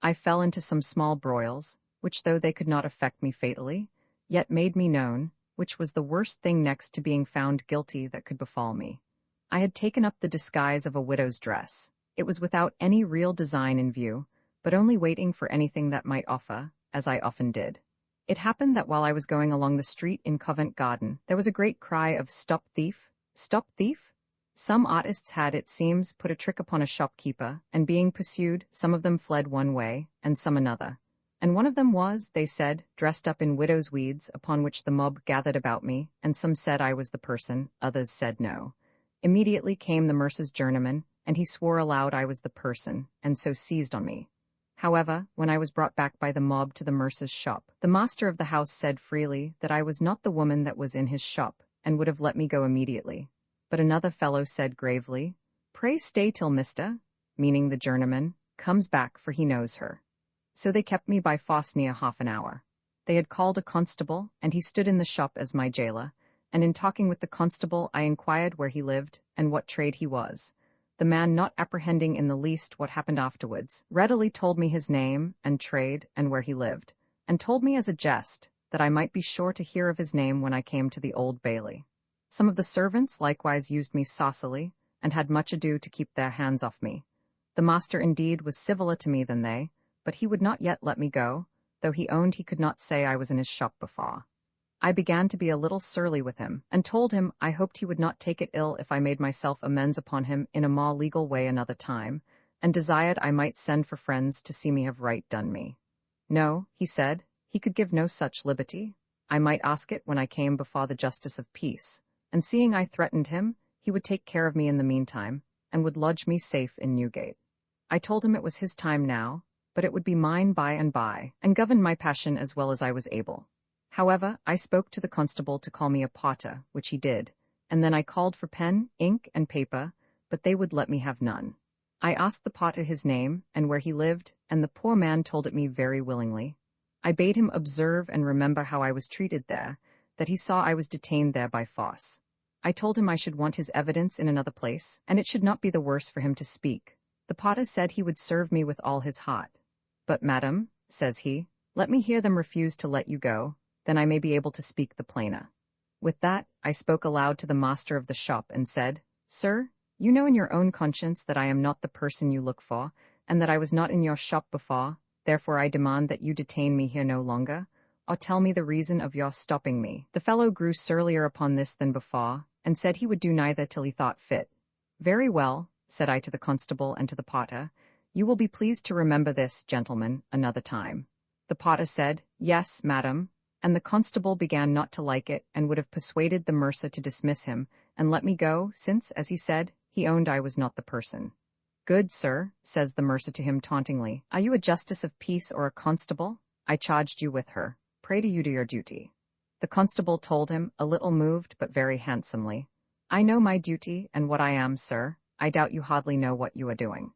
I fell into some small broils, which though they could not affect me fatally, yet made me known, which was the worst thing next to being found guilty that could befall me. I had taken up the disguise of a widow's dress. It was without any real design in view, but only waiting for anything that might offer, as I often did. It happened that while I was going along the street in Covent Garden, there was a great cry of "Stop thief! Stop thief!" Some artists had, it seems, put a trick upon a shopkeeper, and being pursued, some of them fled one way, and some another. And one of them was, they said, dressed up in widow's weeds, upon which the mob gathered about me, and some said I was the person, others said no. Immediately came the mercer's journeyman, and he swore aloud I was the person, and so seized on me. However, when I was brought back by the mob to the mercer's shop, the master of the house said freely that I was not the woman that was in his shop, and would have let me go immediately. But another fellow said gravely, "Pray stay till Mr. meaning the journeyman, comes back, for he knows her." So they kept me by force near half an hour. They had called a constable, and he stood in the shop as my jailer, and in talking with the constable I inquired where he lived, and what trade he was. The man, not apprehending in the least what happened afterwards, readily told me his name and trade and where he lived, and told me as a jest that I might be sure to hear of his name when I came to the Old Bailey. Some of the servants likewise used me saucily, and had much ado to keep their hands off me. The master indeed was civiller to me than they, but he would not yet let me go, though he owned he could not say I was in his shop before. I began to be a little surly with him, and told him I hoped he would not take it ill if I made myself amends upon him in a more legal way another time, and desired I might send for friends to see me have right done me. No, he said, he could give no such liberty. I might ask it when I came before the justice of peace, and seeing I threatened him, he would take care of me in the meantime, and would lodge me safe in Newgate. I told him it was his time now, but it would be mine by and by, and governed my passion as well as I was able. However, I spoke to the constable to call me a potter, which he did, and then I called for pen, ink, and paper, but they would let me have none. I asked the potter his name, and where he lived, and the poor man told it me very willingly. I bade him observe and remember how I was treated there, that he saw I was detained there by force. I told him I should want his evidence in another place, and it should not be the worse for him to speak. The potter said he would serve me with all his heart. "But, madam," says he, "let me hear them refuse to let you go, then I may be able to speak the plainer." With that, I spoke aloud to the master of the shop and said, "Sir, you know in your own conscience that I am not the person you look for, and that I was not in your shop before, therefore I demand that you detain me here no longer, or tell me the reason of your stopping me." The fellow grew surlier upon this than before, and said he would do neither till he thought fit. "Very well," said I to the constable and to the potter, "you will be pleased to remember this, gentlemen, another time." The potter said, "Yes, madam," and the constable began not to like it, and would have persuaded the mercer to dismiss him, and let me go, since, as he said, he owned I was not the person. "Good sir," says the mercer to him tauntingly, "are you a justice of peace or a constable? I charged you with her. Pray do you do your duty." The constable told him, a little moved, but very handsomely, "I know my duty, and what I am, sir. I doubt you hardly know what you are doing."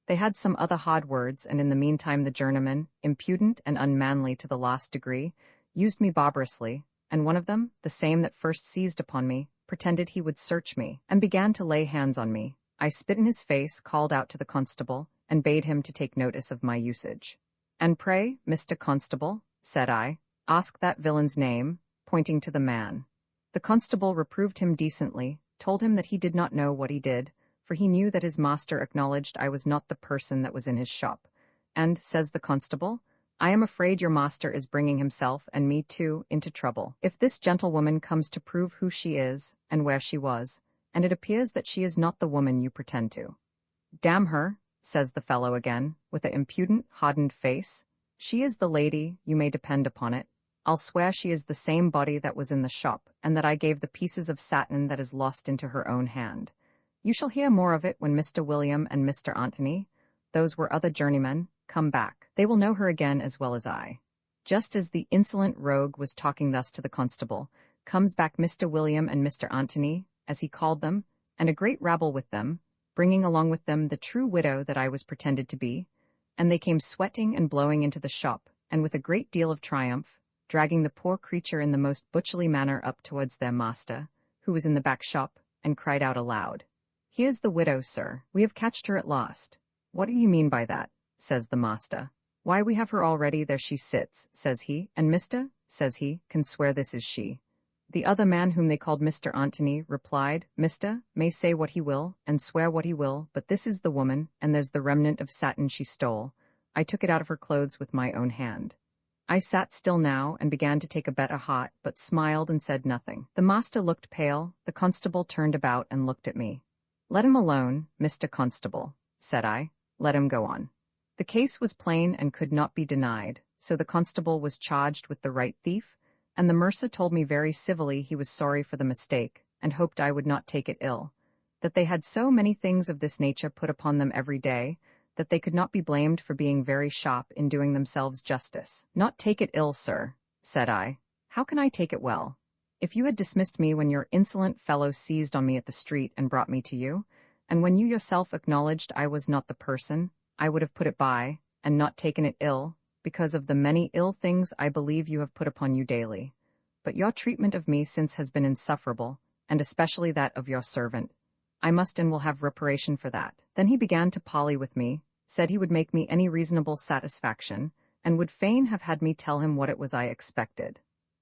They had some other hard words, and in the meantime the journeyman, impudent and unmanly to the last degree, used me barbarously, and one of them, the same that first seized upon me, pretended he would search me, and began to lay hands on me. I spit in his face, called out to the constable, and bade him to take notice of my usage. "And pray, Mr. Constable," said I, "ask that villain's name," pointing to the man. The constable reproved him decently, told him that he did not know what he did, for he knew that his master acknowledged I was not the person that was in his shop. And, says the constable, "I am afraid your master is bringing himself, and me too, into trouble. If this gentlewoman comes to prove who she is, and where she was, and it appears that she is not the woman you pretend to." "Damn her," says the fellow again, with an impudent, hardened face. "She is the lady, you may depend upon it. I'll swear she is the same body that was in the shop, and that I gave the pieces of satin that is lost into her own hand. You shall hear more of it when Mr. William and Mr. Antony, those were other journeymen, come back. They will know her again as well as I." Just as the insolent rogue was talking thus to the constable, comes back Mr. William and Mr. Antony, as he called them, and a great rabble with them, bringing along with them the true widow that I was pretended to be, and they came sweating and blowing into the shop, and with a great deal of triumph, dragging the poor creature in the most butcherly manner up towards their master, who was in the back shop, and cried out aloud, "Here's the widow, sir. We have catched her at last." "What do you mean by that?" says the master. "Why, we have her already, there she sits," says he, "and Mr., says he, can swear this is she." The other man, whom they called Mr. Antony, replied, "Mr. may say what he will, and swear what he will, but this is the woman, and there's the remnant of satin she stole. I took it out of her clothes with my own hand." I sat still now, and began to take a better heart, but smiled and said nothing. The master looked pale, the constable turned about and looked at me. "Let him alone, Mr. Constable," said I. "Let him go on." The case was plain and could not be denied, so the constable was charged with the right thief, and the mercer told me very civilly he was sorry for the mistake, and hoped I would not take it ill, that they had so many things of this nature put upon them every day, that they could not be blamed for being very sharp in doing themselves justice. Not take it ill, sir, said I. How can I take it well? If you had dismissed me when your insolent fellow seized on me at the street and brought me to you, and when you yourself acknowledged I was not the person, I would have put it by, and not taken it ill, because of the many ill things I believe you have put upon you daily. But your treatment of me since has been insufferable, and especially that of your servant. I must and will have reparation for that. Then he began to parley with me, said he would make me any reasonable satisfaction, and would fain have had me tell him what it was I expected.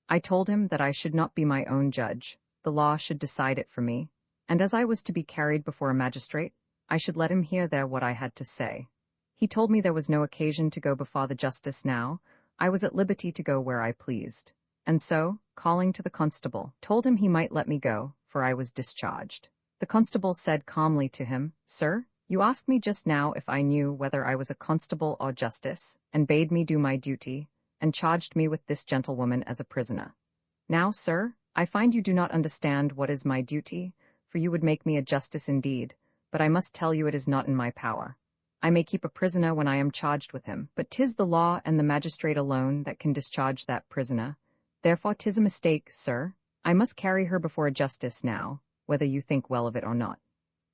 I told him that I should not be my own judge, the law should decide it for me, and as I was to be carried before a magistrate, I should let him hear there what I had to say. He told me there was no occasion to go before the justice now, I was at liberty to go where I pleased, and so, calling to the constable, told him he might let me go, for I was discharged. The constable said calmly to him, Sir, you asked me just now if I knew whether I was a constable or justice, and bade me do my duty, and charged me with this gentlewoman as a prisoner. Now, sir, I find you do not understand what is my duty, for you would make me a justice indeed, but I must tell you it is not in my power. I may keep a prisoner when I am charged with him, but 'tis the law and the magistrate alone that can discharge that prisoner. Therefore 'tis a mistake, sir. I must carry her before a justice now, whether you think well of it or not.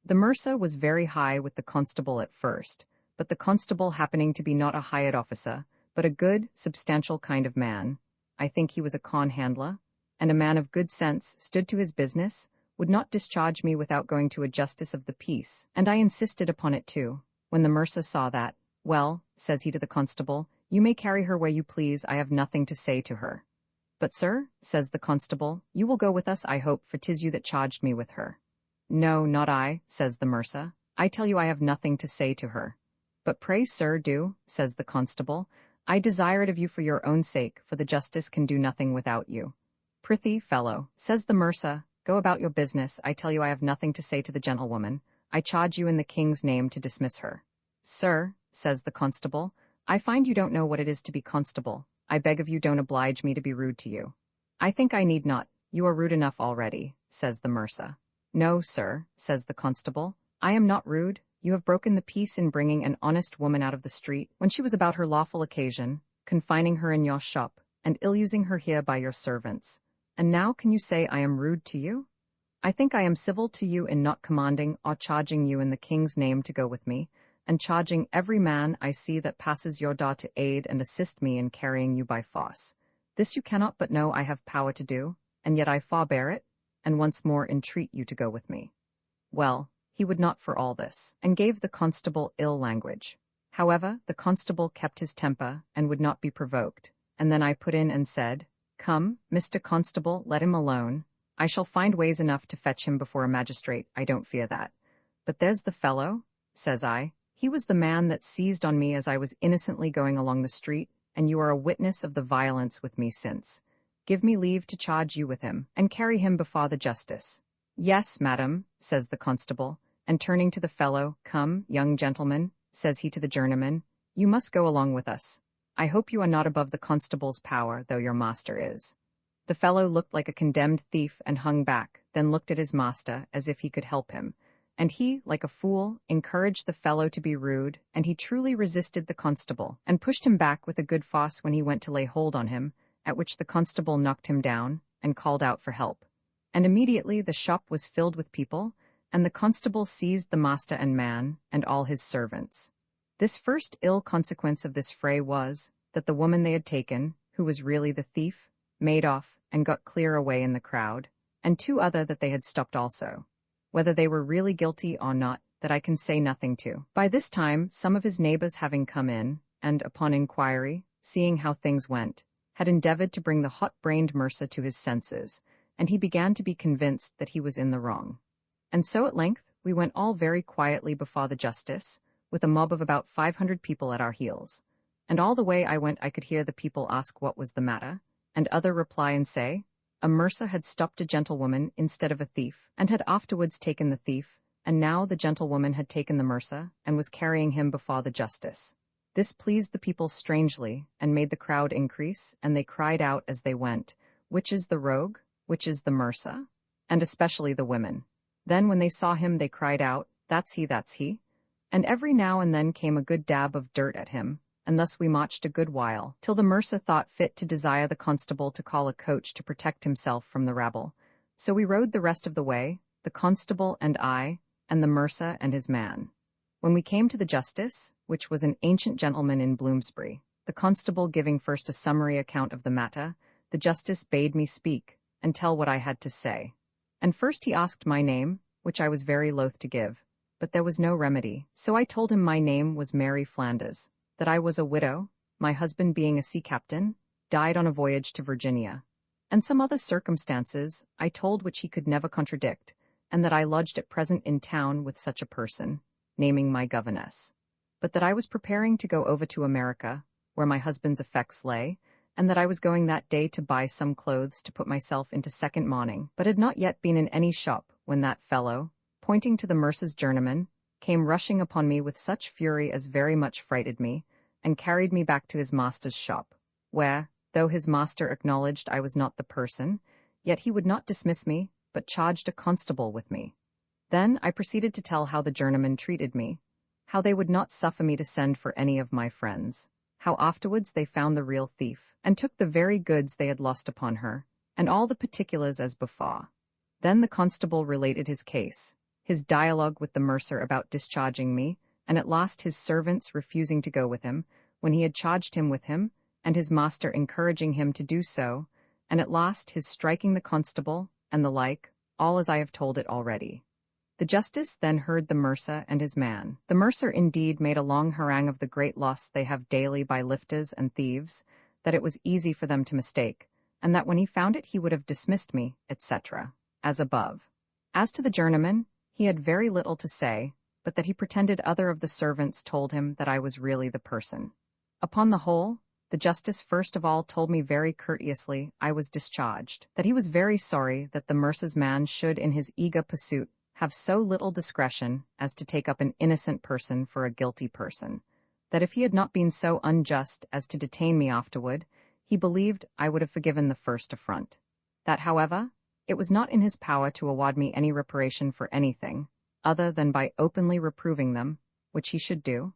The mercer was very high with the constable at first, but the constable happening to be not a hired officer, but a good, substantial kind of man, I think he was a con-handler, and a man of good sense, stood to his business, would not discharge me without going to a justice of the peace, and I insisted upon it too. When the mercer saw that, well, says he to the constable, you may carry her where you please, I have nothing to say to her. But sir, says the constable, you will go with us, I hope, for 'tis you that charged me with her. No, not I, says the mercer, I tell you I have nothing to say to her. But pray, sir, do, says the constable, I desire it of you for your own sake, for the justice can do nothing without you. Prithee, fellow, says the mercer, go about your business, I tell you I have nothing to say to the gentlewoman, I charge you in the king's name to dismiss her. Sir, says the constable, I find you don't know what it is to be constable, I beg of you don't oblige me to be rude to you. I think I need not, you are rude enough already, says the mercer. No, sir, says the constable, I am not rude, you have broken the peace in bringing an honest woman out of the street, when she was about her lawful occasion, confining her in your shop, and ill-using her here by your servants. And now can you say I am rude to you? I think I am civil to you in not commanding or charging you in the king's name to go with me, and charging every man I see that passes your door to aid and assist me in carrying you by force. This you cannot but know I have power to do, and yet I forbear it, and once more entreat you to go with me. Well, he would not for all this, and gave the constable ill language. However, the constable kept his temper, and would not be provoked, and then I put in and said, Come, Mr. Constable, let him alone. I shall find ways enough to fetch him before a magistrate, I don't fear that. But there's the fellow, says I, he was the man that seized on me as I was innocently going along the street, and you are a witness of the violence with me since. Give me leave to charge you with him, and carry him before the justice. Yes, madam, says the constable, and turning to the fellow, Come, young gentleman, says he to the journeyman, you must go along with us. I hope you are not above the constable's power, though your master is. The fellow looked like a condemned thief and hung back, then looked at his master as if he could help him. And he, like a fool, encouraged the fellow to be rude, and he truly resisted the constable, and pushed him back with a good force when he went to lay hold on him, at which the constable knocked him down, and called out for help. And immediately the shop was filled with people, and the constable seized the master and man, and all his servants. This first ill consequence of this fray was, that the woman they had taken, who was really the thief, made off, and got clear away in the crowd, and two other that they had stopped also. Whether they were really guilty or not, that I can say nothing to. By this time, some of his neighbors having come in, and, upon inquiry, seeing how things went, had endeavored to bring the hot-brained mercer to his senses, and he began to be convinced that he was in the wrong. And so at length we went all very quietly before the justice, with a mob of about 500 people at our heels. And all the way I went I could hear the people ask what was the matter, and other reply and say, a mercer had stopped a gentlewoman instead of a thief, and had afterwards taken the thief, and now the gentlewoman had taken the mercer, and was carrying him before the justice. This pleased the people strangely, and made the crowd increase, and they cried out as they went, "Which is the rogue? Which is the Mirza?" And especially the women. Then when they saw him they cried out, "That's he, that's he." And every now and then came a good dab of dirt at him, and thus we marched a good while, till the Mirza thought fit to desire the constable to call a coach to protect himself from the rabble. So we rode the rest of the way, the constable and I, and the Mirza and his man. When we came to the justice, which was an ancient gentleman in Bloomsbury, the constable giving first a summary account of the matter, the justice bade me speak, and tell what I had to say. And first he asked my name, which I was very loath to give, but there was no remedy, so I told him my name was Mary Flanders, that I was a widow, my husband being a sea captain, died on a voyage to Virginia, and some other circumstances I told which he could never contradict, and that I lodged at present in town with such a person, naming my governess, but that I was preparing to go over to America, where my husband's effects lay, and that I was going that day to buy some clothes to put myself into second mourning, but had not yet been in any shop, when that fellow, pointing to the Mirza's journeyman, came rushing upon me with such fury as very much frighted me, and carried me back to his master's shop, where, though his master acknowledged I was not the person, yet he would not dismiss me, but charged a constable with me. Then I proceeded to tell how the journeyman treated me, how they would not suffer me to send for any of my friends, how afterwards they found the real thief, and took the very goods they had lost upon her, and all the particulars as before. Then the constable related his case, his dialogue with the mercer about discharging me, and at last his servants refusing to go with him, when he had charged him with him, and his master encouraging him to do so, and at last his striking the constable, and the like, all as I have told it already. The justice then heard the mercer and his man. The mercer indeed made a long harangue of the great loss they have daily by lifters and thieves, that it was easy for them to mistake, and that when he found it he would have dismissed me, etc., as above. As to the journeyman, he had very little to say, but that he pretended other of the servants told him that I was really the person. Upon the whole, the justice first of all told me very courteously I was discharged, that he was very sorry that the mercer's man should in his eager pursuit have so little discretion as to take up an innocent person for a guilty person, that if he had not been so unjust as to detain me afterward, he believed I would have forgiven the first affront. That, however, it was not in his power to award me any reparation for anything, other than by openly reproving them, which he should do,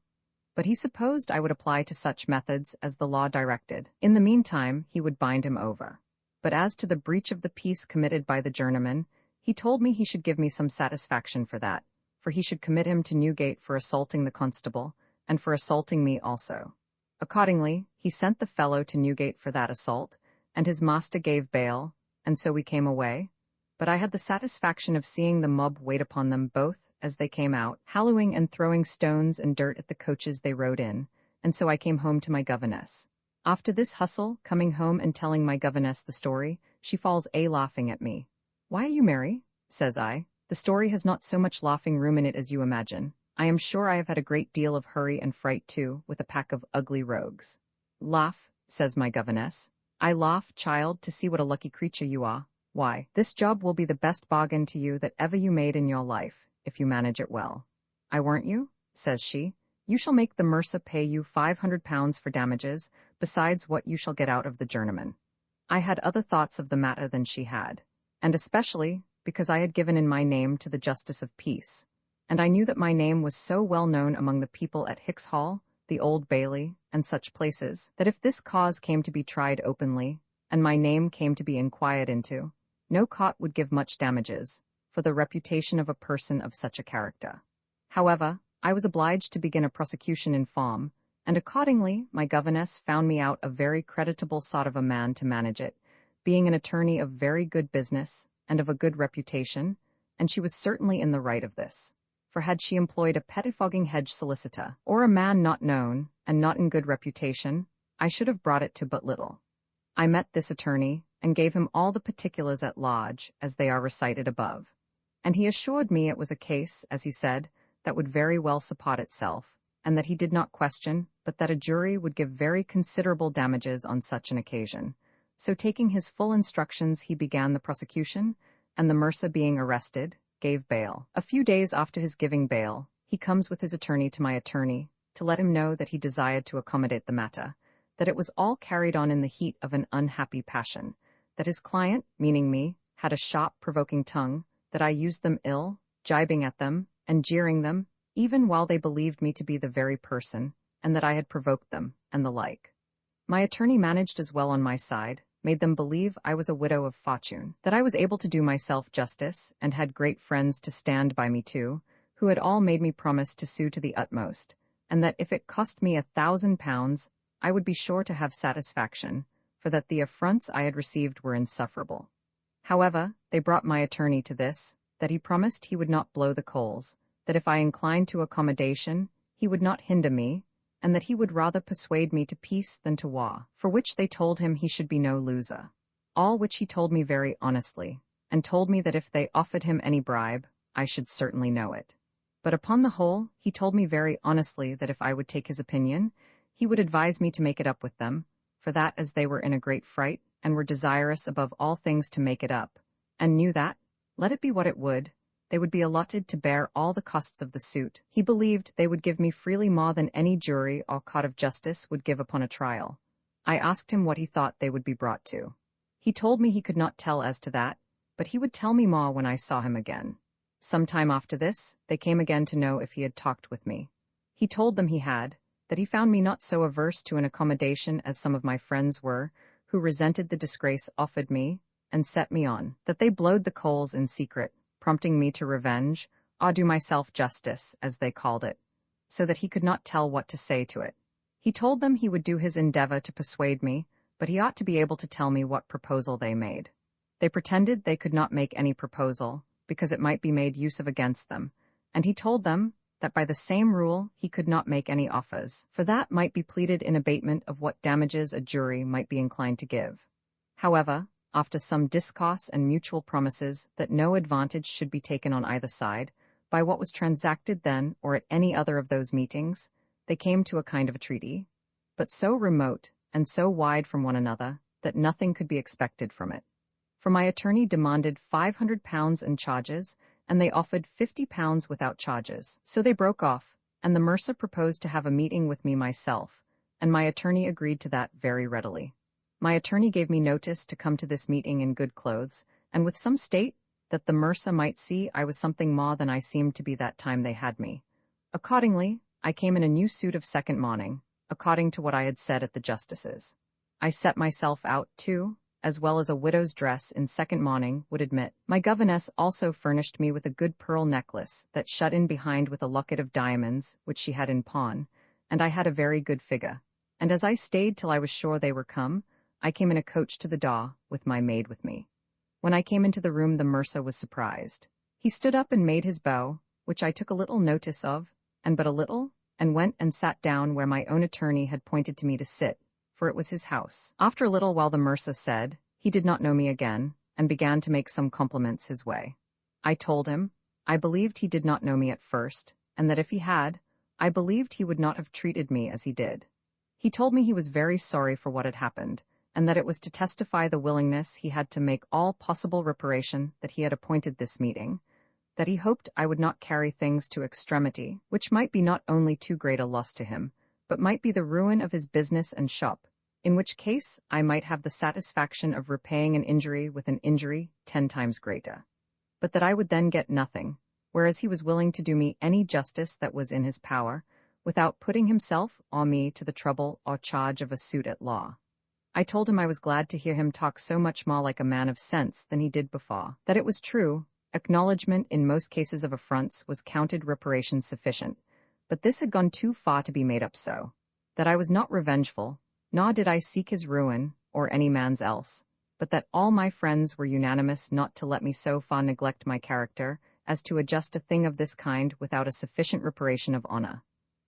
but he supposed I would apply to such methods as the law directed. In the meantime, he would bind him over. But as to the breach of the peace committed by the journeyman, he told me he should give me some satisfaction for that, for he should commit him to Newgate for assaulting the constable, and for assaulting me also. Accordingly, he sent the fellow to Newgate for that assault, and his master gave bail, and so we came away. But I had the satisfaction of seeing the mob wait upon them both as they came out, hallooing and throwing stones and dirt at the coaches they rode in, and so I came home to my governess. After this hustle, coming home and telling my governess the story, she falls laughing at me. "Why are you merry?" says I. "The story has not so much laughing room in it as you imagine. I am sure I have had a great deal of hurry and fright too, with a pack of ugly rogues." "Laugh," says my governess. "I laugh, child, to see what a lucky creature you are. Why, this job will be the best bargain to you that ever you made in your life, if you manage it well." "I warrant you," says she, "you shall make the mercer pay you £500 for damages, besides what you shall get out of the journeyman." I had other thoughts of the matter than she had, and especially because I had given in my name to the justice of peace, and I knew that my name was so well known among the people at Hicks Hall, the Old Bailey, and such places, that if this cause came to be tried openly, and my name came to be inquired into, no court would give much damages for the reputation of a person of such a character. However, I was obliged to begin a prosecution in form, and accordingly my governess found me out a very creditable sort of a man to manage it, being an attorney of very good business and of a good reputation, and she was certainly in the right of this, for had she employed a pettifogging hedge solicitor, or a man not known and not in good reputation, I should have brought it to but little. I met this attorney, and gave him all the particulars at large, as they are recited above, and he assured me it was a case, as he said, that would very well support itself, and that he did not question, but that a jury would give very considerable damages on such an occasion. So taking his full instructions he began the prosecution, and the mercer being arrested, gave bail. A few days after his giving bail, he comes with his attorney to my attorney, to let him know that he desired to accommodate the matter, that it was all carried on in the heat of an unhappy passion, that his client, meaning me, had a sharp, provoking tongue, that I used them ill, jibing at them, and jeering them, even while they believed me to be the very person, and that I had provoked them, and the like. My attorney managed as well on my side, made them believe I was a widow of fortune, that I was able to do myself justice, and had great friends to stand by me too, who had all made me promise to sue to the utmost, and that if it cost me £1,000, I would be sure to have satisfaction, for that the affronts I had received were insufferable. However, they brought my attorney to this, that he promised he would not blow the coals, that if I inclined to accommodation, he would not hinder me, and that he would rather persuade me to peace than to war, for which they told him he should be no loser. All which he told me very honestly, and told me that if they offered him any bribe, I should certainly know it. But upon the whole, he told me very honestly that if I would take his opinion, he would advise me to make it up with them, for that as they were in a great fright, and were desirous above all things to make it up, and knew that, let it be what it would, they would be allotted to bear all the costs of the suit. He believed they would give me freely more than any jury or court of justice would give upon a trial. I asked him what he thought they would be brought to. He told me he could not tell as to that, but he would tell me more when I saw him again. Some time after this, they came again to know if he had talked with me. He told them he had, that he found me not so averse to an accommodation as some of my friends were, who resented the disgrace offered me, and set me on, that they blowed the coals in secret, prompting me to revenge, or do myself justice, as they called it, so that he could not tell what to say to it. He told them he would do his endeavor to persuade me, but he ought to be able to tell me what proposal they made. They pretended they could not make any proposal, because it might be made use of against them, and he told them that by the same rule he could not make any offers, for that might be pleaded in abatement of what damages a jury might be inclined to give. However, after some discourse and mutual promises that no advantage should be taken on either side, by what was transacted then or at any other of those meetings, they came to a kind of a treaty, but so remote and so wide from one another that nothing could be expected from it. For my attorney demanded £500 in charges, and they offered £50 without charges. So they broke off, and the mercer proposed to have a meeting with me myself, and my attorney agreed to that very readily. My attorney gave me notice to come to this meeting in good clothes, and with some state, that the mercer might see I was something more than I seemed to be that time they had me. Accordingly, I came in a new suit of second mourning, according to what I had said at the justice's. I set myself out, too, as well as a widow's dress in second mourning would admit. My governess also furnished me with a good pearl necklace that shut in behind with a locket of diamonds, which she had in pawn, and I had a very good figure. And as I stayed till I was sure they were come, I came in a coach to the door, with my maid with me. When I came into the room, the mercer was surprised. He stood up and made his bow, which I took a little notice of, and but a little, and went and sat down where my own attorney had pointed to me to sit, for it was his house. After a little while the mercer said, he did not know me again, and began to make some compliments his way. I told him, I believed he did not know me at first, and that if he had, I believed he would not have treated me as he did. He told me he was very sorry for what had happened, and that it was to testify the willingness he had to make all possible reparation that he had appointed this meeting, that he hoped I would not carry things to extremity, which might be not only too great a loss to him, but might be the ruin of his business and shop, in which case I might have the satisfaction of repaying an injury with an injury 10 times greater. But that I would then get nothing, whereas he was willing to do me any justice that was in his power, without putting himself or me to the trouble or charge of a suit at law. I told him I was glad to hear him talk so much more like a man of sense than he did before, that it was true, acknowledgment in most cases of affronts was counted reparation sufficient, but this had gone too far to be made up so, that I was not revengeful, nor did I seek his ruin, or any man's else, but that all my friends were unanimous not to let me so far neglect my character as to adjust a thing of this kind without a sufficient reparation of honor,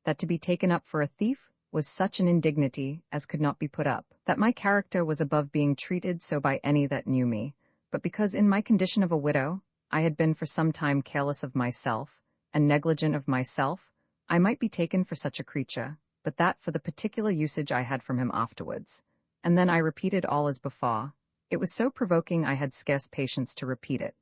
that to be taken up for a thief was such an indignity as could not be put up, that my character was above being treated so by any that knew me, but because in my condition of a widow, I had been for some time careless of myself, and negligent of myself, I might be taken for such a creature, but that for the particular usage I had from him afterwards. And then I repeated all as before. It was so provoking I had scarce patience to repeat it.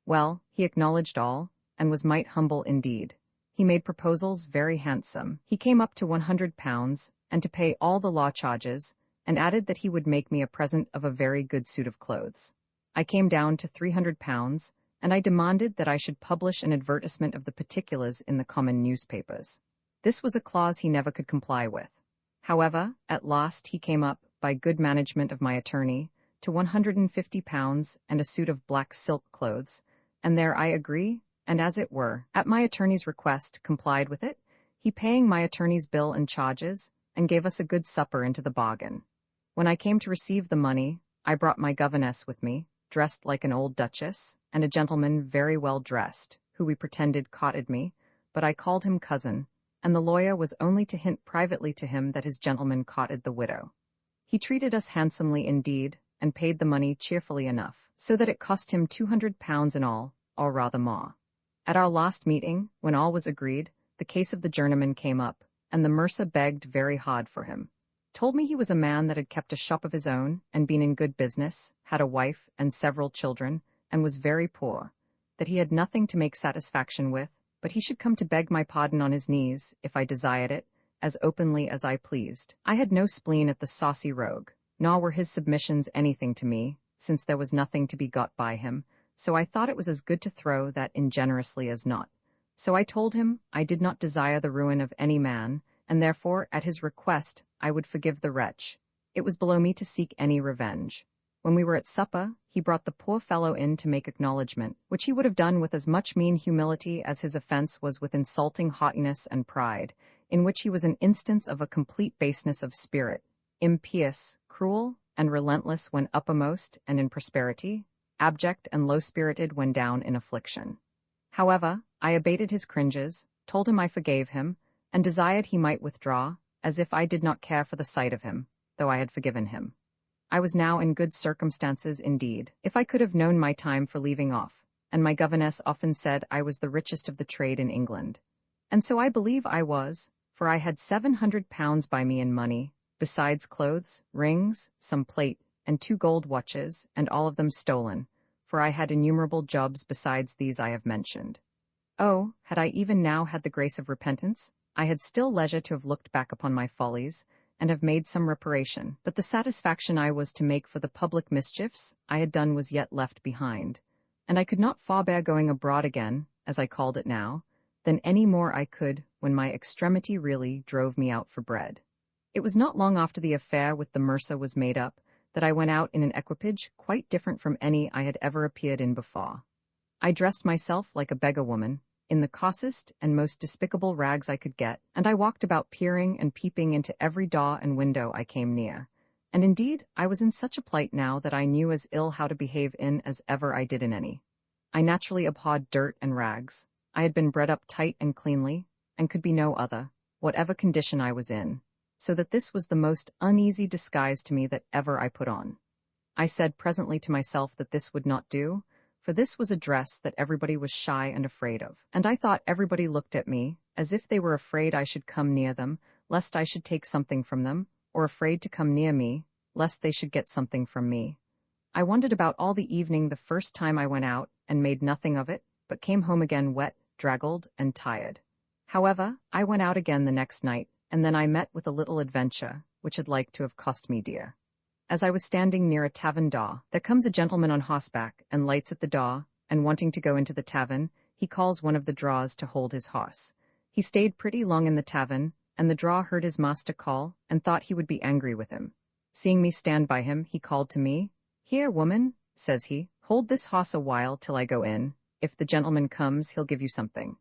Well, he acknowledged all, and was might humble indeed. He made proposals very handsome. He came up to £100, and to pay all the law charges, and added that he would make me a present of a very good suit of clothes. I came down to £300, and I demanded that I should publish an advertisement of the particulars in the common newspapers. This was a clause he never could comply with. However, at last he came up, by good management of my attorney, to £150 and a suit of black silk clothes, and there I agree, and as it were, at my attorney's request, complied with it, he paying my attorney's bill and charges, and gave us a good supper into the bargain. When I came to receive the money, I brought my governess with me, dressed like an old duchess, and a gentleman very well dressed, who we pretended courted me, but I called him cousin, and the lawyer was only to hint privately to him that his gentleman courted the widow. He treated us handsomely indeed, and paid the money cheerfully enough, so that it cost him £200 in all, or rather more. At our last meeting, when all was agreed, the case of the journeyman came up, and the mercer begged very hard for him. Told me he was a man that had kept a shop of his own, and been in good business, had a wife and several children, and was very poor, that he had nothing to make satisfaction with, but he should come to beg my pardon on his knees, if I desired it, as openly as I pleased. I had no spleen at the saucy rogue, nor were his submissions anything to me, since there was nothing to be got by him, so I thought it was as good to throw that ingenerously as not. So I told him I did not desire the ruin of any man, and therefore, at his request, I would forgive the wretch. It was below me to seek any revenge. When we were at supper, he brought the poor fellow in to make acknowledgment, which he would have done with as much mean humility as his offence was with insulting haughtiness and pride, in which he was an instance of a complete baseness of spirit, impious, cruel, and relentless when uppermost and in prosperity, abject and low-spirited when down in affliction. However, I abated his cringes, told him I forgave him, and desired he might withdraw, as if I did not care for the sight of him, though I had forgiven him. I was now in good circumstances indeed, if I could have known my time for leaving off, and my governess often said I was the richest of the trade in England. And so I believe I was, for I had £700 by me in money, besides clothes, rings, some plate, and 2 gold watches, and all of them stolen, for I had innumerable jobs besides these I have mentioned. Oh, had I even now had the grace of repentance, I had still leisure to have looked back upon my follies, and have made some reparation, but the satisfaction I was to make for the public mischiefs I had done was yet left behind, and I could not forbear going abroad again, as I called it now, than any more I could when my extremity really drove me out for bread. It was not long after the affair with the mercer was made up, that I went out in an equipage quite different from any I had ever appeared in before. I dressed myself like a beggar-woman, in the coarsest and most despicable rags I could get, and I walked about peering and peeping into every door and window I came near. And indeed, I was in such a plight now that I knew as ill how to behave in as ever I did in any. I naturally abhorred dirt and rags. I had been bred up tight and cleanly, and could be no other, whatever condition I was in, so that this was the most uneasy disguise to me that ever I put on. I said presently to myself that this would not do, for this was a dress that everybody was shy and afraid of, and I thought everybody looked at me, as if they were afraid I should come near them, lest I should take something from them, or afraid to come near me, lest they should get something from me. I wandered about all the evening the first time I went out, and made nothing of it, but came home again wet, draggled, and tired. However, I went out again the next night, and then I met with a little adventure, which had like to have cost me dear. As I was standing near a tavern door, there comes a gentleman on horseback, and lights at the door, and wanting to go into the tavern, he calls one of the drawers to hold his horse. He stayed pretty long in the tavern, and the drawer heard his master call, and thought he would be angry with him. Seeing me stand by him, he called to me, "Here, woman," says he, "hold this horse a while till I go in. If the gentleman comes, he'll give you something."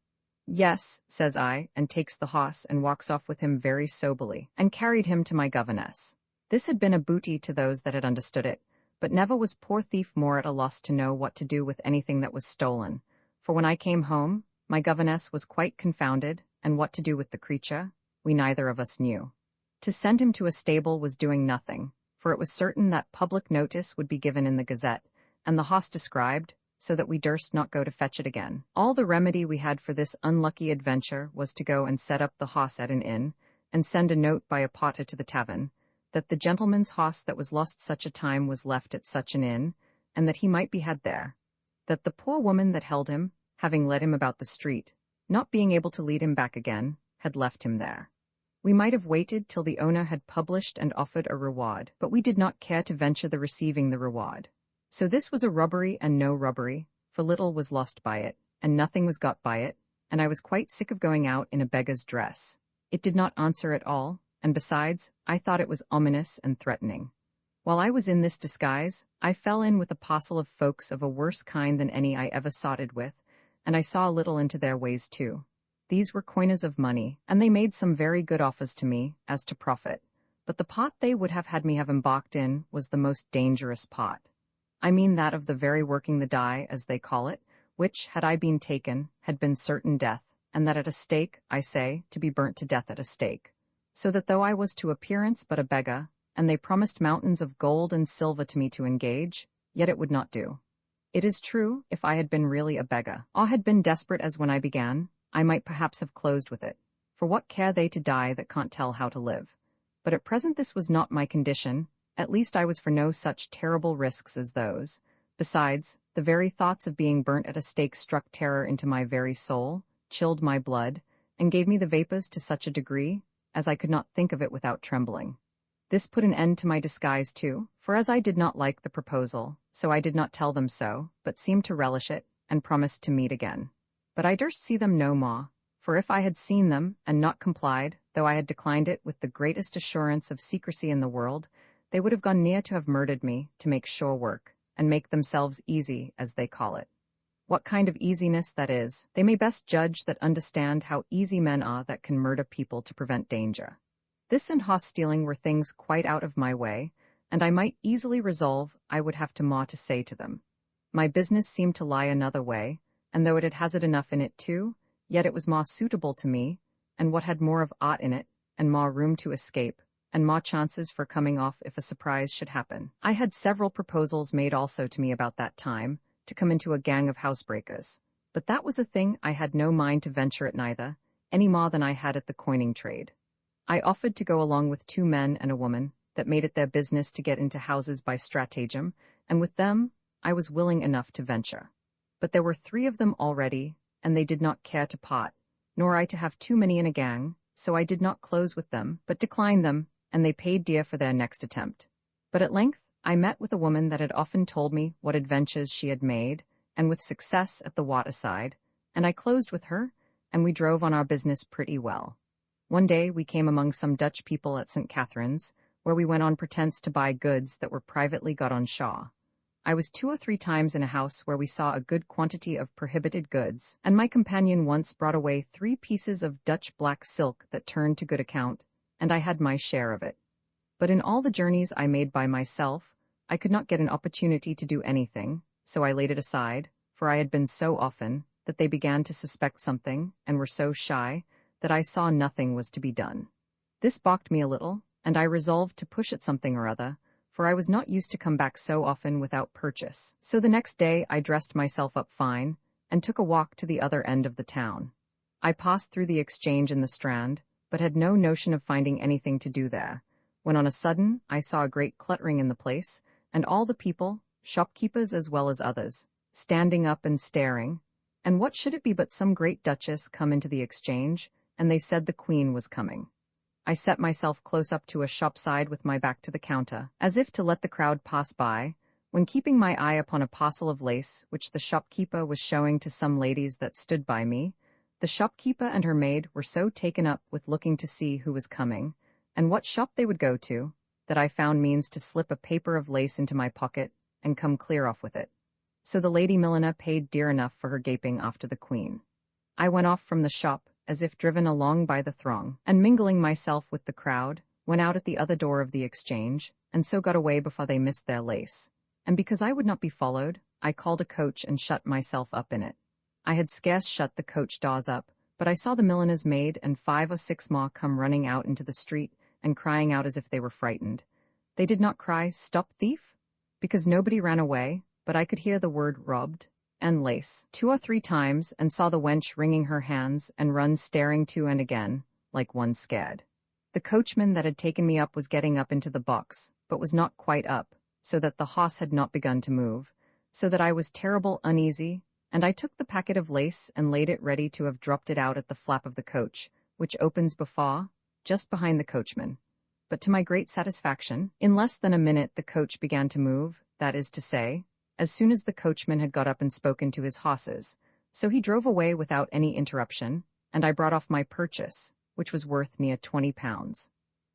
"Yes," says I, and takes the horse and walks off with him very soberly, and carried him to my governess. This had been a booty to those that had understood it, but never was poor thief more at a loss to know what to do with anything that was stolen, for when I came home, my governess was quite confounded, and what to do with the creature, we neither of us knew. To send him to a stable was doing nothing, for it was certain that public notice would be given in the Gazette, and the hoss described, so that we durst not go to fetch it again. All the remedy we had for this unlucky adventure was to go and set up the hoss at an inn, and send a note by a porter to the tavern, that the gentleman's hoss that was lost such a time was left at such an inn, and that he might be had there. That the poor woman that held him, having led him about the street, not being able to lead him back again, had left him there. We might have waited till the owner had published and offered a reward, but we did not care to venture the receiving the reward. So this was a robbery and no robbery, for little was lost by it, and nothing was got by it, and I was quite sick of going out in a beggar's dress. It did not answer at all, and besides, I thought it was ominous and threatening. While I was in this disguise, I fell in with a parcel of folks of a worse kind than any I ever sotted with, and I saw a little into their ways too. These were coiners of money, and they made some very good offers to me, as to profit, but the pot they would have had me have embarked in was the most dangerous pot. I mean that of the very working the die, as they call it, which, had I been taken, had been certain death, and that at a stake, I say, to be burnt to death at a stake. So that though I was to appearance but a beggar, and they promised mountains of gold and silver to me to engage, yet it would not do. It is true, if I had been really a beggar, or had been desperate as when I began, I might perhaps have closed with it, for what care they to die that can't tell how to live? But at present this was not my condition, at least I was for no such terrible risks as those. Besides, the very thoughts of being burnt at a stake struck terror into my very soul, chilled my blood, and gave me the vapors to such a degree, as I could not think of it without trembling. This put an end to my disguise too, for as I did not like the proposal, so I did not tell them so, but seemed to relish it, and promised to meet again. But I durst see them no more, for if I had seen them, and not complied, though I had declined it with the greatest assurance of secrecy in the world, they would have gone near to have murdered me, to make sure work, and make themselves easy, as they call it. What kind of easiness that is, they may best judge that understand how easy men are that can murder people to prevent danger. This and hoss-stealing were things quite out of my way, and I might easily resolve I would have to more to say to them. My business seemed to lie another way, and though it had hazard enough in it too, yet it was more suitable to me, and what had more of art in it, and more room to escape, and more chances for coming off if a surprise should happen. I had several proposals made also to me about that time, to come into a gang of housebreakers, but that was a thing I had no mind to venture at neither, any more than I had at the coining trade. I offered to go along with 2 men and a woman, that made it their business to get into houses by stratagem, and with them I was willing enough to venture. But there were 3 of them already, and they did not care to part, nor I to have too many in a gang, so I did not close with them, but declined them, and they paid dear for their next attempt. But at length I met with a woman that had often told me what adventures she had made, and with success at the waterside, and I closed with her, and we drove on our business pretty well. One day we came among some Dutch people at St. Catherine's, where we went on pretence to buy goods that were privately got on Shaw. I was 2 or 3 times in a house where we saw a good quantity of prohibited goods, and my companion once brought away 3 pieces of Dutch black silk that turned to good account, and I had my share of it. But in all the journeys I made by myself, I could not get an opportunity to do anything, so I laid it aside, for I had been so often, that they began to suspect something, and were so shy, that I saw nothing was to be done. This balked me a little, and I resolved to push at something or other, for I was not used to come back so often without purchase. So the next day I dressed myself up fine, and took a walk to the other end of the town. I passed through the Exchange in the Strand, but had no notion of finding anything to do there, when on a sudden I saw a great cluttering in the place, and all the people, shopkeepers as well as others, standing up and staring, and what should it be but some great duchess come into the Exchange, and they said the Queen was coming. I set myself close up to a shop side with my back to the counter, as if to let the crowd pass by, when keeping my eye upon a parcel of lace which the shopkeeper was showing to some ladies that stood by me, the shopkeeper and her maid were so taken up with looking to see who was coming, and what shop they would go to, that I found means to slip a paper of lace into my pocket, and come clear off with it. So the lady milliner paid dear enough for her gaping after the Queen. I went off from the shop, as if driven along by the throng, and mingling myself with the crowd, went out at the other door of the Exchange, and so got away before they missed their lace. And because I would not be followed, I called a coach and shut myself up in it. I had scarce shut the coach doors up, but I saw the milliner's maid and 5 or 6 more come running out into the street, and crying out as if they were frightened. They did not cry, "Stop, thief!" because nobody ran away, but I could hear the word robbed, and lace 2 or 3 times, and saw the wench wringing her hands and run staring to and again, like one scared. The coachman that had taken me up was getting up into the box, but was not quite up, so that the hoss had not begun to move, so that I was terrible uneasy, and I took the packet of lace and laid it ready to have dropped it out at the flap of the coach, which opens before, just behind the coachman. But to my great satisfaction, in less than a minute the coach began to move, that is to say, as soon as the coachman had got up and spoken to his horses. So he drove away without any interruption, and I brought off my purchase, which was worth near £20.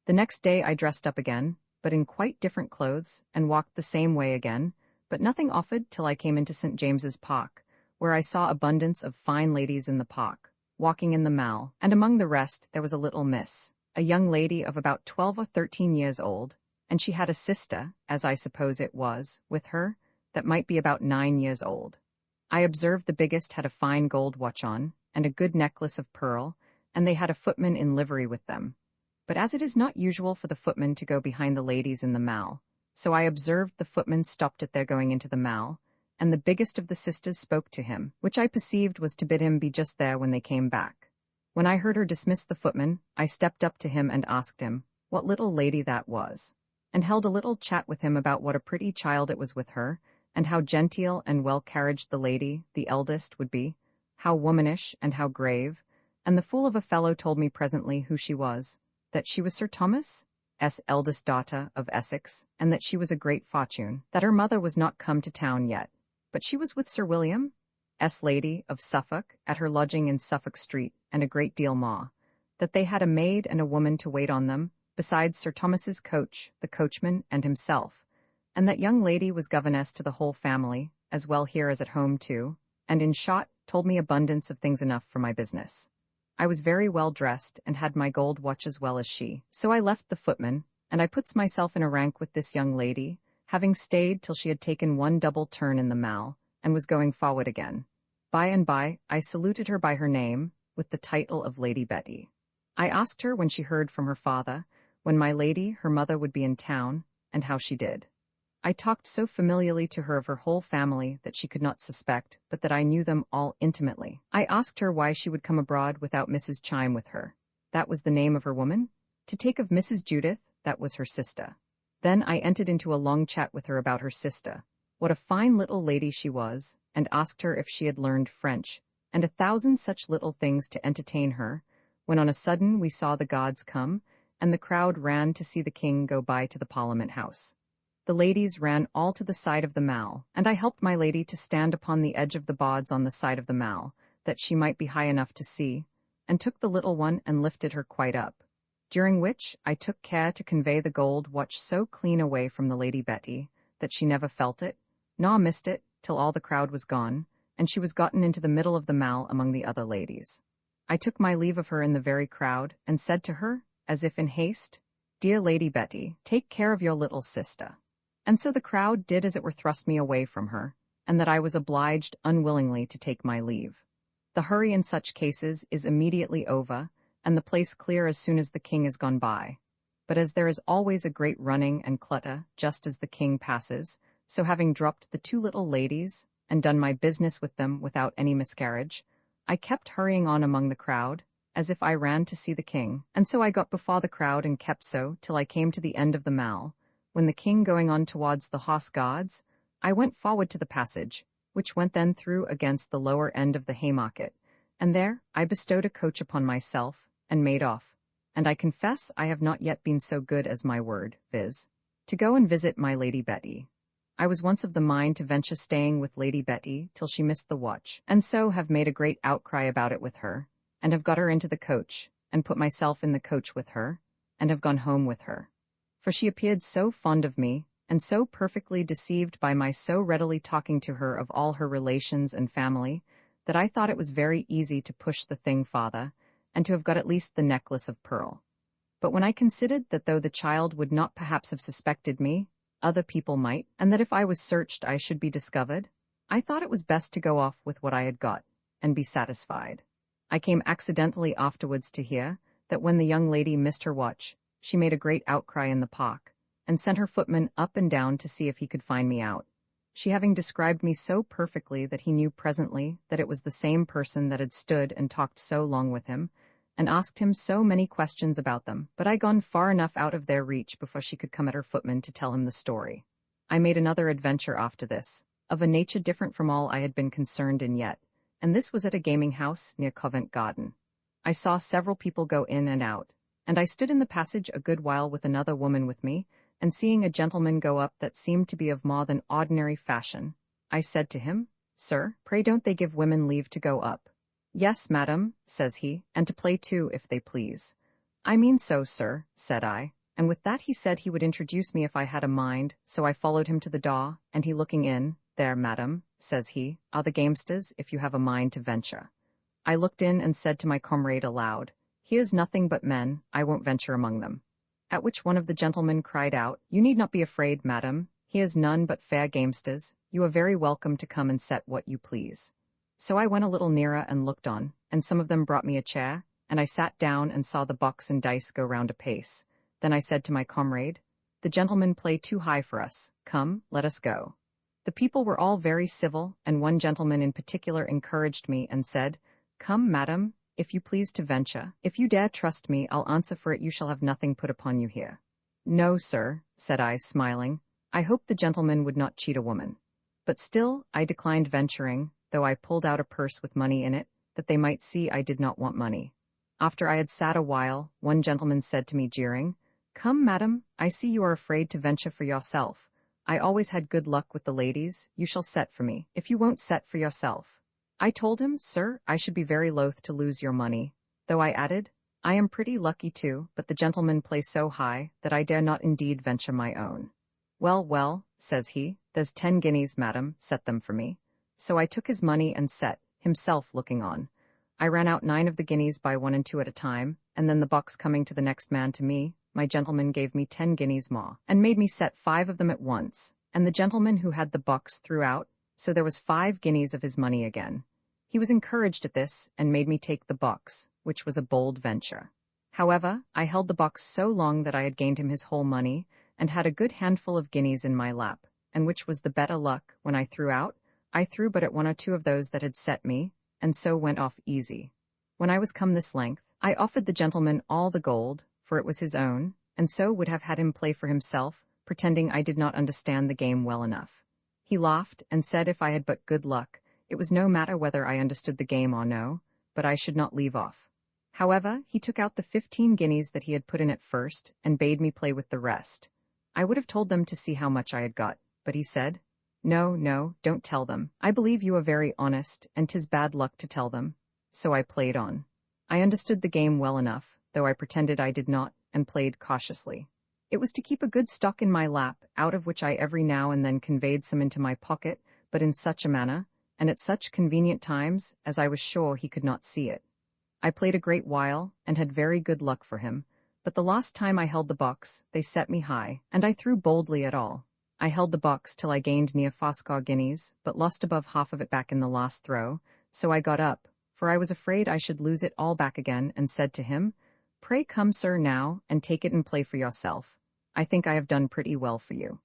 The next day I dressed up again, but in quite different clothes, and walked the same way again, but nothing offered till I came into St. James's Park, where I saw abundance of fine ladies in the park, walking in the Mall, and among the rest there was a little miss, a young lady of about 12 or 13 years old, and she had a sister, as I suppose it was, with her, that might be about 9 years old. I observed the biggest had a fine gold watch on, and a good necklace of pearl, and they had a footman in livery with them. But as it is not usual for the footman to go behind the ladies in the Mall, so I observed the footman stopped at their going into the Mall, and the biggest of the sisters spoke to him, which I perceived was to bid him be just there when they came back. When I heard her dismiss the footman, I stepped up to him and asked him what little lady that was, and held a little chat with him about what a pretty child it was with her, and how genteel and well-carriaged the lady, the eldest, would be, how womanish and how grave, and the fool of a fellow told me presently who she was, that she was Sir Thomas' eldest daughter of Essex, and that she was a great fortune, that her mother was not come to town yet, but she was with Sir William's lady of Suffolk at her lodging in Suffolk Street, and a great deal more, that they had a maid and a woman to wait on them, besides Sir Thomas's coach, the coachman, and himself, and that young lady was governess to the whole family, as well here as at home too, and in short, told me abundance of things enough for my business. I was very well dressed, and had my gold watch as well as she, so I left the footman, and I puts myself in a rank with this young lady, having stayed till she had taken one double turn in the Mall, and was going forward again. By and by, I saluted her by her name, with the title of Lady Betty. I asked her when she heard from her father, when my lady, her mother, would be in town, and how she did. I talked so familiarly to her of her whole family that she could not suspect, but that I knew them all intimately. I asked her why she would come abroad without Mrs. Chime with her. That was the name of her woman. To take of Mrs. Judith, that was her sister. Then I entered into a long chat with her about her sister, what a fine little lady she was, and asked her if she had learned French, and 1,000 such little things to entertain her, when on a sudden we saw the guards come, and the crowd ran to see the king go by to the Parliament House. The ladies ran all to the side of the Mall, and I helped my lady to stand upon the edge of the boards on the side of the Mall, that she might be high enough to see, and took the little one and lifted her quite up, during which I took care to convey the gold watch so clean away from the Lady Betty, that she never felt it, nor missed it, till all the crowd was gone, and she was gotten into the middle of the Mall among the other ladies. I took my leave of her in the very crowd, and said to her, as if in haste, "Dear Lady Betty, take care of your little sister." And so the crowd did as it were thrust me away from her, and that I was obliged unwillingly to take my leave. The hurry in such cases is immediately over, and the place clear as soon as the king is gone by. But as there is always a great running and clutter just as the king passes, so having dropped the 2 little ladies, and done my business with them without any miscarriage, I kept hurrying on among the crowd, as if I ran to see the king, and so I got before the crowd and kept so till I came to the end of the Mall, when the king going on towards the horse guards, I went forward to the passage, which went then through against the lower end of the Haymarket, and there I bestowed a coach upon myself, and made off, and I confess I have not yet been so good as my word, viz., to go and visit my Lady Betty. I was once of the mind to venture staying with Lady Betty till she missed the watch, and so have made a great outcry about it with her, and have got her into the coach, and put myself in the coach with her, and have gone home with her. For she appeared so fond of me, and so perfectly deceived by my so readily talking to her of all her relations and family, that I thought it was very easy to push the thing farther, and to have got at least the necklace of pearl. But when I considered that though the child would not perhaps have suspected me, other people might, and that if I was searched I should be discovered, I thought it was best to go off with what I had got, and be satisfied. I came accidentally afterwards to hear that when the young lady missed her watch, she made a great outcry in the park, and sent her footman up and down to see if he could find me out, she having described me so perfectly that he knew presently that it was the same person that had stood and talked so long with him, and asked him so many questions about them, but I gone far enough out of their reach before she could come at her footman to tell him the story. I made another adventure after this, of a nature different from all I had been concerned in yet, and this was at a gaming house near Covent Garden. I saw several people go in and out, and I stood in the passage a good while with another woman with me, and seeing a gentleman go up that seemed to be of more than ordinary fashion, I said to him, "Sir, pray don't they give women leave to go up?" "Yes, madam," says he, "and to play too, if they please." "I mean so, sir," said I, and with that he said he would introduce me if I had a mind, so I followed him to the door, and he looking in, "There, madam," says he, "are the gamesters, if you have a mind to venture." I looked in and said to my comrade aloud, "Here's nothing but men, I won't venture among them." At which one of the gentlemen cried out, "You need not be afraid, madam, here's none but fair gamesters, you are very welcome to come and set what you please." So I went a little nearer and looked on, and some of them brought me a chair, and I sat down and saw the box and dice go round apace. Then I said to my comrade, "The gentlemen play too high for us, come, let us go." The people were all very civil, and one gentleman in particular encouraged me and said, "Come, madam, if you please to venture. If you dare trust me, I'll answer for it you shall have nothing put upon you here." "No, sir," said I, smiling. I hoped the gentleman would not cheat a woman. But still, I declined venturing, though I pulled out a purse with money in it, that they might see I did not want money. After I had sat a while, one gentleman said to me, jeering, "Come, madam, I see you are afraid to venture for yourself. I always had good luck with the ladies, you shall set for me, if you won't set for yourself." I told him, "Sir, I should be very loath to lose your money," though I added, "I am pretty lucky too, but the gentlemen play so high that I dare not indeed venture my own." "Well, well," says he, "there's 10 guineas, madam, set them for me." So I took his money and set, himself looking on. I ran out 9 of the guineas by 1 and 2 at a time, and then the box coming to the next man to me, my gentleman gave me 10 guineas more, and made me set 5 of them at once, and the gentleman who had the box threw out, so there was 5 guineas of his money again. He was encouraged at this, and made me take the box, which was a bold venture. However, I held the box so long that I had gained him his whole money, and had a good handful of guineas in my lap, and which was the better luck, when I threw out, I threw but at 1 or 2 of those that had set me, and so went off easy. When I was come this length, I offered the gentleman all the gold, for it was his own, and so would have had him play for himself, pretending I did not understand the game well enough. He laughed, and said if I had but good luck, it was no matter whether I understood the game or no, but I should not leave off. However, he took out the 15 guineas that he had put in at first, and bade me play with the rest. I would have told them to see how much I had got, but he said, "No, no, don't tell them. I believe you are very honest, and 'tis bad luck to tell them." So I played on. I understood the game well enough, though I pretended I did not, and played cautiously. It was to keep a good stock in my lap, out of which I every now and then conveyed some into my pocket, but in such a manner, and at such convenient times, as I was sure he could not see it. I played a great while, and had very good luck for him, but the last time I held the box, they set me high, and I threw boldly at all. I held the box till I gained near 4 guineas, but lost above half of it back in the last throw, so I got up, for I was afraid I should lose it all back again, and said to him, "Pray come, sir, now, and take it and play for yourself. I think I have done pretty well for you."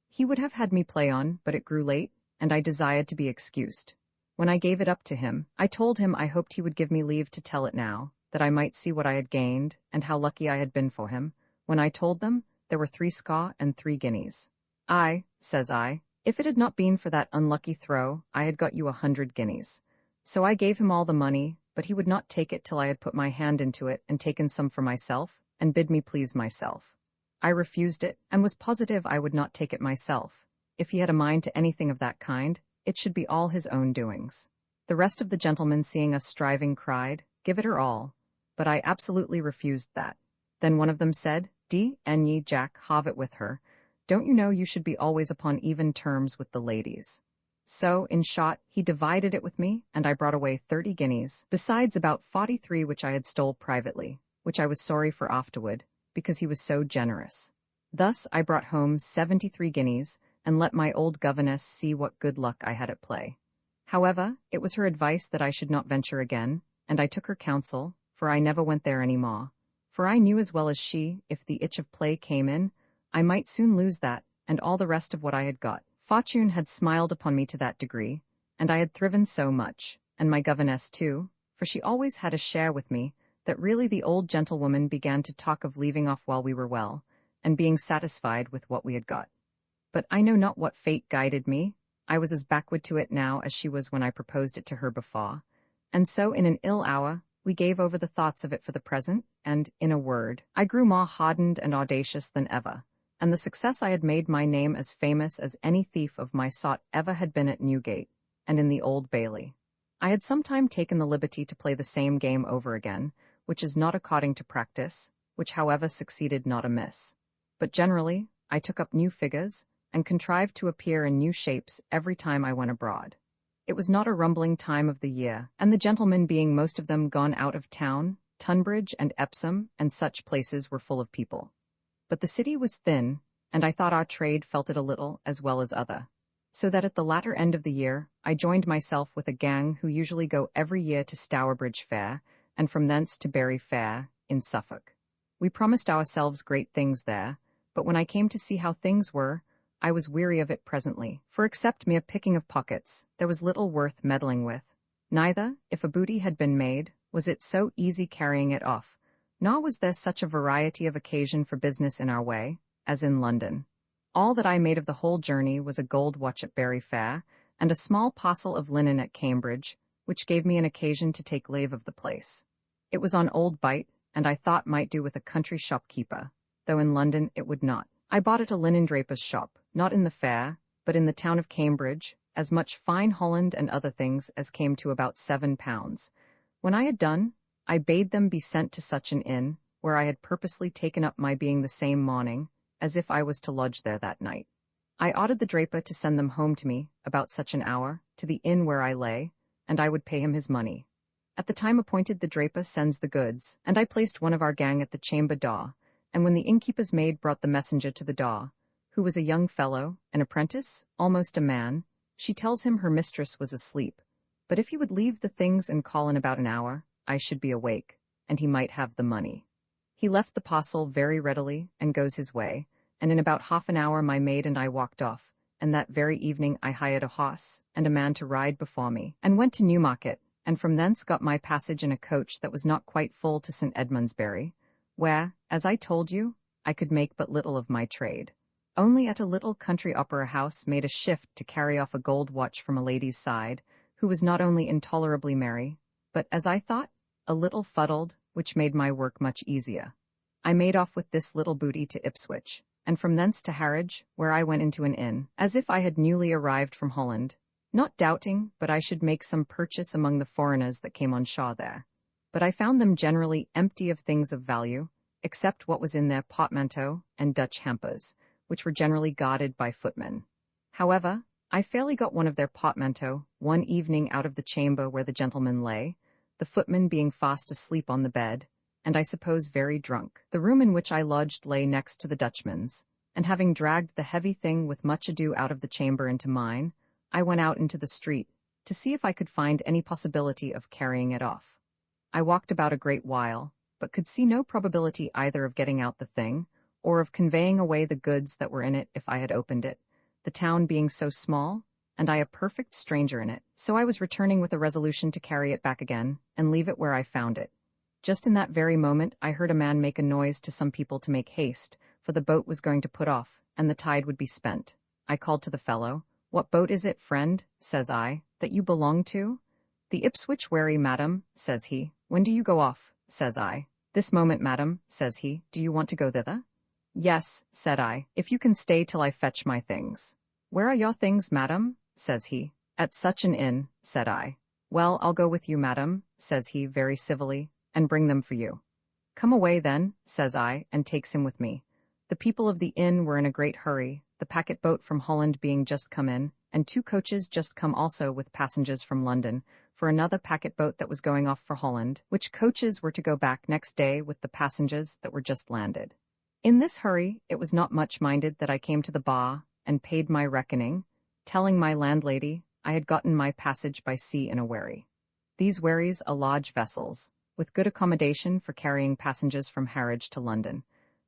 He would have had me play on, but it grew late, and I desired to be excused. When I gave it up to him, I told him I hoped he would give me leave to tell it now, that I might see what I had gained, and how lucky I had been for him. When I told them, there were 3 guineas. "I," says I, "if it had not been for that unlucky throw, I had got you 100 guineas. So I gave him all the money, but he would not take it till I had put my hand into it and taken some for myself, and bid me please myself. I refused it, and was positive I would not take it myself. If he had a mind to anything of that kind, it should be all his own doings. The rest of the gentlemen, seeing us striving, cried, 'Give it her all,' but I absolutely refused that. Then one of them said, 'D.N.ye, Jack, have it with her. Don't you know you should be always upon even terms with the ladies?' So, in short, he divided it with me, and I brought away 30 guineas, besides about 43 which I had stole privately, which I was sorry for afterward, because he was so generous. Thus I brought home 73 guineas, and let my old governess see what good luck I had at play. However, it was her advice that I should not venture again, and I took her counsel, for I never went there any more. For I knew as well as she, if the itch of play came in, I might soon lose that, and all the rest of what I had got. Fortune had smiled upon me to that degree, and I had thriven so much, and my governess too, for she always had a share with me, that really the old gentlewoman began to talk of leaving off while we were well, and being satisfied with what we had got. But I know not what fate guided me. I was as backward to it now as she was when I proposed it to her before, and so in an ill hour we gave over the thoughts of it for the present, and, in a word, I grew more hardened and audacious than ever, and the success I had made my name as famous as any thief of my sort ever had been at Newgate, and in the Old Bailey. I had sometime taken the liberty to play the same game over again, which is not according to practice, which however succeeded not amiss. But generally, I took up new figures, and contrived to appear in new shapes every time I went abroad. It was not a rumbling time of the year, and the gentlemen being most of them gone out of town, Tunbridge and Epsom and such places were full of people. But the city was thin, and I thought our trade felt it a little as well as other. So that at the latter end of the year, I joined myself with a gang who usually go every year to Stourbridge Fair, and from thence to Bury Fair, in Suffolk. We promised ourselves great things there, but when I came to see how things were, I was weary of it presently, for except mere picking of pockets, there was little worth meddling with. Neither, if a booty had been made, was it so easy carrying it off, nor was there such a variety of occasion for business in our way, as in London. All that I made of the whole journey was a gold watch at Bury Fair, and a small parcel of linen at Cambridge, which gave me an occasion to take leave of the place. It was on Old Bite, and I thought might do with a country shopkeeper, though in London it would not. I bought at a linen draper's shop, not in the fair, but in the town of Cambridge, as much fine holland and other things as came to about £7. When I had done, I bade them be sent to such an inn, where I had purposely taken up my being the same morning, as if I was to lodge there that night. I ordered the draper to send them home to me, about such an hour, to the inn where I lay, and I would pay him his money. At the time appointed the draper sends the goods, and I placed one of our gang at the chamber door, and when the innkeeper's maid brought the messenger to the door, who was a young fellow, an apprentice, almost a man, she tells him her mistress was asleep, but if he would leave the things and call in about an hour, I should be awake, and he might have the money. He left the parcel very readily, and goes his way, and in about half an hour my maid and I walked off, and that very evening I hired a horse, and a man to ride before me, and went to Newmarket, and from thence got my passage in a coach that was not quite full to St. Edmundsbury, where, as I told you, I could make but little of my trade. Only at a little country opera house made a shift to carry off a gold watch from a lady's side, who was not only intolerably merry, but, as I thought, a little fuddled, which made my work much easier. I made off with this little booty to Ipswich, and from thence to Harwich, where I went into an inn, as if I had newly arrived from Holland, not doubting but I should make some purchase among the foreigners that came on shore there. But I found them generally empty of things of value, except what was in their portmanteau and Dutch hampers, which were generally guarded by footmen. However, I fairly got one of their portmanteau one evening out of the chamber where the gentleman lay, the footman being fast asleep on the bed, and I suppose very drunk. The room in which I lodged lay next to the Dutchman's, and having dragged the heavy thing with much ado out of the chamber into mine, I went out into the street, to see if I could find any possibility of carrying it off. I walked about a great while, but could see no probability either of getting out the thing, or of conveying away the goods that were in it if I had opened it, the town being so small, and I a perfect stranger in it. So I was returning with a resolution to carry it back again, and leave it where I found it. Just in that very moment I heard a man make a noise to some people to make haste, for the boat was going to put off, and the tide would be spent. I called to the fellow, "What boat is it, friend," says I, "that you belong to?" "The Ipswich wherry, madam," says he. "When do you go off?" says I. "This moment, madam," says he. "Do you want to go thither?" "Yes," said I, "if you can stay till I fetch my things." "Where are your things, madam?" says he. "At such an inn," said I. "Well, I'll go with you, madam," says he very civilly, "and bring them for you." "Come away then," says I, and takes him with me. The people of the inn were in a great hurry, the packet boat from Holland being just come in, and 2 coaches just come also with passengers from London, for another packet boat that was going off for Holland, which coaches were to go back next day with the passengers that were just landed. In this hurry, it was not much minded that I came to the bar and paid my reckoning, telling my landlady I had gotten my passage by sea in a wherry. These wherries are large vessels, with good accommodation for carrying passengers from Harwich to London,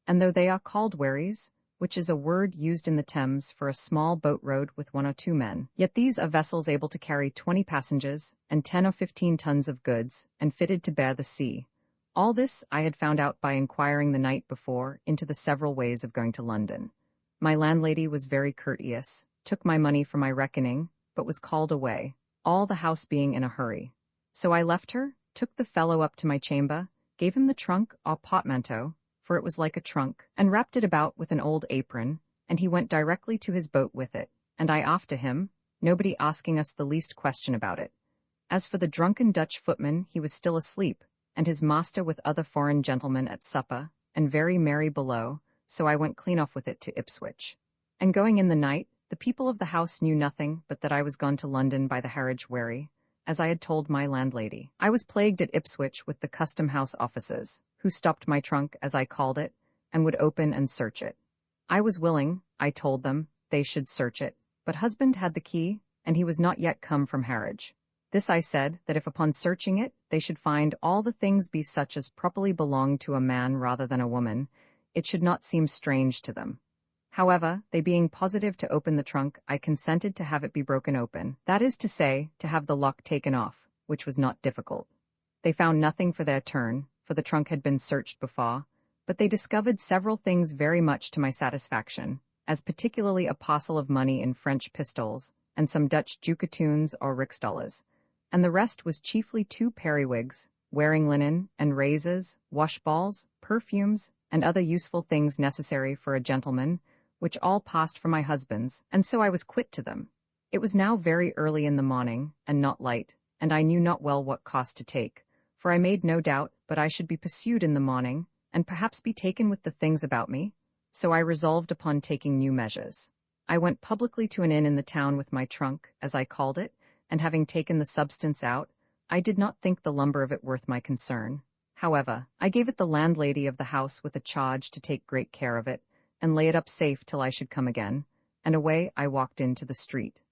and though they are called wherries, which is a word used in the Thames for a small boat rowed with 1 or 2 men, yet these are vessels able to carry 20 passengers and 10 or 15 tons of goods, and fitted to bear the sea. All this I had found out by inquiring the night before into the several ways of going to London. My landlady was very courteous, took my money for my reckoning, but was called away, all the house being in a hurry. So I left her, took the fellow up to my chamber, gave him the trunk or portmanteau, for it was like a trunk, and wrapped it about with an old apron, and he went directly to his boat with it, and I after him, nobody asking us the least question about it. As for the drunken Dutch footman, he was still asleep, and his master with other foreign gentlemen at supper, and very merry below, so I went clean off with it to Ipswich. And going in the night, the people of the house knew nothing but that I was gone to London by the Harwich wherry, as I had told my landlady. I was plagued at Ipswich with the custom-house officers, who stopped my trunk, as I called it, and would open and search it. I was willing, I told them, they should search it, but husband had the key, and he was not yet come from Harwich. This I said, that if upon searching it, they should find all the things be such as properly belonged to a man rather than a woman, it should not seem strange to them. However, they being positive to open the trunk, I consented to have it be broken open, that is to say, to have the lock taken off, which was not difficult. They found nothing for their turn, for the trunk had been searched before, but they discovered several things very much to my satisfaction, as particularly a parcel of money in French pistols, and some Dutch ducatoons or rixdollars, and the rest was chiefly 2 periwigs, wearing linen, and razors, washballs, perfumes, and other useful things necessary for a gentleman, which all passed for my husband's, and so I was quit to them. It was now very early in the morning, and not light, and I knew not well what course to take, for I made no doubt but I should be pursued in the morning, and perhaps be taken with the things about me, so I resolved upon taking new measures. I went publicly to an inn in the town with my trunk, as I called it, and having taken the substance out, I did not think the lumber of it worth my concern. However, I gave it the landlady of the house with a charge to take great care of it, and lay it up safe till I should come again, and away I walked into the street.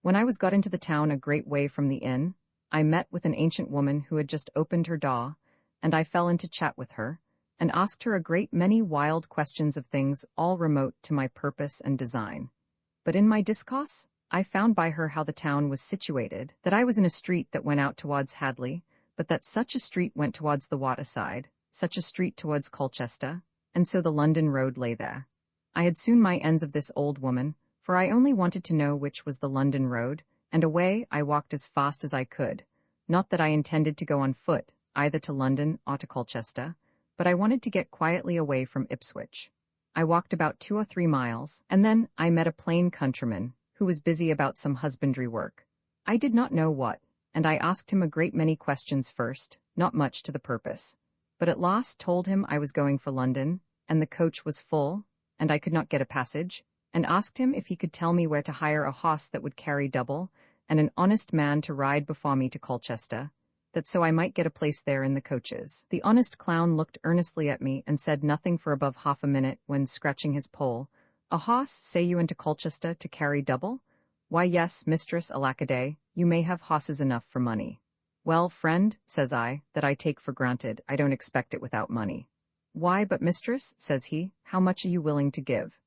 When I was got into the town a great way from the inn, I met with an ancient woman who had just opened her door, and I fell into chat with her, and asked her a great many wild questions of things all remote to my purpose and design. But in my discourse, I found by her how the town was situated, that I was in a street that went out towards Hadley, but that such a street went towards the waterside, such a street towards Colchester, and so the London road lay there. I had soon my ends of this old woman, for I only wanted to know which was the London road, and away I walked as fast as I could, not that I intended to go on foot, either to London or to Colchester, but I wanted to get quietly away from Ipswich. I walked about 2 or 3 miles, and then I met a plain countryman, who was busy about some husbandry work. I did not know what, and I asked him a great many questions first, not much to the purpose, but at last told him I was going for London, and the coach was full, and I could not get a passage, and asked him if he could tell me where to hire a horse that would carry double, and an honest man to ride before me to Colchester, that so I might get a place there in the coaches. The honest clown looked earnestly at me, and said nothing for above half a minute, when, scratching his poll, "A horse, say you, into Colchester to carry double? Why, yes, mistress, alackaday, you may have horses enough for money." "Well, friend," says I, "that I take for granted, I don't expect it without money." "Why, but mistress," says he, "how much are you willing to give?"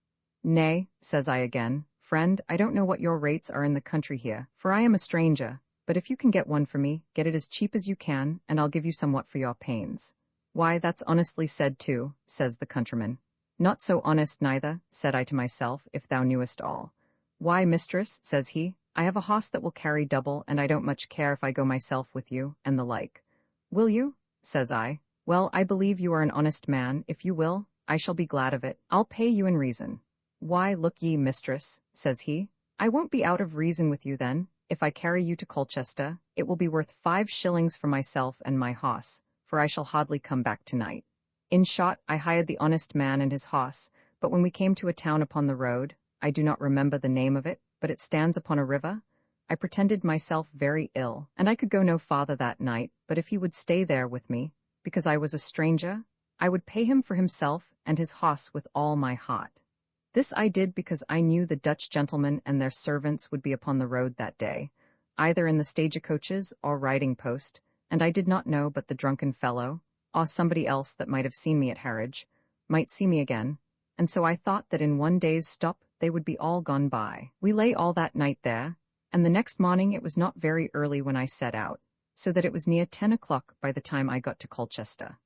"Nay," says I again, "friend, I don't know what your rates are in the country here, for I am a stranger, but if you can get one for me, get it as cheap as you can, and I'll give you somewhat for your pains." "Why, that's honestly said too," says the countryman. "Not so honest neither," said I to myself, "if thou knewest all." "Why, mistress," says he, "I have a horse that will carry double, and I don't much care if I go myself with you, and the like." "Will you?" says I. "Well, I believe you are an honest man. If you will, I shall be glad of it. I'll pay you in reason." "Why, look ye, mistress," says he, "I won't be out of reason with you then. If I carry you to Colchester, it will be worth 5 shillings for myself and my horse, for I shall hardly come back tonight." In short, I hired the honest man and his horse, but when we came to a town upon the road, I do not remember the name of it, but it stands upon a river, I pretended myself very ill, and I could go no farther that night, but if he would stay there with me, because I was a stranger, I would pay him for himself and his horse with all my heart. This I did because I knew the Dutch gentlemen and their servants would be upon the road that day, either in the stagecoaches or riding post, and I did not know but the drunken fellow, or somebody else that might have seen me at Harwich, might see me again, and so I thought that in one day's stop they would be all gone by. We lay all that night there, and the next morning it was not very early when I set out, so that it was near 10 o'clock by the time I got to Colchester.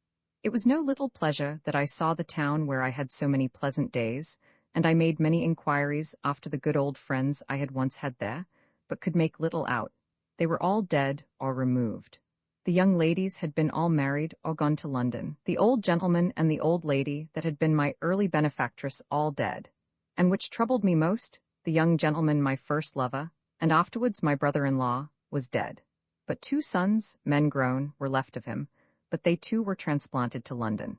It was no little pleasure that I saw the town where I had so many pleasant days, and I made many inquiries after the good old friends I had once had there, but could make little out. They were all dead or removed. The young ladies had been all married or gone to London. The old gentleman and the old lady that had been my early benefactress all dead. And which troubled me most, the young gentleman, my first lover, and afterwards my brother-in-law, was dead. But 2 sons, men grown, were left of him, but they too were transplanted to London.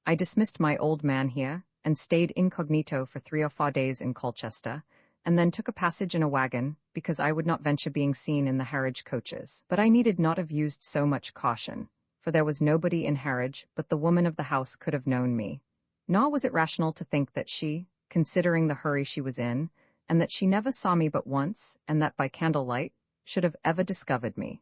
I dismissed my old man here, and stayed incognito for 3 or 4 days in Colchester, and then took a passage in a wagon, because I would not venture being seen in the Harwich coaches. But I needed not have used so much caution, for there was nobody in Harwich but the woman of the house could have known me. Nor was it rational to think that she, considering the hurry she was in, and that she never saw me but once, and that by candlelight, should have ever discovered me.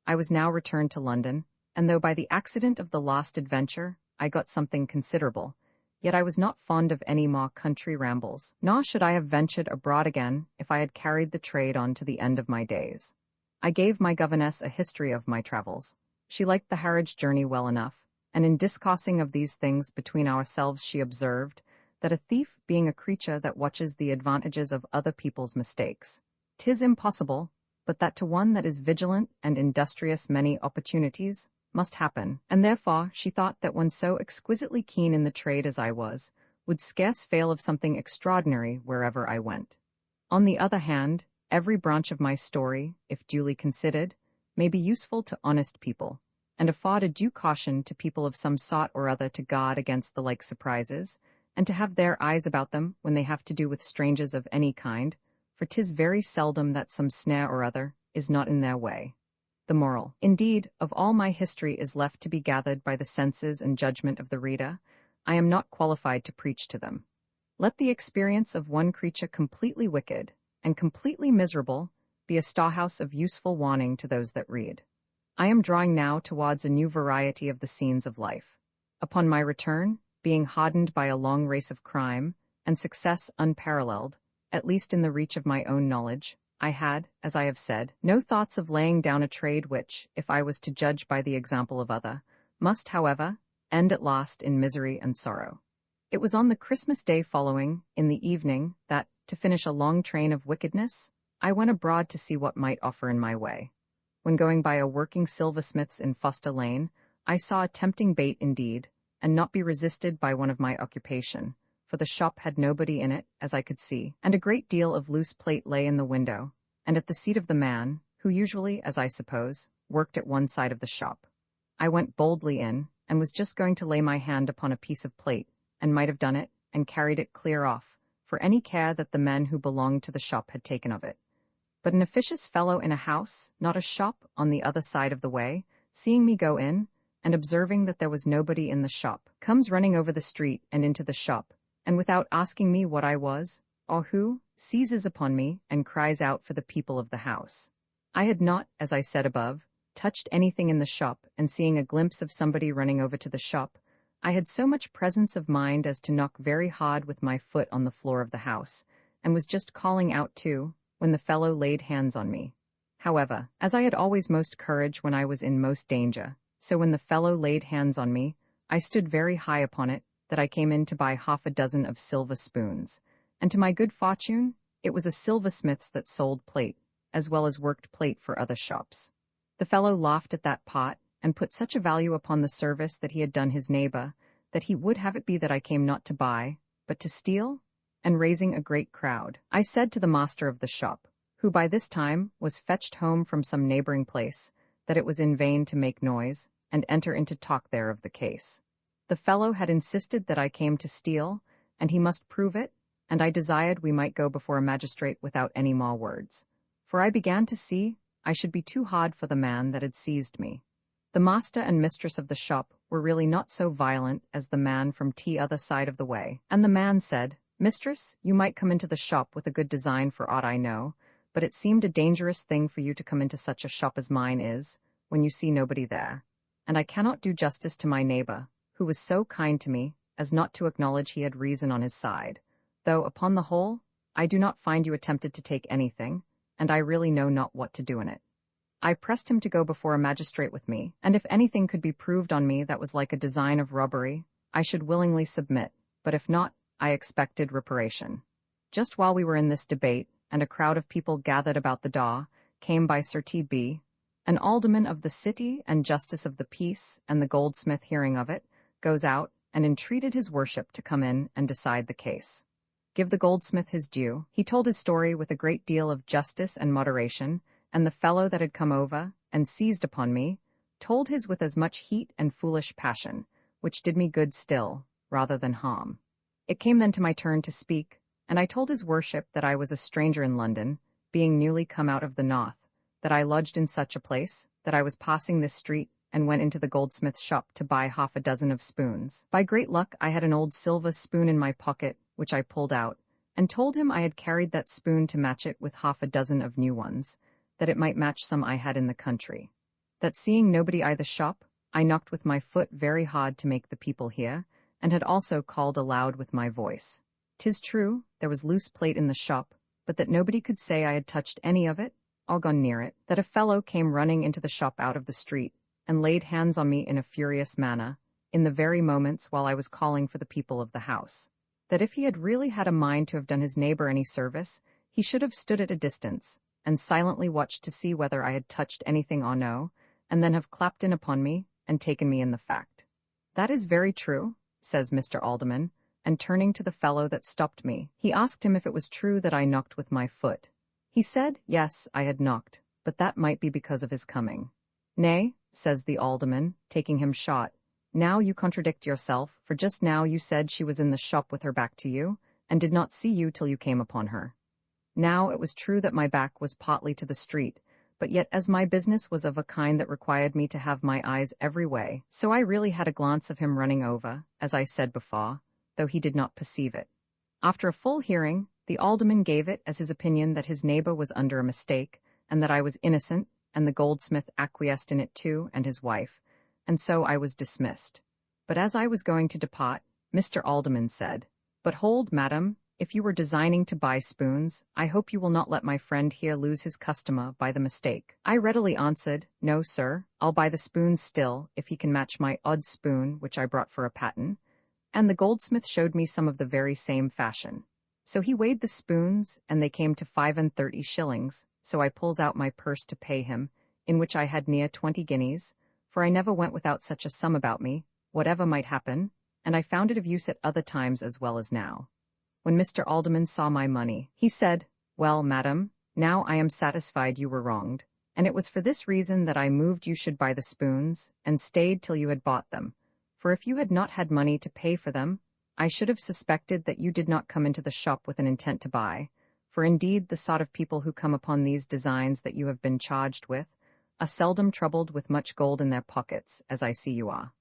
I was now returned to London, and though by the accident of the lost adventure I got something considerable, yet I was not fond of any more country rambles, nor should I have ventured abroad again if I had carried the trade on to the end of my days. I gave my governess a history of my travels. She liked the Harwich journey well enough, and in discoursing of these things between ourselves she observed that a thief being a creature that watches the advantages of other people's mistakes, 'tis impossible, but that to one that is vigilant and industrious many opportunities must happen, and therefore she thought that one so exquisitely keen in the trade as I was, would scarce fail of something extraordinary wherever I went. On the other hand, every branch of my story, if duly considered, may be useful to honest people, and afford a due caution to people of some sort or other to guard against the like surprises, and to have their eyes about them when they have to do with strangers of any kind, for 'tis very seldom that some snare or other is not in their way. The moral, indeed, of all my history is left to be gathered by the senses and judgment of the reader. I am not qualified to preach to them. Let the experience of one creature completely wicked and completely miserable be a storehouse of useful warning to those that read. I am drawing now towards a new variety of the scenes of life. Upon my return, being hardened by a long race of crime, and success unparalleled, at least in the reach of my own knowledge, I had, as I have said, no thoughts of laying down a trade which, if I was to judge by the example of other, must, however, end at last in misery and sorrow. It was on the Christmas day following, in the evening, that, to finish a long train of wickedness, I went abroad to see what might offer in my way. When going by a working silversmith's in Foster Lane, I saw a tempting bait indeed, and not be resisted by one of my occupation, for the shop had nobody in it, as I could see, and a great deal of loose plate lay in the window, and at the seat of the man, who usually, as I suppose, worked at one side of the shop. I went boldly in, and was just going to lay my hand upon a piece of plate, and might have done it, and carried it clear off, for any care that the men who belonged to the shop had taken of it. But an officious fellow in a house, not a shop, on the other side of the way, seeing me go in, and observing that there was nobody in the shop, comes running over the street and into the shop, and without asking me what I was, or who, seizes upon me, and cries out for the people of the house. I had not, as I said above, touched anything in the shop, and seeing a glimpse of somebody running over to the shop, I had so much presence of mind as to knock very hard with my foot on the floor of the house, and was just calling out too, when the fellow laid hands on me. However, as I had always most courage when I was in most danger, so when the fellow laid hands on me, I stood very high upon it, that I came in to buy 6 of silver spoons, and to my good fortune, it was a silversmith's that sold plate, as well as worked plate for other shops. The fellow laughed at that pot, and put such a value upon the service that he had done his neighbor, that he would have it be that I came not to buy, but to steal, and raising a great crowd. I said to the master of the shop, who by this time was fetched home from some neighboring place, that it was in vain to make noise, and enter into talk there of the case. The fellow had insisted that I came to steal, and he must prove it, and I desired we might go before a magistrate without any more words, for I began to see I should be too hard for the man that had seized me. The master and mistress of the shop were really not so violent as the man from t'other side of the way, and the man said, "Mistress, you might come into the shop with a good design for aught I know, but it seemed a dangerous thing for you to come into such a shop as mine is, when you see nobody there, and I cannot do justice to my neighbor, who was so kind to me, as not to acknowledge he had reason on his side, though, upon the whole, I do not find you attempted to take anything, and I really know not what to do in it." I pressed him to go before a magistrate with me, and if anything could be proved on me that was like a design of robbery, I should willingly submit, but if not, I expected reparation. Just while we were in this debate, and a crowd of people gathered about the daw, came by Sir T.B., an alderman of the city and justice of the peace, and the goldsmith, hearing of it, goes out and entreated his worship to come in and decide the case. Give the goldsmith his due. He told his story with a great deal of justice and moderation, and the fellow that had come over and seized upon me told his with as much heat and foolish passion, which did me good still, rather than harm. It came then to my turn to speak, and I told his worship that I was a stranger in London, being newly come out of the north, that I lodged in such a place, that I was passing this street, and went into the goldsmith's shop to buy half a dozen of spoons. By great luck I had an old silver spoon in my pocket, which I pulled out, and told him I had carried that spoon to match it with half a dozen of new ones, that it might match some I had in the country. That seeing nobody I the shop, I knocked with my foot very hard to make the people hear, and had also called aloud with my voice. 'Tis true, there was loose plate in the shop, but that nobody could say I had touched any of it, or gone near it. That a fellow came running into the shop out of the street, and laid hands on me in a furious manner, in the very moments while I was calling for the people of the house. That if he had really had a mind to have done his neighbor any service, he should have stood at a distance, and silently watched to see whether I had touched anything or no, and then have clapped in upon me, and taken me in the fact. That is very true, says Mr. Alderman, and turning to the fellow that stopped me, he asked him if it was true that I knocked with my foot. He said, yes, I had knocked, but that might be because of his coming. Nay, says the alderman, taking him short, now you contradict yourself, for just now you said she was in the shop with her back to you, and did not see you till you came upon her. Now it was true that my back was partly to the street, but yet as my business was of a kind that required me to have my eyes every way, so I really had a glance of him running over, as I said before, though he did not perceive it. After a full hearing, the alderman gave it as his opinion that his neighbor was under a mistake, and that I was innocent, and the goldsmith acquiesced in it too, and his wife, and so I was dismissed. But as I was going to depart, Mr. Alderman said, But hold, madam, if you were designing to buy spoons, I hope you will not let my friend here lose his customer by the mistake. I readily answered, No, sir, I'll buy the spoons still, if he can match my odd spoon which I brought for a patten. And the goldsmith showed me some of the very same fashion. So he weighed the spoons, and they came to 35 shillings, so I pulls out my purse to pay him, in which I had near 20 guineas, for I never went without such a sum about me, whatever might happen, and I found it of use at other times as well as now. When Mr. Alderman saw my money, he said, Well, madam, now I am satisfied you were wronged, and it was for this reason that I moved you should buy the spoons, and stayed till you had bought them, for if you had not had money to pay for them, I should have suspected that you did not come into the shop with an intent to buy, for indeed the sort of people who come upon these designs that you have been charged with are seldom troubled with much gold in their pockets, as I see you are.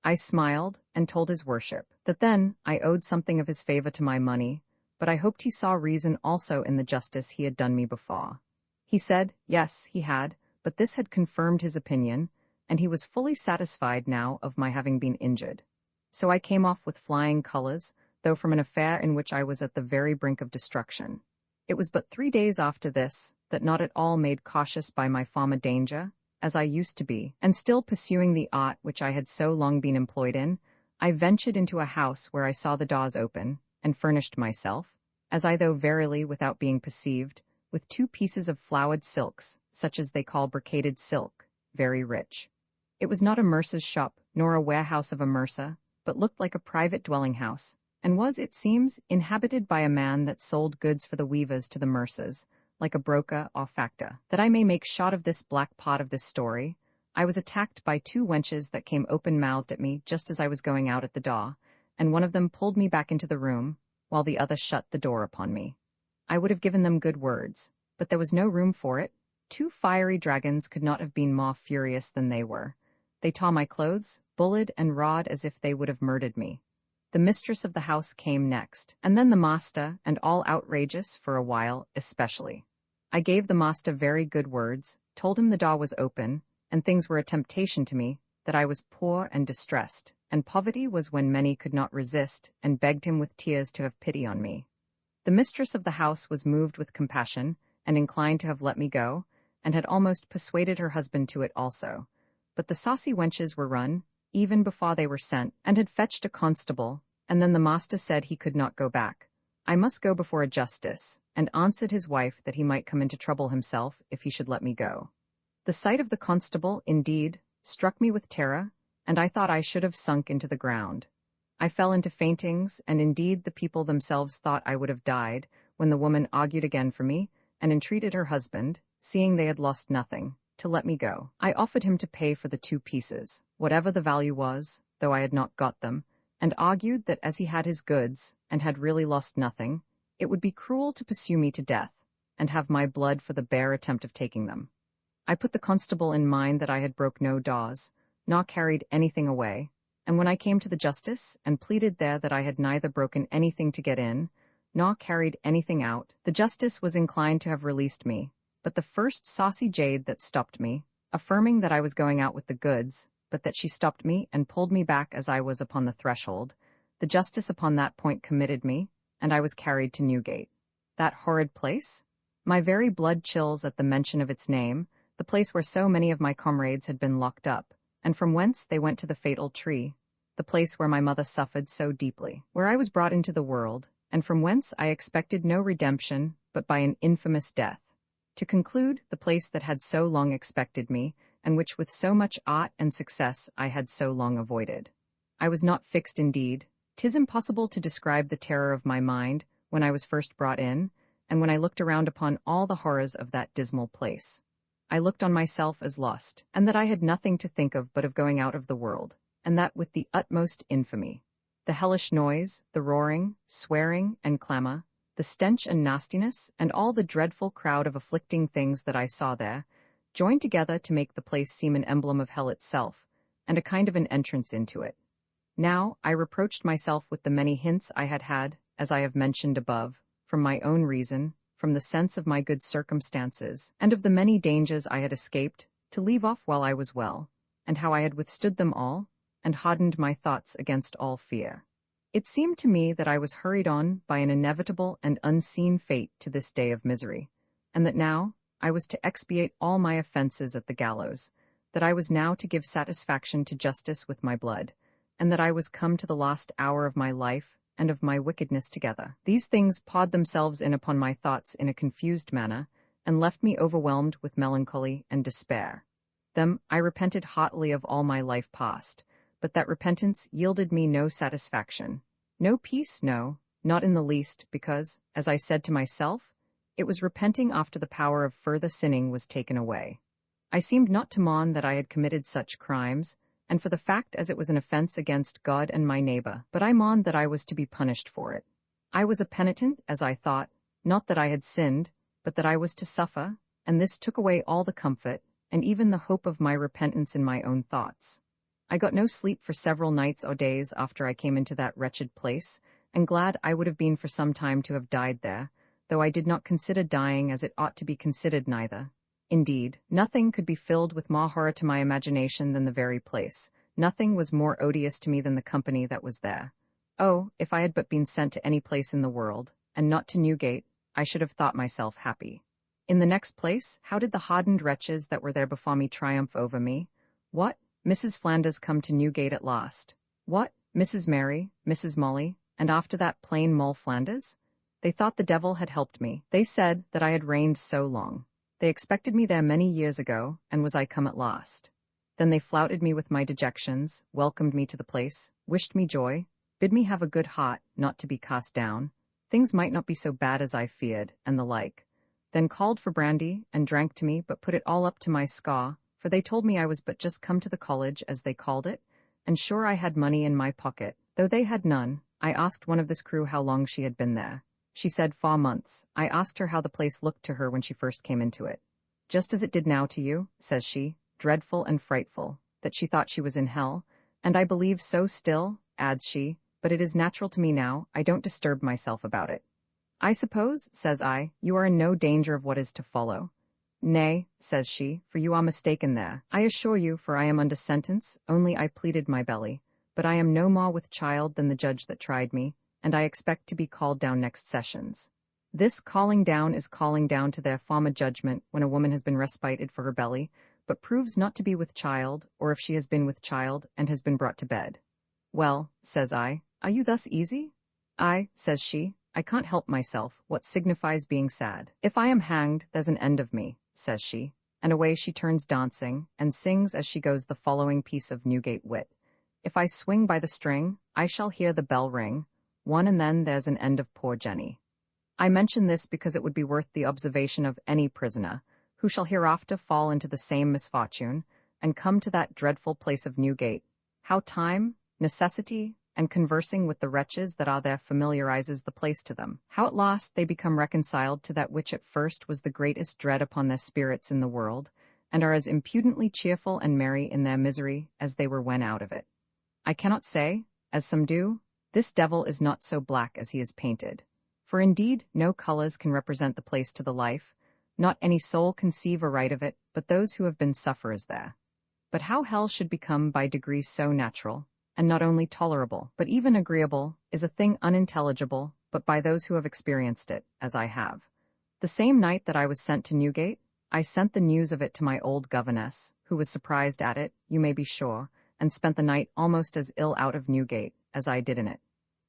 I smiled, and told his worship that then I owed something of his favor to my money, but I hoped he saw reason also in the justice he had done me before. He said, yes, he had, but this had confirmed his opinion, and he was fully satisfied now of my having been injured. So I came off with flying colors, though from an affair in which I was at the very brink of destruction. It was but 3 days after this, that not at all made cautious by my former danger, as I used to be, and still pursuing the art which I had so long been employed in, I ventured into a house where I saw the doors open, and furnished myself, as I though verily without being perceived, with 2 pieces of flowered silks, such as they call brocaded silk, very rich. It was not a mercer's shop, nor a warehouse of a mercer, but looked like a private dwelling house, and was, it seems, inhabited by a man that sold goods for the weavers to the mercers, like a broker or factor. That I may make short of this black part of this story, I was attacked by 2 wenches that came open-mouthed at me just as I was going out at the door, and one of them pulled me back into the room, while the other shut the door upon me. I would have given them good words, but there was no room for it. 2 fiery dragons could not have been more furious than they were. They tore my clothes, bullied and rawed as if they would have murdered me. The mistress of the house came next, and then the master, and all outrageous for a while especially. I gave the master very good words, told him the door was open, and things were a temptation to me, that I was poor and distressed, and poverty was when many could not resist, and begged him with tears to have pity on me. The mistress of the house was moved with compassion, and inclined to have let me go, and had almost persuaded her husband to it also. But the saucy wenches were run, even before they were sent, and had fetched a constable, and then the master said he could not go back. I must go before a justice, and answered his wife that he might come into trouble himself if he should let me go. The sight of the constable, indeed, struck me with terror, and I thought I should have sunk into the ground. I fell into faintings, and indeed the people themselves thought I would have died, when the woman argued again for me, and entreated her husband, seeing they had lost nothing, to let me go. I offered him to pay for the 2 pieces, whatever the value was, though I had not got them, and argued that as he had his goods, and had really lost nothing, it would be cruel to pursue me to death, and have my blood for the bare attempt of taking them. I put the constable in mind that I had broke no doors, nor carried anything away, and when I came to the justice, and pleaded there that I had neither broken anything to get in, nor carried anything out, the justice was inclined to have released me, but the first saucy jade that stopped me, affirming that I was going out with the goods, but that she stopped me and pulled me back as I was upon the threshold, the justice upon that point committed me, and I was carried to Newgate. That horrid place? My very blood chills at the mention of its name, the place where so many of my comrades had been locked up, and from whence they went to the fatal tree, the place where my mother suffered so deeply, where I was brought into the world, and from whence I expected no redemption but by an infamous death. To conclude, the place that had so long expected me, and which with so much art and success I had so long avoided. I was not fixed indeed. 'Tis impossible to describe the terror of my mind when I was first brought in, and when I looked around upon all the horrors of that dismal place. I looked on myself as lost, and that I had nothing to think of but of going out of the world, and that with the utmost infamy. The hellish noise, the roaring, swearing, and clamor, the stench and nastiness, and all the dreadful crowd of afflicting things that I saw there, joined together to make the place seem an emblem of hell itself, and a kind of an entrance into it. Now I reproached myself with the many hints I had had, as I have mentioned above, from my own reason, from the sense of my good circumstances, and of the many dangers I had escaped, to leave off while I was well, and how I had withstood them all, and hardened my thoughts against all fear. It seemed to me that I was hurried on by an inevitable and unseen fate to this day of misery, and that now I was to expiate all my offenses at the gallows, that I was now to give satisfaction to justice with my blood, and that I was come to the last hour of my life and of my wickedness together. These things pawed themselves in upon my thoughts in a confused manner, and left me overwhelmed with melancholy and despair. Then I repented heartily of all my life past, but that repentance yielded me no satisfaction, no peace, no, not in the least, because, as I said to myself, it was repenting after the power of further sinning was taken away. I seemed not to mourn that I had committed such crimes, and for the fact as it was an offense against God and my neighbor, but I mourned that I was to be punished for it. I was a penitent, as I thought, not that I had sinned, but that I was to suffer, and this took away all the comfort, and even the hope of my repentance in my own thoughts. I got no sleep for several nights or days after I came into that wretched place, and glad I would have been for some time to have died there, though I did not consider dying as it ought to be considered neither. Indeed, nothing could be filled with more horror to my imagination than the very place. Nothing was more odious to me than the company that was there. Oh, if I had but been sent to any place in the world, and not to Newgate, I should have thought myself happy. In the next place, how did the hardened wretches that were there before me triumph over me? What? Mrs. Flanders come to Newgate at last. What? Mrs. Mary, Mrs. Molly, and after that plain Moll Flanders? They thought the devil had helped me. They said that I had reigned so long. They expected me there many years ago, and was I come at last. Then they flouted me with my dejections, welcomed me to the place, wished me joy, bid me have a good heart, not to be cast down, things might not be so bad as I feared, and the like. Then called for brandy, and drank to me, but put it all up to my scaw, for they told me I was but just come to the college, as they called it, and sure I had money in my pocket, though they had none. I asked one of this crew how long she had been there. She said 4 months. I asked her how the place looked to her when she first came into it. Just as it did now to you, says she, dreadful and frightful, that she thought she was in hell, and I believe so still, adds she, but it is natural to me now, I don't disturb myself about it. I suppose, says I, you are in no danger of what is to follow. Nay, says she, for you are mistaken there. I assure you, for I am under sentence, only I pleaded my belly, but I am no more with child than the judge that tried me, and I expect to be called down next sessions. This calling down is calling down to their former judgment when a woman has been respited for her belly, but proves not to be with child, or if she has been with child and has been brought to bed. Well, says I, are you thus easy? Aye, says she, I can't help myself, what signifies being sad? If I am hanged, there's an end of me, says she, and away she turns dancing, and sings as she goes the following piece of Newgate wit. If I swing by the string, I shall hear the bell ring, one and then there's an end of poor Jenny. I mention this because it would be worth the observation of any prisoner, who shall hereafter fall into the same misfortune, and come to that dreadful place of Newgate, how time, necessity, and conversing with the wretches that are there familiarizes the place to them, how at last they become reconciled to that which at first was the greatest dread upon their spirits in the world, and are as impudently cheerful and merry in their misery as they were when out of it. I cannot say, as some do, this devil is not so black as he is painted, for indeed no colors can represent the place to the life, not any soul conceive aright of it, but those who have been sufferers there. But how hell should become by degrees so natural, and not only tolerable, but even agreeable, is a thing unintelligible, but by those who have experienced it, as I have. The same night that I was sent to Newgate, I sent the news of it to my old governess, who was surprised at it, you may be sure, and spent the night almost as ill out of Newgate as I did in it.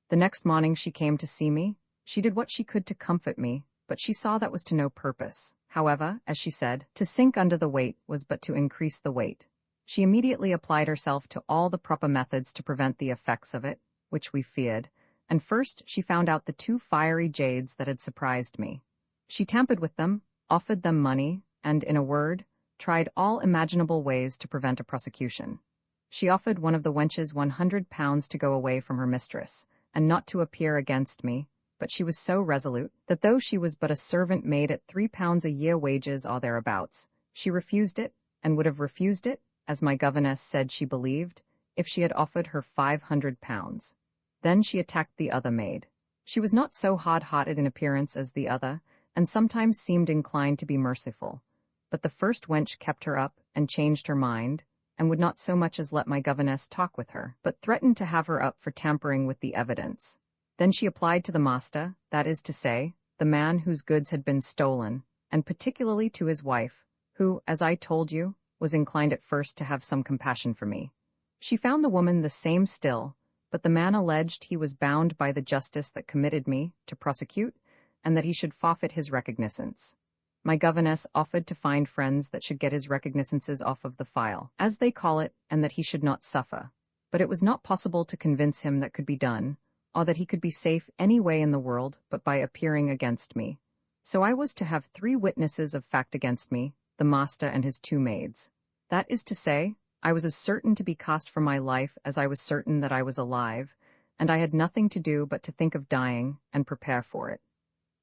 The next morning she came to see me. She did what she could to comfort me, but she saw that was to no purpose. However, as she said, to sink under the weight was but to increase the weight. She immediately applied herself to all the proper methods to prevent the effects of it, which we feared, and first she found out the 2 fiery jades that had surprised me. She tampered with them, offered them money, and, in a word, tried all imaginable ways to prevent a prosecution. She offered one of the wenches £100 to go away from her mistress, and not to appear against me, but she was so resolute that though she was but a servant maid at £3 a year wages or thereabouts, she refused it, and would have refused it, as my governess said she believed, if she had offered her £500. Then she attacked the other maid. She was not so hard-hearted in appearance as the other, and sometimes seemed inclined to be merciful. But the first wench kept her up, and changed her mind, and would not so much as let my governess talk with her, but threatened to have her up for tampering with the evidence. Then she applied to the master, that is to say, the man whose goods had been stolen, and particularly to his wife, who, as I told you, was inclined at first to have some compassion for me. She found the woman the same still, but the man alleged he was bound by the justice that committed me to prosecute, and that he should forfeit his recognizance. My governess offered to find friends that should get his recognizances off of the file, as they call it, and that he should not suffer. But it was not possible to convince him that could be done, or that he could be safe any way in the world but by appearing against me. So I was to have 3 witnesses of fact against me, the master and his 2 maids. That is to say, I was as certain to be cast from my life as I was certain that I was alive, and I had nothing to do but to think of dying and prepare for it.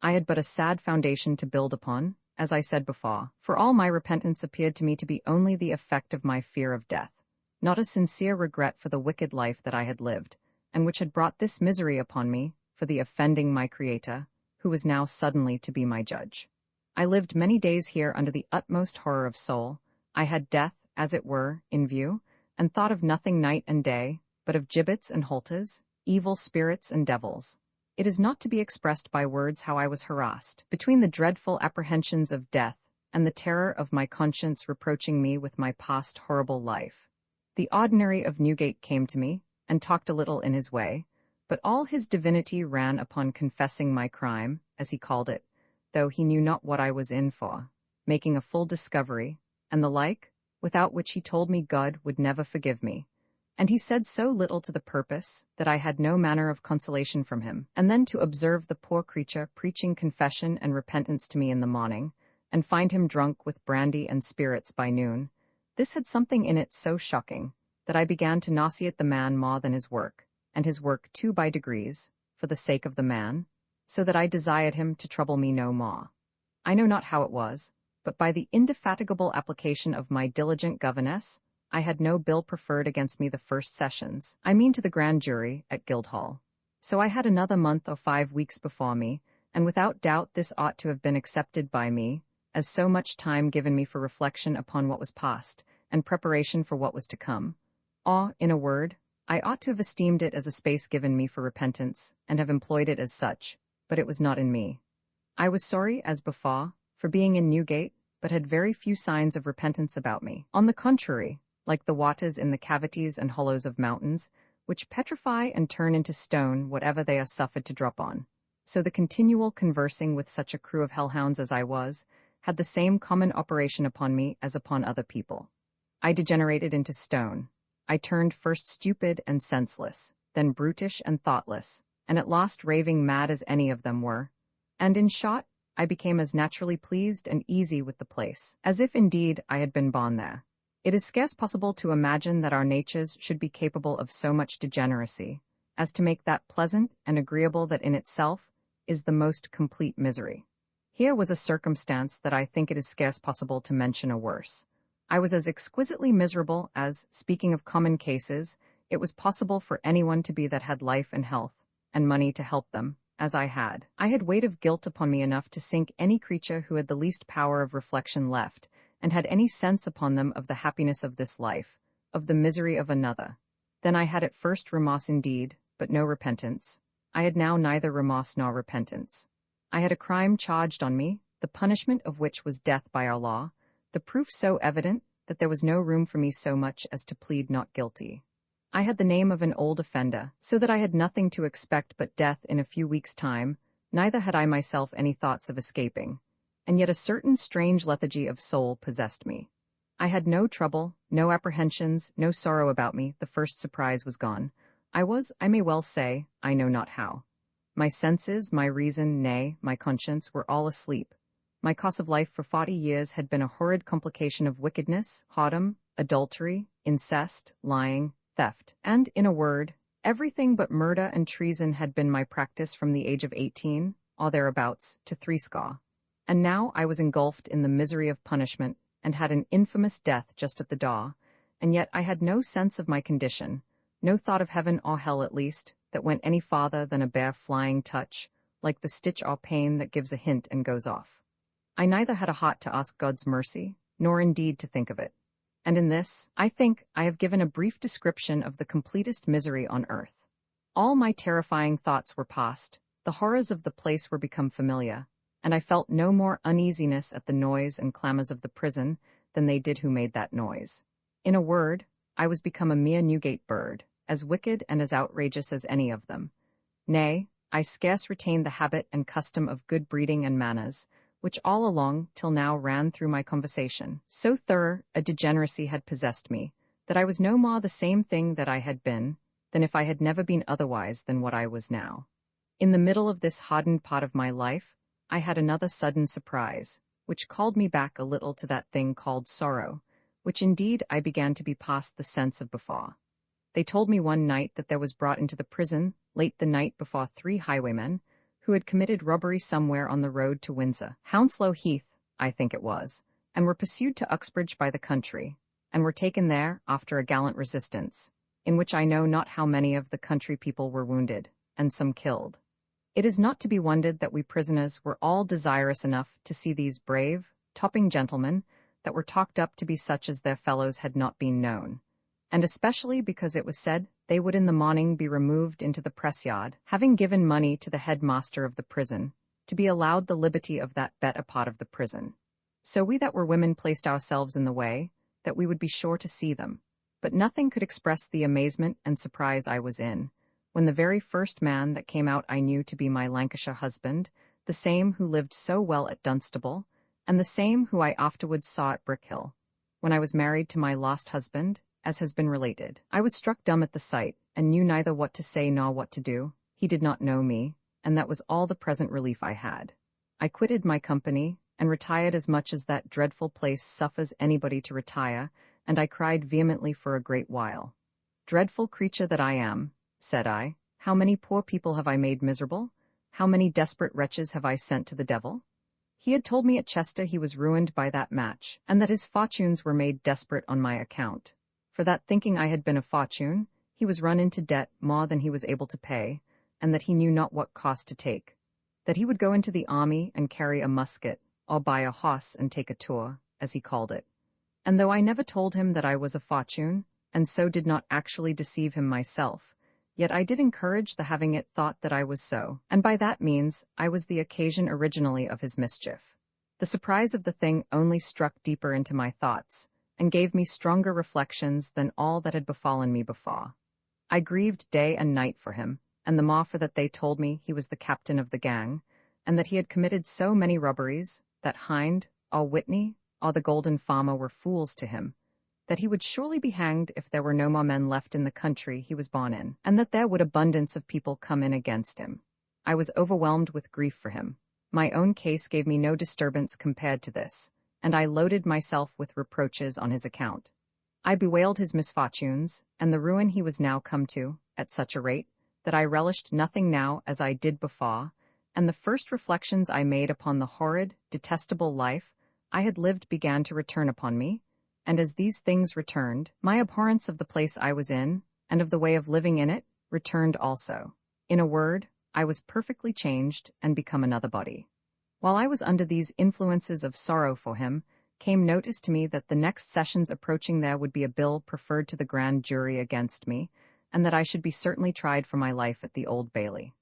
I had but a sad foundation to build upon, as I said before, for all my repentance appeared to me to be only the effect of my fear of death, not a sincere regret for the wicked life that I had lived, and which had brought this misery upon me, for the offending my Creator, who was now suddenly to be my judge. I lived many days here under the utmost horror of soul. I had death, as it were, in view, and thought of nothing night and day, but of gibbets and holters, evil spirits and devils. It is not to be expressed by words how I was harassed, between the dreadful apprehensions of death and the terror of my conscience reproaching me with my past horrible life. The ordinary of Newgate came to me, and talked a little in his way, but all his divinity ran upon confessing my crime, as he called it, though he knew not what I was in for, making a full discovery, and the like, without which he told me God would never forgive me. And he said so little to the purpose that I had no manner of consolation from him. And then to observe the poor creature preaching confession and repentance to me in the morning, and find him drunk with brandy and spirits by noon, this had something in it so shocking, that I began to nauseate the man more than his work, and his work too by degrees, for the sake of the man, so that I desired him to trouble me no more. I know not how it was, but by the indefatigable application of my diligent governess, I had no bill preferred against me the first sessions, I mean to the grand jury, at Guildhall. So I had another month or 5 weeks before me, and without doubt this ought to have been accepted by me, as so much time given me for reflection upon what was past, and preparation for what was to come. Or, in a word, I ought to have esteemed it as a space given me for repentance, and have employed it as such, but it was not in me. I was sorry, as before, for being in Newgate, but had very few signs of repentance about me. On the contrary, like the waters in the cavities and hollows of mountains, which petrify and turn into stone whatever they are suffered to drop on, So the continual conversing with such a crew of hellhounds as I was, had the same common operation upon me as upon other people. I degenerated into stone. I turned first stupid and senseless, then brutish and thoughtless, and at last raving mad as any of them were. And in short, I became as naturally pleased and easy with the place, as if indeed I had been born there. It is scarce possible to imagine that our natures should be capable of so much degeneracy, as to make that pleasant and agreeable that in itself is the most complete misery. Here was a circumstance that I think it is scarce possible to mention a worse. I was as exquisitely miserable as, speaking of common cases, it was possible for anyone to be that had life and health, and money to help them, as I had. I had weight of guilt upon me enough to sink any creature who had the least power of reflection left, and had any sense upon them of the happiness of this life, of the misery of another. Then I had at first remorse indeed, but no repentance. I had now neither remorse nor repentance. I had a crime charged on me, the punishment of which was death by our law, the proof so evident that there was no room for me so much as to plead not guilty. I had the name of an old offender, so that I had nothing to expect but death in a few weeks' time, neither had I myself any thoughts of escaping, and yet a certain strange lethargy of soul possessed me. I had no trouble, no apprehensions, no sorrow about me. The first surprise was gone. I was, I may well say, I know not how. My senses, my reason, nay, my conscience were all asleep. My course of life for 40 years had been a horrid complication of wickedness, whoredom, adultery, incest, lying, theft, and, in a word, everything but murder and treason had been my practice from the age of 18, or thereabouts, to 60. And now I was engulfed in the misery of punishment, and had an infamous death just at the door, and yet I had no sense of my condition, no thought of heaven or hell at least, that went any farther than a bare flying touch, like the stitch or pain that gives a hint and goes off. I neither had a heart to ask God's mercy, nor indeed to think of it. And in this, I think, I have given a brief description of the completest misery on earth. All my terrifying thoughts were past, the horrors of the place were become familiar, and I felt no more uneasiness at the noise and clamors of the prison than they did who made that noise. In a word, I was become a mere Newgate bird, as wicked and as outrageous as any of them. Nay, I scarce retained the habit and custom of good breeding and manners, which all along till now ran through my conversation. So thorough a degeneracy had possessed me, that I was no more the same thing that I had been, than if I had never been otherwise than what I was now. In the middle of this hardened part of my life, I had another sudden surprise, which called me back a little to that thing called sorrow, which indeed I began to be past the sense of before. They told me one night that there was brought into the prison, late the night before, 3 highwaymen, who had committed robbery somewhere on the road to Windsor, Hounslow Heath, I think it was, and were pursued to Uxbridge by the country, and were taken there after a gallant resistance, in which I know not how many of the country people were wounded, and some killed. It is not to be wondered that we prisoners were all desirous enough to see these brave, topping gentlemen, that were talked up to be such as their fellows had not been known, and especially because it was said they would in the morning be removed into the press yard, having given money to the headmaster of the prison, to be allowed the liberty of that better part of the prison. So we that were women placed ourselves in the way, that we would be sure to see them. But nothing could express the amazement and surprise I was in, when the very first man that came out I knew to be my Lancashire husband, the same who lived so well at Dunstable, and the same who I afterwards saw at Brickhill, when I was married to my lost husband, as has been related. I was struck dumb at the sight, and knew neither what to say nor what to do. He did not know me, and that was all the present relief I had. I quitted my company, and retired as much as that dreadful place suffers anybody to retire, and I cried vehemently for a great while. Dreadful creature that I am, said I, how many poor people have I made miserable? How many desperate wretches have I sent to the devil? He had told me at Chester he was ruined by that match, and that his fortunes were made desperate on my account. For that, thinking I had been a fortune, he was run into debt more than he was able to pay, and that he knew not what course to take. That he would go into the army and carry a musket, or buy a horse and take a tour, as he called it. And though I never told him that I was a fortune, and so did not actually deceive him myself, yet I did encourage the having it thought that I was so, and by that means I was the occasion originally of his mischief. The surprise of the thing only struck deeper into my thoughts, and gave me stronger reflections than all that had befallen me before. I grieved day and night for him, and the more for that they told me he was the captain of the gang, and that he had committed so many robberies, that Hind, or Whitney, or the Golden Farmer were fools to him, that he would surely be hanged if there were no more men left in the country he was born in, and that there would abundance of people come in against him. I was overwhelmed with grief for him. My own case gave me no disturbance compared to this, and I loaded myself with reproaches on his account. I bewailed his misfortunes, and the ruin he was now come to, at such a rate, that I relished nothing now as I did before, and the first reflections I made upon the horrid, detestable life I had lived began to return upon me, and as these things returned, my abhorrence of the place I was in, and of the way of living in it, returned also. In a word, I was perfectly changed and become another body. While I was under these influences of sorrow for him, came notice to me that the next sessions approaching there would be a bill preferred to the grand jury against me, and that I should be certainly tried for my life at the Old Bailey.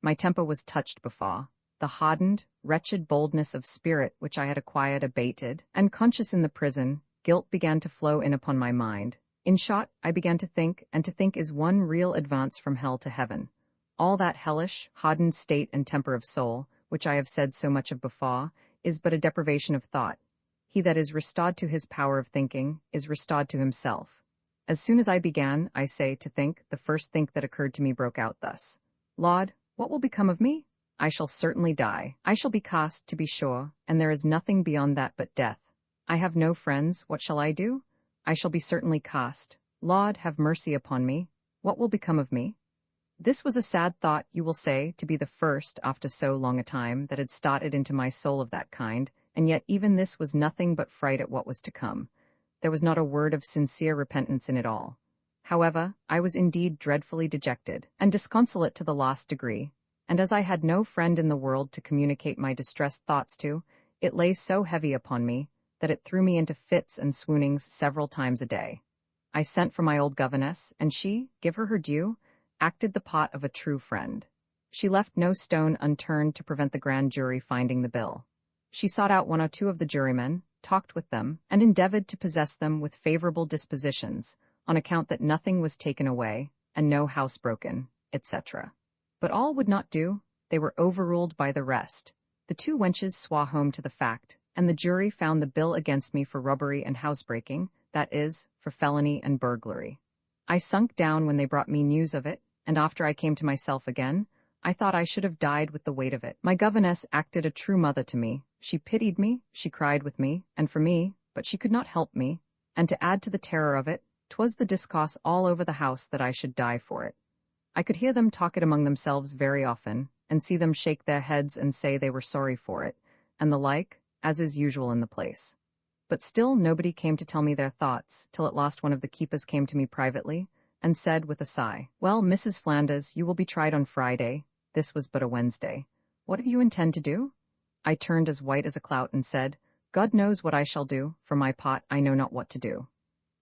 My temper was touched before. The hardened, wretched boldness of spirit which I had acquired abated, and conscious in the prison, guilt began to flow in upon my mind. In short, I began to think, and to think is one real advance from hell to heaven. All that hellish, hardened state and temper of soul, which I have said so much of before, is but a deprivation of thought. He that is restored to his power of thinking is restored to himself. As soon as I began, I say, to think, the first think that occurred to me broke out thus: Lord, what will become of me? I shall certainly die. I shall be cast, to be sure, and there is nothing beyond that but death. I have no friends, what shall I do? I shall be certainly cast. Lord, have mercy upon me. What will become of me? This was a sad thought, you will say, to be the first, after so long a time, that had started into my soul of that kind, and yet even this was nothing but fright at what was to come. There was not a word of sincere repentance in it all. However, I was indeed dreadfully dejected, and disconsolate to the last degree, and as I had no friend in the world to communicate my distressed thoughts to, it lay so heavy upon me, that it threw me into fits and swoonings several times a day. I sent for my old governess, and she, give her due, acted the part of a true friend. She left no stone unturned to prevent the grand jury finding the bill. She sought out one or two of the jurymen, talked with them, and endeavored to possess them with favorable dispositions, on account that nothing was taken away, and no house broken, etc. But all would not do. They were overruled by the rest. The two wenches swore home to the fact, and the jury found the bill against me for robbery and housebreaking, that is, for felony and burglary. I sunk down when they brought me news of it, and after I came to myself again, I thought I should have died with the weight of it. My governess acted a true mother to me. She pitied me, she cried with me, and for me, but she could not help me, and to add to the terror of it, 'twas the discourse all over the house that I should die for it. I could hear them talk it among themselves very often, and see them shake their heads and say they were sorry for it, and the like, as is usual in the place. But still nobody came to tell me their thoughts, till at last one of the keepers came to me privately, and said with a sigh, "Well, Mrs. Flanders, you will be tried on Friday." This was but a Wednesday. "What do you intend to do?" I turned as white as a clout and said, "God knows what I shall do. For my part, I know not what to do."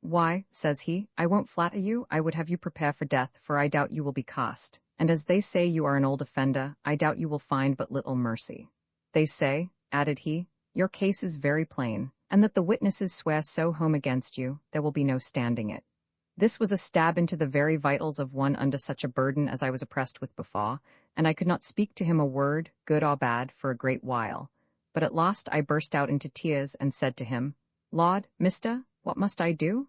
"Why," says he, "I won't flatter you. I would have you prepare for death, for I doubt you will be cast. And as they say you are an old offender, I doubt you will find but little mercy. They say," added he, "your case is very plain, and that the witnesses swear so home against you, there will be no standing it." This was a stab into the very vitals of one under such a burden as I was oppressed with before, and I could not speak to him a word, good or bad, for a great while. But at last I burst out into tears and said to him, "Lord, mister, what must I do?"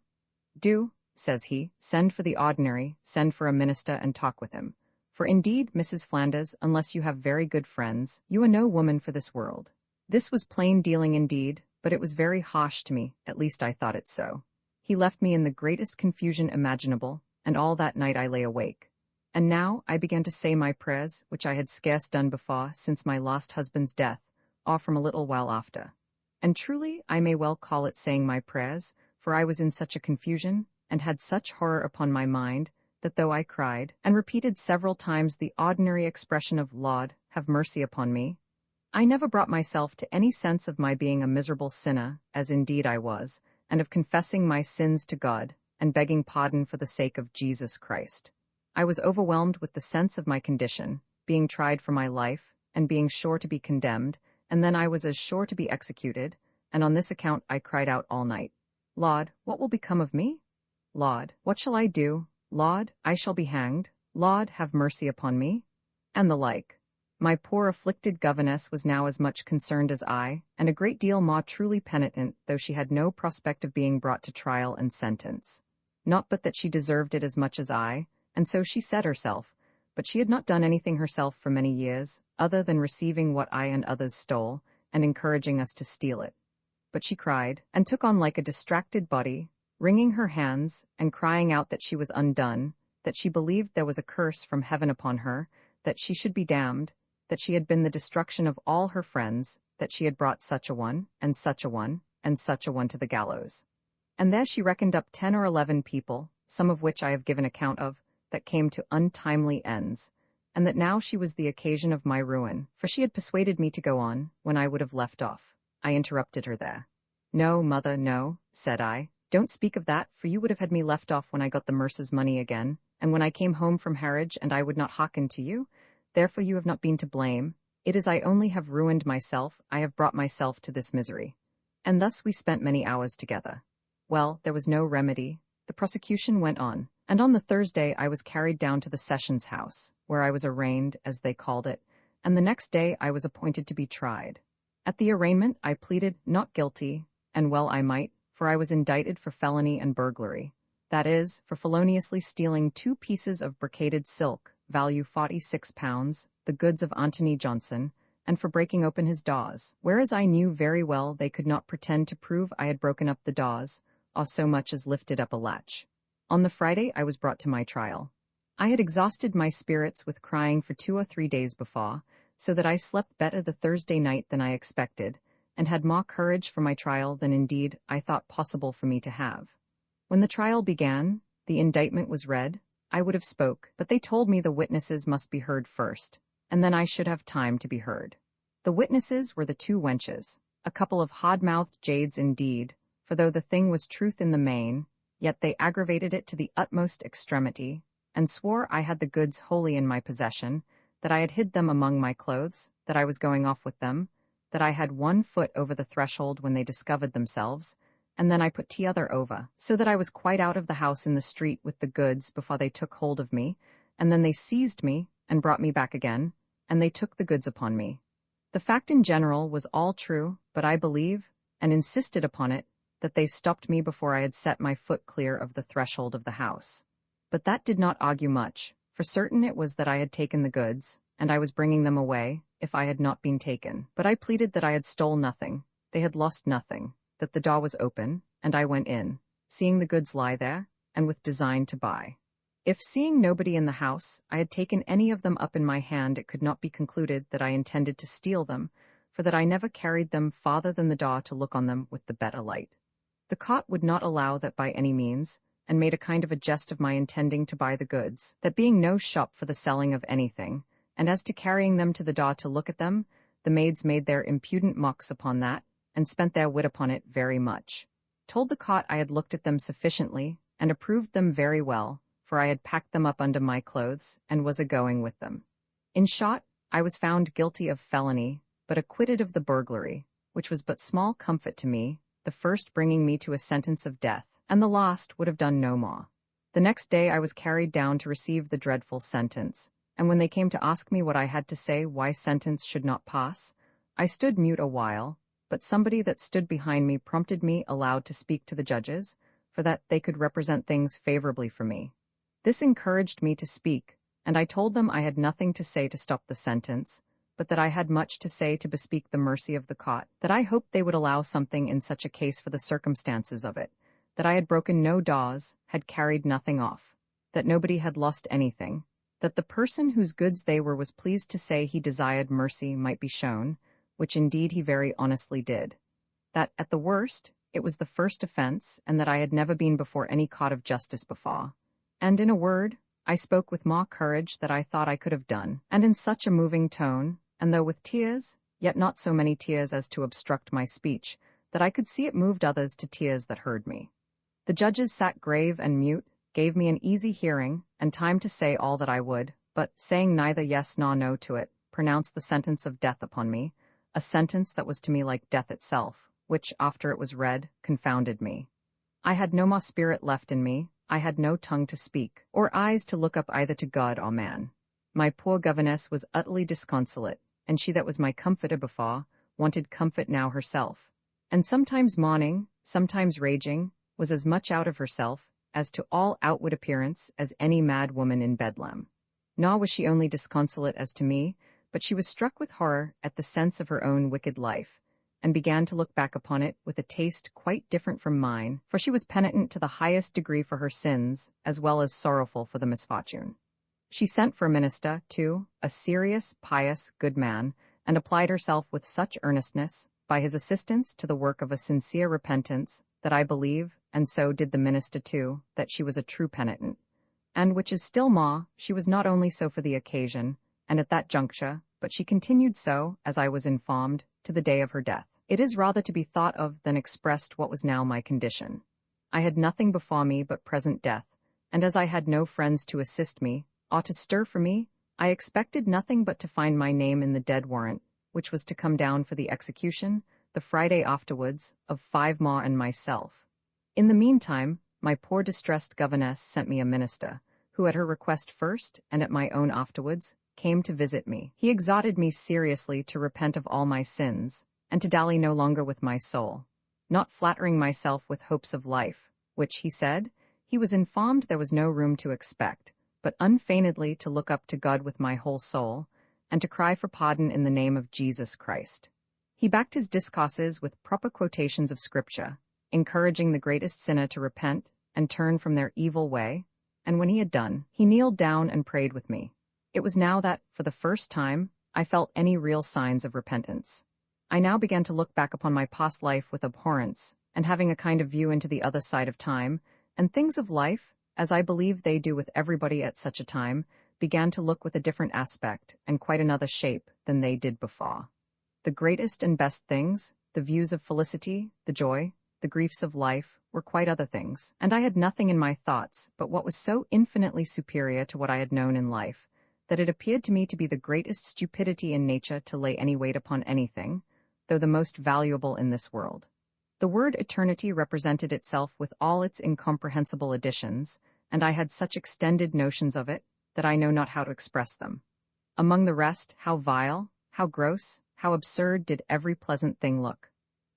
"Do," says he, "send for the ordinary, send for a minister and talk with him. For indeed, Mrs. Flanders, unless you have very good friends, you are no woman for this world." This was plain dealing indeed, but it was very harsh to me, at least I thought it so. He left me in the greatest confusion imaginable, and all that night I lay awake. And now I began to say my prayers, which I had scarce done before since my lost husband's death, or from a little while after. And truly I may well call it saying my prayers, for I was in such a confusion, and had such horror upon my mind, that though I cried, and repeated several times the ordinary expression of "Lord, have mercy upon me," I never brought myself to any sense of my being a miserable sinner, as indeed I was, and of confessing my sins to God, and begging pardon for the sake of Jesus Christ. I was overwhelmed with the sense of my condition, being tried for my life, and being sure to be condemned, and then I was as sure to be executed, and on this account I cried out all night, "Lord, what will become of me? Lord, what shall I do? Lord, I shall be hanged. Laud have mercy upon me, and the like. My poor afflicted governess was now as much concerned as I, and a great deal more truly penitent, though she had no prospect of being brought to trial and sentence. Not but that she deserved it as much as I, and so she said herself, but she had not done anything herself for many years, other than receiving what I and others stole, and encouraging us to steal it. But she cried, and took on like a distracted body, wringing her hands, and crying out that she was undone, that she believed there was a curse from heaven upon her, that she should be damned, that she had been the destruction of all her friends, that she had brought such a one, and such a one, and such a one to the gallows. And there she reckoned up 10 or 11 people, some of which I have given account of, that came to untimely ends, and that now she was the occasion of my ruin, for she had persuaded me to go on, when I would have left off. I interrupted her there. No, mother, no, said I, don't speak of that, for you would have had me left off when I got the mercer's money again, and when I came home from Harwich, and I would not hearken to you. Therefore you have not been to blame. It is I only have ruined myself, I have brought myself to this misery. And thus we spent many hours together. Well, there was no remedy. The prosecution went on, and on the Thursday I was carried down to the Sessions House, where I was arraigned, as they called it, and the next day I was appointed to be tried. At the arraignment I pleaded not guilty, and well I might, for I was indicted for felony and burglary. That is, for feloniously stealing 2 pieces of brocaded silk, value £46, the goods of Antony Johnson, and for breaking open his doors, whereas I knew very well they could not pretend to prove I had broken up the doors, or so much as lifted up a latch. On the Friday I was brought to my trial. I had exhausted my spirits with crying for 2 or 3 days before, so that I slept better the Thursday night than I expected, and had more courage for my trial than indeed I thought possible for me to have. When the trial began, the indictment was read. I would have spoke, but they told me the witnesses must be heard first, and then I should have time to be heard. The witnesses were the 2 wenches, a couple of hard-mouthed jades indeed, for though the thing was truth in the main, yet they aggravated it to the utmost extremity, and swore I had the goods wholly in my possession, that I had hid them among my clothes, that I was going off with them, that I had 1 foot over the threshold when they discovered themselves, and then I put t'other over, so that I was quite out of the house in the street with the goods before they took hold of me, and then they seized me, and brought me back again, and they took the goods upon me. The fact in general was all true, but I believe, and insisted upon it, that they stopped me before I had set my foot clear of the threshold of the house. But that did not argue much, for certain it was that I had taken the goods, and I was bringing them away, if I had not been taken. But I pleaded that I had stole nothing, they had lost nothing, that the door was open, and I went in, seeing the goods lie there, and with design to buy. If seeing nobody in the house, I had taken any of them up in my hand, it could not be concluded that I intended to steal them, for that I never carried them farther than the door to look on them with the better light. The court would not allow that by any means, and made a kind of a jest of my intending to buy the goods, that being no shop for the selling of anything, and as to carrying them to the door to look at them, the maids made their impudent mocks upon that, and spent their wit upon it very much. Told the court I had looked at them sufficiently, and approved them very well, for I had packed them up under my clothes, and was a-going with them. In short, I was found guilty of felony, but acquitted of the burglary, which was but small comfort to me, the first bringing me to a sentence of death, and the last would have done no more. The next day I was carried down to receive the dreadful sentence, and when they came to ask me what I had to say why sentence should not pass, I stood mute a while, but somebody that stood behind me prompted me aloud to speak to the judges, for that they could represent things favorably for me. This encouraged me to speak, and I told them I had nothing to say to stop the sentence, but that I had much to say to bespeak the mercy of the court, that I hoped they would allow something in such a case for the circumstances of it, that I had broken no doors, had carried nothing off, that nobody had lost anything, that the person whose goods they were was pleased to say he desired mercy might be shown, which indeed he very honestly did, that, at the worst, it was the first offence, and that I had never been before any court of justice before. And in a word, I spoke with more courage than I thought I could have done, and in such a moving tone, and though with tears, yet not so many tears as to obstruct my speech, that I could see it moved others to tears that heard me. The judges sat grave and mute, gave me an easy hearing, and time to say all that I would, but, saying neither yes nor no to it, pronounced the sentence of death upon me, a sentence that was to me like death itself, which, after it was read, confounded me. I had no more spirit left in me, I had no tongue to speak, or eyes to look up either to God or man. My poor governess was utterly disconsolate, and she that was my comforter before, wanted comfort now herself. And sometimes mourning, sometimes raging, was as much out of herself, as to all outward appearance, as any mad woman in Bedlam. Nor was she only disconsolate as to me, but she was struck with horror at the sense of her own wicked life, and began to look back upon it with a taste quite different from mine, for she was penitent to the highest degree for her sins, as well as sorrowful for the misfortune. She sent for a minister, too, a serious, pious, good man, and applied herself with such earnestness, by his assistance, to the work of a sincere repentance, that I believe, and so did the minister too, that she was a true penitent. And which is still more, she was not only so for the occasion, and at that juncture, but she continued so, as I was informed, to the day of her death. It is rather to be thought of than expressed what was now my condition. I had nothing before me but present death, and as I had no friends to assist me, or to stir for me, I expected nothing but to find my name in the dead warrant, which was to come down for the execution, the Friday afterwards, of 5 more and myself. In the meantime, my poor distressed governess sent me a minister, who at her request first, and at my own afterwards, came to visit me. He exhorted me seriously to repent of all my sins, and to dally no longer with my soul, not flattering myself with hopes of life, which, he said, he was informed there was no room to expect, but unfeignedly to look up to God with my whole soul, and to cry for pardon in the name of Jesus Christ. He backed his discourses with proper quotations of Scripture, encouraging the greatest sinner to repent and turn from their evil way, and when he had done, he kneeled down and prayed with me. It was now that, for the first time, I felt any real signs of repentance. I now began to look back upon my past life with abhorrence, and having a kind of view into the other side of time, and things of life, as I believe they do with everybody at such a time, began to look with a different aspect and quite another shape than they did before. The greatest and best things, the views of felicity, the joy, the griefs of life, were quite other things, and I had nothing in my thoughts but what was so infinitely superior to what I had known in life, that it appeared to me to be the greatest stupidity in nature to lay any weight upon anything, though the most valuable in this world. The word eternity represented itself with all its incomprehensible additions, and I had such extended notions of it, that I know not how to express them. Among the rest, how vile, how gross, how absurd did every pleasant thing look.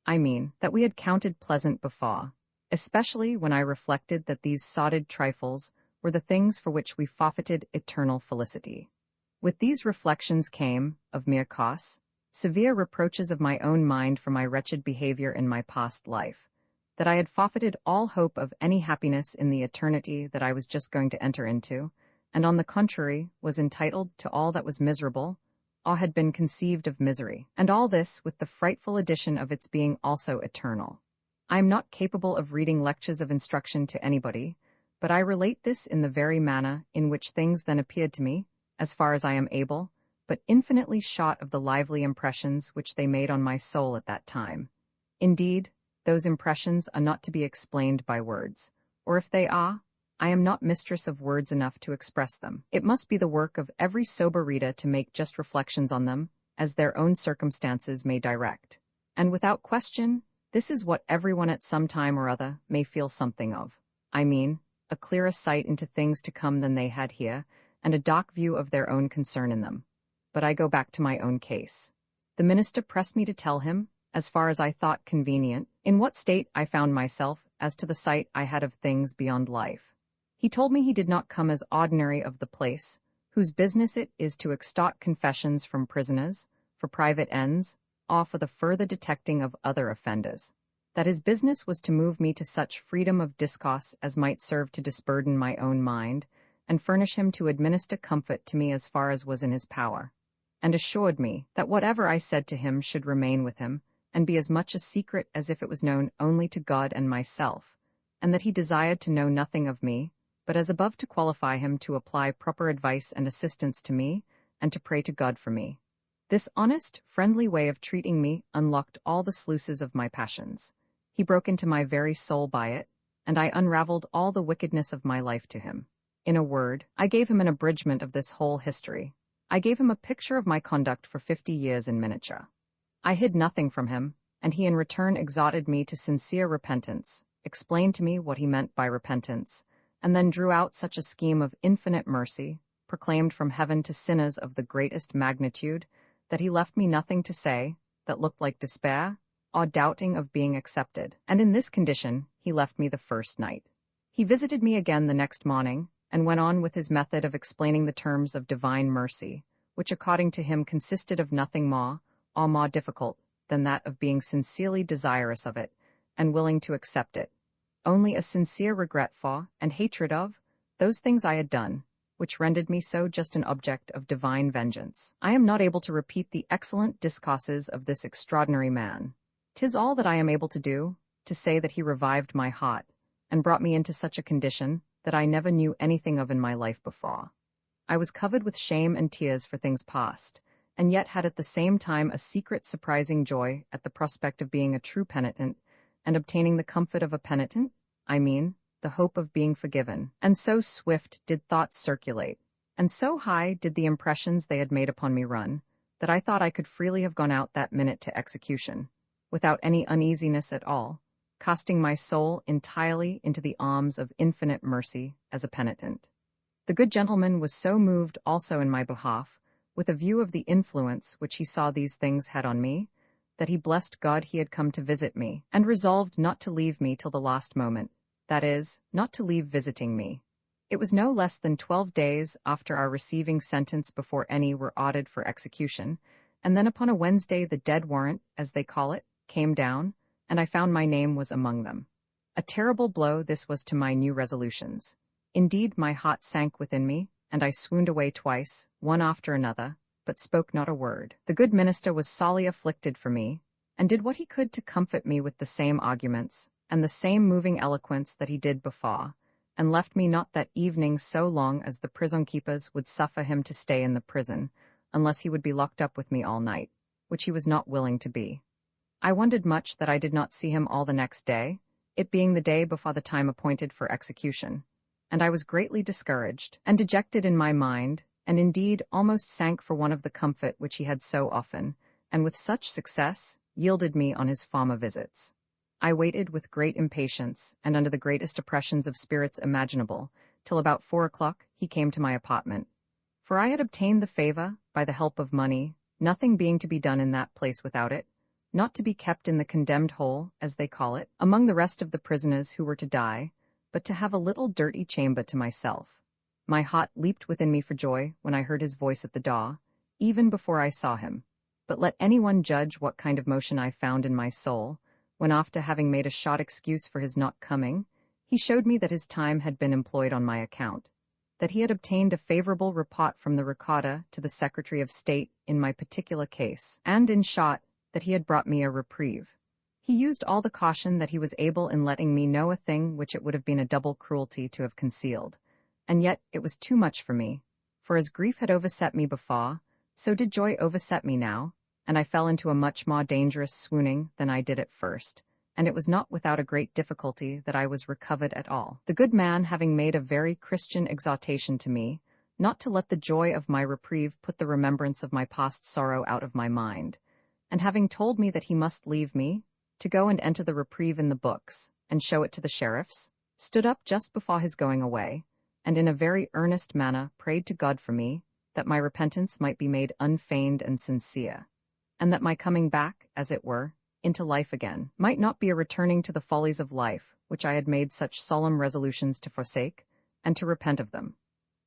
I mean, that we had counted pleasant before, especially when I reflected that these sordid trifles were the things for which we forfeited eternal felicity. With these reflections came, of mere cost, severe reproaches of my own mind for my wretched behavior in my past life, that I had forfeited all hope of any happiness in the eternity that I was just going to enter into, and on the contrary was entitled to all that was miserable, or had been conceived of misery, and all this with the frightful addition of its being also eternal. I am not capable of reading lectures of instruction to anybody, but I relate this in the very manner in which things then appeared to me, as far as I am able, but infinitely short of the lively impressions which they made on my soul at that time. Indeed, those impressions are not to be explained by words, or if they are, I am not mistress of words enough to express them. It must be the work of every sober reader to make just reflections on them, as their own circumstances may direct. And without question, this is what everyone at some time or other may feel something of. I mean, a clearer sight into things to come than they had here, and a dark view of their own concern in them. But I go back to my own case. The minister pressed me to tell him, as far as I thought convenient, in what state I found myself as to the sight I had of things beyond life. He told me he did not come as ordinary of the place, whose business it is to extort confessions from prisoners, for private ends, or for the further detecting of other offenders. That his business was to move me to such freedom of discourse as might serve to disburden my own mind, and furnish him to administer comfort to me as far as was in his power, and assured me that whatever I said to him should remain with him, and be as much a secret as if it was known only to God and myself, and that he desired to know nothing of me, but as above to qualify him to apply proper advice and assistance to me, and to pray to God for me. This honest, friendly way of treating me unlocked all the sluices of my passions. He broke into my very soul by it, and I unraveled all the wickedness of my life to him. In a word, I gave him an abridgment of this whole history. I gave him a picture of my conduct for 50 years in miniature. I hid nothing from him, and he in return exhorted me to sincere repentance, explained to me what he meant by repentance, and then drew out such a scheme of infinite mercy, proclaimed from heaven to sinners of the greatest magnitude, that he left me nothing to say that looked like despair or doubting of being accepted. And in this condition he left me the first night. He visited me again the next morning, and went on with his method of explaining the terms of divine mercy, which according to him consisted of nothing more or more difficult than that of being sincerely desirous of it and willing to accept it, only a sincere regret for and hatred of those things I had done, which rendered me so just an object of divine vengeance. I am not able to repeat the excellent discourses of this extraordinary man. 'Tis all that I am able to do, to say that he revived my heart, and brought me into such a condition that I never knew anything of in my life before. I was covered with shame and tears for things past, and yet had at the same time a secret surprising joy at the prospect of being a true penitent, and obtaining the comfort of a penitent, I mean, the hope of being forgiven. And so swift did thoughts circulate, and so high did the impressions they had made upon me run, that I thought I could freely have gone out that minute to execution, without any uneasiness at all, casting my soul entirely into the arms of infinite mercy as a penitent. The good gentleman was so moved also in my behalf, with a view of the influence which he saw these things had on me, that he blessed God he had come to visit me, and resolved not to leave me till the last moment, that is, not to leave visiting me. It was no less than 12 days after our receiving sentence before any were ordered for execution, and then upon a Wednesday the dead warrant, as they call it, came down, and I found my name was among them. A terrible blow this was to my new resolutions. Indeed, my heart sank within me, and I swooned away twice, one after another, but spoke not a word. The good minister was sorely afflicted for me, and did what he could to comfort me with the same arguments, and the same moving eloquence that he did before, and left me not that evening so long as the prison keepers would suffer him to stay in the prison, unless he would be locked up with me all night, which he was not willing to be. I wondered much that I did not see him all the next day, it being the day before the time appointed for execution, and I was greatly discouraged and dejected in my mind, and indeed almost sank for want of the comfort which he had so often, and with such success, yielded me on his former visits. I waited with great impatience, and under the greatest oppressions of spirits imaginable, till about 4 o'clock he came to my apartment. For I had obtained the favor, by the help of money, nothing being to be done in that place without it, not to be kept in the condemned hole, as they call it, among the rest of the prisoners who were to die, but to have a little dirty chamber to myself. My heart leaped within me for joy when I heard his voice at the door, even before I saw him. But let anyone judge what kind of motion I found in my soul, when after having made a short excuse for his not coming, he showed me that his time had been employed on my account, that he had obtained a favorable report from the recorder to the Secretary of State in my particular case, and, in short, that he had brought me a reprieve. He used all the caution that he was able in letting me know a thing which it would have been a double cruelty to have concealed, and yet it was too much for me, for as grief had overset me before, so did joy overset me now, and I fell into a much more dangerous swooning than I did at first, and it was not without a great difficulty that I was recovered at all. The good man having made a very Christian exhortation to me, not to let the joy of my reprieve put the remembrance of my past sorrow out of my mind, and having told me that he must leave me, to go and enter the reprieve in the books, and show it to the sheriffs, stood up just before his going away, and in a very earnest manner prayed to God for me, that my repentance might be made unfeigned and sincere, and that my coming back, as it were, into life again, might not be a returning to the follies of life, which I had made such solemn resolutions to forsake, and to repent of them.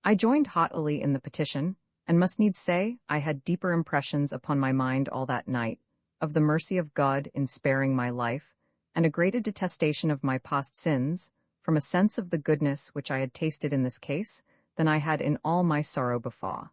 I joined heartily in the petition, and must needs say I had deeper impressions upon my mind all that night, of the mercy of God in sparing my life, and a greater detestation of my past sins, from a sense of the goodness which I had tasted in this case, than I had in all my sorrow before.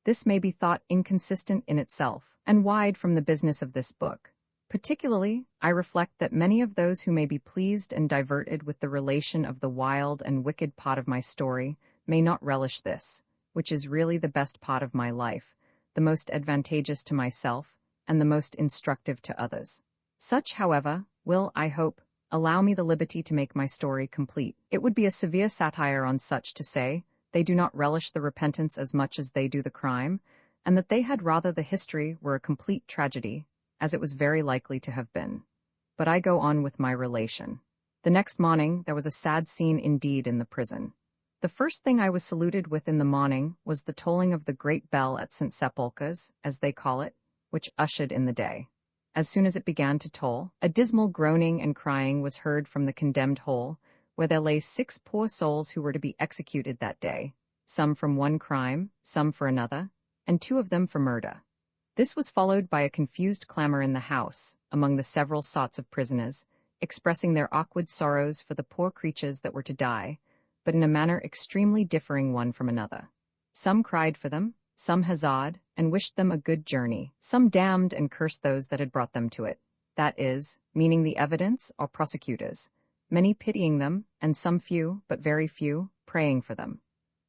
This may be thought inconsistent in itself, and wide from the business of this book. Particularly, I reflect that many of those who may be pleased and diverted with the relation of the wild and wicked part of my story may not relish this, which is really the best part of my life, the most advantageous to myself, and the most instructive to others. Such, however, will, I hope, allow me the liberty to make my story complete. It would be a severe satire on such to say they do not relish the repentance as much as they do the crime, and that they had rather the history were a complete tragedy, as it was very likely to have been. But I go on with my relation. The next morning there was a sad scene indeed in the prison. The first thing I was saluted with in the morning was the tolling of the great bell at St. Sepulchre's, as they call it, which ushered in the day. As soon as it began to toll, a dismal groaning and crying was heard from the condemned hole, where there lay 6 poor souls who were to be executed that day, some from one crime, some for another, and 2 of them for murder. This was followed by a confused clamor in the house, among the several sorts of prisoners, expressing their awkward sorrows for the poor creatures that were to die, but in a manner extremely differing one from another. Some cried for them, some huzzaed, and wished them a good journey, some damned and cursed those that had brought them to it, that is, meaning the evidence or prosecutors, many pitying them, and some few, but very few, praying for them.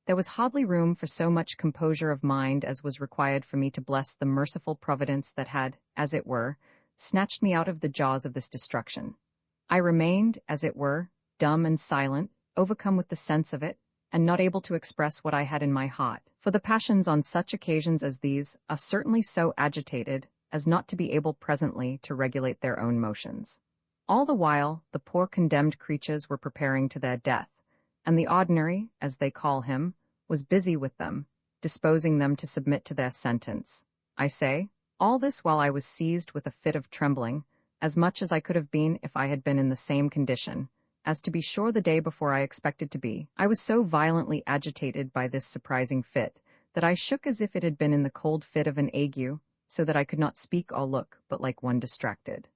There was hardly room for so much composure of mind as was required for me to bless the merciful providence that had, as it were, snatched me out of the jaws of this destruction. I remained, as it were, dumb and silent, overcome with the sense of it, and not able to express what I had in my heart, for the passions on such occasions as these are certainly so agitated as not to be able presently to regulate their own motions. All the while, the poor condemned creatures were preparing to their death, and the ordinary, as they call him, was busy with them, disposing them to submit to their sentence. I say, all this while I was seized with a fit of trembling, as much as I could have been if I had been in the same condition, as to be sure the day before I expected to be. I was so violently agitated by this surprising fit, that I shook as if it had been in the cold fit of an ague, so that I could not speak or look, but like one distracted.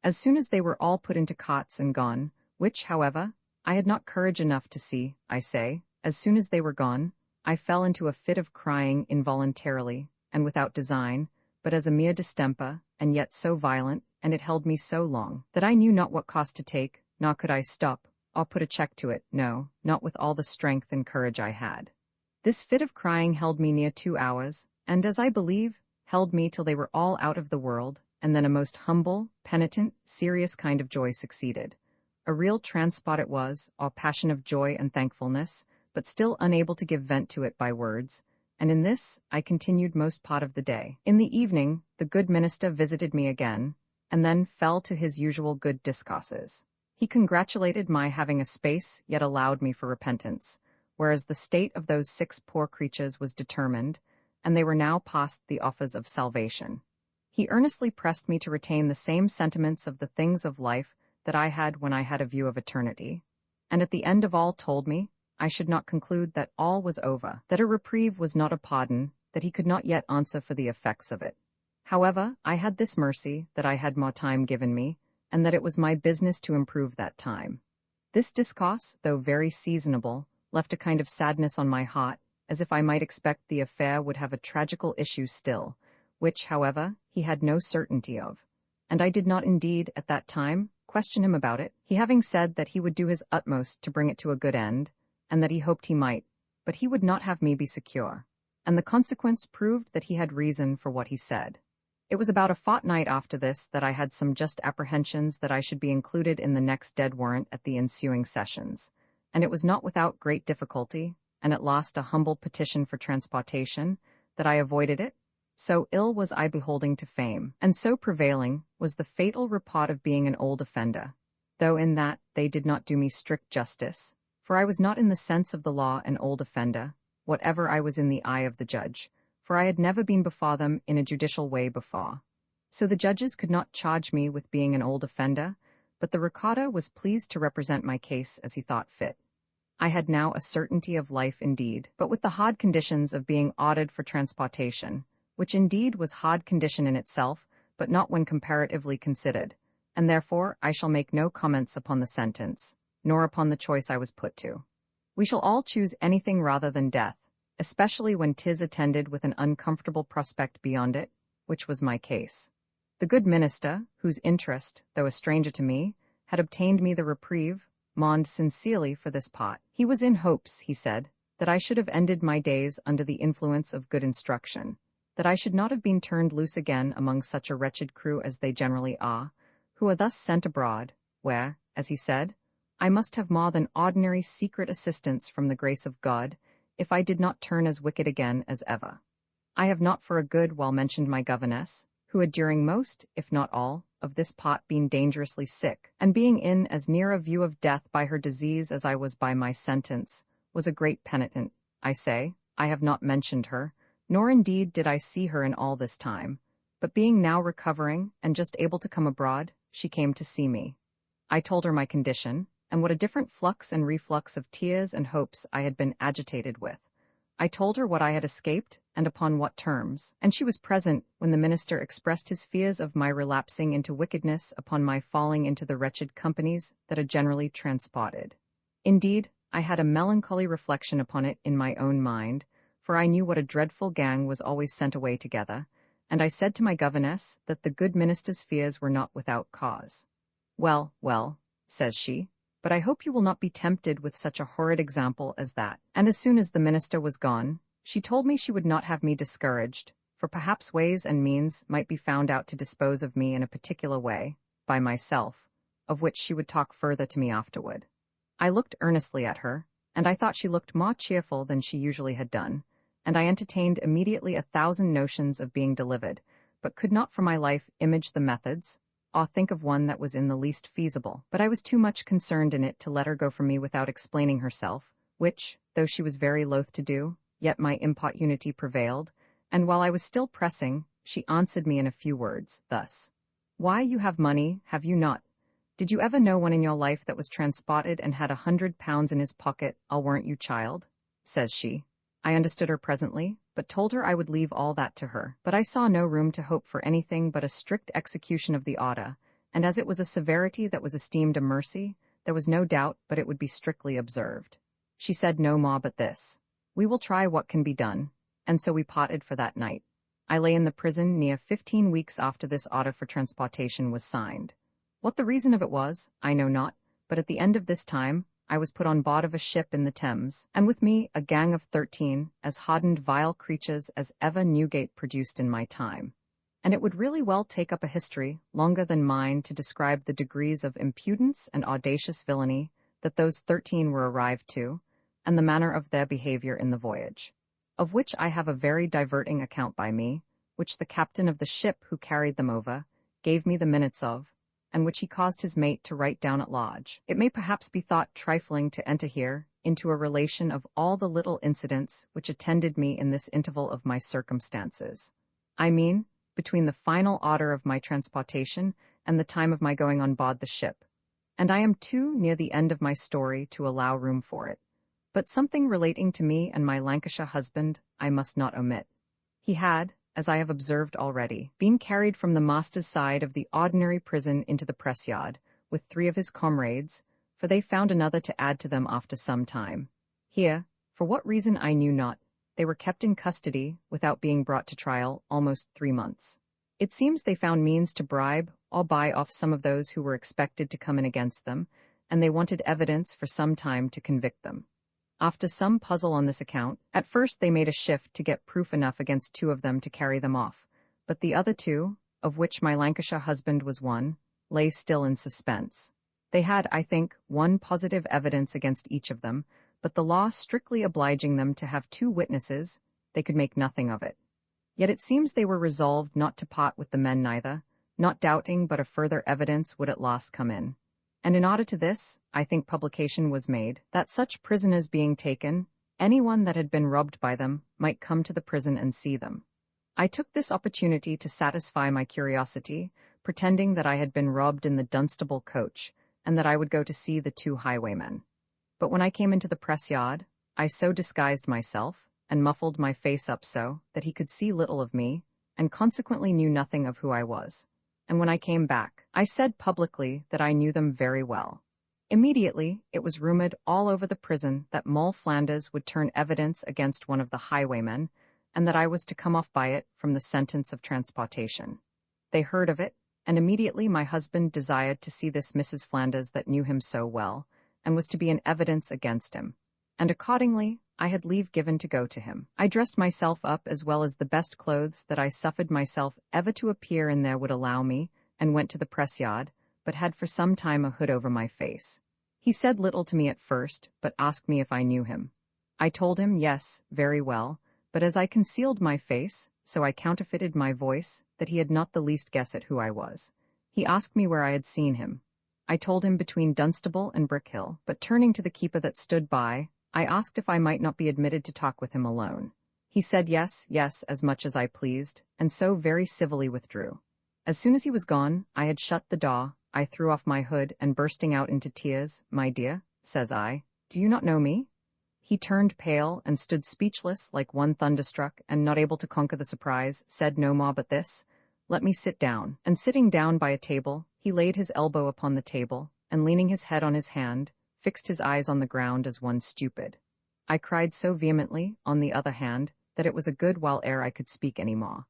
As soon as they were all put into cots and gone, which, however, I had not courage enough to see, I say, as soon as they were gone, I fell into a fit of crying involuntarily, and without design, but as a mere distemper, and yet so violent, and it held me so long, that I knew not what course to take, nor could I stop, or put a check to it, no, not with all the strength and courage I had. This fit of crying held me near 2 hours, and, as I believe, held me till they were all out of the world, and then a most humble, penitent, serious kind of joy succeeded. A real transport it was, or passion of joy and thankfulness, but still unable to give vent to it by words, and in this I continued most part of the day. In the evening, the good minister visited me again, and then fell to his usual good discourses. He congratulated my having a space yet allowed me for repentance, whereas the state of those 6 poor creatures was determined, and they were now past the offers of salvation. He earnestly pressed me to retain the same sentiments of the things of life that I had when I had a view of eternity, and at the end of all told me I should not conclude that all was over, that a reprieve was not a pardon, that he could not yet answer for the effects of it. However, I had this mercy, that I had more time given me, and that it was my business to improve that time. This discourse, though very seasonable, left a kind of sadness on my heart, as if I might expect the affair would have a tragical issue still, which, however, he had no certainty of, and I did not indeed, at that time, question him about it, he having said that he would do his utmost to bring it to a good end, and that he hoped he might, but he would not have me be secure, and the consequence proved that he had reason for what he said. It was about a fortnight after this that I had some just apprehensions that I should be included in the next dead warrant at the ensuing sessions, and it was not without great difficulty, and at last a humble petition for transportation, that I avoided it. So ill was I beholding to fame, and so prevailing was the fatal report of being an old offender, though in that they did not do me strict justice, for I was not in the sense of the law an old offender, whatever I was in the eye of the judge, for I had never been before them in a judicial way before. So the judges could not charge me with being an old offender, but the recorder was pleased to represent my case as he thought fit. I had now a certainty of life indeed, but with the hard conditions of being ordered for transportation, which indeed was hard condition in itself, but not when comparatively considered, and therefore I shall make no comments upon the sentence, nor upon the choice I was put to. We shall all choose anything rather than death, especially when 'tis attended with an uncomfortable prospect beyond it, which was my case. The good minister, whose interest, though a stranger to me, had obtained me the reprieve, mourned sincerely for this pot. He was in hopes, he said, that I should have ended my days under the influence of good instruction, that I should not have been turned loose again among such a wretched crew as they generally are, who are thus sent abroad, where, as he said, I must have more than ordinary secret assistance from the grace of God, if I did not turn as wicked again as ever. I have not for a good while mentioned my governess, who had during most, if not all, of this pot been dangerously sick, and being in as near a view of death by her disease as I was by my sentence, was a great penitent. I say, I have not mentioned her, nor indeed did I see her in all this time. But being now recovering and just able to come abroad, she came to see me. I told her my condition, and what a different flux and reflux of tears and hopes I had been agitated with. I told her what I had escaped, and upon what terms, and she was present when the minister expressed his fears of my relapsing into wickedness upon my falling into the wretched companies that are generally transported. Indeed, I had a melancholy reflection upon it in my own mind, for I knew what a dreadful gang was always sent away together, and I said to my governess that the good minister's fears were not without cause. Well, well, says she, but I hope you will not be tempted with such a horrid example as that. And as soon as the minister was gone, she told me she would not have me discouraged, for perhaps ways and means might be found out to dispose of me in a particular way, by myself, of which she would talk further to me afterward. I looked earnestly at her, and I thought she looked more cheerful than she usually had done, and I entertained immediately 1,000 notions of being delivered, but could not for my life image the methods, or think of one that was in the least feasible. But I was too much concerned in it to let her go from me without explaining herself, which, though she was very loath to do, yet my importunity prevailed, and while I was still pressing, she answered me in a few words, thus: "Why, you have money, have you not? Did you ever know one in your life that was transported and had 100 pounds in his pocket, I'll warrant you, child?" says she. I understood her presently, but told her I would leave all that to her. But I saw no room to hope for anything but a strict execution of the order, and as it was a severity that was esteemed a mercy, there was no doubt but it would be strictly observed. She said no more but this: "We will try what can be done," and so we parted for that night. I lay in the prison near 15 weeks after this order for transportation was signed. What the reason of it was, I know not, but at the end of this time, I was put on board of a ship in the Thames, and with me a gang of 13, as hardened vile creatures as ever Newgate produced in my time. And it would really well take up a history, longer than mine, to describe the degrees of impudence and audacious villainy that those 13 were arrived to, and the manner of their behavior in the voyage, of which I have a very diverting account by me, which the captain of the ship who carried them over gave me the minutes of, and which he caused his mate to write down at lodge. It may perhaps be thought trifling to enter here into a relation of all the little incidents which attended me in this interval of my circumstances. I mean, between the final order of my transportation and the time of my going on board the ship, and I am too near the end of my story to allow room for it. But something relating to me and my Lancashire husband I must not omit. He had, as I have observed already, been carried from the master's side of the ordinary prison into the press yard, with 3 of his comrades, for they found another to add to them after some time. Here, for what reason I knew not, they were kept in custody, without being brought to trial, almost 3 months. It seems they found means to bribe or buy off some of those who were expected to come in against them, and they wanted evidence for some time to convict them. After some puzzle on this account, at first they made a shift to get proof enough against 2 of them to carry them off, but the other 2, of which my Lancashire husband was one, lay still in suspense. They had, I think, 1 positive evidence against each of them, but the law strictly obliging them to have 2 witnesses, they could make nothing of it. Yet it seems they were resolved not to part with the men neither, not doubting but a further evidence would at last come in. And in order to this, I think publication was made, that such prisoners being taken, anyone that had been robbed by them might come to the prison and see them. I took this opportunity to satisfy my curiosity, pretending that I had been robbed in the Dunstable coach, and that I would go to see the 2 highwaymen. But when I came into the press yard, I so disguised myself, and muffled my face up so, that he could see little of me, and consequently knew nothing of who I was. And when I came back, I said publicly that I knew them very well. Immediately, it was rumored all over the prison that Moll Flanders would turn evidence against one of the highwaymen, and that I was to come off by it from the sentence of transportation. They heard of it, and immediately my husband desired to see this Mrs. Flanders that knew him so well, and was to be in evidence against him. And accordingly, I had leave given to go to him. I dressed myself up as well as the best clothes that I suffered myself ever to appear in there would allow me, and went to the press yard, but had for some time a hood over my face. He said little to me at first, but asked me if I knew him. I told him yes, very well, but as I concealed my face, so I counterfeited my voice, that he had not the least guess at who I was. He asked me where I had seen him. I told him between Dunstable and Brickhill, but turning to the keeper that stood by, I asked if I might not be admitted to talk with him alone. He said yes, yes, as much as I pleased, and so very civilly withdrew. As soon as he was gone, I had shut the door, I threw off my hood, and bursting out into tears, "My dear," says I, "do you not know me?" He turned pale and stood speechless like one thunderstruck, and not able to conquer the surprise, said no more but this, "Let me sit down." And sitting down by a table, he laid his elbow upon the table, and leaning his head on his hand, fixed his eyes on the ground as one stupid. I cried so vehemently, on the other hand, that it was a good while ere I could speak any more.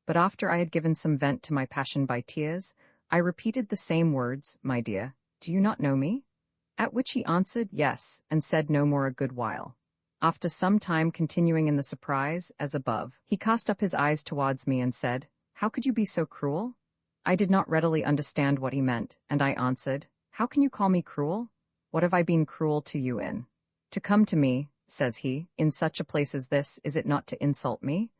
But after I had given some vent to my passion by tears, I repeated the same words, "My dear, do you not know me?" At which he answered yes, and said no more a good while. After some time continuing in the surprise, as above, he cast up his eyes towards me and said, "How could you be so cruel?" I did not readily understand what he meant, and I answered, "How can you call me cruel? What have I been cruel to you in? To come to me," says he, "in such a place as this, is it not to insult me?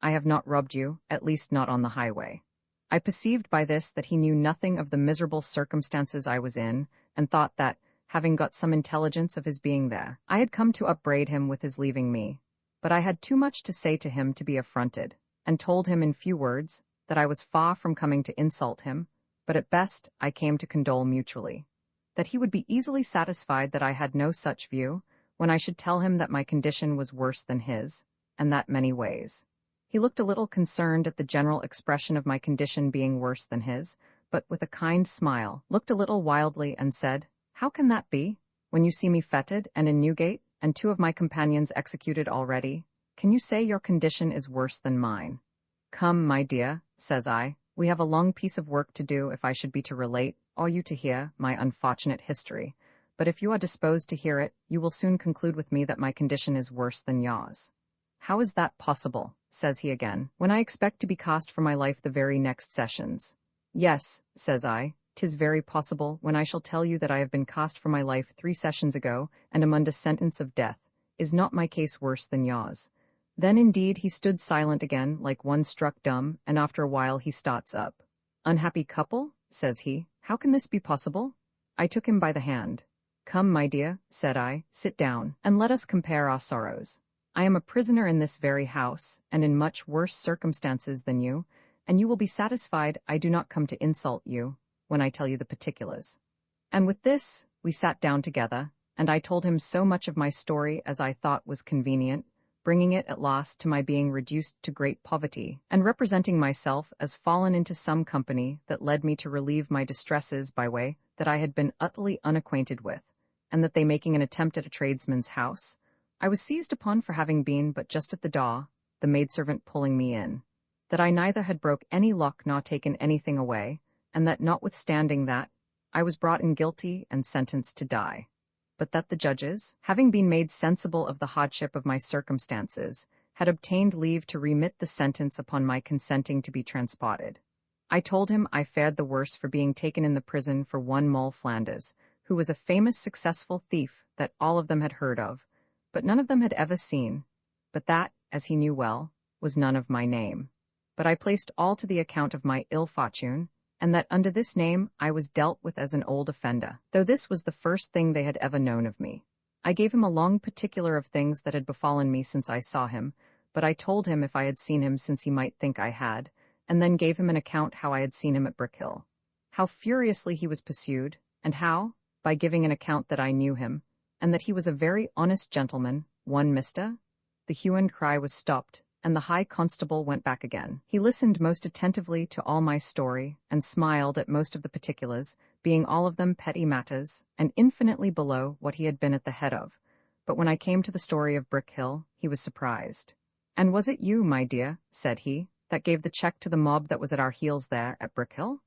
I have not robbed you, at least not on the highway." I perceived by this that he knew nothing of the miserable circumstances I was in, and thought that, having got some intelligence of his being there, I had come to upbraid him with his leaving me. But I had too much to say to him to be affronted, and told him in few words that I was far from coming to insult him, but at best I came to condole mutually. That he would be easily satisfied that I had no such view, when I should tell him that my condition was worse than his, and that many ways. He looked a little concerned at the general expression of my condition being worse than his, but with a kind smile, looked a little wildly and said, "How can that be, when you see me fettered and in Newgate, and 2 of my companions executed already? Can you say your condition is worse than mine?" "Come, my dear," says I, "we have a long piece of work to do if I should be to relate, or you to hear, my unfortunate history. But if you are disposed to hear it, you will soon conclude with me that my condition is worse than yours." "How is that possible," says he again, "when I expect to be cast for my life the very next sessions?" "Yes," says I, "'tis very possible, when I shall tell you that I have been cast for my life 3 sessions ago, and am under sentence of death. Is not my case worse than yours?" Then indeed he stood silent again, like one struck dumb, and after a while he starts up. "Unhappy couple?" says he. "How can this be possible?" I took him by the hand. "Come, my dear," said I, "sit down, and let us compare our sorrows. I am a prisoner in this very house, and in much worse circumstances than you, and you will be satisfied I do not come to insult you, when I tell you the particulars." And with this, we sat down together, and I told him so much of my story as I thought was convenient, bringing it at last to my being reduced to great poverty, and representing myself as fallen into some company that led me to relieve my distresses by way that I had been utterly unacquainted with, and that they making an attempt at a tradesman's house, I was seized upon for having been but just at the door, the maidservant pulling me in, that I neither had broke any lock nor taken anything away, and that notwithstanding that, I was brought in guilty and sentenced to die. But that the judges, having been made sensible of the hardship of my circumstances, had obtained leave to remit the sentence upon my consenting to be transported. I told him I fared the worse for being taken in the prison for one Moll Flanders, who was a famous successful thief that all of them had heard of, but none of them had ever seen, but that, as he knew well, was none of my name. But I placed all to the account of my ill fortune, and that under this name I was dealt with as an old offender, though this was the first thing they had ever known of me. I gave him a long particular of things that had befallen me since I saw him, but I told him if I had seen him since he might think I had, and then gave him an account how I had seen him at Brickhill, how furiously he was pursued, and how, by giving an account that I knew him, and that he was a very honest gentleman, one Mr. The hue and cry was stopped, and the high constable went back again. He listened most attentively to all my story, and smiled at most of the particulars, being all of them petty matters, and infinitely below what he had been at the head of. But when I came to the story of Brickhill, he was surprised. "And was it you, my dear," said he, "that gave the check to the mob that was at our heels there at Brickhill?"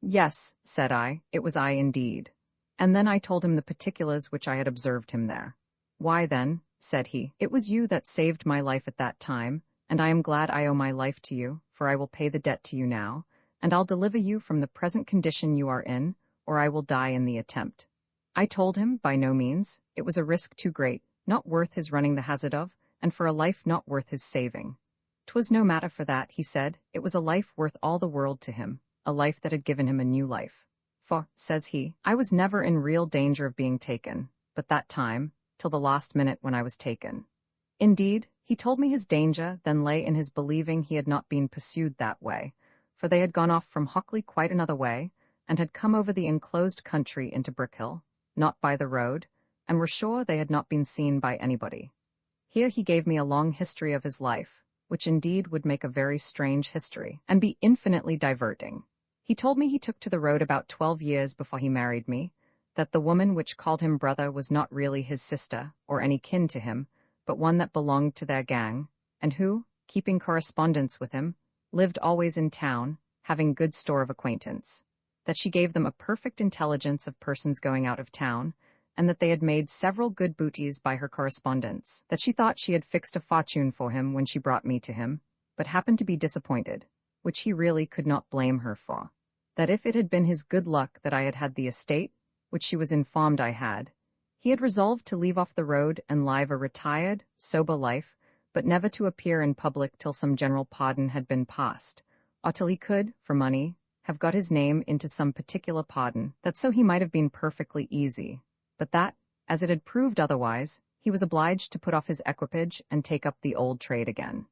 "Yes," said I, "it was I indeed." And then I told him the particulars which I had observed him there. "Why then," said he, "it was you that saved my life at that time, and I am glad I owe my life to you, for I will pay the debt to you now, and I'll deliver you from the present condition you are in, or I will die in the attempt." I told him, by no means, it was a risk too great, not worth his running the hazard of, and for a life not worth his saving. 'Twas no matter for that, he said, it was a life worth all the world to him, a life that had given him a new life. "For," says he, "I was never in real danger of being taken, but that time, till the last minute when I was taken. Indeed, he told me his danger then lay in his believing he had not been pursued that way, for they had gone off from Hockley quite another way, and had come over the enclosed country into Brickhill, not by the road, and were sure they had not been seen by anybody. Here he gave me a long history of his life, which indeed would make a very strange history, and be infinitely diverting. He told me he took to the road about 12 years before he married me, that the woman which called him brother was not really his sister, or any kin to him, but one that belonged to their gang, and who, keeping correspondence with him, lived always in town, having good store of acquaintance, that she gave them a perfect intelligence of persons going out of town, and that they had made several good booties by her correspondence, that she thought she had fixed a fortune for him when she brought me to him, but happened to be disappointed, which he really could not blame her for, that if it had been his good luck that I had had the estate, which she was informed I had, he had resolved to leave off the road and live a retired, sober life, but never to appear in public till some general pardon had been passed, or till he could, for money, have got his name into some particular pardon, that so he might have been perfectly easy, but that, as it had proved otherwise, he was obliged to put off his equipage and take up the old trade again.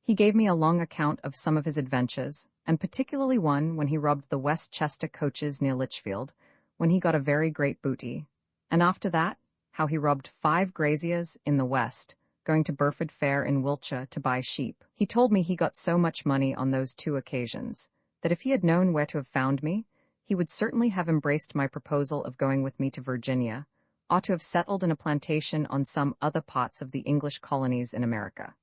He gave me a long account of some of his adventures, and particularly one when he robbed the Westchester coaches near Lichfield, when he got a very great booty, and after that, how he robbed 5 graziers in the West, going to Burford Fair in Wiltshire to buy sheep. He told me he got so much money on those 2 occasions, that if he had known where to have found me, he would certainly have embraced my proposal of going with me to Virginia, or to have settled in a plantation on some other parts of the English colonies in America.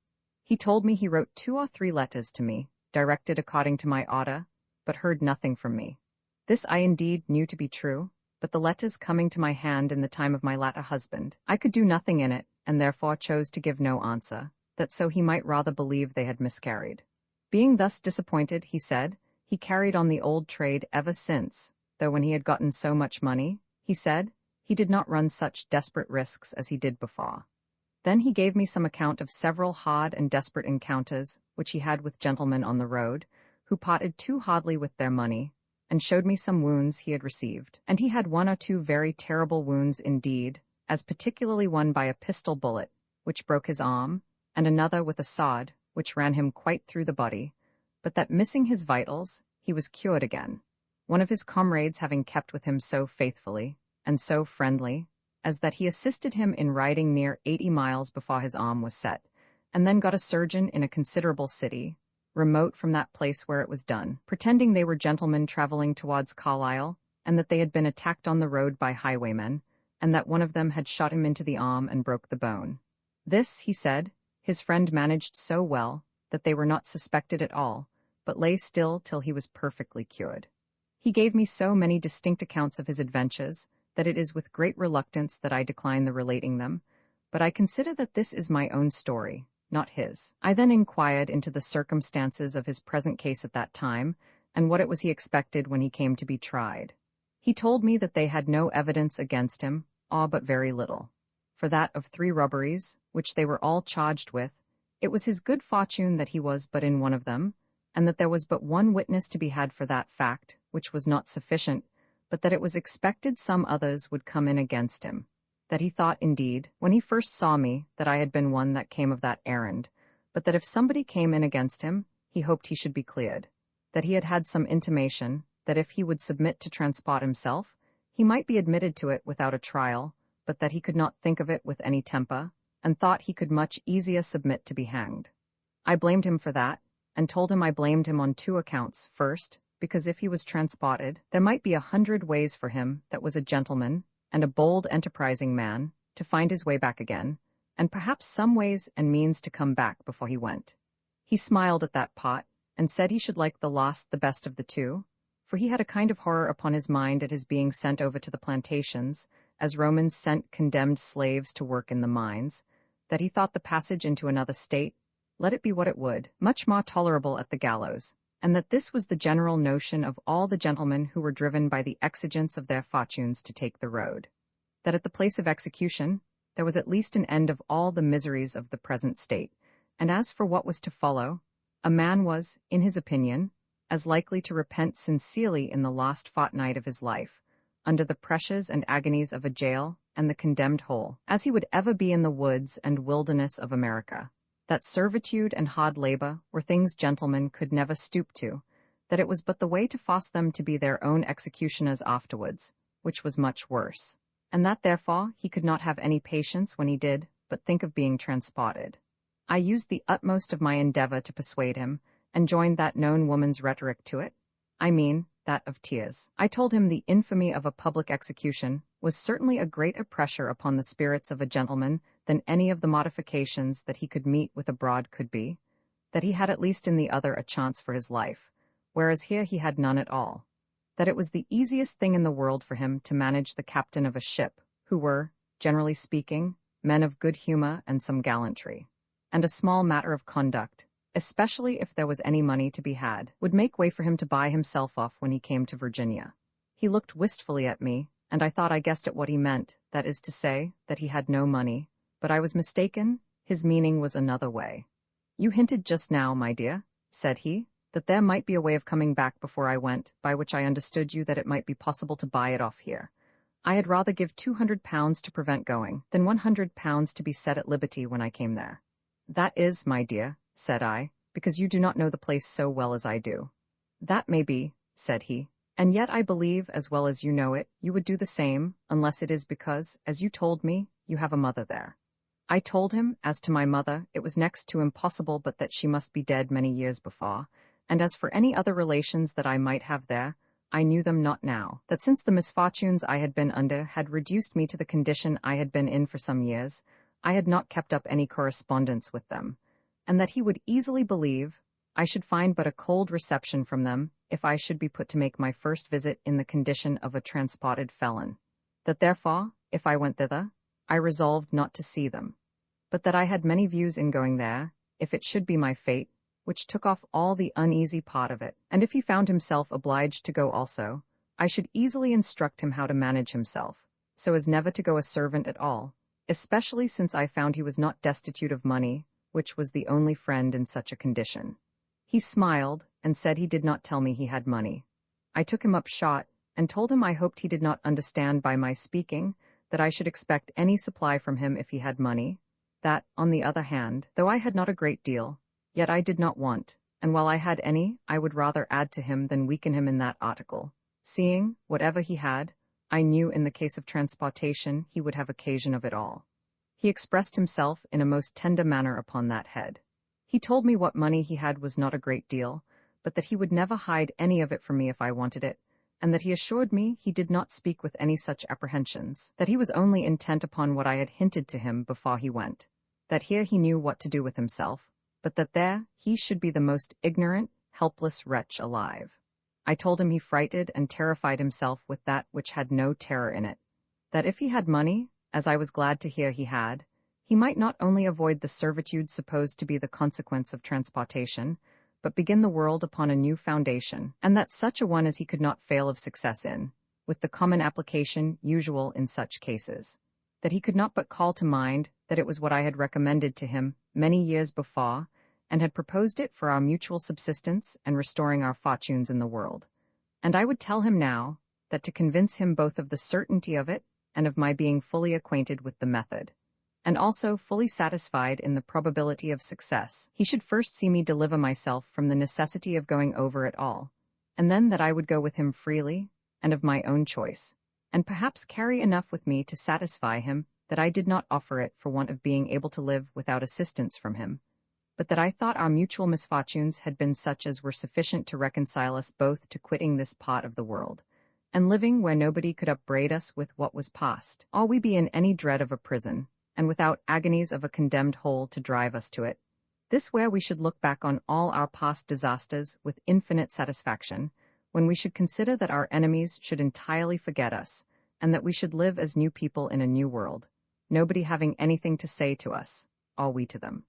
He told me he wrote 2 or 3 letters to me, directed according to my order, but heard nothing from me. This I indeed knew to be true, but the letters coming to my hand in the time of my latter husband, I could do nothing in it, and therefore chose to give no answer, that so he might rather believe they had miscarried. Being thus disappointed, he said, he carried on the old trade ever since, though when he had gotten so much money, he said, he did not run such desperate risks as he did before. Then he gave me some account of several hard and desperate encounters which he had with gentlemen on the road, who parted too hardly with their money, and showed me some wounds he had received. And he had 1 or 2 very terrible wounds indeed, as particularly one by a pistol bullet, which broke his arm, and another with a sod, which ran him quite through the body, but that missing his vitals, he was cured again, one of his comrades having kept with him so faithfully, and so friendly, as that he assisted him in riding near 80 miles before his arm was set, and then got a surgeon in a considerable city, remote from that place where it was done, pretending they were gentlemen traveling towards Carlisle, and that they had been attacked on the road by highwaymen, and that one of them had shot him into the arm and broke the bone. This, he said, his friend managed so well, that they were not suspected at all, but lay still till he was perfectly cured. He gave me so many distinct accounts of his adventures, that it is with great reluctance that I decline the relating them, but I consider that this is my own story, not his. I then inquired into the circumstances of his present case at that time, and what it was he expected when he came to be tried. He told me that they had no evidence against him, or but very little. For that of 3 robberies, which they were all charged with, it was his good fortune that he was but in one of them, and that there was but 1 witness to be had for that fact, which was not sufficient, but that it was expected some others would come in against him. That he thought, indeed, when he first saw me, that I had been one that came of that errand, but that if somebody came in against him, he hoped he should be cleared. That he had had some intimation, that if he would submit to transport himself, he might be admitted to it without a trial, but that he could not think of it with any temper, and thought he could much easier submit to be hanged. I blamed him for that, and told him I blamed him on 2 accounts. First, because if he was transported, there might be 100 ways for him that was a gentleman, and a bold enterprising man, to find his way back again, and perhaps some ways and means to come back before he went. He smiled at that pot, and said he should like the last the best of the 2, for he had a kind of horror upon his mind at his being sent over to the plantations, as Romans sent condemned slaves to work in the mines, that he thought the passage into another state, let it be what it would, much more tolerable at the gallows, and that this was the general notion of all the gentlemen who were driven by the exigence of their fortunes to take the road. That at the place of execution, there was at least an end of all the miseries of the present state, and as for what was to follow, a man was, in his opinion, as likely to repent sincerely in the last fortnight of his life, under the pressures and agonies of a jail, and the condemned hole, as he would ever be in the woods and wilderness of America. That servitude and hard labor were things gentlemen could never stoop to, that it was but the way to force them to be their own executioners afterwards, which was much worse, and that therefore he could not have any patience when he did but think of being transported. I used the utmost of my endeavor to persuade him, and joined that known woman's rhetoric to it. I mean, that of tears. I told him the infamy of a public execution was certainly a greater pressure upon the spirits of a gentleman than any of the modifications that he could meet with abroad could be, that he had at least in the other a chance for his life, whereas here he had none at all, that it was the easiest thing in the world for him to manage the captain of a ship, who were, generally speaking, men of good humor and some gallantry, and a small matter of conduct, especially if there was any money to be had, would make way for him to buy himself off when he came to Virginia. He looked wistfully at me, and I thought I guessed at what he meant, that is to say, that he had no money, but I was mistaken. His meaning was another way. "You hinted just now, my dear," said he, "that there might be a way of coming back before I went, by which I understood you that it might be possible to buy it off here. I had rather give £200 to prevent going, than £100 to be set at liberty when I came there." "That is, my dear," said I, "because you do not know the place so well as I do." "That may be," said he, "and yet I believe, as well as you know it, you would do the same, unless it is because, as you told me, you have a mother there." I told him, as to my mother, it was next to impossible but that she must be dead many years before, and as for any other relations that I might have there, I knew them not now, that since the misfortunes I had been under had reduced me to the condition I had been in for some years, I had not kept up any correspondence with them, and that he would easily believe I should find but a cold reception from them if I should be put to make my first visit in the condition of a transported felon, that therefore, if I went thither, I resolved not to see them, but that I had many views in going there, if it should be my fate, which took off all the uneasy part of it, and if he found himself obliged to go also, I should easily instruct him how to manage himself, so as never to go a servant at all, especially since I found he was not destitute of money, which was the only friend in such a condition. He smiled, and said he did not tell me he had money. I took him up short, and told him I hoped he did not understand by my speaking that I should expect any supply from him if he had money, that, on the other hand, though I had not a great deal, yet I did not want, and while I had any, I would rather add to him than weaken him in that article, seeing, whatever he had, I knew in the case of transportation he would have occasion of it all. He expressed himself in a most tender manner upon that head. He told me what money he had was not a great deal, but that he would never hide any of it from me if I wanted it, and that he assured me he did not speak with any such apprehensions, that he was only intent upon what I had hinted to him before he went, that here he knew what to do with himself, but that there he should be the most ignorant, helpless wretch alive. I told him he frighted and terrified himself with that which had no terror in it, that if he had money, as I was glad to hear he had, he might not only avoid the servitude supposed to be the consequence of transportation, but begin the world upon a new foundation, and that such a one as he could not fail of success in, with the common application usual in such cases, that he could not but call to mind that it was what I had recommended to him many years before, and had proposed it for our mutual subsistence and restoring our fortunes in the world. And I would tell him now, that to convince him both of the certainty of it, and of my being fully acquainted with the method, and also fully satisfied in the probability of success, he should first see me deliver myself from the necessity of going over it all, and then that I would go with him freely, and of my own choice, and perhaps carry enough with me to satisfy him that I did not offer it for want of being able to live without assistance from him, but that I thought our mutual misfortunes had been such as were sufficient to reconcile us both to quitting this part of the world, and living where nobody could upbraid us with what was past, all we be in any dread of a prison, and without agonies of a condemned hole to drive us to it. This where we should look back on all our past disasters with infinite satisfaction, when we should consider that our enemies should entirely forget us, and that we should live as new people in a new world, nobody having anything to say to us, all we to them.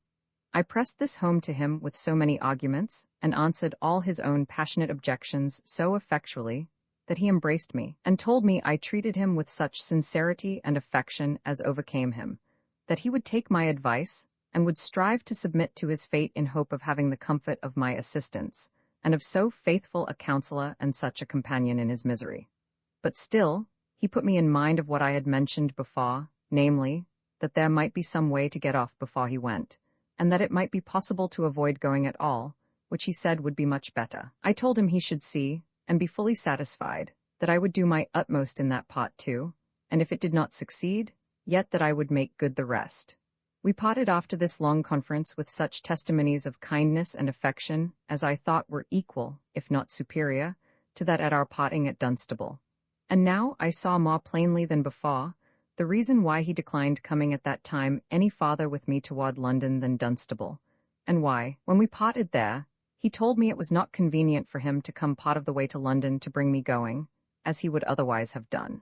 I pressed this home to him with so many arguments, and answered all his own passionate objections so effectually, that he embraced me, and told me I treated him with such sincerity and affection as overcame him, that he would take my advice, and would strive to submit to his fate in hope of having the comfort of my assistance, and of so faithful a counselor and such a companion in his misery. But still, He put me in mind of what I had mentioned before, namely, that there might be some way to get off before he went, and that it might be possible to avoid going at all, which he said would be much better. I told him he should see, and be fully satisfied, that I would do my utmost in that part too, and if it did not succeed, yet that I would make good the rest. We parted after this long conference with such testimonies of kindness and affection as I thought were equal, if not superior, to that at our parting at Dunstable. And now I saw more plainly than before the reason why he declined coming at that time any farther with me toward London than Dunstable, and why, when we parted there, he told me it was not convenient for him to come part of the way to London to bring me going, as he would otherwise have done.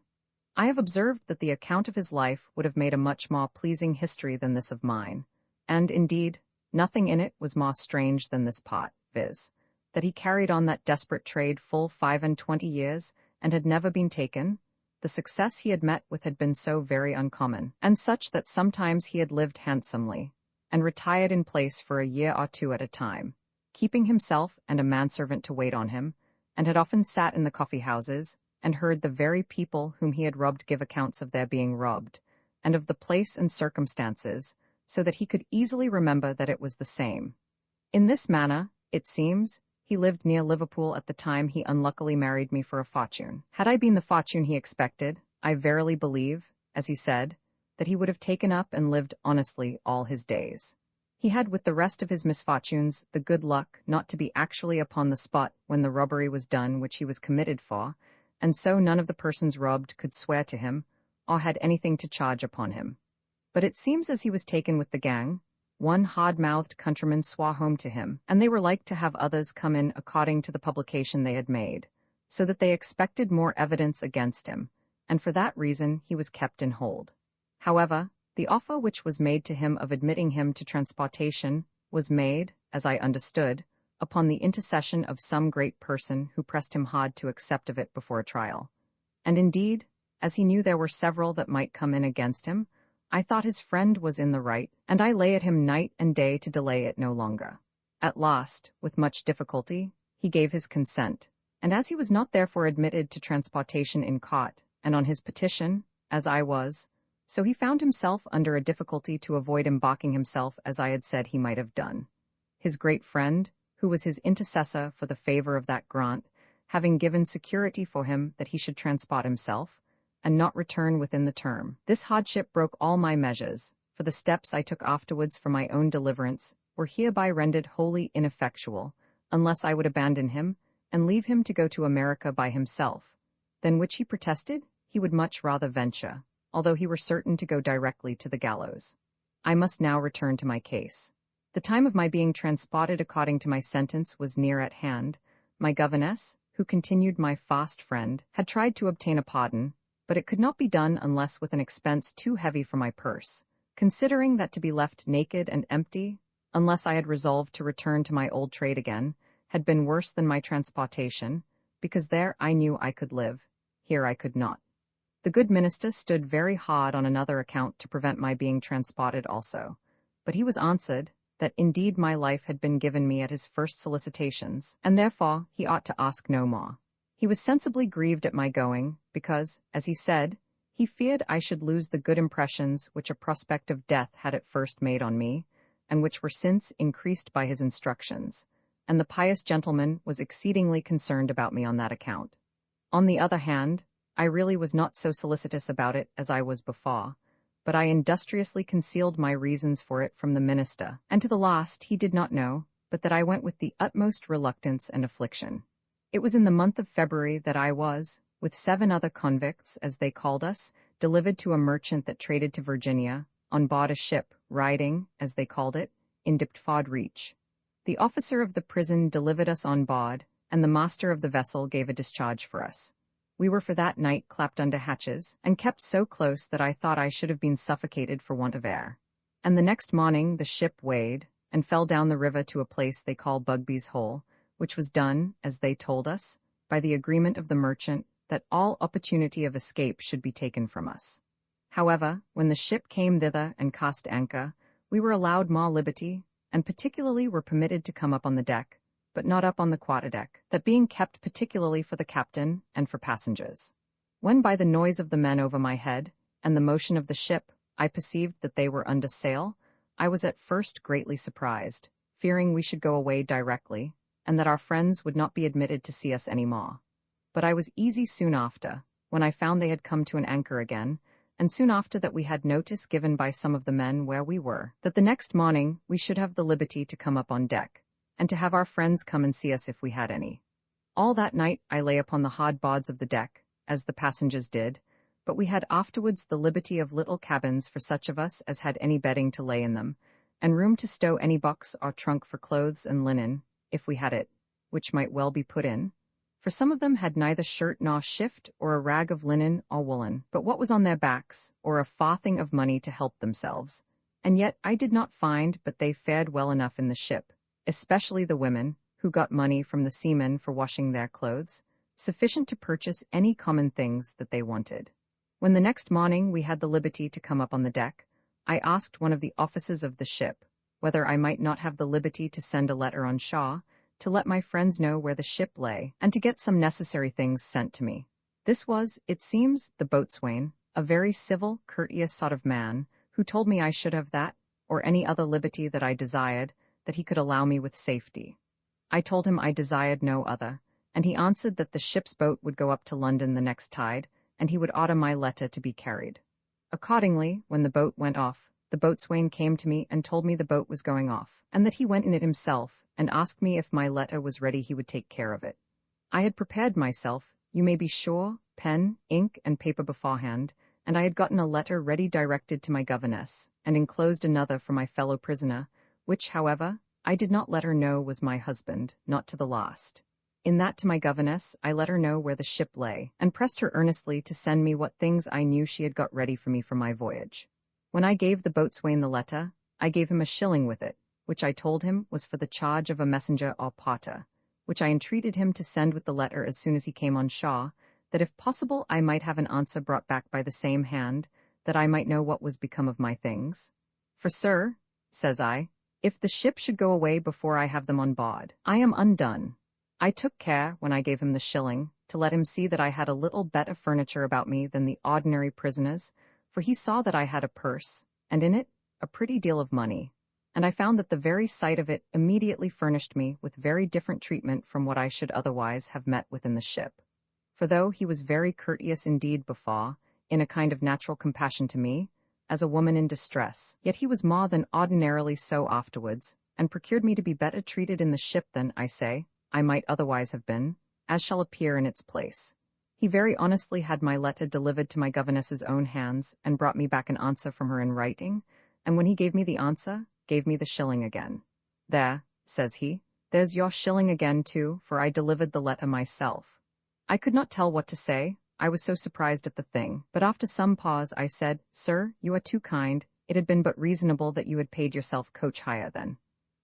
I have observed that the account of his life would have made a much more pleasing history than this of mine, and, indeed, nothing in it was more strange than this part, viz., that he carried on that desperate trade full 25 years, and had never been taken. The success he had met with had been so very uncommon, and such that sometimes he had lived handsomely, and retired in place for a year or two at a time, keeping himself and a manservant to wait on him, and had often sat in the coffee-houses, and heard the very people whom he had robbed give accounts of their being robbed, and of the place and circumstances, so that he could easily remember that it was the same. In this manner, it seems, he lived near Liverpool at the time he unluckily married me for a fortune. Had I been the fortune he expected, I verily believe, as he said, that he would have taken up and lived honestly all his days. He had, with the rest of his misfortunes, the good luck not to be actually upon the spot when the robbery was done which he was committed for, and so none of the persons robbed could swear to him, or had anything to charge upon him. But it seems as he was taken with the gang, one hard-mouthed countryman swore home to him, and they were like to have others come in according to the publication they had made, so that they expected more evidence against him, and for that reason he was kept in hold. However, the offer which was made to him of admitting him to transportation was made, as I understood, upon the intercession of some great person who pressed him hard to accept of it before a trial. And indeed, as he knew there were several that might come in against him, I thought his friend was in the right, and I lay at him night and day to delay it no longer. At last, with much difficulty, he gave his consent, and as he was not therefore admitted to transportation in court, and on his petition, as I was, so he found himself under a difficulty to avoid embarking himself as I had said he might have done. His great friend, who was his intercessor for the favor of that grant, having given security for him that he should transport himself, and not return within the term. This hardship broke all my measures, for the steps I took afterwards for my own deliverance were hereby rendered wholly ineffectual, unless I would abandon him, and leave him to go to America by himself, than which he protested he would much rather venture, although he were certain to go directly to the gallows. I must now return to my case. The time of my being transported according to my sentence was near at hand. My governess, who continued my fast friend, had tried to obtain a pardon, but it could not be done unless with an expense too heavy for my purse, considering that to be left naked and empty, unless I had resolved to return to my old trade again, had been worse than my transportation, because there I knew I could live, here I could not. The good minister stood very hard on another account to prevent my being transported also, but he was answered, that indeed my life had been given me at his first solicitations, and therefore he ought to ask no more. He was sensibly grieved at my going, because, as he said, he feared I should lose the good impressions which a prospect of death had at first made on me, and which were since increased by his instructions, and the pious gentleman was exceedingly concerned about me on that account. On the other hand, I really was not so solicitous about it as I was before, but I industriously concealed my reasons for it from the minister, and to the last he did not know, but that I went with the utmost reluctance and affliction. It was in the month of February that I was, with 7 other convicts, as they called us, delivered to a merchant that traded to Virginia, on board a ship, riding, as they called it, in Defoe Reach. The officer of the prison delivered us on board, and the master of the vessel gave a discharge for us. We were for that night clapped under hatches, and kept so close that I thought I should have been suffocated for want of air. And the next morning the ship weighed, and fell down the river to a place they call Bugby's Hole, which was done, as they told us, by the agreement of the merchant, that all opportunity of escape should be taken from us. However, when the ship came thither and cast anchor, we were allowed more liberty, and particularly were permitted to come up on the deck, but not up on the quarter-deck, that being kept particularly for the captain and for passengers. When by the noise of the men over my head, and the motion of the ship, I perceived that they were under sail, I was at first greatly surprised, fearing we should go away directly, and that our friends would not be admitted to see us any more. But I was easy soon after, when I found they had come to an anchor again, and soon after that we had notice given by some of the men where we were, that the next morning we should have the liberty to come up on deck, and to have our friends come and see us if we had any. All that night I lay upon the hard boards of the deck, as the passengers did, but we had afterwards the liberty of little cabins for such of us as had any bedding to lay in them, and room to stow any box or trunk for clothes and linen, if we had it, which might well be put in. For some of them had neither shirt nor shift, or a rag of linen or woolen, but what was on their backs, or a farthing of money to help themselves. And yet I did not find but they fared well enough in the ship, especially the women, who got money from the seamen for washing their clothes, sufficient to purchase any common things that they wanted. When the next morning we had the liberty to come up on the deck, I asked one of the officers of the ship whether I might not have the liberty to send a letter on shore, to let my friends know where the ship lay, and to get some necessary things sent to me. This was, it seems, the boatswain, a very civil, courteous sort of man, who told me I should have that, or any other liberty that I desired, that he could allow me with safety. I told him I desired no other, and he answered that the ship's boat would go up to London the next tide, and he would order my letter to be carried. Accordingly, when the boat went off, the boatswain came to me and told me the boat was going off, and that he went in it himself, and asked me if my letter was ready he would take care of it. I had prepared myself, you may be sure, pen, ink, and paper beforehand, and I had gotten a letter ready directed to my governess, and enclosed another for my fellow prisoner, which, however, I did not let her know was my husband, not to the last. In that to my governess, I let her know where the ship lay, and pressed her earnestly to send me what things I knew she had got ready for me for my voyage. When I gave the boatswain the letter, I gave him a shilling with it, which I told him was for the charge of a messenger or porter, which I entreated him to send with the letter as soon as he came on shore, that if possible I might have an answer brought back by the same hand, that I might know what was become of my things. For, sir, says I, if the ship should go away before I have them on board, I am undone. I took care, when I gave him the shilling, to let him see that I had a little better furniture about me than the ordinary prisoners, for he saw that I had a purse, and in it a pretty deal of money, and I found that the very sight of it immediately furnished me with very different treatment from what I should otherwise have met with in the ship. For though he was very courteous indeed before, in a kind of natural compassion to me, as a woman in distress, yet he was more than ordinarily so afterwards, and procured me to be better treated in the ship than, I say, I might otherwise have been, as shall appear in its place. He very honestly had my letter delivered to my governess's own hands, and brought me back an answer from her in writing, and when he gave me the answer, gave me the shilling again. There, says he, there's your shilling again too, for I delivered the letter myself. I could not tell what to say, I was so surprised at the thing, but after some pause I said, Sir, you are too kind, it had been but reasonable that you had paid yourself coach hire then.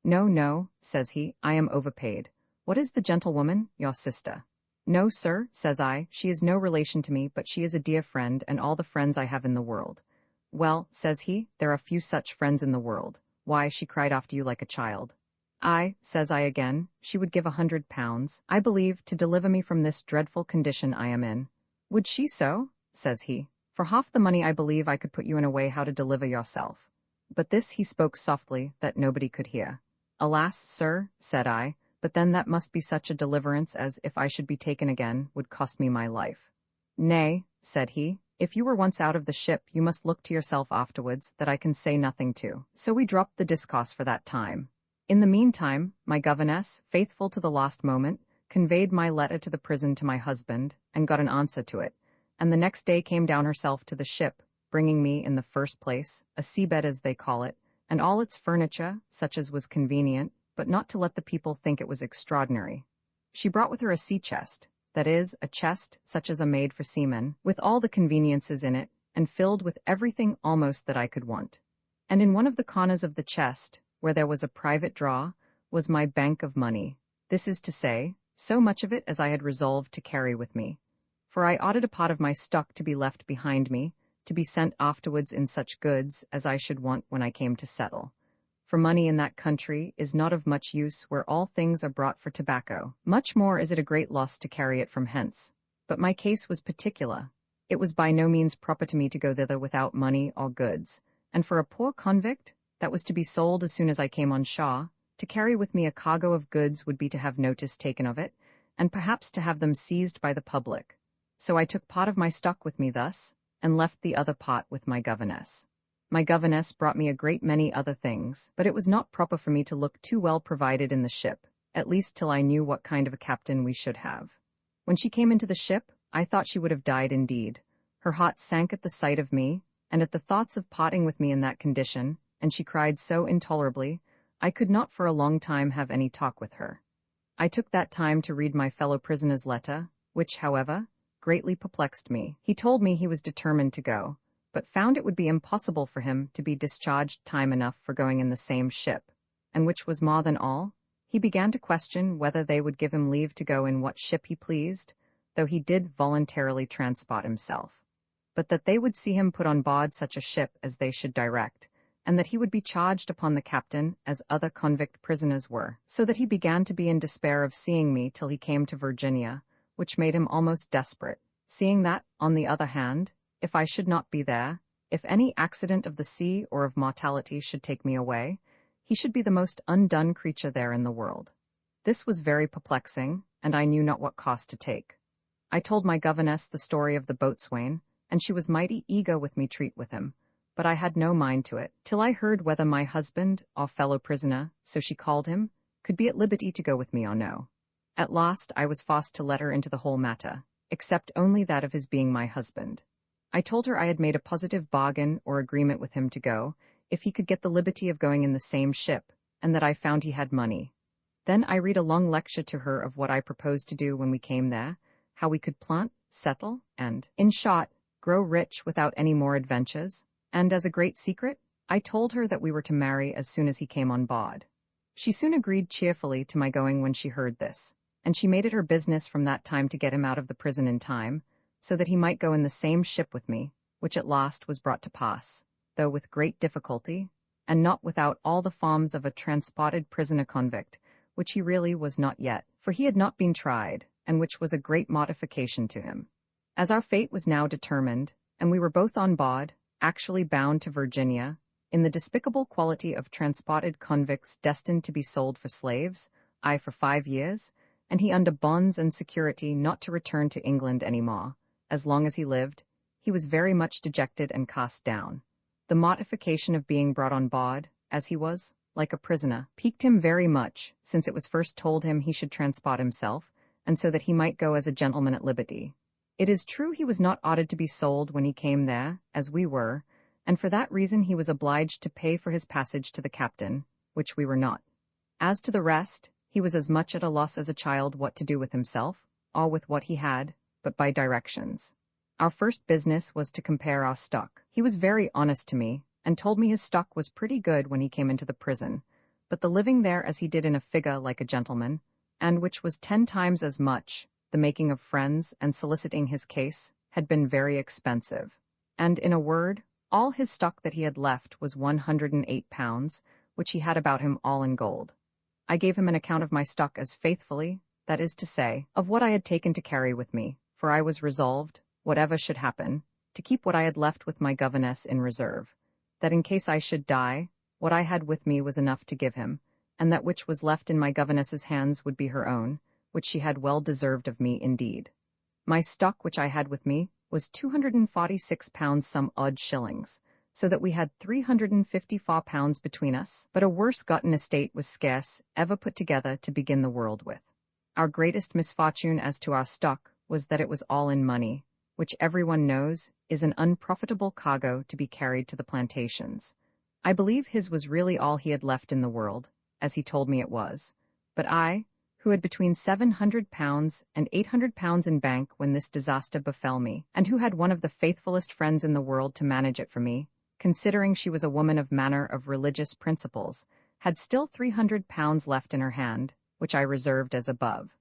No, no, says he, I am overpaid. What is the gentlewoman, your sister? No, sir, says I, she is no relation to me, but she is a dear friend, and all the friends I have in the world. Well, says he, there are few such friends in the world. Why, she cried after you like a child. I, says I again, she would give £100, I believe, to deliver me from this dreadful condition I am in. Would she so? Says he. For half the money I believe I could put you in a way how to deliver yourself. But this he spoke softly, that nobody could hear. Alas, sir, said I, but then that must be such a deliverance as, if I should be taken again, would cost me my life. Nay, said he, if you were once out of the ship, you must look to yourself afterwards, that I can say nothing to. So we dropped the discourse for that time. In the meantime, my governess, faithful to the last moment, conveyed my letter to the prison to my husband, and got an answer to it, and the next day came down herself to the ship, bringing me, in the first place, a seabed as they call it, and all its furniture, such as was convenient, but not to let the people think it was extraordinary. She brought with her a sea chest, that is, a chest such as are made for seamen, with all the conveniences in it, and filled with everything almost that I could want. And in one of the corners of the chest, where there was a private drawer, was my bank of money, this is to say, so much of it as I had resolved to carry with me. For I ordered a part of my stock to be left behind me, to be sent afterwards in such goods as I should want when I came to settle. For money in that country is not of much use where all things are brought for tobacco. Much more is it a great loss to carry it from hence. But my case was particular, It was by no means proper to me to go thither without money or goods, and for a poor convict, that was to be sold as soon as I came on shore, to carry with me a cargo of goods would be to have notice taken of it, and perhaps to have them seized by the public. So I took part of my stock with me thus, and left the other part with my governess. My governess brought me a great many other things, but it was not proper for me to look too well provided in the ship, at least till I knew what kind of a captain we should have. When she came into the ship, I thought she would have died indeed. Her heart sank at the sight of me, and at the thoughts of parting with me in that condition, and she cried so intolerably, I could not for a long time have any talk with her. I took that time to read my fellow prisoner's letter, which, however, greatly perplexed me. He told me he was determined to go, but found it would be impossible for him to be discharged time enough for going in the same ship, and which was more than all, he began to question whether they would give him leave to go in what ship he pleased, though he did voluntarily transport himself, but that they would see him put on board such a ship as they should direct, and that he would be charged upon the captain as other convict prisoners were, so that he began to be in despair of seeing me till he came to Virginia, which made him almost desperate, seeing that, on the other hand, if I should not be there, if any accident of the sea or of mortality should take me away, he should be the most undone creature there in the world. This was very perplexing, and I knew not what course to take. I told my governess the story of the boatswain, and she was mighty eager with me treat with him, but I had no mind to it, till I heard whether my husband, or fellow prisoner, so she called him, could be at liberty to go with me or no. At last I was forced to let her into the whole matter, except only that of his being my husband. I told her I had made a positive bargain or agreement with him to go, if he could get the liberty of going in the same ship, and that I found he had money. Then I read a long lecture to her of what I proposed to do when we came there, how we could plant, settle, and, in short, grow rich without any more adventures, and as a great secret, I told her that we were to marry as soon as he came on board. She soon agreed cheerfully to my going when she heard this, and she made it her business from that time to get him out of the prison in time, so that he might go in the same ship with me, which at last was brought to pass, though with great difficulty, and not without all the forms of a transported prisoner convict, which he really was not yet, for he had not been tried, and which was a great mortification to him. As our fate was now determined, and we were both on board, actually bound to Virginia, in the despicable quality of transported convicts destined to be sold for slaves, I for 5 years, and he under bonds and security not to return to England any more, as long as he lived, he was very much dejected and cast down. The mortification of being brought on board, as he was, like a prisoner, piqued him very much, since it was first told him he should transport himself, and so that he might go as a gentleman at liberty. It is true he was not ordered to be sold when he came there, as we were, and for that reason he was obliged to pay for his passage to the captain, which we were not. As to the rest, he was as much at a loss as a child what to do with himself, or with what he had, but by directions. Our first business was to compare our stock. He was very honest to me, and told me his stock was pretty good when he came into the prison, but the living there as he did in a figure like a gentleman, and which was 10 times as much, the making of friends and soliciting his case, had been very expensive. And, in a word, all his stock that he had left was £108, which he had about him all in gold. I gave him an account of my stock as faithfully, that is to say, of what I had taken to carry with me, for I was resolved, whatever should happen, to keep what I had left with my governess in reserve, that in case I should die, what I had with me was enough to give him, and that which was left in my governess's hands would be her own, which she had well deserved of me indeed. My stock which I had with me was £246 some odd shillings, so that we had £354 between us, but a worse gotten estate was scarce ever put together to begin the world with. Our greatest misfortune as to our stock was that it was all in money, which everyone knows is an unprofitable cargo to be carried to the plantations. I believe his was really all he had left in the world, as he told me it was, but I, who had between £700 and £800 in bank when this disaster befell me, and who had one of the faithfulest friends in the world to manage it for me, considering she was a woman of manner of religious principles, had still £300 left in her hand, which I reserved as above.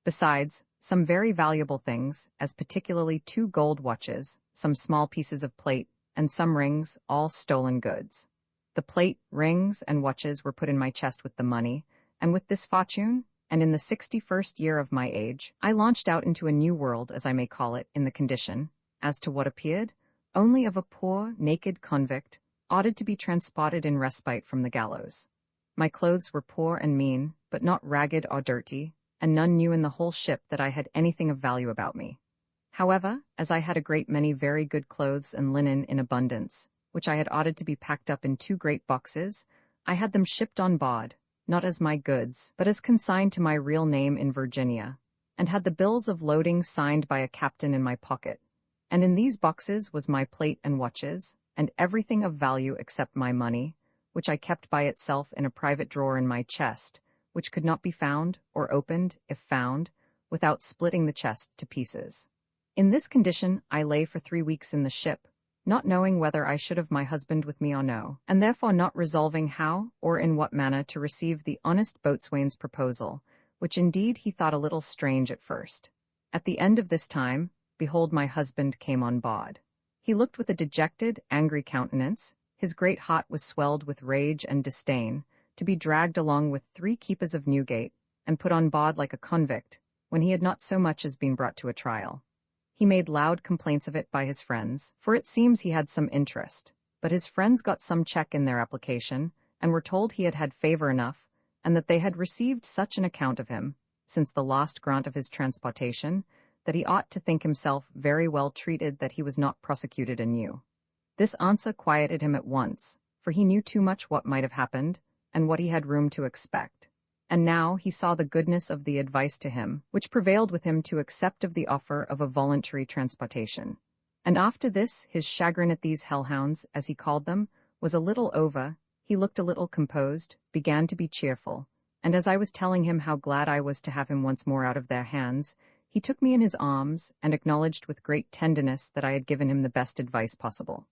Besides, some very valuable things, as particularly 2 gold watches, some small pieces of plate, and some rings, all stolen goods. The plate, rings, and watches were put in my chest with the money, and with this fortune, and in the 61st year of my age, I launched out into a new world, as I may call it, in the condition, as to what appeared, only of a poor, naked convict, ordered to be transported in respite from the gallows. My clothes were poor and mean, but not ragged or dirty, and none knew in the whole ship that I had anything of value about me. However, as I had a great many very good clothes and linen in abundance, which I had ordered to be packed up in 2 great boxes, I had them shipped on board, not as my goods, but as consigned to my real name in Virginia, and had the bills of loading signed by a captain in my pocket. And in these boxes was my plate and watches, and everything of value except my money, which I kept by itself in a private drawer in my chest, which could not be found, or opened, if found, without splitting the chest to pieces. In this condition I lay for 3 weeks in the ship, not knowing whether I should have my husband with me or no, and therefore not resolving how or in what manner to receive the honest boatswain's proposal, which indeed he thought a little strange at first. At the end of this time, behold, my husband came on board. He looked with a dejected, angry countenance. His great heart was swelled with rage and disdain, to be dragged along with 3 keepers of Newgate, and put on board like a convict, when he had not so much as been brought to a trial. He made loud complaints of it by his friends, for it seems he had some interest, but his friends got some check in their application, and were told he had had favor enough, and that they had received such an account of him, since the last grant of his transportation, that he ought to think himself very well treated that he was not prosecuted anew. This answer quieted him at once, for he knew too much what might have happened, and what he had room to expect. And now he saw the goodness of the advice to him, which prevailed with him to accept of the offer of a voluntary transportation. And after this, his chagrin at these hellhounds, as he called them, was a little over. He looked a little composed, began to be cheerful, and as I was telling him how glad I was to have him once more out of their hands, he took me in his arms, and acknowledged with great tenderness that I had given him the best advice possible.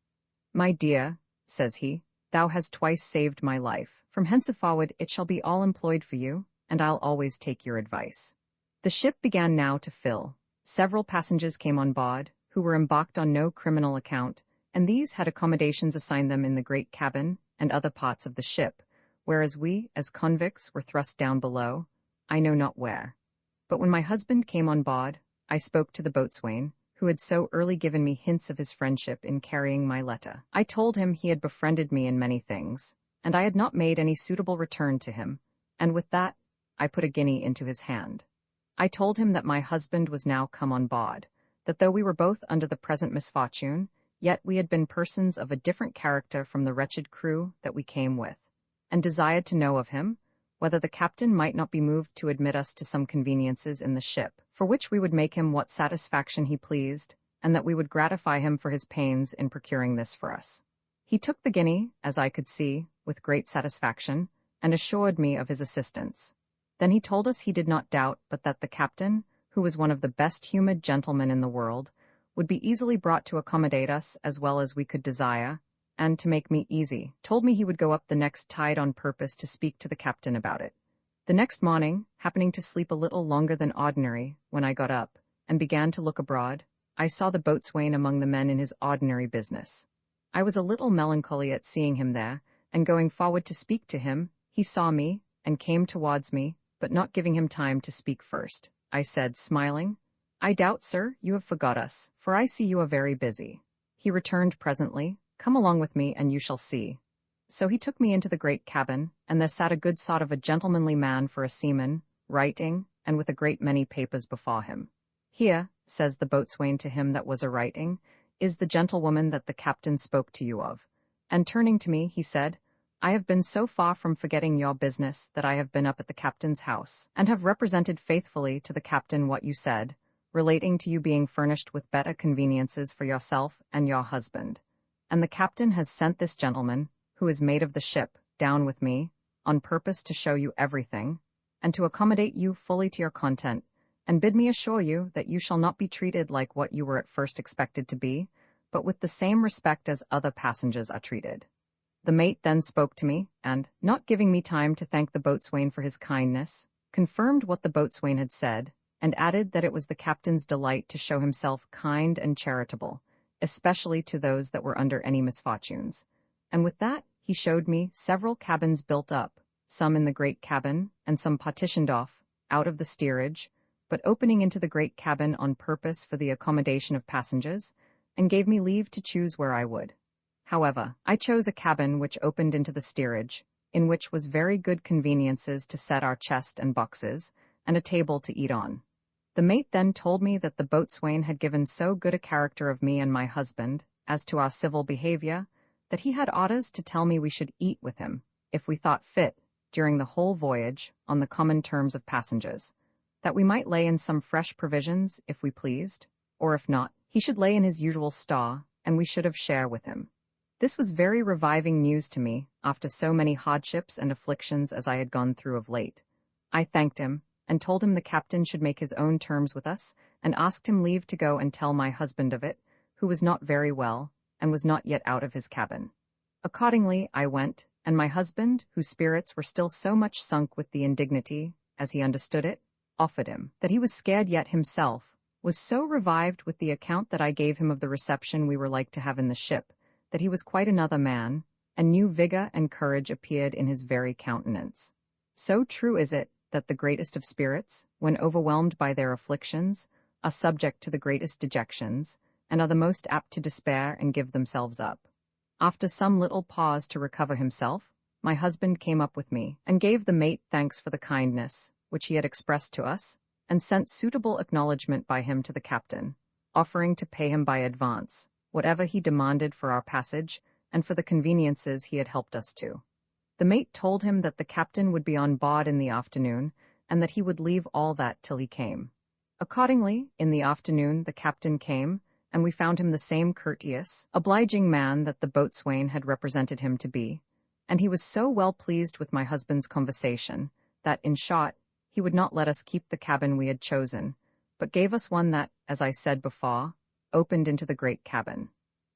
"My dear," says he, "thou hast twice saved my life. From henceforward it shall be all employed for you, and I'll always take your advice." The ship began now to fill. Several passengers came on board, who were embarked on no criminal account, and these had accommodations assigned them in the great cabin and other parts of the ship, whereas we, as convicts, were thrust down below, I know not where. But when my husband came on board, I spoke to the boatswain, who had so early given me hints of his friendship in carrying my letter. I told him he had befriended me in many things, and I had not made any suitable return to him, and with that I put a guinea into his hand. I told him that my husband was now come on board, that though we were both under the present misfortune, yet we had been persons of a different character from the wretched crew that we came with, and desired to know of him, whether the captain might not be moved to admit us to some conveniences in the ship, for which we would make him what satisfaction he pleased, and that we would gratify him for his pains in procuring this for us. He took the guinea, as I could see, with great satisfaction, and assured me of his assistance. Then he told us he did not doubt but that the captain, who was one of the best-humoured gentlemen in the world, would be easily brought to accommodate us as well as we could desire, and to make me easy, told me he would go up the next tide on purpose to speak to the captain about it. The next morning, happening to sleep a little longer than ordinary, when I got up, and began to look abroad, I saw the boatswain among the men in his ordinary business. I was a little melancholy at seeing him there, and going forward to speak to him, he saw me, and came towards me, but not giving him time to speak first, I said, smiling, "I doubt, sir, you have forgot us, for I see you are very busy." He returned presently, "Come along with me, and you shall see." So he took me into the great cabin, and there sat a good sort of a gentlemanly man for a seaman, writing, and with a great many papers before him. "Here," says the boatswain to him that was a writing, "is the gentlewoman that the captain spoke to you of." And turning to me, he said, "I have been so far from forgetting your business that I have been up at the captain's house, and have represented faithfully to the captain what you said, relating to you being furnished with better conveniences for yourself and your husband. And the captain has sent this gentleman, who is mate of the ship, down with me, on purpose to show you everything, and to accommodate you fully to your content, and bid me assure you that you shall not be treated like what you were at first expected to be, but with the same respect as other passengers are treated." The mate then spoke to me, and, not giving me time to thank the boatswain for his kindness, confirmed what the boatswain had said, and added that it was the captain's delight to show himself kind and charitable, especially to those that were under any misfortunes. And with that, he showed me several cabins built up, some in the great cabin, and some partitioned off, out of the steerage, but opening into the great cabin on purpose for the accommodation of passengers, and gave me leave to choose where I would. However, I chose a cabin which opened into the steerage, in which was very good conveniences to set our chest and boxes, and a table to eat on. The mate then told me that the boatswain had given so good a character of me and my husband, as to our civil behavior, that he had orders to tell me we should eat with him, if we thought fit, during the whole voyage, on the common terms of passengers, that we might lay in some fresh provisions, if we pleased, or if not, he should lay in his usual store, and we should have share with him. This was very reviving news to me, after so many hardships and afflictions as I had gone through of late. I thanked him, and told him the captain should make his own terms with us, and asked him leave to go and tell my husband of it, who was not very well, and was not yet out of his cabin. Accordingly, I went, and my husband, whose spirits were still so much sunk with the indignity, as he understood it, offered him, that he was scared yet himself, was so revived with the account that I gave him of the reception we were like to have in the ship, that he was quite another man, and new vigor and courage appeared in his very countenance. So true is it, that the greatest of spirits, when overwhelmed by their afflictions, are subject to the greatest dejections, and are the most apt to despair and give themselves up. After some little pause to recover himself, my husband came up with me, and gave the mate thanks for the kindness which he had expressed to us, and sent suitable acknowledgment by him to the captain, offering to pay him by advance whatever he demanded for our passage, and for the conveniences he had helped us to. The mate told him that the captain would be on board in the afternoon, and that he would leave all that till he came. Accordingly, in the afternoon the captain came, and we found him the same courteous, obliging man that the boatswain had represented him to be, and he was so well pleased with my husband's conversation, that, in short, he would not let us keep the cabin we had chosen, but gave us one that, as I said before, opened into the great cabin.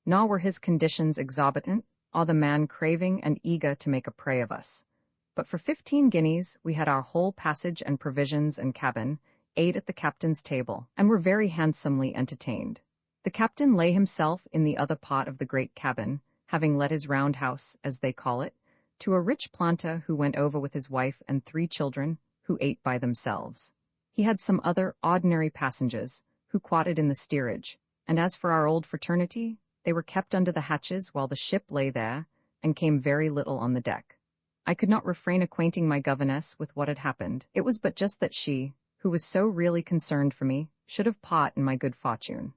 Nor were his conditions exorbitant, or the man craving and eager to make a prey of us. But for 15 guineas we had our whole passage and provisions and cabin, ate at the captain's table, and were very handsomely entertained. The captain lay himself in the other part of the great cabin, having let his roundhouse, as they call it, to a rich planter who went over with his wife and 3 children, who ate by themselves. He had some other ordinary passengers, who quatted in the steerage, and as for our old fraternity, they were kept under the hatches while the ship lay there, and came very little on the deck. I could not refrain acquainting my governess with what had happened. It was but just that she, who was so really concerned for me, should have part in my good fortune.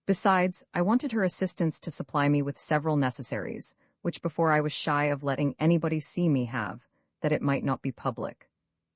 Besides, I wanted her assistance to supply me with several necessaries, which before I was shy of letting anybody see me have, that it might not be public.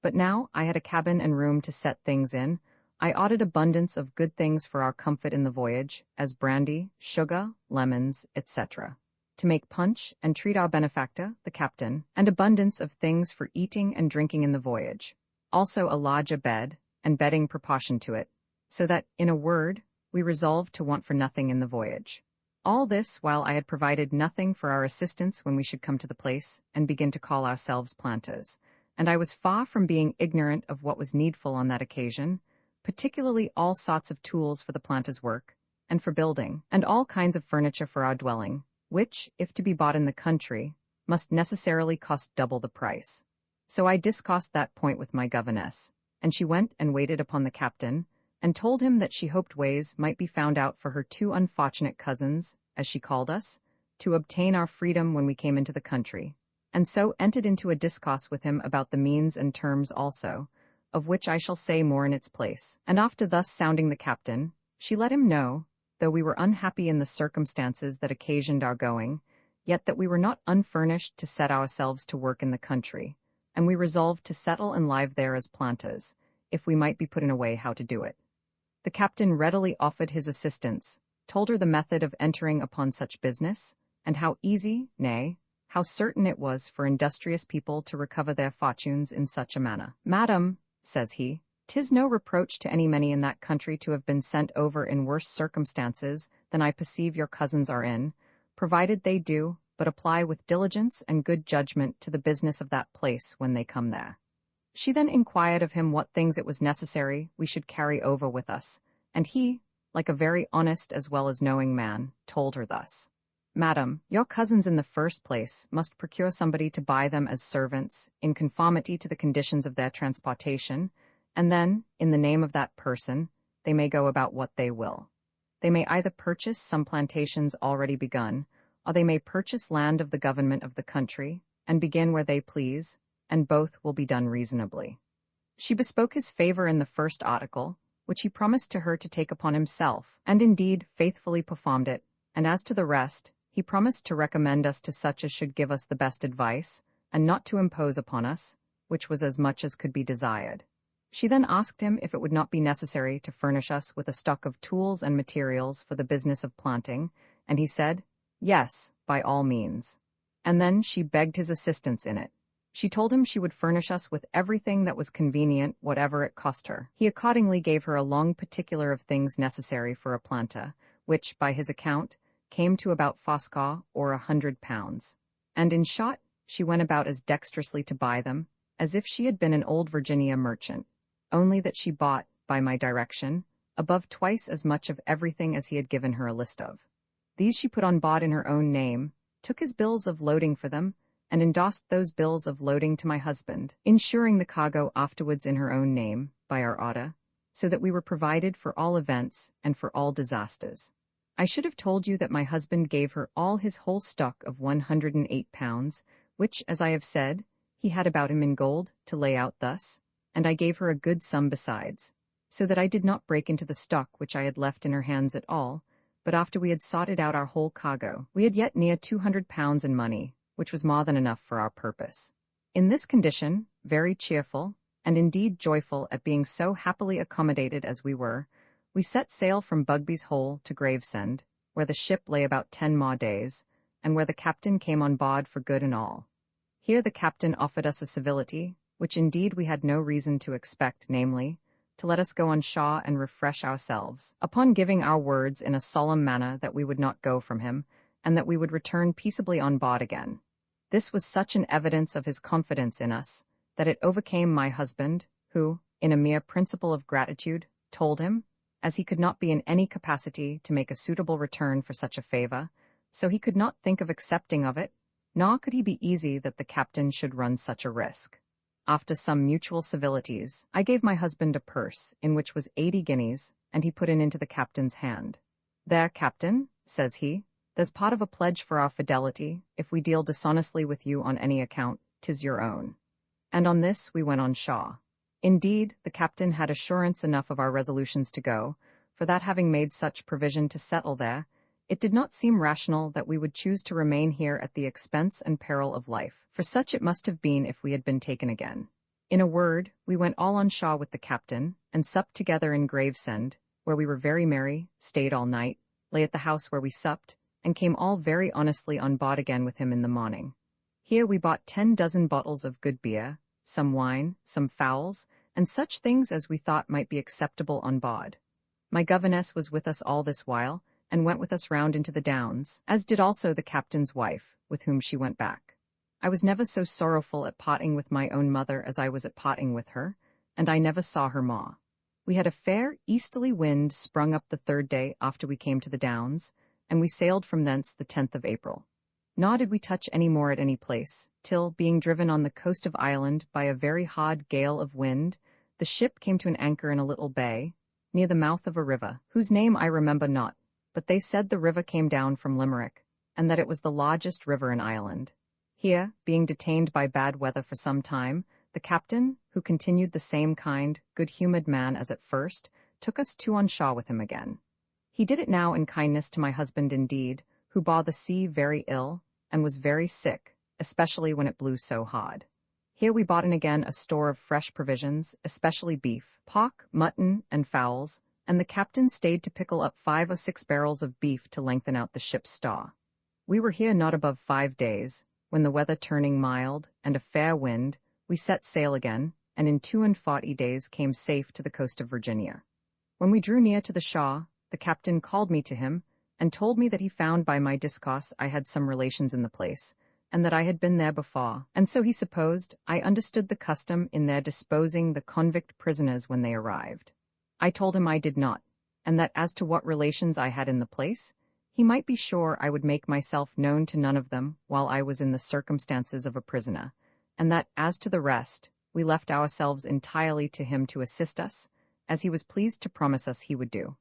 But now I had a cabin and room to set things in. I ordered abundance of good things for our comfort in the voyage, as brandy, sugar, lemons, etc., to make punch and treat our benefactor, the captain, and abundance of things for eating and drinking in the voyage, also a larger bed, and bedding proportioned to it, so that, in a word, we resolved to want for nothing in the voyage. All this while I had provided nothing for our assistance when we should come to the place, and begin to call ourselves planters, and I was far from being ignorant of what was needful on that occasion, particularly all sorts of tools for the planter's work, and for building, and all kinds of furniture for our dwelling, which, if to be bought in the country, must necessarily cost double the price. So I discussed that point with my governess, and she went and waited upon the captain, and told him that she hoped ways might be found out for her 2 unfortunate cousins, as she called us, to obtain our freedom when we came into the country, and so entered into a discourse with him about the means and terms also, of which I shall say more in its place. And after thus sounding the captain, she let him know, though we were unhappy in the circumstances that occasioned our going, yet that we were not unfurnished to set ourselves to work in the country, and we resolved to settle and live there as planters, if we might be put in a way how to do it. The captain readily offered his assistance, told her the method of entering upon such business, and how easy, nay, how certain it was for industrious people to recover their fortunes in such a manner. Madam, says he, 'tis no reproach to any many in that country to have been sent over in worse circumstances than I perceive your cousins are in, provided they do but apply with diligence and good judgment to the business of that place when they come there. She then inquired of him what things it was necessary we should carry over with us, and he, like a very honest as well as knowing man, told her thus: Madam, your cousins in the first place must procure somebody to buy them as servants, in conformity to the conditions of their transportation, and then, in the name of that person, they may go about what they will. They may either purchase some plantations already begun, or they may purchase land of the government of the country, and begin where they please, and both will be done reasonably. She bespoke his favor in the first article, which he promised to her to take upon himself, and indeed faithfully performed it, and as to the rest, he promised to recommend us to such as should give us the best advice, and not to impose upon us, which was as much as could be desired. She then asked him if it would not be necessary to furnish us with a stock of tools and materials for the business of planting, and he said, yes, by all means. And then she begged his assistance in it. She told him she would furnish us with everything that was convenient, whatever it cost her. He accordingly gave her a long particular of things necessary for a planta, which, by his account, came to about fourscore or 100 pounds. And in short, she went about as dexterously to buy them, as if she had been an old Virginia merchant, only that she bought, by my direction, above twice as much of everything as he had given her a list of. These she put on board in her own name, took his bills of loading for them, and endorsed those bills of loading to my husband, insuring the cargo afterwards in her own name, by our order, so that we were provided for all events and for all disasters. I should have told you that my husband gave her all his whole stock of 108 pounds, which, as I have said, he had about him in gold, to lay out thus, and I gave her a good sum besides, so that I did not break into the stock which I had left in her hands at all, but after we had sorted out our whole cargo, we had yet near 200 pounds in money, which was more than enough for our purpose. In this condition, very cheerful, and indeed joyful at being so happily accommodated as we were, we set sail from Bugby's Hole to Gravesend, where the ship lay about 10 more days, and where the captain came on board for good and all. Here the captain offered us a civility, which indeed we had no reason to expect, namely, to let us go on shore and refresh ourselves, upon giving our words in a solemn manner that we would not go from him, and that we would return peaceably on board again. This was such an evidence of his confidence in us, that it overcame my husband, who, in a mere principle of gratitude, told him, as he could not be in any capacity to make a suitable return for such a favor, so he could not think of accepting of it, nor could he be easy that the captain should run such a risk. After some mutual civilities, I gave my husband a purse, in which was 80 guineas, and he put it into the captain's hand. There, captain, says he, there's part of a pledge for our fidelity. If we deal dishonestly with you on any account, 'tis your own. And on this we went on shore. Indeed, the captain had assurance enough of our resolutions to go, for that having made such provision to settle there, it did not seem rational that we would choose to remain here at the expense and peril of life, for such it must have been if we had been taken again. In a word, we went all on shore with the captain, and supped together in Gravesend, where we were very merry, stayed all night, lay at the house where we supped, and came all very honestly on board again with him in the morning. Here we bought 10 dozen bottles of good beer, some wine, some fowls, and such things as we thought might be acceptable on board. My governess was with us all this while, and went with us round into the Downs, as did also the captain's wife, with whom she went back. I was never so sorrowful at parting with my own mother as I was at parting with her, and I never saw her more. We had a fair easterly wind sprung up the 3rd day after we came to the Downs, and we sailed from thence the 10th of April. Nor did we touch any more at any place, till, being driven on the coast of Ireland by a very hard gale of wind, the ship came to an anchor in a little bay, near the mouth of a river, whose name I remember not, but they said the river came down from Limerick, and that it was the largest river in Ireland. Here, being detained by bad weather for some time, the captain, who continued the same kind, good-humoured man as at first, took us 2 on shore with him again. He did it now in kindness to my husband indeed, who bore the sea very ill, and was very sick, especially when it blew so hard. Here we bought in again a store of fresh provisions, especially beef, pork, mutton, and fowls, and the captain stayed to pickle up 5 or 6 barrels of beef to lengthen out the ship's store. We were here not above 5 days, when the weather turning mild, and a fair wind, we set sail again, and in 42 days came safe to the coast of Virginia. When we drew near to the shore, the captain called me to him, and told me that he found by my discourse I had some relations in the place, and that I had been there before, and so he supposed I understood the custom in their disposing the convict prisoners when they arrived. I told him I did not, and that as to what relations I had in the place, he might be sure I would make myself known to none of them while I was in the circumstances of a prisoner, and that as to the rest, we left ourselves entirely to him to assist us, as he was pleased to promise us he would do.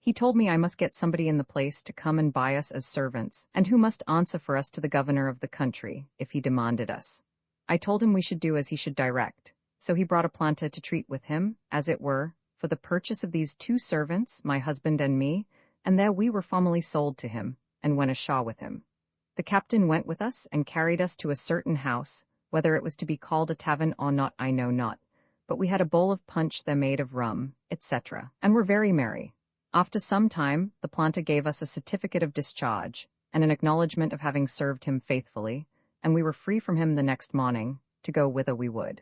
He told me I must get somebody in the place to come and buy us as servants, and who must answer for us to the governor of the country, if he demanded us. I told him we should do as he should direct, so he brought a planter to treat with him, as it were, for the purchase of these 2 servants, my husband and me, and there we were formally sold to him, and went ashore with him. The captain went with us and carried us to a certain house, whether it was to be called a tavern or not I know not, but we had a bowl of punch there made of rum, etc., and were very merry. After some time, the planter gave us a certificate of discharge, and an acknowledgment of having served him faithfully, and we were free from him the next morning, to go whither we would.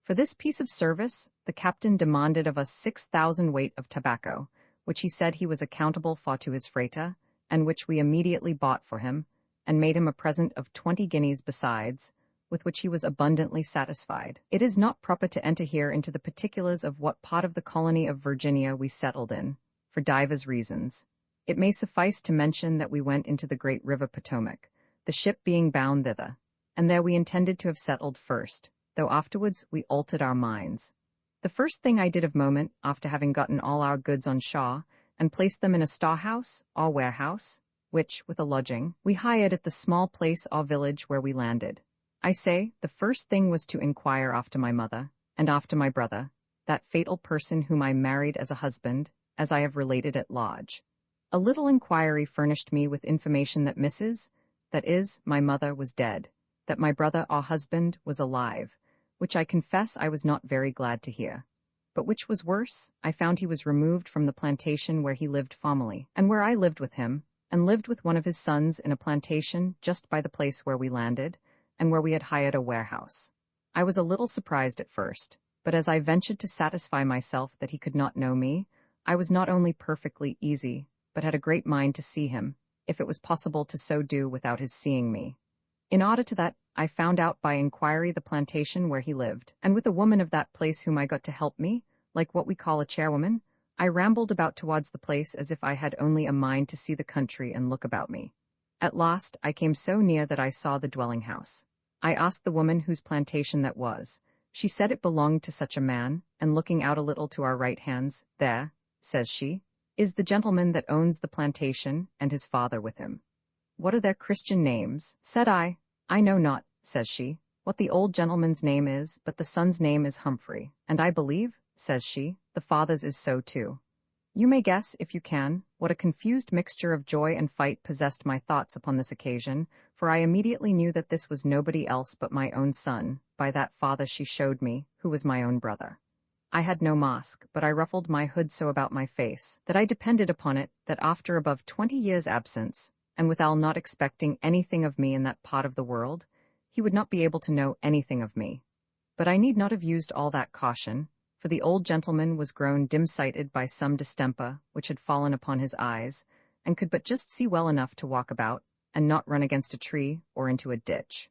For this piece of service, the captain demanded of us 6,000 weight of tobacco, which he said he was accountable for to his freighter, and which we immediately bought for him, and made him a present of 20 guineas besides, with which he was abundantly satisfied. It is not proper to enter here into the particulars of what part of the colony of Virginia we settled in, for divers reasons. It may suffice to mention that we went into the great river Potomac, the ship being bound thither, and there we intended to have settled first, though afterwards we altered our minds. The first thing I did of moment, after having gotten all our goods on shore, and placed them in a storehouse or warehouse, which, with a lodging, we hired at the small place or village where we landed. I say, the first thing was to inquire after my mother, and after my brother, that fatal person whom I married as a husband, as I have related at Lodge. A little inquiry furnished me with information that that is, my mother was dead, that my brother or husband was alive, which I confess I was not very glad to hear. But which was worse, I found he was removed from the plantation where he lived formerly, and where I lived with him, and lived with one of his sons in a plantation just by the place where we landed, and where we had hired a warehouse. I was a little surprised at first, but as I ventured to satisfy myself that he could not know me, I was not only perfectly easy, but had a great mind to see him, if it was possible to so do without his seeing me. In order to that, I found out by inquiry the plantation where he lived, and with a woman of that place whom I got to help me, like what we call a chairwoman, I rambled about towards the place as if I had only a mind to see the country and look about me. At last, I came so near that I saw the dwelling house. I asked the woman whose plantation that was. She said it belonged to such a man, and looking out a little to our right hands, there, says she, is the gentleman that owns the plantation, and his father with him. What are their Christian names? Said I. I know not, says she, what the old gentleman's name is, but the son's name is Humphrey, and I believe, says she, the father's is so too. You may guess, if you can, what a confused mixture of joy and fright possessed my thoughts upon this occasion, for I immediately knew that this was nobody else but my own son, by that father she showed me, who was my own brother. I had no mask, but I ruffled my hood so about my face, that I depended upon it that after above 20 years' absence, and withal not expecting anything of me in that part of the world, he would not be able to know anything of me. But I need not have used all that caution, for the old gentleman was grown dim-sighted by some distemper which had fallen upon his eyes, and could but just see well enough to walk about, and not run against a tree or into a ditch.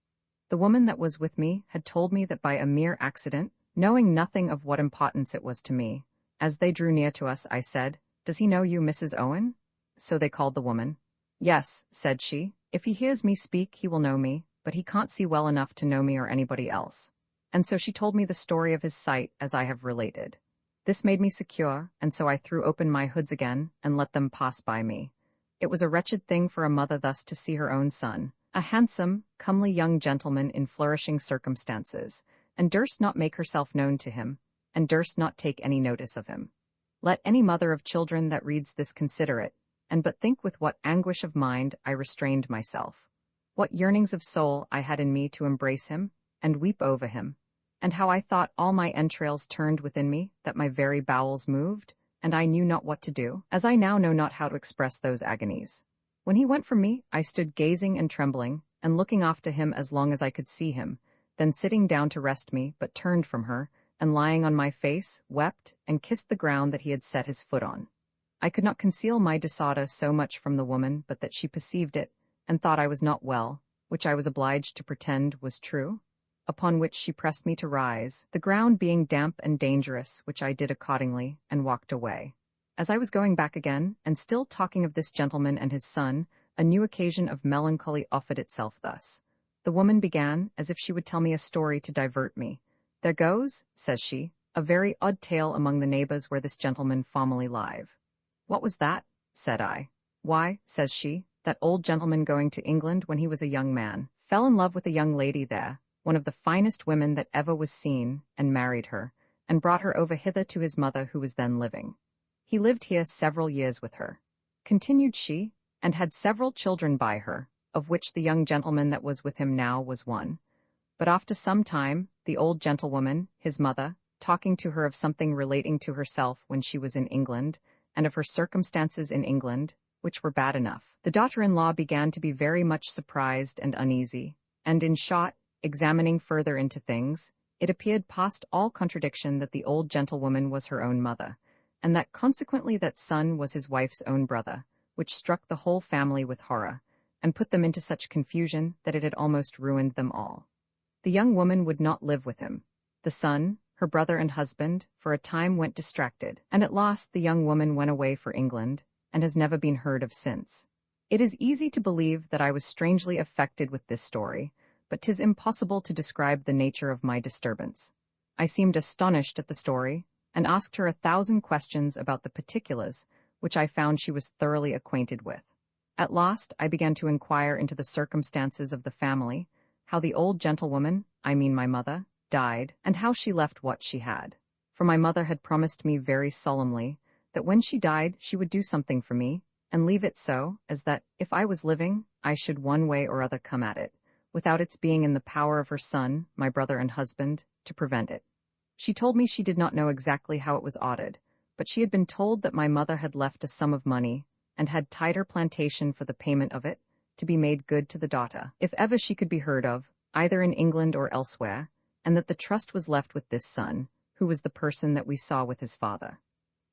The woman that was with me had told me that by a mere accident, knowing nothing of what importance it was to me, as they drew near to us, I said, "Does he know you, Mrs. Owen?" So they called the woman. "Yes," said she, "if he hears me speak he will know me, but he can't see well enough to know me or anybody else." And so she told me the story of his sight as I have related. This made me secure, and so I threw open my hoods again and let them pass by me. It was a wretched thing for a mother thus to see her own son, a handsome, comely young gentleman in flourishing circumstances, and durst not make herself known to him, and durst not take any notice of him. Let any mother of children that reads this consider it, and but think with what anguish of mind I restrained myself, what yearnings of soul I had in me to embrace him, and weep over him, and how I thought all my entrails turned within me, that my very bowels moved, and I knew not what to do, as I now know not how to express those agonies. When he went from me, I stood gazing and trembling, and looking after him as long as I could see him, then sitting down to rest me, but turned from her, and lying on my face, wept, and kissed the ground that he had set his foot on. I could not conceal my disorder so much from the woman, but that she perceived it, and thought I was not well, which I was obliged to pretend was true. Upon which she pressed me to rise, the ground being damp and dangerous, which I did accordingly, and walked away. As I was going back again, and still talking of this gentleman and his son, a new occasion of melancholy offered itself thus. The woman began, as if she would tell me a story to divert me. "There goes," says she, "a very odd tale among the neighbors where this gentleman formerly lived." "What was that?" said I. Why, says she, that old gentleman going to England when he was a young man, fell in love with a young lady there, one of the finest women that ever was seen, and married her, and brought her over hither to his mother who was then living. He lived here several years with her, continued she, and had several children by her, of which the young gentleman that was with him now was one. But after some time, the old gentlewoman, his mother, talking to her of something relating to herself when she was in England, and of her circumstances in England, which were bad enough, the daughter-in-law began to be very much surprised and uneasy, and in short, examining further into things, it appeared past all contradiction that the old gentlewoman was her own mother, and that consequently that son was his wife's own brother, which struck the whole family with horror, and put them into such confusion that it had almost ruined them all. The young woman would not live with him. The son, her brother and husband, for a time went distracted, and at last the young woman went away for England, and has never been heard of since. It is easy to believe that I was strangely affected with this story, but 'tis impossible to describe the nature of my disturbance. I seemed astonished at the story, and asked her 1,000 questions about the particulars, which I found she was thoroughly acquainted with. At last I began to inquire into the circumstances of the family, how the old gentlewoman, I mean my mother, died, and how she left what she had. For my mother had promised me very solemnly that when she died she would do something for me, and leave it so, as that, if I was living, I should one way or other come at it, without its being in the power of her son, my brother and husband, to prevent it. She told me she did not know exactly how it was ordered, but she had been told that my mother had left a sum of money, and had tied her plantation for the payment of it, to be made good to the daughter, if ever she could be heard of, either in England or elsewhere, and that the trust was left with this son, who was the person that we saw with his father.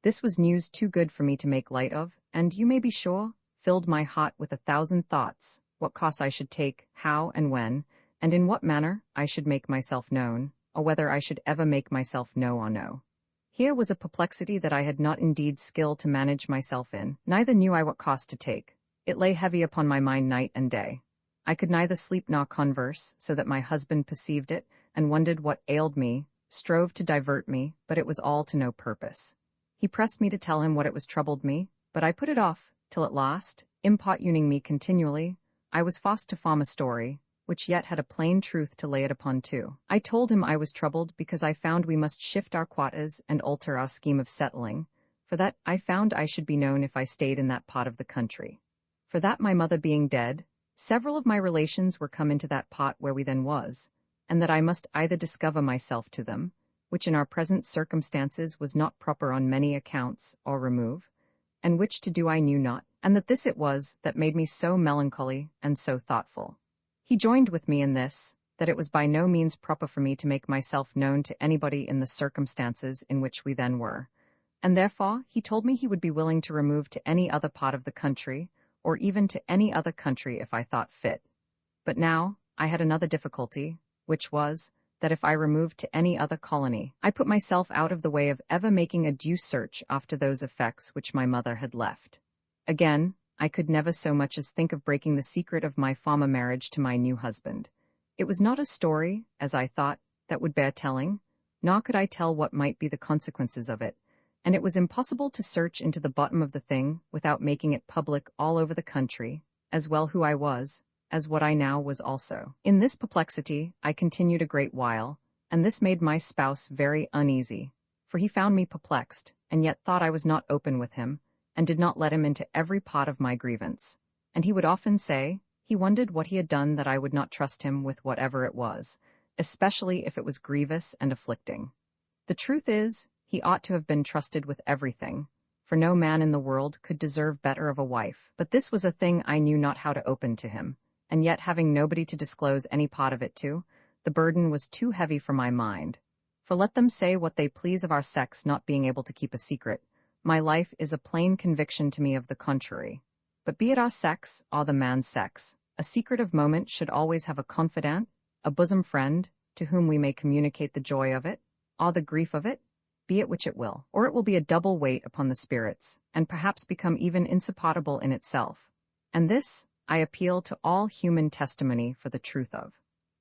This was news too good for me to make light of, and, you may be sure, filled my heart with 1,000 thoughts, what course I should take, how and when, and in what manner I should make myself known, or whether I should ever make myself know or no. Here was a perplexity that I had not indeed skill to manage myself in, neither knew I what course to take. It lay heavy upon my mind night and day. I could neither sleep nor converse, so that my husband perceived it, and wondered what ailed me, strove to divert me, but it was all to no purpose. He pressed me to tell him what it was troubled me, but I put it off, till at last, importuning me continually, I was forced to form a story, which yet had a plain truth to lay it upon too. I told him I was troubled because I found we must shift our quarters and alter our scheme of settling, for that I found I should be known if I stayed in that part of the country. For that my mother being dead, several of my relations were come into that part where we then was, and that I must either discover myself to them, which in our present circumstances was not proper on many accounts, or remove, and which to do I knew not, and that this it was that made me so melancholy and so thoughtful. He joined with me in this, that it was by no means proper for me to make myself known to anybody in the circumstances in which we then were, and therefore he told me he would be willing to remove to any other part of the country, or even to any other country if I thought fit. But now I had another difficulty, which was, that if I removed to any other colony, I put myself out of the way of ever making a due search after those effects which my mother had left. Again, I could never so much as think of breaking the secret of my former marriage to my new husband. It was not a story, as I thought, that would bear telling, nor could I tell what might be the consequences of it, and it was impossible to search into the bottom of the thing without making it public all over the country, as well who I was, as what I now was also. In this perplexity I continued a great while, and this made my spouse very uneasy, for he found me perplexed, and yet thought I was not open with him, and did not let him into every part of my grievance. And he would often say, he wondered what he had done that I would not trust him with whatever it was, especially if it was grievous and afflicting. The truth is, he ought to have been trusted with everything, for no man in the world could deserve better of a wife. But this was a thing I knew not how to open to him, and yet having nobody to disclose any part of it to, the burden was too heavy for my mind. For let them say what they please of our sex not being able to keep a secret, my life is a plain conviction to me of the contrary. But be it our sex, or the man's sex, a secret of moment should always have a confidant, a bosom friend, to whom we may communicate the joy of it, or the grief of it, be it which it will, or it will be a double weight upon the spirits, and perhaps become even insupportable in itself. And this I appeal to all human testimony for the truth of.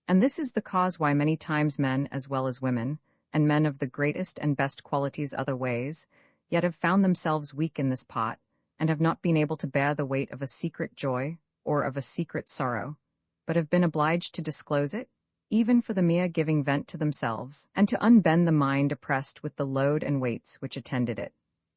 And this is the cause why many times men as well as women, and men of the greatest and best qualities other ways, yet have found themselves weak in this part, and have not been able to bear the weight of a secret joy or of a secret sorrow, but have been obliged to disclose it, even for the mere giving vent to themselves, and to unbend the mind oppressed with the load and weights which attended it.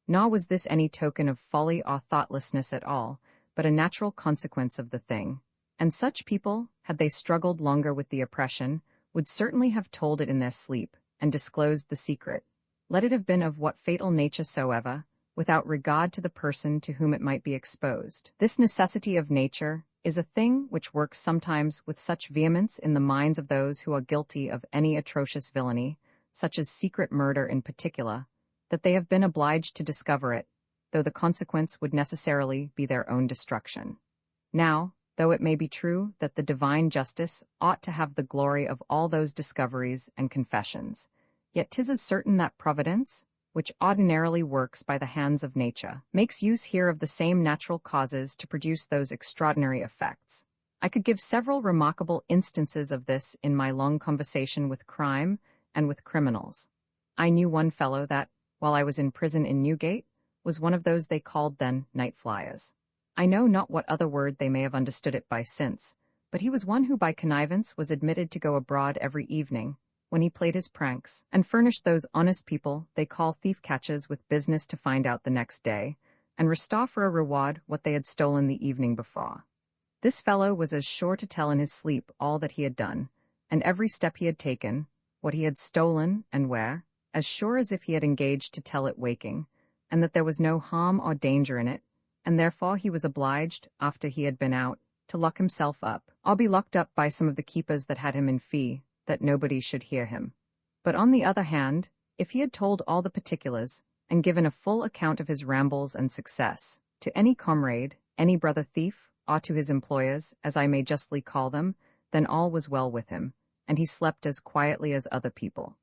Nor was this any token of folly or thoughtlessness at all, but a natural consequence of the thing. And such people, had they struggled longer with the oppression, would certainly have told it in their sleep, and disclosed the secret, let it have been of what fatal nature soever, without regard to the person to whom it might be exposed. This necessity of nature is a thing which works sometimes with such vehemence in the minds of those who are guilty of any atrocious villainy, such as secret murder in particular, that they have been obliged to discover it, though the consequence would necessarily be their own destruction. Now, though it may be true that the divine justice ought to have the glory of all those discoveries and confessions, yet 'tis as certain that Providence, which ordinarily works by the hands of nature, makes use here of the same natural causes to produce those extraordinary effects. I could give several remarkable instances of this in my long conversation with crime and with criminals. I knew one fellow that, while I was in prison in Newgate, was one of those they called then night flyers. I know not what other word they may have understood it by since, but he was one who by connivance was admitted to go abroad every evening, when he played his pranks, and furnished those honest people they call thief-catchers with business to find out the next day, and restore for a reward what they had stolen the evening before. This fellow was as sure to tell in his sleep all that he had done, and every step he had taken, what he had stolen and where, as sure as if he had engaged to tell it waking, and that there was no harm or danger in it, and therefore he was obliged, after he had been out, to lock himself up, or be locked up by some of the keepers that had him in fee, that nobody should hear him. But on the other hand, if he had told all the particulars, and given a full account of his rambles and success, to any comrade, any brother thief, or to his employers, as I may justly call them, then all was well with him, and he slept as quietly as other people.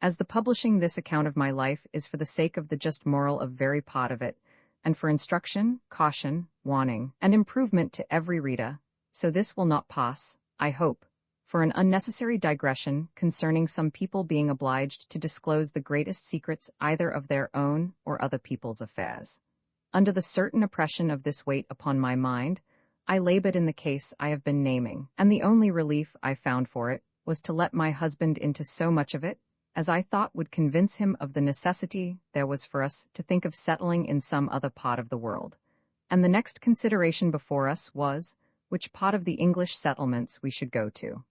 As the publishing this account of my life is for the sake of the just moral of very part of it, and for instruction, caution, warning, and improvement to every reader, so this will not pass, I hope, for an unnecessary digression concerning some people being obliged to disclose the greatest secrets either of their own or other people's affairs. Under the certain oppression of this weight upon my mind, I labored in the case I have been naming, and the only relief I found for it was to let my husband into so much of it as I thought would convince him of the necessity there was for us to think of settling in some other part of the world. And the next consideration before us was, which part of the English settlements we should go to.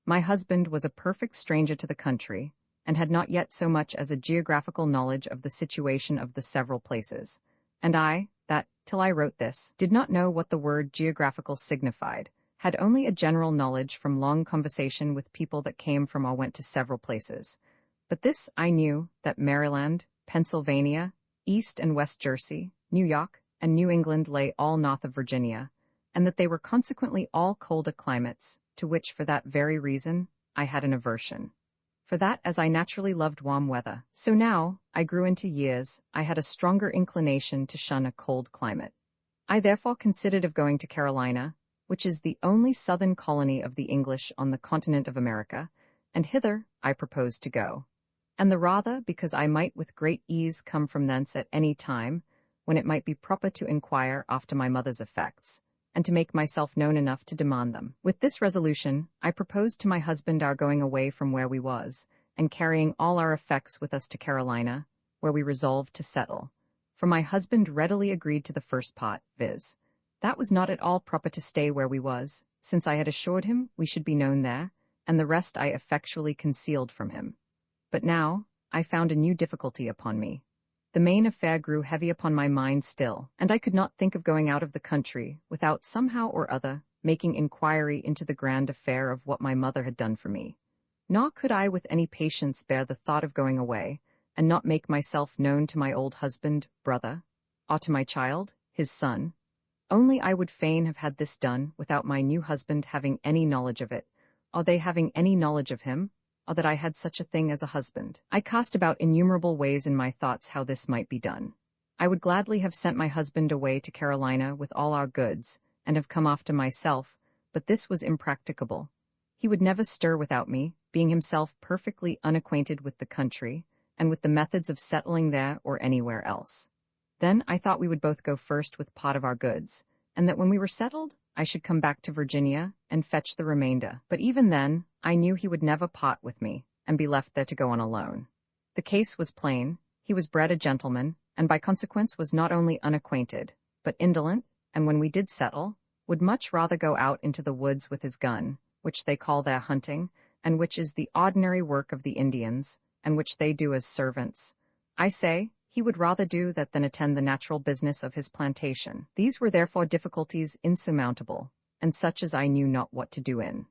My husband was a perfect stranger to the country, and had not yet so much as a geographical knowledge of the situation of the several places, and I, that, till I wrote this, did not know what the word geographical signified, had only a general knowledge from long conversation with people that came from or went to several places. But this I knew, that Maryland, Pennsylvania, East and West Jersey, New York, and New England lay all north of Virginia, and that they were consequently all colder climates, to which for that very reason I had an aversion. For that, as I naturally loved warm weather, so now, I grew into years, I had a stronger inclination to shun a cold climate. I therefore considered of going to Carolina, which is the only southern colony of the English on the continent of America, and hither I proposed to go. And the rather because I might with great ease come from thence at any time, when it might be proper to inquire after my mother's effects, and to make myself known enough to demand them. With this resolution, I proposed to my husband our going away from where we was, and carrying all our effects with us to Carolina, where we resolved to settle. For my husband readily agreed to the first part, viz. That was not at all proper to stay where we was, since I had assured him we should be known there, and the rest I effectually concealed from him. But now, I found a new difficulty upon me. The main affair grew heavy upon my mind still, and I could not think of going out of the country without somehow or other making inquiry into the grand affair of what my mother had done for me. Nor could I with any patience bear the thought of going away, and not make myself known to my old husband, brother, or to my child, his son. Only I would fain have had this done without my new husband having any knowledge of it, or they having any knowledge of him, or that I had such a thing as a husband. I cast about innumerable ways in my thoughts how this might be done. I would gladly have sent my husband away to Carolina with all our goods, and have come after myself, but this was impracticable. He would never stir without me, being himself perfectly unacquainted with the country, and with the methods of settling there or anywhere else. Then I thought we would both go first with part of our goods, and that when we were settled, I should come back to Virginia and fetch the remainder. But even then, I knew he would never part with me and be left there to go on alone. The case was plain. He was bred a gentleman, and by consequence was not only unacquainted, but indolent, and when we did settle, would much rather go out into the woods with his gun, which they call their hunting, and which is the ordinary work of the Indians, and which they do as servants. I say, he would rather do that than attend the natural business of his plantation. These were therefore difficulties insurmountable, and such as I knew not what to do in.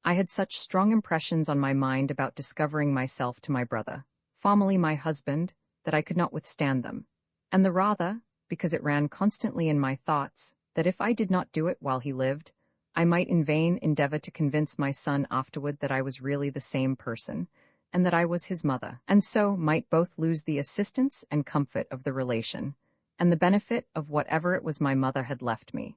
I had such strong impressions on my mind about discovering myself to my brother, formerly my husband, that I could not withstand them, and the rather, because it ran constantly in my thoughts, that if I did not do it while he lived, I might in vain endeavor to convince my son afterward that I was really the same person, and that I was his mother, and so might both lose the assistance and comfort of the relation, and the benefit of whatever it was my mother had left me.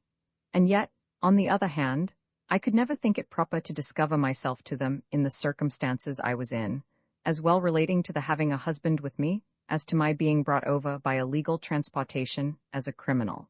And yet, on the other hand, I could never think it proper to discover myself to them in the circumstances I was in, as well relating to the having a husband with me, as to my being brought over by a legal transportation as a criminal.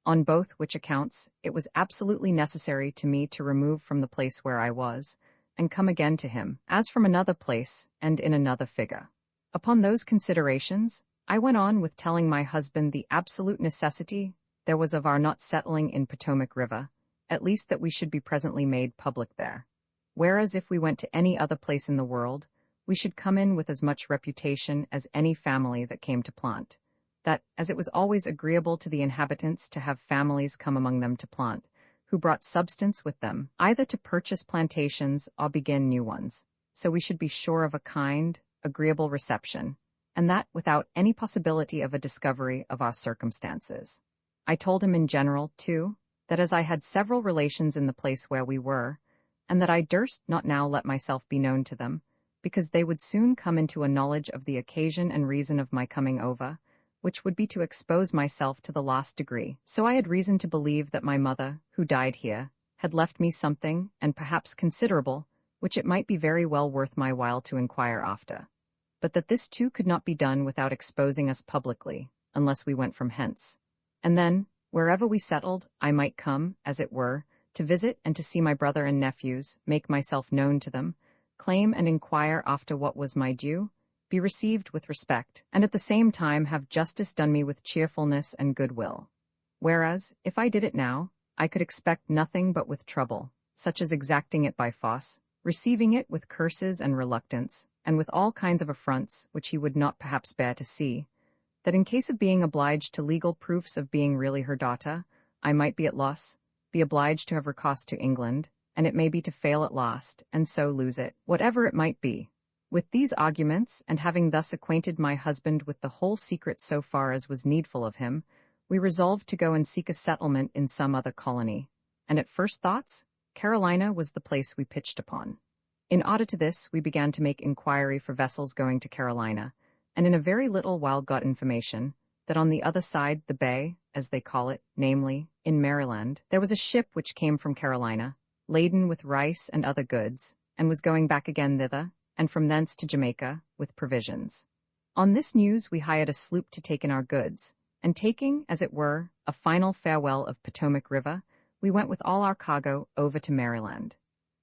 On both which accounts, it was absolutely necessary to me to remove from the place where I was, and come again to him, as from another place and in another figure. Upon those considerations, I went on with telling my husband the absolute necessity there was of our not settling in Potomac River, at least that we should be presently made public there. Whereas if we went to any other place in the world, we should come in with as much reputation as any family that came to plant. That, as it was always agreeable to the inhabitants to have families come among them to plant, who brought substance with them, either to purchase plantations or begin new ones, so we should be sure of a kind, agreeable reception, and that without any possibility of a discovery of our circumstances. I told him in general, too, that as I had several relations in the place where we were, and that I durst not now let myself be known to them, because they would soon come into a knowledge of the occasion and reason of my coming over, which would be to expose myself to the last degree. So I had reason to believe that my mother, who died here, had left me something, and perhaps considerable, which it might be very well worth my while to inquire after. But that this too could not be done without exposing us publicly, unless we went from hence. And then, wherever we settled, I might come, as it were, to visit and to see my brother and nephews, make myself known to them, claim and inquire after what was my due, be received with respect, and at the same time have justice done me with cheerfulness and goodwill. Whereas, if I did it now, I could expect nothing but with trouble, such as exacting it by force, receiving it with curses and reluctance, and with all kinds of affronts which he would not perhaps bear to see, that in case of being obliged to legal proofs of being really her daughter, I might be at loss, be obliged to have recourse to England, and it may be to fail at last, and so lose it, whatever it might be. With these arguments, and having thus acquainted my husband with the whole secret so far as was needful of him, we resolved to go and seek a settlement in some other colony, and at first thoughts, Carolina was the place we pitched upon. In order to this, we began to make inquiry for vessels going to Carolina, and in a very little while got information that on the other side the bay, as they call it, namely, in Maryland, there was a ship which came from Carolina, laden with rice and other goods, and was going back again thither, and from thence to Jamaica, with provisions. On this news we hired a sloop to take in our goods, and taking, as it were, a final farewell of Potomac River, we went with all our cargo over to Maryland.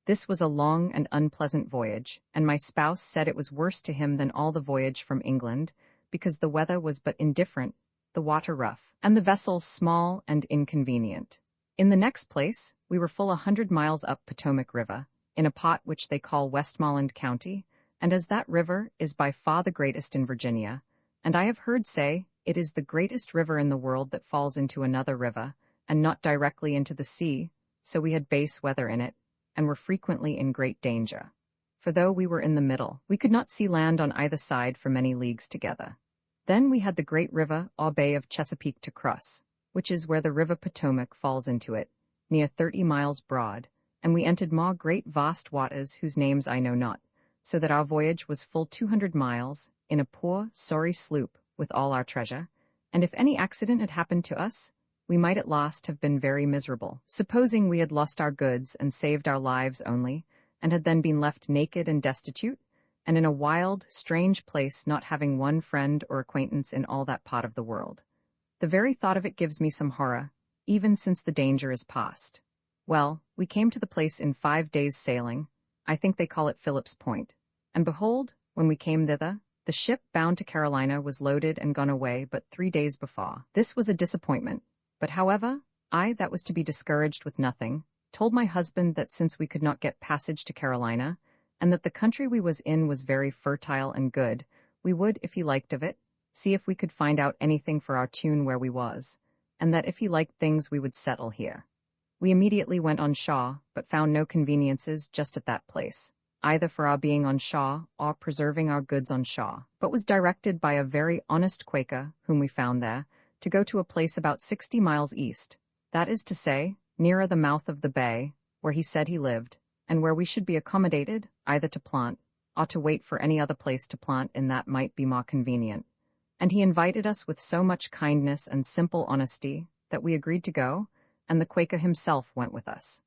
This was a long and unpleasant voyage, and my spouse said it was worse to him than all the voyage from England, because the weather was but indifferent, the water rough, and the vessel small and inconvenient. In the next place, we were full 100 miles up Potomac River, in a pot which they call Westmoreland County, and as that river is by far the greatest in Virginia, and I have heard say it is the greatest river in the world that falls into another river, and not directly into the sea, so we had base weather in it, and were frequently in great danger. For though we were in the middle, we could not see land on either side for many leagues together. Then we had the great river or bay of Chesapeake to cross, which is where the river Potomac falls into it, near 30 miles broad, and we entered more great vast waters whose names I know not, so that our voyage was full 200 miles, in a poor, sorry sloop, with all our treasure, and if any accident had happened to us, we might at last have been very miserable, supposing we had lost our goods and saved our lives only, and had then been left naked and destitute, and in a wild, strange place, not having one friend or acquaintance in all that part of the world. The very thought of it gives me some horror, even since the danger is past. Well, we came to the place in 5 days' sailing. I think they call it Philip's Point. And behold, when we came thither, the ship bound to Carolina was loaded and gone away but 3 days before. This was a disappointment. But however, I, that was to be discouraged with nothing, told my husband that since we could not get passage to Carolina, and that the country we was in was very fertile and good, we would, if he liked of it, see if we could find out anything for our tune where we was, and that if he liked things we would settle here. We immediately went on shore, but found no conveniences just at that place, either for our being on shore or preserving our goods on shore, but was directed by a very honest Quaker, whom we found there, to go to a place about 60 miles east, that is to say, nearer the mouth of the bay, where he said he lived, and where we should be accommodated, either to plant, or to wait for any other place to plant in that might be more convenient. And he invited us with so much kindness and simple honesty that we agreed to go, and the Quaker himself went with us.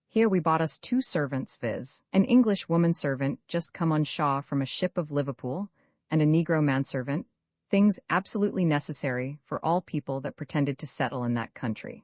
Here we bought us 2 servants, viz., an English woman-servant just come on shore from a ship of Liverpool, and a Negro manservant, things absolutely necessary for all people that pretended to settle in that country.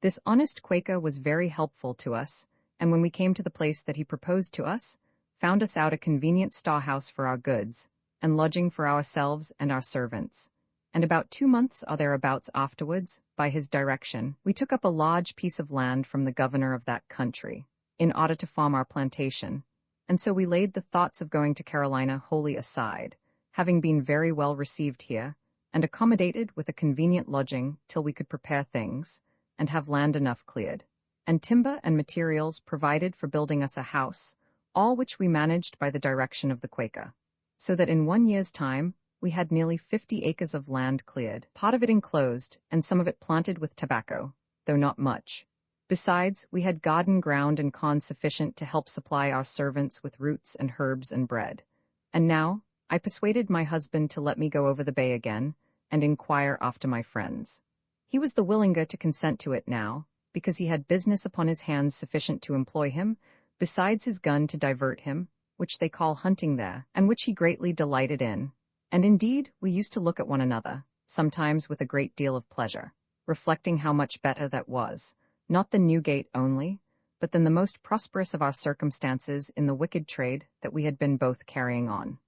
This honest Quaker was very helpful to us, and when we came to the place that he proposed to us, found us out a convenient storehouse for our goods, and lodging for ourselves and our servants. And about 2 months or thereabouts afterwards, by his direction, we took up a large piece of land from the governor of that country, in order to farm our plantation, and so we laid the thoughts of going to Carolina wholly aside, having been very well received here, and accommodated with a convenient lodging till we could prepare things, and have land enough cleared, and timber and materials provided for building us a house, all which we managed by the direction of the Quaker, so that in 1 year's time we had nearly 50 acres of land cleared, part of it enclosed, and some of it planted with tobacco, though not much. Besides, we had garden ground and corn sufficient to help supply our servants with roots and herbs and bread. And now, I persuaded my husband to let me go over the bay again, and inquire after my friends. He was the willinger to consent to it now, because he had business upon his hands sufficient to employ him, besides his gun to divert him, which they call hunting there, and which he greatly delighted in. And indeed, we used to look at one another, sometimes with a great deal of pleasure, reflecting how much better that was, not the Newgate only, but than the most prosperous of our circumstances in the wicked trade that we had been both carrying on.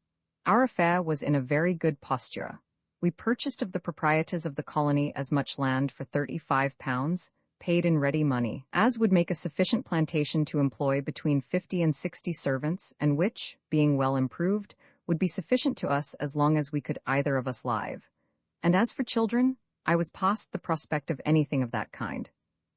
Our affair was in a very good posture. We purchased of the proprietors of the colony as much land for £35, paid in ready money, as would make a sufficient plantation to employ between 50 and 60 servants, and which, being well improved, would be sufficient to us as long as we could either of us live. And as for children, I was past the prospect of anything of that kind.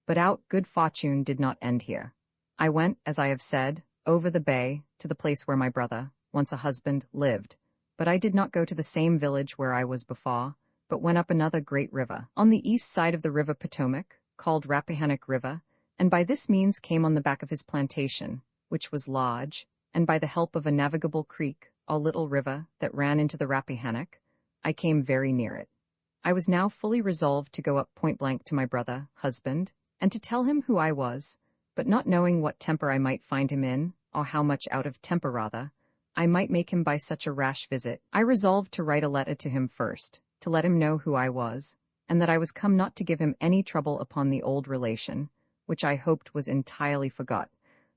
But our good fortune did not end here. I went, as I have said, over the bay, to the place where my brother, once a husband, lived. But I did not go to the same village where I was before, but went up another great river, on the east side of the river Potomac, called Rappahannock River, and by this means came on the back of his plantation, which was large, and by the help of a navigable creek, or little river, that ran into the Rappahannock, I came very near it. I was now fully resolved to go up point-blank to my brother, husband, and to tell him who I was, but not knowing what temper I might find him in, or how much out of temper rather, I might make him by such a rash visit. I resolved to write a letter to him first, to let him know who I was, and that I was come not to give him any trouble upon the old relation, which I hoped was entirely forgot,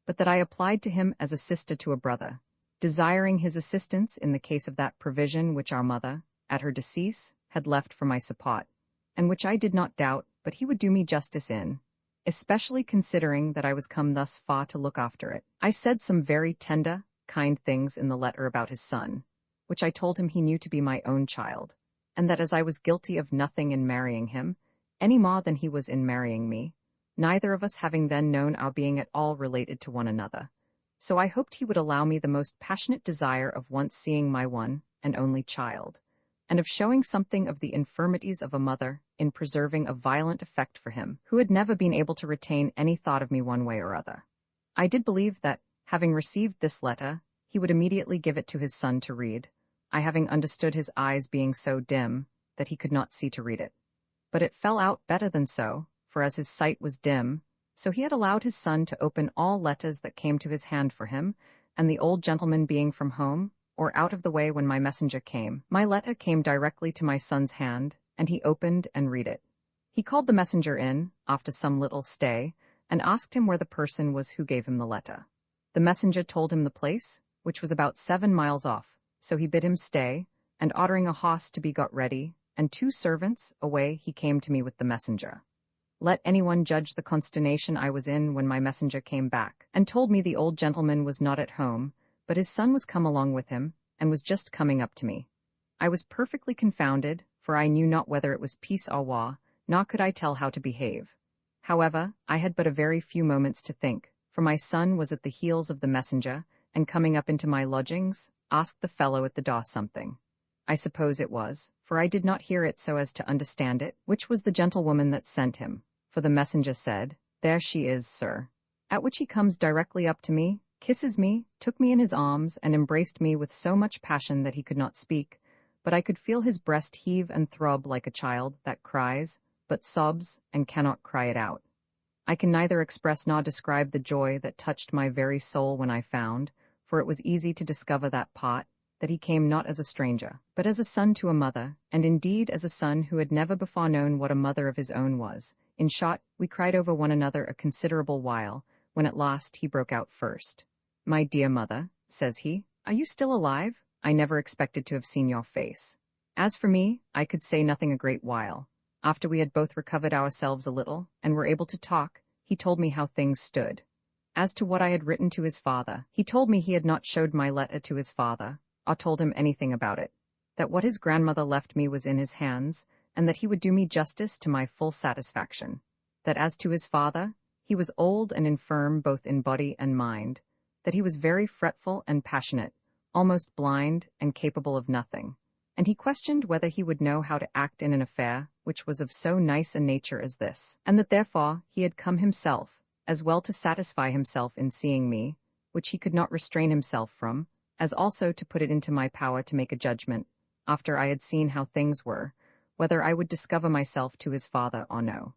but that I applied to him as a sister to a brother, desiring his assistance in the case of that provision which our mother, at her decease, had left for my support, and which I did not doubt but he would do me justice in, especially considering that I was come thus far to look after it. I said some very tender, kind things in the letter about his son, which I told him he knew to be my own child, and that as I was guilty of nothing in marrying him, any more than he was in marrying me, neither of us having then known our being at all related to one another, so I hoped he would allow me the most passionate desire of once seeing my one and only child, and of showing something of the infirmities of a mother in preserving a violent affect for him, who had never been able to retain any thought of me one way or other. I did believe that, having received this letter, he would immediately give it to his son to read, I having understood his eyes being so dim that he could not see to read it. But it fell out better than so, for as his sight was dim, so he had allowed his son to open all letters that came to his hand for him, and the old gentleman being from home, or out of the way when my messenger came, my letter came directly to my son's hand, and he opened and read it. He called the messenger in, after some little stay, and asked him where the person was who gave him the letter. The messenger told him the place, which was about 7 miles off, so he bid him stay, and ordering a horse to be got ready, and 2 servants, away he came to me with the messenger. Let anyone judge the consternation I was in when my messenger came back, and told me the old gentleman was not at home, but his son was come along with him, and was just coming up to me. I was perfectly confounded, for I knew not whether it was peace or war, nor could I tell how to behave. However, I had but a very few moments to think, for my son was at the heels of the messenger, and coming up into my lodgings, asked the fellow at the door something. I suppose it was, for I did not hear it so as to understand it, which was the gentlewoman that sent him, for the messenger said, "There she is, sir." At which he comes directly up to me, kisses me, took me in his arms, and embraced me with so much passion that he could not speak, but I could feel his breast heave and throb like a child that cries, but sobs, and cannot cry it out. I can neither express nor describe the joy that touched my very soul when I found, for it was easy to discover that part, that he came not as a stranger, but as a son to a mother, and indeed as a son who had never before known what a mother of his own was. In short, we cried over one another a considerable while, when at last he broke out first. "My dear mother," says he, "are you still alive? I never expected to have seen your face." As for me, I could say nothing a great while. After we had both recovered ourselves a little, and were able to talk, he told me how things stood. As to what I had written to his father, he told me he had not showed my letter to his father, or told him anything about it, that what his grandmother left me was in his hands, and that he would do me justice to my full satisfaction. That as to his father, he was old and infirm both in body and mind, that he was very fretful and passionate, almost blind and capable of nothing, and he questioned whether he would know how to act in an affair which was of so nice a nature as this, and that therefore he had come himself, as well to satisfy himself in seeing me, which he could not restrain himself from, as also to put it into my power to make a judgment, after I had seen how things were, whether I would discover myself to his father or no.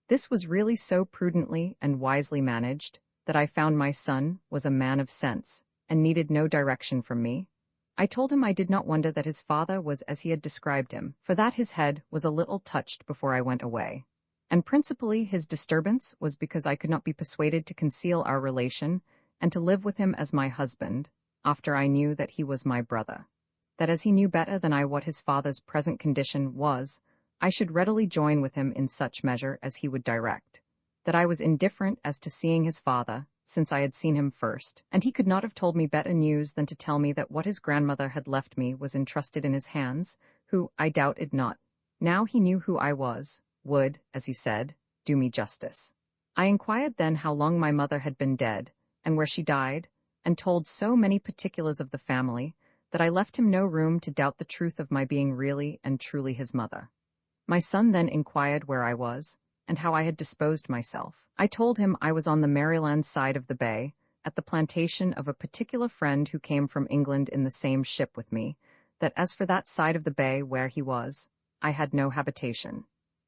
This was really so prudently and wisely managed, that I found my son was a man of sense, and needed no direction from me. I told him I did not wonder that his father was as he had described him, for that his head was a little touched before I went away. And principally his disturbance was because I could not be persuaded to conceal our relation, and to live with him as my husband, after I knew that he was my brother. That as he knew better than I what his father's present condition was, I should readily join with him in such measure as he would direct. That I was indifferent as to seeing his father, since I had seen him first, and he could not have told me better news than to tell me that what his grandmother had left me was entrusted in his hands, who, I doubted not, now he knew who I was, would, as he said, do me justice. I inquired then how long my mother had been dead, and where she died, and told so many particulars of the family, that I left him no room to doubt the truth of my being really and truly his mother. My son then inquired where I was, and how I had disposed myself. I told him I was on the Maryland side of the bay, at the plantation of a particular friend who came from England in the same ship with me, that as for that side of the bay where he was, I had no habitation.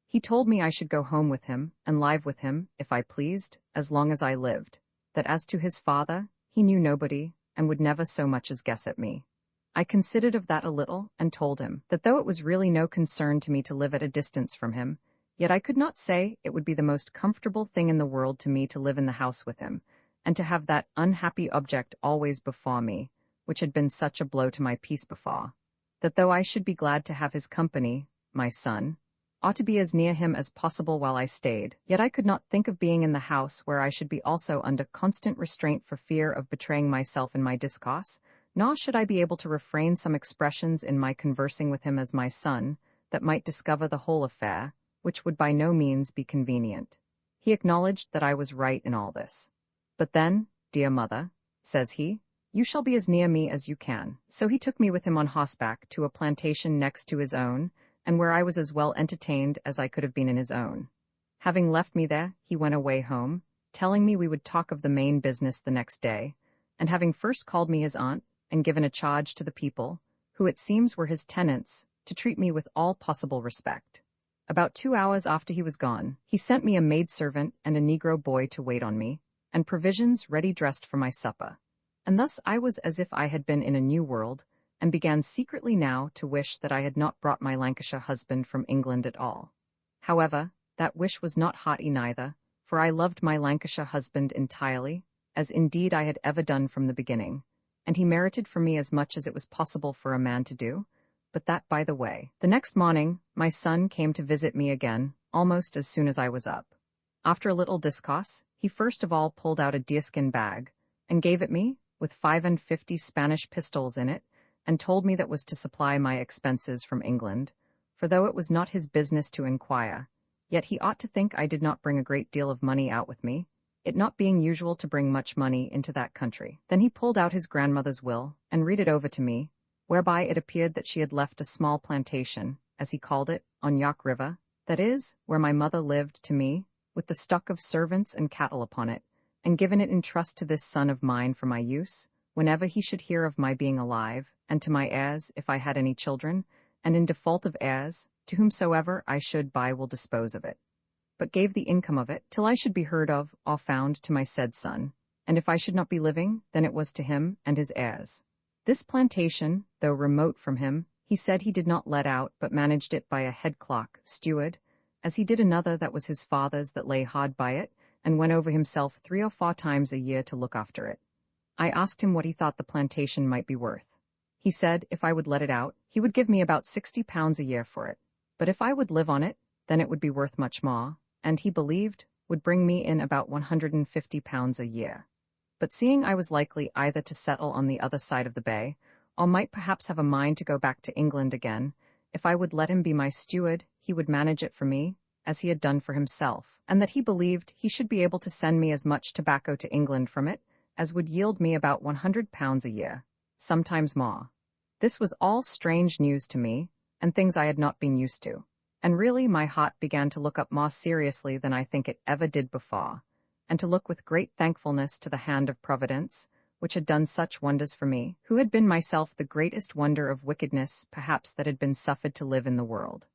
He told me I should go home with him, and live with him, if I pleased, as long as I lived, that as to his father, he knew nobody, and would never so much as guess at me. I considered of that a little, and told him that though it was really no concern to me to live at a distance from him, yet I could not say it would be the most comfortable thing in the world to me to live in the house with him, and to have that unhappy object always before me, which had been such a blow to my peace before. That though I should be glad to have his company, my son, ought to be as near him as possible while I stayed, yet I could not think of being in the house where I should be also under constant restraint for fear of betraying myself in my discourse, nor should I be able to refrain some expressions in my conversing with him as my son, that might discover the whole affair, which would by no means be convenient. He acknowledged that I was right in all this. But then, dear mother, says he, you shall be as near me as you can. So he took me with him on horseback to a plantation next to his own, and where I was as well entertained as I could have been in his own. Having left me there, he went away home, telling me we would talk of the main business the next day, and having first called me his aunt, and given a charge to the people, who it seems were his tenants, to treat me with all possible respect. About 2 hours after he was gone, he sent me a maidservant and a negro boy to wait on me, and provisions ready dressed for my supper. And thus I was as if I had been in a new world, and began secretly now to wish that I had not brought my Lancashire husband from England at all. However, That wish was not haughty neither, for I loved my Lancashire husband entirely, as indeed I had ever done from the beginning, and he merited for me as much as it was possible for a man to do. But that by the way. The next morning, my son came to visit me again, almost as soon as I was up. After a little discourse, he first of all pulled out a deerskin bag, and gave it me, with 55 Spanish pistols in it, and told me that was to supply my expenses from England, for though it was not his business to inquire, yet he ought to think I did not bring a great deal of money out with me, it not being usual to bring much money into that country. Then he pulled out his grandmother's will, and read it over to me, whereby it appeared that she had left a small plantation, as he called it, on York River, that is, where my mother lived, to me, with the stock of servants and cattle upon it, and given it in trust to this son of mine for my use, whenever he should hear of my being alive, and to my heirs, if I had any children, and in default of heirs, to whomsoever I should by will dispose of it. But gave the income of it, till I should be heard of, or found, to my said son, and if I should not be living, then it was to him and his heirs. This plantation, though remote from him, he said he did not let out, but managed it by a head clock, steward, as he did another that was his father's that lay hard by it, and went over himself 3 or 4 times a year to look after it. I asked him what he thought the plantation might be worth. He said, if I would let it out, he would give me about £60 a year for it, but if I would live on it, then it would be worth much more, and he believed, would bring me in about £150 a year. But seeing I was likely either to settle on the other side of the bay, or might perhaps have a mind to go back to England again, if I would let him be my steward, he would manage it for me, as he had done for himself, and that he believed he should be able to send me as much tobacco to England from it, as would yield me about £100 a year, sometimes more. This was all strange news to me, and things I had not been used to, and really my heart began to look up more seriously than I think it ever did before, and to look with great thankfulness to the hand of Providence, which had done such wonders for me, who had been myself the greatest wonder of wickedness perhaps that had been suffered to live in the world.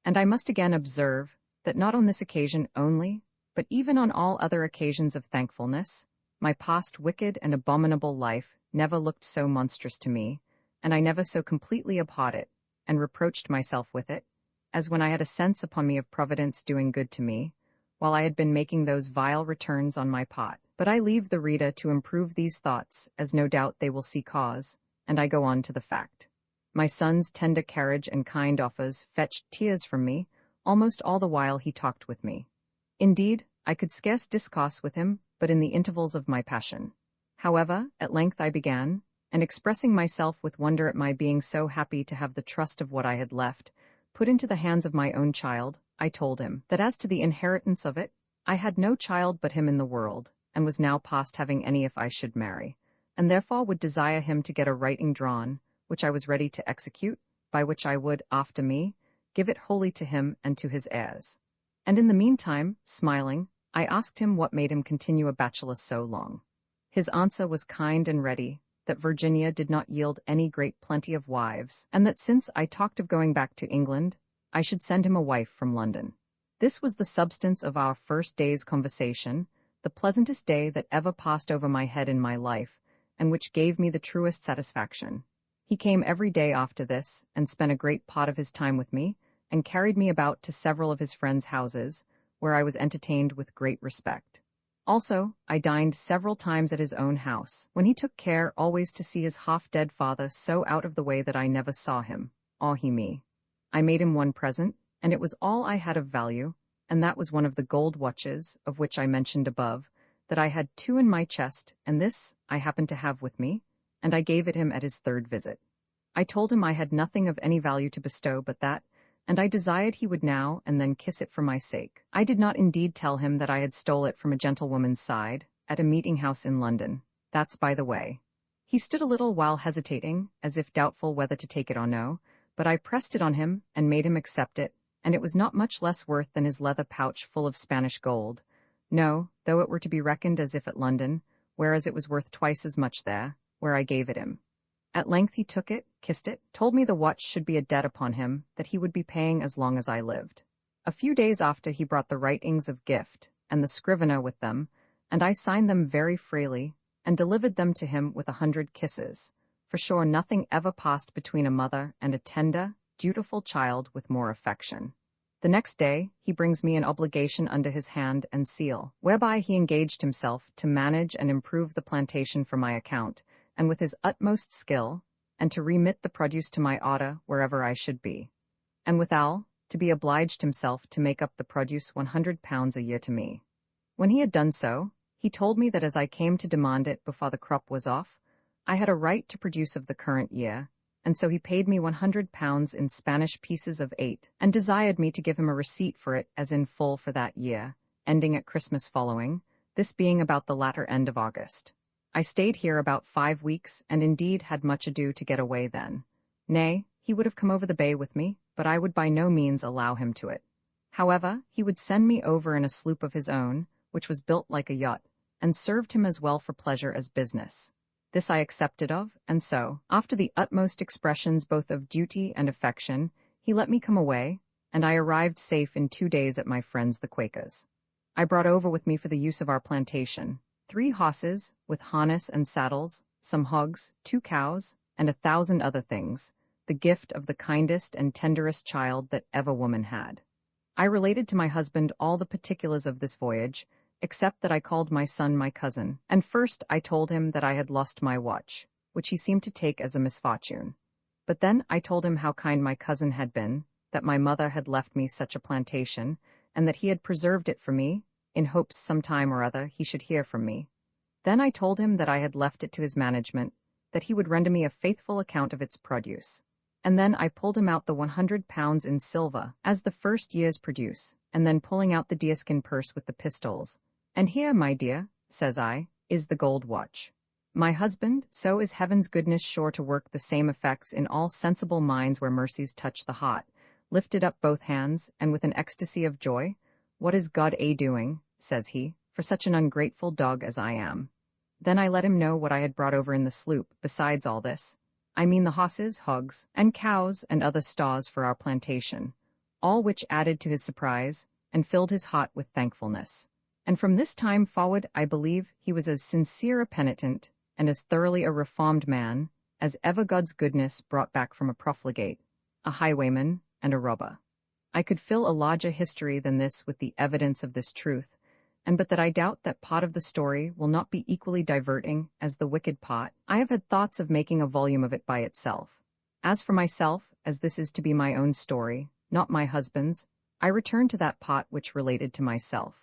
And I must again observe, that not on this occasion only, but even on all other occasions of thankfulness, my past wicked and abominable life never looked so monstrous to me, and I never so completely abhorred it, and reproached myself with it, as when I had a sense upon me of Providence doing good to me, while I had been making those vile returns on my part. But I leave the reader to improve these thoughts, as no doubt they will see cause, and I go on to the fact. My son's tender carriage and kind offers fetched tears from me, almost all the while he talked with me. Indeed, I could scarce discourse with him, but in the intervals of my passion. However, at length I began, and expressing myself with wonder at my being so happy to have the trust of what I had left, put into the hands of my own child, I told him that as to the inheritance of it, I had no child but him in the world, and was now past having any if I should marry, and therefore would desire him to get a writing drawn, which I was ready to execute, by which I would, after me, give it wholly to him and to his heirs. And in the meantime, smiling, I asked him what made him continue a bachelor so long. His answer was kind and ready, that Virginia did not yield any great plenty of wives, and that since I talked of going back to England, I should send him a wife from London. This was the substance of our first day's conversation, the pleasantest day that ever passed over my head in my life, and which gave me the truest satisfaction. He came every day after this, and spent a great part of his time with me, and carried me about to several of his friends' houses, where I was entertained with great respect. Also, I dined several times at his own house, when he took care always to see his half-dead father so out of the way that I never saw him, or he me. I made him one present, and it was all I had of value, and that was one of the gold watches, of which I mentioned above, that I had 2 in my chest, and this I happened to have with me, and I gave it him at his 3rd visit. I told him I had nothing of any value to bestow but that, and I desired he would now and then kiss it for my sake. I did not indeed tell him that I had stole it from a gentlewoman's side, at a meeting-house in London. That's by the way. He stood a little while hesitating, as if doubtful whether to take it or no, but I pressed it on him, and made him accept it, and it was not much less worth than his leather pouch full of Spanish gold. No, though it were to be reckoned as if at London, whereas it was worth twice as much there, where I gave it him. At length he took it, kissed it, told me the watch should be a debt upon him, that he would be paying as long as I lived. A few days after he brought the writings of gift, and the scrivener with them, and I signed them very freely, and delivered them to him with 100 kisses. For sure nothing ever passed between a mother and a tender, dutiful child with more affection. The next day, he brings me an obligation under his hand and seal, whereby he engaged himself to manage and improve the plantation for my account, and with his utmost skill, and to remit the produce to my order wherever I should be. And withal, to be obliged himself to make up the produce £100 a year to me. When he had done so, he told me that as I came to demand it before the crop was off, I had a right to produce of the current year, and so he paid me £100 in Spanish pieces of 8, and desired me to give him a receipt for it as in full for that year, ending at Christmas following, this being about the latter end of August. I stayed here about 5 weeks, and indeed had much ado to get away then. Nay, he would have come over the bay with me, but I would by no means allow him to it. However, he would send me over in a sloop of his own, which was built like a yacht, and served him as well for pleasure as business. This I accepted of, and so, after the utmost expressions both of duty and affection, he let me come away, and I arrived safe in 2 days at my friends the Quakers. I brought over with me for the use of our plantation 3 horses, with harness and saddles, some hogs, 2 cows, and 1,000 other things, the gift of the kindest and tenderest child that ever woman had. I related to my husband all the particulars of this voyage, except that I called my son my cousin, and first I told him that I had lost my watch, which he seemed to take as a misfortune. But then I told him how kind my cousin had been, that my mother had left me such a plantation, and that he had preserved it for me, in hopes some time or other he should hear from me. Then I told him that I had left it to his management, that he would render me a faithful account of its produce. And then I pulled him out the £100 in silver, as the first year's produce, and then pulling out the deerskin purse with the pistols. And here, my dear, says I, is the gold watch. My husband, so is heaven's goodness sure to work the same effects in all sensible minds where mercies touch the heart, lifted up both hands, and with an ecstasy of joy, "What is God doing," says he, "for such an ungrateful dog as I am?" Then I let him know what I had brought over in the sloop, besides all this. I mean the horses, hogs, and cows, and other stores for our plantation, all which added to his surprise, and filled his heart with thankfulness. And from this time forward, I believe, he was as sincere a penitent, and as thoroughly a reformed man, as ever God's goodness brought back from a profligate, a highwayman, and a robber. I could fill a larger history than this with the evidence of this truth, and but that I doubt that part of the story will not be equally diverting as the wicked part, I have had thoughts of making a volume of it by itself. As for myself, as this is to be my own story, not my husband's, I return to that part which related to myself.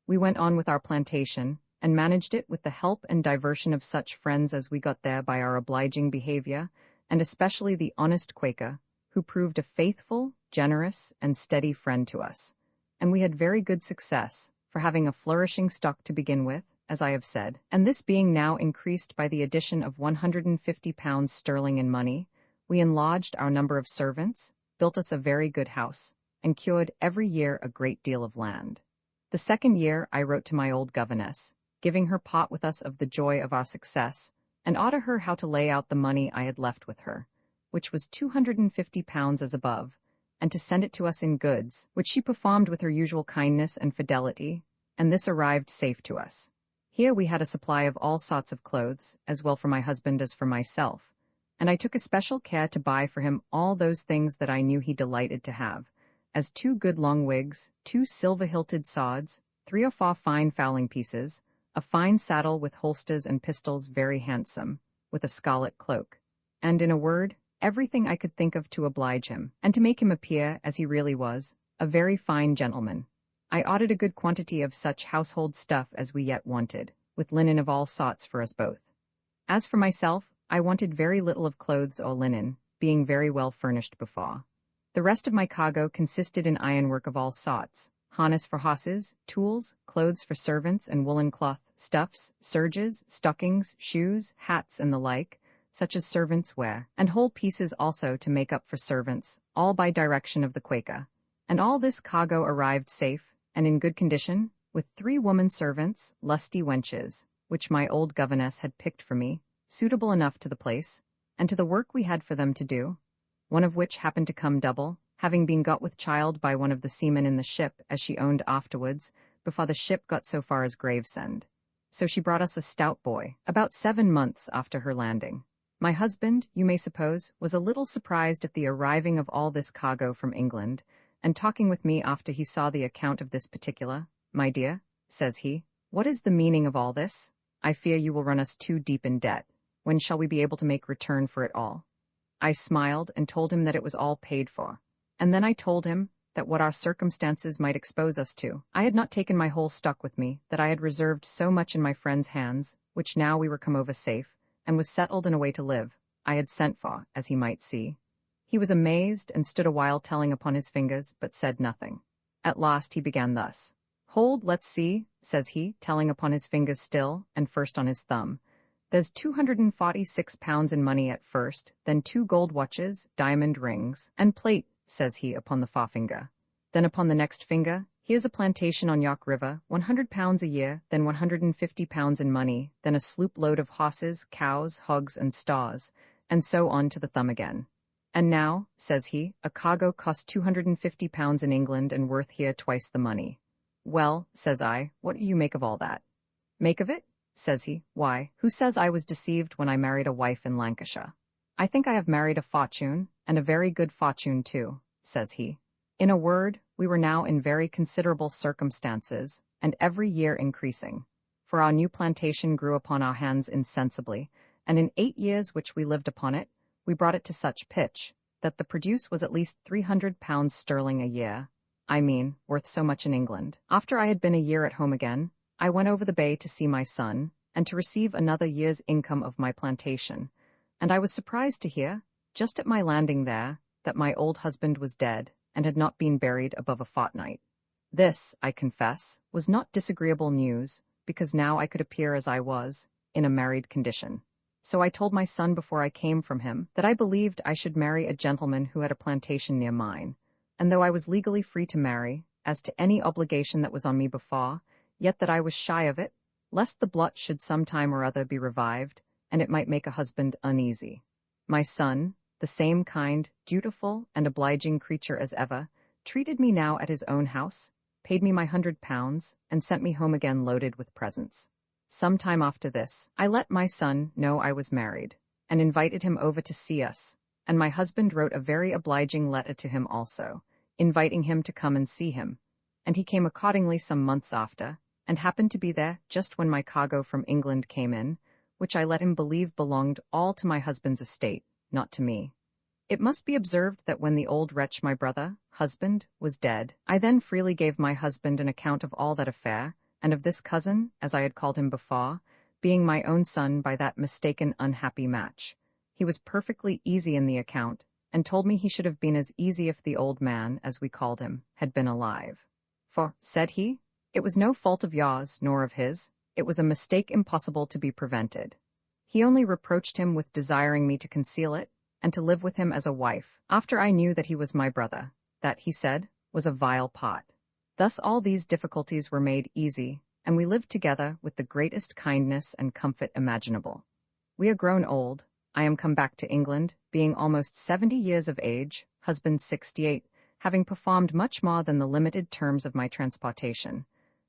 We went on with our plantation, and managed it with the help and diversion of such friends as we got there by our obliging behavior, and especially the honest Quaker, who proved a faithful, generous, and steady friend to us. And we had very good success, for having a flourishing stock to begin with, as I have said, and this being now increased by the addition of £150 sterling in money, we enlarged our number of servants, built us a very good house, and cured every year a great deal of land. The second year I wrote to my old governess, giving her part with us of the joy of our success, and order her how to lay out the money I had left with her, which was £250 as above, and to send it to us in goods, which she performed with her usual kindness and fidelity, and this arrived safe to us. Here we had a supply of all sorts of clothes, as well for my husband as for myself, and I took especial care to buy for him all those things that I knew he delighted to have, as 2 good long wigs, 2 silver-hilted swords, 3 or 4 fine fowling pieces, a fine saddle with holsters and pistols very handsome, with a scarlet cloak, and, in a word, everything I could think of to oblige him, and to make him appear, as he really was, a very fine gentleman. I ordered a good quantity of such household stuff as we yet wanted, with linen of all sorts for us both. As for myself, I wanted very little of clothes or linen, being very well furnished before. The rest of my cargo consisted in ironwork of all sorts, harness for horses, tools, clothes for servants, and woolen cloth, stuffs, serges, stockings, shoes, hats, and the like, such as servants wear, and whole pieces also to make up for servants, all by direction of the Quaker. And all this cargo arrived safe, and in good condition, with 3 woman servants, lusty wenches, which my old governess had picked for me, suitable enough to the place, and to the work we had for them to do, one of which happened to come double, having been got with child by one of the seamen in the ship, as she owned afterwards, before the ship got so far as Gravesend. So she brought us a stout boy, about 7 months after her landing. My husband, you may suppose, was a little surprised at the arriving of all this cargo from England, and talking with me after he saw the account of this particular. My dear, says he, what is the meaning of all this? I fear you will run us too deep in debt. When shall we be able to make return for it all? I smiled and told him that it was all paid for. And then I told him that what our circumstances might expose us to. I had not taken my whole stock with me, that I had reserved so much in my friend's hands, which now we were come over safe, and was settled in a way to live. I had sent for, as he might see. He was amazed and stood a while telling upon his fingers, but said nothing. At last he began thus. Hold, let's see, says he, telling upon his fingers still, and first on his thumb. There's £246 in money at first, then 2 gold watches, diamond rings, and plate, says he upon the forefinger. Then upon the next finger, here's a plantation on York River, £100 a year, then £150 in money, then a sloop load of horses, cows, hogs, and stars, and so on to the thumb again. And now, says he, a cargo cost £250 in England and worth here twice the money. Well, says I, what do you make of all that? Make of it? Says he, why, who says I was deceived when I married a wife in Lancashire? I think I have married a fortune, and a very good fortune too, says he. In a word, we were now in very considerable circumstances, and every year increasing. For our new plantation grew upon our hands insensibly, and in 8 years which we lived upon it, we brought it to such pitch, that the produce was at least £300 sterling a year. I mean, worth so much in England. After I had been a year at home again, I went over the bay to see my son, and to receive another year's income of my plantation, and I was surprised to hear, just at my landing there, that my old husband was dead, and had not been buried above a fortnight. This, I confess, was not disagreeable news, because now I could appear as I was, in a married condition. So I told my son before I came from him that I believed I should marry a gentleman who had a plantation near mine, and though I was legally free to marry, as to any obligation that was on me before, yet that I was shy of it, lest the blot should some time or other be revived, and it might make a husband uneasy. My son, the same kind, dutiful, and obliging creature as ever, treated me now at his own house, paid me my £100, and sent me home again loaded with presents. Some time after this, I let my son know I was married, and invited him over to see us, and my husband wrote a very obliging letter to him also, inviting him to come and see him, and he came accordingly some months after, and happened to be there just when my cargo from England came in, which I let him believe belonged all to my husband's estate, not to me. It must be observed that when the old wretch my brother, husband, was dead, I then freely gave my husband an account of all that affair, and of this cousin, as I had called him before, being my own son by that mistaken unhappy match. He was perfectly easy in the account, and told me he should have been as easy if the old man, as we called him, had been alive. For, said he, it was no fault of yours, nor of his, it was a mistake impossible to be prevented. He only reproached him with desiring me to conceal it, and to live with him as a wife, after I knew that he was my brother, that, he said, was a vile pot. Thus all these difficulties were made easy, and we lived together with the greatest kindness and comfort imaginable. We are grown old. I am come back to England, being almost 70 years of age, husband 68, having performed much more than the limited terms of my transportation.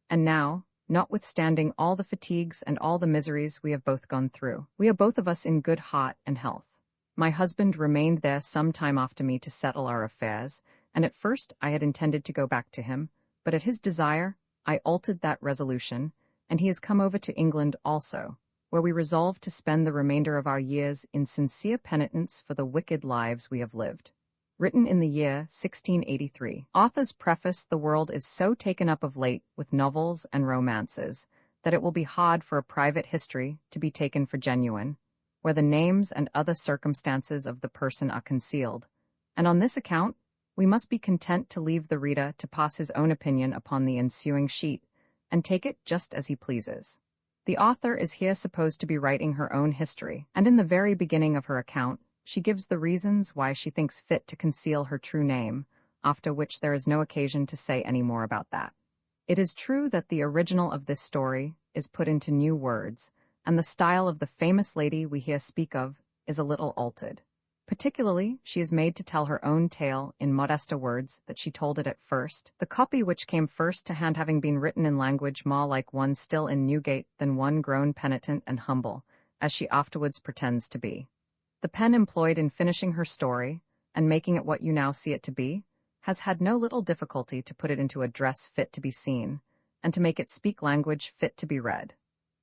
And now, notwithstanding all the fatigues and all the miseries we have both gone through, we are both of us in good heart and health. My husband remained there some time after me to settle our affairs, and at first I had intended to go back to him, but at his desire I altered that resolution, and he has come over to England also, where we resolved to spend the remainder of our years in sincere penitence for the wicked lives we have lived. Written in the year 1683. Author's preface. The world is so taken up of late with novels and romances that it will be hard for a private history to be taken for genuine, where the names and other circumstances of the person are concealed, and on this account we must be content to leave the reader to pass his own opinion upon the ensuing sheet, and take it just as he pleases. The author is here supposed to be writing her own history, and in the very beginning of her account, she gives the reasons why she thinks fit to conceal her true name, after which there is no occasion to say any more about that. It is true that the original of this story is put into new words, and the style of the famous lady we here speak of is a little altered. Particularly, she is made to tell her own tale in modester words that she told it at first, the copy which came first to hand having been written in language more like one still in Newgate than one grown penitent and humble, as she afterwards pretends to be. The pen employed in finishing her story, and making it what you now see it to be, has had no little difficulty to put it into a dress fit to be seen, and to make it speak language fit to be read.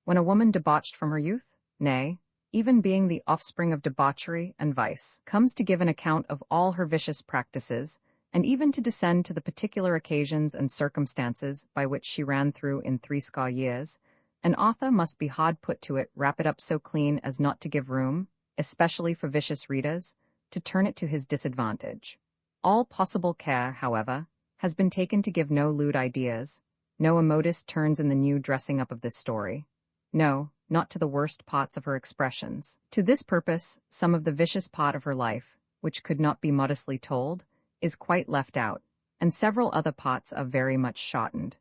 When a woman debauched from her youth, nay, even being the offspring of debauchery and vice, comes to give an account of all her vicious practices, and even to descend to the particular occasions and circumstances by which she ran through in 60 years, an author must be hard put to it wrap it up so clean as not to give room, especially for vicious readers, to turn it to his disadvantage. All possible care, however, has been taken to give no lewd ideas, no immodest turns in the new dressing up of this story. No, not to the worst parts of her expressions. To this purpose, some of the vicious part of her life, which could not be modestly told, is quite left out, and several other parts are very much shortened.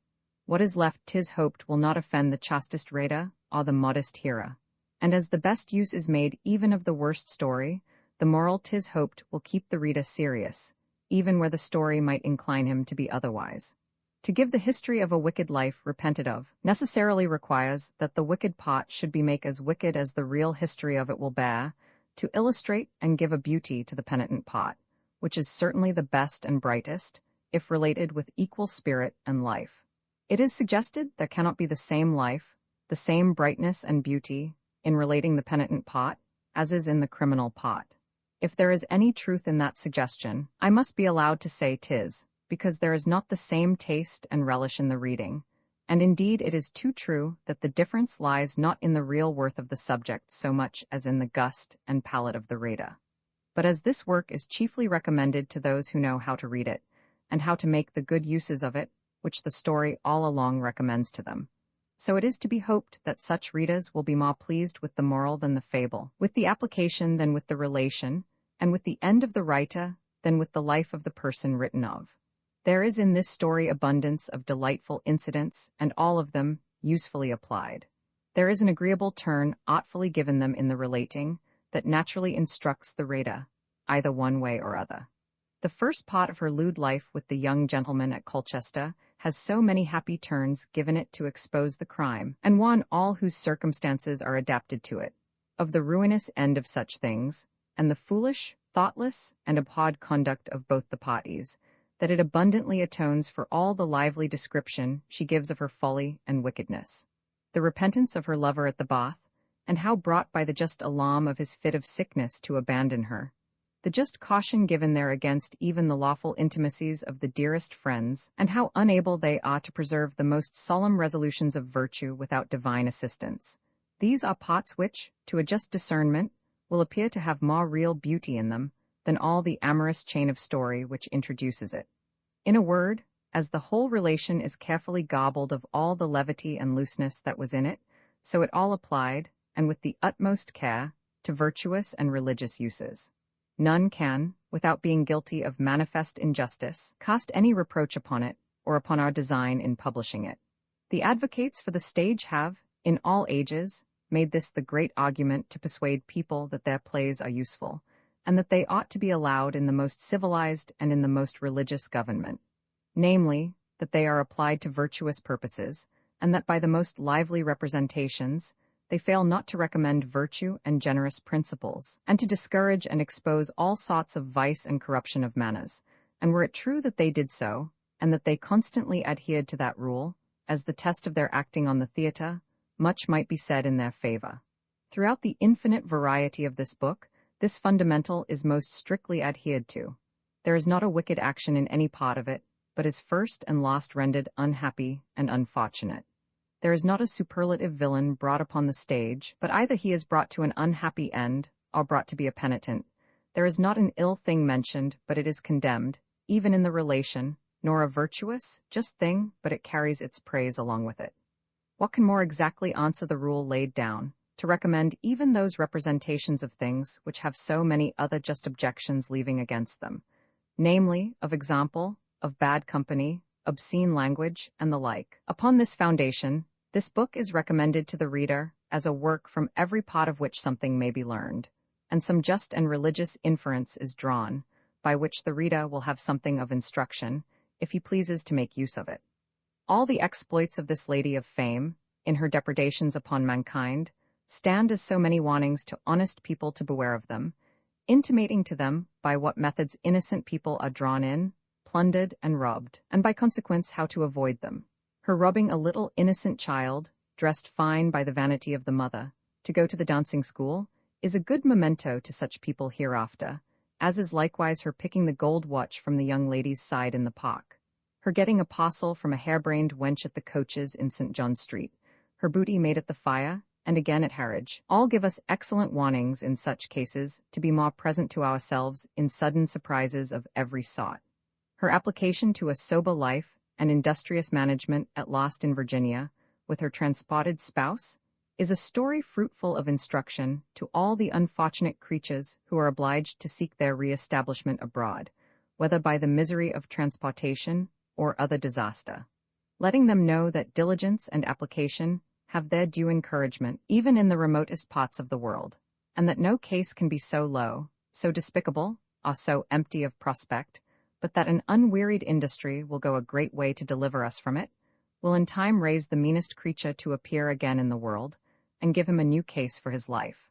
What is left 'tis hoped will not offend the chastest reader or the modest hearer. And as the best use is made even of the worst story, the moral 'tis hoped will keep the reader serious, even where the story might incline him to be otherwise. To give the history of a wicked life repented of necessarily requires that the wicked part should be make as wicked as the real history of it will bear, to illustrate and give a beauty to the penitent part, which is certainly the best and brightest, if related with equal spirit and life. It is suggested there cannot be the same life, the same brightness and beauty, in relating the penitent part, as is in the criminal part. If there is any truth in that suggestion, I must be allowed to say 'tis, because there is not the same taste and relish in the reading, and indeed it is too true that the difference lies not in the real worth of the subject so much as in the gust and palate of the reader. But as this work is chiefly recommended to those who know how to read it, and how to make the good uses of it, which the story all along recommends to them, so it is to be hoped that such readers will be more pleased with the moral than the fable, with the application than with the relation, and with the end of the writer than with the life of the person written of. There is in this story abundance of delightful incidents, and all of them usefully applied. There is an agreeable turn artfully given them in the relating, that naturally instructs the reader, either one way or other. The first part of her lewd life with the young gentleman at Colchester has so many happy turns given it to expose the crime, and one all whose circumstances are adapted to it, of the ruinous end of such things, and the foolish, thoughtless, and abhorred conduct of both the parties, that it abundantly atones for all the lively description she gives of her folly and wickedness. The repentance of her lover at the bath, and how brought by the just alarm of his fit of sickness to abandon her. The just caution given there against even the lawful intimacies of the dearest friends, and how unable they are to preserve the most solemn resolutions of virtue without divine assistance. These are parts which, to a just discernment, will appear to have more real beauty in them than all the amorous chain of story which introduces it. In a word, as the whole relation is carefully gobbled of all the levity and looseness that was in it, so it all applied, and with the utmost care, to virtuous and religious uses. None can, without being guilty of manifest injustice, cast any reproach upon it, or upon our design in publishing it. The advocates for the stage have, in all ages, made this the great argument to persuade people that their plays are useful, and that they ought to be allowed in the most civilized and in the most religious government. Namely, that they are applied to virtuous purposes, and that by the most lively representations, they fail not to recommend virtue and generous principles, and to discourage and expose all sorts of vice and corruption of manners. And were it true that they did so, and that they constantly adhered to that rule, as the test of their acting on the theatre, much might be said in their favor. Throughout the infinite variety of this book, this fundamental is most strictly adhered to. There is not a wicked action in any part of it, but is first and last rendered unhappy and unfortunate. There is not a superlative villain brought upon the stage, but either he is brought to an unhappy end, or brought to be a penitent. There is not an ill thing mentioned, but it is condemned, even in the relation, nor a virtuous, just thing, but it carries its praise along with it. What can more exactly answer the rule laid down, to recommend even those representations of things which have so many other just objections leaving against them, namely, of example, of bad company, obscene language, and the like. Upon this foundation, this book is recommended to the reader as a work from every part of which something may be learned, and some just and religious inference is drawn, by which the reader will have something of instruction, if he pleases to make use of it. All the exploits of this lady of fame, in her depredations upon mankind, stand as so many warnings to honest people to beware of them, intimating to them by what methods innocent people are drawn in, plundered and robbed, and by consequence how to avoid them. Her robbing a little innocent child, dressed fine by the vanity of the mother, to go to the dancing school, is a good memento to such people hereafter, as is likewise her picking the gold watch from the young lady's side in the park, her getting a parcel from a harebrained wench at the coaches in St. John Street, her booty made at the fire, and again at Harwich, all give us excellent warnings in such cases to be more present to ourselves in sudden surprises of every sort. Her application to a sober life and industrious management at last in Virginia, with her transported spouse, is a story fruitful of instruction to all the unfortunate creatures who are obliged to seek their re-establishment abroad, whether by the misery of transportation or other disaster, letting them know that diligence and application have their due encouragement even in the remotest parts of the world, and that no case can be so low, so despicable, or so empty of prospect, but that an unwearied industry will go a great way to deliver us from it, will in time raise the meanest creature to appear again in the world, and give him a new case for his life.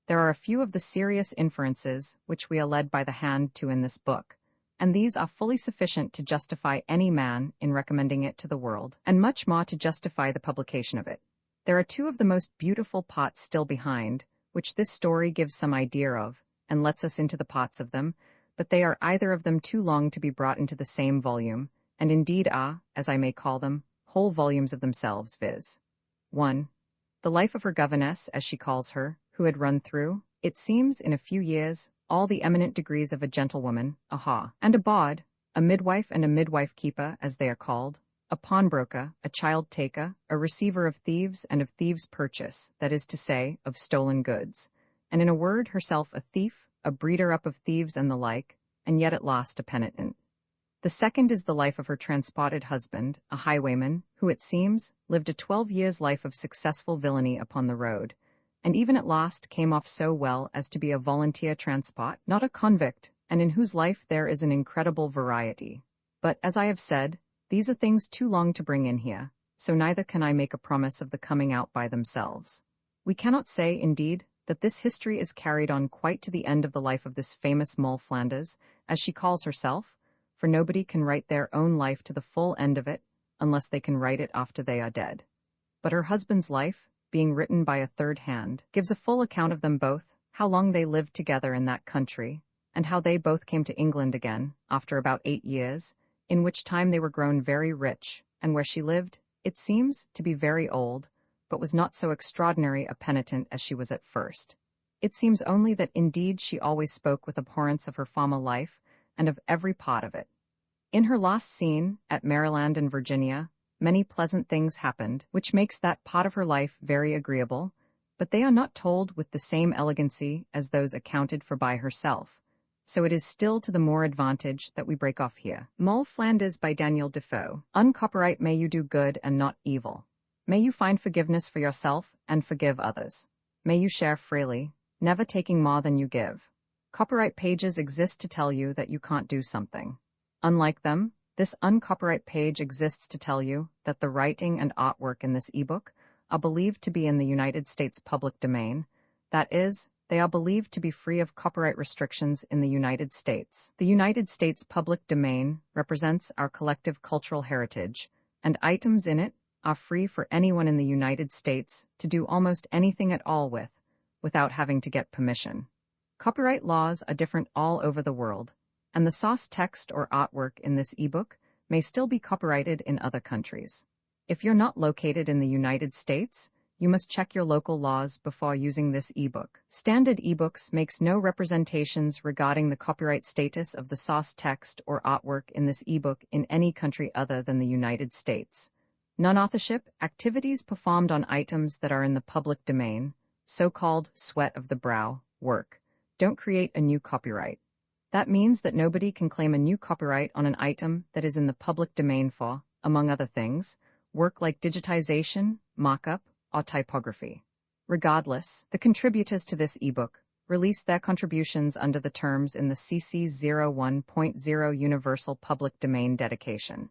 There are a few of the serious inferences which we are led by the hand to in this book, and these are fully sufficient to justify any man in recommending it to the world, and much more to justify the publication of it. There are two of the most beautiful parts still behind, which this story gives some idea of, and lets us into the parts of them, but they are either of them too long to be brought into the same volume, and indeed are, as I may call them, whole volumes of themselves, viz. 1. The life of her governess, as she calls her, who had run through, it seems, in a few years, all the eminent degrees of a gentlewoman, and a bawd, a midwife and a midwife-keeper, as they are called, a pawnbroker, a child-taker, a receiver of thieves and of thieves' purchase, that is to say, of stolen goods, and in a word herself a thief, a breeder up of thieves and the like, and yet at last a penitent. The second is the life of her transported husband, a highwayman, who, it seems, lived a 12 years' life of successful villainy upon the road, and even at last came off so well as to be a volunteer transport, not a convict, and in whose life there is an incredible variety. But, as I have said, these are things too long to bring in here, so neither can I make a promise of the coming out by themselves. We cannot say, indeed, that this history is carried on quite to the end of the life of this famous Moll Flanders, as she calls herself, for nobody can write their own life to the full end of it, unless they can write it after they are dead. But her husband's life, being written by a third hand, gives a full account of them both, how long they lived together in that country, and how they both came to England again, after about 8 years, in which time they were grown very rich, and where she lived, it seems, to be very old, but was not so extraordinary a penitent as she was at first. It seems only that indeed she always spoke with abhorrence of her former life, and of every part of it. In her last scene, at Maryland and Virginia, many pleasant things happened, which makes that part of her life very agreeable, but they are not told with the same elegancy as those accounted for by herself, so it is still to the more advantage that we break off here. Moll Flanders by Daniel Defoe. Uncopyright may you do good and not evil. May you find forgiveness for yourself and forgive others. May you share freely, never taking more than you give. Copyright pages exist to tell you that you can't do something. Unlike them, this uncopyright page exists to tell you that the writing and artwork in this ebook are believed to be in the United States public domain. That is, they are believed to be free of copyright restrictions in the United States. The United States public domain represents our collective cultural heritage, and items in it are free for anyone in the United States to do almost anything at all with, without having to get permission. Copyright laws are different all over the world, and the source text or artwork in this ebook may still be copyrighted in other countries. If you're not located in the United States, you must check your local laws before using this ebook. Standard ebooks makes no representations regarding the copyright status of the source text or artwork in this ebook in any country other than the United States. Non-authorship activities performed on items that are in the public domain, so-called sweat of the brow work, don't create a new copyright. That means that nobody can claim a new copyright on an item that is in the public domain for, among other things, work like digitization, mock-up, or typography. Regardless, the contributors to this ebook release their contributions under the terms in the CC 01.0 Universal Public Domain dedication,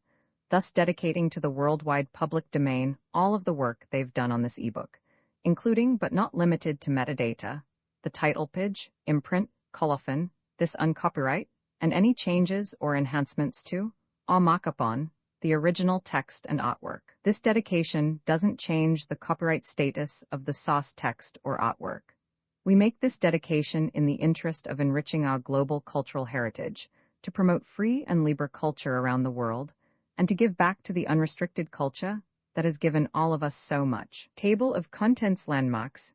thus dedicating to the worldwide public domain all of the work they've done on this ebook, including but not limited to metadata, the title page, imprint, colophon, this uncopyright, and any changes or enhancements to, all mock upon, the original text and artwork. This dedication doesn't change the copyright status of the source text or artwork. We make this dedication in the interest of enriching our global cultural heritage, to promote free and libre culture around the world, and to give back to the unrestricted culture that has given all of us so much. Table of Contents Landmarks